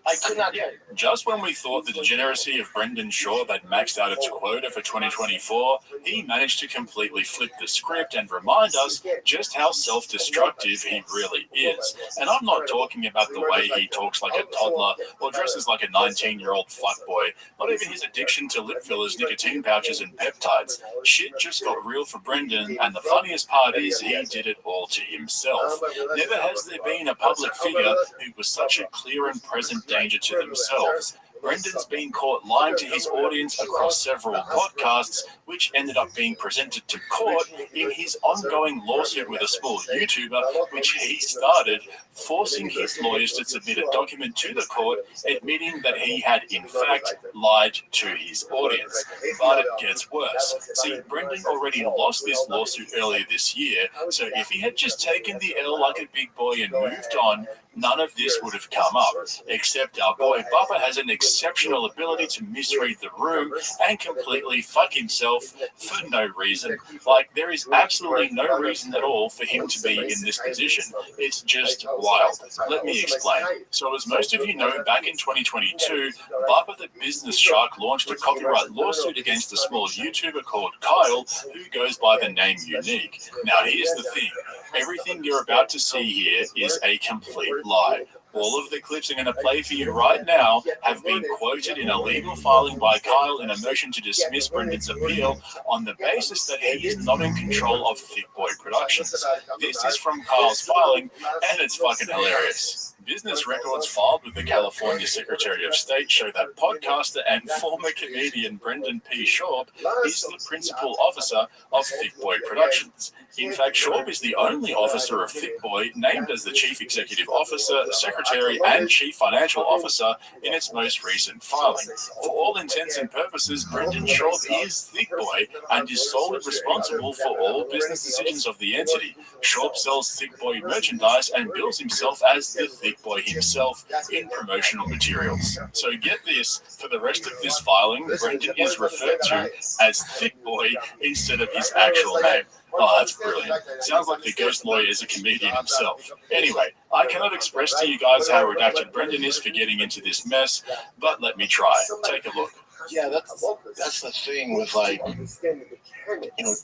I could not get it. Just when we thought the degeneracy of Brendan Schaub had maxed out its quota for 2024, he managed to completely flip the script and remind us just how self-destructive he really is. And I'm not talking about the way he talks like a toddler or dresses like a 19-year-old fuckboy, not even his addiction to lip fillers, nicotine pouches, and peptides. Shit just got real for Brendan, and the funniest part is he did it all to himself. Never has there been a public figure who was such a clear and present danger to themselves. Brendan's been caught lying to his audience across several podcasts, which ended up being presented to court in his ongoing lawsuit with a small YouTuber, which he started, forcing his lawyers to submit a document to the court admitting that he had, in fact, lied to his audience. But it gets worse. See, Brendan already lost this lawsuit earlier this year, so if he had just taken the L like a big boy and moved on, none of this would have come up. Except our boy Bubba has an exceptional ability to misread the room and completely fuck himself for no reason. Like, there is absolutely no reason at all for him to be in this position. It's just wild. Let me explain. So as most of you know, back in 2022, Bubba the Business Shark launched a copyright lawsuit against a small YouTuber called Kyle, who goes by the name Unique. Now here's the thing. Everything you're about to see here is a complete lie. All of the clips I'm going to play for you right now have been quoted in a legal filing by Kyle in a motion to dismiss Brendan's appeal on the basis that he is not in control of Thick Boy Productions. This is from Kyle's filing, and it's fucking hilarious. Business records filed with the California Secretary of State show that podcaster and former comedian Brendan P. Schaub is the principal officer of Thick Boy Productions. In fact, Schaub is the only officer of Thick Boy named as the Chief Executive Officer, Secretary, and Chief Financial Officer in its most recent filing. For all intents and purposes, Brendan Schaub is Thick Boy and is solely responsible for all business decisions of the entity. Schaub sells Thick Boy merchandise and bills himself as the Thick Boy himself in promotional materials. So get this, for the rest of this filing, Brendan is referred to as Thick Boy instead of his actual name. Oh, that's brilliant. Sounds like the ghost lawyer is a comedian himself. Anyway, I cannot express to you guys how redacted Brendan is for getting into this mess, but let me try. Take a look. Yeah, that's the thing with, like, you know,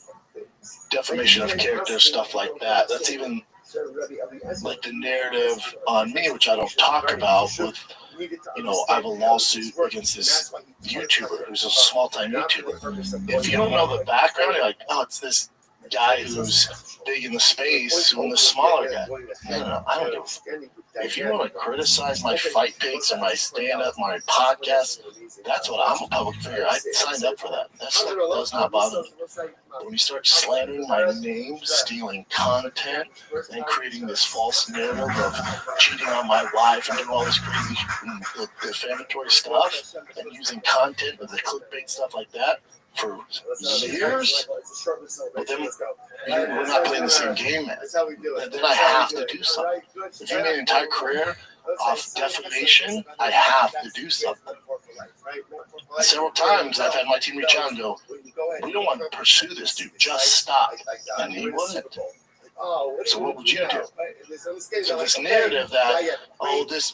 defamation of character, stuff like that. That's even like the narrative on me, which I don't talk about with, you know, I have a lawsuit against this YouTuber who's a small-time YouTuber. If you don't know the background, you're like, oh, it's this guy who's big in the space and the smaller guy. No, I don't give a fuck. If you want to criticize my fight pics or my stand-up, my podcast, that's what I'm a public figure. I signed up for that. That stuff does not bother me. But when you start slandering my name, stealing content, and creating this false narrative of cheating on my wife and doing all this crazy defamatory stuff, and using content with the clickbait stuff like that, for years, but then we're not playing the same game, man. Then I have to do something. If you made an entire career off defamation, I have to do something. And several times I've had my team reach out and go, we don't want to pursue this dude, just stop. And he wouldn't. So what would you do? So this narrative that, oh, this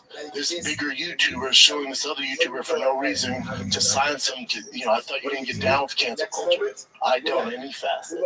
bigger YouTuber is suing this other YouTuber for no reason to silence him, to, you know, I thought you didn't get down with cancel culture. I don't any facet.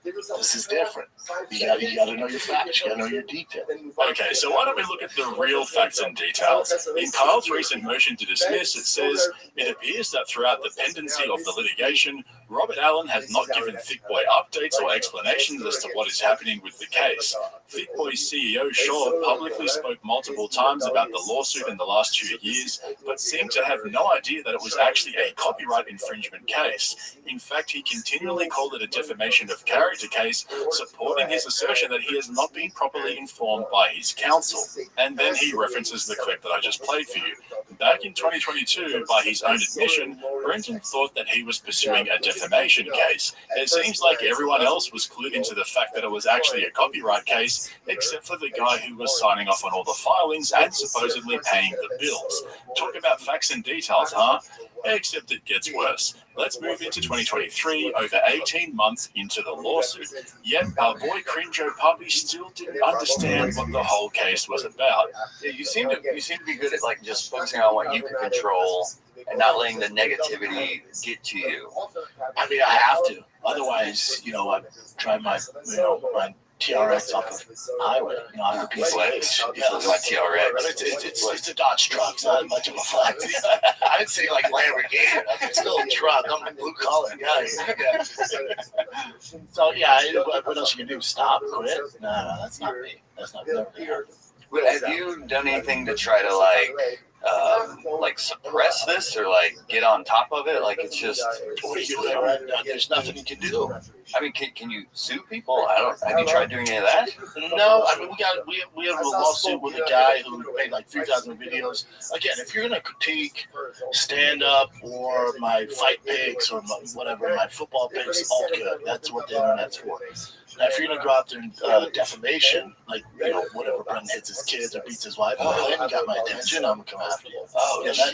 This is different. You gotta know your facts. You gotta know your details. Okay, so why don't we look at the real facts and details? In Kyle's recent motion to dismiss, it says, it appears that throughout the pendency of the litigation, Robert Allen has not given Thick Boy updates or explanations as to what is happening with the case. Thick Boy's CEO, Shaw, publicly spoke multiple times about the lawsuit in the last 2 years, but seemed to have no idea that it was actually a copyright infringement case. In fact, he continually called it a defamation of character character case, supporting his assertion that he has not been properly informed by his counsel. And then he references the clip that I just played for you. Back in 2022, by his own admission, Brendan thought that he was pursuing a defamation case. It seems like everyone else was clued into the fact that it was actually a copyright case, except for the guy who was signing off on all the filings and supposedly paying the bills. Talk about facts and details, huh? Except it gets worse. Let's move into 2023, over 18 months into the lawsuit. Yet our boy Crinjo Puppy still didn't understand what the whole case was about. Yeah, you seem to be good at like just focusing on what you can control and not letting the negativity get to you. I mean, I have to. Otherwise, I drive my TRX off of highway. I have a piece of H. My TRX. It's a Dodge truck. It's not much of a flex. I'd say like Lamborghini. It's still a truck. I'm a blue collar guy. Yeah. So what else you can do? Stop? Quit? No, that's not me. That's not me. Have you done anything to try to like suppress this or like get on top of it? Like it's just there's nothing you can do. I mean, can you sue people? Have you tried doing any of that? No, I mean we have a lawsuit with a guy who made like 3,000 videos. Again, if you're gonna critique stand up or my fight pics or my football pics, all good. That's what the internet's for. Now, if you're gonna go out there and defamation, like whatever Brendan hits his kids or beats his wife, and got my attention, I'm gonna come after you.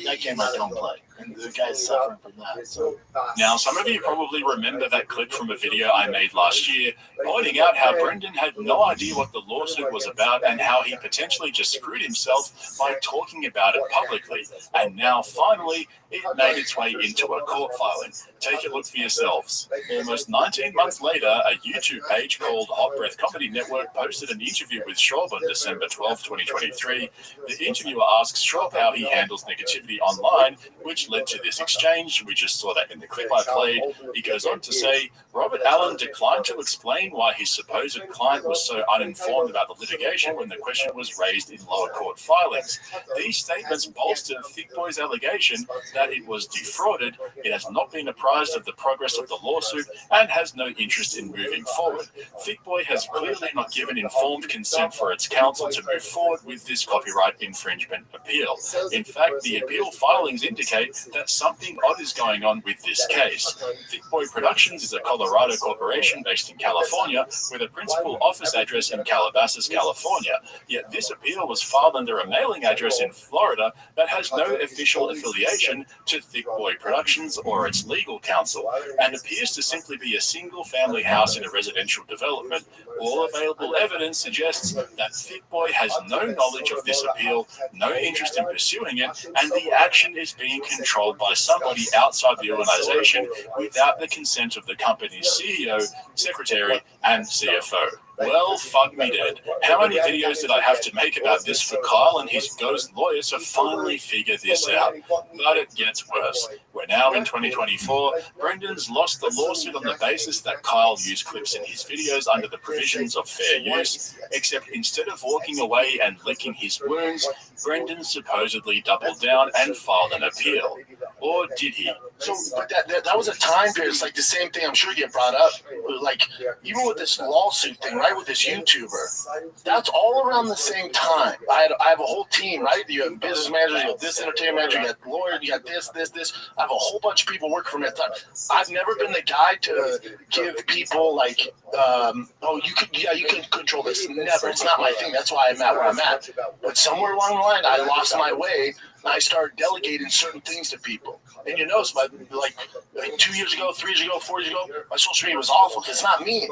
That game I don't play, and the guy's suffering from that. So now, some of you probably remember that clip from a video I made last year, pointing out how Brendan had no idea what the lawsuit was about and how he potentially just screwed himself by talking about it publicly. And now, finally, it made its way into a court filing. Take a look for yourselves. Almost 19 months later, a YouTube page called Hot Breath Comedy Network posted an interview with Schwab on December 12, 2023. The interviewer asks Schwab how he handles negativity online, which led to this exchange. We just saw that in the clip I played. He goes on to say, Robert Allen declined to explain why his supposed client was so uninformed about the litigation when the question was raised in lower court filings. These statements bolstered Thick Boy's allegation that it was defrauded, it has not been apprised of the progress of the lawsuit, and has no interest in moving forward. Thick Boy has clearly not given informed consent for its counsel to move forward with this copyright infringement appeal. In fact, the appeal filings indicate that something odd is going on with this case. Thick Boy Productions is a Colorado corporation based in California with a principal office address in Calabasas, California. Yet this appeal was filed under a mailing address in Florida that has no official affiliation to Thick Boy Productions or its legal counsel, and appears to simply be a single-family house in a residential development. All available evidence suggests that Thick Boy has no knowledge of this appeal, no interest in pursuing it, and the action is being controlled by somebody outside the organization without the consent of the company's CEO, secretary, and CFO. Well, fuck me dead. How many videos did I have to make about this for Kyle and his ghost lawyer to finally figure this out? But it gets worse. We're now in 2024. Brendan's lost the lawsuit on the basis that Kyle used clips in his videos under the provisions of fair use, except instead of walking away and licking his wounds, Brendan supposedly doubled down and filed an appeal. Or did he? So, but that was a time period. It's like the same thing I'm sure you get brought up. Like, even with this lawsuit thing, right, with this YouTuber, that's all around the same time. I have a whole team, right? You have business manager, you have this entertainment manager, you got lawyer, you got this. I have a whole bunch of people working for me at the time. I've never been the guy to give people like, you can control this. Never. It's not my thing. That's why I'm at where I'm at. But somewhere along the line, I lost my way. I started delegating certain things to people. And you notice, like 2 years ago, 3 years ago, 4 years ago, my social media was awful because it's not me.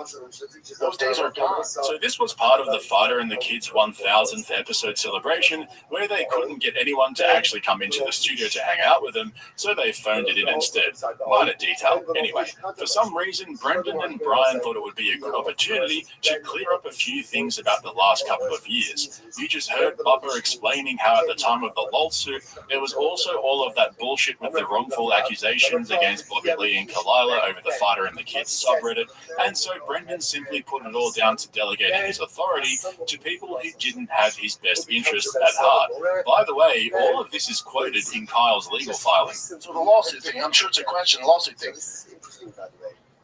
Those days are gone. So this was part of the Fighter and the Kids 1000th episode celebration, where they couldn't get anyone to actually come into the studio to hang out with them, so they phoned it in instead. Minor detail. Anyway, for some reason, Brendan and Brian thought it would be a good opportunity to clear up a few things about the last couple of years. You just heard Bubba explaining how at the time of the lawsuit, there was also all of that bullshit with the wrongful accusations against Bobby Lee and Kalila over the Fighter and the Kids subreddit, and so Brendan simply put it all down to delegating his authority to people who didn't have his best interest at heart. By the way, all of this is quoted in Kyle's legal filing. So the lawsuit thing, I'm sure it's a question, the lawsuit thing.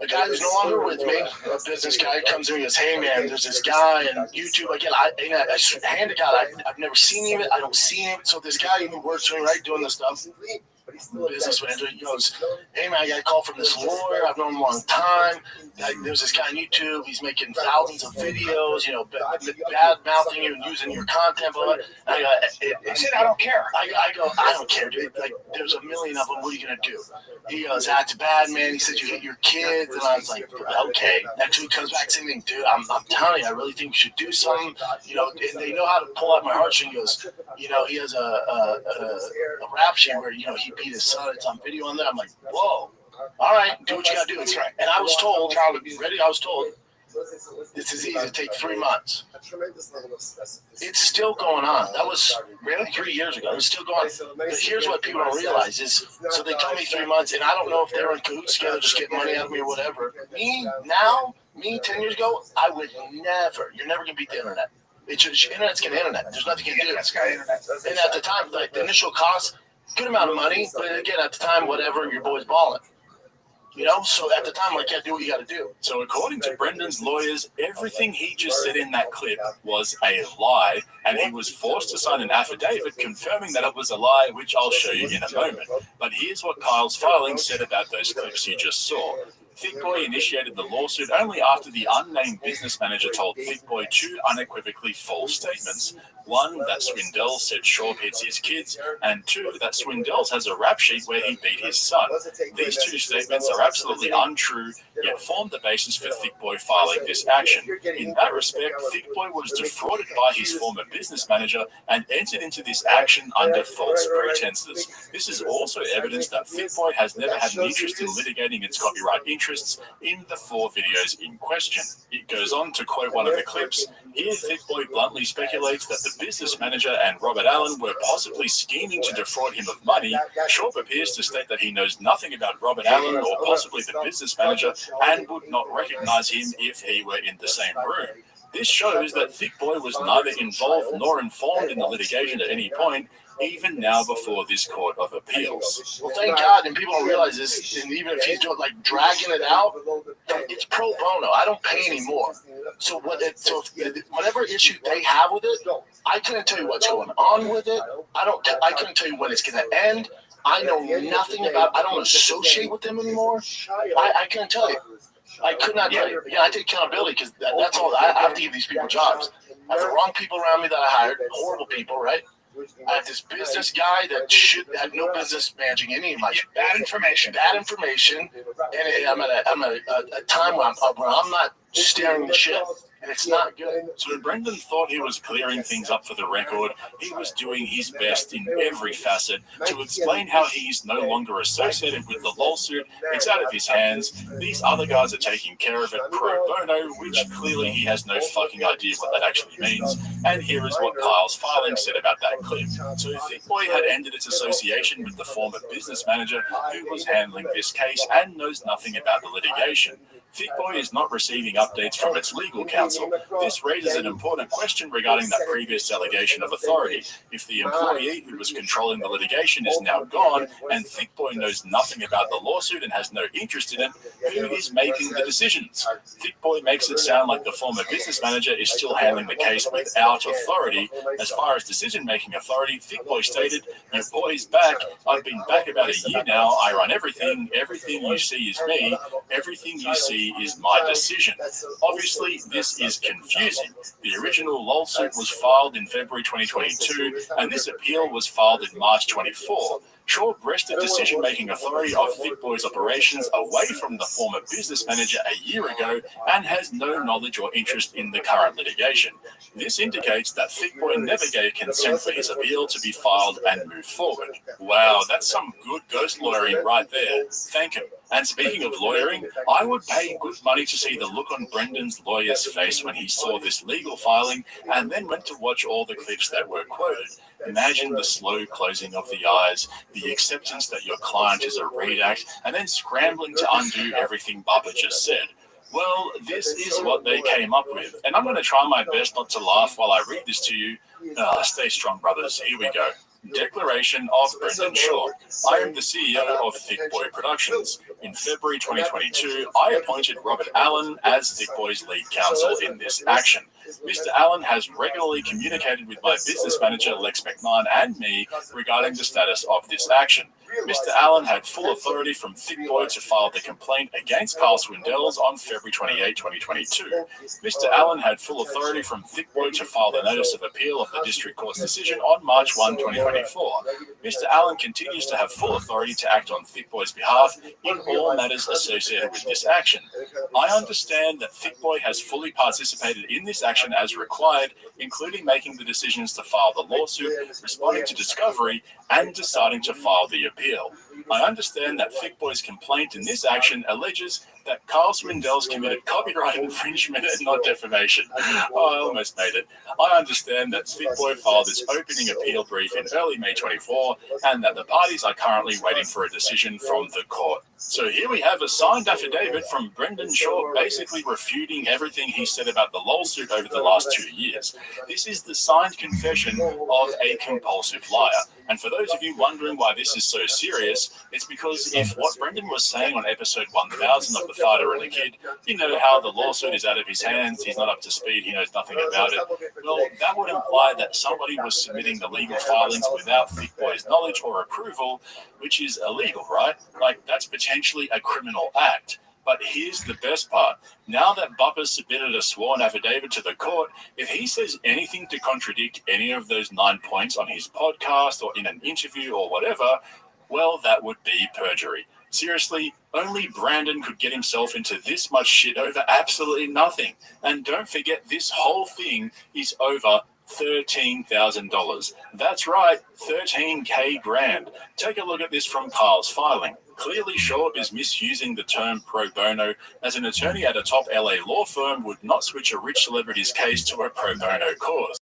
a guy who's no longer with me, a business guy, comes to me and goes, "Hey man, there's this guy on YouTube." Again, I hand to God, I've never seen him. I don't see him. So this guy who works for me, right, doing this stuff, business manager, he goes, "Hey man, I got a call from this lawyer. I've known him a long time. There's this guy on YouTube. He's making thousands of videos, bad mouthing you and using your content." Blah, blah. I said, "I don't care." I go, "I don't care, dude. Like, there's a million of them. What are you gonna do?" He goes, "That's bad, man." He said, "You hit your kids," and I was like, "Okay." Next week comes back saying, "Dude, I'm telling you, I really think you should do something." And they know how to pull out my heartstrings. He goes, he has a rap sheet where he beat his son. It's on video on there. I'm like, "Whoa, all right, do what you gotta do." That's right. And I was told, this is easy to take 3 months. It's still going on. That was really 3 years ago. It's still going on. But here's what people don't realize is, so they told me 3 months, and I don't know if they were in cahoots together, just getting money out of me or whatever. Me 10 years ago, I would never. You're never gonna beat the internet. It's just, internet's gonna internet. There's nothing you can do. And at the time, like the initial cost, good amount of money, but again, at the time, whatever, your boy's balling. So at the time, like, do what you got to do. So according to Brendan's lawyers, everything he just said in that clip was a lie, and he was forced to sign an affidavit confirming that it was a lie, which I'll show you in a moment. But here's what Kyle's filing said about those clips you just saw. Thick Boy initiated the lawsuit only after the unnamed business manager told Thick Boy 2 unequivocally false statements. 1, that Swindells said Shaw hits his kids, and 2, that Swindells has a rap sheet where he beat his son. These 2 statements are absolutely untrue, yet form the basis for Thick Boy filing this action. In that respect, Thick Boy was defrauded by his former business manager and entered into this action under false pretenses. This is also evidence that Thick Boy has never had an interest in litigating its copyright interests in the 4 videos in question. It goes on to quote one of the clips. Here, Thick Boy bluntly speculates that the business manager and Robert Allen were possibly scheming to defraud him of money. Shaw appears to state that he knows nothing about Robert Allen or possibly the business manager and would not recognize him if he were in the same room. This shows that Thick Boy was neither involved nor informed in the litigation at any point, even now before this Court of Appeals. Well, thank God, and people don't realize this, and even if he's doing, dragging it out, it's pro bono. I don't pay anymore. So whatever issue they have with it, I couldn't tell you what's going on with it. I couldn't tell you when it's going to end. I know nothing about. I don't associate with them anymore. I couldn't tell you. I could not tell you. Yeah, I take accountability because that's all. I have to give these people jobs. I have the wrong people around me that I hired, horrible people, right? I have this business guy that should have no business managing any of my bad information, and I'm at a time where I'm not steering the ship. And it's not good. So Brendan thought he was clearing things up for the record. He was doing his best in every facet to explain how he's no longer associated with the lawsuit. It's out of his hands. These other guys are taking care of it pro bono, which clearly he has no fucking idea what that actually means. And here is what Kyle's filing said about that clip. So Thick Boy had ended its association with the former business manager who was handling this case and knows nothing about the litigation. Thick Boy is not receiving updates from its legal counsel. This raises an important question regarding that previous allegation of authority. If the employee who was controlling the litigation is now gone and Thick Boy knows nothing about the lawsuit and has no interest in it, who is making the decisions? Thick Boy makes it sound like the former business manager is still handling the case without authority. As far as decision-making authority, Thick Boy stated, "Your boy's back. I've been back about a year now. I run everything. Everything you see is me. Everything you see is my decision." Obviously, this is confusing. The original lawsuit was filed in February 2022, and this appeal was filed in March 24. Shaw wrested decision-making authority of Thick Boy's operations away from the former business manager a year ago and has no knowledge or interest in the current litigation. This indicates that Thick Boy never gave consent for his appeal to be filed and move forward. Wow, that's some good ghost lawyering right there. Thank him. And speaking of lawyering, I would pay good money to see the look on Brendan's lawyer's face when he saw this legal filing and then went to watch all the clips that were quoted. Imagine the slow closing of the eyes, the acceptance that your client is a redact, and then scrambling to undo everything Bubba just said. Well, this is what they came up with. And I'm going to try my best not to laugh while I read this to you. Stay strong, brothers. Here we go. Declaration of Brendan Shaw. I am the CEO of Thick Boy Productions. In February 2022, I appointed Robert Allen as Thick Boy's lead counsel in this action. Mr. Allen has regularly communicated with my business manager, Lex McMahon, and me regarding the status of this action. Mr. Allen had full authority from Thick Boy to file the complaint against Carl Swindells on February 28, 2022. Mr. Allen had full authority from Thick Boy to file the notice of appeal of the district court's decision on March 1, 2024. Mr. Allen continues to have full authority to act on Thick Boy's behalf in all matters associated with this action. I understand that Thick Boy has fully participated in this action as required, including making the decisions to file the lawsuit, responding to discovery, and deciding to file the appeal. I understand that Thick Boy's complaint in this action alleges that Carl Swindells committed copyright infringement and not defamation. Oh, I almost made it. I understand that Thick Boy filed its opening appeal brief in early May 24, and that the parties are currently waiting for a decision from the court. So here we have a signed affidavit from Brendan Shaw basically refuting everything he said about the lawsuit over the last 2 years. This is the signed confession of a compulsive liar. And for those of you wondering why this is so serious, it's because if what Brendan was saying on episode 1000 of The Fighter and the Kid, you know how the lawsuit is out of his hands, he's not up to speed, he knows nothing about it, well, that would imply that somebody was submitting the legal filings without Thick Boy's knowledge or approval, which is illegal, right? Like, that's potentially a criminal act. But here's the best part. Now that Bubba submitted a sworn affidavit to the court, if he says anything to contradict any of those 9 points on his podcast or in an interview or whatever, well, that would be perjury. Seriously, only Brandon could get himself into this much shit over absolutely nothing. And don't forget, this whole thing is over $13,000. That's right, 13K grand. Take a look at this from Carl's filing. Clearly, Shaw is misusing the term pro bono, as an attorney at a top LA law firm would not switch a rich celebrity's case to a pro bono cause.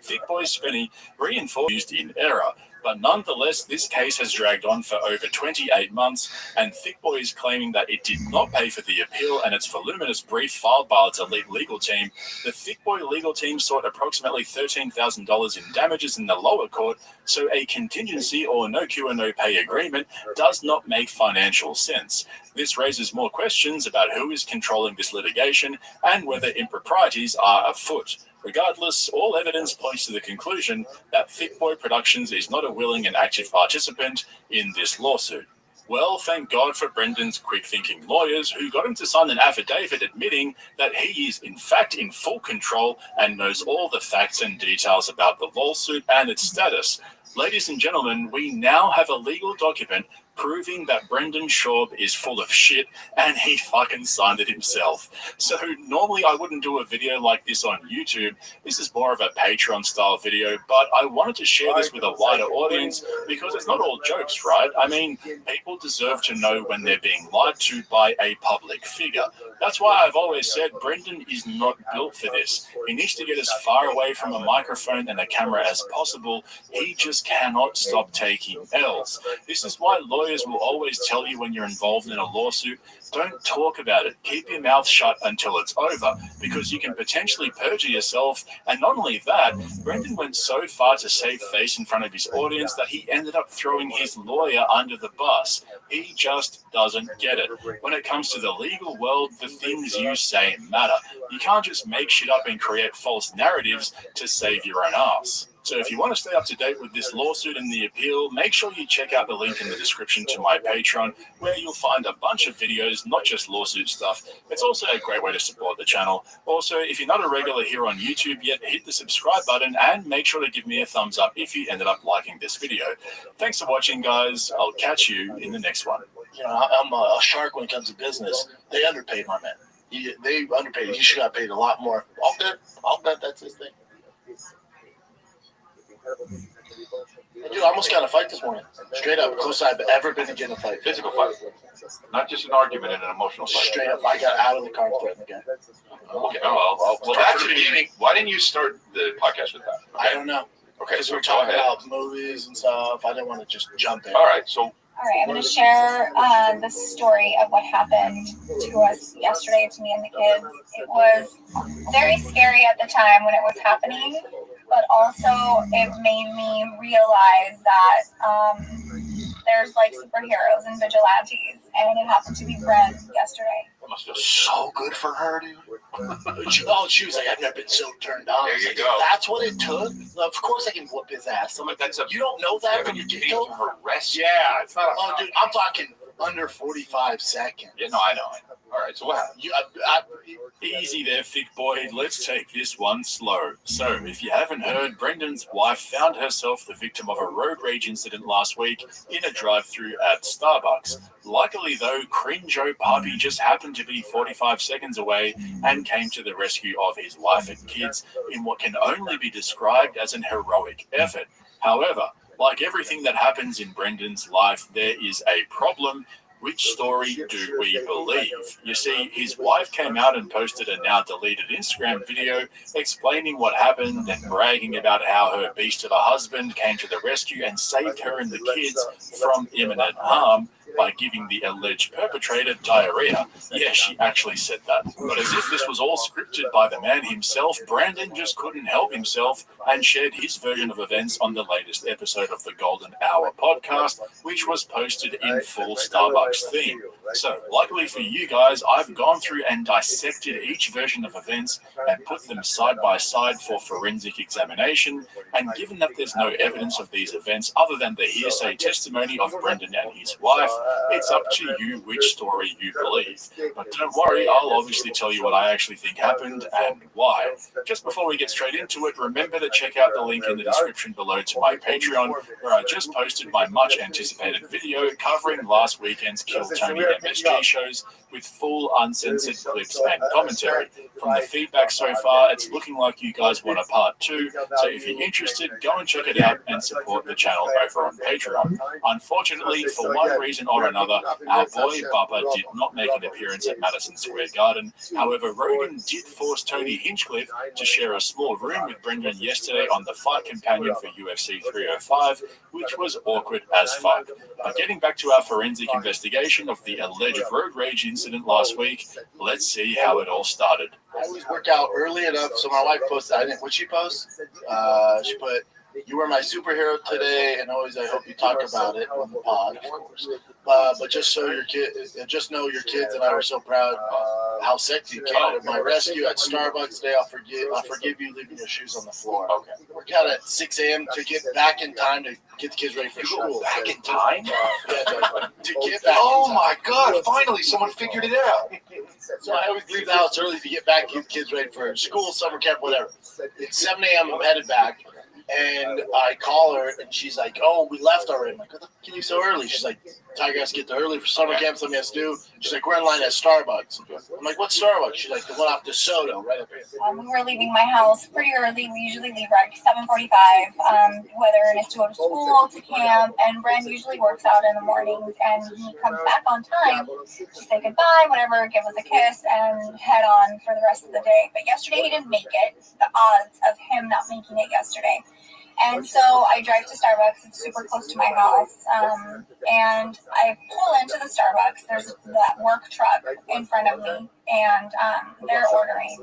Thick Boy Spenny reinforced in error, but nonetheless, this case has dragged on for over 28 months, and Thick Boy is claiming that it did not pay for the appeal and its voluminous brief filed by its elite legal team. The Thick Boy legal team sought approximately $13,000 in damages in the lower court, so a contingency or no cure no pay agreement does not make financial sense. This raises more questions about who is controlling this litigation and whether improprieties are afoot. Regardless, all evidence points to the conclusion that Thick Boy Productions is not a willing and active participant in this lawsuit. Well, thank God for Brendan's quick-thinking lawyers who got him to sign an affidavit admitting that he is in fact in full control and knows all the facts and details about the lawsuit and its status. Ladies and gentlemen, we now have a legal document proving that Brendan Shaw is full of shit, and he fucking signed it himself. So normally I wouldn't do a video like this on YouTube. This is more of a Patreon style video, but I wanted to share this with a wider audience because it's not all jokes, right? I mean, people deserve to know when they're being lied to by a public figure. That's why I've always said Brendan is not built for this. He needs to get as far away from a microphone and a camera as possible. He just cannot stop taking L's. This is why lawyers will always tell you when you're involved in a lawsuit, don't talk about it. Keep your mouth shut until it's over, because you can potentially perjure yourself. And not only that, Brendan went so far to save face in front of his audience that he ended up throwing his lawyer under the bus. He just doesn't get it. When it comes to the legal world, the things you say matter. You can't just make shit up and create false narratives to save your own ass. So if you want to stay up to date with this lawsuit and the appeal, make sure you check out the link in the description to my Patreon, where you'll find a bunch of videos, not just lawsuit stuff. It's also a great way to support the channel. Also, if you're not a regular here on YouTube yet, hit the subscribe button and make sure to give me a thumbs up if you ended up liking this video. Thanks for watching, guys. I'll catch you in the next one. You know, I'm a shark when it comes to business. They underpaid my man. They underpaid. He should have got paid a lot more. I'll bet that's his thing. Dude, I almost got a fight this morning. Straight up, closest I've ever been to get in a fight. Physical fight. Not just an argument and an emotional fight. Straight up, I got out of the car and threatened again. Okay. Well, that's the beginning. Why didn't you start the podcast with that? Okay. I don't know. Okay. Because we're talking about movies and stuff. I didn't want to just jump in. All right. So All right, I'm going to share the story of what happened to us yesterday, to me and the kids. It was very scary at the time when it was happening, but also it made me realize that there's like superheroes and vigilantes, and it happened to be Brent yesterday. It must feel so good for her, dude. She was like, I've never been so turned on. There you like, go. That's what it took? Of course I can whoop his ass. I'm like, you don't know that when you're killed? Arrest? Yeah, it's not. Oh, dude, I'm talking under 45 seconds. Yeah, no, I know. All right, so what happened? Easy there, thick boy. Let's take this one slow. So, if you haven't heard, Brendan's wife found herself the victim of a road rage incident last week in a drive-thru at Starbucks. Luckily, though, Crinjo Puppy just happened to be 45 seconds away and came to the rescue of his wife and kids in what can only be described as an heroic effort. However, like everything that happens in Brendan's life, there is a problem. Which story do we believe? You see, his wife came out and posted a now deleted Instagram video explaining what happened and bragging about how her beast of a husband came to the rescue and saved her and the kids from imminent harm by giving the alleged perpetrator diarrhea. Yeah, she actually said that. But as if this was all scripted by the man himself, Brandon just couldn't help himself and shared his version of events on the latest episode of the Golden Hour podcast, which was posted in full Starbucks theme. So, luckily for you guys, I've gone through and dissected each version of events and put them side by side for forensic examination. And given that there's no evidence of these events other than the hearsay testimony of Brendan and his wife, it's up to you which story you believe. But don't worry, I'll obviously tell you what I actually think happened and why. Just before we get straight into it, remember to check out the link in the description below to my Patreon, where I just posted my much anticipated video covering last weekend's Kill Tony MSG shows with full uncensored clips and commentary. From the feedback so far, it's looking like you guys want a part 2, so if you're interested, go and check it out and support the channel over on Patreon. Unfortunately, for one reason or another, our boy Bubba did not make an appearance at Madison Square Garden. However, Rogan did force Tony Hinchcliffe to share a small room with Brendan yesterday on the Fight Companion for UFC 305, which was awkward as fuck. But getting back to our forensic investigation of the alleged road rage incident last week, let's see how it all started. I always work out early enough, so my wife posted, what'd she post? She put, "You were my superhero today, and always I hope you talk about it on the pod, of course. But just know your kids and I were so proud how sexy you came to my rescue at Starbucks today. I'll forgive you leaving your shoes on the floor." Okay. Work out at 6 a.m. to get back in time to get the kids ready for school. Back in time? Yeah, to get back. Oh my God! Finally, someone figured it out. So I always leave the house early to get back, get the kids ready for school, summer camp, whatever. It's 7 a.m. I'm headed back. And I call her, and she's like, "Oh, we left already." I'm like, "What the fuck are you so early?" She's like, "Tiger has to get there early for summer camp, something has to do." She's like, "We're in line at Starbucks." I'm like, "What Starbucks?" She's like, "The one off DeSoto, right up here." We were leaving my house pretty early. We usually leave right 7:45, whether it's to go to school, to camp, and Bren usually works out in the mornings, and he comes back on time to say goodbye, whatever, give us a kiss, and head on for the rest of the day. But yesterday he didn't make it. The odds of him not making it yesterday. And so I drive to Starbucks. It's super close to my house. And I pull into the Starbucks. There's that work truck in front of me, and they're ordering.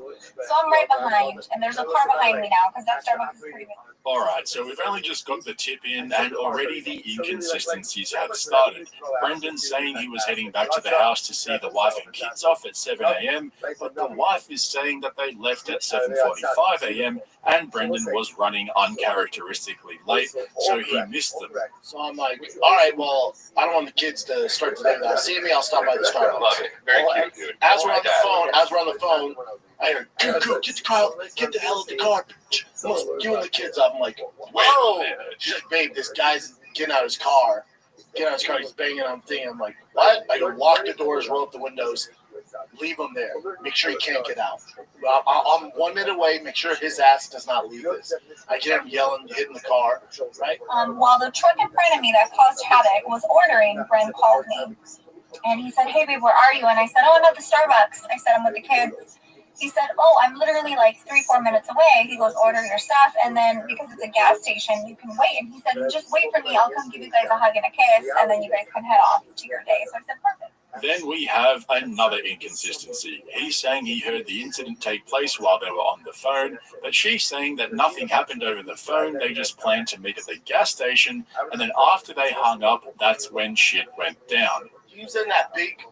So I'm right behind, and there's a car behind me now because that Starbucks is pretty big. Alright, so we've only just got the tip in and already the inconsistencies have started. Brendan's saying he was heading back to the house to see the wife and kids off at 7 a.m, but the wife is saying that they left at 7:45 a.m, and Brendan was running uncharacteristically late, so he missed them. So I'm like, all right, well, I don't want the kids to start to do that. See me, I'll stop by the Starbucks. Love it. Very cute, dude. As we're on the phone, I heard, "Go, get the car, get the hell out of the car. You and the kids up." I'm like, "Whoa!" She's like, "Babe, this guy's getting out of his car. He's banging on the thing." I'm like, "What?" I go, "Lock the doors, roll up the windows, leave him there. Make sure he can't get out. I'm 1 minute away. Make sure his ass does not leave this." I get him yelling, hitting the car, right? While the truck in front of me that caused havoc was ordering, Bren called me. And he said, "Hey, babe, where are you?" And I said, "Oh, I'm at the Starbucks." I said, "I'm with the kids." He said, oh, I'm literally like 3-4 minutes away. He goes, order your stuff. And then because it's a gas station, you can wait. And he said, just wait for me. I'll come give you guys a hug and a kiss. And then you guys can head off to your day. So I said, perfect. Then we have another inconsistency. He's saying he heard the incident take place while they were on the phone, but she's saying that nothing happened over the phone. They just planned to meet at the gas station, and then after they hung up, that's when shit went down. He was in that big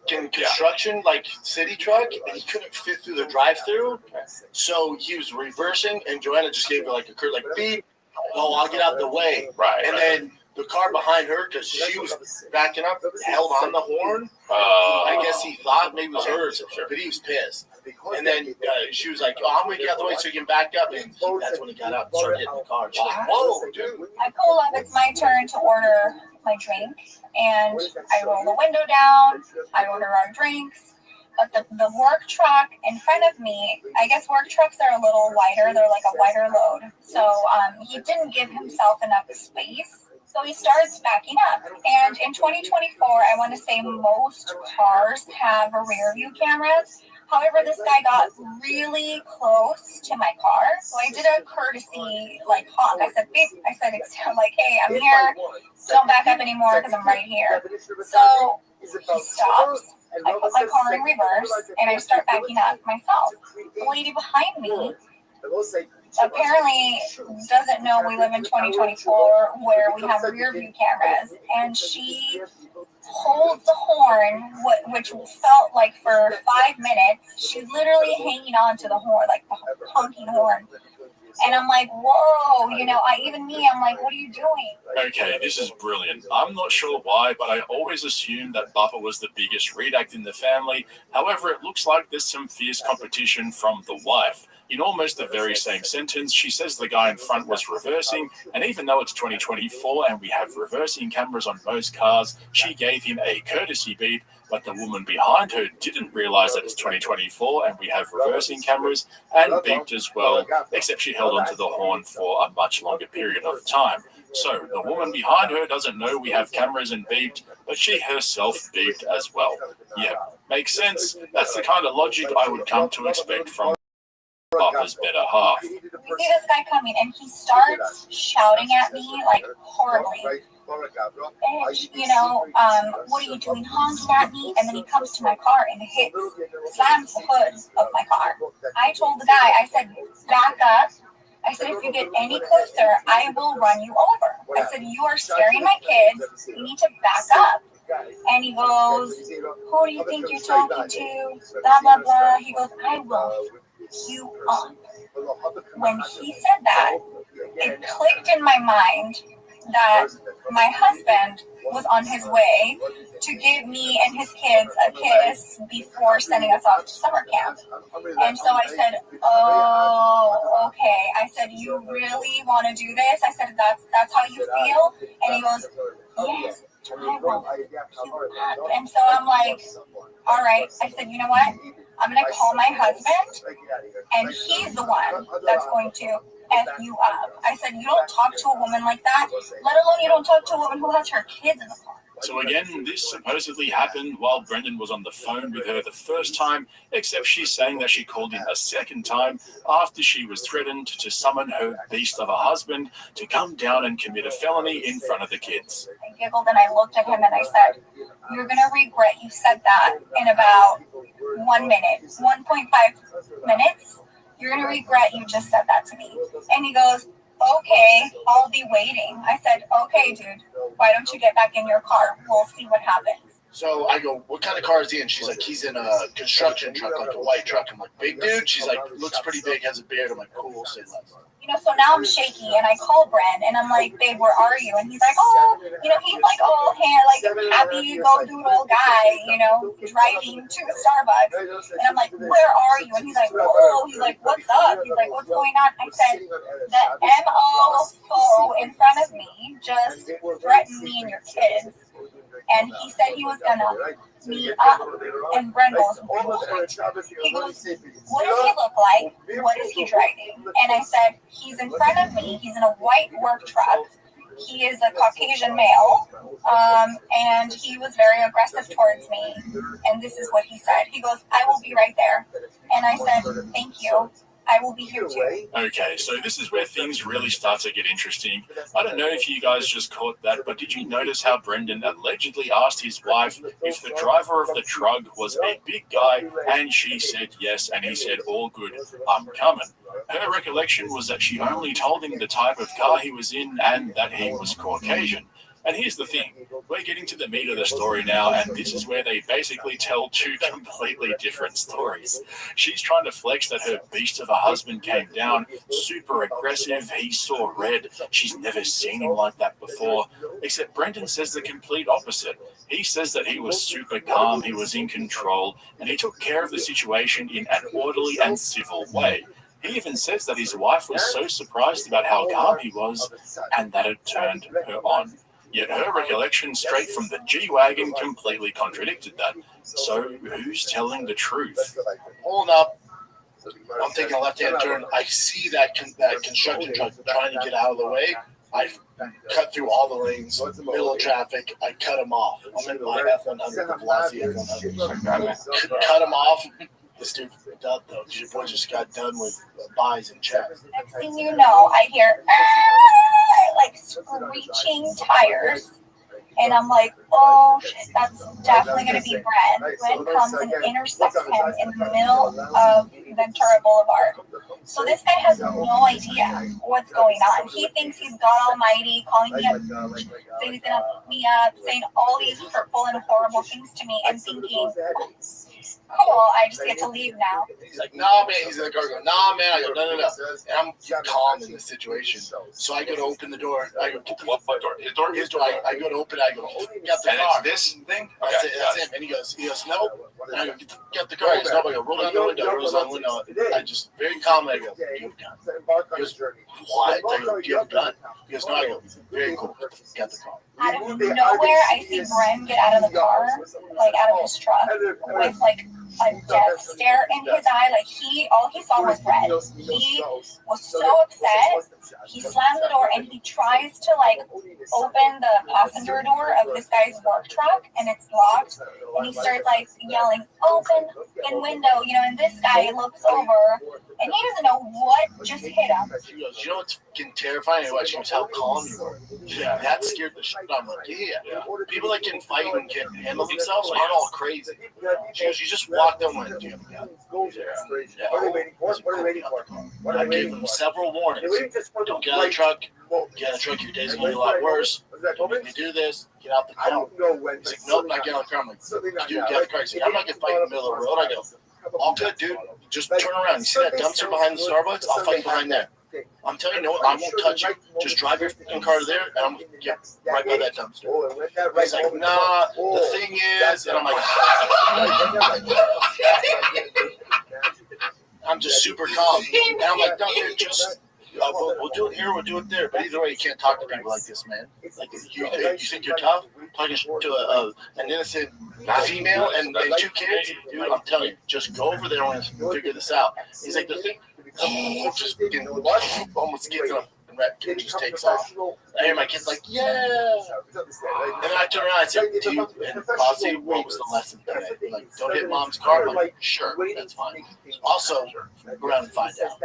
construction, like city truck, and he couldn't fit through the drive-through, so he was reversing, and Joanna just gave her like a curt, like, beep, oh, I'll get out the way. Right. And then the car behind her, because she was backing up, held on the horn. I guess he thought maybe it was hers, but he was pissed. And then she was like, oh, I'm going to get out the way so you can back up. And that's when he got out and started hitting the car. She's like, whoa, dude. I pull up. It's my turn to order my drink. And I roll the window down. I order our drinks. But the work truck in front of me, I guess work trucks are a little wider. They're like a wider load. So he didn't give himself enough space. So he starts backing up. And in 2024, I want to say most cars have rear view cameras. However, this guy got really close to my car. So I did a courtesy like honk. I said, beep. I said, like, hey, I'm here. Don't back up anymore because I'm right here. So he stops. I put my car in reverse and I start backing up myself. The lady behind me apparently doesn't know we live in 2024 where we have rear view cameras, and she holds the horn, which felt like for 5 minutes. She's literally hanging on to the horn, like the honking horn. And I'm like, whoa, I'm like, what are you doing? Okay, this is brilliant. I'm not sure why, but I always assumed that Bubba was the biggest redact in the family. However, it looks like there's some fierce competition from the wife. In almost the very same sentence, she says the guy in front was reversing, and even though it's 2024 and we have reversing cameras on most cars, she gave him a courtesy beep, but the woman behind her didn't realize that it's 2024 and we have reversing cameras, and beeped as well, except she held onto the horn for a much longer period of time. So the woman behind her doesn't know we have cameras and beeped, but she herself beeped as well. Yeah, makes sense. That's the kind of logic I would come to expect from Bubba's better half. We see this guy coming, and he starts shouting at me like horribly. Bitch, what are you doing, honking at me? And then he comes to my car and slams the hood of my car. I told the guy, I said, back up. I said, if you get any closer, I will run you over. I said, you are scaring my kids. You need to back up. And he goes, who do you think you're talking to? Blah, blah, blah. He goes, I will you up. When he said that, it clicked in my mind that my husband was on his way to give me and his kids a kiss before sending us off to summer camp. And so I said, oh, okay. I said, you really want to do this? I said, that's how you feel? And he goes, yes, I will. And so I'm like, all right. I said, you know what? I'm going to call my husband, and he's the one that's going to F you up. I said, you don't talk to a woman like that, let alone you don't talk to a woman who has her kids in the car. So again, this supposedly happened while Brendan was on the phone with her the first time, except she's saying that she called him a second time after she was threatened to summon her beast of a husband to come down and commit a felony in front of the kids. I giggled and I looked at him and I said, you're going to regret you said that in about 1 minute, 1.5 minutes. You're going to regret you just said that to me. And he goes, okay, I'll be waiting. I said, okay, dude, why don't you get back in your car? We'll see what happens. So I go, what kind of car is he in? She's like, he's in a construction truck, like a white truck. I'm like, big dude? She's like, looks pretty big, has a beard. I'm like, cool, say less. So now I'm shaky, and I call Bren, and I'm like, babe, where are you? And he's like, oh, he's like, oh, hey, like, happy go doodle guy, driving to Starbucks. And I'm like, where are you? And he's like, whoa. He's like, what's up? He's like, what's going on? I said, the MO in front of me just threatened me and your kids. And he said he was going to meet up. And Bren goes, what? He goes, what does he look like? What is he driving? And I said, he's in front of me. He's in a white work truck. He is a Caucasian male. And he was very aggressive towards me. And this is what he said. He goes, I will be right there. And I said, thank you. I will be here too. Okay, so this is where things really start to get interesting. I don't know if you guys just caught that, but did you notice how Brendan allegedly asked his wife if the driver of the truck was a big guy, and she said yes, and he said, all good, I'm coming. Her recollection was that she only told him the type of car he was in and that he was Caucasian. And here's the thing, we're getting to the meat of the story now, and this is where they basically tell two completely different stories. She's trying to flex that her beast of a husband came down, super aggressive, he saw red, she's never seen him like that before, except Brendan says the complete opposite. He says that he was super calm, he was in control, and he took care of the situation in an orderly and civil way. He even says that his wife was so surprised about how calm he was, and that it turned her on. Yet her recollection straight from the G-Wagon completely contradicted that. So who's telling the truth? Pulling up, I'm taking a left-hand turn. I see that construction truck trying to get out of the way. I cut through all the lanes, middle of traffic. I cut him off. I'm in my F100, the velocity F100. Cut him off. This dude freaked out though. Your boy just got done with buys and checks. Next thing you know, I hear like screeching tires. And I'm like, oh shit, that's definitely going to be Brent. Brent comes and intersects him in the middle of Ventura Boulevard. So this guy has no idea what's going on. He thinks he's God Almighty, calling me up, saying he's going to pick me up, saying all these hurtful and horrible things to me, and thinking, cool, I just get to leave now. He's like, nah, man. He's in the car going, nah, man. I go, no. And I'm calm in this situation. So I go to open the door. I go, what door? His door? His door. I go to open it. I go, get the and car. It's this thing? That's it. That's him. And he goes, no. And I go, get the car. He goes, no. I go, roll down the window. Rolls down the window. I just very calmly, I go, do you have a gun? He goes, what? I go, do you have a gun? He goes, no. I go, very cool. Get the car. Out of nowhere, I see Brent get out of the car, like out of his truck, with like a death stare in his eye. Like all he saw was red. He was so upset. He slams the door and he tries to like open the passenger door of this guy's work truck, and it's locked. And he starts like yelling, "Open in window!" And this guy looks over and he doesn't know what just hit him. She goes, you know what's fucking terrifying? She goes, how calm you were. Yeah, that scared the shit out of me. Yeah. People that can fight and can handle themselves aren't all crazy. She goes, you just walked in and went, do you have a gun? I gave them several warnings. Don't get out of the truck. Get out of the truck, your day's going to be a lot worse. Don't make me do this. Get out the car. He's like, nope, not get out of the car. I'm like, dude, get out of the car. He's like, I'm not going to fight in the middle of the road. I go, all good, dude. Just turn around. You see that dumpster behind the Starbucks? I'll fight behind there. I'm telling you, no, I won't touch you. Just drive your fucking car to there, and I'm going to get right by that dumpster. He's like, nah, the thing is, and I'm like, I'm just super calm. And I'm like, no, dude, just, we'll do it here, we'll do it there. But either way, you can't talk to people like this, man. Like, you think you're tough? Talking to an innocent female and 2 kids? Dude, I'm telling you, just go over there and figure this out. He's like, the thing, just almost gets up and just takes off. I hear my kids like, yeah. And then I turn around and say, dude, and Bossy, what was the lesson today? Like, don't hit mom's car. I'm like, sure, that's fine. Also, go around and find out.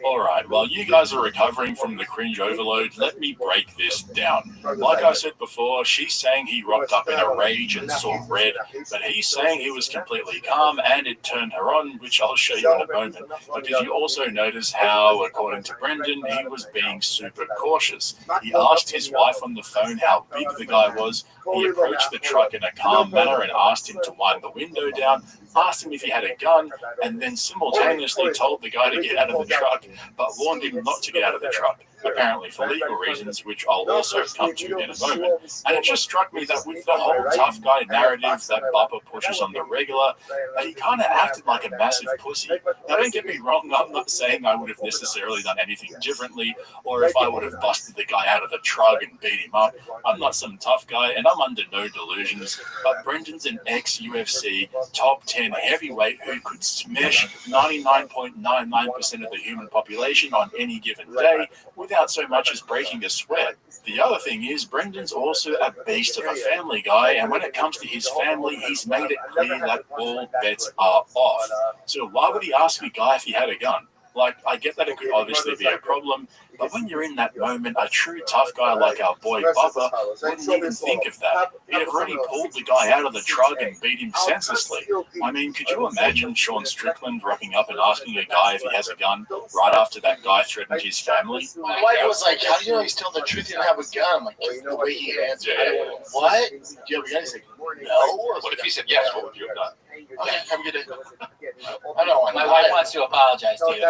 All right, while you guys are recovering from the cringe overload, let me break this down. Like I said before, she's saying he rocked up in a rage and saw red, but he's saying he was completely calm and it turned her on, which I'll show you in a moment. But did you also notice how, according to Brendan, he was being super cautious? He asked his wife on the phone how big the guy was. He approached the truck in a calm manner and asked him to wind the window down, asked him if he had a gun, and then simultaneously told the guy to get out of the truck, but warned him not to get out of the truck, apparently for legal reasons, which I'll also come to in a moment. And it just struck me that with the whole tough guy narrative that Bubba pushes on the regular, that he kind of acted like a massive pussy. Now, don't get me wrong, I'm not saying I would have necessarily done anything differently, or if I would have busted the guy out of the truck and beat him up. I'm not some tough guy, and I'm under no delusions, but Brendan's an ex-UFC, top 10 6'10" heavyweight who could smash 99.99% of the human population on any given day without so much as breaking a sweat. The other thing is, Brendan's also a beast of a family guy, and when it comes to his family, he's made it clear that all bets are off. So why would he ask a guy if he had a gun? Like, I get that it could obviously be a problem, but when you're in that moment, a true tough guy like our boy Bubba wouldn't even think of that. He'd have already pulled the guy out of the truck and beat him senselessly. I mean, could you imagine Sean Strickland rocking up and asking a guy if he has a gun right after that guy threatened his family? My wife was like, how do you know he's telling the truth? He didn't have a gun. Like, the way he answered. What? Do you have a gun? He's like, no. What if he said yes? What would you have done? Okay, have a good day. I know. My wife wants to apologize to you.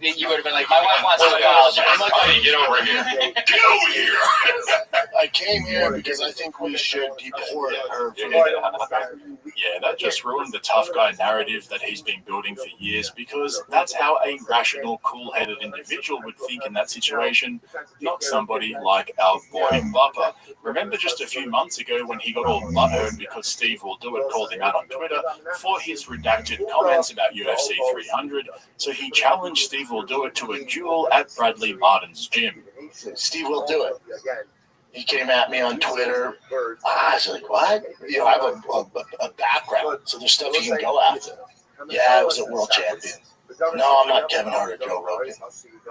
You would have been like, my wife wants to apologize. Honey, get over here. Get over here. I came here because I think we should deport her. Yeah, that just ruined the tough guy narrative that he's been building for years, because that's how a rational, cool-headed individual would think in that situation, not somebody like our boy Bubba. Remember just a few months ago when he got all butthurt because Steve Will Do It called him out on Twitter for his redacted comments about UFC 300, so he challenged Steve Will Do It to a duel at Bradley Martin's gym. Steve Will Do It. He came at me on Twitter. I was like, what? You know, I have a background, so there's stuff you can go after. Yeah, I was a world champion. No, I'm not Kevin Hart or Joe Rogan.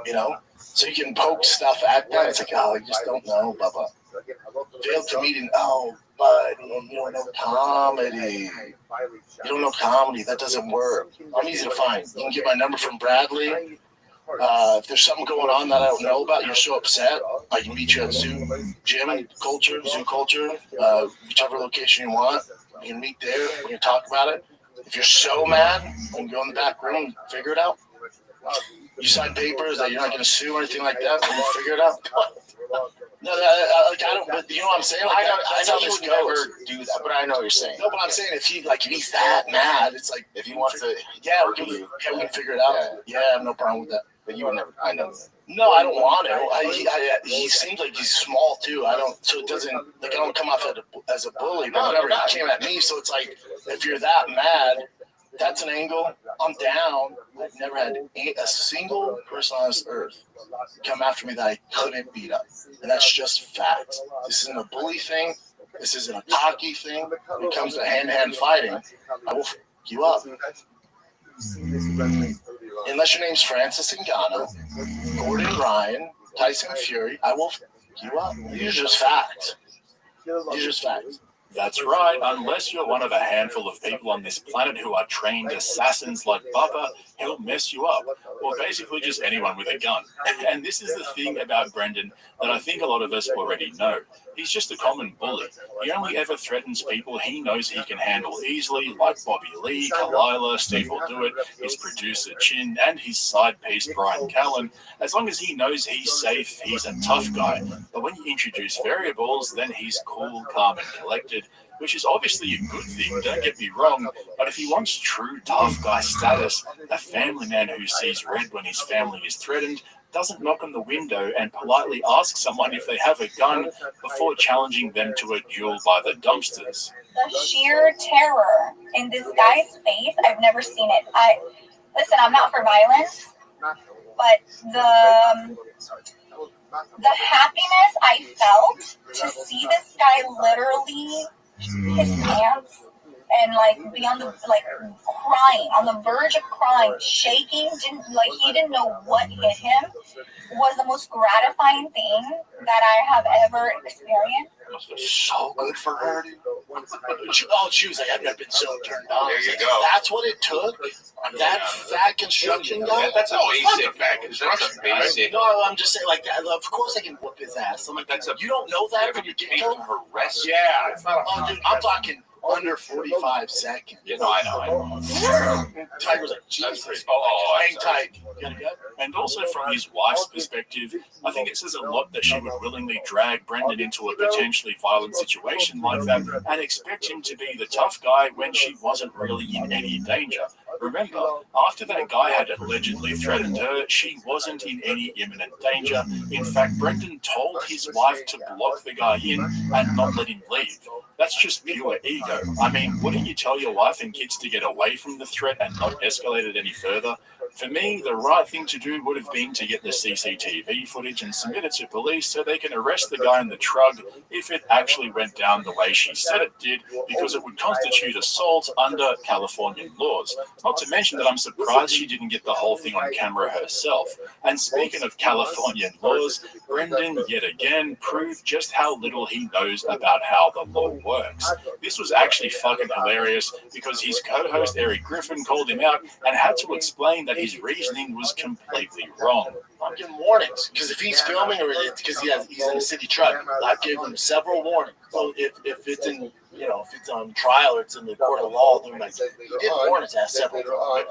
You know? So you can poke stuff at that. It's like, oh, you just don't know, Bubba. Failed comedian. Oh, buddy, you don't know comedy. You don't know comedy. That doesn't work. I'm easy to find. You can get my number from Bradley. If there's something going on that I don't know about, you're so upset, I can meet you at Zoo Culture, whichever location you want. You can meet there. We can talk about it. If you're so mad, we can go in the back room and figure it out. You sign papers that you're not going to sue or anything like that, and we'll figure it out. No, I don't. But you know what I'm saying? Like, I know this goes. Do that, but I know what you're saying. No, but I'm saying if he's that mad, it's like if he wants to, we can figure it out. Yeah, I have no problem with that. But you would never. I know. No, I don't want to. He seems like he's small too. I don't. So it doesn't. Like, I don't come off as a bully. But whatever, he came at me. So it's like, if you're that mad, that's an angle. I'm down. I've never had a single person on this earth come after me that I couldn't beat up, and that's just fact. This isn't a bully thing. This isn't a cocky thing. When it comes to hand-to-hand fighting, I will f you up. Unless your name's Francis Ngannou, Gordon Ryan, Tyson Fury, I will f you up. These are just facts. These are just facts. That's right, unless you're one of a handful of people on this planet who are trained assassins like Bubba, he'll mess you up. Or basically just anyone with a gun. And this is the thing about Brendan that I think a lot of us already know. He's just a common bully. He only ever threatens people he knows he can handle easily, like Bobby Lee, Kalila, Steve Will Do It, his producer Chin, and his side piece Brian Callen. As long as he knows he's safe, he's a tough guy. But when you introduce variables, then he's cool, calm, and collected, which is obviously a good thing, don't get me wrong, but if he wants true tough guy status, a family man who sees red when his family is threatened doesn't knock on the window and politely ask someone if they have a gun before challenging them to a duel by the dumpsters. The sheer terror in this guy's face, I've never seen it. Listen, I'm not for violence, but the happiness I felt to see this guy literally his pants and be on the crying, on the verge of crying, shaking, he didn't know what hit him, was the most gratifying thing that I have ever experienced. It must have been so good for her, dude. Oh, she was like, I've never been so turned on. There you go. That's what it took? That fat construction guy? That's a basic fat construction. Basic. No, I'm just saying, like, that. Of course I can whoop his ass. I'm like, you don't know that from your get-go? Harass. Yeah. It's not dude, I'm talking under 45 seconds. Yeah, no, I know. Tiger's like, Jesus. Hang tight. You gotta go? And also from his wife's perspective, I think it says a lot that she would willingly drag Brendan into a potentially violent situation like that and expect him to be the tough guy when she wasn't really in any danger. Remember, after that guy had allegedly threatened her, she wasn't in any imminent danger. In fact, Brendan told his wife to block the guy in and not let him leave. That's just pure ego. I mean, wouldn't you tell your wife and kids to get away from the threat and not escalate it any further? For me, the right thing to do would have been to get the CCTV footage and submit it to police so they can arrest the guy in the truck if it actually went down the way she said it did, because it would constitute assault under Californian laws. Not to mention that I'm surprised she didn't get the whole thing on camera herself. And speaking of Californian laws, Brendan yet again proved just how little he knows about how the law works. This was actually fucking hilarious because his co-host Eric Griffin called him out and had to explain that his reasoning was completely wrong. I'm giving warnings because if he's filming or it's because he's in a city truck, I've given him several warnings. So if it's in if it's on trial or it's in the court of law, they're like, you didn't warn his ass several times.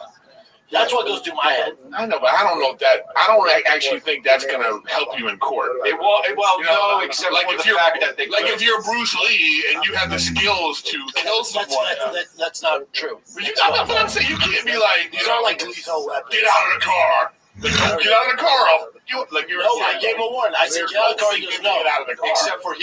That's what goes through my head. I know, but I don't know if that. I don't actually think that's going to help you in court. No, except like for if the you're fact that they like if you're Bruce Lee and you have the skills to kill someone. That's not true. But that's what I'm saying. You can't be like, these are like lethal weapons. Get out of the car. Like, don't get out of the car. I gave him a warning. I said, get out of the car. He goes, no. Get out of the car. Except for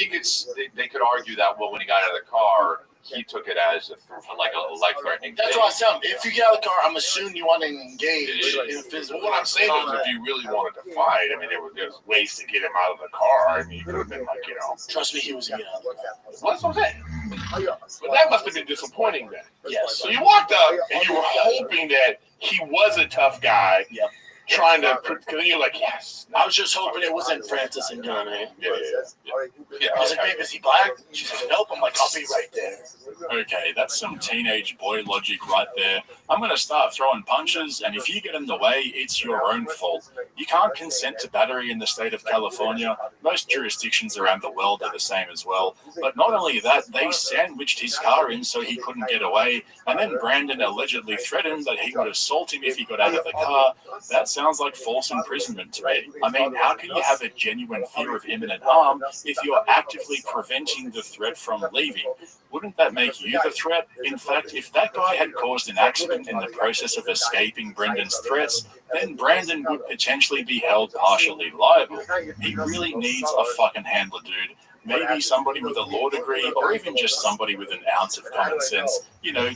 they could argue that when he got out of the car, he took it as like a life-threatening. That's what I was telling him. If you get out of the car, I'm assuming you want to engage in a physical. Well, what I'm saying is, if you really wanted to fight, I mean, there's ways to get him out of the car. I mean, you could have been like, Trust me, he was getting out of the car. What's what I'm saying? But that must have been disappointing then. Yes. So you walked up and you were hoping that he was a tough guy. Yep. Trying to, because you're like, yes. I was just hoping it wasn't Francis and Gunnar. Yeah. I was like, babe, is he black? She said, nope. I'm like, I'll be right there. Okay, that's some teenage boy logic right there. I'm going to start throwing punches, and if you get in the way, it's your own fault. You can't consent to battery in the state of California. Most jurisdictions around the world are the same as well. But not only that, they sandwiched his car in so he couldn't get away, and then Brandon allegedly threatened that he would assault him if he got out of the car. That sounds like false imprisonment to me. I mean, how can you have a genuine fear of imminent harm if you're actively preventing the threat from leaving? Wouldn't that make you the threat? In fact, if that guy had caused an accident in the process of escaping Brendan's threats, then Brandon would potentially be held partially liable. He really needs a fucking handler, dude. Maybe somebody with a law degree, or even just somebody with an ounce of common sense,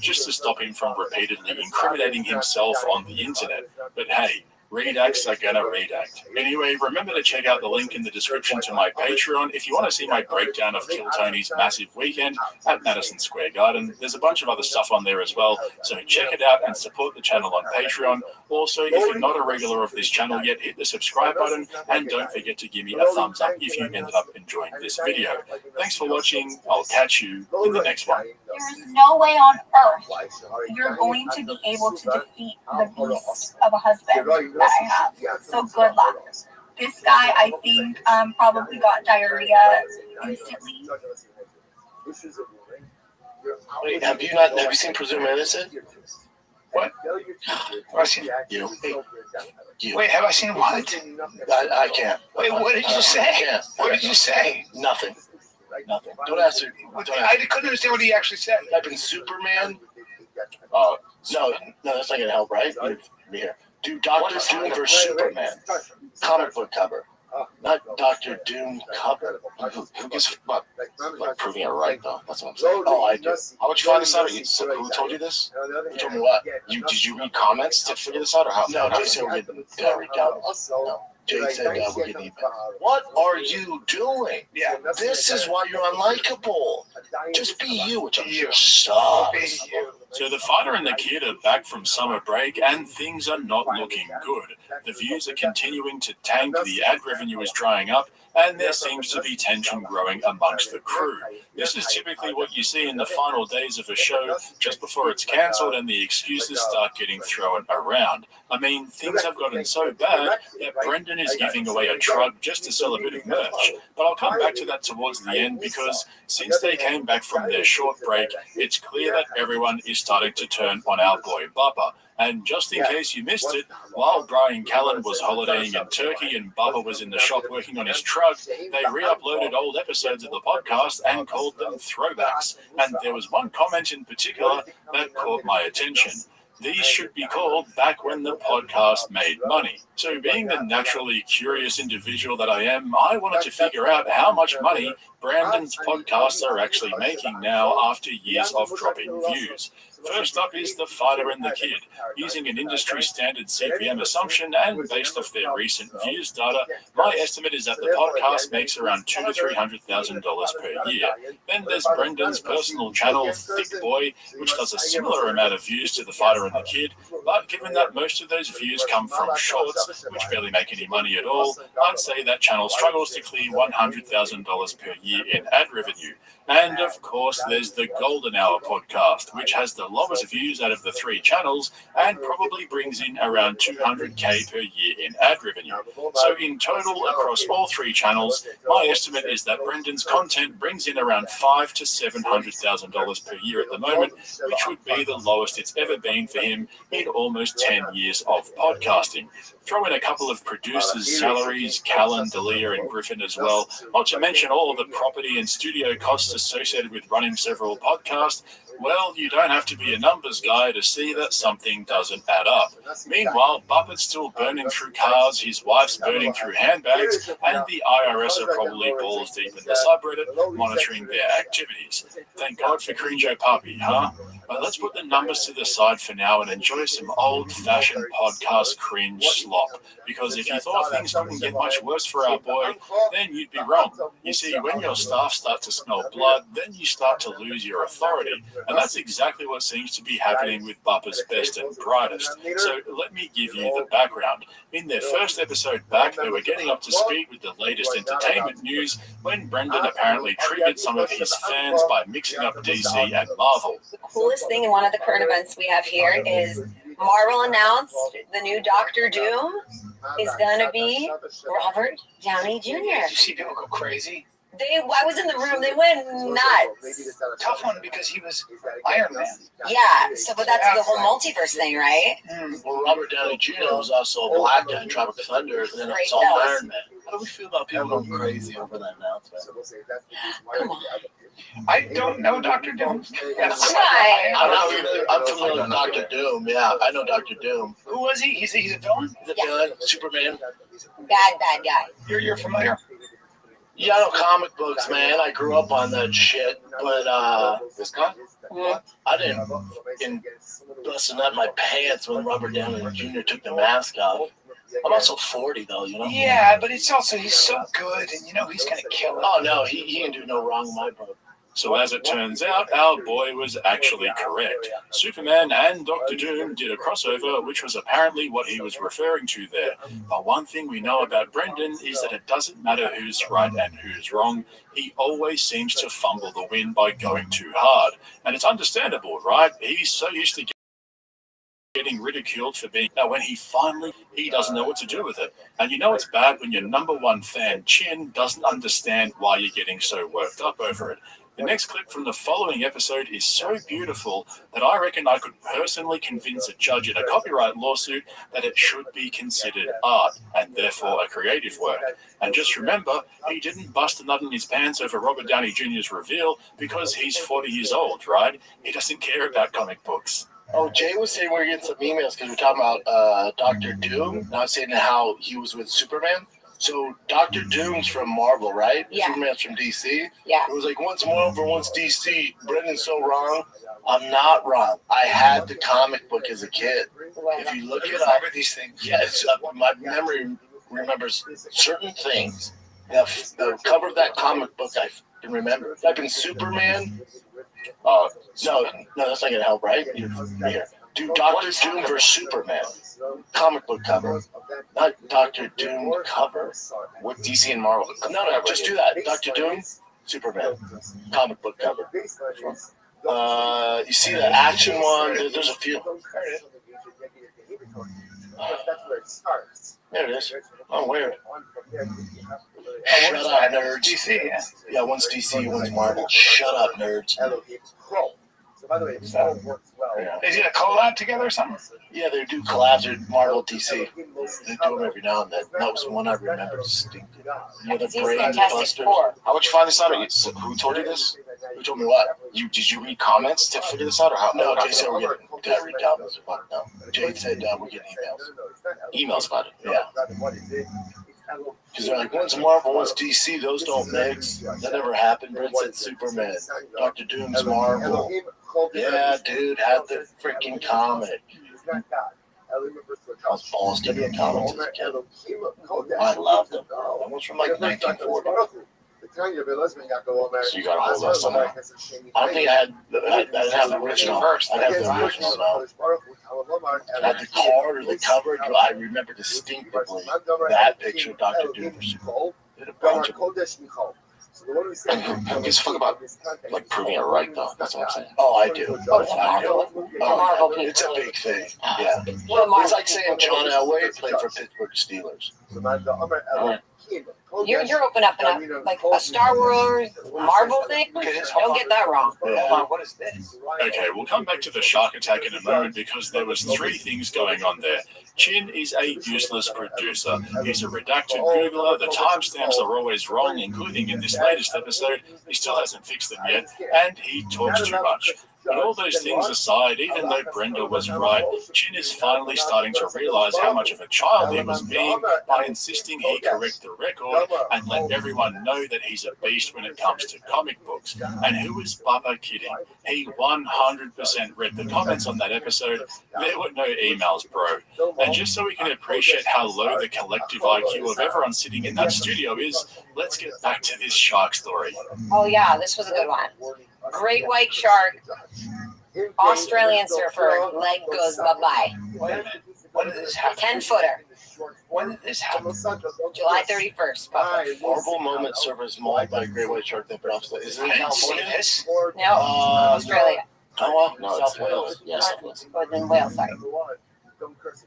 just to stop him from repeatedly incriminating himself on the internet. But hey, redacts are gonna redact. Anyway, remember to check out the link in the description to my Patreon if you want to see my breakdown of Kill Tony's massive weekend at Madison Square Garden. There's a bunch of other stuff on there as well, so check it out and support the channel on Patreon. Also, if you're not a regular of this channel yet, hit the subscribe button and don't forget to give me a thumbs up if you ended up enjoying this video. Thanks for watching. I'll catch you in the next one. There's no way on earth you're going to be able to defeat the beast of a husband that I have. So good luck. This guy, I think, probably got diarrhea instantly. Wait, have you seen Presumed Innocent? What? Have I seen you? Wait, have I seen what? I can't. Wait, what did you say? What did you say? Nothing. Don't ask her. I couldn't understand what he actually said. Type in Superman. No, that's not gonna help, right? Here. Do Dr. Doom versus Superman. Comic book cover. Not Dr. Doom cover. Who gives about proving it right, though? That's what I'm saying. Oh, I do. How would you find this out? Who told you this? You told me what? Did you read comments to figure this out, or how? No, Jay said read down. No. Jay said we're getting What are you doing? Yeah. This is why you're unlikable. Just be you, which I'm sure sucks. So the fighter and the kid are back from summer break, and things are not looking good. The views are continuing to tank, the ad revenue is drying up, and there seems to be tension growing amongst the crew. This is typically what you see in the final days of a show, just before it's cancelled and the excuses start getting thrown around. I mean, things have gotten so bad that Brendan is giving away a truck just to sell a bit of merch. But I'll come back to that towards the end, because since they came back from their short break, it's clear that everyone is starting to turn on our boy Bubba. And just in case you missed it, while Brian Callen was holidaying in Turkey and Bubba was in the shop working on his truck, they re-uploaded old episodes of the podcast and called them throwbacks. And there was one comment in particular that caught my attention. These should be called Back When the Podcast Made Money. So being the naturally curious individual that I am, I wanted to figure out how much money Brandon's podcasts are actually making now after years of dropping views. First up is The Fighter and the Kid. Using an industry standard CPM assumption and based off their recent views data, my estimate is that the podcast makes around $200,000 to $300,000 per year. Then there's Brendan's personal channel, Thick Boy, which does a similar amount of views to The Fighter and the Kid, but given that most of those views come from shorts, which barely make any money at all, I'd say that channel struggles to clear $100,000 per year in ad revenue. And of course, there's the Golden Hour podcast, which has the lowest views out of the three channels and probably brings in around $200K per year in ad revenue. So in total, across all three channels, my estimate is that Brendan's content brings in around $500,000 to $700,000 per year at the moment, which would be the lowest it's ever been for him in almost 10 years of podcasting. Throw in a couple of producers' salaries, Callan, D'Elia, and Griffin as well, not to mention all of the property and studio costs associated with running several podcasts. Well, you don't have to be a numbers guy to see that something doesn't add up. Meanwhile, Buppet's still burning through cars, his wife's burning through handbags, and the IRS are probably balls deep in the subreddit monitoring their activities. Thank God for Crinjo Puppy, huh? But let's put the numbers to the side for now and enjoy some old-fashioned podcast cringe slop. Because if you thought things couldn't get much worse for our boy, then you'd be wrong. You see, when your staff start to smell blood, then you start to lose your authority. And that's exactly what seems to be happening with Buppa's best and brightest. So let me give you the background. In their first episode back, they were getting up to speed with the latest entertainment news when Brendan apparently triggered some of his fans by mixing up DC and Marvel. The coolest thing in one of the current events we have here is Marvel announced the new Doctor Doom is going to be Robert Downey Jr. Did you see people go crazy? I was in the room. They went nuts. Tough one because he was Iron Man. Yeah. So, but that's the whole multiverse thing, right? Well, Robert Downey Jr. was also a black guy in Tropic Thunder, and then it's all Iron Man. How do we feel about people going crazy over that announcement? Come on. I don't know Dr. Doom. I'm familiar with Dr. Doom. Yeah, I know Dr. Doom. Who was he? He's a villain? The villain, Superman. Bad guy. You're familiar? Yeah, I know comic books, man. I grew up on that shit. But this guy? I didn't busting up my pants when Robert Downey Jr. took the mask off. I'm also 40 though, you know. Yeah, but it's also he's so good, and you know he's gonna kill it. Oh no, he can do no wrong in my book. So as it turns out, our boy was actually correct. Superman and Dr. Doom did a crossover, which was apparently what he was referring to there. But one thing we know about Brendan is that it doesn't matter who's right and who's wrong. He always seems to fumble the win by going too hard. And it's understandable, right? He's so used to getting ridiculed for being... Now, when he doesn't know what to do with it. And you know it's bad when your number one fan, Chin, doesn't understand why you're getting so worked up over it. The next clip from the following episode is so beautiful that I reckon I could personally convince a judge in a copyright lawsuit that it should be considered art and therefore a creative work. And just remember, he didn't bust a nut in his pants over Robert Downey Jr.'s reveal because he's 40 years old, right? He doesn't care about comic books. Oh, Jay was saying we're getting some emails because we're talking about Dr. Doom. And I was saying how he was with Superman. So Dr. Doom's from Marvel, right? Yeah. Superman's from DC. Yeah. It was like once Marvel, once DC. Brendan's so wrong. I'm not wrong. I had the comic book as a kid. If you look it up, these things. Yes, my memory remembers certain things. The cover of that comic book I can remember. Type in Superman. No, that's not gonna help, right? Here. Do Dr. Doom versus Superman. Comic book cover. Not Dr. Doom cover. What DC and Marvel? No, just do that. Dr. Doom, Superman. Comic book cover. You see the action one? There's a few. There it is. Oh, weird. Shut up, nerds. DC, yeah. Yeah, one's DC, one's Marvel. Shut up, nerds. So by the way, it all works well. Yeah. They did a collab together or something? Yeah, they do collabs with Marvel DC. They do them every now and then. That was one I remember distinctly. You know, the Brain Busters. How would you find this out? Who told you this? Who told me what? Did you read comments to figure this out, or how? No, okay, so we're getting did I read down as fuck? No. Jade said we're getting emails. Emails about it. Yeah. Because they're like, one's Marvel, one's DC, those don't mix. That never happened. Brent said Superman. Dr. Doom's Marvel. Yeah, dude, had the freaking comic. I was balls deep in comics as a kid. I loved them. Almost from like 1940. So you got a hold of that somewhere. I don't think I didn't have the original first. I had the original though. I had the card or the cover. I remember distinctively that picture of Dr. Doom. Did a bunch of Who gives a fuck about like proving it right though? That's what I'm saying. Oh, I do. Marvel people. It's a big thing. Yeah. It's like saying John Elway played for Pittsburgh Steelers. You're open up and up like a Star Wars Marvel thing. Don't get that wrong. Hold on, what is this? Okay, we'll come back to the shark attack in a moment because there was three things going on there. Chin is a useless producer. He's a redacted Googler. The timestamps are always wrong, including in this latest episode. He still hasn't fixed them yet, and he talks too much. But all those things aside, even though Brenda was right, Chin is finally starting to realize how much of a child he was being by insisting he correct the record and let everyone know that he's a beast when it comes to comic books. And who is Bubba kidding? He 100% read the comments on that episode. There were no emails, bro. And just so we can appreciate how low the collective IQ of everyone sitting in that studio is, let's get back to this shark story. Oh yeah, this was a good one. Great white shark, Australian surfer, leg goes bye-bye. Wait a minute. When did this happen? 10-footer. When did this happen? July 31st. Horrible moment servers mauled by a great white shark that drops. Is it in California? No, Australia. Oh, no, South Wales. Yes, or in Wales, sorry.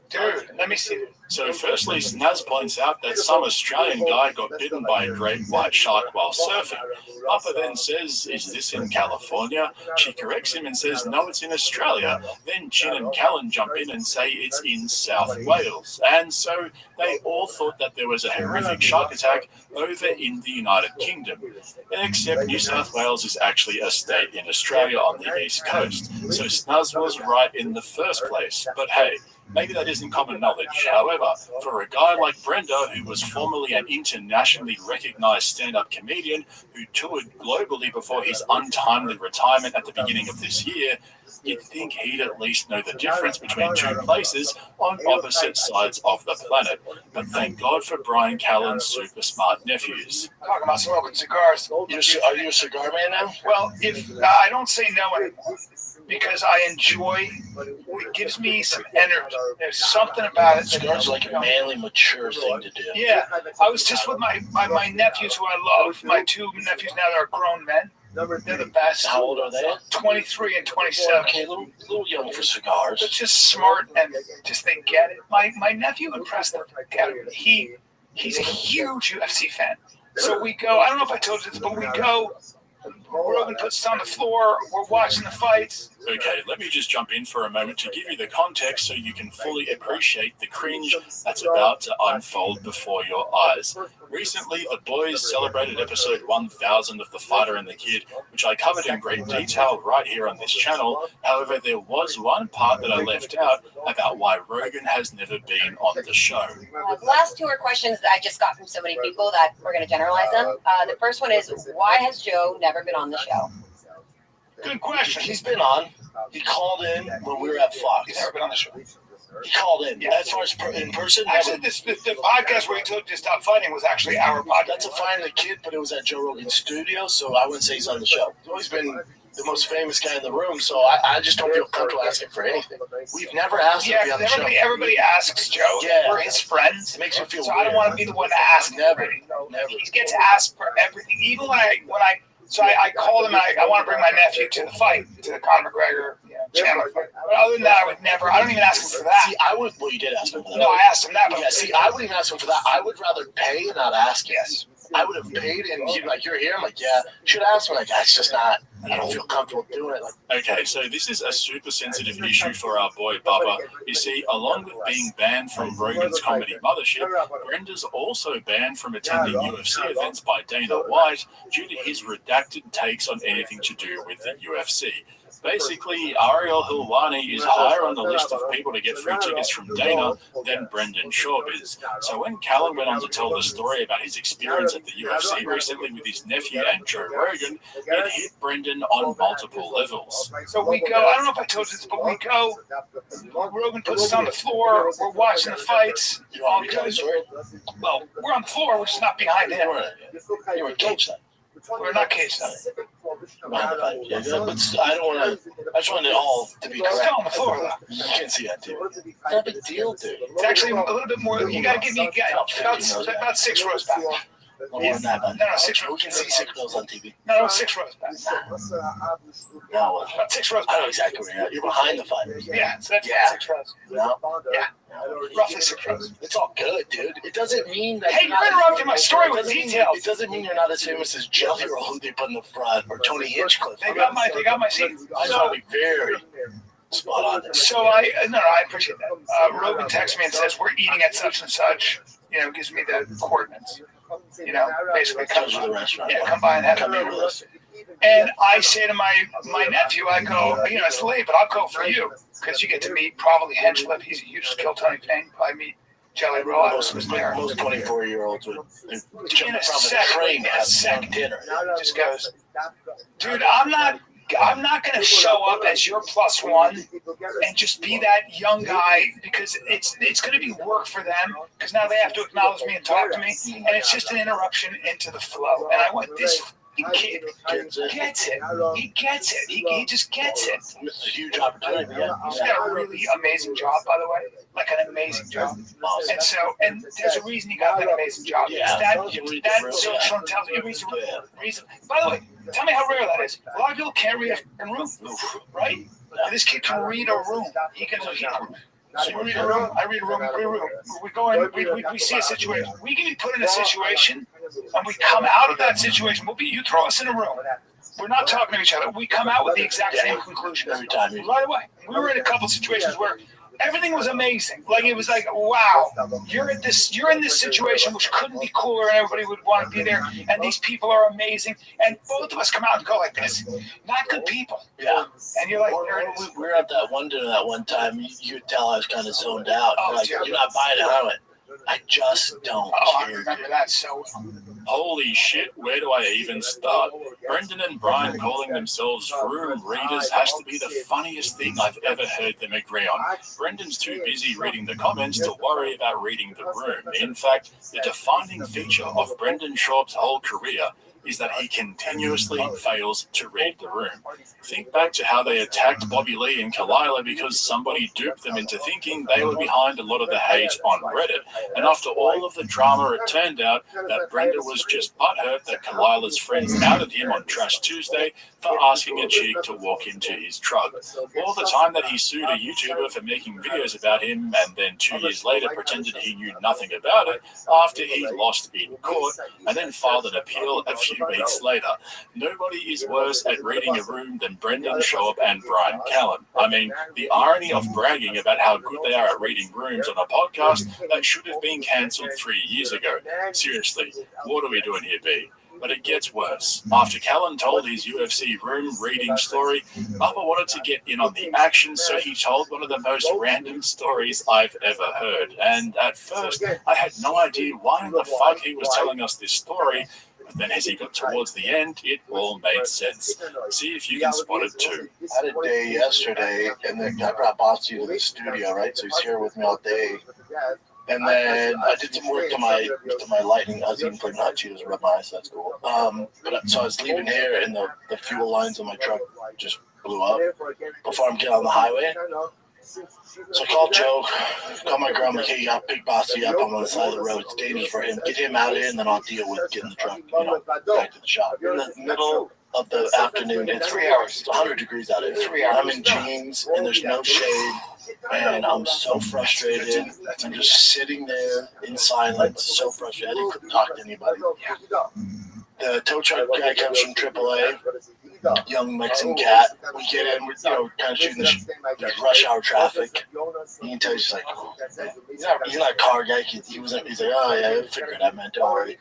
Dude, let me see. So firstly, Snaz points out that some Australian guy got bitten by a great white shark while surfing. Papa then says, is this in California? She corrects him and says, no, it's in Australia. Then Chin and Callan jump in and say it's in South Wales. And so they all thought that there was a horrific shark attack over in the United Kingdom. Except New South Wales is actually a state in Australia on the east coast. So Snaz was right in the first place. But hey, maybe that isn't common knowledge. However, for a guy like Brenda, who was formerly an internationally recognized stand-up comedian who toured globally before his untimely retirement at the beginning of this year, you'd think he'd at least know the difference between two places on opposite sides of the planet. But thank God for Brian Callan's super smart nephews. Talking about smoking cigars. Are you a cigar man now? Well, if I don't say no anymore because I enjoy. It gives me some energy. There's something about it. Cigars are like a manly, mature thing to do. Yeah, I was just with my nephews who I love. My two nephews now that are grown men. They're the best. How old are they? 23 and 27. Okay, a little young for cigars. They're just smart and just they get it. My nephew in Preston, he's a huge UFC fan. So we go. I don't know if I told you this, but we go. Rogan puts us on the floor. We're watching the fights. Okay, let me just jump in for a moment to give you the context so you can fully appreciate the cringe that's about to unfold before your eyes. Recently, the boys celebrated episode 1000 of The Fighter and the Kid, which I covered in great detail right here on this channel. However, there was one part that I left out about why Rogan has never been on the show. The last two are questions that I just got from so many people that we're going to generalize them. The first one is, why has Joe never been on the show? Good question. He's been on. He called in when we were at Fox. He's never been on the show. He called in. Yeah. As far as in person, actually, the podcast where he told you to stop fighting was actually our podcast. That's a Fighting the Kid, but it was at Joe Rogan's studio, so I wouldn't say he's on the show. He's always been the most famous guy in the room, so I just don't feel comfortable asking for anything. We've never asked him to be on the show. Everybody asks Joe. Yeah. We're his friends. It makes me feel so weird. I don't want to be the one to ask. Never. He gets asked for everything, even when I called him and I want to bring my nephew to the fight, to the Conor McGregor Chandler fight. But other than that, I don't even ask him for that. See, well, you did ask him for that. No, I asked him that. But yeah, see, I wouldn't even ask him for that. I would rather pay and not ask. Yes. I would have paid and he'd be like, you're here? I'm like, yeah. Should ask him? Like, that's just not, I don't feel comfortable doing it. Like, okay, so this is a super sensitive issue for our boy Bubba. You see, along with being banned from Rogan's Comedy Mothership, Brenda's also banned from attending UFC events by Dana White due to his redacted takes on anything to do with the UFC. Basically, Ariel Helwani is higher on the list of people to get free tickets from Dana than Brendan Schaub is. So when Callum went on to tell the story about his experience at the UFC recently with his nephew and Joe Rogan, it hit Brendan on multiple levels. So we go, I don't know if I told you this, but we go, Rogan puts us on the floor, we're watching the fights, all good. Well, we're on the floor, we're just not behind him. You were caged up. We're not caged up. Behind the fight. Yeah, but I don't want to. I just want it all to be correct. Still on the floor, though. You can't see that, dude. It's not a big deal, dude. It's actually a little bit more. You got to give me about 6 rows back. More than that, man. No, 6 rows. We can see 6 rows on TV. No, 6 rows back. No, about 6 rows back. I know exactly where you're at. You're behind the fighters. Yeah, so that's 6 rows. No? Yeah. Roughly 6 rows. It's all good, dude. It doesn't mean that. Hey, you're interrupting my story with details. It doesn't mean you're not as famous as Jelly Roll, who they put in the front, or Tony Hinchcliffe. They got my seat. I just want to be very spot on there. So I appreciate that. Rogan texts me and says we're eating at such and such. You know, gives me the coordinates. You know, basically comes to the restaurant. Yeah, come by and have a meal. And I say to my nephew, I go, you know, it's late, but I'll go for you because you get to meet probably Hinchcliffe. He's a huge Kill Tony fan. You probably meet Jelly Roll. Most 24-year-olds would in a second dinner. Just goes, dude, I'm not going to show up as your plus one and just be that young guy because it's going to be work for them because now they have to acknowledge me and talk to me, and it's just an interruption into the flow. And I went, this kid gets it. He gets it. He just gets it. It's a huge opportunity. Yeah. He's got a really amazing job, by the way. Like an amazing job. And there's a reason he got that amazing job. Yeah. That social intelligence. Reason. By the way, tell me how rare that is. A lot of people can't read a room, right? And this kid can read a room. He can so you read a room, I read a room, we go in, we see a situation. We can be put in a situation and we come out of that situation. You throw us in a room. We're not talking to each other. We come out with the exact same conclusion every time. Right away. We were in a couple situations where everything was amazing. Like it was like, wow, you're in this situation which couldn't be cooler, and everybody would want to be there. And these people are amazing. And both of us come out and go like this, not good people. Yeah. And you're like, we were at that one dinner that one time. You could tell I was kind of zoned out. You're not buying it. I went, I just don't I remember that so. Holy shit, where do I even start? Brendan and Brian calling themselves room readers has to be the funniest thing I've ever heard them agree on. Brendan's too busy reading the comments to worry about reading the room. In fact, the defining feature of Brendan Schaub's whole career is that he continuously fails to read the room. Think back to how they attacked Bobby Lee and Kalila because somebody duped them into thinking they were behind a lot of the hate on Reddit. And after all of the drama, it turned out that Brenda was just butthurt that Kalila's friends outed him on Trash Tuesday for asking a chick to walk into his truck. All the time that he sued a YouTuber for making videos about him and then 2 years later pretended he knew nothing about it after he lost in court and then filed an appeal a few weeks later. Nobody is worse at reading a room than Brendan Schaub and Brian Callen. I mean, the irony of bragging about how good they are at reading rooms on a podcast that should have been cancelled 3 years ago. Seriously, what are we doing here, B? But it gets worse. After Callen told his UFC room reading story, Bubba wanted to get in on the action, so he told one of the most random stories I've ever heard. And at first, I had no idea why in the fuck he was telling us this story. But then as he got towards the end, it all made sense. See if you can spot it too. I had a day yesterday, and then I brought Bossy to the studio, right? So he's here with me all day. And then I did some work to my lighting. I was even putting hot Cheetos to rub my eyes, so that's cool. So I was leaving here, and the fuel lines on my truck just blew up before I'm getting on the highway. So I called Joe, called my girl, I'm like, hey, you got to pick Bossy up. I'm on the side of the road. It's dangerous for him. Get him out of here, and then I'll deal with getting the truck, back to the shop. In the middle of the afternoon, it's 3 hours. It's 100 degrees out here. 3 hours. I'm in jeans, and there's no shade. And I'm so frustrated. I'm just sitting there in silence, so frustrated. I couldn't talk to anybody. The tow truck guy comes from AAA. young Mexican cat. We get in, we're kind of shooting the rush hour traffic. He can tell you, just like, oh, man. He's not a car guy. He's like, oh yeah, he'll figure it out, man. Don't worry.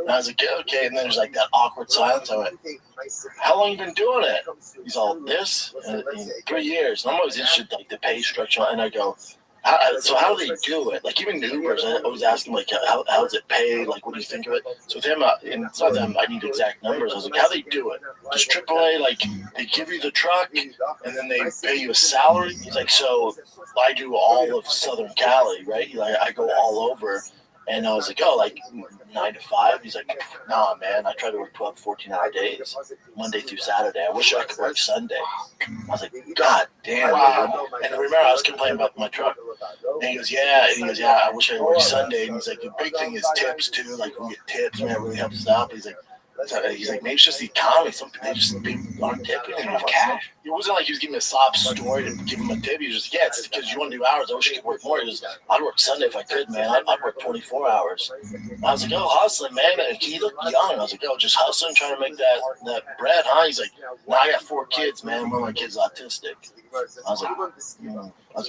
And I was like, yeah, okay. And then there's like that awkward silence. I went, how long you been doing it? He's all, this? In 3 years. And I'm always interested, like, the pay structure. And I go, so how do they do it? Like, even Ubers, I always ask him, like, how does it pay? Like, what do you think of it? So with him, and it's not that I need exact numbers. I was like, how do they do it? Just AAA, like, they give you the truck, and then they pay you a salary? He's like, so I do all of Southern Cali, right? He's like, I go all over. And I was like, oh, like 9 to 5? He's like, nah, man, I try to work 12, 14-hour days, Monday through Saturday. I wish I could work Sunday. I was like, God damn, man. And I remember I was complaining about my truck. And he goes, yeah. And he goes, yeah, I wish I worked Sunday. And he's like, the big thing is tips, too. Like, we get tips, man, it really helps us out. He's like, maybe it's just the economy. Some people just aren't tipping enough cash. It wasn't like he was giving me a sob story to give him a tip. He was just, yeah, it's because you want to do hours. I wish you could work more. He goes, I'd work Sunday if I could, man. I'd work 24 hours. I was like, oh, hustling, man. And he looked young. I was like, oh, just hustling, trying to make that bread, huh? He's like, no, I got 4 kids, man. One of my kids is autistic. I was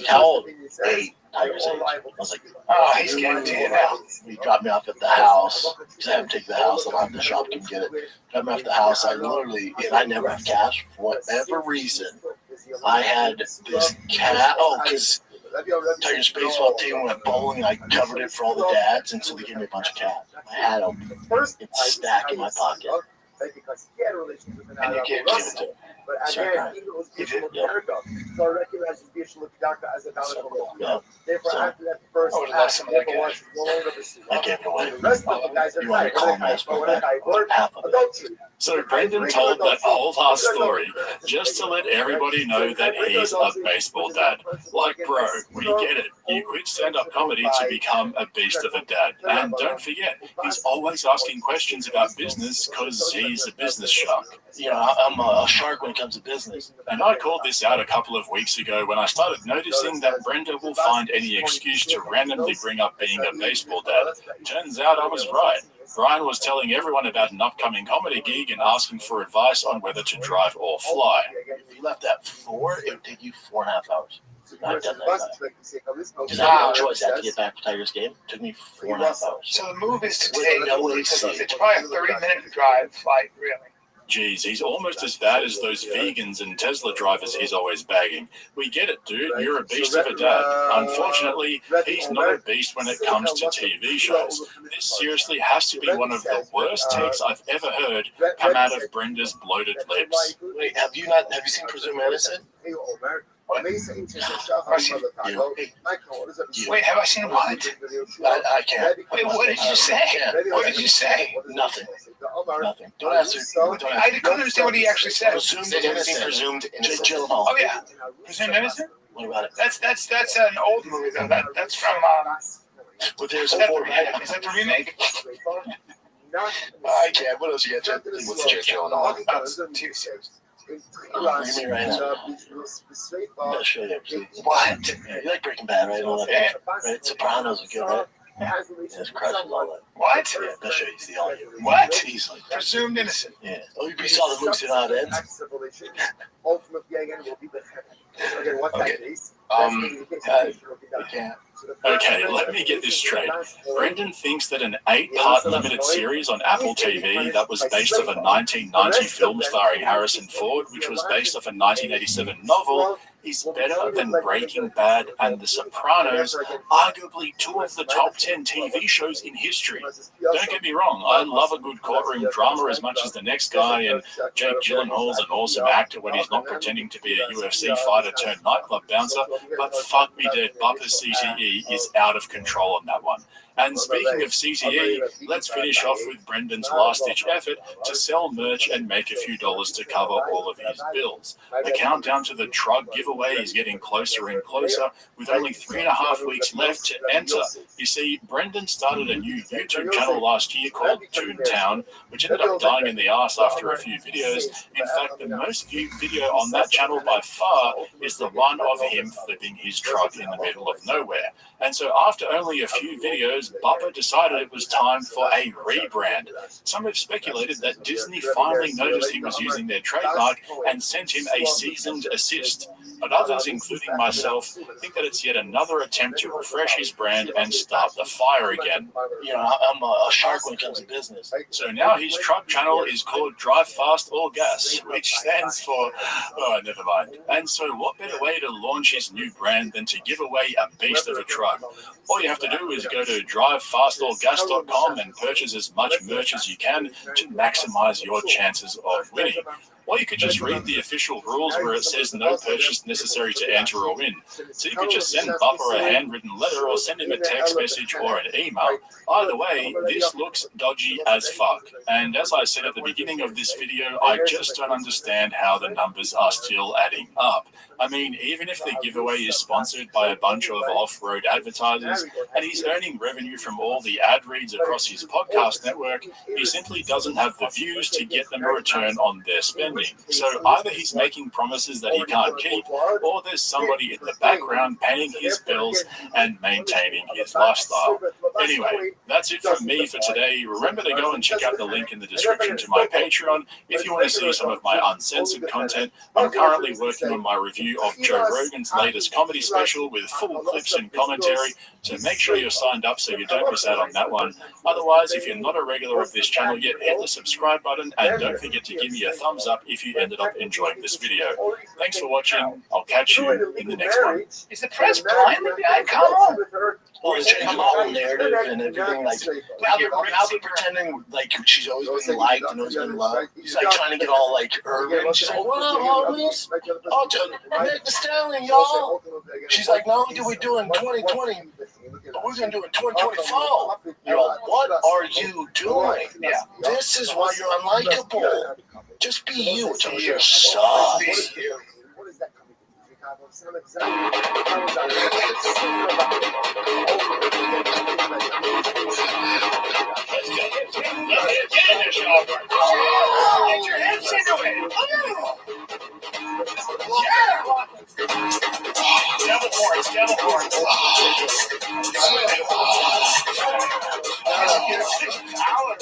like, how old? 8. Tiger's age. I was like, oh, he's getting to you now. He dropped me off at the house because I have to take the house. I have the shop can get it. Dropped me off at the house. I literally, and I never have cash for whatever reason. I had this cat. Oh, because Tiger's baseball team went bowling. I covered it for all the dads, and so they gave me a bunch of cats. I had them in stack in my pocket. And you can't give it to me. Sorry, you did? Yeah. So I recognize his visual doctor as a valid role. Therefore, after that first act, I gave it away. You want to call me as for that? Half of it. So Brendan told that whole ass story just to let everybody know that he's a baseball dad. Like, bro, we get it. You quit stand-up comedy to become a beast of a dad. And don't forget, he's always asking questions about business because he's a business shark. You know, I'm a shark when it comes to business. And I called this out a couple of weeks ago when I started noticing that Brenda will find any excuse to randomly bring up being a baseball dad. Turns out I was right. Brian was telling everyone about an upcoming comedy gig and asking for advice on whether to drive or fly. If you left at 4, it would take you 4.5 hours. I've done that. Because I had no choice. I had to get back for Tiger's game. It took me 4.5 hours. So the move is to take, it's probably a 30-minute drive flight, really. Geez, he's almost as bad as those vegans and Tesla drivers he's always bagging. We get it, dude. You're a beast of a dad. Unfortunately, he's not a beast when it comes to TV shows. This seriously has to be one of the worst takes I've ever heard come out of Brenda's bloated lips. Wait, have you seen Presumed Innocent? What? Wait, have I seen what? I can't. Wait, what did you say? What did you say? Nothing. Don't answer. I couldn't understand what he actually said. Presumed Innocent. Oh yeah, Presumed Innocent. What about it? That's an old movie though. That's from. Is that the remake? I can't. What else you got? What's Jake Gyllenhaal? TV series. Look at me right now. I'll show you. What? Yeah, you like Breaking Bad, right? All that, right? Sopranos are good, right? Yeah, it's crushing all that. What? Yeah, I'll show you. See all you. What? Easily. Presumed Innocent. Yeah. Oh, you saw the movie how it ends? Okay, let me get this straight. Brendan thinks that an 8-part limited series on Apple TV that was based off a 1990 film starring Harrison Ford, which was based off a 1987 novel, is better than Breaking Bad and The Sopranos, arguably 2 of the top 10 TV shows in history. Don't get me wrong, I love a good courtroom drama as much as the next guy, and Jake Gyllenhaal's an awesome actor when he's not pretending to be a UFC fighter turned nightclub bouncer, but fuck me dead, Bubba's CTE is out of control on that one. And speaking of CTE, let's finish off with Brendan's last-ditch effort to sell merch and make a few dollars to cover all of his bills. The countdown to the drug giveaway is getting closer and closer, with only 3.5 weeks left to enter. You see, Brendan started a new YouTube channel last year called Toontown, which ended up dying in the arse after a few videos. In fact, the most viewed video on that channel by far is the one of him flipping his truck in the middle of nowhere. And so after only a few videos, because Bubba decided it was time for a rebrand. Some have speculated that Disney finally noticed he was using their trademark and sent him a seasoned assist. But others, including myself, think that it's yet another attempt to refresh his brand and start the fire again. You know, I'm a shark when it comes to business. So now his truck channel is called Drive Fast or Gas, which stands for, oh, never mind. And so what better way to launch his new brand than to give away a beast of a truck? All you have to do is go to drivefastorgas.com and purchase as much merch as you can to maximize your chances of winning. Or you could just read the official rules where it says no purchase necessary to enter or win. So you could just send Bubba a handwritten letter or send him a text message or an email. Either way, this looks dodgy as fuck. And as I said at the beginning of this video, I just don't understand how the numbers are still adding up. I mean, even if the giveaway is sponsored by a bunch of off-road advertisers and he's earning revenue from all the ad reads across his podcast network, he simply doesn't have the views to get them a return on their spending. So either he's making promises that he can't keep, or there's somebody in the background paying his bills and maintaining his lifestyle. Anyway, that's it from me for today. Remember to go and check out the link in the description to my Patreon if you want to see some of my uncensored content. I'm currently working on my review of Joe Rogan's latest comedy special with full clips and commentary, so make sure you're signed up so you don't miss out on that one. Otherwise, if you're not a regular of this channel yet, hit the subscribe button and don't forget to give me a thumbs up if you ended up enjoying this video. Thanks for watching. I'll catch you in the next one. Is the press blind? Come on. Well, it's changing the whole narrative and everything. Like now they're pretending like she's always been liked and always been loved. He's like trying to get all like urban. She's like, "What up, homies? Oh, Nick the Stallion, y'all." She's like, "Not only did we do it in 2020, but we're gonna do it in 2024." Yo, what are you doing? Yeah. This is why you're unlikable. Just be you. Which you suck. Get your hips into it. Devil horns, devil horns. Power,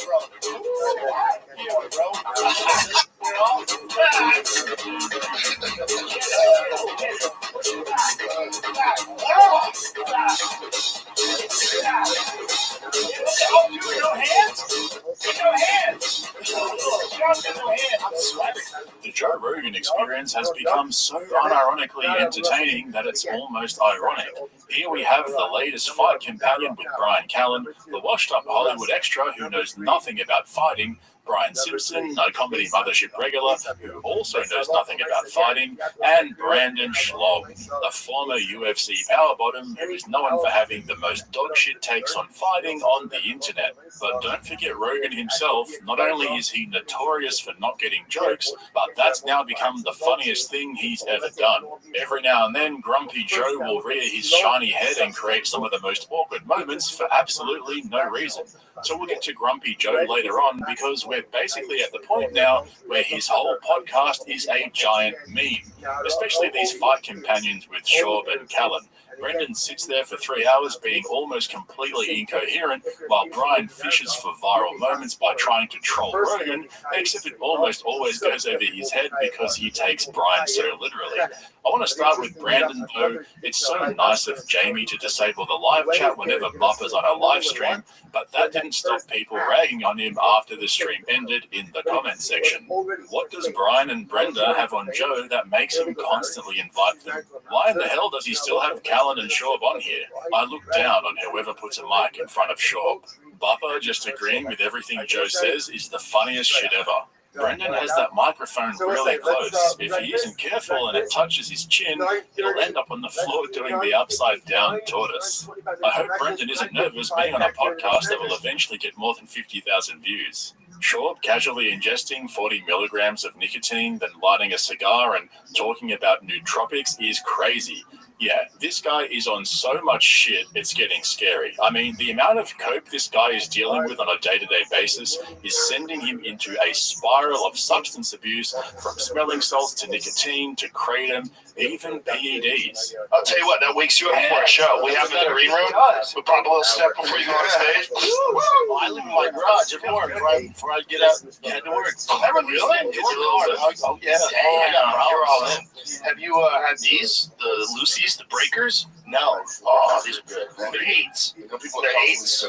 The Joe Rogan Experience has become so unironically entertaining that it's almost ironic. Here we have the latest fight companion with Brian Callen, the washed-up Hollywood extra who knows nothing about fighting, Brian Simpson, a comedy mothership regular who also knows nothing about fighting, and Brandon Schlog, the former UFC power bottom who is known for having the most dogshit takes on fighting on the internet. But don't forget Rogan himself. Not only is he notorious for not getting jokes, but that's now become the funniest thing he's ever done. Every now and then, Grumpy Joe will rear his shiny head and create some of the most awkward moments for absolutely no reason. So we'll get to Grumpy Joe later on because we're basically at the point now where his whole podcast is a giant meme, especially these fight companions with Schaub and Callen. Brendan sits there for 3 hours being almost completely incoherent while Brian fishes for viral moments by trying to troll Rogan, except it almost always goes over his head because he takes Brian so literally. I want to start with Brandon though. It's so nice of Jamie to disable the live chat whenever Bubba's on a live stream, but that didn't stop people ragging on him after the stream ended in the comment section. What does Brian and Brenda have on Joe that makes him constantly invite them? Why in the hell does he still have Callen and Schaub on here? I look down on whoever puts a mic in front of Schaub. Bubba just agreeing with everything Joe says is the funniest shit ever. Brendan has that microphone really close. If he isn't careful and it touches his chin, he'll end up on the floor doing the upside down tortoise. I hope Brendan isn't nervous being on a podcast that will eventually get more than 50,000 views. Schaub casually ingesting 40 milligrams of nicotine, then lighting a cigar and talking about nootropics is crazy. Yeah, this guy is on so much shit, it's getting scary. I mean, the amount of cope this guy is dealing with on a day-to-day basis is sending him into a spiral of substance abuse, from smelling salts to nicotine to kratom, even PEDs. I'll tell you what, that wakes you up for a show. We have in the green room. We pop a little step before you go on stage. I live in my garage every morning before I get out and head to work. Never really? It's a little hard. Oh, yeah. I got you're all in. Have you had these? The Lucy's, the breakers? No. Oh, these are good. They're eights. They're eights.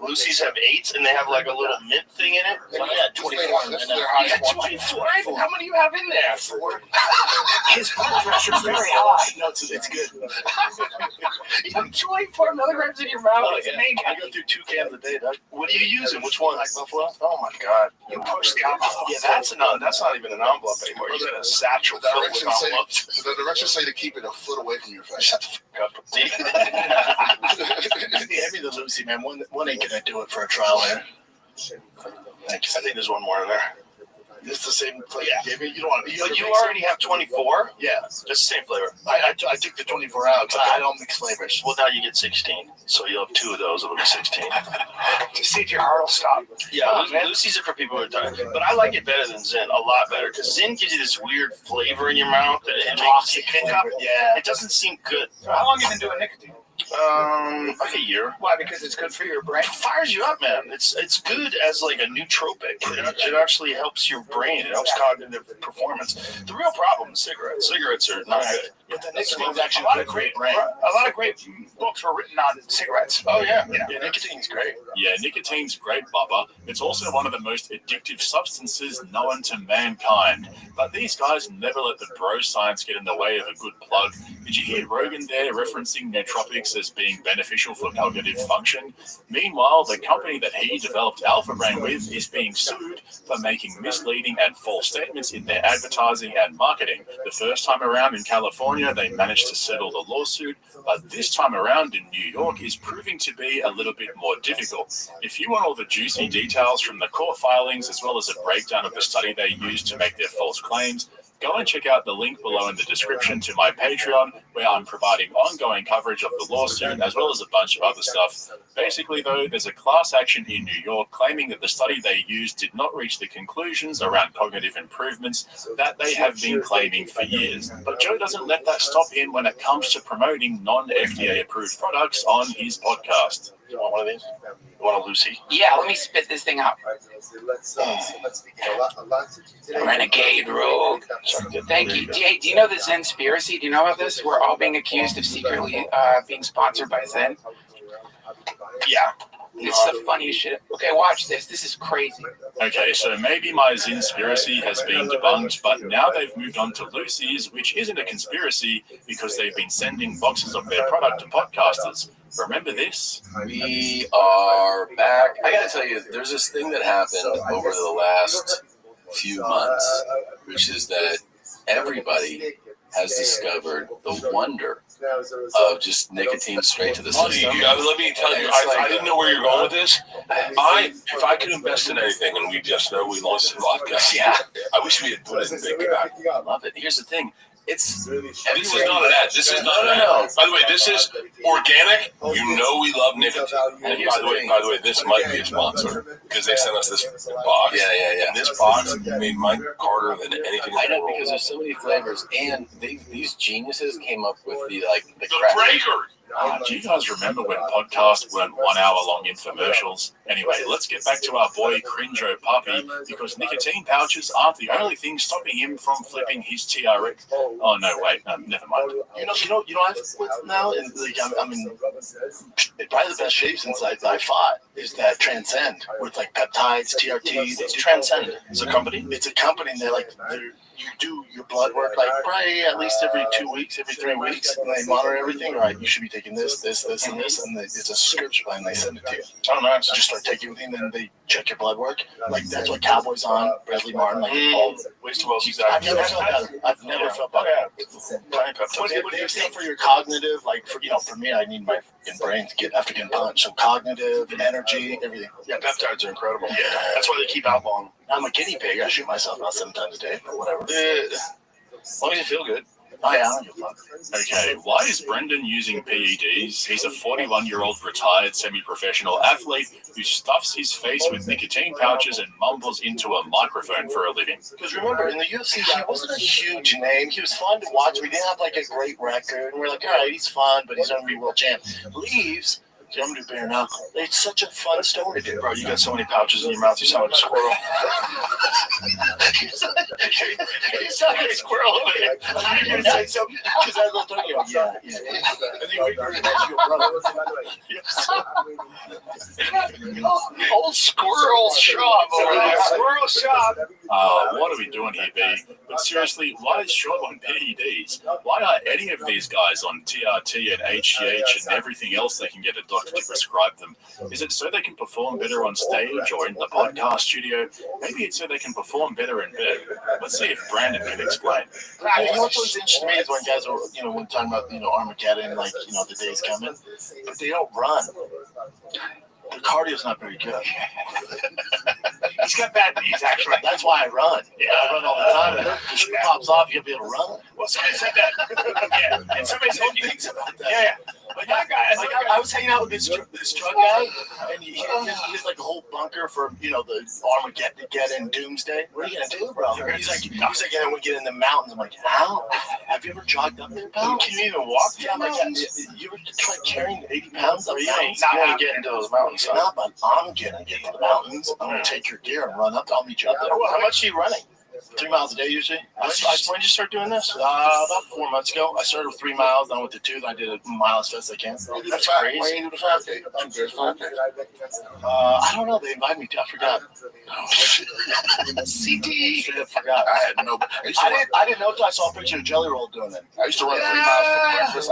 Lucy's have eights, and they have like a little mint thing in it. Yeah, 24. Yeah, 24. How many do you have in there? 4. His blood pressure's very high. No, it's good. You have 24 milligrams in your mouth. Oh, yeah. I go through 2 cans a day, Doug. What are you using? Which one? Like Buffalo? Oh my God! You push the envelope. Yeah, that's not even an envelope anymore. You got a satchel filled with envelopes. The directions say to keep it a foot away from your face. Shut the fuck up. Hand me the Lucy, man. One ain't gonna do it for a trial there. Thanks. I think there's one more in there. This is the same flavor. Yeah. You don't want to. You already have 24? Yeah. Just the same flavor. I took the 24 out because I don't mix flavors. Well, now you get 16. So you'll have 2 of those. It'll be 16. To see if your heart will stop. Yeah, Lucy's are for people who are tired. But I like it better than Zen, a lot better. Because Zen gives you this weird flavor in your mouth that it makes you hiccup. Yeah. It doesn't seem good. So how long have you been doing nicotine? Like a year. Why? Because it's good for your brain. It fires you up, man. It's good as like a nootropic. It actually helps your brain. It helps cognitive performance. The real problem is cigarettes. Cigarettes are not good. But the nicotine's actually a lot of great books were written on cigarettes. Oh yeah. Yeah, nicotine's great. Yeah, nicotine's great, Bubba. It's also one of the most addictive substances known to mankind. But these guys never let the bro science get in the way of a good plug. Did you hear Rogan there referencing nootropics as being beneficial for cognitive function? Meanwhile, the company that he developed Alpha Brain with is being sued for making misleading and false statements in their advertising and marketing. The first time around in California, they managed to settle the lawsuit, but this time around in New York is proving to be a little bit more difficult. If you want all the juicy details from the court filings, as well as a breakdown of the study they used to make their false claims, go and check out the link below in the description to my Patreon, where I'm providing ongoing coverage of the lawsuit, as well as a bunch of other stuff. Basically, though, there's a class action in New York claiming that the study they used did not reach the conclusions around cognitive improvements that they have been claiming for years. But Joe doesn't let that stop him when it comes to promoting non-FDA approved products on his podcast. You want one of these? You want a Lucy? Yeah, let me spit this thing out. Renegade Rogue. Thank you. Hey, do you know the Zenspiracy? Do you know about this? We're all being accused of secretly being sponsored by Zen. Yeah. This is the funniest shit. Okay, watch this. This is crazy. Okay, so maybe my Zenspiracy has been debunked, but now they've moved on to Lucy's, which isn't a conspiracy because they've been sending boxes of their product to podcasters. Remember this? We are back. I gotta tell you, there's this thing that happened over the last few months, which is that everybody has discovered the wonder of just nicotine straight to the system. Let me tell you, I didn't know where you're going with this. If I could invest in anything, and we just know we lost the podcast. Yeah. I wish we had put it in big tobacco. I love it. Here's the thing. This is not an ad. This is not an ad. By the way, this is organic. You know we love nicotine. And by the way, this might be a sponsor because they sent us this box. Yeah. And this box made mine harder than anything in I the know world. because there's so many flavors, and these geniuses came up with the The crack. breaker. Do you guys remember when podcasts weren't 1 hour long infomercials? Anyway, let's get back to our boy Crinjo Puppy, because nicotine pouches aren't the only thing stopping him from flipping his TRX. Oh no, wait, no, never mind. You know, I've with now, and like I'm in probably the best shape since I fought is that Transcend with like peptides, TRT. It's Transcend. It's a company. It's a company, and you do your blood work like probably at least every 2 weeks, every 3 weeks, and they monitor everything. All right, you should be taking this, and this, and it's a script plan. They send it to you. Oh, nice. Just start taking everything, then they check your blood work. Like that's what Cowboys on, Bradley Martin, like all. Waste of wells. I've never felt better. I've never felt better. What do you think for your cognitive? Like for me, I need my brain to get after getting punched. So cognitive, energy, everything. Yeah, peptides are incredible. Yeah, that's why they keep outlawing. I'm a guinea pig. I shoot myself about 7 times a day or whatever. As long as you feel good. Oh, yeah, I don't give a fuck. Okay, why is Brendan using PEDs? He's a 41-year-old retired semi-professional athlete who stuffs his face with nicotine pouches and mumbles into a microphone for a living. Because remember, in the UFC, he wasn't a huge name. He was fun to watch. We didn't have like a great record. And we're like, all right, he's fun, but he's going to be world champ. Leaves. I'm gonna do bare knuckle. It's such a fun story, dude. Bro, you got so many pouches in your mouth, you sound like a squirrel. You sound like a squirrel over there. I'm gonna say something because I looked at you. Yeah. And then you wait for your next Old squirrel shop over there. Squirrel shop. What are we doing here, B? But seriously, why is Sean on PEDs? Why are any of these guys on TRT and HGH and everything else they can get a doctor to prescribe them? Is it so they can perform better on stage or in the podcast studio? Maybe it's so they can perform better in bed. Let's see if Brandon can explain. You know what's always interesting to me is when guys are, when talking about, Armageddon, like, the day's coming, but they don't run. The cardio's not very good. He's got bad knees, actually. That's why I run. Yeah, I run all the time. And if the shoe pops off, you'll be able to run. Well, somebody said that. Yeah, and somebody said things about that. Yeah. Like I was hanging out with this drug guy, and he has like a whole bunker for the Armageddon Doomsday. What are you gonna do, bro? He's like, and then we get in the mountains. I'm like, how? Have you ever jogged up there, pal? Can you even walk? Yeah, I'm like, you ever tried carrying 80 pounds up mountains? Not gonna get into those mountains. Not, but I'm gonna get to the mountains. I'm gonna take your gear and run up. I'll meet you up there. How much are you running? 3 miles a day usually. When did you start doing this? About 4 months ago. I started with 3 miles, then I went to 2, then I did a mile as fast as I can. That's crazy. Why you do the 5K? 2 days, 5K. I don't know. They invited me to. I forgot. CT. I forgot. I had no. I didn't know until I saw a picture of Jelly Roll doing it. I used to run 3 miles for breakfast.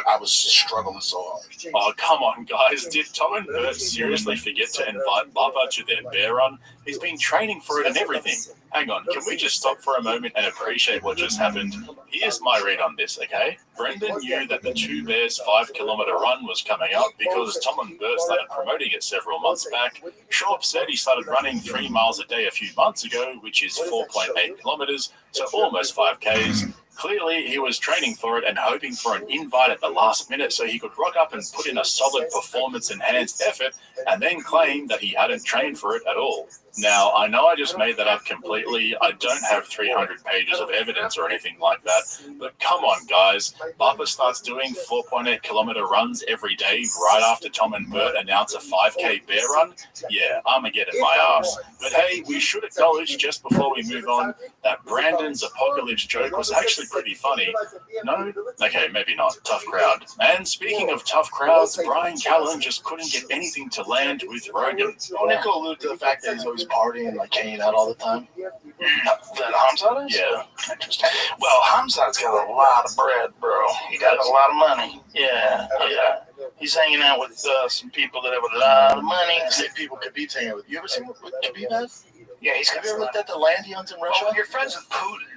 I was struggling so hard. Oh, come on, guys. Did Tom and Bert seriously forget to invite Bubba to their bear run? He's been training for it and everything. Hang on, can we just stop for a moment and appreciate what just happened? Here's my read on this, okay? Brendan knew that the Two Bears 5-kilometer run was coming up because Tom and Bert started promoting it several months back. Sharp said he started running 3 miles a day a few months ago, which is 4.8 kilometers, so almost 5Ks. Clearly, he was training for it and hoping for an invite at the last minute so he could rock up and put in a solid performance-enhanced effort and then claim that he hadn't trained for it at all. Now, I know I just made that up completely. I don't have 300 pages of evidence or anything like that, but come on, guys. Bubba starts doing 4.8 kilometer runs every day right after Tom and Bert announce a 5K bear run. Yeah, Armageddon my ass. But hey, we should acknowledge just before we move on that Brandon's apocalypse joke was actually pretty funny. No? Okay, maybe not. Tough crowd. And speaking of tough crowds, Brian Callen just couldn't get anything to land with Rogan. Nico alluded to the fact that he's always partying and like hanging out all the time. That Hamzat is? Yeah. Interesting. Well, Hamzat's got a lot of bread, bro. He got a lot of money. Yeah. He's hanging out with some people that have a lot of money. Same people Khabib's hanging out with. You ever seen what Khabib has? Yeah, he's got. Have you ever looked at the land he owns in Russia? Well, you're friends with Putin.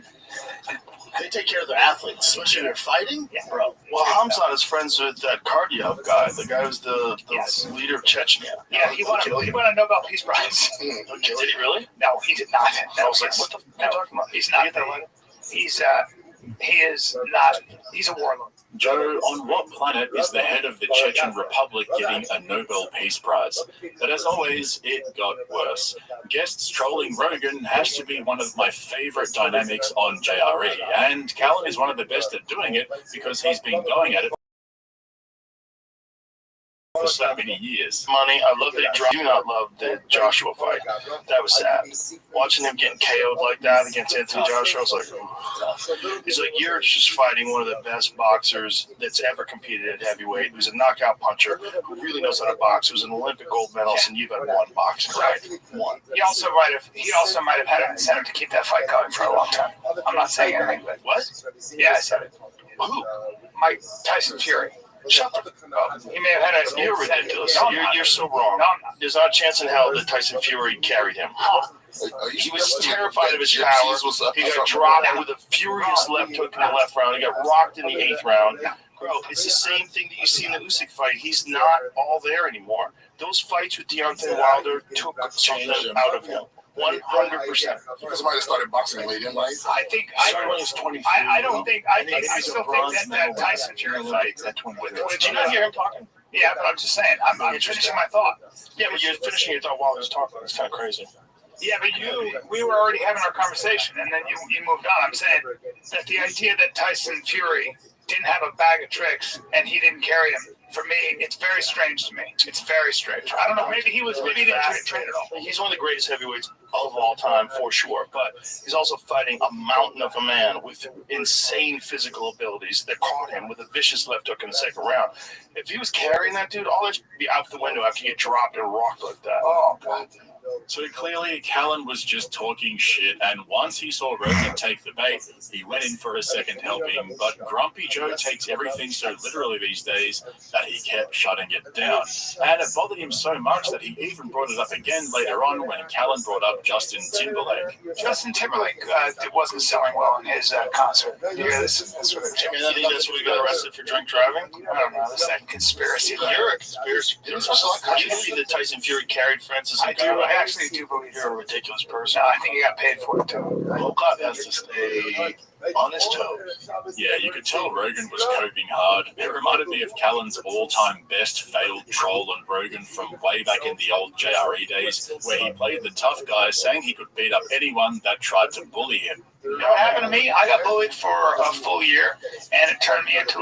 They take care of their athletes, especially when they're fighting. Yeah, bro. Well, Hamzat is friends with that Kardyev guy, the guy who's the leader of Chechnya. Yeah, he won a Nobel Peace Prize. Did he really? No, he did not. I was like, what the fuck are you talking about? He's not. He is not. He's a warlord. Joe, on what planet is the head of the Chechen Republic getting a Nobel Peace Prize? But as always, it got worse. Guests trolling Rogan has to be one of my favorite dynamics on JRE, and Callen is one of the best at doing it because he's been going at it for so many years. Money. I love that he dropped. I do not love the Joshua fight. That was sad. Watching him getting KO'd like that against Anthony Joshua, I was like, oh. He's like, you're just fighting one of the best boxers that's ever competed at heavyweight, who's a knockout puncher, who really knows how to box, who's an Olympic gold medalist, and you've had one boxing fight. One. He also might have had an incentive to keep that fight going for a long time. I'm not saying anything, but what? Yeah, I said it. Who? Mike Tyson Fury. Shut the He may have had a. You're ridiculous. No, You're so wrong. No, there's not a chance in hell that Tyson Fury carried him. He was terrified of his power. He got dropped with a furious left hook in the left round. He got rocked in the 8th round. Bro, it's the same thing that you see in the Usyk fight. He's not all there anymore. Those fights with Deontay Wilder took something out of him. 100%. Because somebody started boxing late in life. I think Started is 23. I still think that Tyson Fury fight. Did you not hear him talking? Yeah, but I'm just saying. I'm finishing my thought. Yeah, but you're finishing your thought while he was talking. It's kind of crazy. Yeah, but we were already having our conversation, and then you moved on. I'm saying that the idea that Tyson Fury didn't have a bag of tricks and he didn't carry them, for me, it's very strange to me. It's very strange. I don't know. Maybe he didn't train at all. He's one of the greatest heavyweights of all time, for sure. But he's also fighting a mountain of a man with insane physical abilities that caught him with a vicious left hook in the second round. If he was carrying that dude, all that should be out the window after you get dropped and rocked like that. Oh, God. So clearly, Callan was just talking shit, and once he saw Rogan take the bait, he went in for a second helping. But Grumpy Joe takes everything so literally these days that he kept shutting it down. And it bothered him so much that he even brought it up again later on when Callan brought up Justin Timberlake. Justin Timberlake wasn't selling well in his concert. Yeah, that's what it I mean, I think that's what he got arrested for drink driving. I don't know. This that conspirity. You're a conspiracy theorist. You believe that Tyson Fury carried Francis Ngannou? I actually do believe you're a ridiculous person. No, I think he got paid for it too. Well, God has to stay on his toes. Yeah, you could tell Rogan was coping hard. It reminded me of Callan's all-time best failed troll on Rogan from way back in the old JRE days, where he played the tough guy, saying he could beat up anyone that tried to bully him. You know what happened to me? I got bullied for a full year, and it turned me into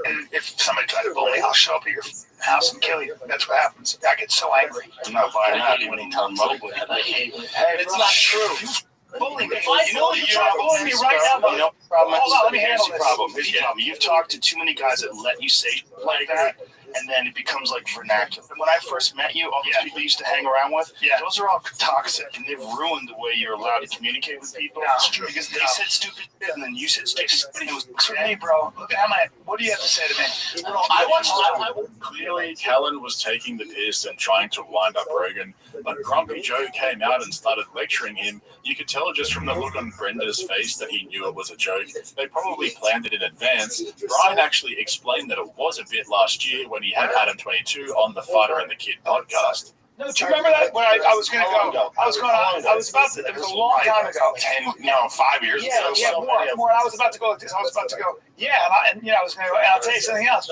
and if somebody tried to bully me, I'll show up at your house and kill you. That's what happens. I get so angry. I'm not buying that when he tells me that. I hate it. Hey, it's not true. Bully me. You know you try bullying me right now. You know, problem. Hold on, let me handle Here's the this. problem. Here's the problem. You've talked to too many guys that let you say like that, and then it becomes like vernacular. When I first met you, all those people you used to hang around with, those are all toxic, and they've ruined the way you're allowed to communicate with people. That's true. Because they said stupid shit, and then you said stupid shit. And it was Hey, bro, look at how what do you have to say to me? Bro, I watched. Clearly, Callan was taking the piss and trying to wind up Rogan, but Grumpy Joe came out and started lecturing him. You could tell just from the look on Brenda's face that he knew it was a joke. They probably planned it in advance. Brian actually explained that it was a bit last year when he had Adam 22 on the Fighter and the Kid podcast. No, do you remember that when I was going to go? I was about to. It was a long time ago. 5 years ago. Yeah, more. I was about to go like this. I was about to go. Yeah, and I was going to go. And I'll tell you something else.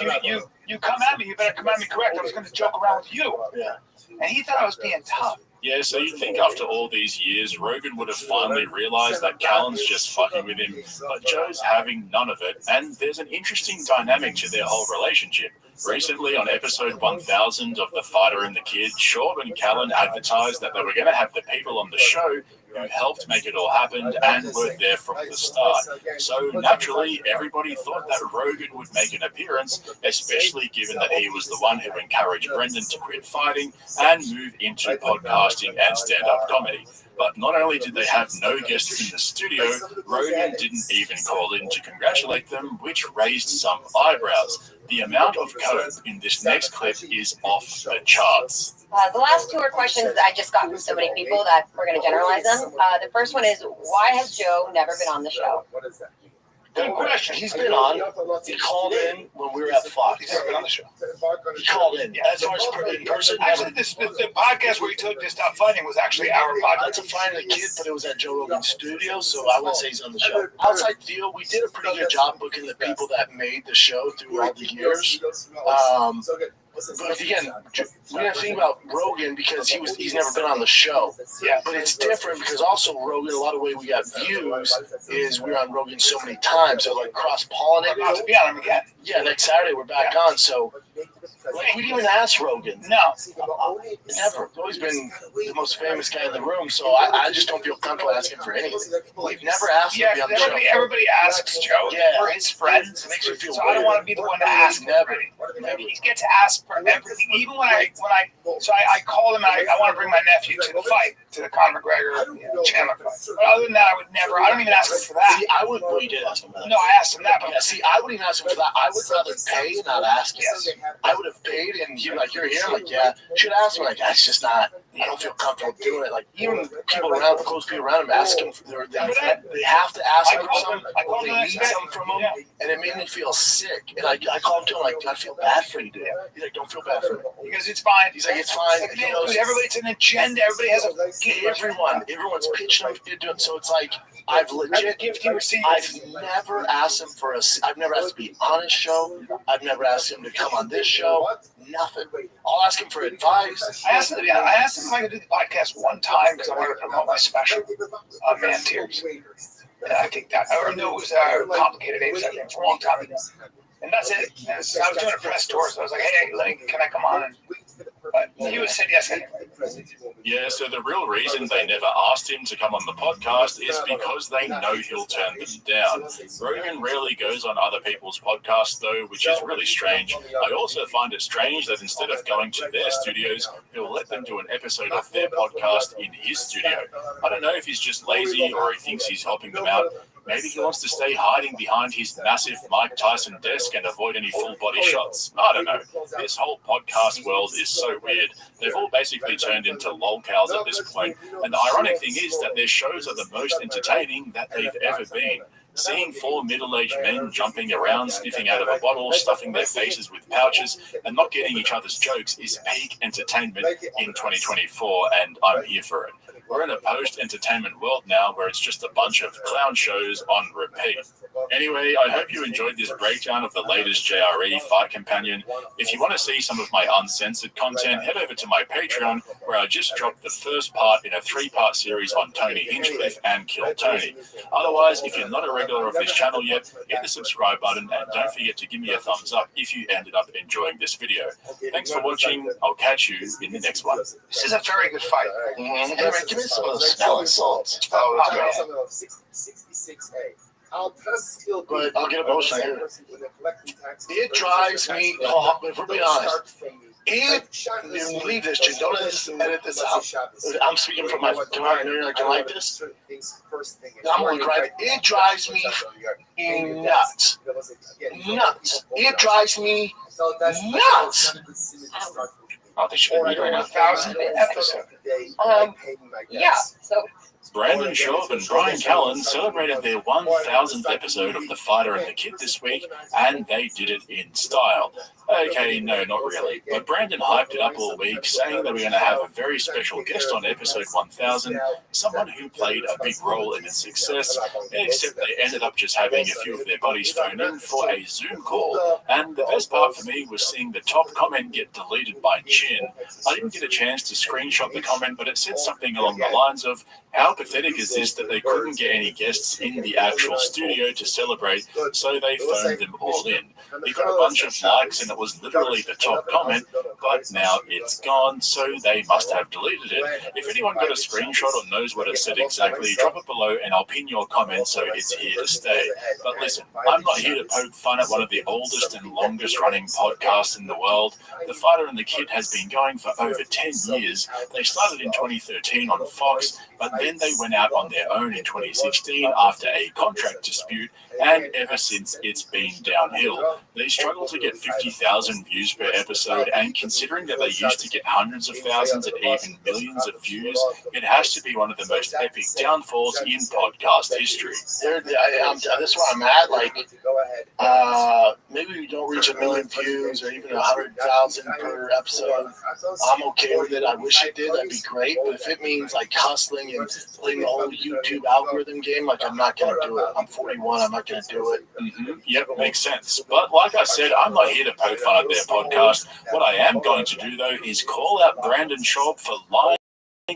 You come at me. You better come at me correct. I was going to joke around with you. Yeah. And he thought I was being tough. Yeah, so you think after all these years, Rogan would have finally realized that Callan's just fucking with him, but Joe's having none of it, and there's an interesting dynamic to their whole relationship. Recently, on episode 1000 of The Fighter and the Kid, Sean and Callan advertised that they were going to have the people on the show who helped make it all happen and were there from the start. So naturally, everybody thought that Rogan would make an appearance, especially given that he was the one who encouraged Brendan to quit fighting and move into podcasting and stand-up comedy. But not only did they have no guests in the studio, Rogan didn't even call in to congratulate them, which raised some eyebrows. The amount of code in this next clip is off the charts. The last two are questions that I just got from so many people that we're going to generalize them. The first one is, why has Joe never been on the show? Good question. He's been on. He called in when we were at Fox. He's never been on the show. He called in. As far as in person, actually, the podcast where he told you to stop fighting was actually our podcast. That's a Fighting the Kid, but it was at Joe Rogan's studio, so I wouldn't say he's on the show. Outside deal, we did a pretty good job booking the people that made the show through all the years. But again, we didn't think about Rogan because he's never been on the show. Yeah. But it's different because also Rogan, a lot of the way we got views is we're on Rogan so many times. So like cross-pollinate. We're about to be on him again. Yeah, next Saturday we're back on. So like we didn't even ask Rogan. No. Never. He's always been the most famous guy in the room. So I just don't feel comfortable asking for anything. We've never asked him to be on the show. Everybody asks Joe. Yeah. We're his friends. It makes me feel so I don't want to be the one to ask. Never. He gets asked for everything. Even when I called him and I want to bring my nephew to the fight, to the Conor McGregor Chandler fight. But other than that, I don't even ask him for that. See, I wouldn't. Well, you did ask him for that. No, I asked him that. But yeah, see, I wouldn't even ask him for that. I would rather pay and not ask him. Yes. I would have paid and he'd be like, "You're here." I'm like, "Yeah." Should ask him. Like, that's just not. I don't feel comfortable doing it. Like, even people around, close people around him, ask him. They have to ask him for something. They need something from him, and it made me feel sick. And I called him to him like, "I feel bad for you, dude." He's like, Don't feel bad for him. He goes, it's fine. He's like, it's fine. Like, He man, goes, dude, everybody's an agenda. Everybody has everyone's pitching him to do it. So it's like, I've legit gifting receipts. I've never asked him I've never asked to be on his show. I've never asked him to come on this show. Nothing. I'll ask him for advice. I asked him if I could do the podcast one time because I wanted to promote my special, Man Tears. And I think that, or no, it was Complicated Apes, I think, for a long time ago. And that's it. And I was doing a press tour, so I was like, hey, can I come on? But he said yes anyway. Yeah, so the real reason they never asked him to come on the podcast is because they know he'll turn them down. Rogan rarely goes on other people's podcasts, though, which is really strange. I also find it strange that instead of going to their studios, he'll let them do an episode of their podcast in his studio. I don't know if he's just lazy or he thinks he's helping them out. Maybe he wants to stay hiding behind his massive Mike Tyson desk and avoid any full-body shots. I don't know. This whole podcast world is so weird. They've all basically turned into lolcows at this point. And the ironic thing is that their shows are the most entertaining that they've ever been. Seeing four middle-aged men jumping around, sniffing out of a bottle, stuffing their faces with pouches, and not getting each other's jokes is peak entertainment in 2024, and I'm here for it. We're in a post-entertainment world now where it's just a bunch of clown shows on repeat. Anyway, I hope you enjoyed this breakdown of the latest JRE Fight Companion. If you want to see some of my uncensored content, head over to my Patreon, where I just dropped the first part in a 3-part series on Tony Hinchcliffe and Kill Tony. Otherwise, if you're not a regular of this channel yet, hit the subscribe button and don't forget to give me a thumbs up if you ended up enjoying this video. Thanks for watching. I'll catch you in the next one. This is a very good fight. Hey, man, give me some of those smelling salts. Oh, But I'll get emotional here. It drives me, if we're being honest, you leave this, Jim, don't edit this out. I'm speaking from my computer, I can like this. I'm going to drive it. It drives me nuts. Nuts. It drives me nuts. Oh, they should be doing 1,000 episode. Yeah, so Brandon Schaub and Brian Callen celebrated their 1,000th episode of The Fighter and the Kid this week, and they did it in style. Okay, no, not really. But Brandon hyped it up all week, saying that we're going to have a very special guest on episode 1,000, someone who played a big role in its success, except they ended up just having a few of their buddies phone in for a Zoom call. And the best part for me was seeing the top comment get deleted by Chin. I didn't get a chance to screenshot the comment, but it said something along the lines of, how pathetic is this that they couldn't get any guests in the actual studio to celebrate, so they phoned them all in. He got a bunch of likes and it was literally the top comment, but now it's gone, so they must have deleted it. If anyone got a screenshot or knows what it said exactly, drop it below and I'll pin your comment so it's here to stay. But listen, I'm not here to poke fun at one of the oldest and longest running podcasts in the world. The Fighter and the Kid has been going for over 10 years. They started in 2013 on Fox, but then they went out on their own in 2016 after a contract dispute, and ever since it's been downhill. They struggle to get 50,000 views per episode, and considering that they used to get hundreds of thousands and even millions of views, it has to be one of the most epic downfalls in podcast history. That's where I'm at. Like, maybe we don't reach 1 million views or even 100,000 per episode. I'm okay with it. I wish it did. That'd be great. But if it means like hustling and playing the whole YouTube algorithm game, like, I'm not going to do it. I'm 41. I'm not going to do it. Yep, makes sense. But like I said, I'm not here to poke fun at their podcast. What I am going to do, though, is call out Brandon Schaub for lying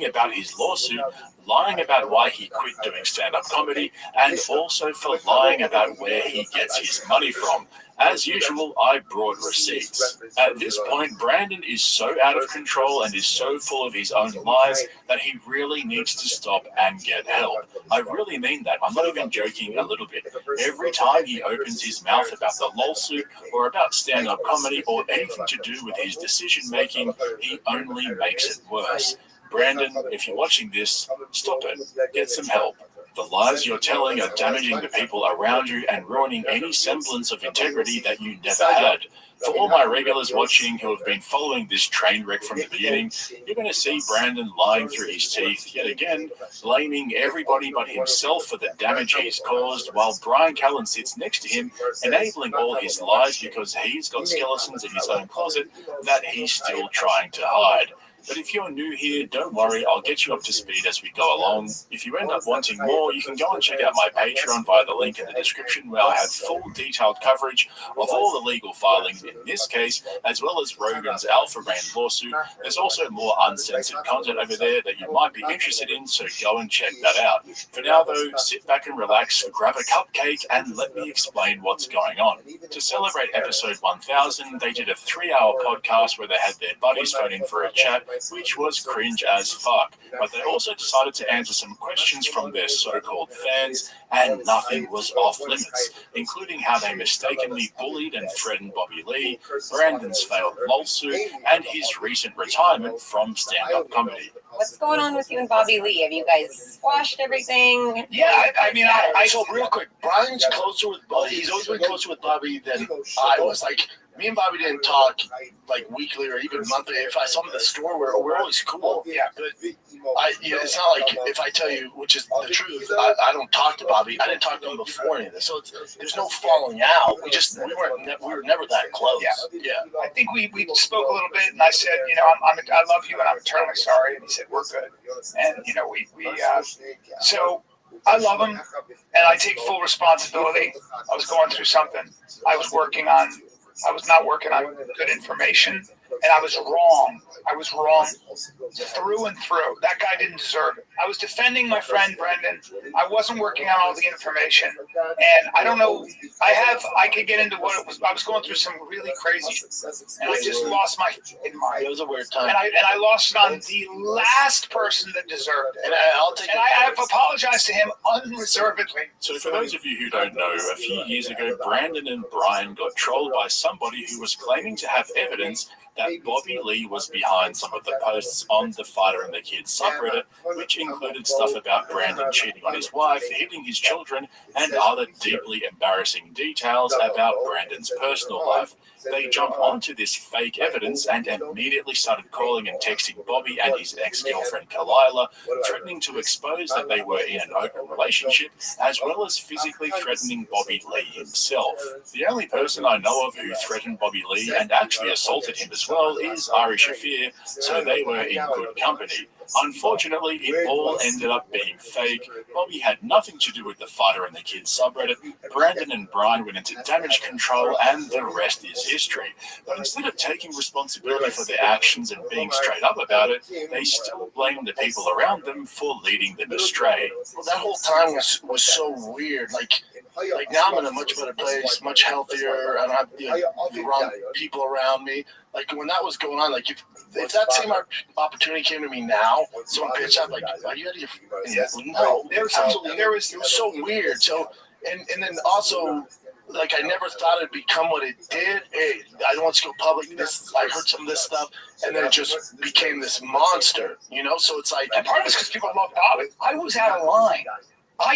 about his lawsuit, lying about why he quit doing stand-up comedy, and also for lying about where he gets his money from. As usual, I brought receipts. At this point, Brandon is so out of control and is so full of his own lies that he really needs to stop and get help. I really mean that. I'm not even joking a little bit. Every time he opens his mouth about the lawsuit or about stand-up comedy or anything to do with his decision-making, he only makes it worse. Brandon, if you're watching this, stop it. Get some help. The lies you're telling are damaging the people around you and ruining any semblance of integrity that you never had. For all my regulars watching who have been following this train wreck from the beginning, you're going to see Brandon lying through his teeth yet again, blaming everybody but himself for the damage he's caused, while Brian Callen sits next to him, enabling all his lies because he's got skeletons in his own closet that he's still trying to hide. But if you're new here, don't worry, I'll get you up to speed as we go along. If you end up wanting more, you can go and check out my Patreon via the link in the description, where I have full detailed coverage of all the legal filings in this case, as well as Rogan's Alpha Brain lawsuit. There's also more uncensored content over there that you might be interested in, so go and check that out. For now though, sit back and relax, grab a cupcake, and let me explain what's going on. To celebrate episode 1000, they did a 3-hour podcast where they had their buddies phone in for a chat, which was cringe as fuck. But they also decided to answer some questions from their so-called fans, and nothing was off limits, including how they mistakenly bullied and threatened Bobby Lee, Brandon's failed lawsuit, and his recent retirement from stand-up comedy. What's going on with you and Bobby Lee? Have you guys squashed everything? Yeah, I so real quick, Brian's closer with Bobby. He's always been closer with Bobby than I was. Like, me and Bobby didn't talk like weekly or even monthly. If I saw him at the store, we're always cool. Yeah, but it's not like if I tell you, which is the truth, I don't talk to Bobby. I didn't talk to him before any of this, so there's no falling out. We were never that close. Yeah. I think we spoke a little bit, and I said, I love you, and I'm eternally sorry. And he said, we're good. And so I love him, and I take full responsibility. I was going through something. I was not working on good information, and I was wrong. I was wrong through and through. That guy didn't deserve it. I was defending my friend Brendan. I wasn't working on all the information, and I don't know. I could get into what it was. I was going through some really crazy, and I just lost my mind. It was a weird time, and I lost it on the last person that deserved it. And I've apologized to him unreservedly. So for those of you who don't know, a few years ago, Brandon and Brian got trolled by somebody who was claiming to have evidence that Bobby Lee was behind some of the posts on the Fighter and the Kids subreddit, which included stuff about Brandon cheating on his wife, hitting his children, and other deeply embarrassing details about Brandon's personal life. They jumped onto this fake evidence and immediately started calling and texting Bobby and his ex-girlfriend Kalila, threatening to expose that they were in an open relationship, as well as physically threatening Bobby Lee himself. The only person I know of who threatened Bobby Lee and actually assaulted him as well is Ari Shafir, so they were in good company. Unfortunately, it all ended up being fake. Bobby had nothing to do with the Fighter and the Kids subreddit. Brandon and Brian went into damage control, and the rest is history. But instead of taking responsibility for their actions and being straight up about it, they still blame the people around them for leading them astray. Well, that whole time was so weird. Like now I'm in a much better place, much healthier. I don't have the wrong people around me. Like when that was going on, like if that same opportunity came to me now, someone pitched up like, "Are you out of your?" No, it was so weird. So and then also, like I never thought it'd become what it did. I don't want to go public. I heard some of this stuff, and then it just became this monster. So it's like, and part of it's because people love Bobby. I was out of line.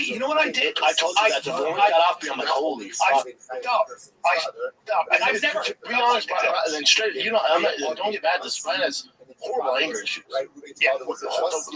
You know what I did? I told you that the moment I got off me, I'm like, holy fuck. I stopped. And I've never, to be honest, and then straight, don't get mad. This man has horrible anger issues. Yeah,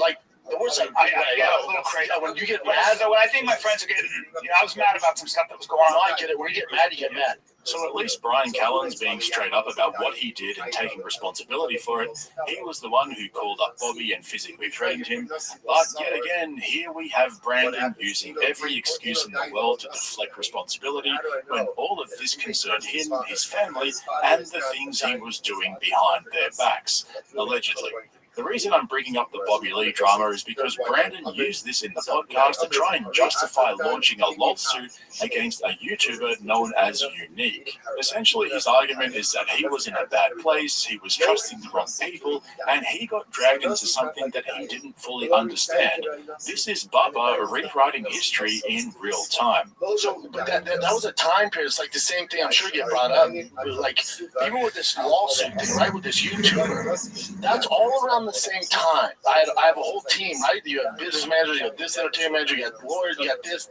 like the worst thing. I get a little crazy. When you get mad, when I think my friends are getting, I was mad about some stuff that was going on. I get it. When you get mad, you get mad. So at least Brian Callen's being straight up about what he did and taking responsibility for it. He was the one who called up Bobby and physically threatened him. But yet again, here we have Brandon using every excuse in the world to deflect responsibility when all of this concerned him, his family, and the things he was doing behind their backs, allegedly. The reason I'm bringing up the Bobby Lee drama is because Brandon used this in the podcast to try and justify launching a lawsuit against a YouTuber known as Unique. Essentially, his argument is that he was in a bad place, he was trusting the wrong people, and he got dragged into something that he didn't fully understand. This is Bubba rewriting history in real time. But that was a time period. It's like the same thing I'm sure you get brought up. Like, even with this lawsuit thing, right, with this YouTuber, that's all around the same time. I have a whole team, right? You have business managers, you have this entertainment manager, you have lawyers, you got this.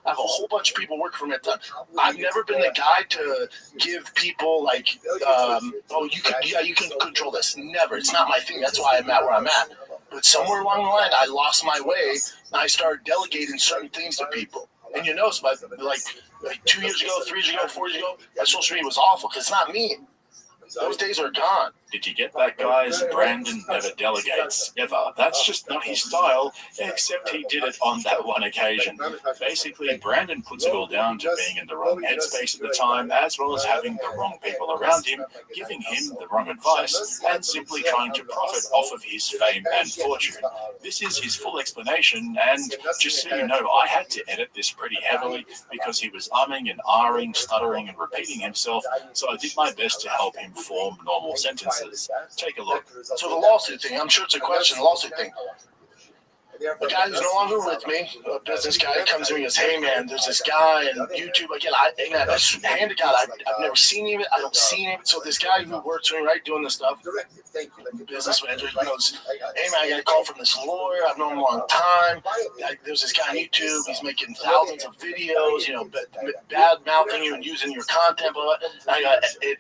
I have a whole bunch of people working for me at the time. I've never been the guy to give people like, you can control this. Never. It's not my thing. That's why I'm at where I'm at. But somewhere along the line, I lost my way, and I started delegating certain things to people. And you notice, but like 2 years ago, 3 years ago, 4 years ago, that social media was awful because it's not me. Those days are gone. Did you get that, guys? Brandon never delegates, ever. That's just not his style, except he did it on that one occasion. Basically, Brandon puts it all down to being in the wrong headspace at the time, as well as having the wrong people around him, giving him the wrong advice, and simply trying to profit off of his fame and fortune. This is his full explanation, and just so you know, I had to edit this pretty heavily because he was umming and ahhing, stuttering, and repeating himself, so I did my best to help him form normal sentences. Take a look. So the lawsuit thing, I'm sure it's a question, lawsuit thing. The guy who's no longer with me, a business guy, comes to me and goes, hey man, there's this guy on YouTube. Again, hand to God, I've never seen him. I don't see him. So this guy who works for me, right, doing this stuff, business manager, he goes, hey man, I got a call from this lawyer. I've known him a long time. There's this guy on YouTube. He's making thousands of videos, bad mouthing you and using your content. But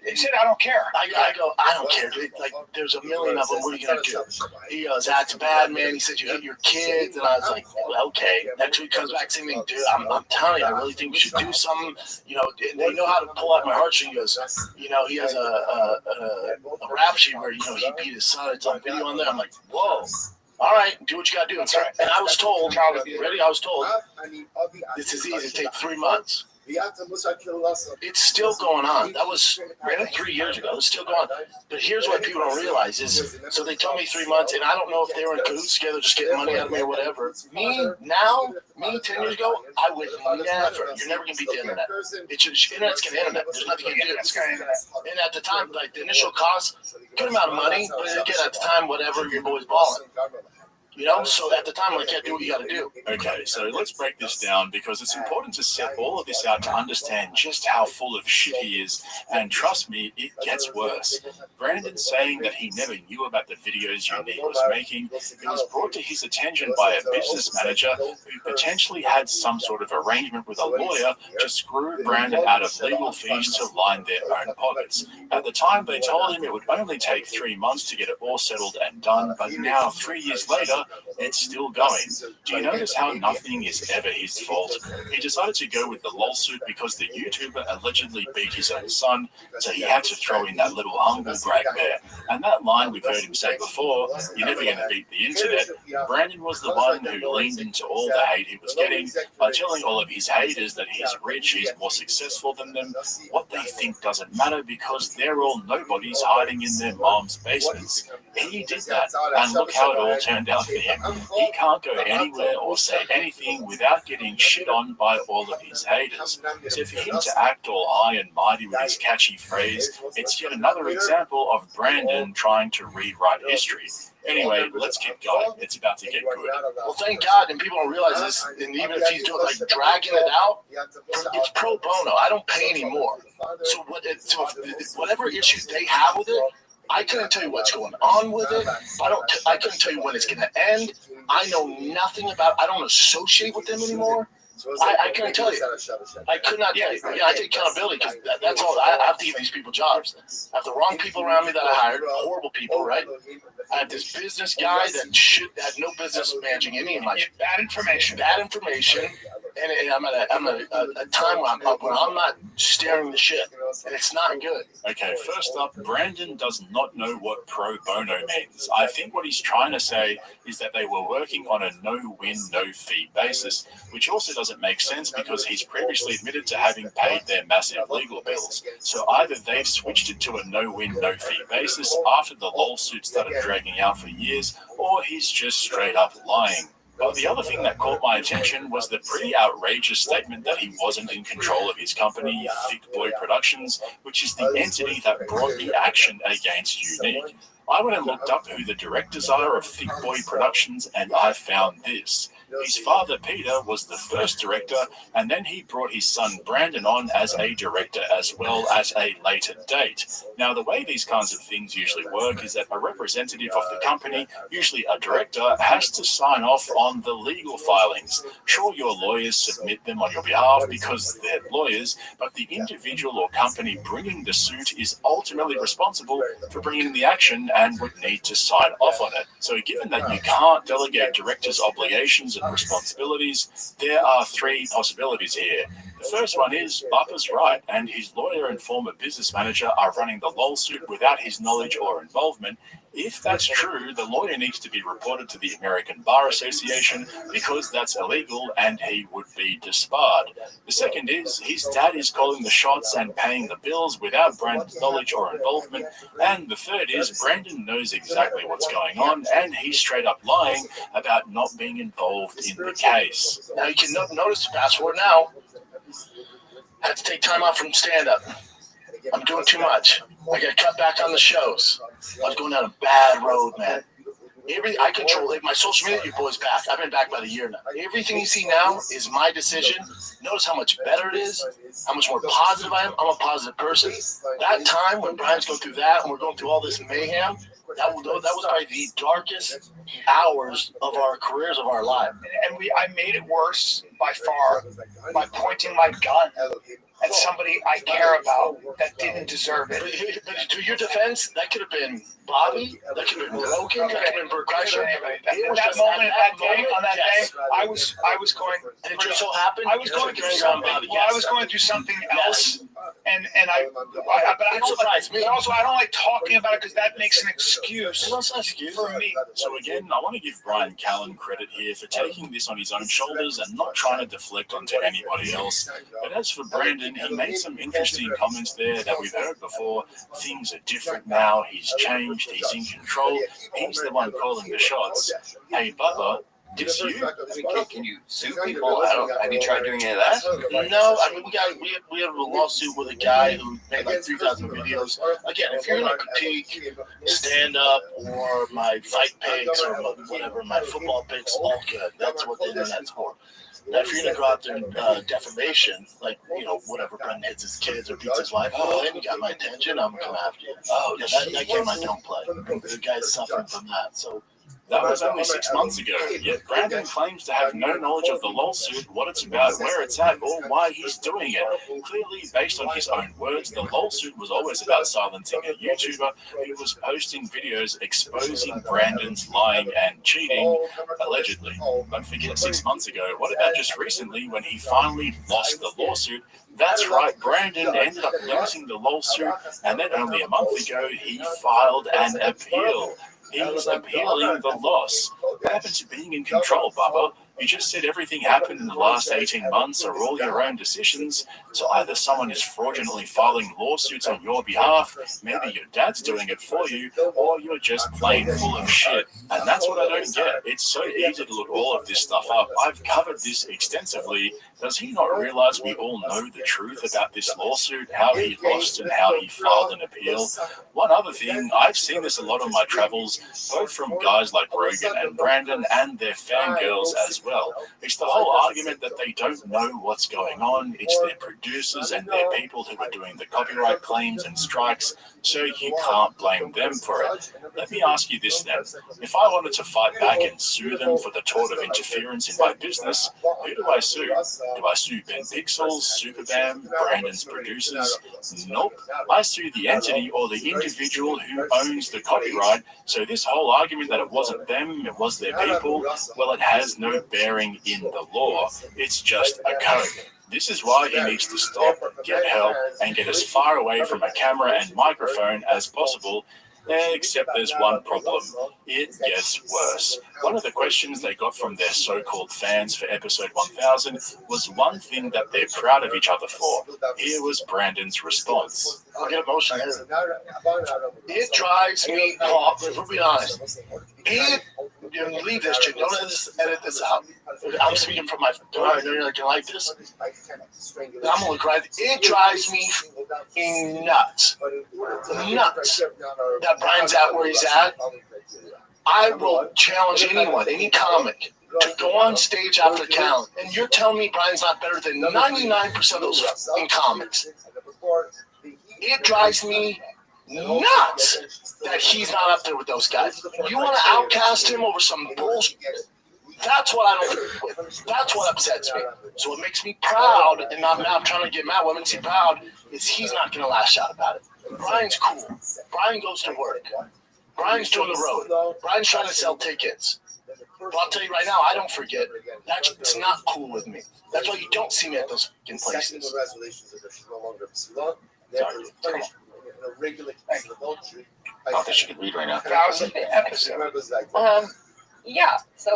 he said, I don't care. I go, I don't care, dude. Like, there's a million of them. What are you going to do? He goes, that's bad, man. He said, you hit your kids. And I was like, well, okay. Next week comes back saying, dude, I'm telling you, I really think we should do something. And they know how to pull out my heartstrings. He goes, he has a rap sheet where, he beat his son. It's on video on there. I'm like, whoa. All right, do what you got to do. And I was told, this is easy. It takes 3 months. It's still going on. That was 3 years ago. It's still going on. But here's what people don't realize is, so they told me 3 months, and I don't know if they were in cahoots together, just getting money out of me or whatever. Me 10 years ago, I would never. You're never going to beat the internet. Internet's going to internet. There's nothing you can do. And at the time, like the initial cost, good amount of money, but again, at the time, whatever, your boy's balling. So at the time, like, do what you got to do. Okay, so let's break this down because it's important to set all of this out to understand just how full of shit he is. And trust me, it gets worse. Brandon saying that he never knew about the videos Unique was making, it was brought to his attention by a business manager who potentially had some sort of arrangement with a lawyer to screw Brandon out of legal fees to line their own pockets. At the time, they told him it would only take 3 months to get it all settled and done, but now, 3 years later, it's still going. Do you notice how nothing is ever his fault? He decided to go with the lawsuit because the YouTuber allegedly beat his own son, so he had to throw in that little humble brag there. And that line we've heard him say before, you're never going to beat the internet, Brandon was the one who leaned into all the hate he was getting by telling all of his haters that he's rich, he's more successful than them. What they think doesn't matter because they're all nobodies hiding in their mom's basements. He did that, and look how it all turned out for him. He can't go anywhere or say anything without getting shit on by all of his haters. So for him to act all high and mighty with his catchy phrase, it's yet another example of Brandon trying to rewrite history. Anyway, let's keep going. It's about to get good. Well, thank God, and people don't realize this, and even if he's doing, dragging it out, it's pro bono. I don't pay anymore. So whatever issues they have with it, I couldn't tell you what's going on with it. I couldn't tell you when it's going to end. I know nothing about. I don't associate with them anymore. I couldn't tell you. I could not tell you. Yeah, I take accountability because that's all. I have to give these people jobs. I have the wrong people around me that I hired, horrible people, right? I have this business guy that had no business managing any of my bad information. And I'm at a time when I'm not steering the ship, and it's not good. Okay, first up, Brandon does not know what pro bono means. I think what he's trying to say is that they were working on a no-win, no-fee basis, which also doesn't make sense because he's previously admitted to having paid their massive legal bills. So either they've switched it to a no-win, no-fee basis after the lawsuit started dragging out for years, or he's just straight up lying. But the other thing that caught my attention was the pretty outrageous statement that he wasn't in control of his company, Thick Boy Productions, which is the entity that brought the action against Unique. I went and looked up who the directors are of Thick Boy Productions, and I found this. His father, Peter, was the first director, and then he brought his son Brandon on as a director as well at a later date. Now, the way these kinds of things usually work is that a representative of the company, usually a director, has to sign off on the legal filings. Sure, your lawyers submit them on your behalf because they're lawyers, but the individual or company bringing the suit is ultimately responsible for bringing the action and would need to sign off on it. So given that you can't delegate directors' obligations and responsibilities, there are three possibilities here. The first one is Bappa's right, and his lawyer and former business manager are running the lawsuit without his knowledge or involvement. If that's true, the lawyer needs to be reported to the American Bar Association because that's illegal and he would be disbarred. The second is his dad is calling the shots and paying the bills without Brandon's knowledge or involvement. And the third is Brandon knows exactly what's going on and he's straight up lying about not being involved in the case. Now you can notice the password now. I had to take time off from stand-up. I'm doing too much. I got to cut back on the shows. I was going down a bad road, man. I control it. My social media, your boy's back. I've been back about a year now. Everything you see now is my decision. Notice how much better it is, how much more positive I am. I'm a positive person. That time when Brian's going through that and we're going through all this mayhem, that was probably the darkest hours of our careers, of our life. And I made it worse by far by pointing my gun at somebody I care about that didn't deserve it. But to your defense, that could have been Bobby, that could have been Logan, that could have been Bert Kreischer. On that day, I was going. And it just so happened I was going through something. Well, I was going through something else, and I don't like talking about it because that makes an excuse for me. So again, I want to give Brian Callen credit here for taking this on his own shoulders and not trying to deflect onto anybody else. But as for Brandon, he made some interesting comments there that we've heard before. Things are different now. He's changed. He's in control. He's the one calling the shots. Hey, Bubba, it's you. Can you sue people? Have you tried doing any of that? No, I mean we have a lawsuit with a guy who made like 3,000 videos. Again, if you're gonna critique stand up or my fight picks or whatever, my football picks, all good. That's what the internet's for. Now, if you're gonna go out there and defamation, like whatever, Brendan hits his kids or beats his wife, then you got my attention. I'm gonna come after you. Oh, yeah, that game I don't play. The guy's suffering from that, so. That was only 6 months ago, yet Brandon claims to have no knowledge of the lawsuit, what it's about, where it's at, or why he's doing it. Clearly, based on his own words, the lawsuit was always about silencing a YouTuber who was posting videos exposing Brandon's lying and cheating, allegedly. Don't forget 6 months ago. What about just recently when he finally lost the lawsuit? That's right, Brandon ended up losing the lawsuit, and then only a month ago, he filed an appeal. He's appealing the loss. What happened to being in control, Bubba? You just said everything happened in the last 18 months are all your own decisions. So either someone is fraudulently filing lawsuits on your behalf, maybe your dad's doing it for you, or you're just plain full of shit. And that's what I don't get. It's so easy to look all of this stuff up. I've covered this extensively. Does he not realize we all know the truth about this lawsuit, how he lost and how he filed an appeal? One other thing, I've seen this a lot on my travels, both from guys like Rogan and Brandon and their fangirls as well. It's the whole argument that they don't know what's going on. It's their producers and their people who are doing the copyright claims and strikes, so you can't blame them for it. Let me ask you this then. If I wanted to fight back and sue them for the tort of interference in my business, who do I sue? Do I sue Ben Pixels, Superbam, Brandon's producers? Nope. I sue the entity or the individual who owns the copyright. So this whole argument that it wasn't them, it was their people, well, it has no bearing in the law. It's just a code. This is why he needs to stop, get help, and get as far away from a camera and microphone as possible. Except there's one problem. It gets worse. One of the questions they got from their so-called fans for episode 1000 was one thing that they're proud of each other for. Here was Brandon's response. I'll get emotional. It drives me off, if we're being honest. Leave this shit. Don't edit this out. I'm speaking from my daughter. You're not going to like this. I'm going to cry. It drives me nuts. Nuts. That Brian's at where he's at. I will challenge anyone, any comic, to go on stage after talent, and you're telling me Brian's not better than 99% of those in comics. It drives me nuts that he's not up there with those guys. You want to outcast him over some bullshit? That's what I don't agree with. That's what upsets me. So what makes me proud, and I'm not trying to get mad, what makes me proud is he's not going to lash out about it. Brian's cool. Brian goes to work. Brian's doing the road. Brian's trying to sell tickets. But I'll tell you right now, I don't forget. It's not cool with me. That's why you don't see me at those fucking places. Not that she can read right now. 1,000th episode. Yeah. So.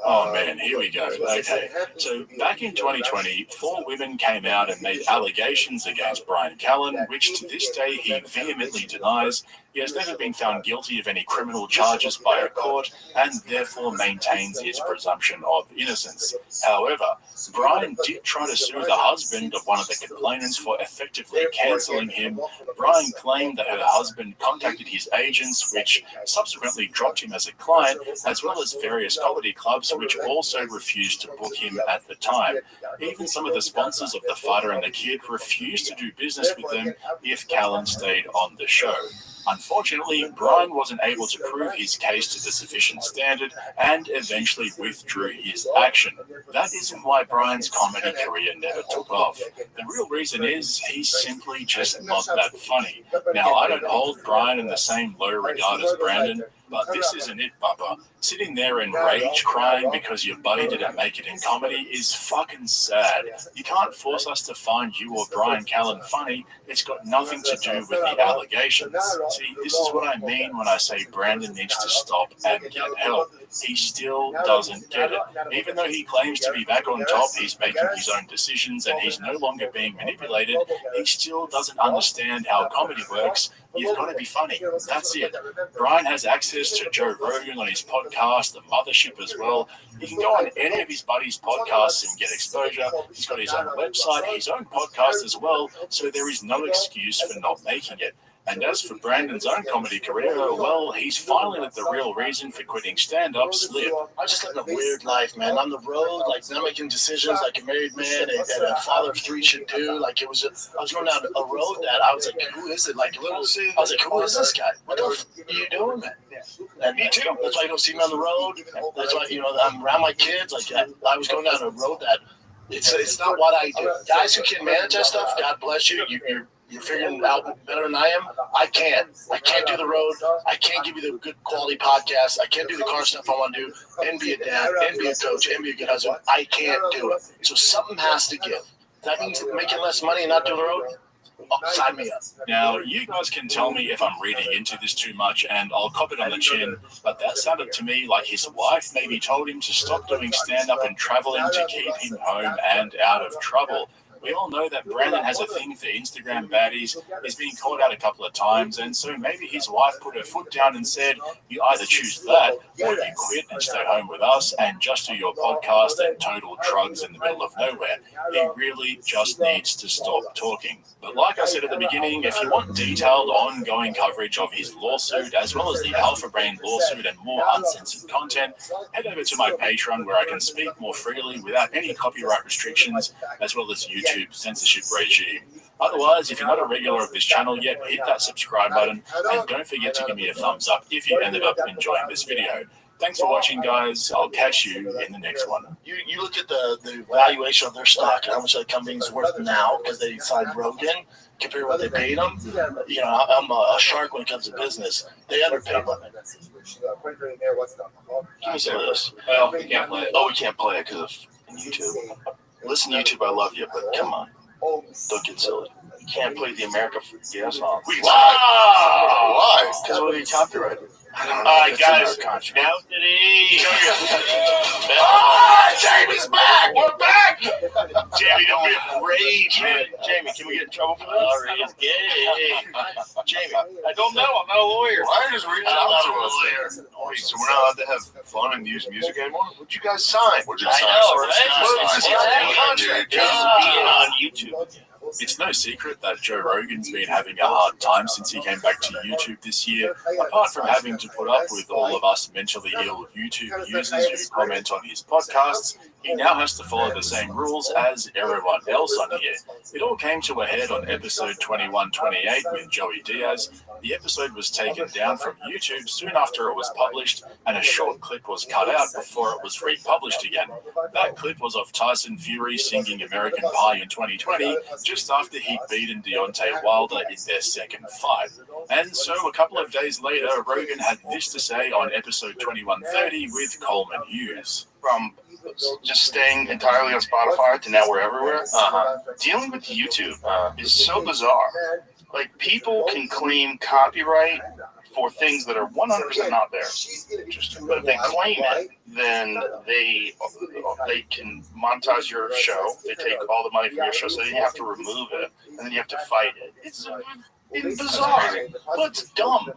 Oh man, here we go. Okay, so back in 2020, 4 women came out and made allegations against Brian Callen, which to this day he vehemently denies. He has never been found guilty of any criminal charges by a court and therefore maintains his presumption of innocence. However, Brian did try to sue the husband of one of the complainants for effectively cancelling him. Brian claimed that her husband contacted his agents, which subsequently dropped him as a client, as well as various comedy clubs, which also refused to book him at the time. Even some of the sponsors of The Fighter and the Kid refused to do business with them if Callen stayed on the show. Unfortunately, Brian wasn't able to prove his case to the sufficient standard and eventually withdrew his action. That isn't why Brian's comedy career never took off. The real reason is he's simply just not that funny. Now, I don't hold Brian in the same low regard as Brandon, but this isn't it, Bubba. Sitting there in rage crying because your buddy didn't make it in comedy is fucking sad. You can't force us to find you or Brian Callen funny. It's got nothing to do with the allegations. See, this is what I mean when I say Brandon needs to stop and get help. He still doesn't get it. Even though he claims to be back on top, he's making his own decisions and he's no longer being manipulated, he still doesn't understand how comedy works. You've got to be funny. That's it. Brian has access to Joe Rogan on his podcast, The Mothership as well. You can go on any of his buddies' podcasts and get exposure. He's got his own website, his own podcast as well, so there is no excuse for not making it. And as for Brandon's own comedy career, well, he's finally let the real reason for quitting stand-up slip. I just live a weird life, man. On the road, like not making decisions like a married man and a father of 3 should do. Like I was going down a road that I was like, who is it? Like I was like, who is this guy? What the f are you doing, man? And me too. That's why you don't see me on the road. That's why I'm around my kids. Like I was going down a road that it's not what I do. Guys who can manage that stuff, God bless you. You're figuring it out better than I am. I can't do the road. I can't give you the good quality podcast. I can't do the car stuff I want to do and be a dad and be a coach and be a good husband. I can't do it. So something has to give. That means making less money and not doing the road. Sign me up. Now, you guys can tell me if I'm reading into this too much, and I'll cop it on the chin, but that sounded to me like his wife maybe told him to stop doing stand-up and traveling to keep him home and out of trouble. We all know that Brandon has a thing for Instagram baddies. He's been caught out a couple of times, and so maybe his wife put her foot down and said, you either choose that, or you quit and stay home with us and just do your podcast and total drugs in the middle of nowhere. He really just needs to stop talking. But like I said at the beginning, if you want detailed, ongoing coverage of his lawsuit, as well as the Alpha Brain lawsuit and more uncensored content, head over to my Patreon where I can speak more freely without any copyright restrictions, as well as YouTube censorship regime. Otherwise, if you're not a regular of this channel yet, hit that subscribe button and don't forget to give me a thumbs up if you ended up enjoying this video. Thanks for watching, guys. I'll catch you in the next one. You look at the valuation of their stock and how much that company's worth now because they signed Rogan compared to what they paid them. You know, I'm a shark when it comes to business. They underpaid them. Give me some of this. Well, we can't play it. Oh, we can't play it because of YouTube. Listen to YouTube, I love you, but come on. Don't get silly. You can't play the America song. Why? Why? Because we'll be copyrighted. All right, guys. Now today. Jamie's back. We're back. Jamie, don't be afraid, man. Jamie, can we get in trouble for this? Sorry, it's gay. Jamie, I don't know. I'm not a lawyer. Why just reach out to us? Wait, so we're not allowed to have fun and use music anymore? What'd you guys sign? What'd you sign? I know, right? What's this guy contract? Being on YouTube. It's no secret that Joe Rogan's been having a hard time since he came back to YouTube this year. Apart from having to put up with all of us mentally ill YouTube users who comment on his podcasts, he now has to follow the same rules as everyone else on here. It all came to a head on episode 2128 with Joey Diaz. The episode was taken down from YouTube soon after it was published, and a short clip was cut out before it was republished again. That clip was of Tyson Fury singing American Pie in 2020, just after he'd beaten Deontay Wilder in their second fight. And so a couple of days later, Rogan had this to say on episode 2130 with Coleman Hughes. From just staying entirely on Spotify to now we're everywhere. Dealing with YouTube is so bizarre. Like, people can claim copyright for things that are 100% not there. But if they claim it, then they can monetize your show. They take all the money from your show, so then you have to remove it, and then you have to fight it. It's bizarre, but it's dumb.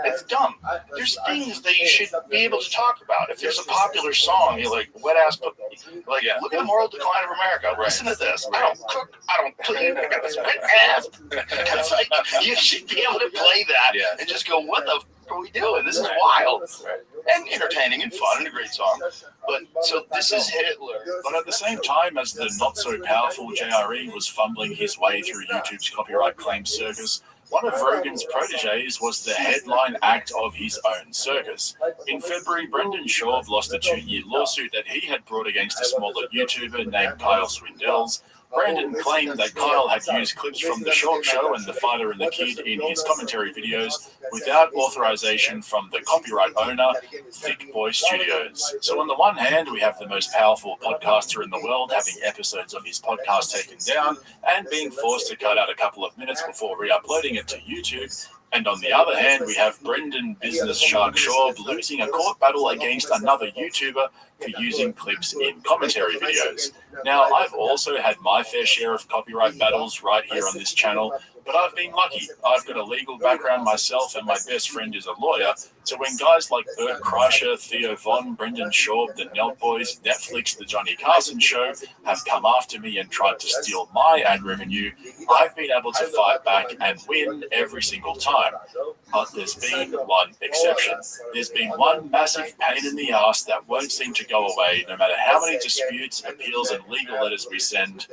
It's dumb. There's things that you should be able to talk about. If there's a popular song, you're like, wet ass, like, look at the moral decline of America. Listen to this. I don't cook. I don't clean. I got this wet ass. It's like, you should be able to play that and just go, what the f are we doing? This is wild. And entertaining and fun and a great song. But so this is Hitler. But at the same time as the not-so-powerful JRE was fumbling his way through YouTube's copyright claim circus, one of Rogan's proteges was the headline act of his own circus. In February, Brendan Schaub lost a 2-year lawsuit that he had brought against a smaller YouTuber named Kyle Swindells. Brandon claimed that Kyle had used clips from The Schaub Show and The Fighter and the Kid in his commentary videos without authorization from the copyright owner, Thick Boy Studios. So on the one hand, we have the most powerful podcaster in the world having episodes of his podcast taken down and being forced to cut out a couple of minutes before re-uploading it to YouTube. And on the other hand, we have Brendan Business Shark Schaub losing a court battle against another YouTuber for using clips in commentary videos. Now, I've also had my fair share of copyright battles right here on this channel, but I've been lucky. I've got a legal background myself, and my best friend is a lawyer. So when guys like Bert Kreischer, Theo Von, Brendan Schaub, the Nelt Boys, Netflix, The Johnny Carson Show have come after me and tried to steal my ad revenue, I've been able to fight back and win every single time. But there's been one exception. There's been one massive pain in the ass that won't seem to go away no matter how many disputes, appeals, and legal letters we send.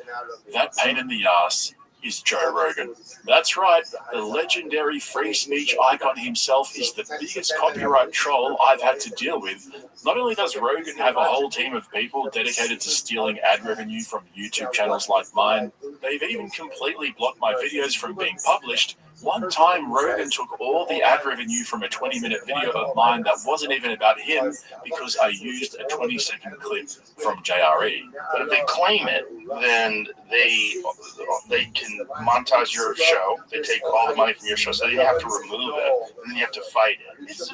That pain in the ass is Joe Rogan. That's right, the legendary free speech icon himself is the biggest copyright troll I've had to deal with. Not only does Rogan have a whole team of people dedicated to stealing ad revenue from YouTube channels like mine, they've even completely blocked my videos from being published. One time, Rogan took all the ad revenue from a 20-minute video of mine that wasn't even about him because I used a 20-second clip from JRE. But if they claim it, then they can monetize your show. They take all the money from your show, so you have to remove it, and then you have to fight it. It's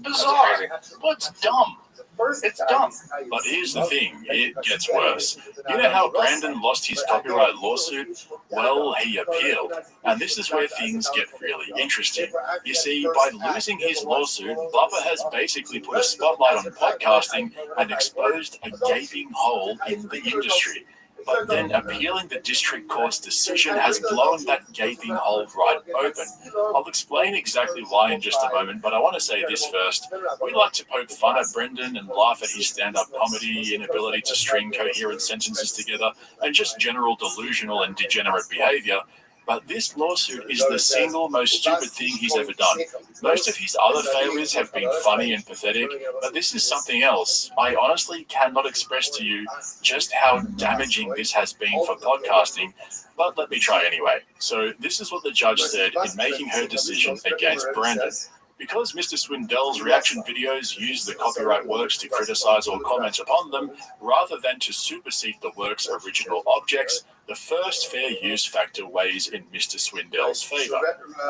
bizarre. Well, it's dumb. It's dumb. But here's the thing, it gets worse. You know how Brandon lost his copyright lawsuit? Well, he appealed. And this is where things get really interesting. You see, by losing his lawsuit, Bubba has basically put a spotlight on podcasting and exposed a gaping hole in the industry. But then appealing the district court's decision has blown that gaping hole right open. I'll explain exactly why in just a moment, but I want to say this first. We like to poke fun at Brendan and laugh at his stand-up comedy, inability to string coherent sentences together, and just general delusional and degenerate behavior. But this lawsuit is the single most stupid thing he's ever done. Most of his other failures have been funny and pathetic, but this is something else. I honestly cannot express to you just how damaging this has been for podcasting, but let me try anyway. So this is what the judge said in making her decision against Brandon. Because Mr. Swindells' reaction videos use the copyright works to criticize or comment upon them, rather than to supersede the work's original objects, the first fair use factor weighs in Mr. Swindells' favor.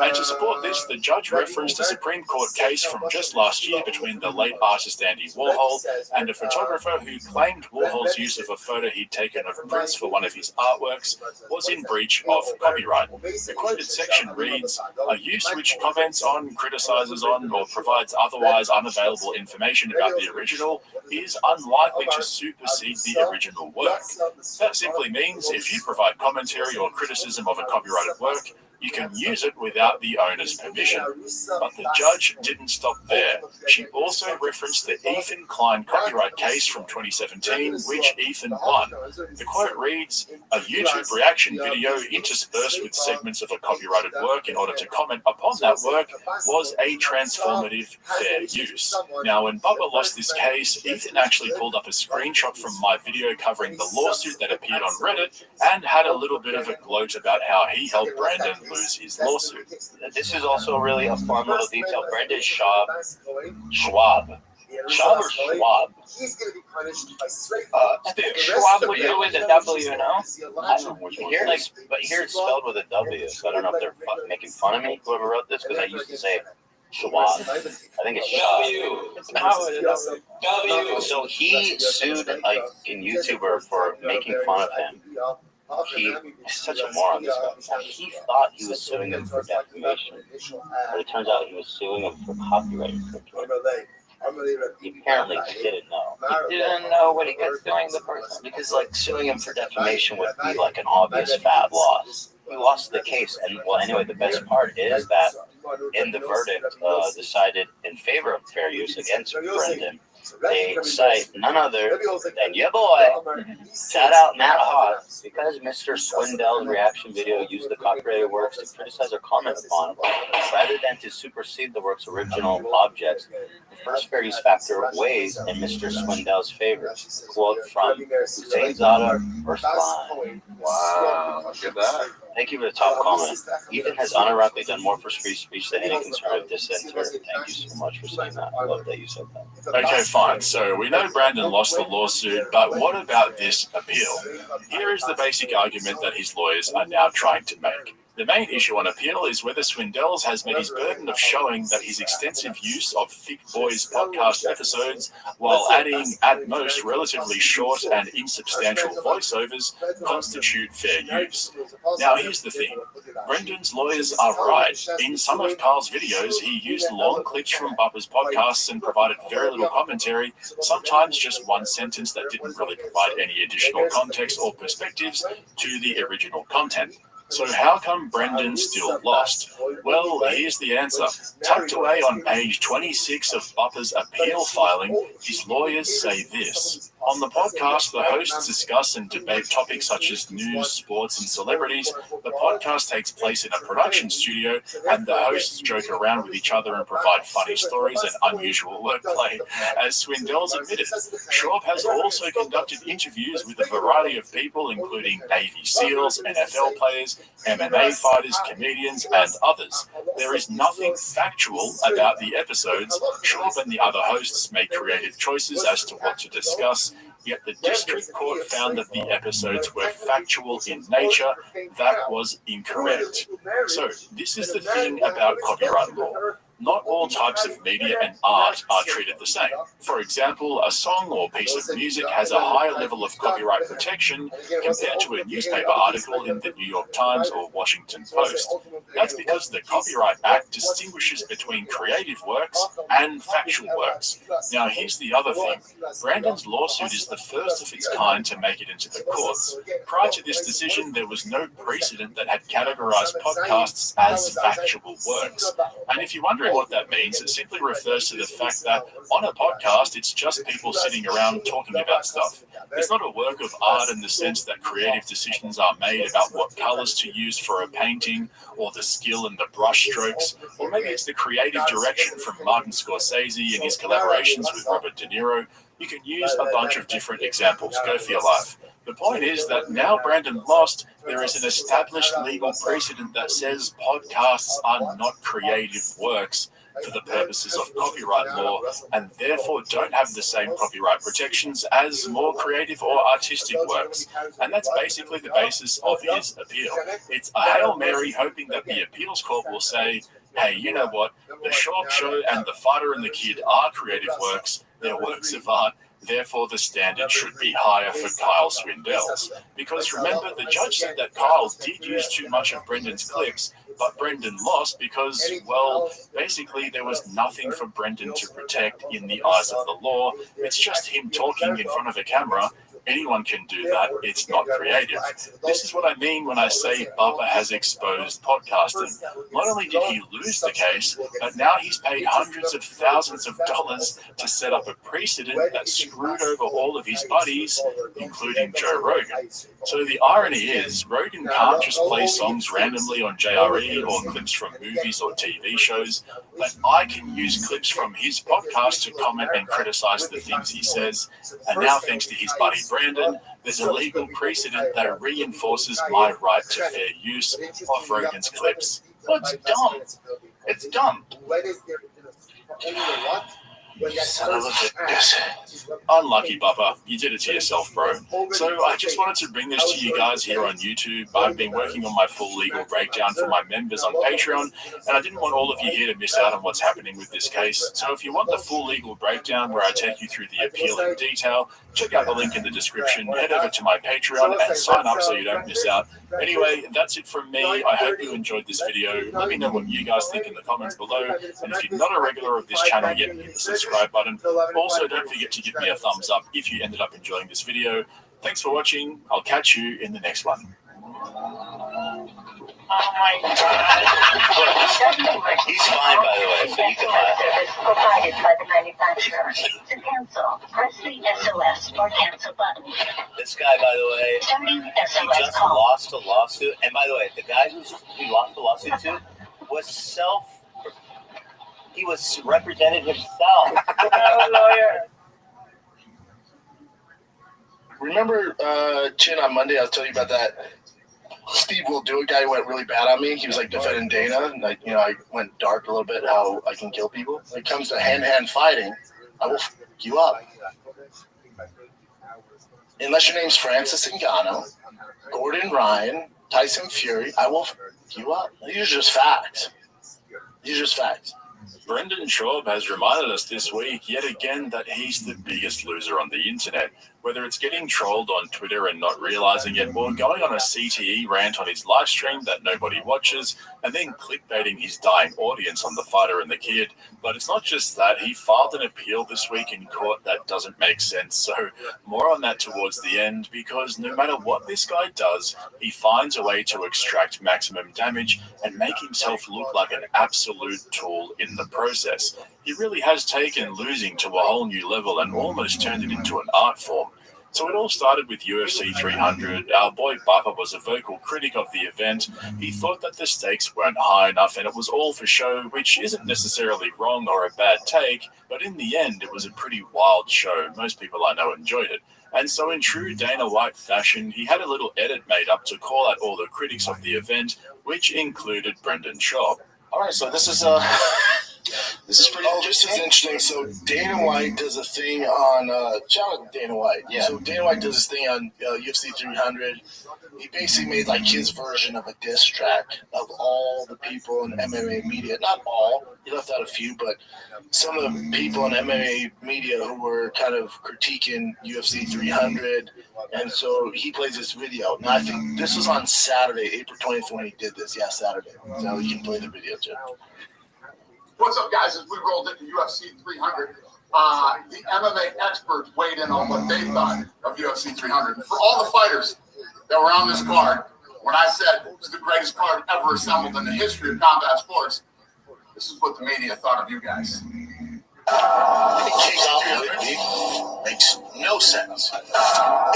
And to support this, the judge referenced a Supreme Court case from just last year between the late artist Andy Warhol and a photographer who claimed Warhol's use of a photo he'd taken of Prince for one of his artworks was in breach of copyright. The quoted section reads, "A use which comments on, criticizes on, or provides otherwise unavailable information about the original is unlikely to supersede the original work." That simply means if you provide commentary or criticism of a copyrighted work, you can use it without the owner's permission. But the judge didn't stop there. She also referenced the Ethan Klein copyright case from 2017, which Ethan won. The quote reads, "A YouTube reaction video interspersed with segments of a copyrighted work in order to comment upon that work was a transformative fair use." Now, when Bubba lost this case, Ethan actually pulled up a screenshot from my video covering the lawsuit that appeared on Reddit and had a little bit of a gloat about how he helped Brandon lose his lawsuit. This is also really a fun little detail. Brandon Schwab or Schwab? He's going to be punished by straight Schwab with you with a W, no? I don't know which one. But here it's spelled with a W, so I don't know if they're making fun of me, whoever wrote this, because I used to say Schwab. I think it's Schwab. W. So he sued a YouTuber for making fun of him. He's such a moron, this guy. He thought he was suing him for defamation, but it turns out he was suing him for copyright infringement. He apparently didn't know. He didn't know what he was doing the person. Because, like, suing him for defamation would be like an obvious fat loss. He lost the case, and well, anyway, the best part is that in the verdict decided in favor of fair use against Brendan. They cite none other than your boy, shout out Matt Haas, because Mr. Swindell's reaction video used the copyrighted works to criticize or comment upon, rather than to supersede the work's original objects. The first fair use factor weighs in Mr. Swindell's favor. Quote from Hussein Zada versus Line. Wow, look at that. Thank you for the top comment. Ethan has unironically done more for free speech than any conservative dissenter. Thank you so much for saying that. I love that you said that. Okay, fine. So we know Brandon lost the lawsuit, but what about this appeal? Here is the basic argument that his lawyers are now trying to make. The main issue on appeal is whether Swindells has met his burden of showing that his extensive use of Thick Boys podcast episodes, while adding at most relatively short and insubstantial voiceovers, constitute fair use. Now here's the thing. Brendan's lawyers are right. In some of Carl's videos, he used long clips from Bubba's podcasts and provided very little commentary, sometimes just one sentence that didn't really provide any additional context or perspectives to the original content. So how come Brendan still lost? Well, here's the answer. Tucked away on page 26 of Bubba's appeal filing, his lawyers say this. On the podcast, the hosts discuss and debate topics such as news, sports, and celebrities. The podcast takes place in a production studio, and the hosts joke around with each other and provide funny stories and unusual wordplay. As Swindells admitted, Schwab has also conducted interviews with a variety of people, including Navy SEALs, NFL players, MMA fighters, comedians, and others. There is nothing factual about the episodes. Schwab and the other hosts make creative choices as to what to discuss, yet the district court found that the episodes were factual in nature. That was incorrect. So, this is the thing about copyright law. Not all types of media and art are treated the same. For example, a song or piece of music has a higher level of copyright protection compared to a newspaper article in the New York Times or Washington Post. That's because the Copyright Act distinguishes between creative works and factual works. Now, here's the other thing. Brandon's lawsuit is the first of its kind to make it into the courts. Prior to this decision, there was no precedent that had categorized podcasts as factual works. And if you're wondering what that means, it simply refers to the fact that on a podcast, it's just people sitting around talking about stuff. It's not a work of art in the sense that creative decisions are made about what colors to use for a painting, or the skill and the brush strokes, or maybe it's the creative direction from Martin Scorsese and his collaborations with Robert De Niro. You can use a bunch of different examples. Go for your life. The point is that now Brandon lost, there is an established legal precedent that says podcasts are not creative works for the purposes of copyright law, and therefore don't have the same copyright protections as more creative or artistic works. And that's basically the basis of his appeal. It's a Hail Mary hoping that the appeals court will say, hey, you know what, the Schwab Show and The Fighter and the Kid are creative works, they're works of art, therefore the standard should be higher for Kyle Swindells. Because remember, the judge said that Kyle did use too much of Brendan's clips, but Brendan lost because, well, basically there was nothing for Brendan to protect in the eyes of the law. It's just him talking in front of a camera. Anyone can do that. It's not creative. This is what I mean when I say Bubba has exposed podcasting. Not only did he lose the case, but now he's paid hundreds of thousands of dollars to set up a precedent that screwed over all of his buddies, including Joe Rogan. So the irony is, Rogan can't just play songs randomly on JRE or clips from movies or TV shows, but I can use clips from his podcast to comment and criticize the things he says. And now, thanks to his buddy Brandon, there's a legal precedent that reinforces my right to fair use of Rogan's clips. Well, it's dumb. It's dumb. You son of a bitch. Unlucky, Bubba. You did it to yourself, bro. So I just wanted to bring this to you guys here on YouTube. I've been working on my full legal breakdown for my members on Patreon, and I didn't want all of you here to miss out on what's happening with this case. So if you want the full legal breakdown where I take you through the appeal in detail, check out the link in the description, head over to my Patreon and sign up so you don't miss out. Anyway, that's it from me. I hope you enjoyed this video. Let me know what you guys think in the comments below. And if you're not a regular of this channel yet, hit the subscribe button. Also, don't forget to give me a thumbs up if you ended up enjoying this video. Thanks for watching. I'll catch you in the next one. Oh my God. He's fine, by the way, so you can laugh. Service provided by the manufacturer. To cancel, press the SOS or cancel button. This guy, by the way, Starting he SOS just call. lost a lawsuit. And by the way, the guy who he lost the lawsuit to he was represented himself. Lawyer. Remember, Chin, on Monday, I was telling you about that Steve Will Do It guy who went really bad on me. He was like defending Dana, and I went dark a little bit how I can kill people. When it comes to hand-to-hand fighting, I will f you up. Unless your name's Francis Ngannou, Gordon Ryan, Tyson Fury, I will f you up. These are just facts. These are just facts. Brendan Schaub has reminded us this week yet again that he's the biggest loser on the internet. Whether it's getting trolled on Twitter and not realizing it, or going on a CTE rant on his live stream that nobody watches, and then clickbaiting his dying audience on the fighter and the kid. But it's not just that. He filed an appeal this week in court that doesn't make sense. So more on that towards the end, because no matter what this guy does, he finds a way to extract maximum damage and make himself look like an absolute tool in the process. He really has taken losing to a whole new level and almost turned it into an art form. So it all started with UFC 300. Our boy Bubba was a vocal critic of the event. He thought that the stakes weren't high enough and it was all for show, which isn't necessarily wrong or a bad take, but in the end it was a pretty wild show. Most people I know enjoyed it. And so in true Dana White fashion, he had a little edit made up to call out all the critics of the event, which included Brendan Schaub. All right, so this is pretty This is interesting. So Dana White does a thing on shout out to Dana White. Yeah. So Dana White does this thing on UFC 300. He basically made like his version of a diss track of all the people in MMA media. Not all. He left out a few, but some of the people in MMA media who were kind of critiquing UFC 300. And so he plays this video. Now I think this was on Saturday, April 20th when he did this. Yeah, Saturday. So you can play the video too. What's up, guys? As we rolled into UFC 300, the MMA experts weighed in on what they thought of UFC 300. For all the fighters that were on this card, when I said it was the greatest card ever assembled in the history of combat sports, this is what the media thought of you guys. Makes no sense.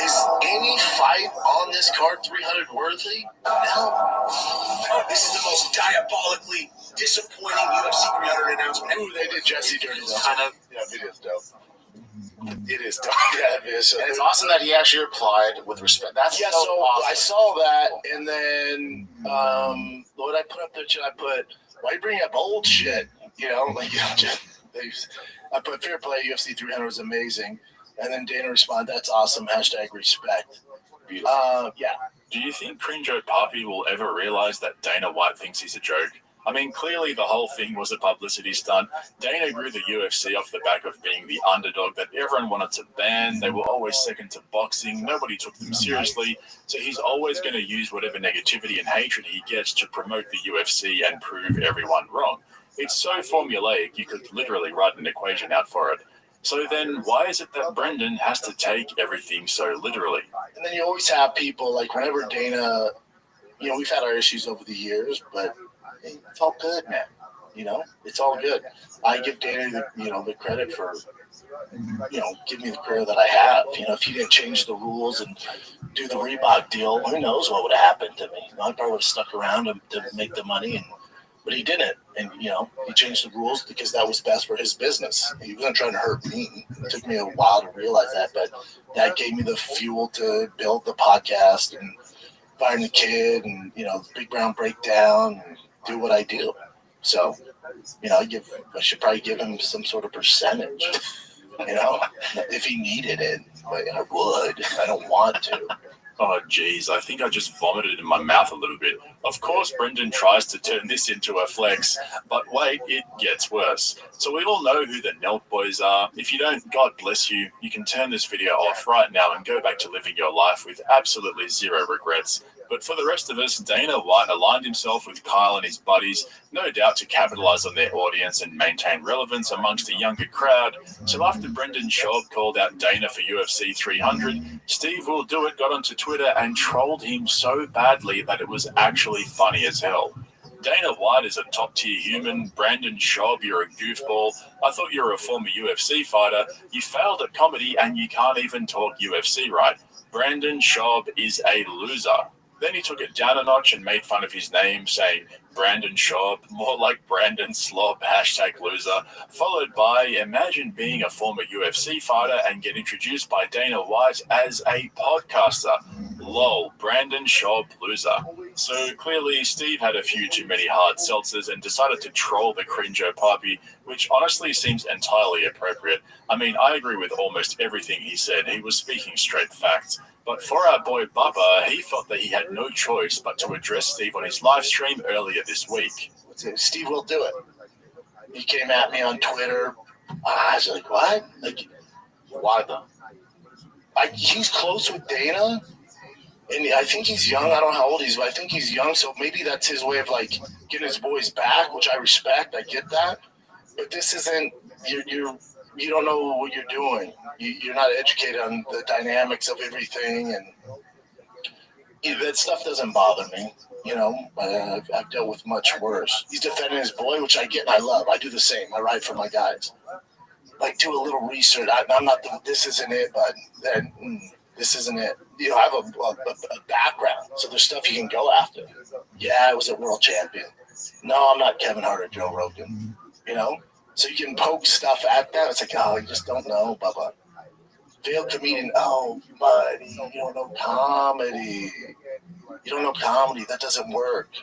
Is any fight on this card 300 worthy? No. This is the most diabolically disappointing UFC 300 announcement. Ooh, they did Jesse dirty though. Kind of. Yeah, it is dope. It is dope. Yeah, it is. And it's awesome that he actually replied with respect. That's so awesome. I saw that, and then what I put up there, I put, why you bring up old shit? I put fair play. UFC 300 was amazing, and then Dana responded, "That's awesome." #respect. Beautiful. Yeah. Do you think Crinjo Papi will ever realize that Dana White thinks he's a joke? I mean, clearly the whole thing was a publicity stunt. Dana grew the UFC off the back of being the underdog that everyone wanted to ban. They were always second to boxing. Nobody took them seriously. So he's always going to use whatever negativity and hatred he gets to promote the UFC and prove everyone wrong. It's so formulaic, you could literally write an equation out for it. So then why is it that Brendan has to take everything so literally? And then you always have people, like whenever Dana, we've had our issues over the years, but it's all good, man. It's all good. I give Dana, the credit for, give me the career that I have. If he didn't change the rules and do the Reebok deal, who knows what would have happened to me. I probably would have stuck around to make the money, but he didn't. And, he changed the rules because that was best for his business. He wasn't trying to hurt me. It took me a while to realize that, but that gave me the fuel to build the podcast and find the kid and, Big Brown Breakdown and do what I do. So, I should probably give him some sort of percentage, if he needed it, but I would. I don't want to. Oh, geez, I think I just vomited in my mouth a little bit. Of course, Brendan tries to turn this into a flex, but wait, it gets worse. So we all know who the Nelk boys are. If you don't, God bless you, you can turn this video off right now and go back to living your life with absolutely zero regrets. But for the rest of us, Dana White aligned himself with Kyle and his buddies, no doubt to capitalize on their audience and maintain relevance amongst a younger crowd. So after Brendan Schaub called out Dana for UFC 300, Steve Will Do It got onto Twitter and trolled him so badly that it was actually funny as hell. Dana White is a top-tier human. Brandon Schaub, you're a goofball. I thought you were a former UFC fighter. You failed at comedy and you can't even talk UFC right. Brandon Schaub is a loser. Then he took it down a notch and made fun of his name, saying Brandon Schaub, more like Brandon Slob, #loser, followed by imagine being a former UFC fighter and get introduced by Dana White as a podcaster. Lol, Brandon Schaub, loser. So clearly Steve had a few too many hard seltzers and decided to troll the Crinjo Puppy, which honestly seems entirely appropriate. I mean, I agree with almost everything he said. He was speaking straight facts. But for our boy Bubba, he felt that he had no choice but to address Steve on his live stream earlier this week. Steve Will Do It. He came at me on Twitter. I was like, what? Like, why though? He's close with Dana, and I think he's young. I don't know how old he is, but I think he's young, so maybe that's his way of, like, getting his boys back, which I respect. I get that. But this isn't, you don't know what you're doing. You're not educated on the dynamics of everything, and that stuff doesn't bother me. I've dealt with much worse. He's defending his boy, which I get and I love. I do the same. I ride for my guys. Like, do a little research. I'm not this isn't it, but this isn't it. I have a background, so there's stuff you can go after. Yeah, I was a world champion. No, I'm not Kevin Hart or Joe Rogan. So you can poke stuff at them. It's like, oh, you just don't know, Bubba. Failed comedian. Oh, buddy, you don't know comedy. You don't know comedy. That doesn't work.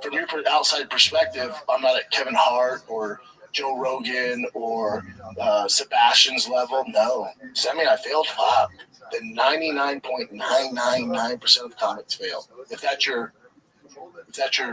From your outside perspective, I'm not at Kevin Hart or Joe Rogan or Sebastian's level. No. Does that mean I failed? Fuck. Then 99.999% of comics fail. If that's your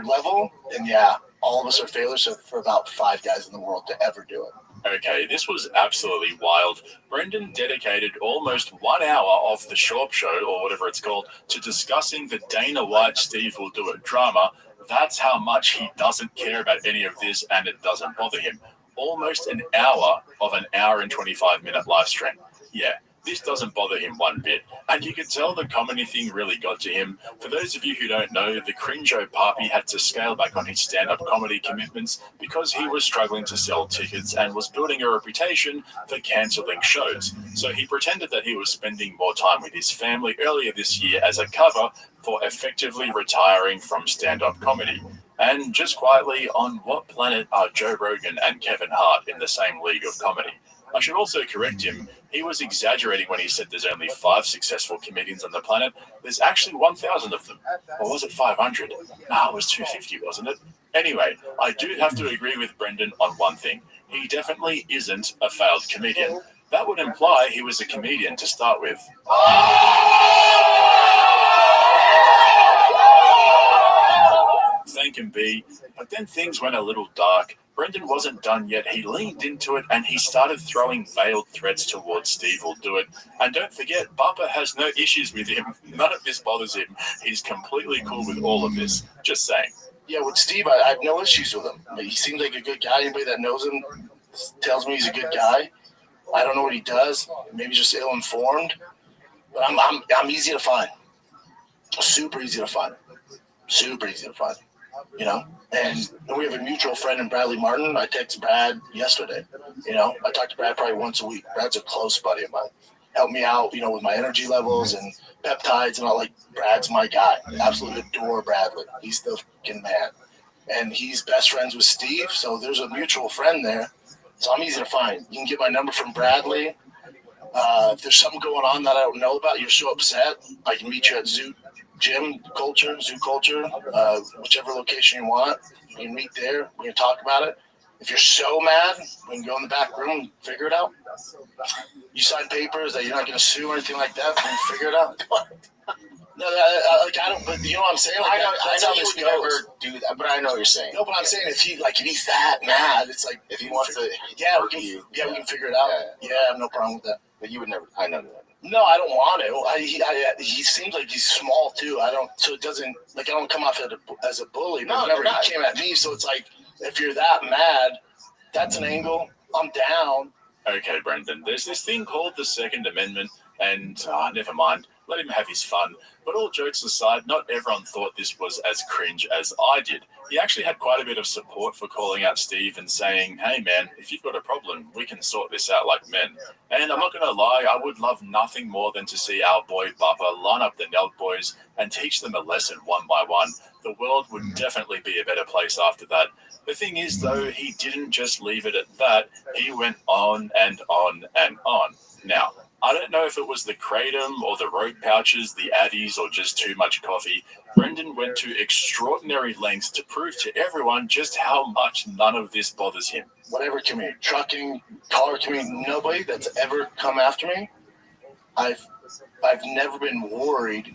level, then yeah. All of us are failures for about 5 guys in the world to ever do it. Okay, this was absolutely wild. Brendan dedicated almost 1 hour of the Schaub Show, or whatever it's called, to discussing the Dana White Steve Will Do It drama. That's how much he doesn't care about any of this, and it doesn't bother him. Almost an hour of an hour and 25-minute live stream. Yeah. This doesn't bother him one bit, and you can tell the comedy thing really got to him. For those of you who don't know, the Crinjo Puppy had to scale back on his stand-up comedy commitments because he was struggling to sell tickets and was building a reputation for cancelling shows. So he pretended that he was spending more time with his family earlier this year as a cover for effectively retiring from stand-up comedy. And just quietly, on what planet are Joe Rogan and Kevin Hart in the same league of comedy? I should also correct him. He was exaggerating when he said there's only 5 successful comedians on the planet. There's actually 1,000 of them. Or was it 500? No, it was 250, wasn't it? Anyway, I do have to agree with Brendan on one thing. He definitely isn't a failed comedian. That would imply he was a comedian to start with. Thank him, B. But then things went a little dark. Brendan wasn't done yet. He leaned into it and he started throwing veiled threats towards Steve Will Do It. And don't forget, Bubba has no issues with him. None of this bothers him. He's completely cool with all of this. Just saying. Yeah, with Steve, I have no issues with him. He seems like a good guy. Anybody that knows him tells me he's a good guy. I don't know what he does. Maybe just ill-informed. But I'm easy to find. Super easy to find. Super easy to find. You know? And we have a mutual friend in Bradley Martin. I texted Brad yesterday. You know? I talk to Brad probably once a week. Brad's a close buddy of mine. Help me out, you know, with my energy levels and peptides and all. Like, Brad's my guy. Absolutely adore Bradley. He's the fucking man. And he's best friends with Steve, so there's a mutual friend there. So I'm easy to find. You can get my number from Bradley. If there's something going on that I don't know about, you're so upset, I can meet you at Zoo Culture, whichever location you want. We can meet there. We can talk about it. If you're so mad, we can go in the back room and figure it out. You sign papers that you're not going to sue or anything like that. We can figure it out. No, I don't. But you know what I'm saying? Like, I know you would never do that, but I know what you're saying. No, but I'm saying if he's that mad, it's like if he wants to, we can figure it out. Yeah, I have no problem with that. But you would never. I know that. No, I don't want to. He seems like he's small too. I don't. So it doesn't like I don't come off as a bully. But whenever he came at me, so it's like if you're that mad, that's an angle. I'm down. Okay, Brendan. There's this thing called the Second Amendment, and never mind. Let him have his fun. But all jokes aside, not everyone thought this was as cringe as I did. He actually had quite a bit of support for calling out Steve and saying, hey man, if you've got a problem, we can sort this out like men. And I'm not going to lie, I would love nothing more than to see our boy Bubba line up the Neld boys and teach them a lesson one by one. The world would definitely be a better place after that. The thing is, though, he didn't just leave it at that. He went on and on and on. Now, I don't know if it was the kratom or the rogue pouches, the addies, or just too much coffee. Brendan went to extraordinary lengths to prove to everyone just how much none of this bothers him. Whatever community, trucking, car community, nobody that's ever come after me, I've never been worried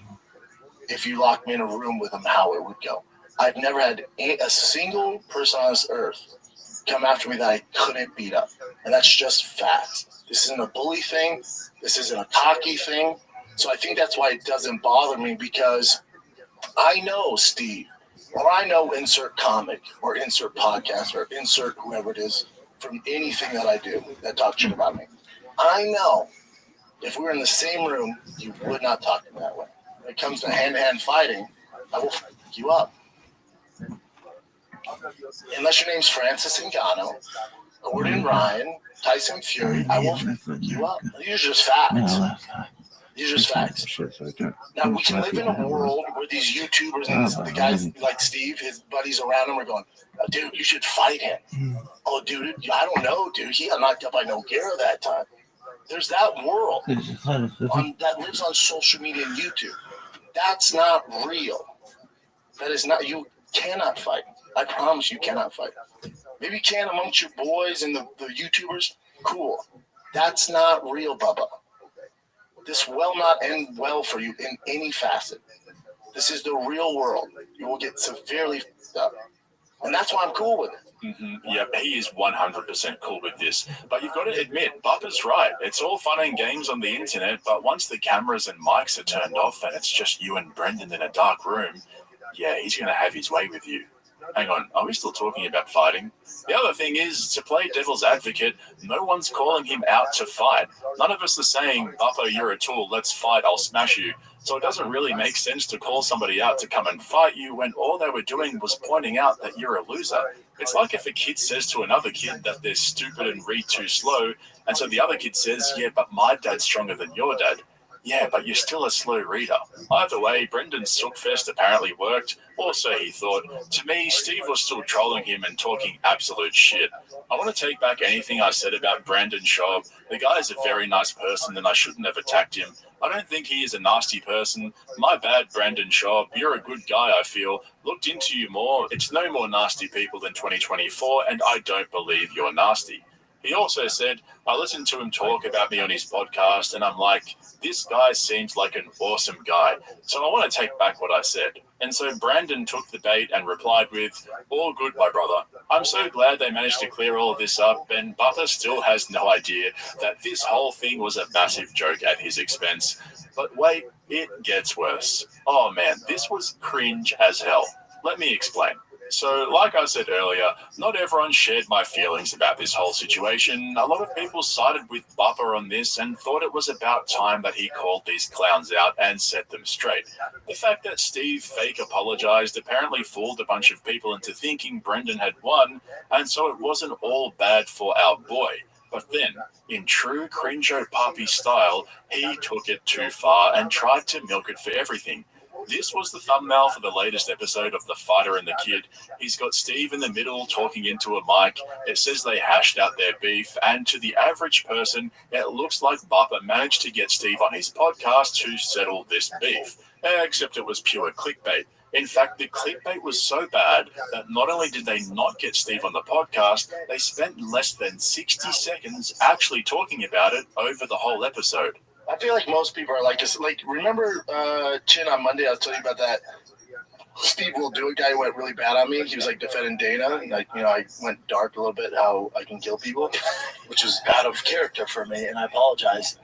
if you lock me in a room with them how it would go. I've never had a single person on this earth come after me that I couldn't beat up. And that's just facts. This isn't a bully thing. This isn't a cocky thing. So I think that's why it doesn't bother me, because I know Steve, or I know insert comic, or insert podcast, or insert whoever it is from anything that I do that talks shit about me. I know if we were in the same room, you would not talk to me that way. When it comes to hand-to-hand fighting, I will fuck you up. Unless your name's Francis Ngannou, Gordon Ryan, Tyson Fury, I will fuck you up. These are just facts. These are just facts. Now, we can live in a world where these YouTubers and the guys like Steve, his buddies around him are going, oh, dude, you should fight him. Oh, dude, I don't know, dude. He got knocked up by Nogueira that time. There's that world that lives on social media and YouTube. That's not real. That is not, you cannot fight. I promise you cannot fight. Maybe you can amongst your boys and the YouTubers. Cool. That's not real, Bubba. This will not end well for you in any facet. This is the real world. You will get severely f***ed up. And that's why I'm cool with it. Yep, he is 100% cool with this. But you've got to admit, Bubba's right. It's all fun and games on the internet, but once the cameras and mics are turned off and it's just you and Brendan in a dark room, yeah, he's going to have his way with you. Hang on, are we still talking about fighting? The other thing is, to play devil's advocate, no one's calling him out to fight. None of us are saying, Bubba, you're a tool, let's fight, I'll smash you. So it doesn't really make sense to call somebody out to come and fight you when all they were doing was pointing out that you're a loser. It's like if a kid says to another kid that they're stupid and read too slow, and so the other kid says, yeah, but my dad's stronger than your dad. Yeah, but you're still a slow reader. Either way, Brendan's Sookfest apparently worked, or so he thought. To me, Steve was still trolling him and talking absolute shit. I want to take back anything I said about Brandon Schaub. The guy is a very nice person and I shouldn't have attacked him. I don't think he is a nasty person. My bad, Brandon Schaub. You're a good guy, I feel. Looked into you more. It's no more nasty people than 2024, and I don't believe you're nasty. He also said, I listened to him talk about me on his podcast, and I'm like, this guy seems like an awesome guy. So I want to take back what I said. And so Brandon took the bait and replied with, all good, my brother. I'm so glad they managed to clear all of this up, and Bubba still has no idea that this whole thing was a massive joke at his expense. But wait, it gets worse. Oh man, this was cringe as hell. Let me explain. So, like I said earlier, not everyone shared my feelings about this whole situation. A lot of people sided with Bubba on this and thought it was about time that he called these clowns out and set them straight. The fact that Steve fake apologized apparently fooled a bunch of people into thinking Brendan had won, and so it wasn't all bad for our boy. But then, in true Crinjo Puppy style, he took it too far and tried to milk it for everything. This was the thumbnail for the latest episode of The Fighter and the Kid. He's got Steve in the middle talking into a mic. It says they hashed out their beef, and to the average person, it looks like Bubba managed to get Steve on his podcast to settle this beef. Except it was pure clickbait. In fact, the clickbait was so bad that not only did they not get Steve on the podcast, they spent less than 60 seconds actually talking about it over the whole episode. I feel like most people are like this. Like, remember Chin on Monday? I was telling you about that Steve Will Do It guy who went really bad on me. He was like defending Dana, and I went dark a little bit how I can kill people, which was out of character for me, and I apologize.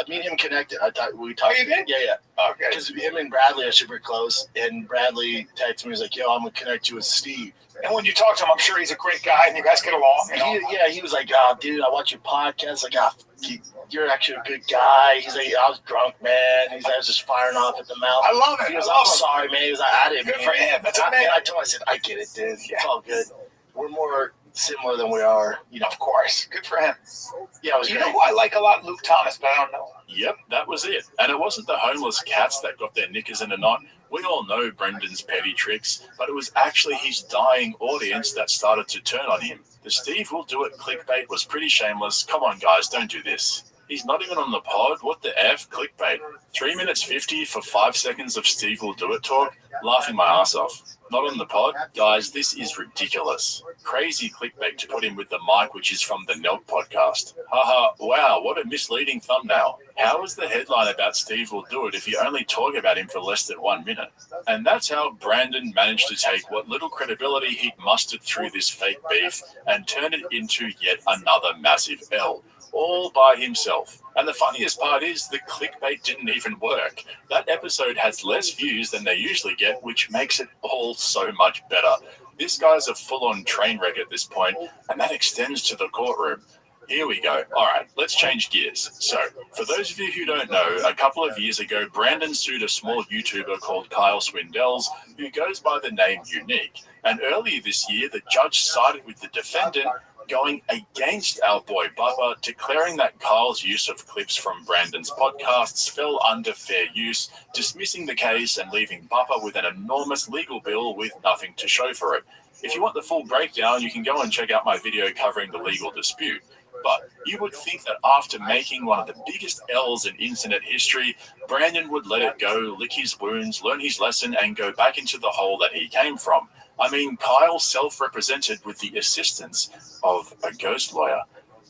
Me and him connected. I thought we talked. Oh, you did? Yeah. Okay. Because him and Bradley are super close, and Bradley texted me. He was like, "Yo, I'm gonna connect you with Steve." And when you talk to him, I'm sure he's a great guy, and you guys get along. You know? He was like, "Oh, dude, I watch your podcast." Like, you're actually a good guy. He's like, I was drunk, man. He's like, I was just firing off at the mouth. I love it. He was I like, love I'm it. sorry, man. He was like, I didn't. Good for him. That's I, amazing. I told him, I said, I get it, dude. It's all good. We're more similar than we are, Of course. Good for him. Yeah, it was You great. know who I like a lot? Luke Thomas, but I don't know. Yep, that was it. And it wasn't the homeless cats that got their knickers in a knot. We all know Brendan's petty tricks, but it was actually his dying audience that started to turn on him. The Steve Will Do It clickbait was pretty shameless. Come on, guys, don't do this. He's not even on the pod. What the F? Clickbait. 3 minutes 50 for 5 seconds of Steve Will Do It talk. Laughing my ass off. Not on the pod? Guys, this is ridiculous. Crazy clickbait to put in with the mic, which is from the Nelk podcast. Haha, wow, what a misleading thumbnail. How is the headline about Steve Will Do It if you only talk about him for less than 1 minute? And that's how Brandon managed to take what little credibility he'd mustered through this fake beef and turn it into yet another massive L. All by himself. And the funniest part is the clickbait didn't even work. That episode has less views than they usually get, which makes it all so much better. This guy's a full-on train wreck at this point, and that extends to the courtroom. Here we go. All right, let's change gears. So, for those of you who don't know, a couple of years ago, Brandon sued a small YouTuber called Kyle Swindells, who goes by the name Unique. And earlier this year, the judge sided with the defendant, going against our boy Bubba, declaring that Kyle's use of clips from Brandon's podcasts fell under fair use, dismissing the case and leaving Bubba with an enormous legal bill with nothing to show for it. If you want the full breakdown, you can go and check out my video covering the legal dispute. But you would think that after making one of the biggest L's in internet history, Brandon would let it go, lick his wounds, learn his lesson, and go back into the hole that he came from. I mean, Kyle self-represented with the assistance of a ghost lawyer.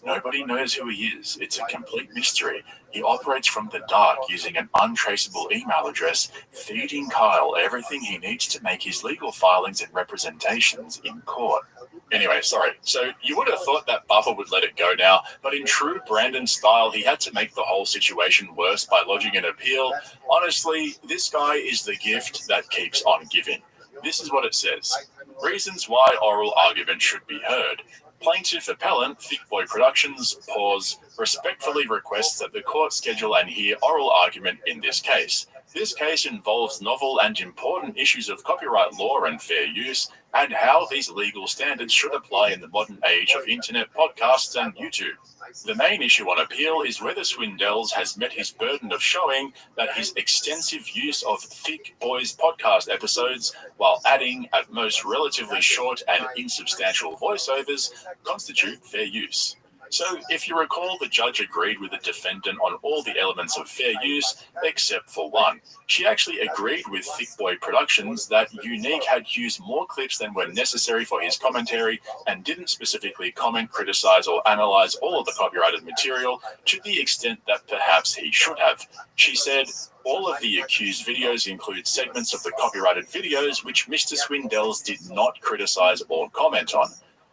Nobody knows who he is. It's a complete mystery. He operates from the dark using an untraceable email address, feeding Kyle everything he needs to make his legal filings and representations in court. Anyway, sorry. So you would have thought that Bubba would let it go now, but in true Brandon style, he had to make the whole situation worse by lodging an appeal. Honestly, this guy is the gift that keeps on giving. This is what it says. Reasons why oral argument should be heard. Plaintiff appellant, Thick Boy Productions, pause, respectfully requests that the court schedule and hear oral argument in this case. This case involves novel and important issues of copyright law and fair use, and how these legal standards should apply in the modern age of internet podcasts and YouTube. The main issue on appeal is whether Swindells has met his burden of showing that his extensive use of Thick Boys podcast episodes, while adding at most relatively short and insubstantial voiceovers, constitute fair use. So, if you recall, the judge agreed with the defendant on all the elements of fair use, except for one. She actually agreed with Thick Boy Productions that Unique had used more clips than were necessary for his commentary and didn't specifically comment, criticize, or analyze all of the copyrighted material to the extent that perhaps he should have. She said, all of the accused videos include segments of the copyrighted videos which Mr. Swindells did not criticize or comment on.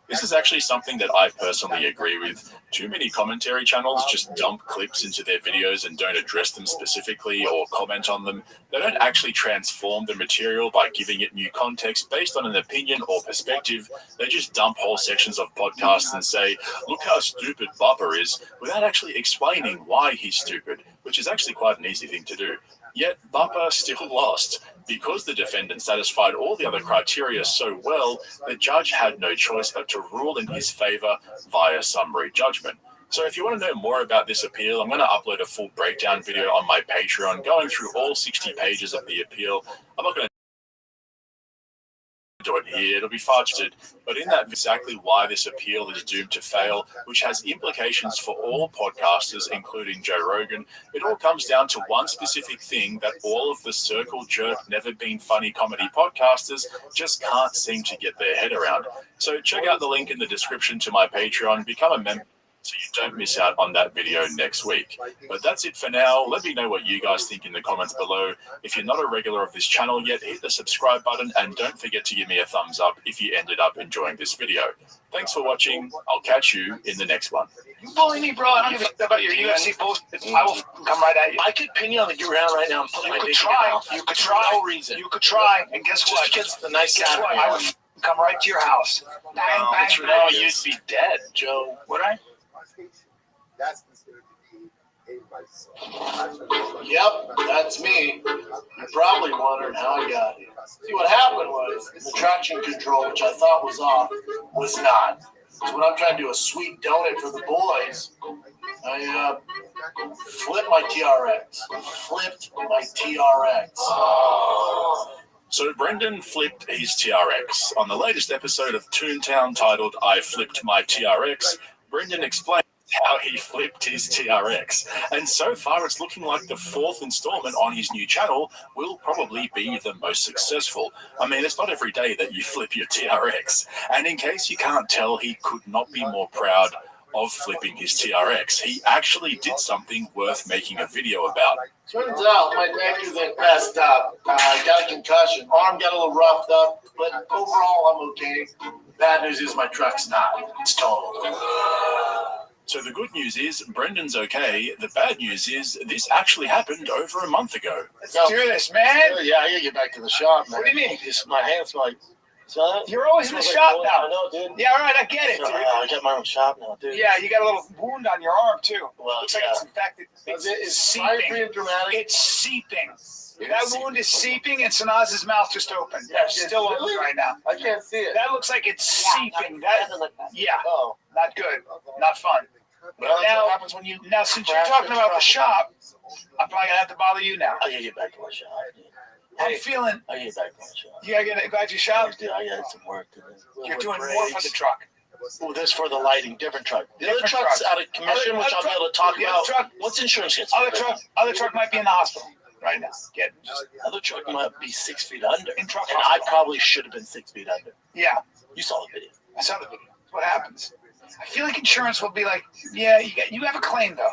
This is actually something that I personally agree with. Too many commentary channels just dump clips into their videos and don't address them specifically or comment on them. They don't actually transform the material by giving it new context based on an opinion or perspective. They just dump whole sections of podcasts and say, look how stupid Bubba is, without actually explaining why he's stupid, which is actually quite an easy thing to do. Yet Bubba still lost. Because the defendant satisfied all the other criteria so well, the judge had no choice but to rule in his favor via summary judgment. So if you want to know more about this appeal, I'm going to upload a full breakdown video on my Patreon going through all 60 pages of the appeal. I'm not going to do it here, it'll be far too, but in that exactly why this appeal is doomed to fail, which has implications for all podcasters, including Joe Rogan. It all comes down to one specific thing that all of the circle jerk, never been funny comedy podcasters just can't seem to get their head around. So check out the link in the description to my Patreon, become a member so you don't miss out on that video next week. But that's it for now. Let me know what you guys think in the comments below. If you're not a regular of this channel yet, hit the subscribe button and don't forget to give me a thumbs up if you ended up enjoying this video. Thanks for watching. I'll catch you in the next one. You bully me, bro. I don't give a fuck about your UFC post. I will come right at you. I could pin you on the ground right now and put my dick in your mouth. You could try. No reason. You could try. And guess what? Just against the nice Guess guy. what? I would come right to your house. Bang, bang, bang. No, you'd be dead, Joe. Would I? That's considered to be a vice. Yep, that's me. You're probably wondering how I got here. See, what happened was the traction control, which I thought was off, was not. So when I'm trying to do a sweet donut for the boys, I flipped my TRX. So Brendan flipped his TRX. On the latest episode of Toontown titled I Flipped My TRX, Brendan explained how he flipped his TRX. And so far it's looking like the fourth installment on his new channel will probably be the most successful. I mean, it's not every day that you flip your TRX. And in case you can't tell, he could not be more proud of flipping his TRX. He actually did something worth making a video about. Turns out my neck isn't messed up. I got a concussion. Arm got a little roughed up, but overall I'm okay. Bad news is my truck's not. It's totaled. So the good news is Brendan's okay. The bad news is this actually happened over a month ago. Let's do this, man. Yeah, I gotta get back to the shop, man. What do you mean? My hands smell like. You're always in the shop now. I know, dude. Yeah, all right, I get it, dude. I got my own shop now, dude. Yeah, you got a little wound on your arm too. Well, looks like it's infected. It's seeping. It's seeping. That wound is seeping, and Sanaz's mouth just opened. Yeah, it's still open right now. I can't see it. That looks like it's seeping. That doesn't look bad. Yeah. Oh, not good. Not fun. Well, that's now, what happens when you. Now, since you're talking about the shop, I'm probably gonna have to bother you now. I gotta get back to my shop. I'm feeling. I gotta get back to my shop. You gotta get back to your shop. I got some work to do. You're doing more for the truck. Oh, this for the lighting, different truck. The other truck's out of commission, which I'll be able to talk about. What's insurance gets? Other truck might be in the hospital right now. Other truck might be 6 feet under. In truck and I probably should have been 6 feet under. Yeah. You saw the video. I saw the video. What happens? I feel like insurance will be like, yeah, you have a claim though.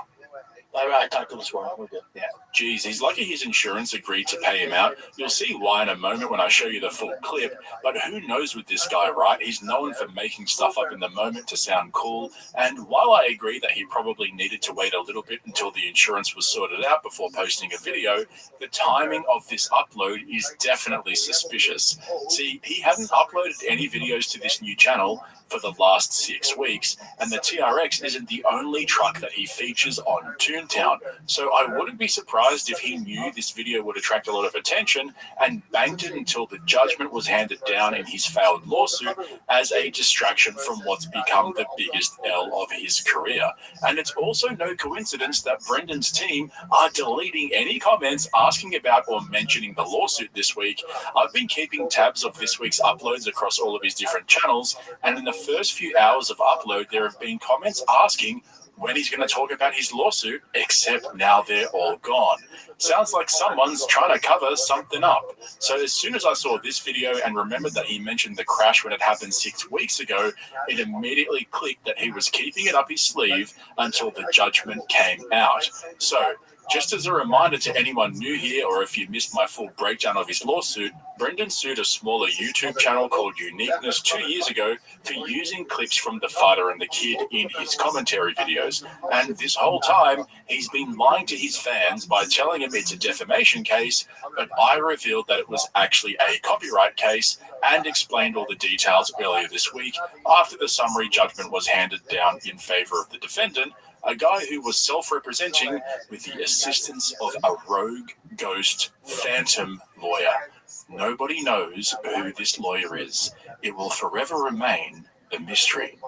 All right, I talked to him this morning. We're good. Yeah. Geez, he's lucky his insurance agreed to pay him out. You'll see why in a moment when I show you the full clip. But who knows with this guy, right? He's known for making stuff up in the moment to sound cool. And while I agree that he probably needed to wait a little bit until the insurance was sorted out before posting a video, the timing of this upload is definitely suspicious. See, he hadn't uploaded any videos to this new channel for the last 6 weeks, and the TRX isn't the only truck that he features on Toontown. So I wouldn't be surprised if he knew this video would attract a lot of attention and banked it until the judgment was handed down in his failed lawsuit as a distraction from what's become the biggest L of his career. And it's also no coincidence that Brendan's team are deleting any comments asking about or mentioning the lawsuit this week. I've been keeping tabs of this week's uploads across all of his different channels, and in the first few hours of upload, there have been comments asking when he's going to talk about his lawsuit, except now they're all gone. Sounds like someone's trying to cover something up. So as soon as I saw this video and remembered that he mentioned the crash when it happened 6 weeks ago, it immediately clicked that he was keeping it up his sleeve until the judgment came out. So Just as a reminder to anyone new here, or if you missed my full breakdown of his lawsuit, Brendan sued a smaller YouTube channel called Uniqueness 2 years ago for using clips from The Fighter and the Kid in his commentary videos. And this whole time, he's been lying to his fans by telling them it's a defamation case, but I revealed that it was actually a copyright case and explained all the details earlier this week after the summary judgment was handed down in favor of the defendant, a guy who was self-representing with the assistance of a rogue, ghost, phantom lawyer. Nobody knows who this lawyer is. It will forever remain a mystery.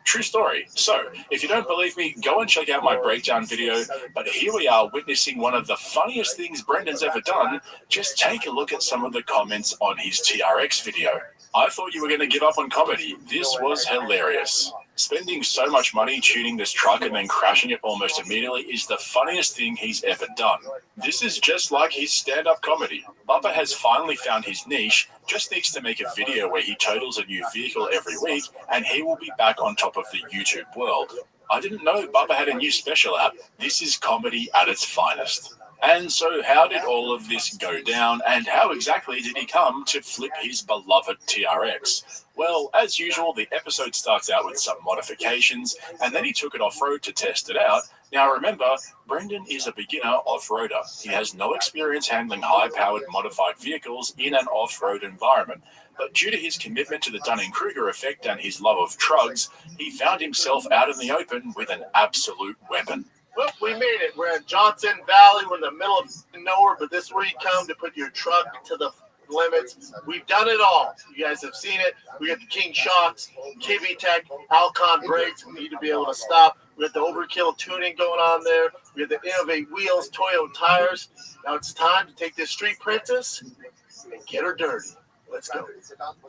True story. So, if you don't believe me, go and check out my breakdown video. But here we are witnessing one of the funniest things Brendan's ever done. Just take a look at some of the comments on his TRX video. I thought you were going to give up on comedy. This was hilarious. Spending so much money tuning this truck and then crashing it almost immediately is the funniest thing he's ever done. This is just like his stand-up comedy. Bubba has finally found his niche, just needs to make a video where he totals a new vehicle every week, and he will be back on top of the YouTube world. I didn't know Bubba had a new special out. This is comedy at its finest. And so how did all of this go down, and how exactly did he come to flip his beloved TRX? Well, as usual, the episode starts out with some modifications, and then he took it off-road to test it out. Now remember, Brendan is a beginner off-roader. He has no experience handling high-powered modified vehicles in an off-road environment. But due to his commitment to the Dunning-Kruger effect and his love of trucks, he found himself out in the open with an absolute weapon. Well, we made it. We're in Johnson Valley. We're in the middle of nowhere, but this is where you come to put your truck to the limits. We've done it all. You guys have seen it. We got the King shocks, KB Tech, Alcon brakes. We need to be able to stop. We got the overkill tuning going on there. We have the Innovate wheels, Toyo tires. Now it's time to take this Street Princess and get her dirty. Let's go.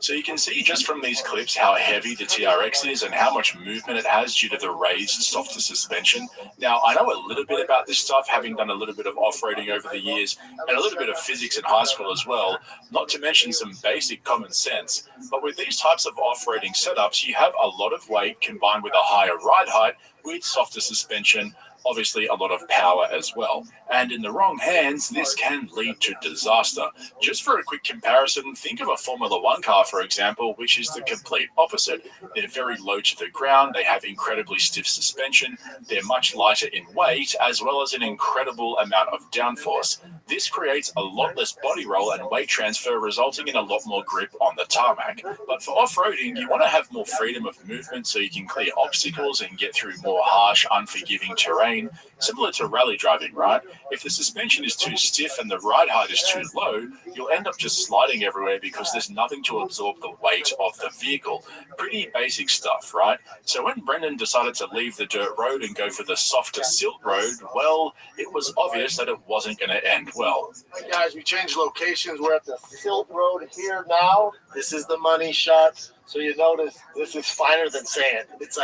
So you can see just from these clips how heavy the TRX is and how much movement it has due to the raised, softer suspension. Now, I know a little bit about this stuff, having done a little bit of off-roading over the years and a little bit of physics in high school as well, not to mention some basic common sense. But with these types of off-roading setups, you have a lot of weight combined with a higher ride height with softer suspension, obviously a lot of power as well. And in the wrong hands, this can lead to disaster. Just for a quick comparison, think of a Formula One car, for example, which is the complete opposite. They're very low to the ground, they have incredibly stiff suspension, they're much lighter in weight, as well as an incredible amount of downforce. This creates a lot less body roll and weight transfer, resulting in a lot more grip on the tarmac. But for off-roading, you want to have more freedom of movement so you can clear obstacles and get through more harsh, unforgiving terrain, similar to rally driving, right? If the suspension is too stiff and the ride height is too low, you'll end up just sliding everywhere because there's nothing to absorb the weight of the vehicle. Pretty basic stuff, right? So when Brendan decided to leave the dirt road and go for the softer silt road, well, it was obvious that it wasn't going to end well. Hey guys, we changed locations. We're at the silt road here now. This is the money shot. So you notice this is finer than sand. It's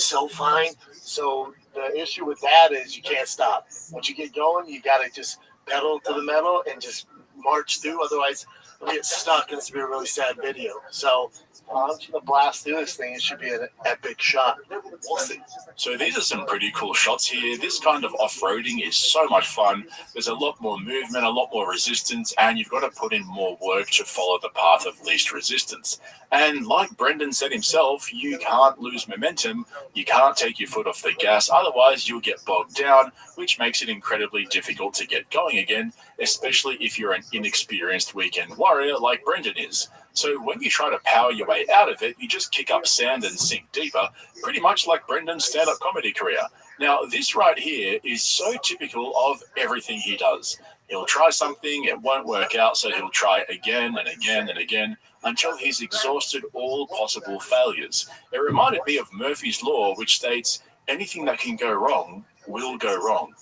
so fine. So the issue with that is you can't stop. Once you get going, you got to just pedal to the metal and just march through. Otherwise, you'll get stuck and it's going to be a really sad video. So I'm just going to blast through this thing. It should be an epic shot. We'll see. So these are some pretty cool shots here. This kind of off-roading is so much fun. There's a lot more movement, a lot more resistance, and you've got to put in more work to follow the path of least resistance. And like Brendan said himself, you can't lose momentum. You can't take your foot off the gas. Otherwise, you'll get bogged down, which makes it incredibly difficult to get going again, especially if you're an inexperienced weekend warrior like Brendan is. So when you try to power your way out of it, you just kick up sand and sink deeper, pretty much like Brendan's stand-up comedy career. Now, this right here is so typical of everything he does. He'll try something, it won't work out, so he'll try again and again and again until he's exhausted all possible failures. It reminded me of Murphy's Law, which states, anything that can go wrong will go wrong.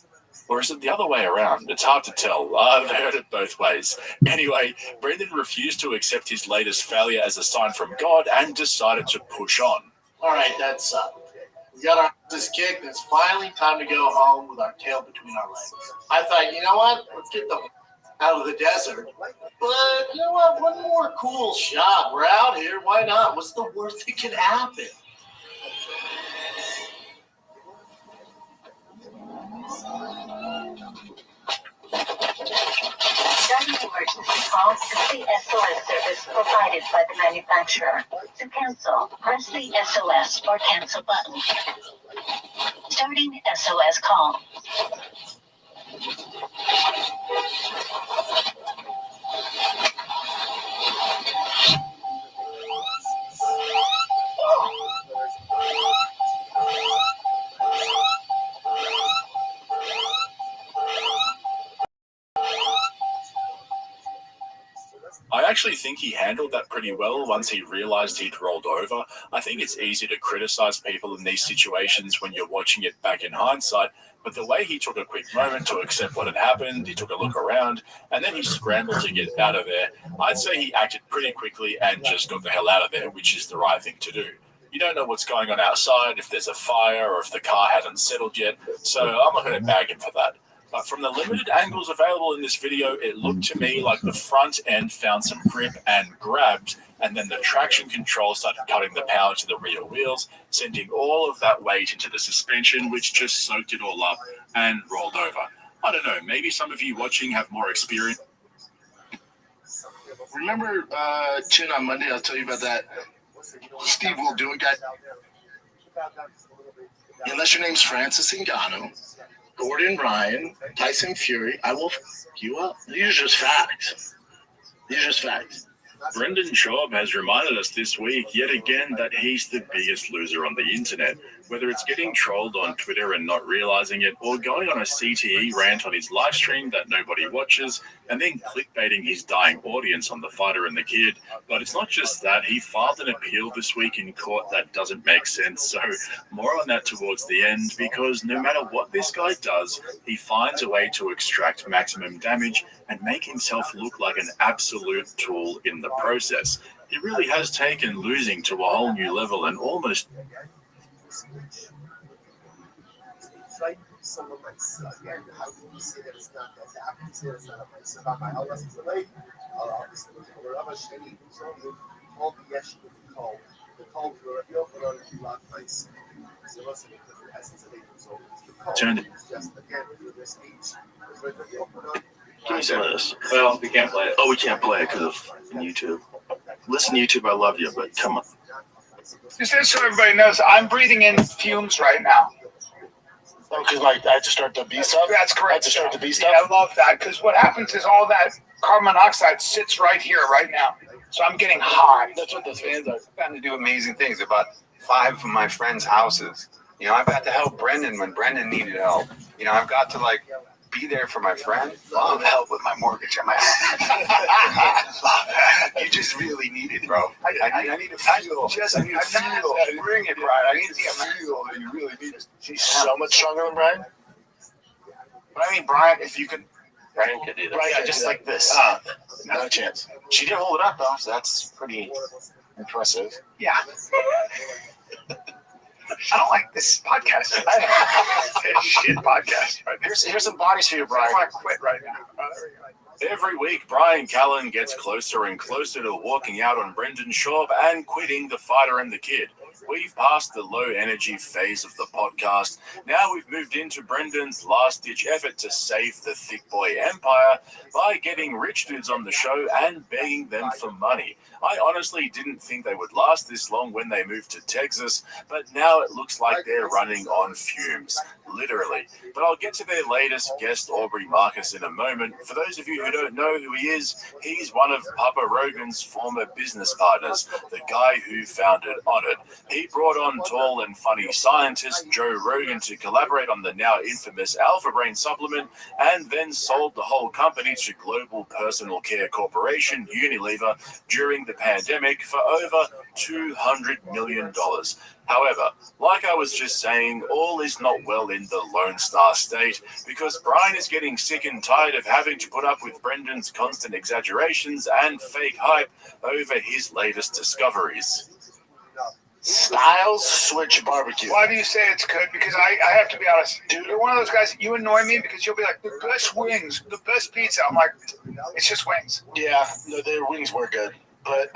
Or is it the other way around? It's hard to tell. I've heard it both ways. Anyway, Brendan refused to accept his latest failure as a sign from God and decided to push on. All right, that's we got our asses kicked. It's finally time to go home with our tail between our legs. I thought, you know what? Let's get the out of the desert. But you know what? One more cool shot. We're out here. Why not? What's the worst that can happen? During emergency calls, the SOS service provided by the manufacturer. To cancel, press the SOS or cancel button. Starting SOS call. I actually think he handled that pretty well once he realized he'd rolled over. I think it's easy to criticize people in these situations when you're watching it back in hindsight, but the way he took a quick moment to accept what had happened, he took a look around, and then he scrambled to get out of there, I'd say he acted pretty quickly and just got the hell out of there, which is the right thing to do. You don't know what's going on outside, if there's a fire or if the car hasn't settled yet, so I'm not going to bag him for that. But from the limited angles available in this video, it looked to me like the front end found some grip and grabbed, and then the traction control started cutting the power to the rear wheels, sending all of that weight into the suspension, which just soaked it all up and rolled over. I don't know, maybe some of you watching have more experience. Remember, Chin, on Monday, I'll tell you about that Steve will do it guy. Unless your name's Francis Ngannou, Gordon Ryan, Tyson Fury, I will f you up. These are just facts. These are just facts. Brendan Schaub has reminded us this week yet again that he's the biggest loser on the internet. Whether it's getting trolled on Twitter and not realizing it, or going on a CTE rant on his live stream that nobody watches, and then clickbaiting his dying audience on the fighter and the kid. But it's not just that. He filed an appeal this week in court that doesn't make sense. So more on that towards the end, because no matter what this guy does, he finds a way to extract maximum damage and make himself look like an absolute tool in the process. He really has taken losing to a whole new level and almost... Someone like, again, how can you say that it's not that? How can you say that it's not a place about my Allah is delayed? Obviously, the Rabbi Sheni, who's on the called the Yesh with the call. The call for a yoke on a lot place. So, listen, because the essence of it is over. The call is just, again, for this age. Give me some of this. Well, we can't play it. Oh, we can't play it because of YouTube. Listen, YouTube, I love you, but come on. Just so everybody knows, I'm breathing in fumes right now. Oh, because like I have to start the B stuff? That's correct. I have to start the B stuff? Yeah, I love that, because what happens is all that carbon monoxide sits right here, right now. So I'm getting high. That's what those fans are. I've gotten to do amazing things about 5 of my friends' houses. You know, I've got to help Brendan when Brendan needed help. You know, I've got to like be there for my friend. Love help with my mortgage on my house. You just really need it, bro. I need to feel. I need to feel. Bring it, Brian. I need to feel that you really need it. She's so much stronger than Brian. But I mean, Brian, if you could. Brian could do that. Brian, just like this. Not a chance. She did hold it up, though, so that's pretty impressive. Yeah. I don't like this podcast. Shit podcast. Right? Here's some bodies for you, Brian. I want to quit right now. Every week, Brian Callen gets closer and closer to walking out on Brendan Schaub and quitting the fighter and the kid. We've passed the low-energy phase of the podcast. Now we've moved into Brendan's last-ditch effort to save the thick boy empire by getting rich dudes on the show and begging them for money. I honestly didn't think they would last this long when they moved to Texas, but now it looks like they're running on fumes, literally. But I'll get to their latest guest, Aubrey Marcus, in a moment. For those of you who don't know who he is, he's one of Papa Rogan's former business partners, the guy who founded Onnit. He brought on tall and funny scientist Joe Rogan to collaborate on the now infamous Alpha Brain supplement, and then sold the whole company to global personal care corporation Unilever during the pandemic for over $200 million. However, like I was just saying, all is not well in the Lone Star State, because Brian is getting sick and tired of having to put up with Brendan's constant exaggerations and fake hype over his latest discoveries. Styles Switch Barbecue. Why do you say it's good? Because I have to be honest, dude. You're one of those guys. You annoy me because you'll be like, the best wings, the best pizza. I'm like, it's just wings. Yeah, no, their wings were good. But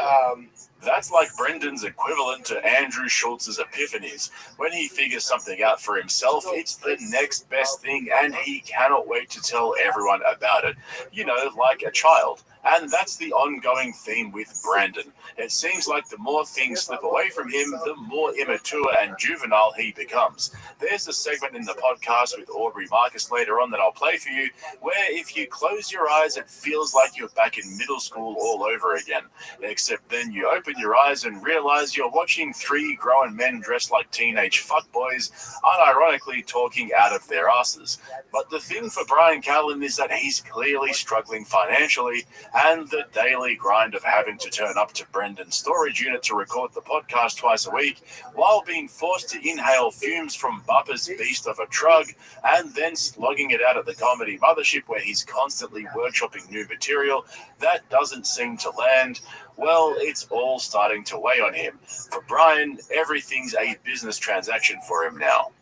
that's like Brendan's equivalent to Andrew Schultz's epiphanies. When he figures something out for himself, it's the next best thing, and he cannot wait to tell everyone about it. You know, like a child. And that's the ongoing theme with Brandon. It seems like the more things slip away from him, the more immature and juvenile he becomes. There's a segment in the podcast with Aubrey Marcus later on that I'll play for you, where if you close your eyes, it feels like you're back in middle school all over again. Except then you open your eyes and realize you're watching three grown men dressed like teenage fuckboys, unironically talking out of their asses. But the thing for Brian Callen is that he's clearly struggling financially, and the daily grind of having to turn up to Brendan's storage unit to record the podcast twice a week, while being forced to inhale fumes from Bubba's beast of a drug, and then slogging it out at the comedy mothership where he's constantly workshopping new material that doesn't seem to land. Well, it's all starting to weigh on him. For Brian, everything's a business transaction for him now.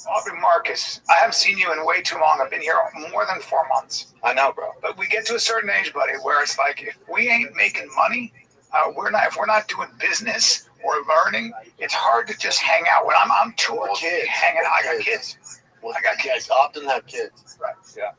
Aubrey Marcus, I haven't seen you in way too long. I've been here more than 4 months. I know, bro. But we get to a certain age, buddy, where it's like, if we ain't making money, if we're not doing business or learning, it's hard to just hang out. When I'm too old to be hanging out. I got kids. I got kids. I often have kids. Right. Yeah.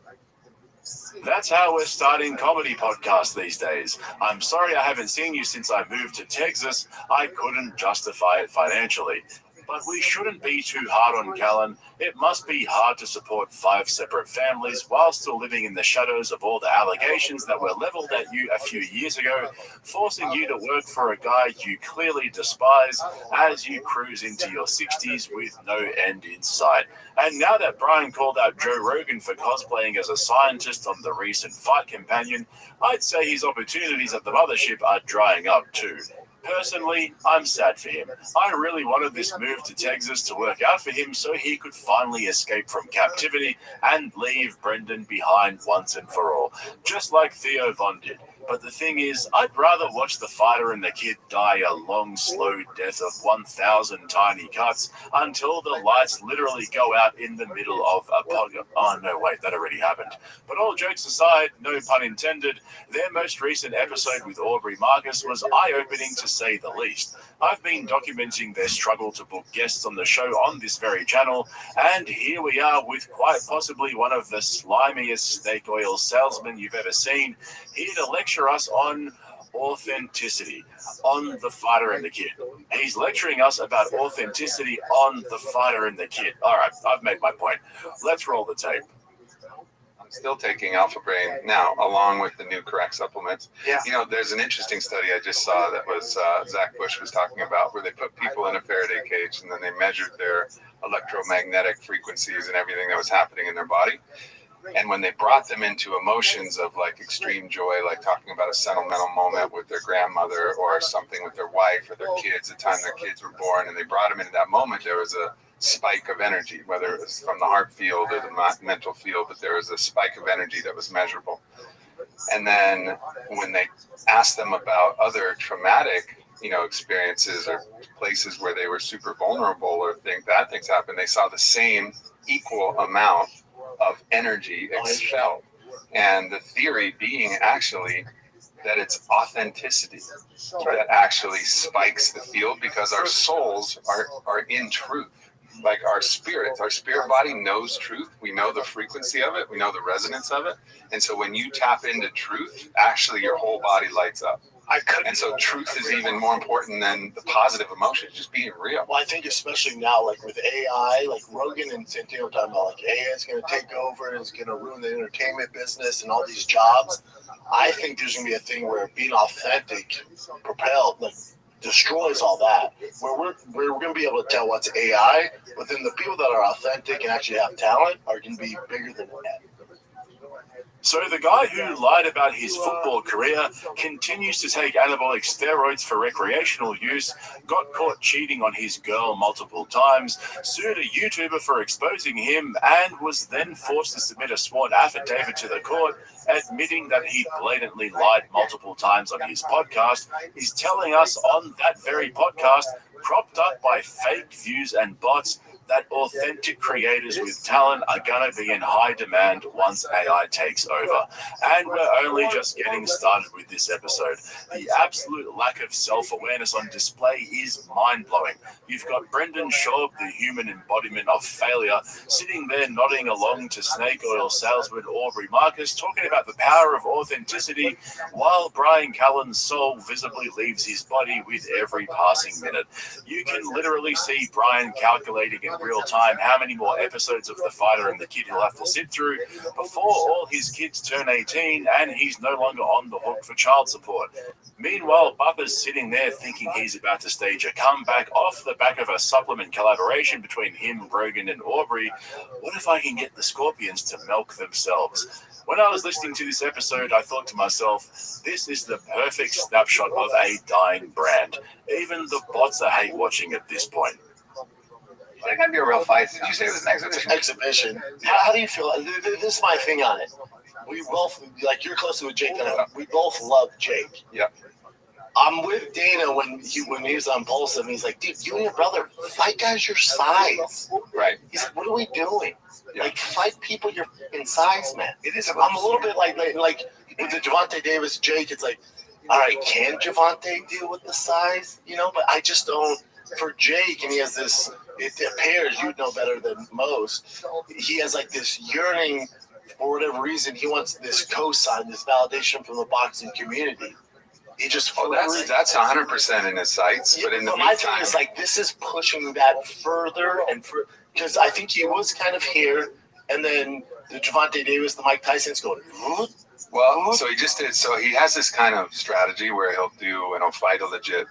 That's how we're starting comedy podcasts these days. I'm sorry I haven't seen you since I moved to Texas. I couldn't justify it financially. But we shouldn't be too hard on Callen. It must be hard to support 5 separate families while still living in the shadows of all the allegations that were leveled at you a few years ago, forcing you to work for a guy you clearly despise as you cruise into your 60s with no end in sight. And now that Brian called out Joe Rogan for cosplaying as a scientist on the recent Fight Companion, I'd say his opportunities at the mothership are drying up too. Personally, I'm sad for him. I really wanted this move to Texas to work out for him so he could finally escape from captivity and leave Brendan behind once and for all, just like Theo Von did. But the thing is, I'd rather watch the fighter and the kid die a long, slow death of 1,000 tiny cuts until the lights literally go out in the middle of a podcast. Oh, no, wait, that already happened. But all jokes aside, no pun intended, their most recent episode with Aubrey Marcus was eye-opening to say the least. I've been documenting their struggle to book guests on the show on this very channel, and here we are with quite possibly one of the slimiest snake oil salesmen you've ever seen, here to lecture us on authenticity on the fighter and the kid. He's lecturing us about authenticity on the fighter and the kid. All right, I've made my point. Let's roll the tape. I'm still taking Alpha Brain now, along with the new correct supplements. Yeah. You know, there's an interesting study I just saw that was Zach Bush was talking about, where they put people in a Faraday cage and then they measured their electromagnetic frequencies and everything that was happening in their body. And when they brought them into emotions of like extreme joy, like talking about a sentimental moment with their grandmother or something with their wife or their kids, the time their kids were born, and they brought them into that moment, there was a spike of energy, whether it was from the heart field or the mental field, but there was a spike of energy that was measurable. And then when they asked them about other traumatic, experiences or places where they were super vulnerable or bad things happened, they saw the same equal amount of energy expelled. And the theory being actually that it's authenticity that actually spikes the field, because our souls are in truth. Like our spirit body knows truth. We know the frequency of it. We know the resonance of it. And so when you tap into truth, actually your whole body lights up. And so truth is even more important than the positive emotions, just being real. Well, I think especially now, like with AI, like Rogan and Santino talking about, like AI is going to take over and it's going to ruin the entertainment business and all these jobs. I think there's going to be a thing where being authentic, propelled, like destroys all that. Where we're going to be able to tell what's AI, but then the people that are authentic and actually have talent are going to be bigger than that. So the guy who lied about his football career continues to take anabolic steroids for recreational use, got caught cheating on his girl multiple times, sued a YouTuber for exposing him, and was then forced to submit a sworn affidavit to the court admitting that he blatantly lied multiple times on his podcast, is telling us on that very podcast, propped up by fake views and bots, that authentic creators with talent are going to be in high demand once AI takes over. And we're only just getting started with this episode. The absolute lack of self-awareness on display is mind-blowing. You've got Brendan Schaub, the human embodiment of failure, sitting there nodding along to snake oil salesman Aubrey Marcus, talking about the power of authenticity, while Brian Callen's soul visibly leaves his body with every passing minute. You can literally see Brian calculating in real time how many more episodes of The Fighter and the Kid he'll have to sit through before all his kids turn 18 and he's no longer on the hook for child support. Meanwhile, Bubba's sitting there thinking he's about to stage a comeback off the back of a supplement collaboration between him, Rogan, and Aubrey. What if I can get the Scorpions to milk themselves? When I was listening to this episode, I thought to myself, this is the perfect snapshot of a dying brand. Even the bots are hate watching at this point. That gotta be a real fight. Did you say it was an exhibition? Exhibition. How do you feel? This is my thing on it. We both, like, you're closer with Jake than I. We both love Jake. Yep. I'm with Dana when he was on Pulse, and he's like, dude, you and your brother, fight guys your size. Right. He's like, what are we doing? Yeah. Like, fight people your in size, man. It is. I'm a little bit like with the Javante Davis Jake, it's like, all right, can Javante deal with the size? You know, but I just don't. For Jake, and he has this, it appears, you'd know better than most, he has like this yearning, for whatever reason, he wants this cosign, this validation from the boxing community. He just, that's 100% in his sights, but in the my meantime, thing is like, this is pushing that further and further, because I think he was kind of here, and then the Javante Davis, the Mike Tyson's going, well, so he just did, so he has this kind of strategy where he'll fight a legit,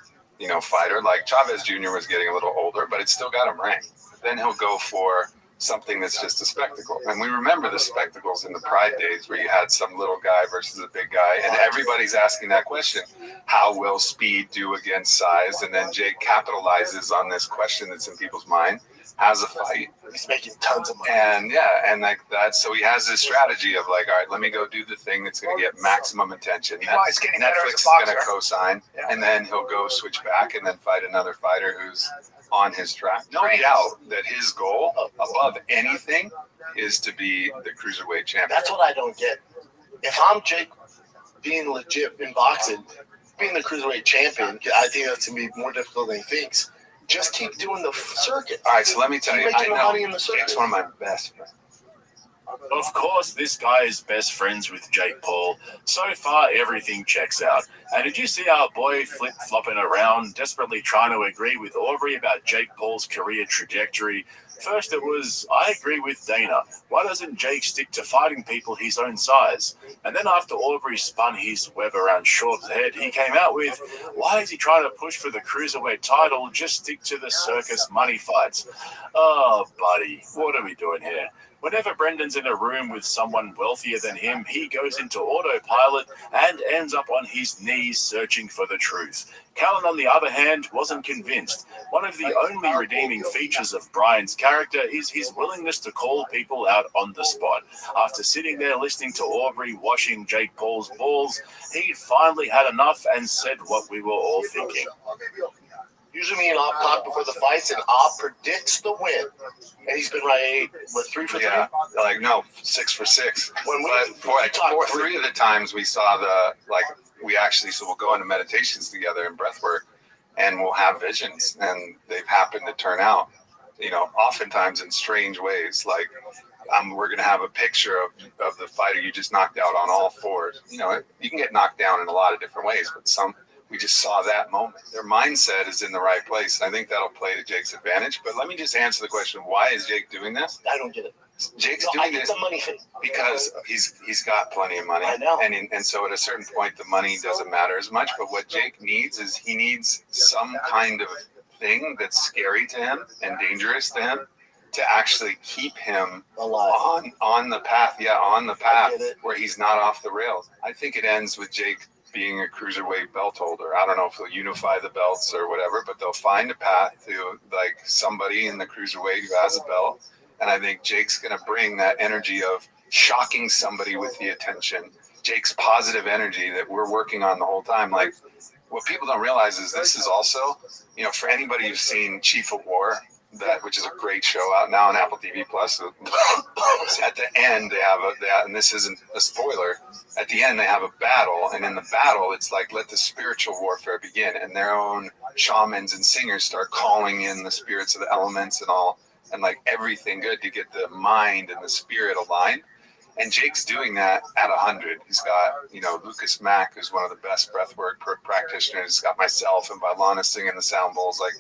fighter. Like Chavez Jr. was getting a little older, but it's still got him ranked. Then he'll go for something that's just a spectacle. And we remember the spectacles in the Pride days where you had some little guy versus a big guy, and everybody's asking that question, how will speed do against size? And then Jake capitalizes on this question that's in people's mind, has a fight. He's making tons of money. And like that, so he has this strategy of like, all right, let me go do the thing that's going to get maximum attention. Netflix is going to co-sign, and then he'll go switch back and then fight another fighter who's on his track. No doubt that his goal above anything is to be the cruiserweight champion. That's what I don't get. If I'm Jake being legit in boxing, being the cruiserweight champion, I think that's going to be more difficult than he thinks. Just keep doing the circuit. All right, so let me tell you, I know money in the circuit. Jake's one of my best friends. Of course, this guy is best friends with Jake Paul. So far, everything checks out. And did you see our boy flip-flopping around, desperately trying to agree with Aubrey about Jake Paul's career trajectory? First it was, I agree with Dana. Why doesn't Jake stick to fighting people his own size? And then after Aubrey spun his web around Short's head, he came out with, why is he trying to push for the cruiserweight title? Just stick to the circus money fights. Oh, buddy, what are we doing here? Whenever Brendan's in a room with someone wealthier than him, he goes into autopilot and ends up on his knees searching for the truth. Callen, on the other hand, wasn't convinced. One of the only redeeming features of Brian's character is his willingness to call people out on the spot. After sitting there listening to Aubrey washing Jake Paul's balls, he finally had enough and said what we were all thinking. Usually me and Op talk before the fights, and Op predicts the win. And he's been right, 3 for 3? Yeah, like, no, 6 for 6. But three of the times we saw so we'll go into meditations together and breath work, and we'll have visions, and they've happened to turn out, oftentimes in strange ways. Like, we're going to have a picture of the fighter you just knocked out on all fours. You can get knocked down in a lot of different ways, but we just saw that moment. Their mindset is in the right place, and I think that'll play to Jake's advantage. But let me just answer the question: why is Jake doing this? I don't get it. Jake's doing this the money thing because he's got plenty of money. I know. And so at a certain point, the money doesn't matter as much. But what Jake needs is he needs some kind of thing that's scary to him and dangerous to him to actually keep him alive on the path. Yeah, on the path where he's not off the rails. I think it ends with Jake being a cruiserweight belt holder. I don't know if they'll unify the belts or whatever, but they'll find a path to like somebody in the cruiserweight who has a belt. And I think Jake's going to bring that energy of shocking somebody with the attention. Jake's positive energy that we're working on the whole time. Like, what people don't realize is this is also, for anybody who's seen Chief of War, which is a great show out now on Apple TV Plus. So at the end, they have and this isn't a spoiler. At the end, they have a battle, and in the battle, it's like let the spiritual warfare begin, and their own shamans and singers start calling in the spirits of the elements and all, and like everything good to get the mind and the spirit aligned. And Jake's doing that at 100. He's got, Lucas Mack, who's one of the best breathwork practitioners. He's got myself and Bailana singing the sound bowls. Like,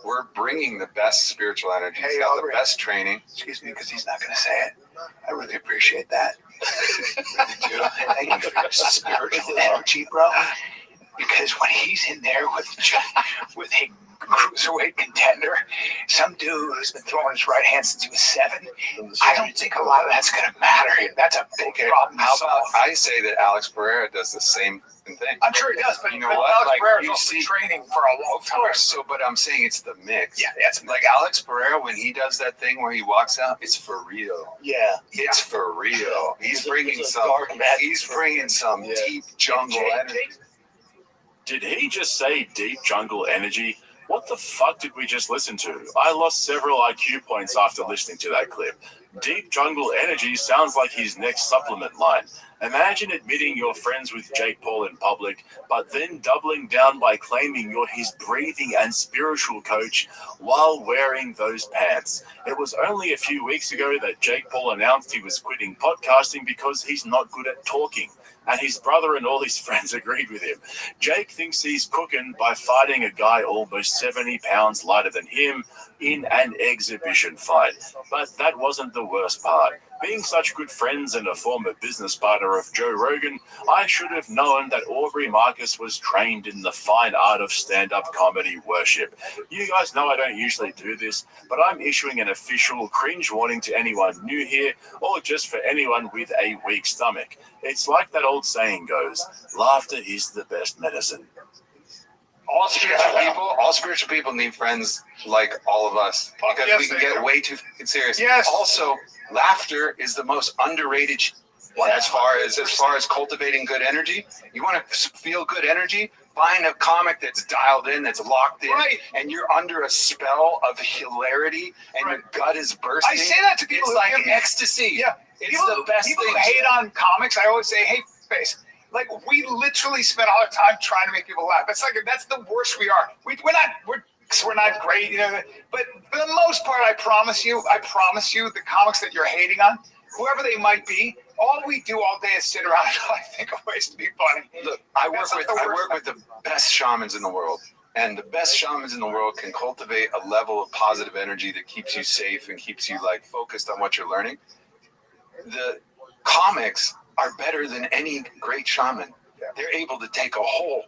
we're bringing the best spiritual energy. He's got the best training. Excuse me, because he's not going to say it. I really appreciate that. Thank you for your spiritual energy, bro. Because when he's in there with a cruiserweight contender, some dude who's been throwing his right hand since he was 7, I don't think a lot of that's going to matter. That's a big problem. How about I say that Alex Pereira does the same thing? I'm sure he does, but you know what? Alex Like, Pereira's you also see, training for a long time. Of course, but I'm saying it's the mix. Yeah, it's like Alex Pereira when he does that thing where he walks out. It's for real. Yeah, it's for real. He's bringing some. He's bringing some deep jungle energy. Did he just say deep jungle energy? What the fuck did we just listen to? I lost several IQ points after listening to that clip. Deep jungle energy sounds like his next supplement line. Imagine admitting you're friends with Jake Paul in public, but then doubling down by claiming you're his breathing and spiritual coach while wearing those pants. It was only a few weeks ago that Jake Paul announced he was quitting podcasting because he's not good at talking. And his brother and all his friends agreed with him. Jake thinks he's cooking by fighting a guy almost 70 pounds lighter than him in an exhibition fight. But that wasn't the worst part. Being such good friends and a former business partner of Joe Rogan, I should have known that Aubrey Marcus was trained in the fine art of stand-up comedy worship. You guys know I don't usually do this, but I'm issuing an official cringe warning to anyone new here or just for anyone with a weak stomach. It's like that old saying goes, laughter is the best medicine. All spiritual people need friends like all of us because we can get way too serious. Yes. Also, laughter is the most underrated as far as cultivating good energy. You want to feel good energy? Find a comic that's dialed in, that's locked in, and you're under a spell of hilarity, and your gut is bursting. I say that to people. It's like ecstasy. Yeah, it's the best thing. People who hate on comics, I always say, hey, face. Like, we literally spend all our time trying to make people laugh. That's the worst we are. We're not great, but for the most part, I promise you, the comics that you're hating on, whoever they might be, all we do all day is sit around and try to think of ways to be funny. Look, I work with the best shamans in the world, and the best shamans in the world can cultivate a level of positive energy that keeps you safe and keeps you focused on what you're learning. The comics are better than any great shaman. They're able to take a whole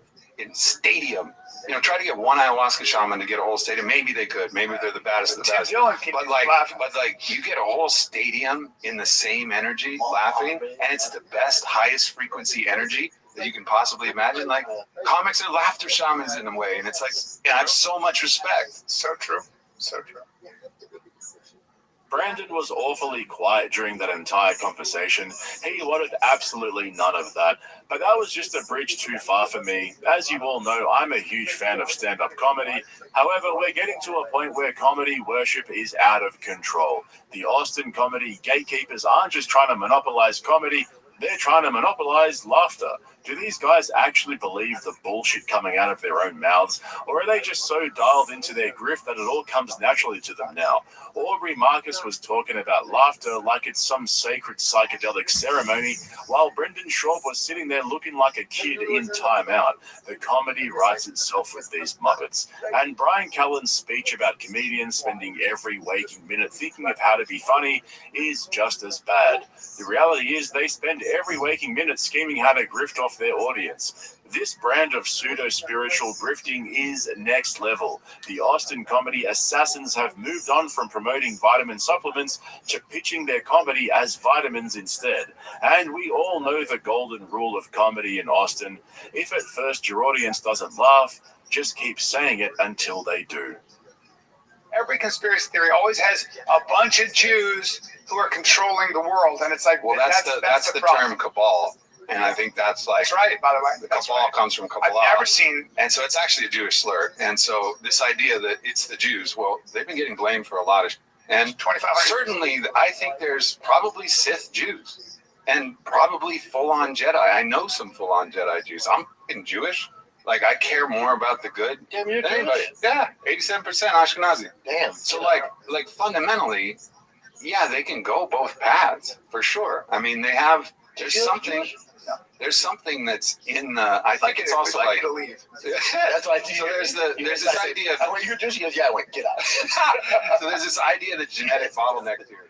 stadium. Try to get one ayahuasca shaman to get a whole stadium. Maybe they could. Maybe they're the baddest of the best. But you get a whole stadium in the same energy, laughing, and it's the best, highest frequency energy that you can possibly imagine. Comics are laughter shamans in a way, and it's I have so much respect. So true. So true. Brandon was awfully quiet during that entire conversation. He wanted absolutely none of that, but that was just a bridge too far for me. As you all know, I'm a huge fan of stand-up comedy. However, we're getting to a point where comedy worship is out of control. The Austin comedy gatekeepers aren't just trying to monopolize comedy, they're trying to monopolize laughter. Do these guys actually believe the bullshit coming out of their own mouths, or are they just so dialed into their grift that it all comes naturally to them now? Aubrey Marcus was talking about laughter like it's some sacred psychedelic ceremony, while Brendan Schaub was sitting there looking like a kid in timeout. The comedy writes itself with these Muppets. And Brian Callen's speech about comedians spending every waking minute thinking of how to be funny is just as bad. The reality is they spend every waking minute scheming how to grift off their audience. This brand of pseudo-spiritual grifting is next level. The Austin comedy assassins have moved on from promoting vitamin supplements to pitching their comedy as vitamins instead. And we all know the golden rule of comedy in Austin. If at first your audience doesn't laugh, just keep saying it until they do. Every conspiracy theory always has a bunch of Jews who are controlling the world, and it's like, well, that's the term cabal. And I think that's like, That's right, by the way. the Kabbalah comes from Kabbalah. I've never seen. And so it's actually a Jewish slur. And so this idea that it's the Jews, well, they've been getting blamed for a lot of, and 2,500. certainly I think there's probably Sith Jews and probably full-on Jedi. I know some full-on Jedi Jews. I'm fucking Jewish. Like, I care more about the good Damn, you're than anybody. Jewish? Yeah, 87% Ashkenazi. Damn. So like fundamentally, yeah, they can go both paths for sure. I mean, they have, there's something that's in the, I think it's also like, That's why so there's this idea of, you're Jewish. He goes, yeah, I went, get out. so there's this idea that genetic bottleneck theory.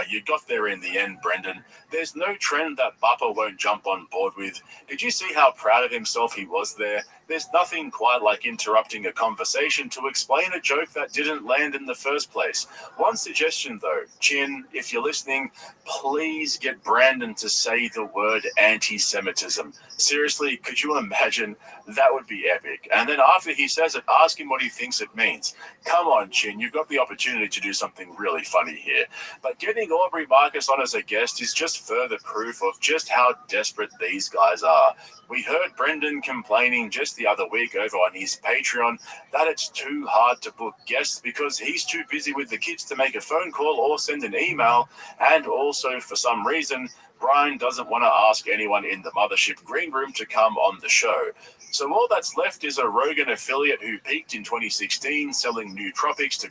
You got there in the end, Brendan. There's no trend that Bappa won't jump on board with. Did you see how proud of himself he was there? There's nothing quite like interrupting a conversation to explain a joke that didn't land in the first place. One suggestion though, Chin, if you're listening, please get Brandon to say the word anti-Semitism. Seriously, could you imagine? That would be epic. And then after he says it, ask him what he thinks it means. Come on, Chin, you've got the opportunity to do something really funny here. But getting Aubrey Marcus on as a guest is just further proof of just how desperate these guys are. We heard Brendan complaining just the other week over on his Patreon that it's too hard to book guests because he's too busy with the kids to make a phone call or send an email. And also, for some reason, Brian doesn't want to ask anyone in the Mothership Green Room to come on the show. So all that's left is a Rogan affiliate who peaked in 2016 selling nootropics to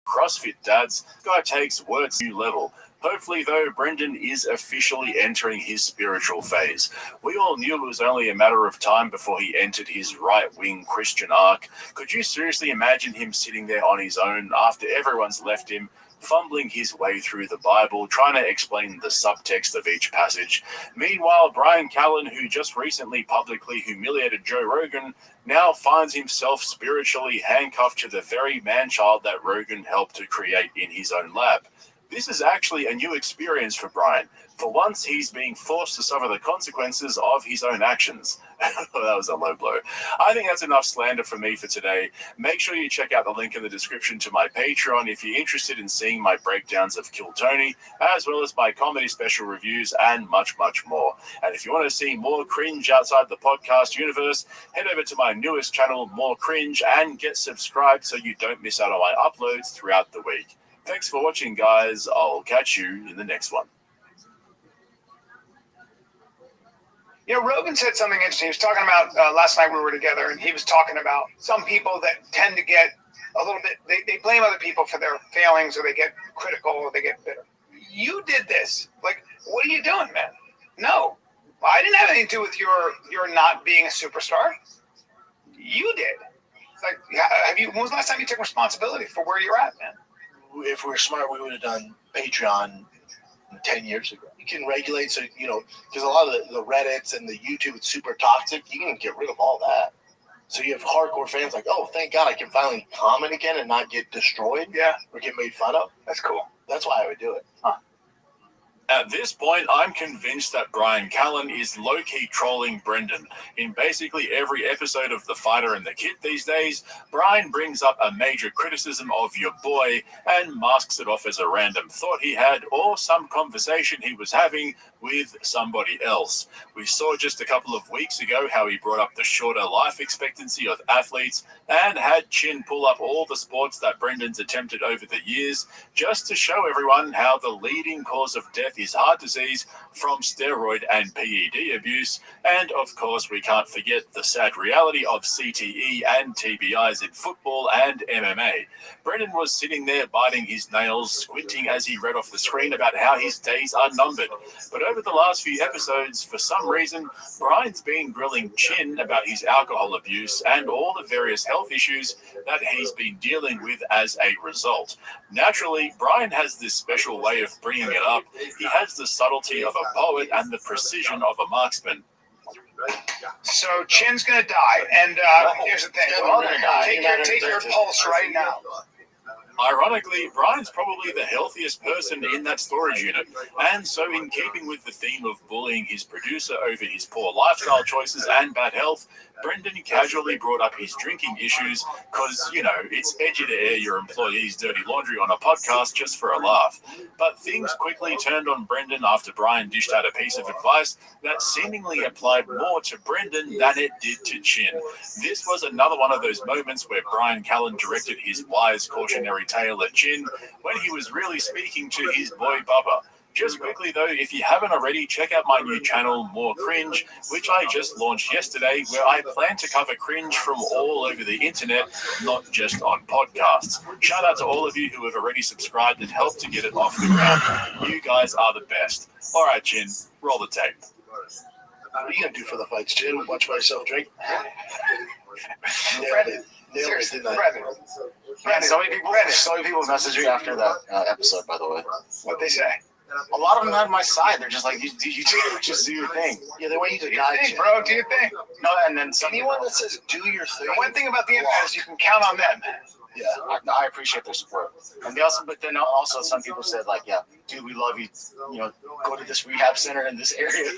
CrossFit dads. Guy takes words new level. Hopefully, though, Brendan is officially entering his spiritual phase. We all knew it was only a matter of time before he entered his right-wing Christian arc. Could you seriously imagine him sitting there on his own after everyone's left him, fumbling his way through the Bible, trying to explain the subtext of each passage? Meanwhile, Brian Callen, who just recently publicly humiliated Joe Rogan, now finds himself spiritually handcuffed to the very man-child that Rogan helped to create in his own lab. This is actually a new experience for Brian. For once, he's being forced to suffer the consequences of his own actions. That was a low blow. I think that's enough slander for me for today. Make sure you check out the link in the description to my Patreon if you're interested in seeing my breakdowns of Kill Tony, as well as my comedy special reviews and much, much more. And if you want to see more cringe outside the podcast universe, head over to my newest channel, More Cringe, and get subscribed so you don't miss out on my uploads throughout the week. Thanks for watching, guys. I'll catch you in the next one. You know, Rogan said something interesting. He was talking about last night we were together, and he was talking about some people that tend to get a little bit, they blame other people for their failings, or they get critical, or they get bitter. You did this. Like, what are you doing, man? No. I didn't have anything to do with your not being a superstar. You did. It's like, when was the last time you took responsibility for where you're at, man? If we were smart, we would have done Patreon 10 years ago. You can regulate, so, you know, because a lot of the Reddits and the YouTube, it's super toxic. You can get rid of all that. So you have hardcore fans like, oh, thank God I can finally comment again and not get destroyed or get made fun of. That's cool. That's why I would do it. Huh. At this point, I'm convinced that Brian Callen is low-key trolling Brendan. In basically every episode of The Fighter and the Kid these days, Brian brings up a major criticism of your boy and masks it off as a random thought he had or some conversation he was having with somebody else. We saw just a couple of weeks ago how he brought up the shorter life expectancy of athletes and had Chin pull up all the sports that Brendan's attempted over the years just to show everyone how the leading cause of death is heart disease from steroid and PED abuse. And of course, we can't forget the sad reality of CTE and TBIs in football and MMA. Brendan was sitting there biting his nails, squinting as he read off the screen about how his days are numbered. But over the last few episodes, for some reason, Brian's been grilling Chin about his alcohol abuse and all the various health issues that he's been dealing with as a result. Naturally, Brian has this special way of bringing it up. He has the subtlety of a poet and the precision of a marksman. So Chin's gonna die, and here's the thing: we're all gonna die. Take your pulse right now. Ironically, Brian's probably the healthiest person in that storage unit, and so in keeping with the theme of bullying his producer over his poor lifestyle choices and bad health, Brendan casually brought up his drinking issues because, you know, it's edgy to air your employees' dirty laundry on a podcast just for a laugh. But things quickly turned on Brendan after Brian dished out a piece of advice that seemingly applied more to Brendan than it did to Chin. This was another one of those moments where Brian Callen directed his wise cautionary tale at Chin when he was really speaking to his boy Bubba. Just quickly though, if you haven't already, check out my new channel, More Cringe, which I just launched yesterday, where I plan to cover cringe from all over the internet, not just on podcasts. Shout out to all of you who have already subscribed and helped to get it off the ground. You guys are the best. All right, Chin, roll the tape. What are you going to do for the fights, Jim? Watch myself drink? Brendan, seriously, Brendan, so many people messaged me after that episode, by the way. What'd they say? A lot of them had my side. They're just like, you just do your thing. Yeah, they want you to do your thing, bro. Do your thing. No, and then anyone that says do your thing. The one thing about the internet is you can count on them. Yeah, I appreciate their support. And they also, but then also some people said like, yeah, dude, we love you. You know, go to this rehab center in this area.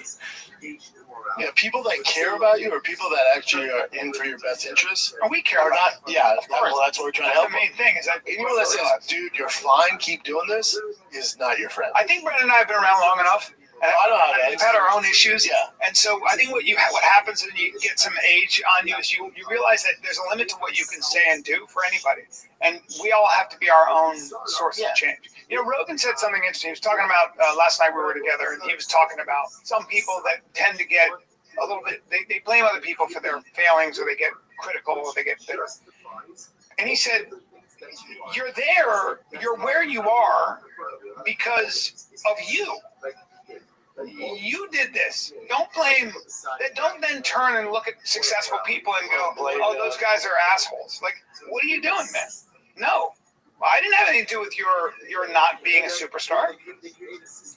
Yeah, people that care about you or people that actually are in for your best interest. And we care or not. Yeah, well, that's what we're trying to help. The main thing is that anyone that says, dude, you're fine, keep doing this, is not your friend. I think Brendan and I have been around long enough. And I don't know how we've had our own issues. Yeah. And so I think what happens when you get some age on you is you realize that there's a limit to what you can say and do for anybody. And we all have to be our own source of change. You know, Rogan said something interesting. He was talking about, last night we were together, and he was talking about some people that tend to get a little bit, they blame other people for their failings, or they get critical, or they get bitter. And he said, you're where you are because of you. You did this. Don't then turn and look at successful people and go, oh, those guys are assholes. Like, what are you doing, man? No. I didn't have anything to do with your not being a superstar.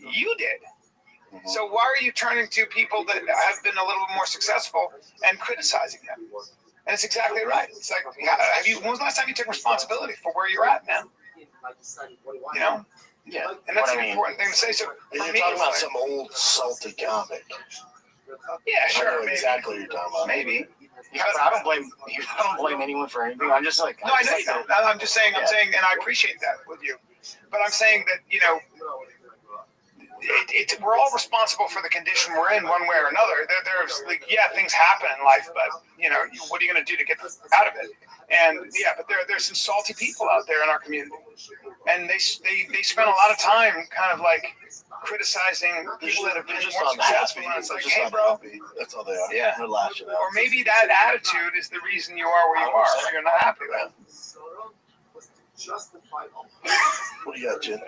You did. So why are you turning to people that have been a little more successful and criticizing them? And it's exactly right. It's like, when was the last time you took responsibility for where you're at, man? You know? Yeah. And that's an important thing to say. So you're talking about some old salty comic. Yeah, sure. I know exactly what you're talking about. Maybe. I don't blame anyone for anything. I'm just like, no, I know you don't. I'm just saying, and I appreciate that with you. But I'm saying that, you know, we're all responsible for the condition we're in one way or another. There's like, yeah, things happen in life, but you know, what are you going to do to get out of it? And yeah, but there's some salty people out there in our community, and they spend a lot of time kind of like criticizing people that have been more successful. And it's like, hey, bro, that's all they are. Yeah. They're lashing out. Or maybe that attitude is the reason you are where you are. You're not happy with. What do you got, Jen?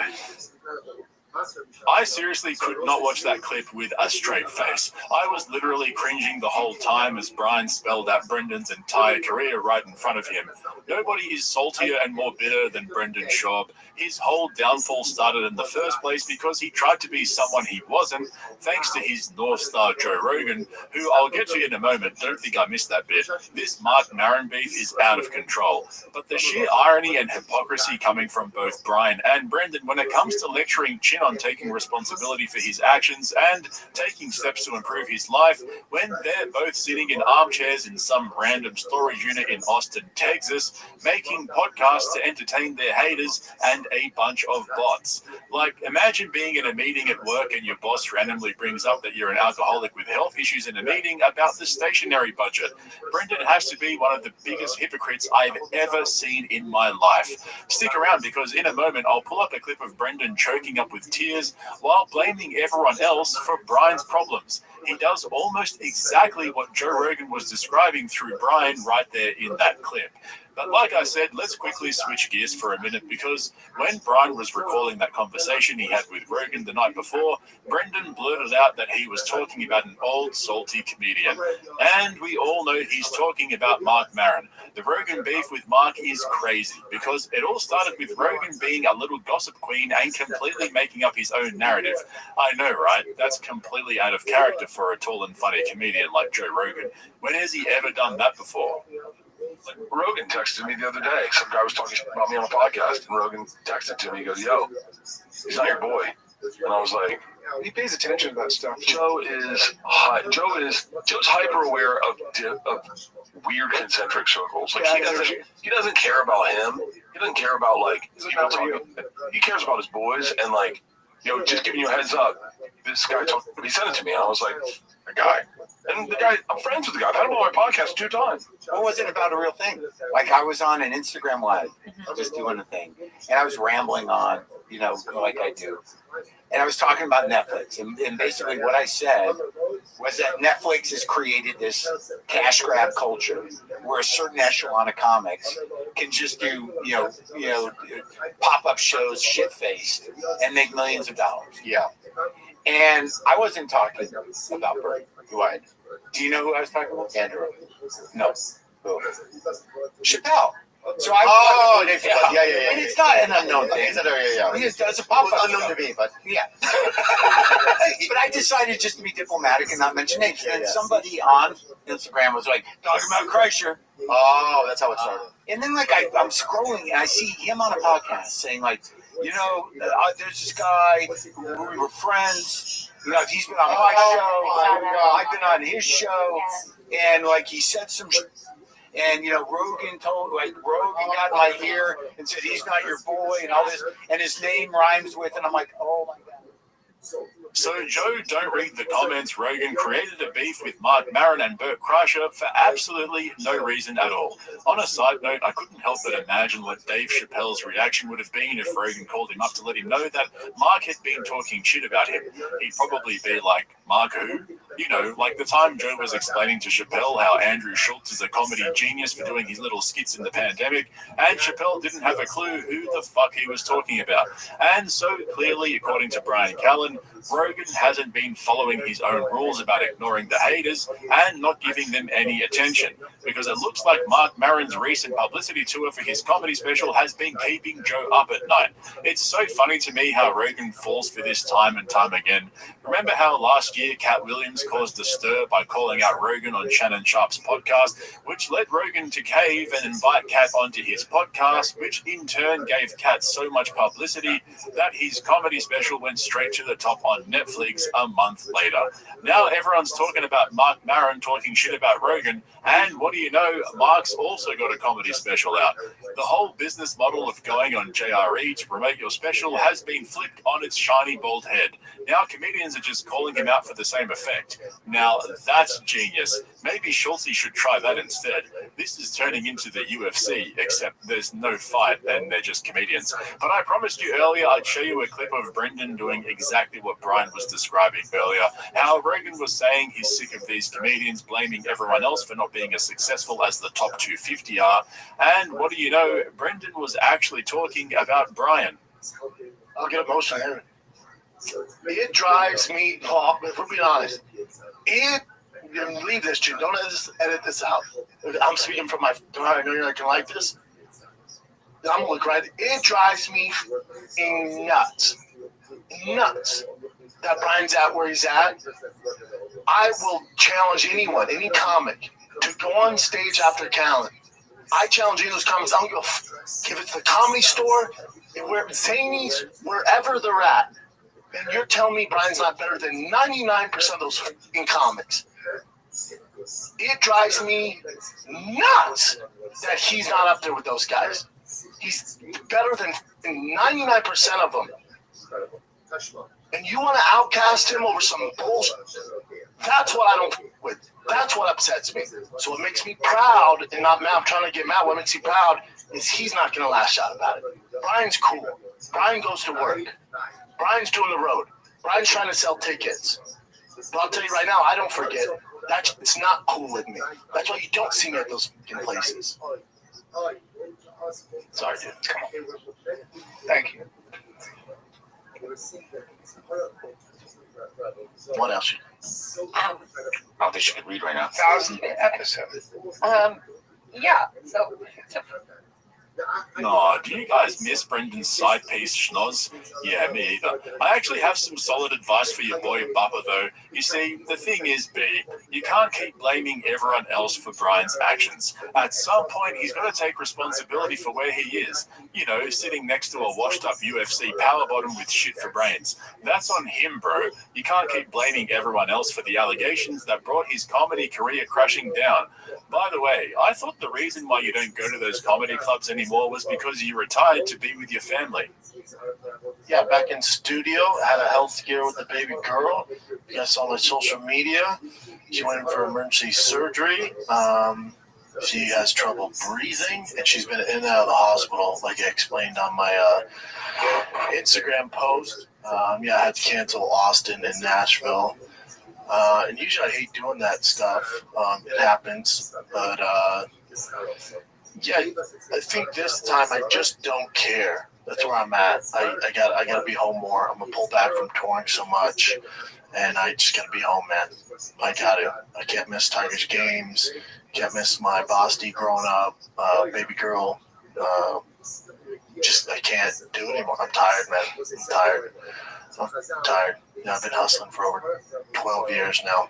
I seriously could not watch that clip with a straight face. I was literally cringing the whole time as Brian spelled out Brendan's entire career right in front of him. Nobody is saltier and more bitter than Brendan Schaub. His whole downfall started in the first place because he tried to be someone he wasn't, thanks to his North Star Joe Rogan, who I'll get to in a moment. Don't think I missed that bit. This Mark Maron beef is out of control. But the sheer irony and hypocrisy coming from both Brian and Brendan when it comes to lecturing Chin on taking responsibility for his actions and taking steps to improve his life when they're both sitting in armchairs in some random storage unit in Austin, Texas, making podcasts to entertain their haters and a bunch of bots. Like, imagine being in a meeting at work and your boss randomly brings up that you're an alcoholic with health issues in a meeting about the stationery budget. Brendan has to be one of the biggest hypocrites I've ever seen in my life. Stick around because in a moment I'll pull up a clip of Brendan choking up with tears while blaming everyone else for Brian's problems. He does almost exactly what Joe Rogan was describing through Brian right there in that clip. But like I said, let's quickly switch gears for a minute because when Brian was recalling that conversation he had with Rogan the night before, Brendan blurted out that he was talking about an old salty comedian. And we all know he's talking about Mark Maron. The Rogan beef with Mark is crazy because it all started with Rogan being a little gossip queen and completely making up his own narrative. I know, right? That's completely out of character for a tall and funny comedian like Joe Rogan. When has he ever done that before? Rogan texted me the other day. Some guy was talking about me on a podcast, and Rogan texted to me. He goes, "Yo, he's not your boy." And I was like, He pays attention to that stuff. Joe's hyper aware of weird concentric circles. Like he doesn't care about him. He doesn't care about like people talking. He cares about his boys and like just giving you a heads up. This guy he sent it to me. And I was like, a guy. And the guy, I'm friends with the guy. I've had him on my podcast 2 times. What was it about a real thing? Like I was on an Instagram live, just doing a thing, and I was rambling on, like I do. And I was talking about Netflix, and basically what I said was that Netflix has created this cash grab culture where a certain echelon of comics can just do, pop-up shows shit-faced and make millions of dollars. Yeah. And I wasn't talking about Bert. Do you know who I was talking about? Andrew. No. Who? Chappelle. So I yeah. And it's not an unknown thing. Yeah. It's a pop-up. Unknown to me, but yeah. But I decided just to be diplomatic and not mention names. And somebody on Instagram was like, talking about Kreischer. Oh, that's how it started. And then I'm scrolling and I see him on a podcast saying like, there's this guy, we were friends. He's been on my show. I've been on his show. And he said some shit. And Rogan got in my ear and said he's not your boy and all this, and his name rhymes with, and I'm like, oh my god. So, Joe, don't read the comments. Rogan created a beef with Mark Maron and Bert Kreischer for absolutely no reason at all. On a side note, I couldn't help but imagine what Dave Chappelle's reaction would have been if Rogan called him up to let him know that Mark had been talking shit about him. He'd probably be like, Mark who? Like the time Joe was explaining to Chappelle how Andrew Schultz is a comedy genius for doing his little skits in the pandemic, and Chappelle didn't have a clue who the fuck he was talking about. And so clearly, according to Brian Callen, Rogan hasn't been following his own rules about ignoring the haters and not giving them any attention, because it looks like Mark Maron's recent publicity tour for his comedy special has been keeping Joe up at night. It's so funny to me how Rogan falls for this time and time again. Remember how last year Cat Williams caused a stir by calling out Rogan on Shannon Sharp's podcast, which led Rogan to cave and invite Cat onto his podcast, which in turn gave Cat so much publicity that his comedy special went straight to the top on Netflix a month later. Now everyone's talking about Mark Maron talking shit about Rogan, and what do you know, Mark's also got a comedy special out. The whole business model of going on JRE to promote your special has been flipped on its shiny bald head. Now comedians are just calling him out for the same effect. Now that's genius. Maybe Schultz should try that instead. This is turning into the UFC, except there's no fight and they're just comedians. But I promised you earlier I'd show you a clip of Brendan doing exactly what Brian was describing earlier, how Rogan was saying he's sick of these comedians blaming everyone else for not being as successful as the top 250 are. And what do you know, Brendan was actually talking about Brian. I'll get emotional here. It drives me, Paul, if we're being honest, leave this, Jim. Don't edit this out. I'm speaking from my, I know you're not going to like this. I'm going to look right. It drives me nuts that Brian's at where he's at. I will challenge anyone, any comic, to go on stage after Callen. I challenge any of those comics. I don't give a if it's the Comedy Store, where Zanies, wherever they're at, and you're telling me Brian's not better than 99% of those in comics. It drives me nuts that he's not up there with those guys. He's better than 99% of them. And you want to outcast him over some bullshit? That's what I don't with. That's what upsets me. So what makes me proud and not mad, I'm trying to get mad, what makes me proud is he's not going to lash out about it. Brian's cool. Brian goes to work. Brian's doing the road. Brian's trying to sell tickets. But I'll tell you right now, I don't forget. It's not cool with me. That's why you don't see me at those places. Sorry, dude. Come on. Thank you. What else? I don't think she could read right now. 1,000 episodes. Yeah. So No, do you guys miss Brendan's side piece schnoz? Yeah, me either. I actually have some solid advice for your boy Bubba, though. You see, the thing is, B, you can't keep blaming everyone else for Brian's actions. At some point, he's got to take responsibility for where he is. You know, sitting next to a washed-up UFC power bottom with shit for brains. That's on him, bro. You can't keep blaming everyone else for the allegations that brought his comedy career crashing down. By the way, I thought the reason why you don't go to those comedy clubs anymore was because you retired to be with your family. Yeah, back in studio, had a health scare with the baby girl. You guys saw my social media. She went in for emergency surgery. She has trouble breathing, and she's been in and out of the hospital, like I explained on my Instagram post. I had to cancel Austin and Nashville. And usually I hate doing that stuff. It happens. But, I think this time I just don't care. That's where I'm at. I gotta be home more. I'm gonna pull back from touring so much, and I just gotta be home, man. I can't miss Tigers games. Can't miss my Basti growing up, baby girl. I can't do it anymore. I'm tired, man. I'm tired. I've been hustling for over 12 years now.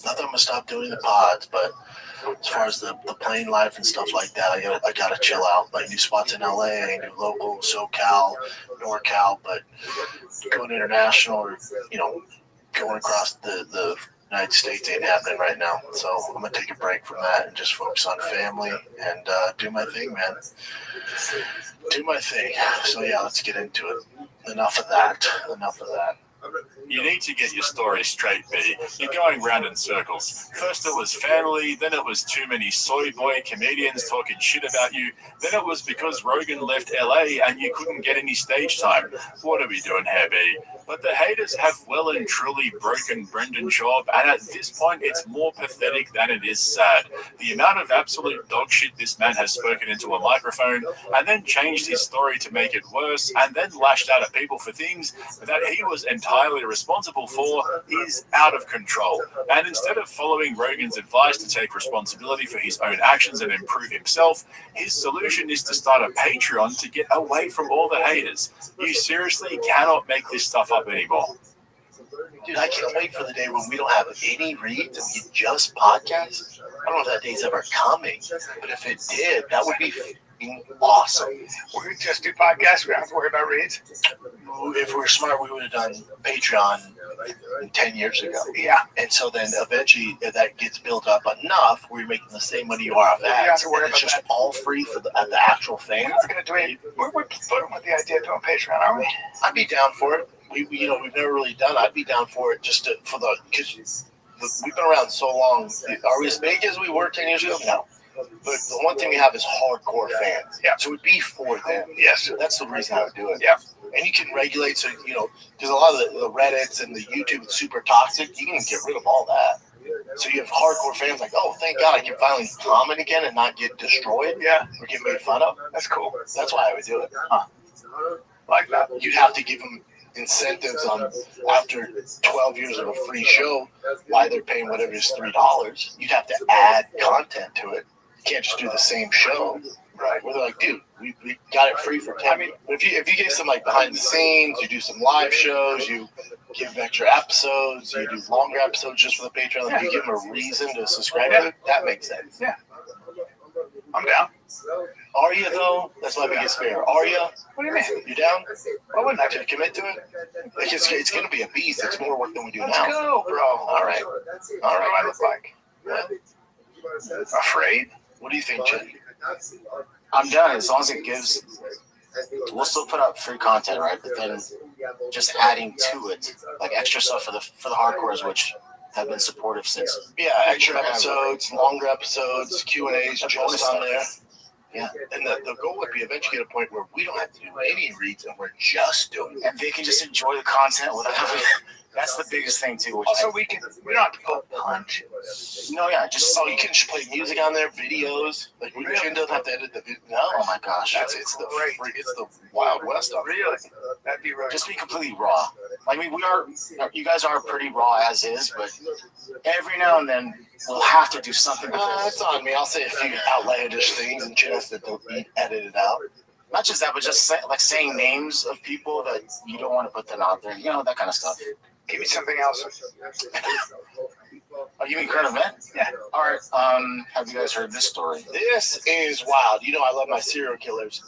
Not that I'm gonna stop doing the pods, but as far as the plane life and stuff like that, I gotta chill out. Like new spots in LA, new local, SoCal, NorCal, but going international or going across the United States ain't happening right now. So I'm gonna take a break from that and just focus on family and do my thing, man. Do my thing. So let's get into it. Enough of that. You need to get your story straight, B. You're going round in circles. First it was family, then it was too many soy boy comedians talking shit about you, then it was because Rogan left LA and you couldn't get any stage time. What are we doing here, B? But the haters have well and truly broken Brendan's job, and at this point it's more pathetic than it is sad. The amount of absolute dog shit this man has spoken into a microphone, and then changed his story to make it worse, and then lashed out at people for things that he was entirely responsible for, is out of control. And instead of following Rogan's advice to take responsibility for his own actions and improve himself, his solution is to start a Patreon to get away from all the haters. You seriously cannot make this stuff up anymore. Dude, I can't wait for the day when we don't have any reads and we just podcast. I don't know if that day's ever coming, but if it did, that would be awesome. We could just do podcasts. We don't have to worry about reads. If we were smart, we would have done Patreon 10 years ago. Yeah. And so then eventually, if that gets built up enough, we're making the same money you are off ads. And it's just all free for the actual fans. We're going to do it. We're putting with the idea of doing Patreon, aren't we? I'd be down for it. We've never really done it. I'd be down for it because we've been around so long. Are we as big as we were 10 years ago? No. But the one thing we have is hardcore fans. Yeah. So it'd be for them. Yes. So that's the reason I would do it. Yeah. And you can regulate, so, because a lot of the Reddits and the YouTube is super toxic. You can get rid of all that. So you have hardcore fans like, oh, thank God I can finally comment again and not get destroyed. Yeah. Or get made fun of. That's cool. That's why I would do it. Huh. Like that. You'd have to give them incentives on after 12 years of a free show, why they're paying whatever is $3. You'd have to add content to it. You can't just do the same show. Right. Where they're like, dude, we got it free for 10. If you give some like behind the scenes, you do some live shows, you give extra episodes, you do longer episodes just for the Patreon, like you give them a reason to subscribe to it, that makes sense. Yeah. I'm down. Are you though? That's my biggest fear. Are you? What do you mean? You down? Why wouldn't I to commit to it? Like it's going to be a beast. It's more work than we do Let's now. go, bro. All right. What do I look like? Afraid? What do you think, Jay? I'm done as long as it gives. We'll still put up free content, right? But then just adding to it, like extra stuff for the hardcores, which have been supportive since. Yeah, extra episodes, longer episodes, Q&As just on there. Yeah, and the goal would be eventually get a point where we don't have to do any reads and we're just doing it. And they can just enjoy the content without having That's the biggest thing too. Also, we don't have to pull punches. No, yeah, just so you can just play music on there, videos. Like we really? Doesn't have to edit the video. No, oh my gosh, it's the Wild West of it. Really, that'd be right. Just be completely raw. I mean, you guys are pretty raw as is, but every now and then we'll have to do something. It's on me. I'll say a few outlandish things and just that they'll be edited out. Not just that, but just saying names of people that you don't want to put them out there. You know, that kind of stuff. Give me something else. Oh, you mean current event? Yeah. All right. Have you guys heard this story? This is wild. You know, I love my serial killers.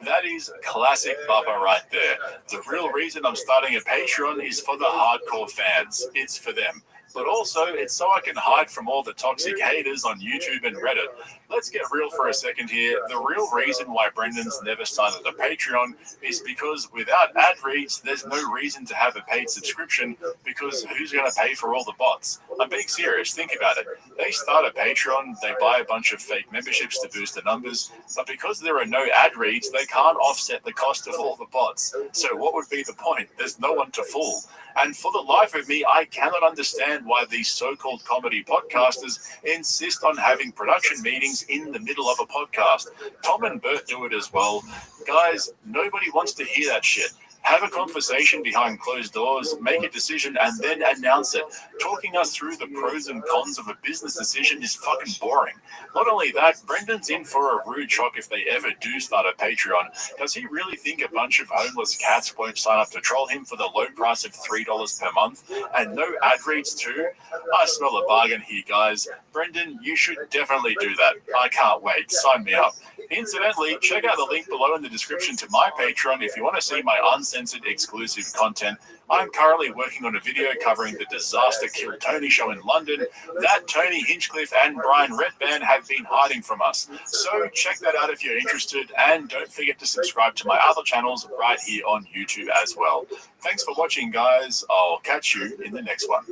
That is classic Bubba right there. The real reason I'm starting a Patreon is for the hardcore fans. It's for them. But also, it's so I can hide from all the toxic haters on YouTube and Reddit. Let's get real for a second here. The real reason why Brendan's never started a Patreon is because without ad reads, there's no reason to have a paid subscription because who's going to pay for all the bots? I'm being serious. Think about it. They start a Patreon, they buy a bunch of fake memberships to boost the numbers, but because there are no ad reads, they can't offset the cost of all the bots. So what would be the point? There's no one to fool. And for the life of me, I cannot understand why these so-called comedy podcasters insist on having production meetings in the middle of a podcast. Tom and Bert do it as well. Guys, nobody wants to hear that shit. Have a conversation behind closed doors, make a decision, and then announce it. Talking us through the pros and cons of a business decision is fucking boring. Not only that, Brendan's in for a rude shock if they ever do start a Patreon. Does he really think a bunch of homeless cats won't sign up to troll him for the low price of $3 per month? And no ad reads too? I smell a bargain here, guys. Brendan, you should definitely do that. I can't wait. Sign me up. Incidentally, check out the link below in the description to my Patreon if you want to see my uncensored exclusive content. I'm currently working on a video covering the disaster Kill Tony show in London that Tony Hinchcliffe and Brian Redband have been hiding from us. So check that out if you're interested, and don't forget to subscribe to my other channels right here on YouTube as well. Thanks for watching, guys. I'll catch you in the next one.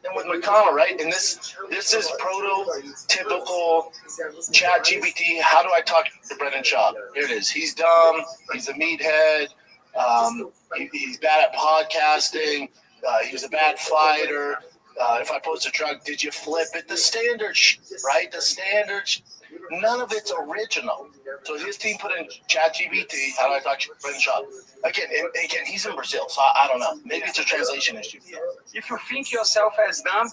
And with McConnell, right? And this is prototypical chat GPT. How do I talk to Brendan Schaub? Here it is. He's dumb. He's a meathead. He's bad at podcasting. He was a bad fighter. If I post a truck, did you flip it? The standard, right? The standard. None of it's original. So his team put in ChatGPT. How do I talk to Brendan Schaub? Again, he's in Brazil, so I don't know. Maybe it's a translation issue. If you think yourself as dumb,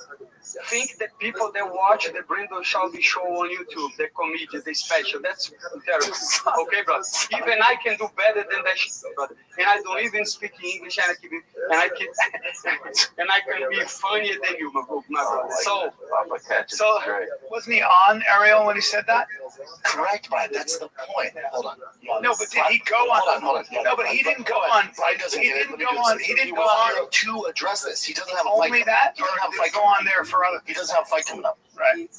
think that people that watch the Brendan Schaub show on YouTube, the comedian, the special, that's terrible. Okay, brother? Even I can do better than that shit, brother. And I don't even speak English, and I can be funnier than you, my brother. So wasn't he on, Ariel, when he said that? Correct, Brian. That's the point. Hold on. No, but did he go on? Hold on. No, but he didn't go on. Brian doesn't. He didn't go on. He didn't go on to address this. He doesn't have a fight. Only that. He doesn't have a fight. Go on there for other. He doesn't have a fight coming up. Right.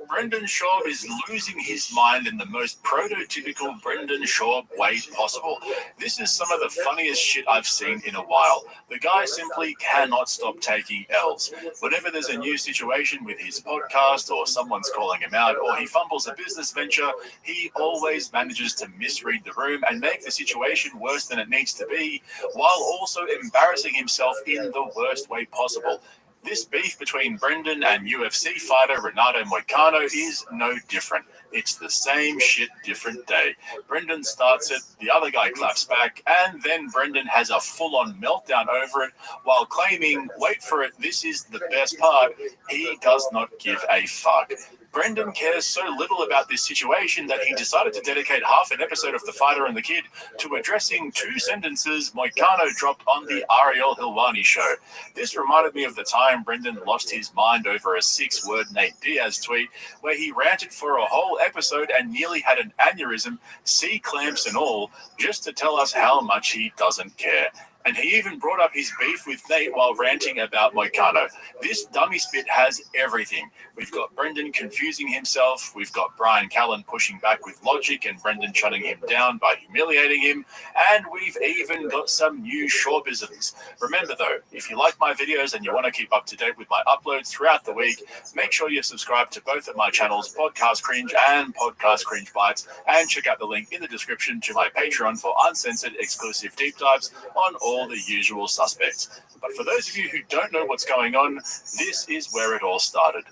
Brendan Schaub is losing his mind in the most prototypical Brendan Schaub way possible. This is some of the funniest shit I've seen in a while. The guy simply cannot stop taking L's. Whenever there's a new situation with his podcast, or someone's calling him out, or he fumbles a business venture, he always manages to misread the room and make the situation worse than it needs to be, while also embarrassing himself in the worst way possible. This beef between Brendan and UFC fighter Renato Moicano is no different. It's the same shit, different day. Brendan starts it, the other guy claps back, and then Brendan has a full-on meltdown over it while claiming, wait for it, this is the best part, he does not give a fuck. Brendan cares so little about this situation that he decided to dedicate half an episode of The Fighter and the Kid to addressing 2 sentences Moicano dropped on the Ariel Helwani show. This reminded me of the time Brendan lost his mind over a 6-word Nate Diaz tweet where he ranted for a whole episode and nearly had an aneurysm, C-clamps and all, just to tell us how much he doesn't care. And he even brought up his beef with Nate while ranting about Moicano. This dummy spit has everything. We've got Brendan confusing himself, we've got Brian Callen pushing back with logic and Brendan shutting him down by humiliating him, and we've even got some new Shawbisms. Remember though, if you like my videos and you want to keep up to date with my uploads throughout the week, make sure you subscribe to both of my channels, Podcast Cringe and Podcast Cringe Bites, and check out the link in the description to my Patreon for uncensored exclusive deep dives on all the usual suspects. But for those of you who don't know what's going on, this is where it all started.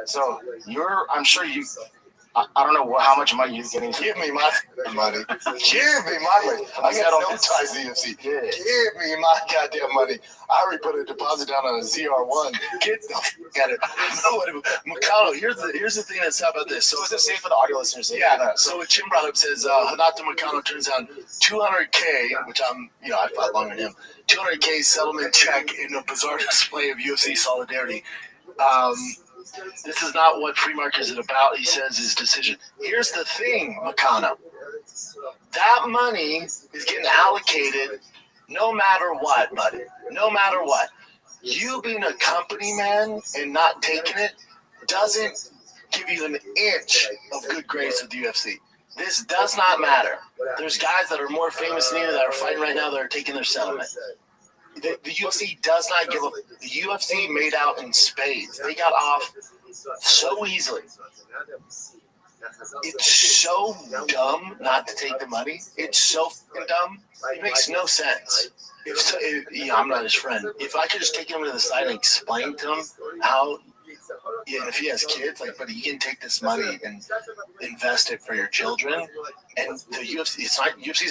So I'm sure I don't know how much money you're getting. Give me my money. Give me my money. I got no ties to UFC. Give me my goddamn money. I already put a deposit down on a ZR1. Get the f out of it. Moicano, here's the thing that's up about this. So it's safe for the audio listeners. Yeah. So what Jim brought up says Hanato Moicano turns down $200K, which I fought longer than him. $200K settlement check in a bizarre display of UFC solidarity. This is not what free market is about, he says, his decision. Here's the thing, Moicano. That money is getting allocated no matter what, buddy. No matter what. You being a company man and not taking it doesn't give you an inch of good grace with the UFC. This does not matter. There's guys that are more famous than you that are fighting right now that are taking their settlement. The UFC does not give up. The UFC made out in spades. They got off so easily. It's so dumb not to take the money. It's so dumb. It makes no sense. I'm not his friend. If I could just take him to the side and explain to him how, if he has kids, like, buddy, you can take this money and invest it for your children. And the UFC's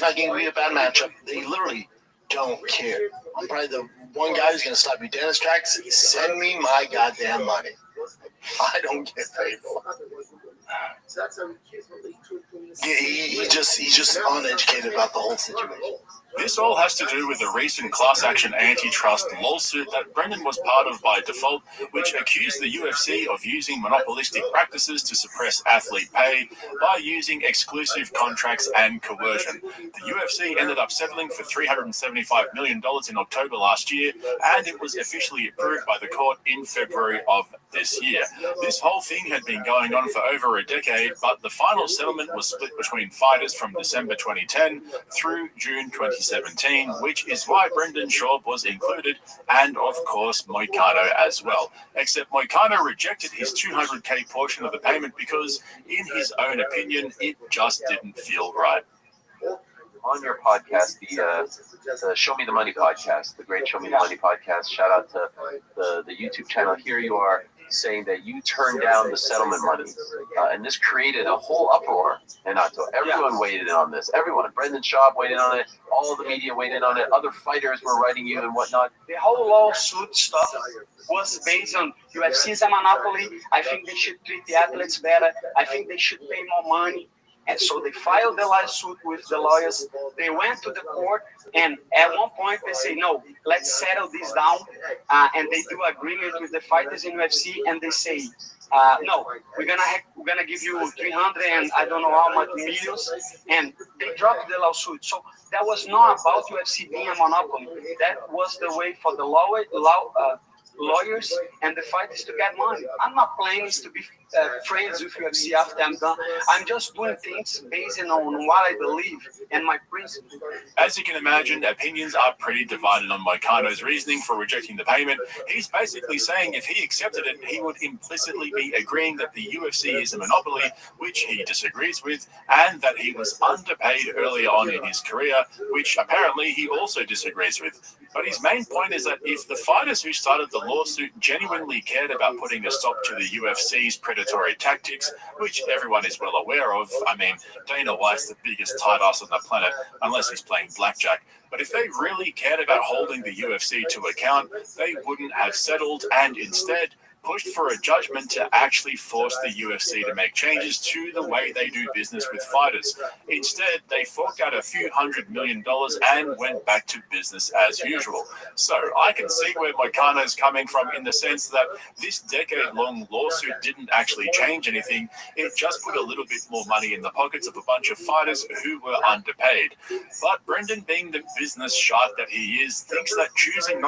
not going to be a bad matchup. They literally don't care. I'm probably the one guy who's going to stop me Dennis tracks. Send me my goddamn money. I don't get paid for it. Yeah, he's just uneducated about the whole situation. This all has to do with a recent class action antitrust lawsuit that Brendan was part of by default, which accused the UFC of using monopolistic practices to suppress athlete pay by using exclusive contracts and coercion. The UFC ended up settling for $375 million in October last year, and it was officially approved by the court in February of this year. This whole thing had been going on for over a decade, but the final settlement was split between fighters from December 2010 through June 2017, which is why Brendan Schaub was included, and of course Moicano as well. Except Moicano rejected his $200K portion of the payment because, in his own opinion, it just didn't feel right. On your podcast, the Show Me the Money podcast, the great Show Me the Money podcast, shout out to the YouTube channel. Here you are saying that you turned down the settlement money, and this created a whole uproar. And so everyone weighed in on this. Everyone, Brendan Schaub weighed in on it. All the media weighed in on it. Other fighters were writing you and whatnot. The whole lawsuit stuff was based on UFC is a monopoly. I think they should treat the athletes better. I think they should pay more money. And so they filed the lawsuit with the lawyers. They went to the court, and at one point they say, no, let's settle this down. And they do agreement with the fighters in UFC, and they say, no, we're gonna give you 300 and I don't know how much millions. And they dropped the lawsuit. So that was not about UFC being a monopoly. That was the way for the lawyers and the fighters to get money. I'm not planning to be friends with UFC after I'm done. I'm just doing things based on what I believe and my principles. As you can imagine, opinions are pretty divided on Moicano's reasoning for rejecting the payment. He's basically saying if he accepted it, he would implicitly be agreeing that the UFC is a monopoly, which he disagrees with, and that he was underpaid earlier on in his career, which apparently he also disagrees with. But his main point is that if the fighters who started the lawsuit genuinely cared about putting a stop to the UFC's predatory tactics, which everyone is well aware of, I mean, Dana White's the biggest tight ass on the planet, unless he's playing blackjack. But if they really cared about holding the UFC to account, they wouldn't have settled and instead pushed for a judgment to actually force the UFC to make changes to the way they do business with fighters. Instead, they forked out a few $100 million and went back to business as usual. So I can see where Moicano is coming from in the sense that this decade-long lawsuit didn't actually change anything. It just put a little bit more money in the pockets of a bunch of fighters who were underpaid. But Brendan, being the business shark that he is, thinks that choosing not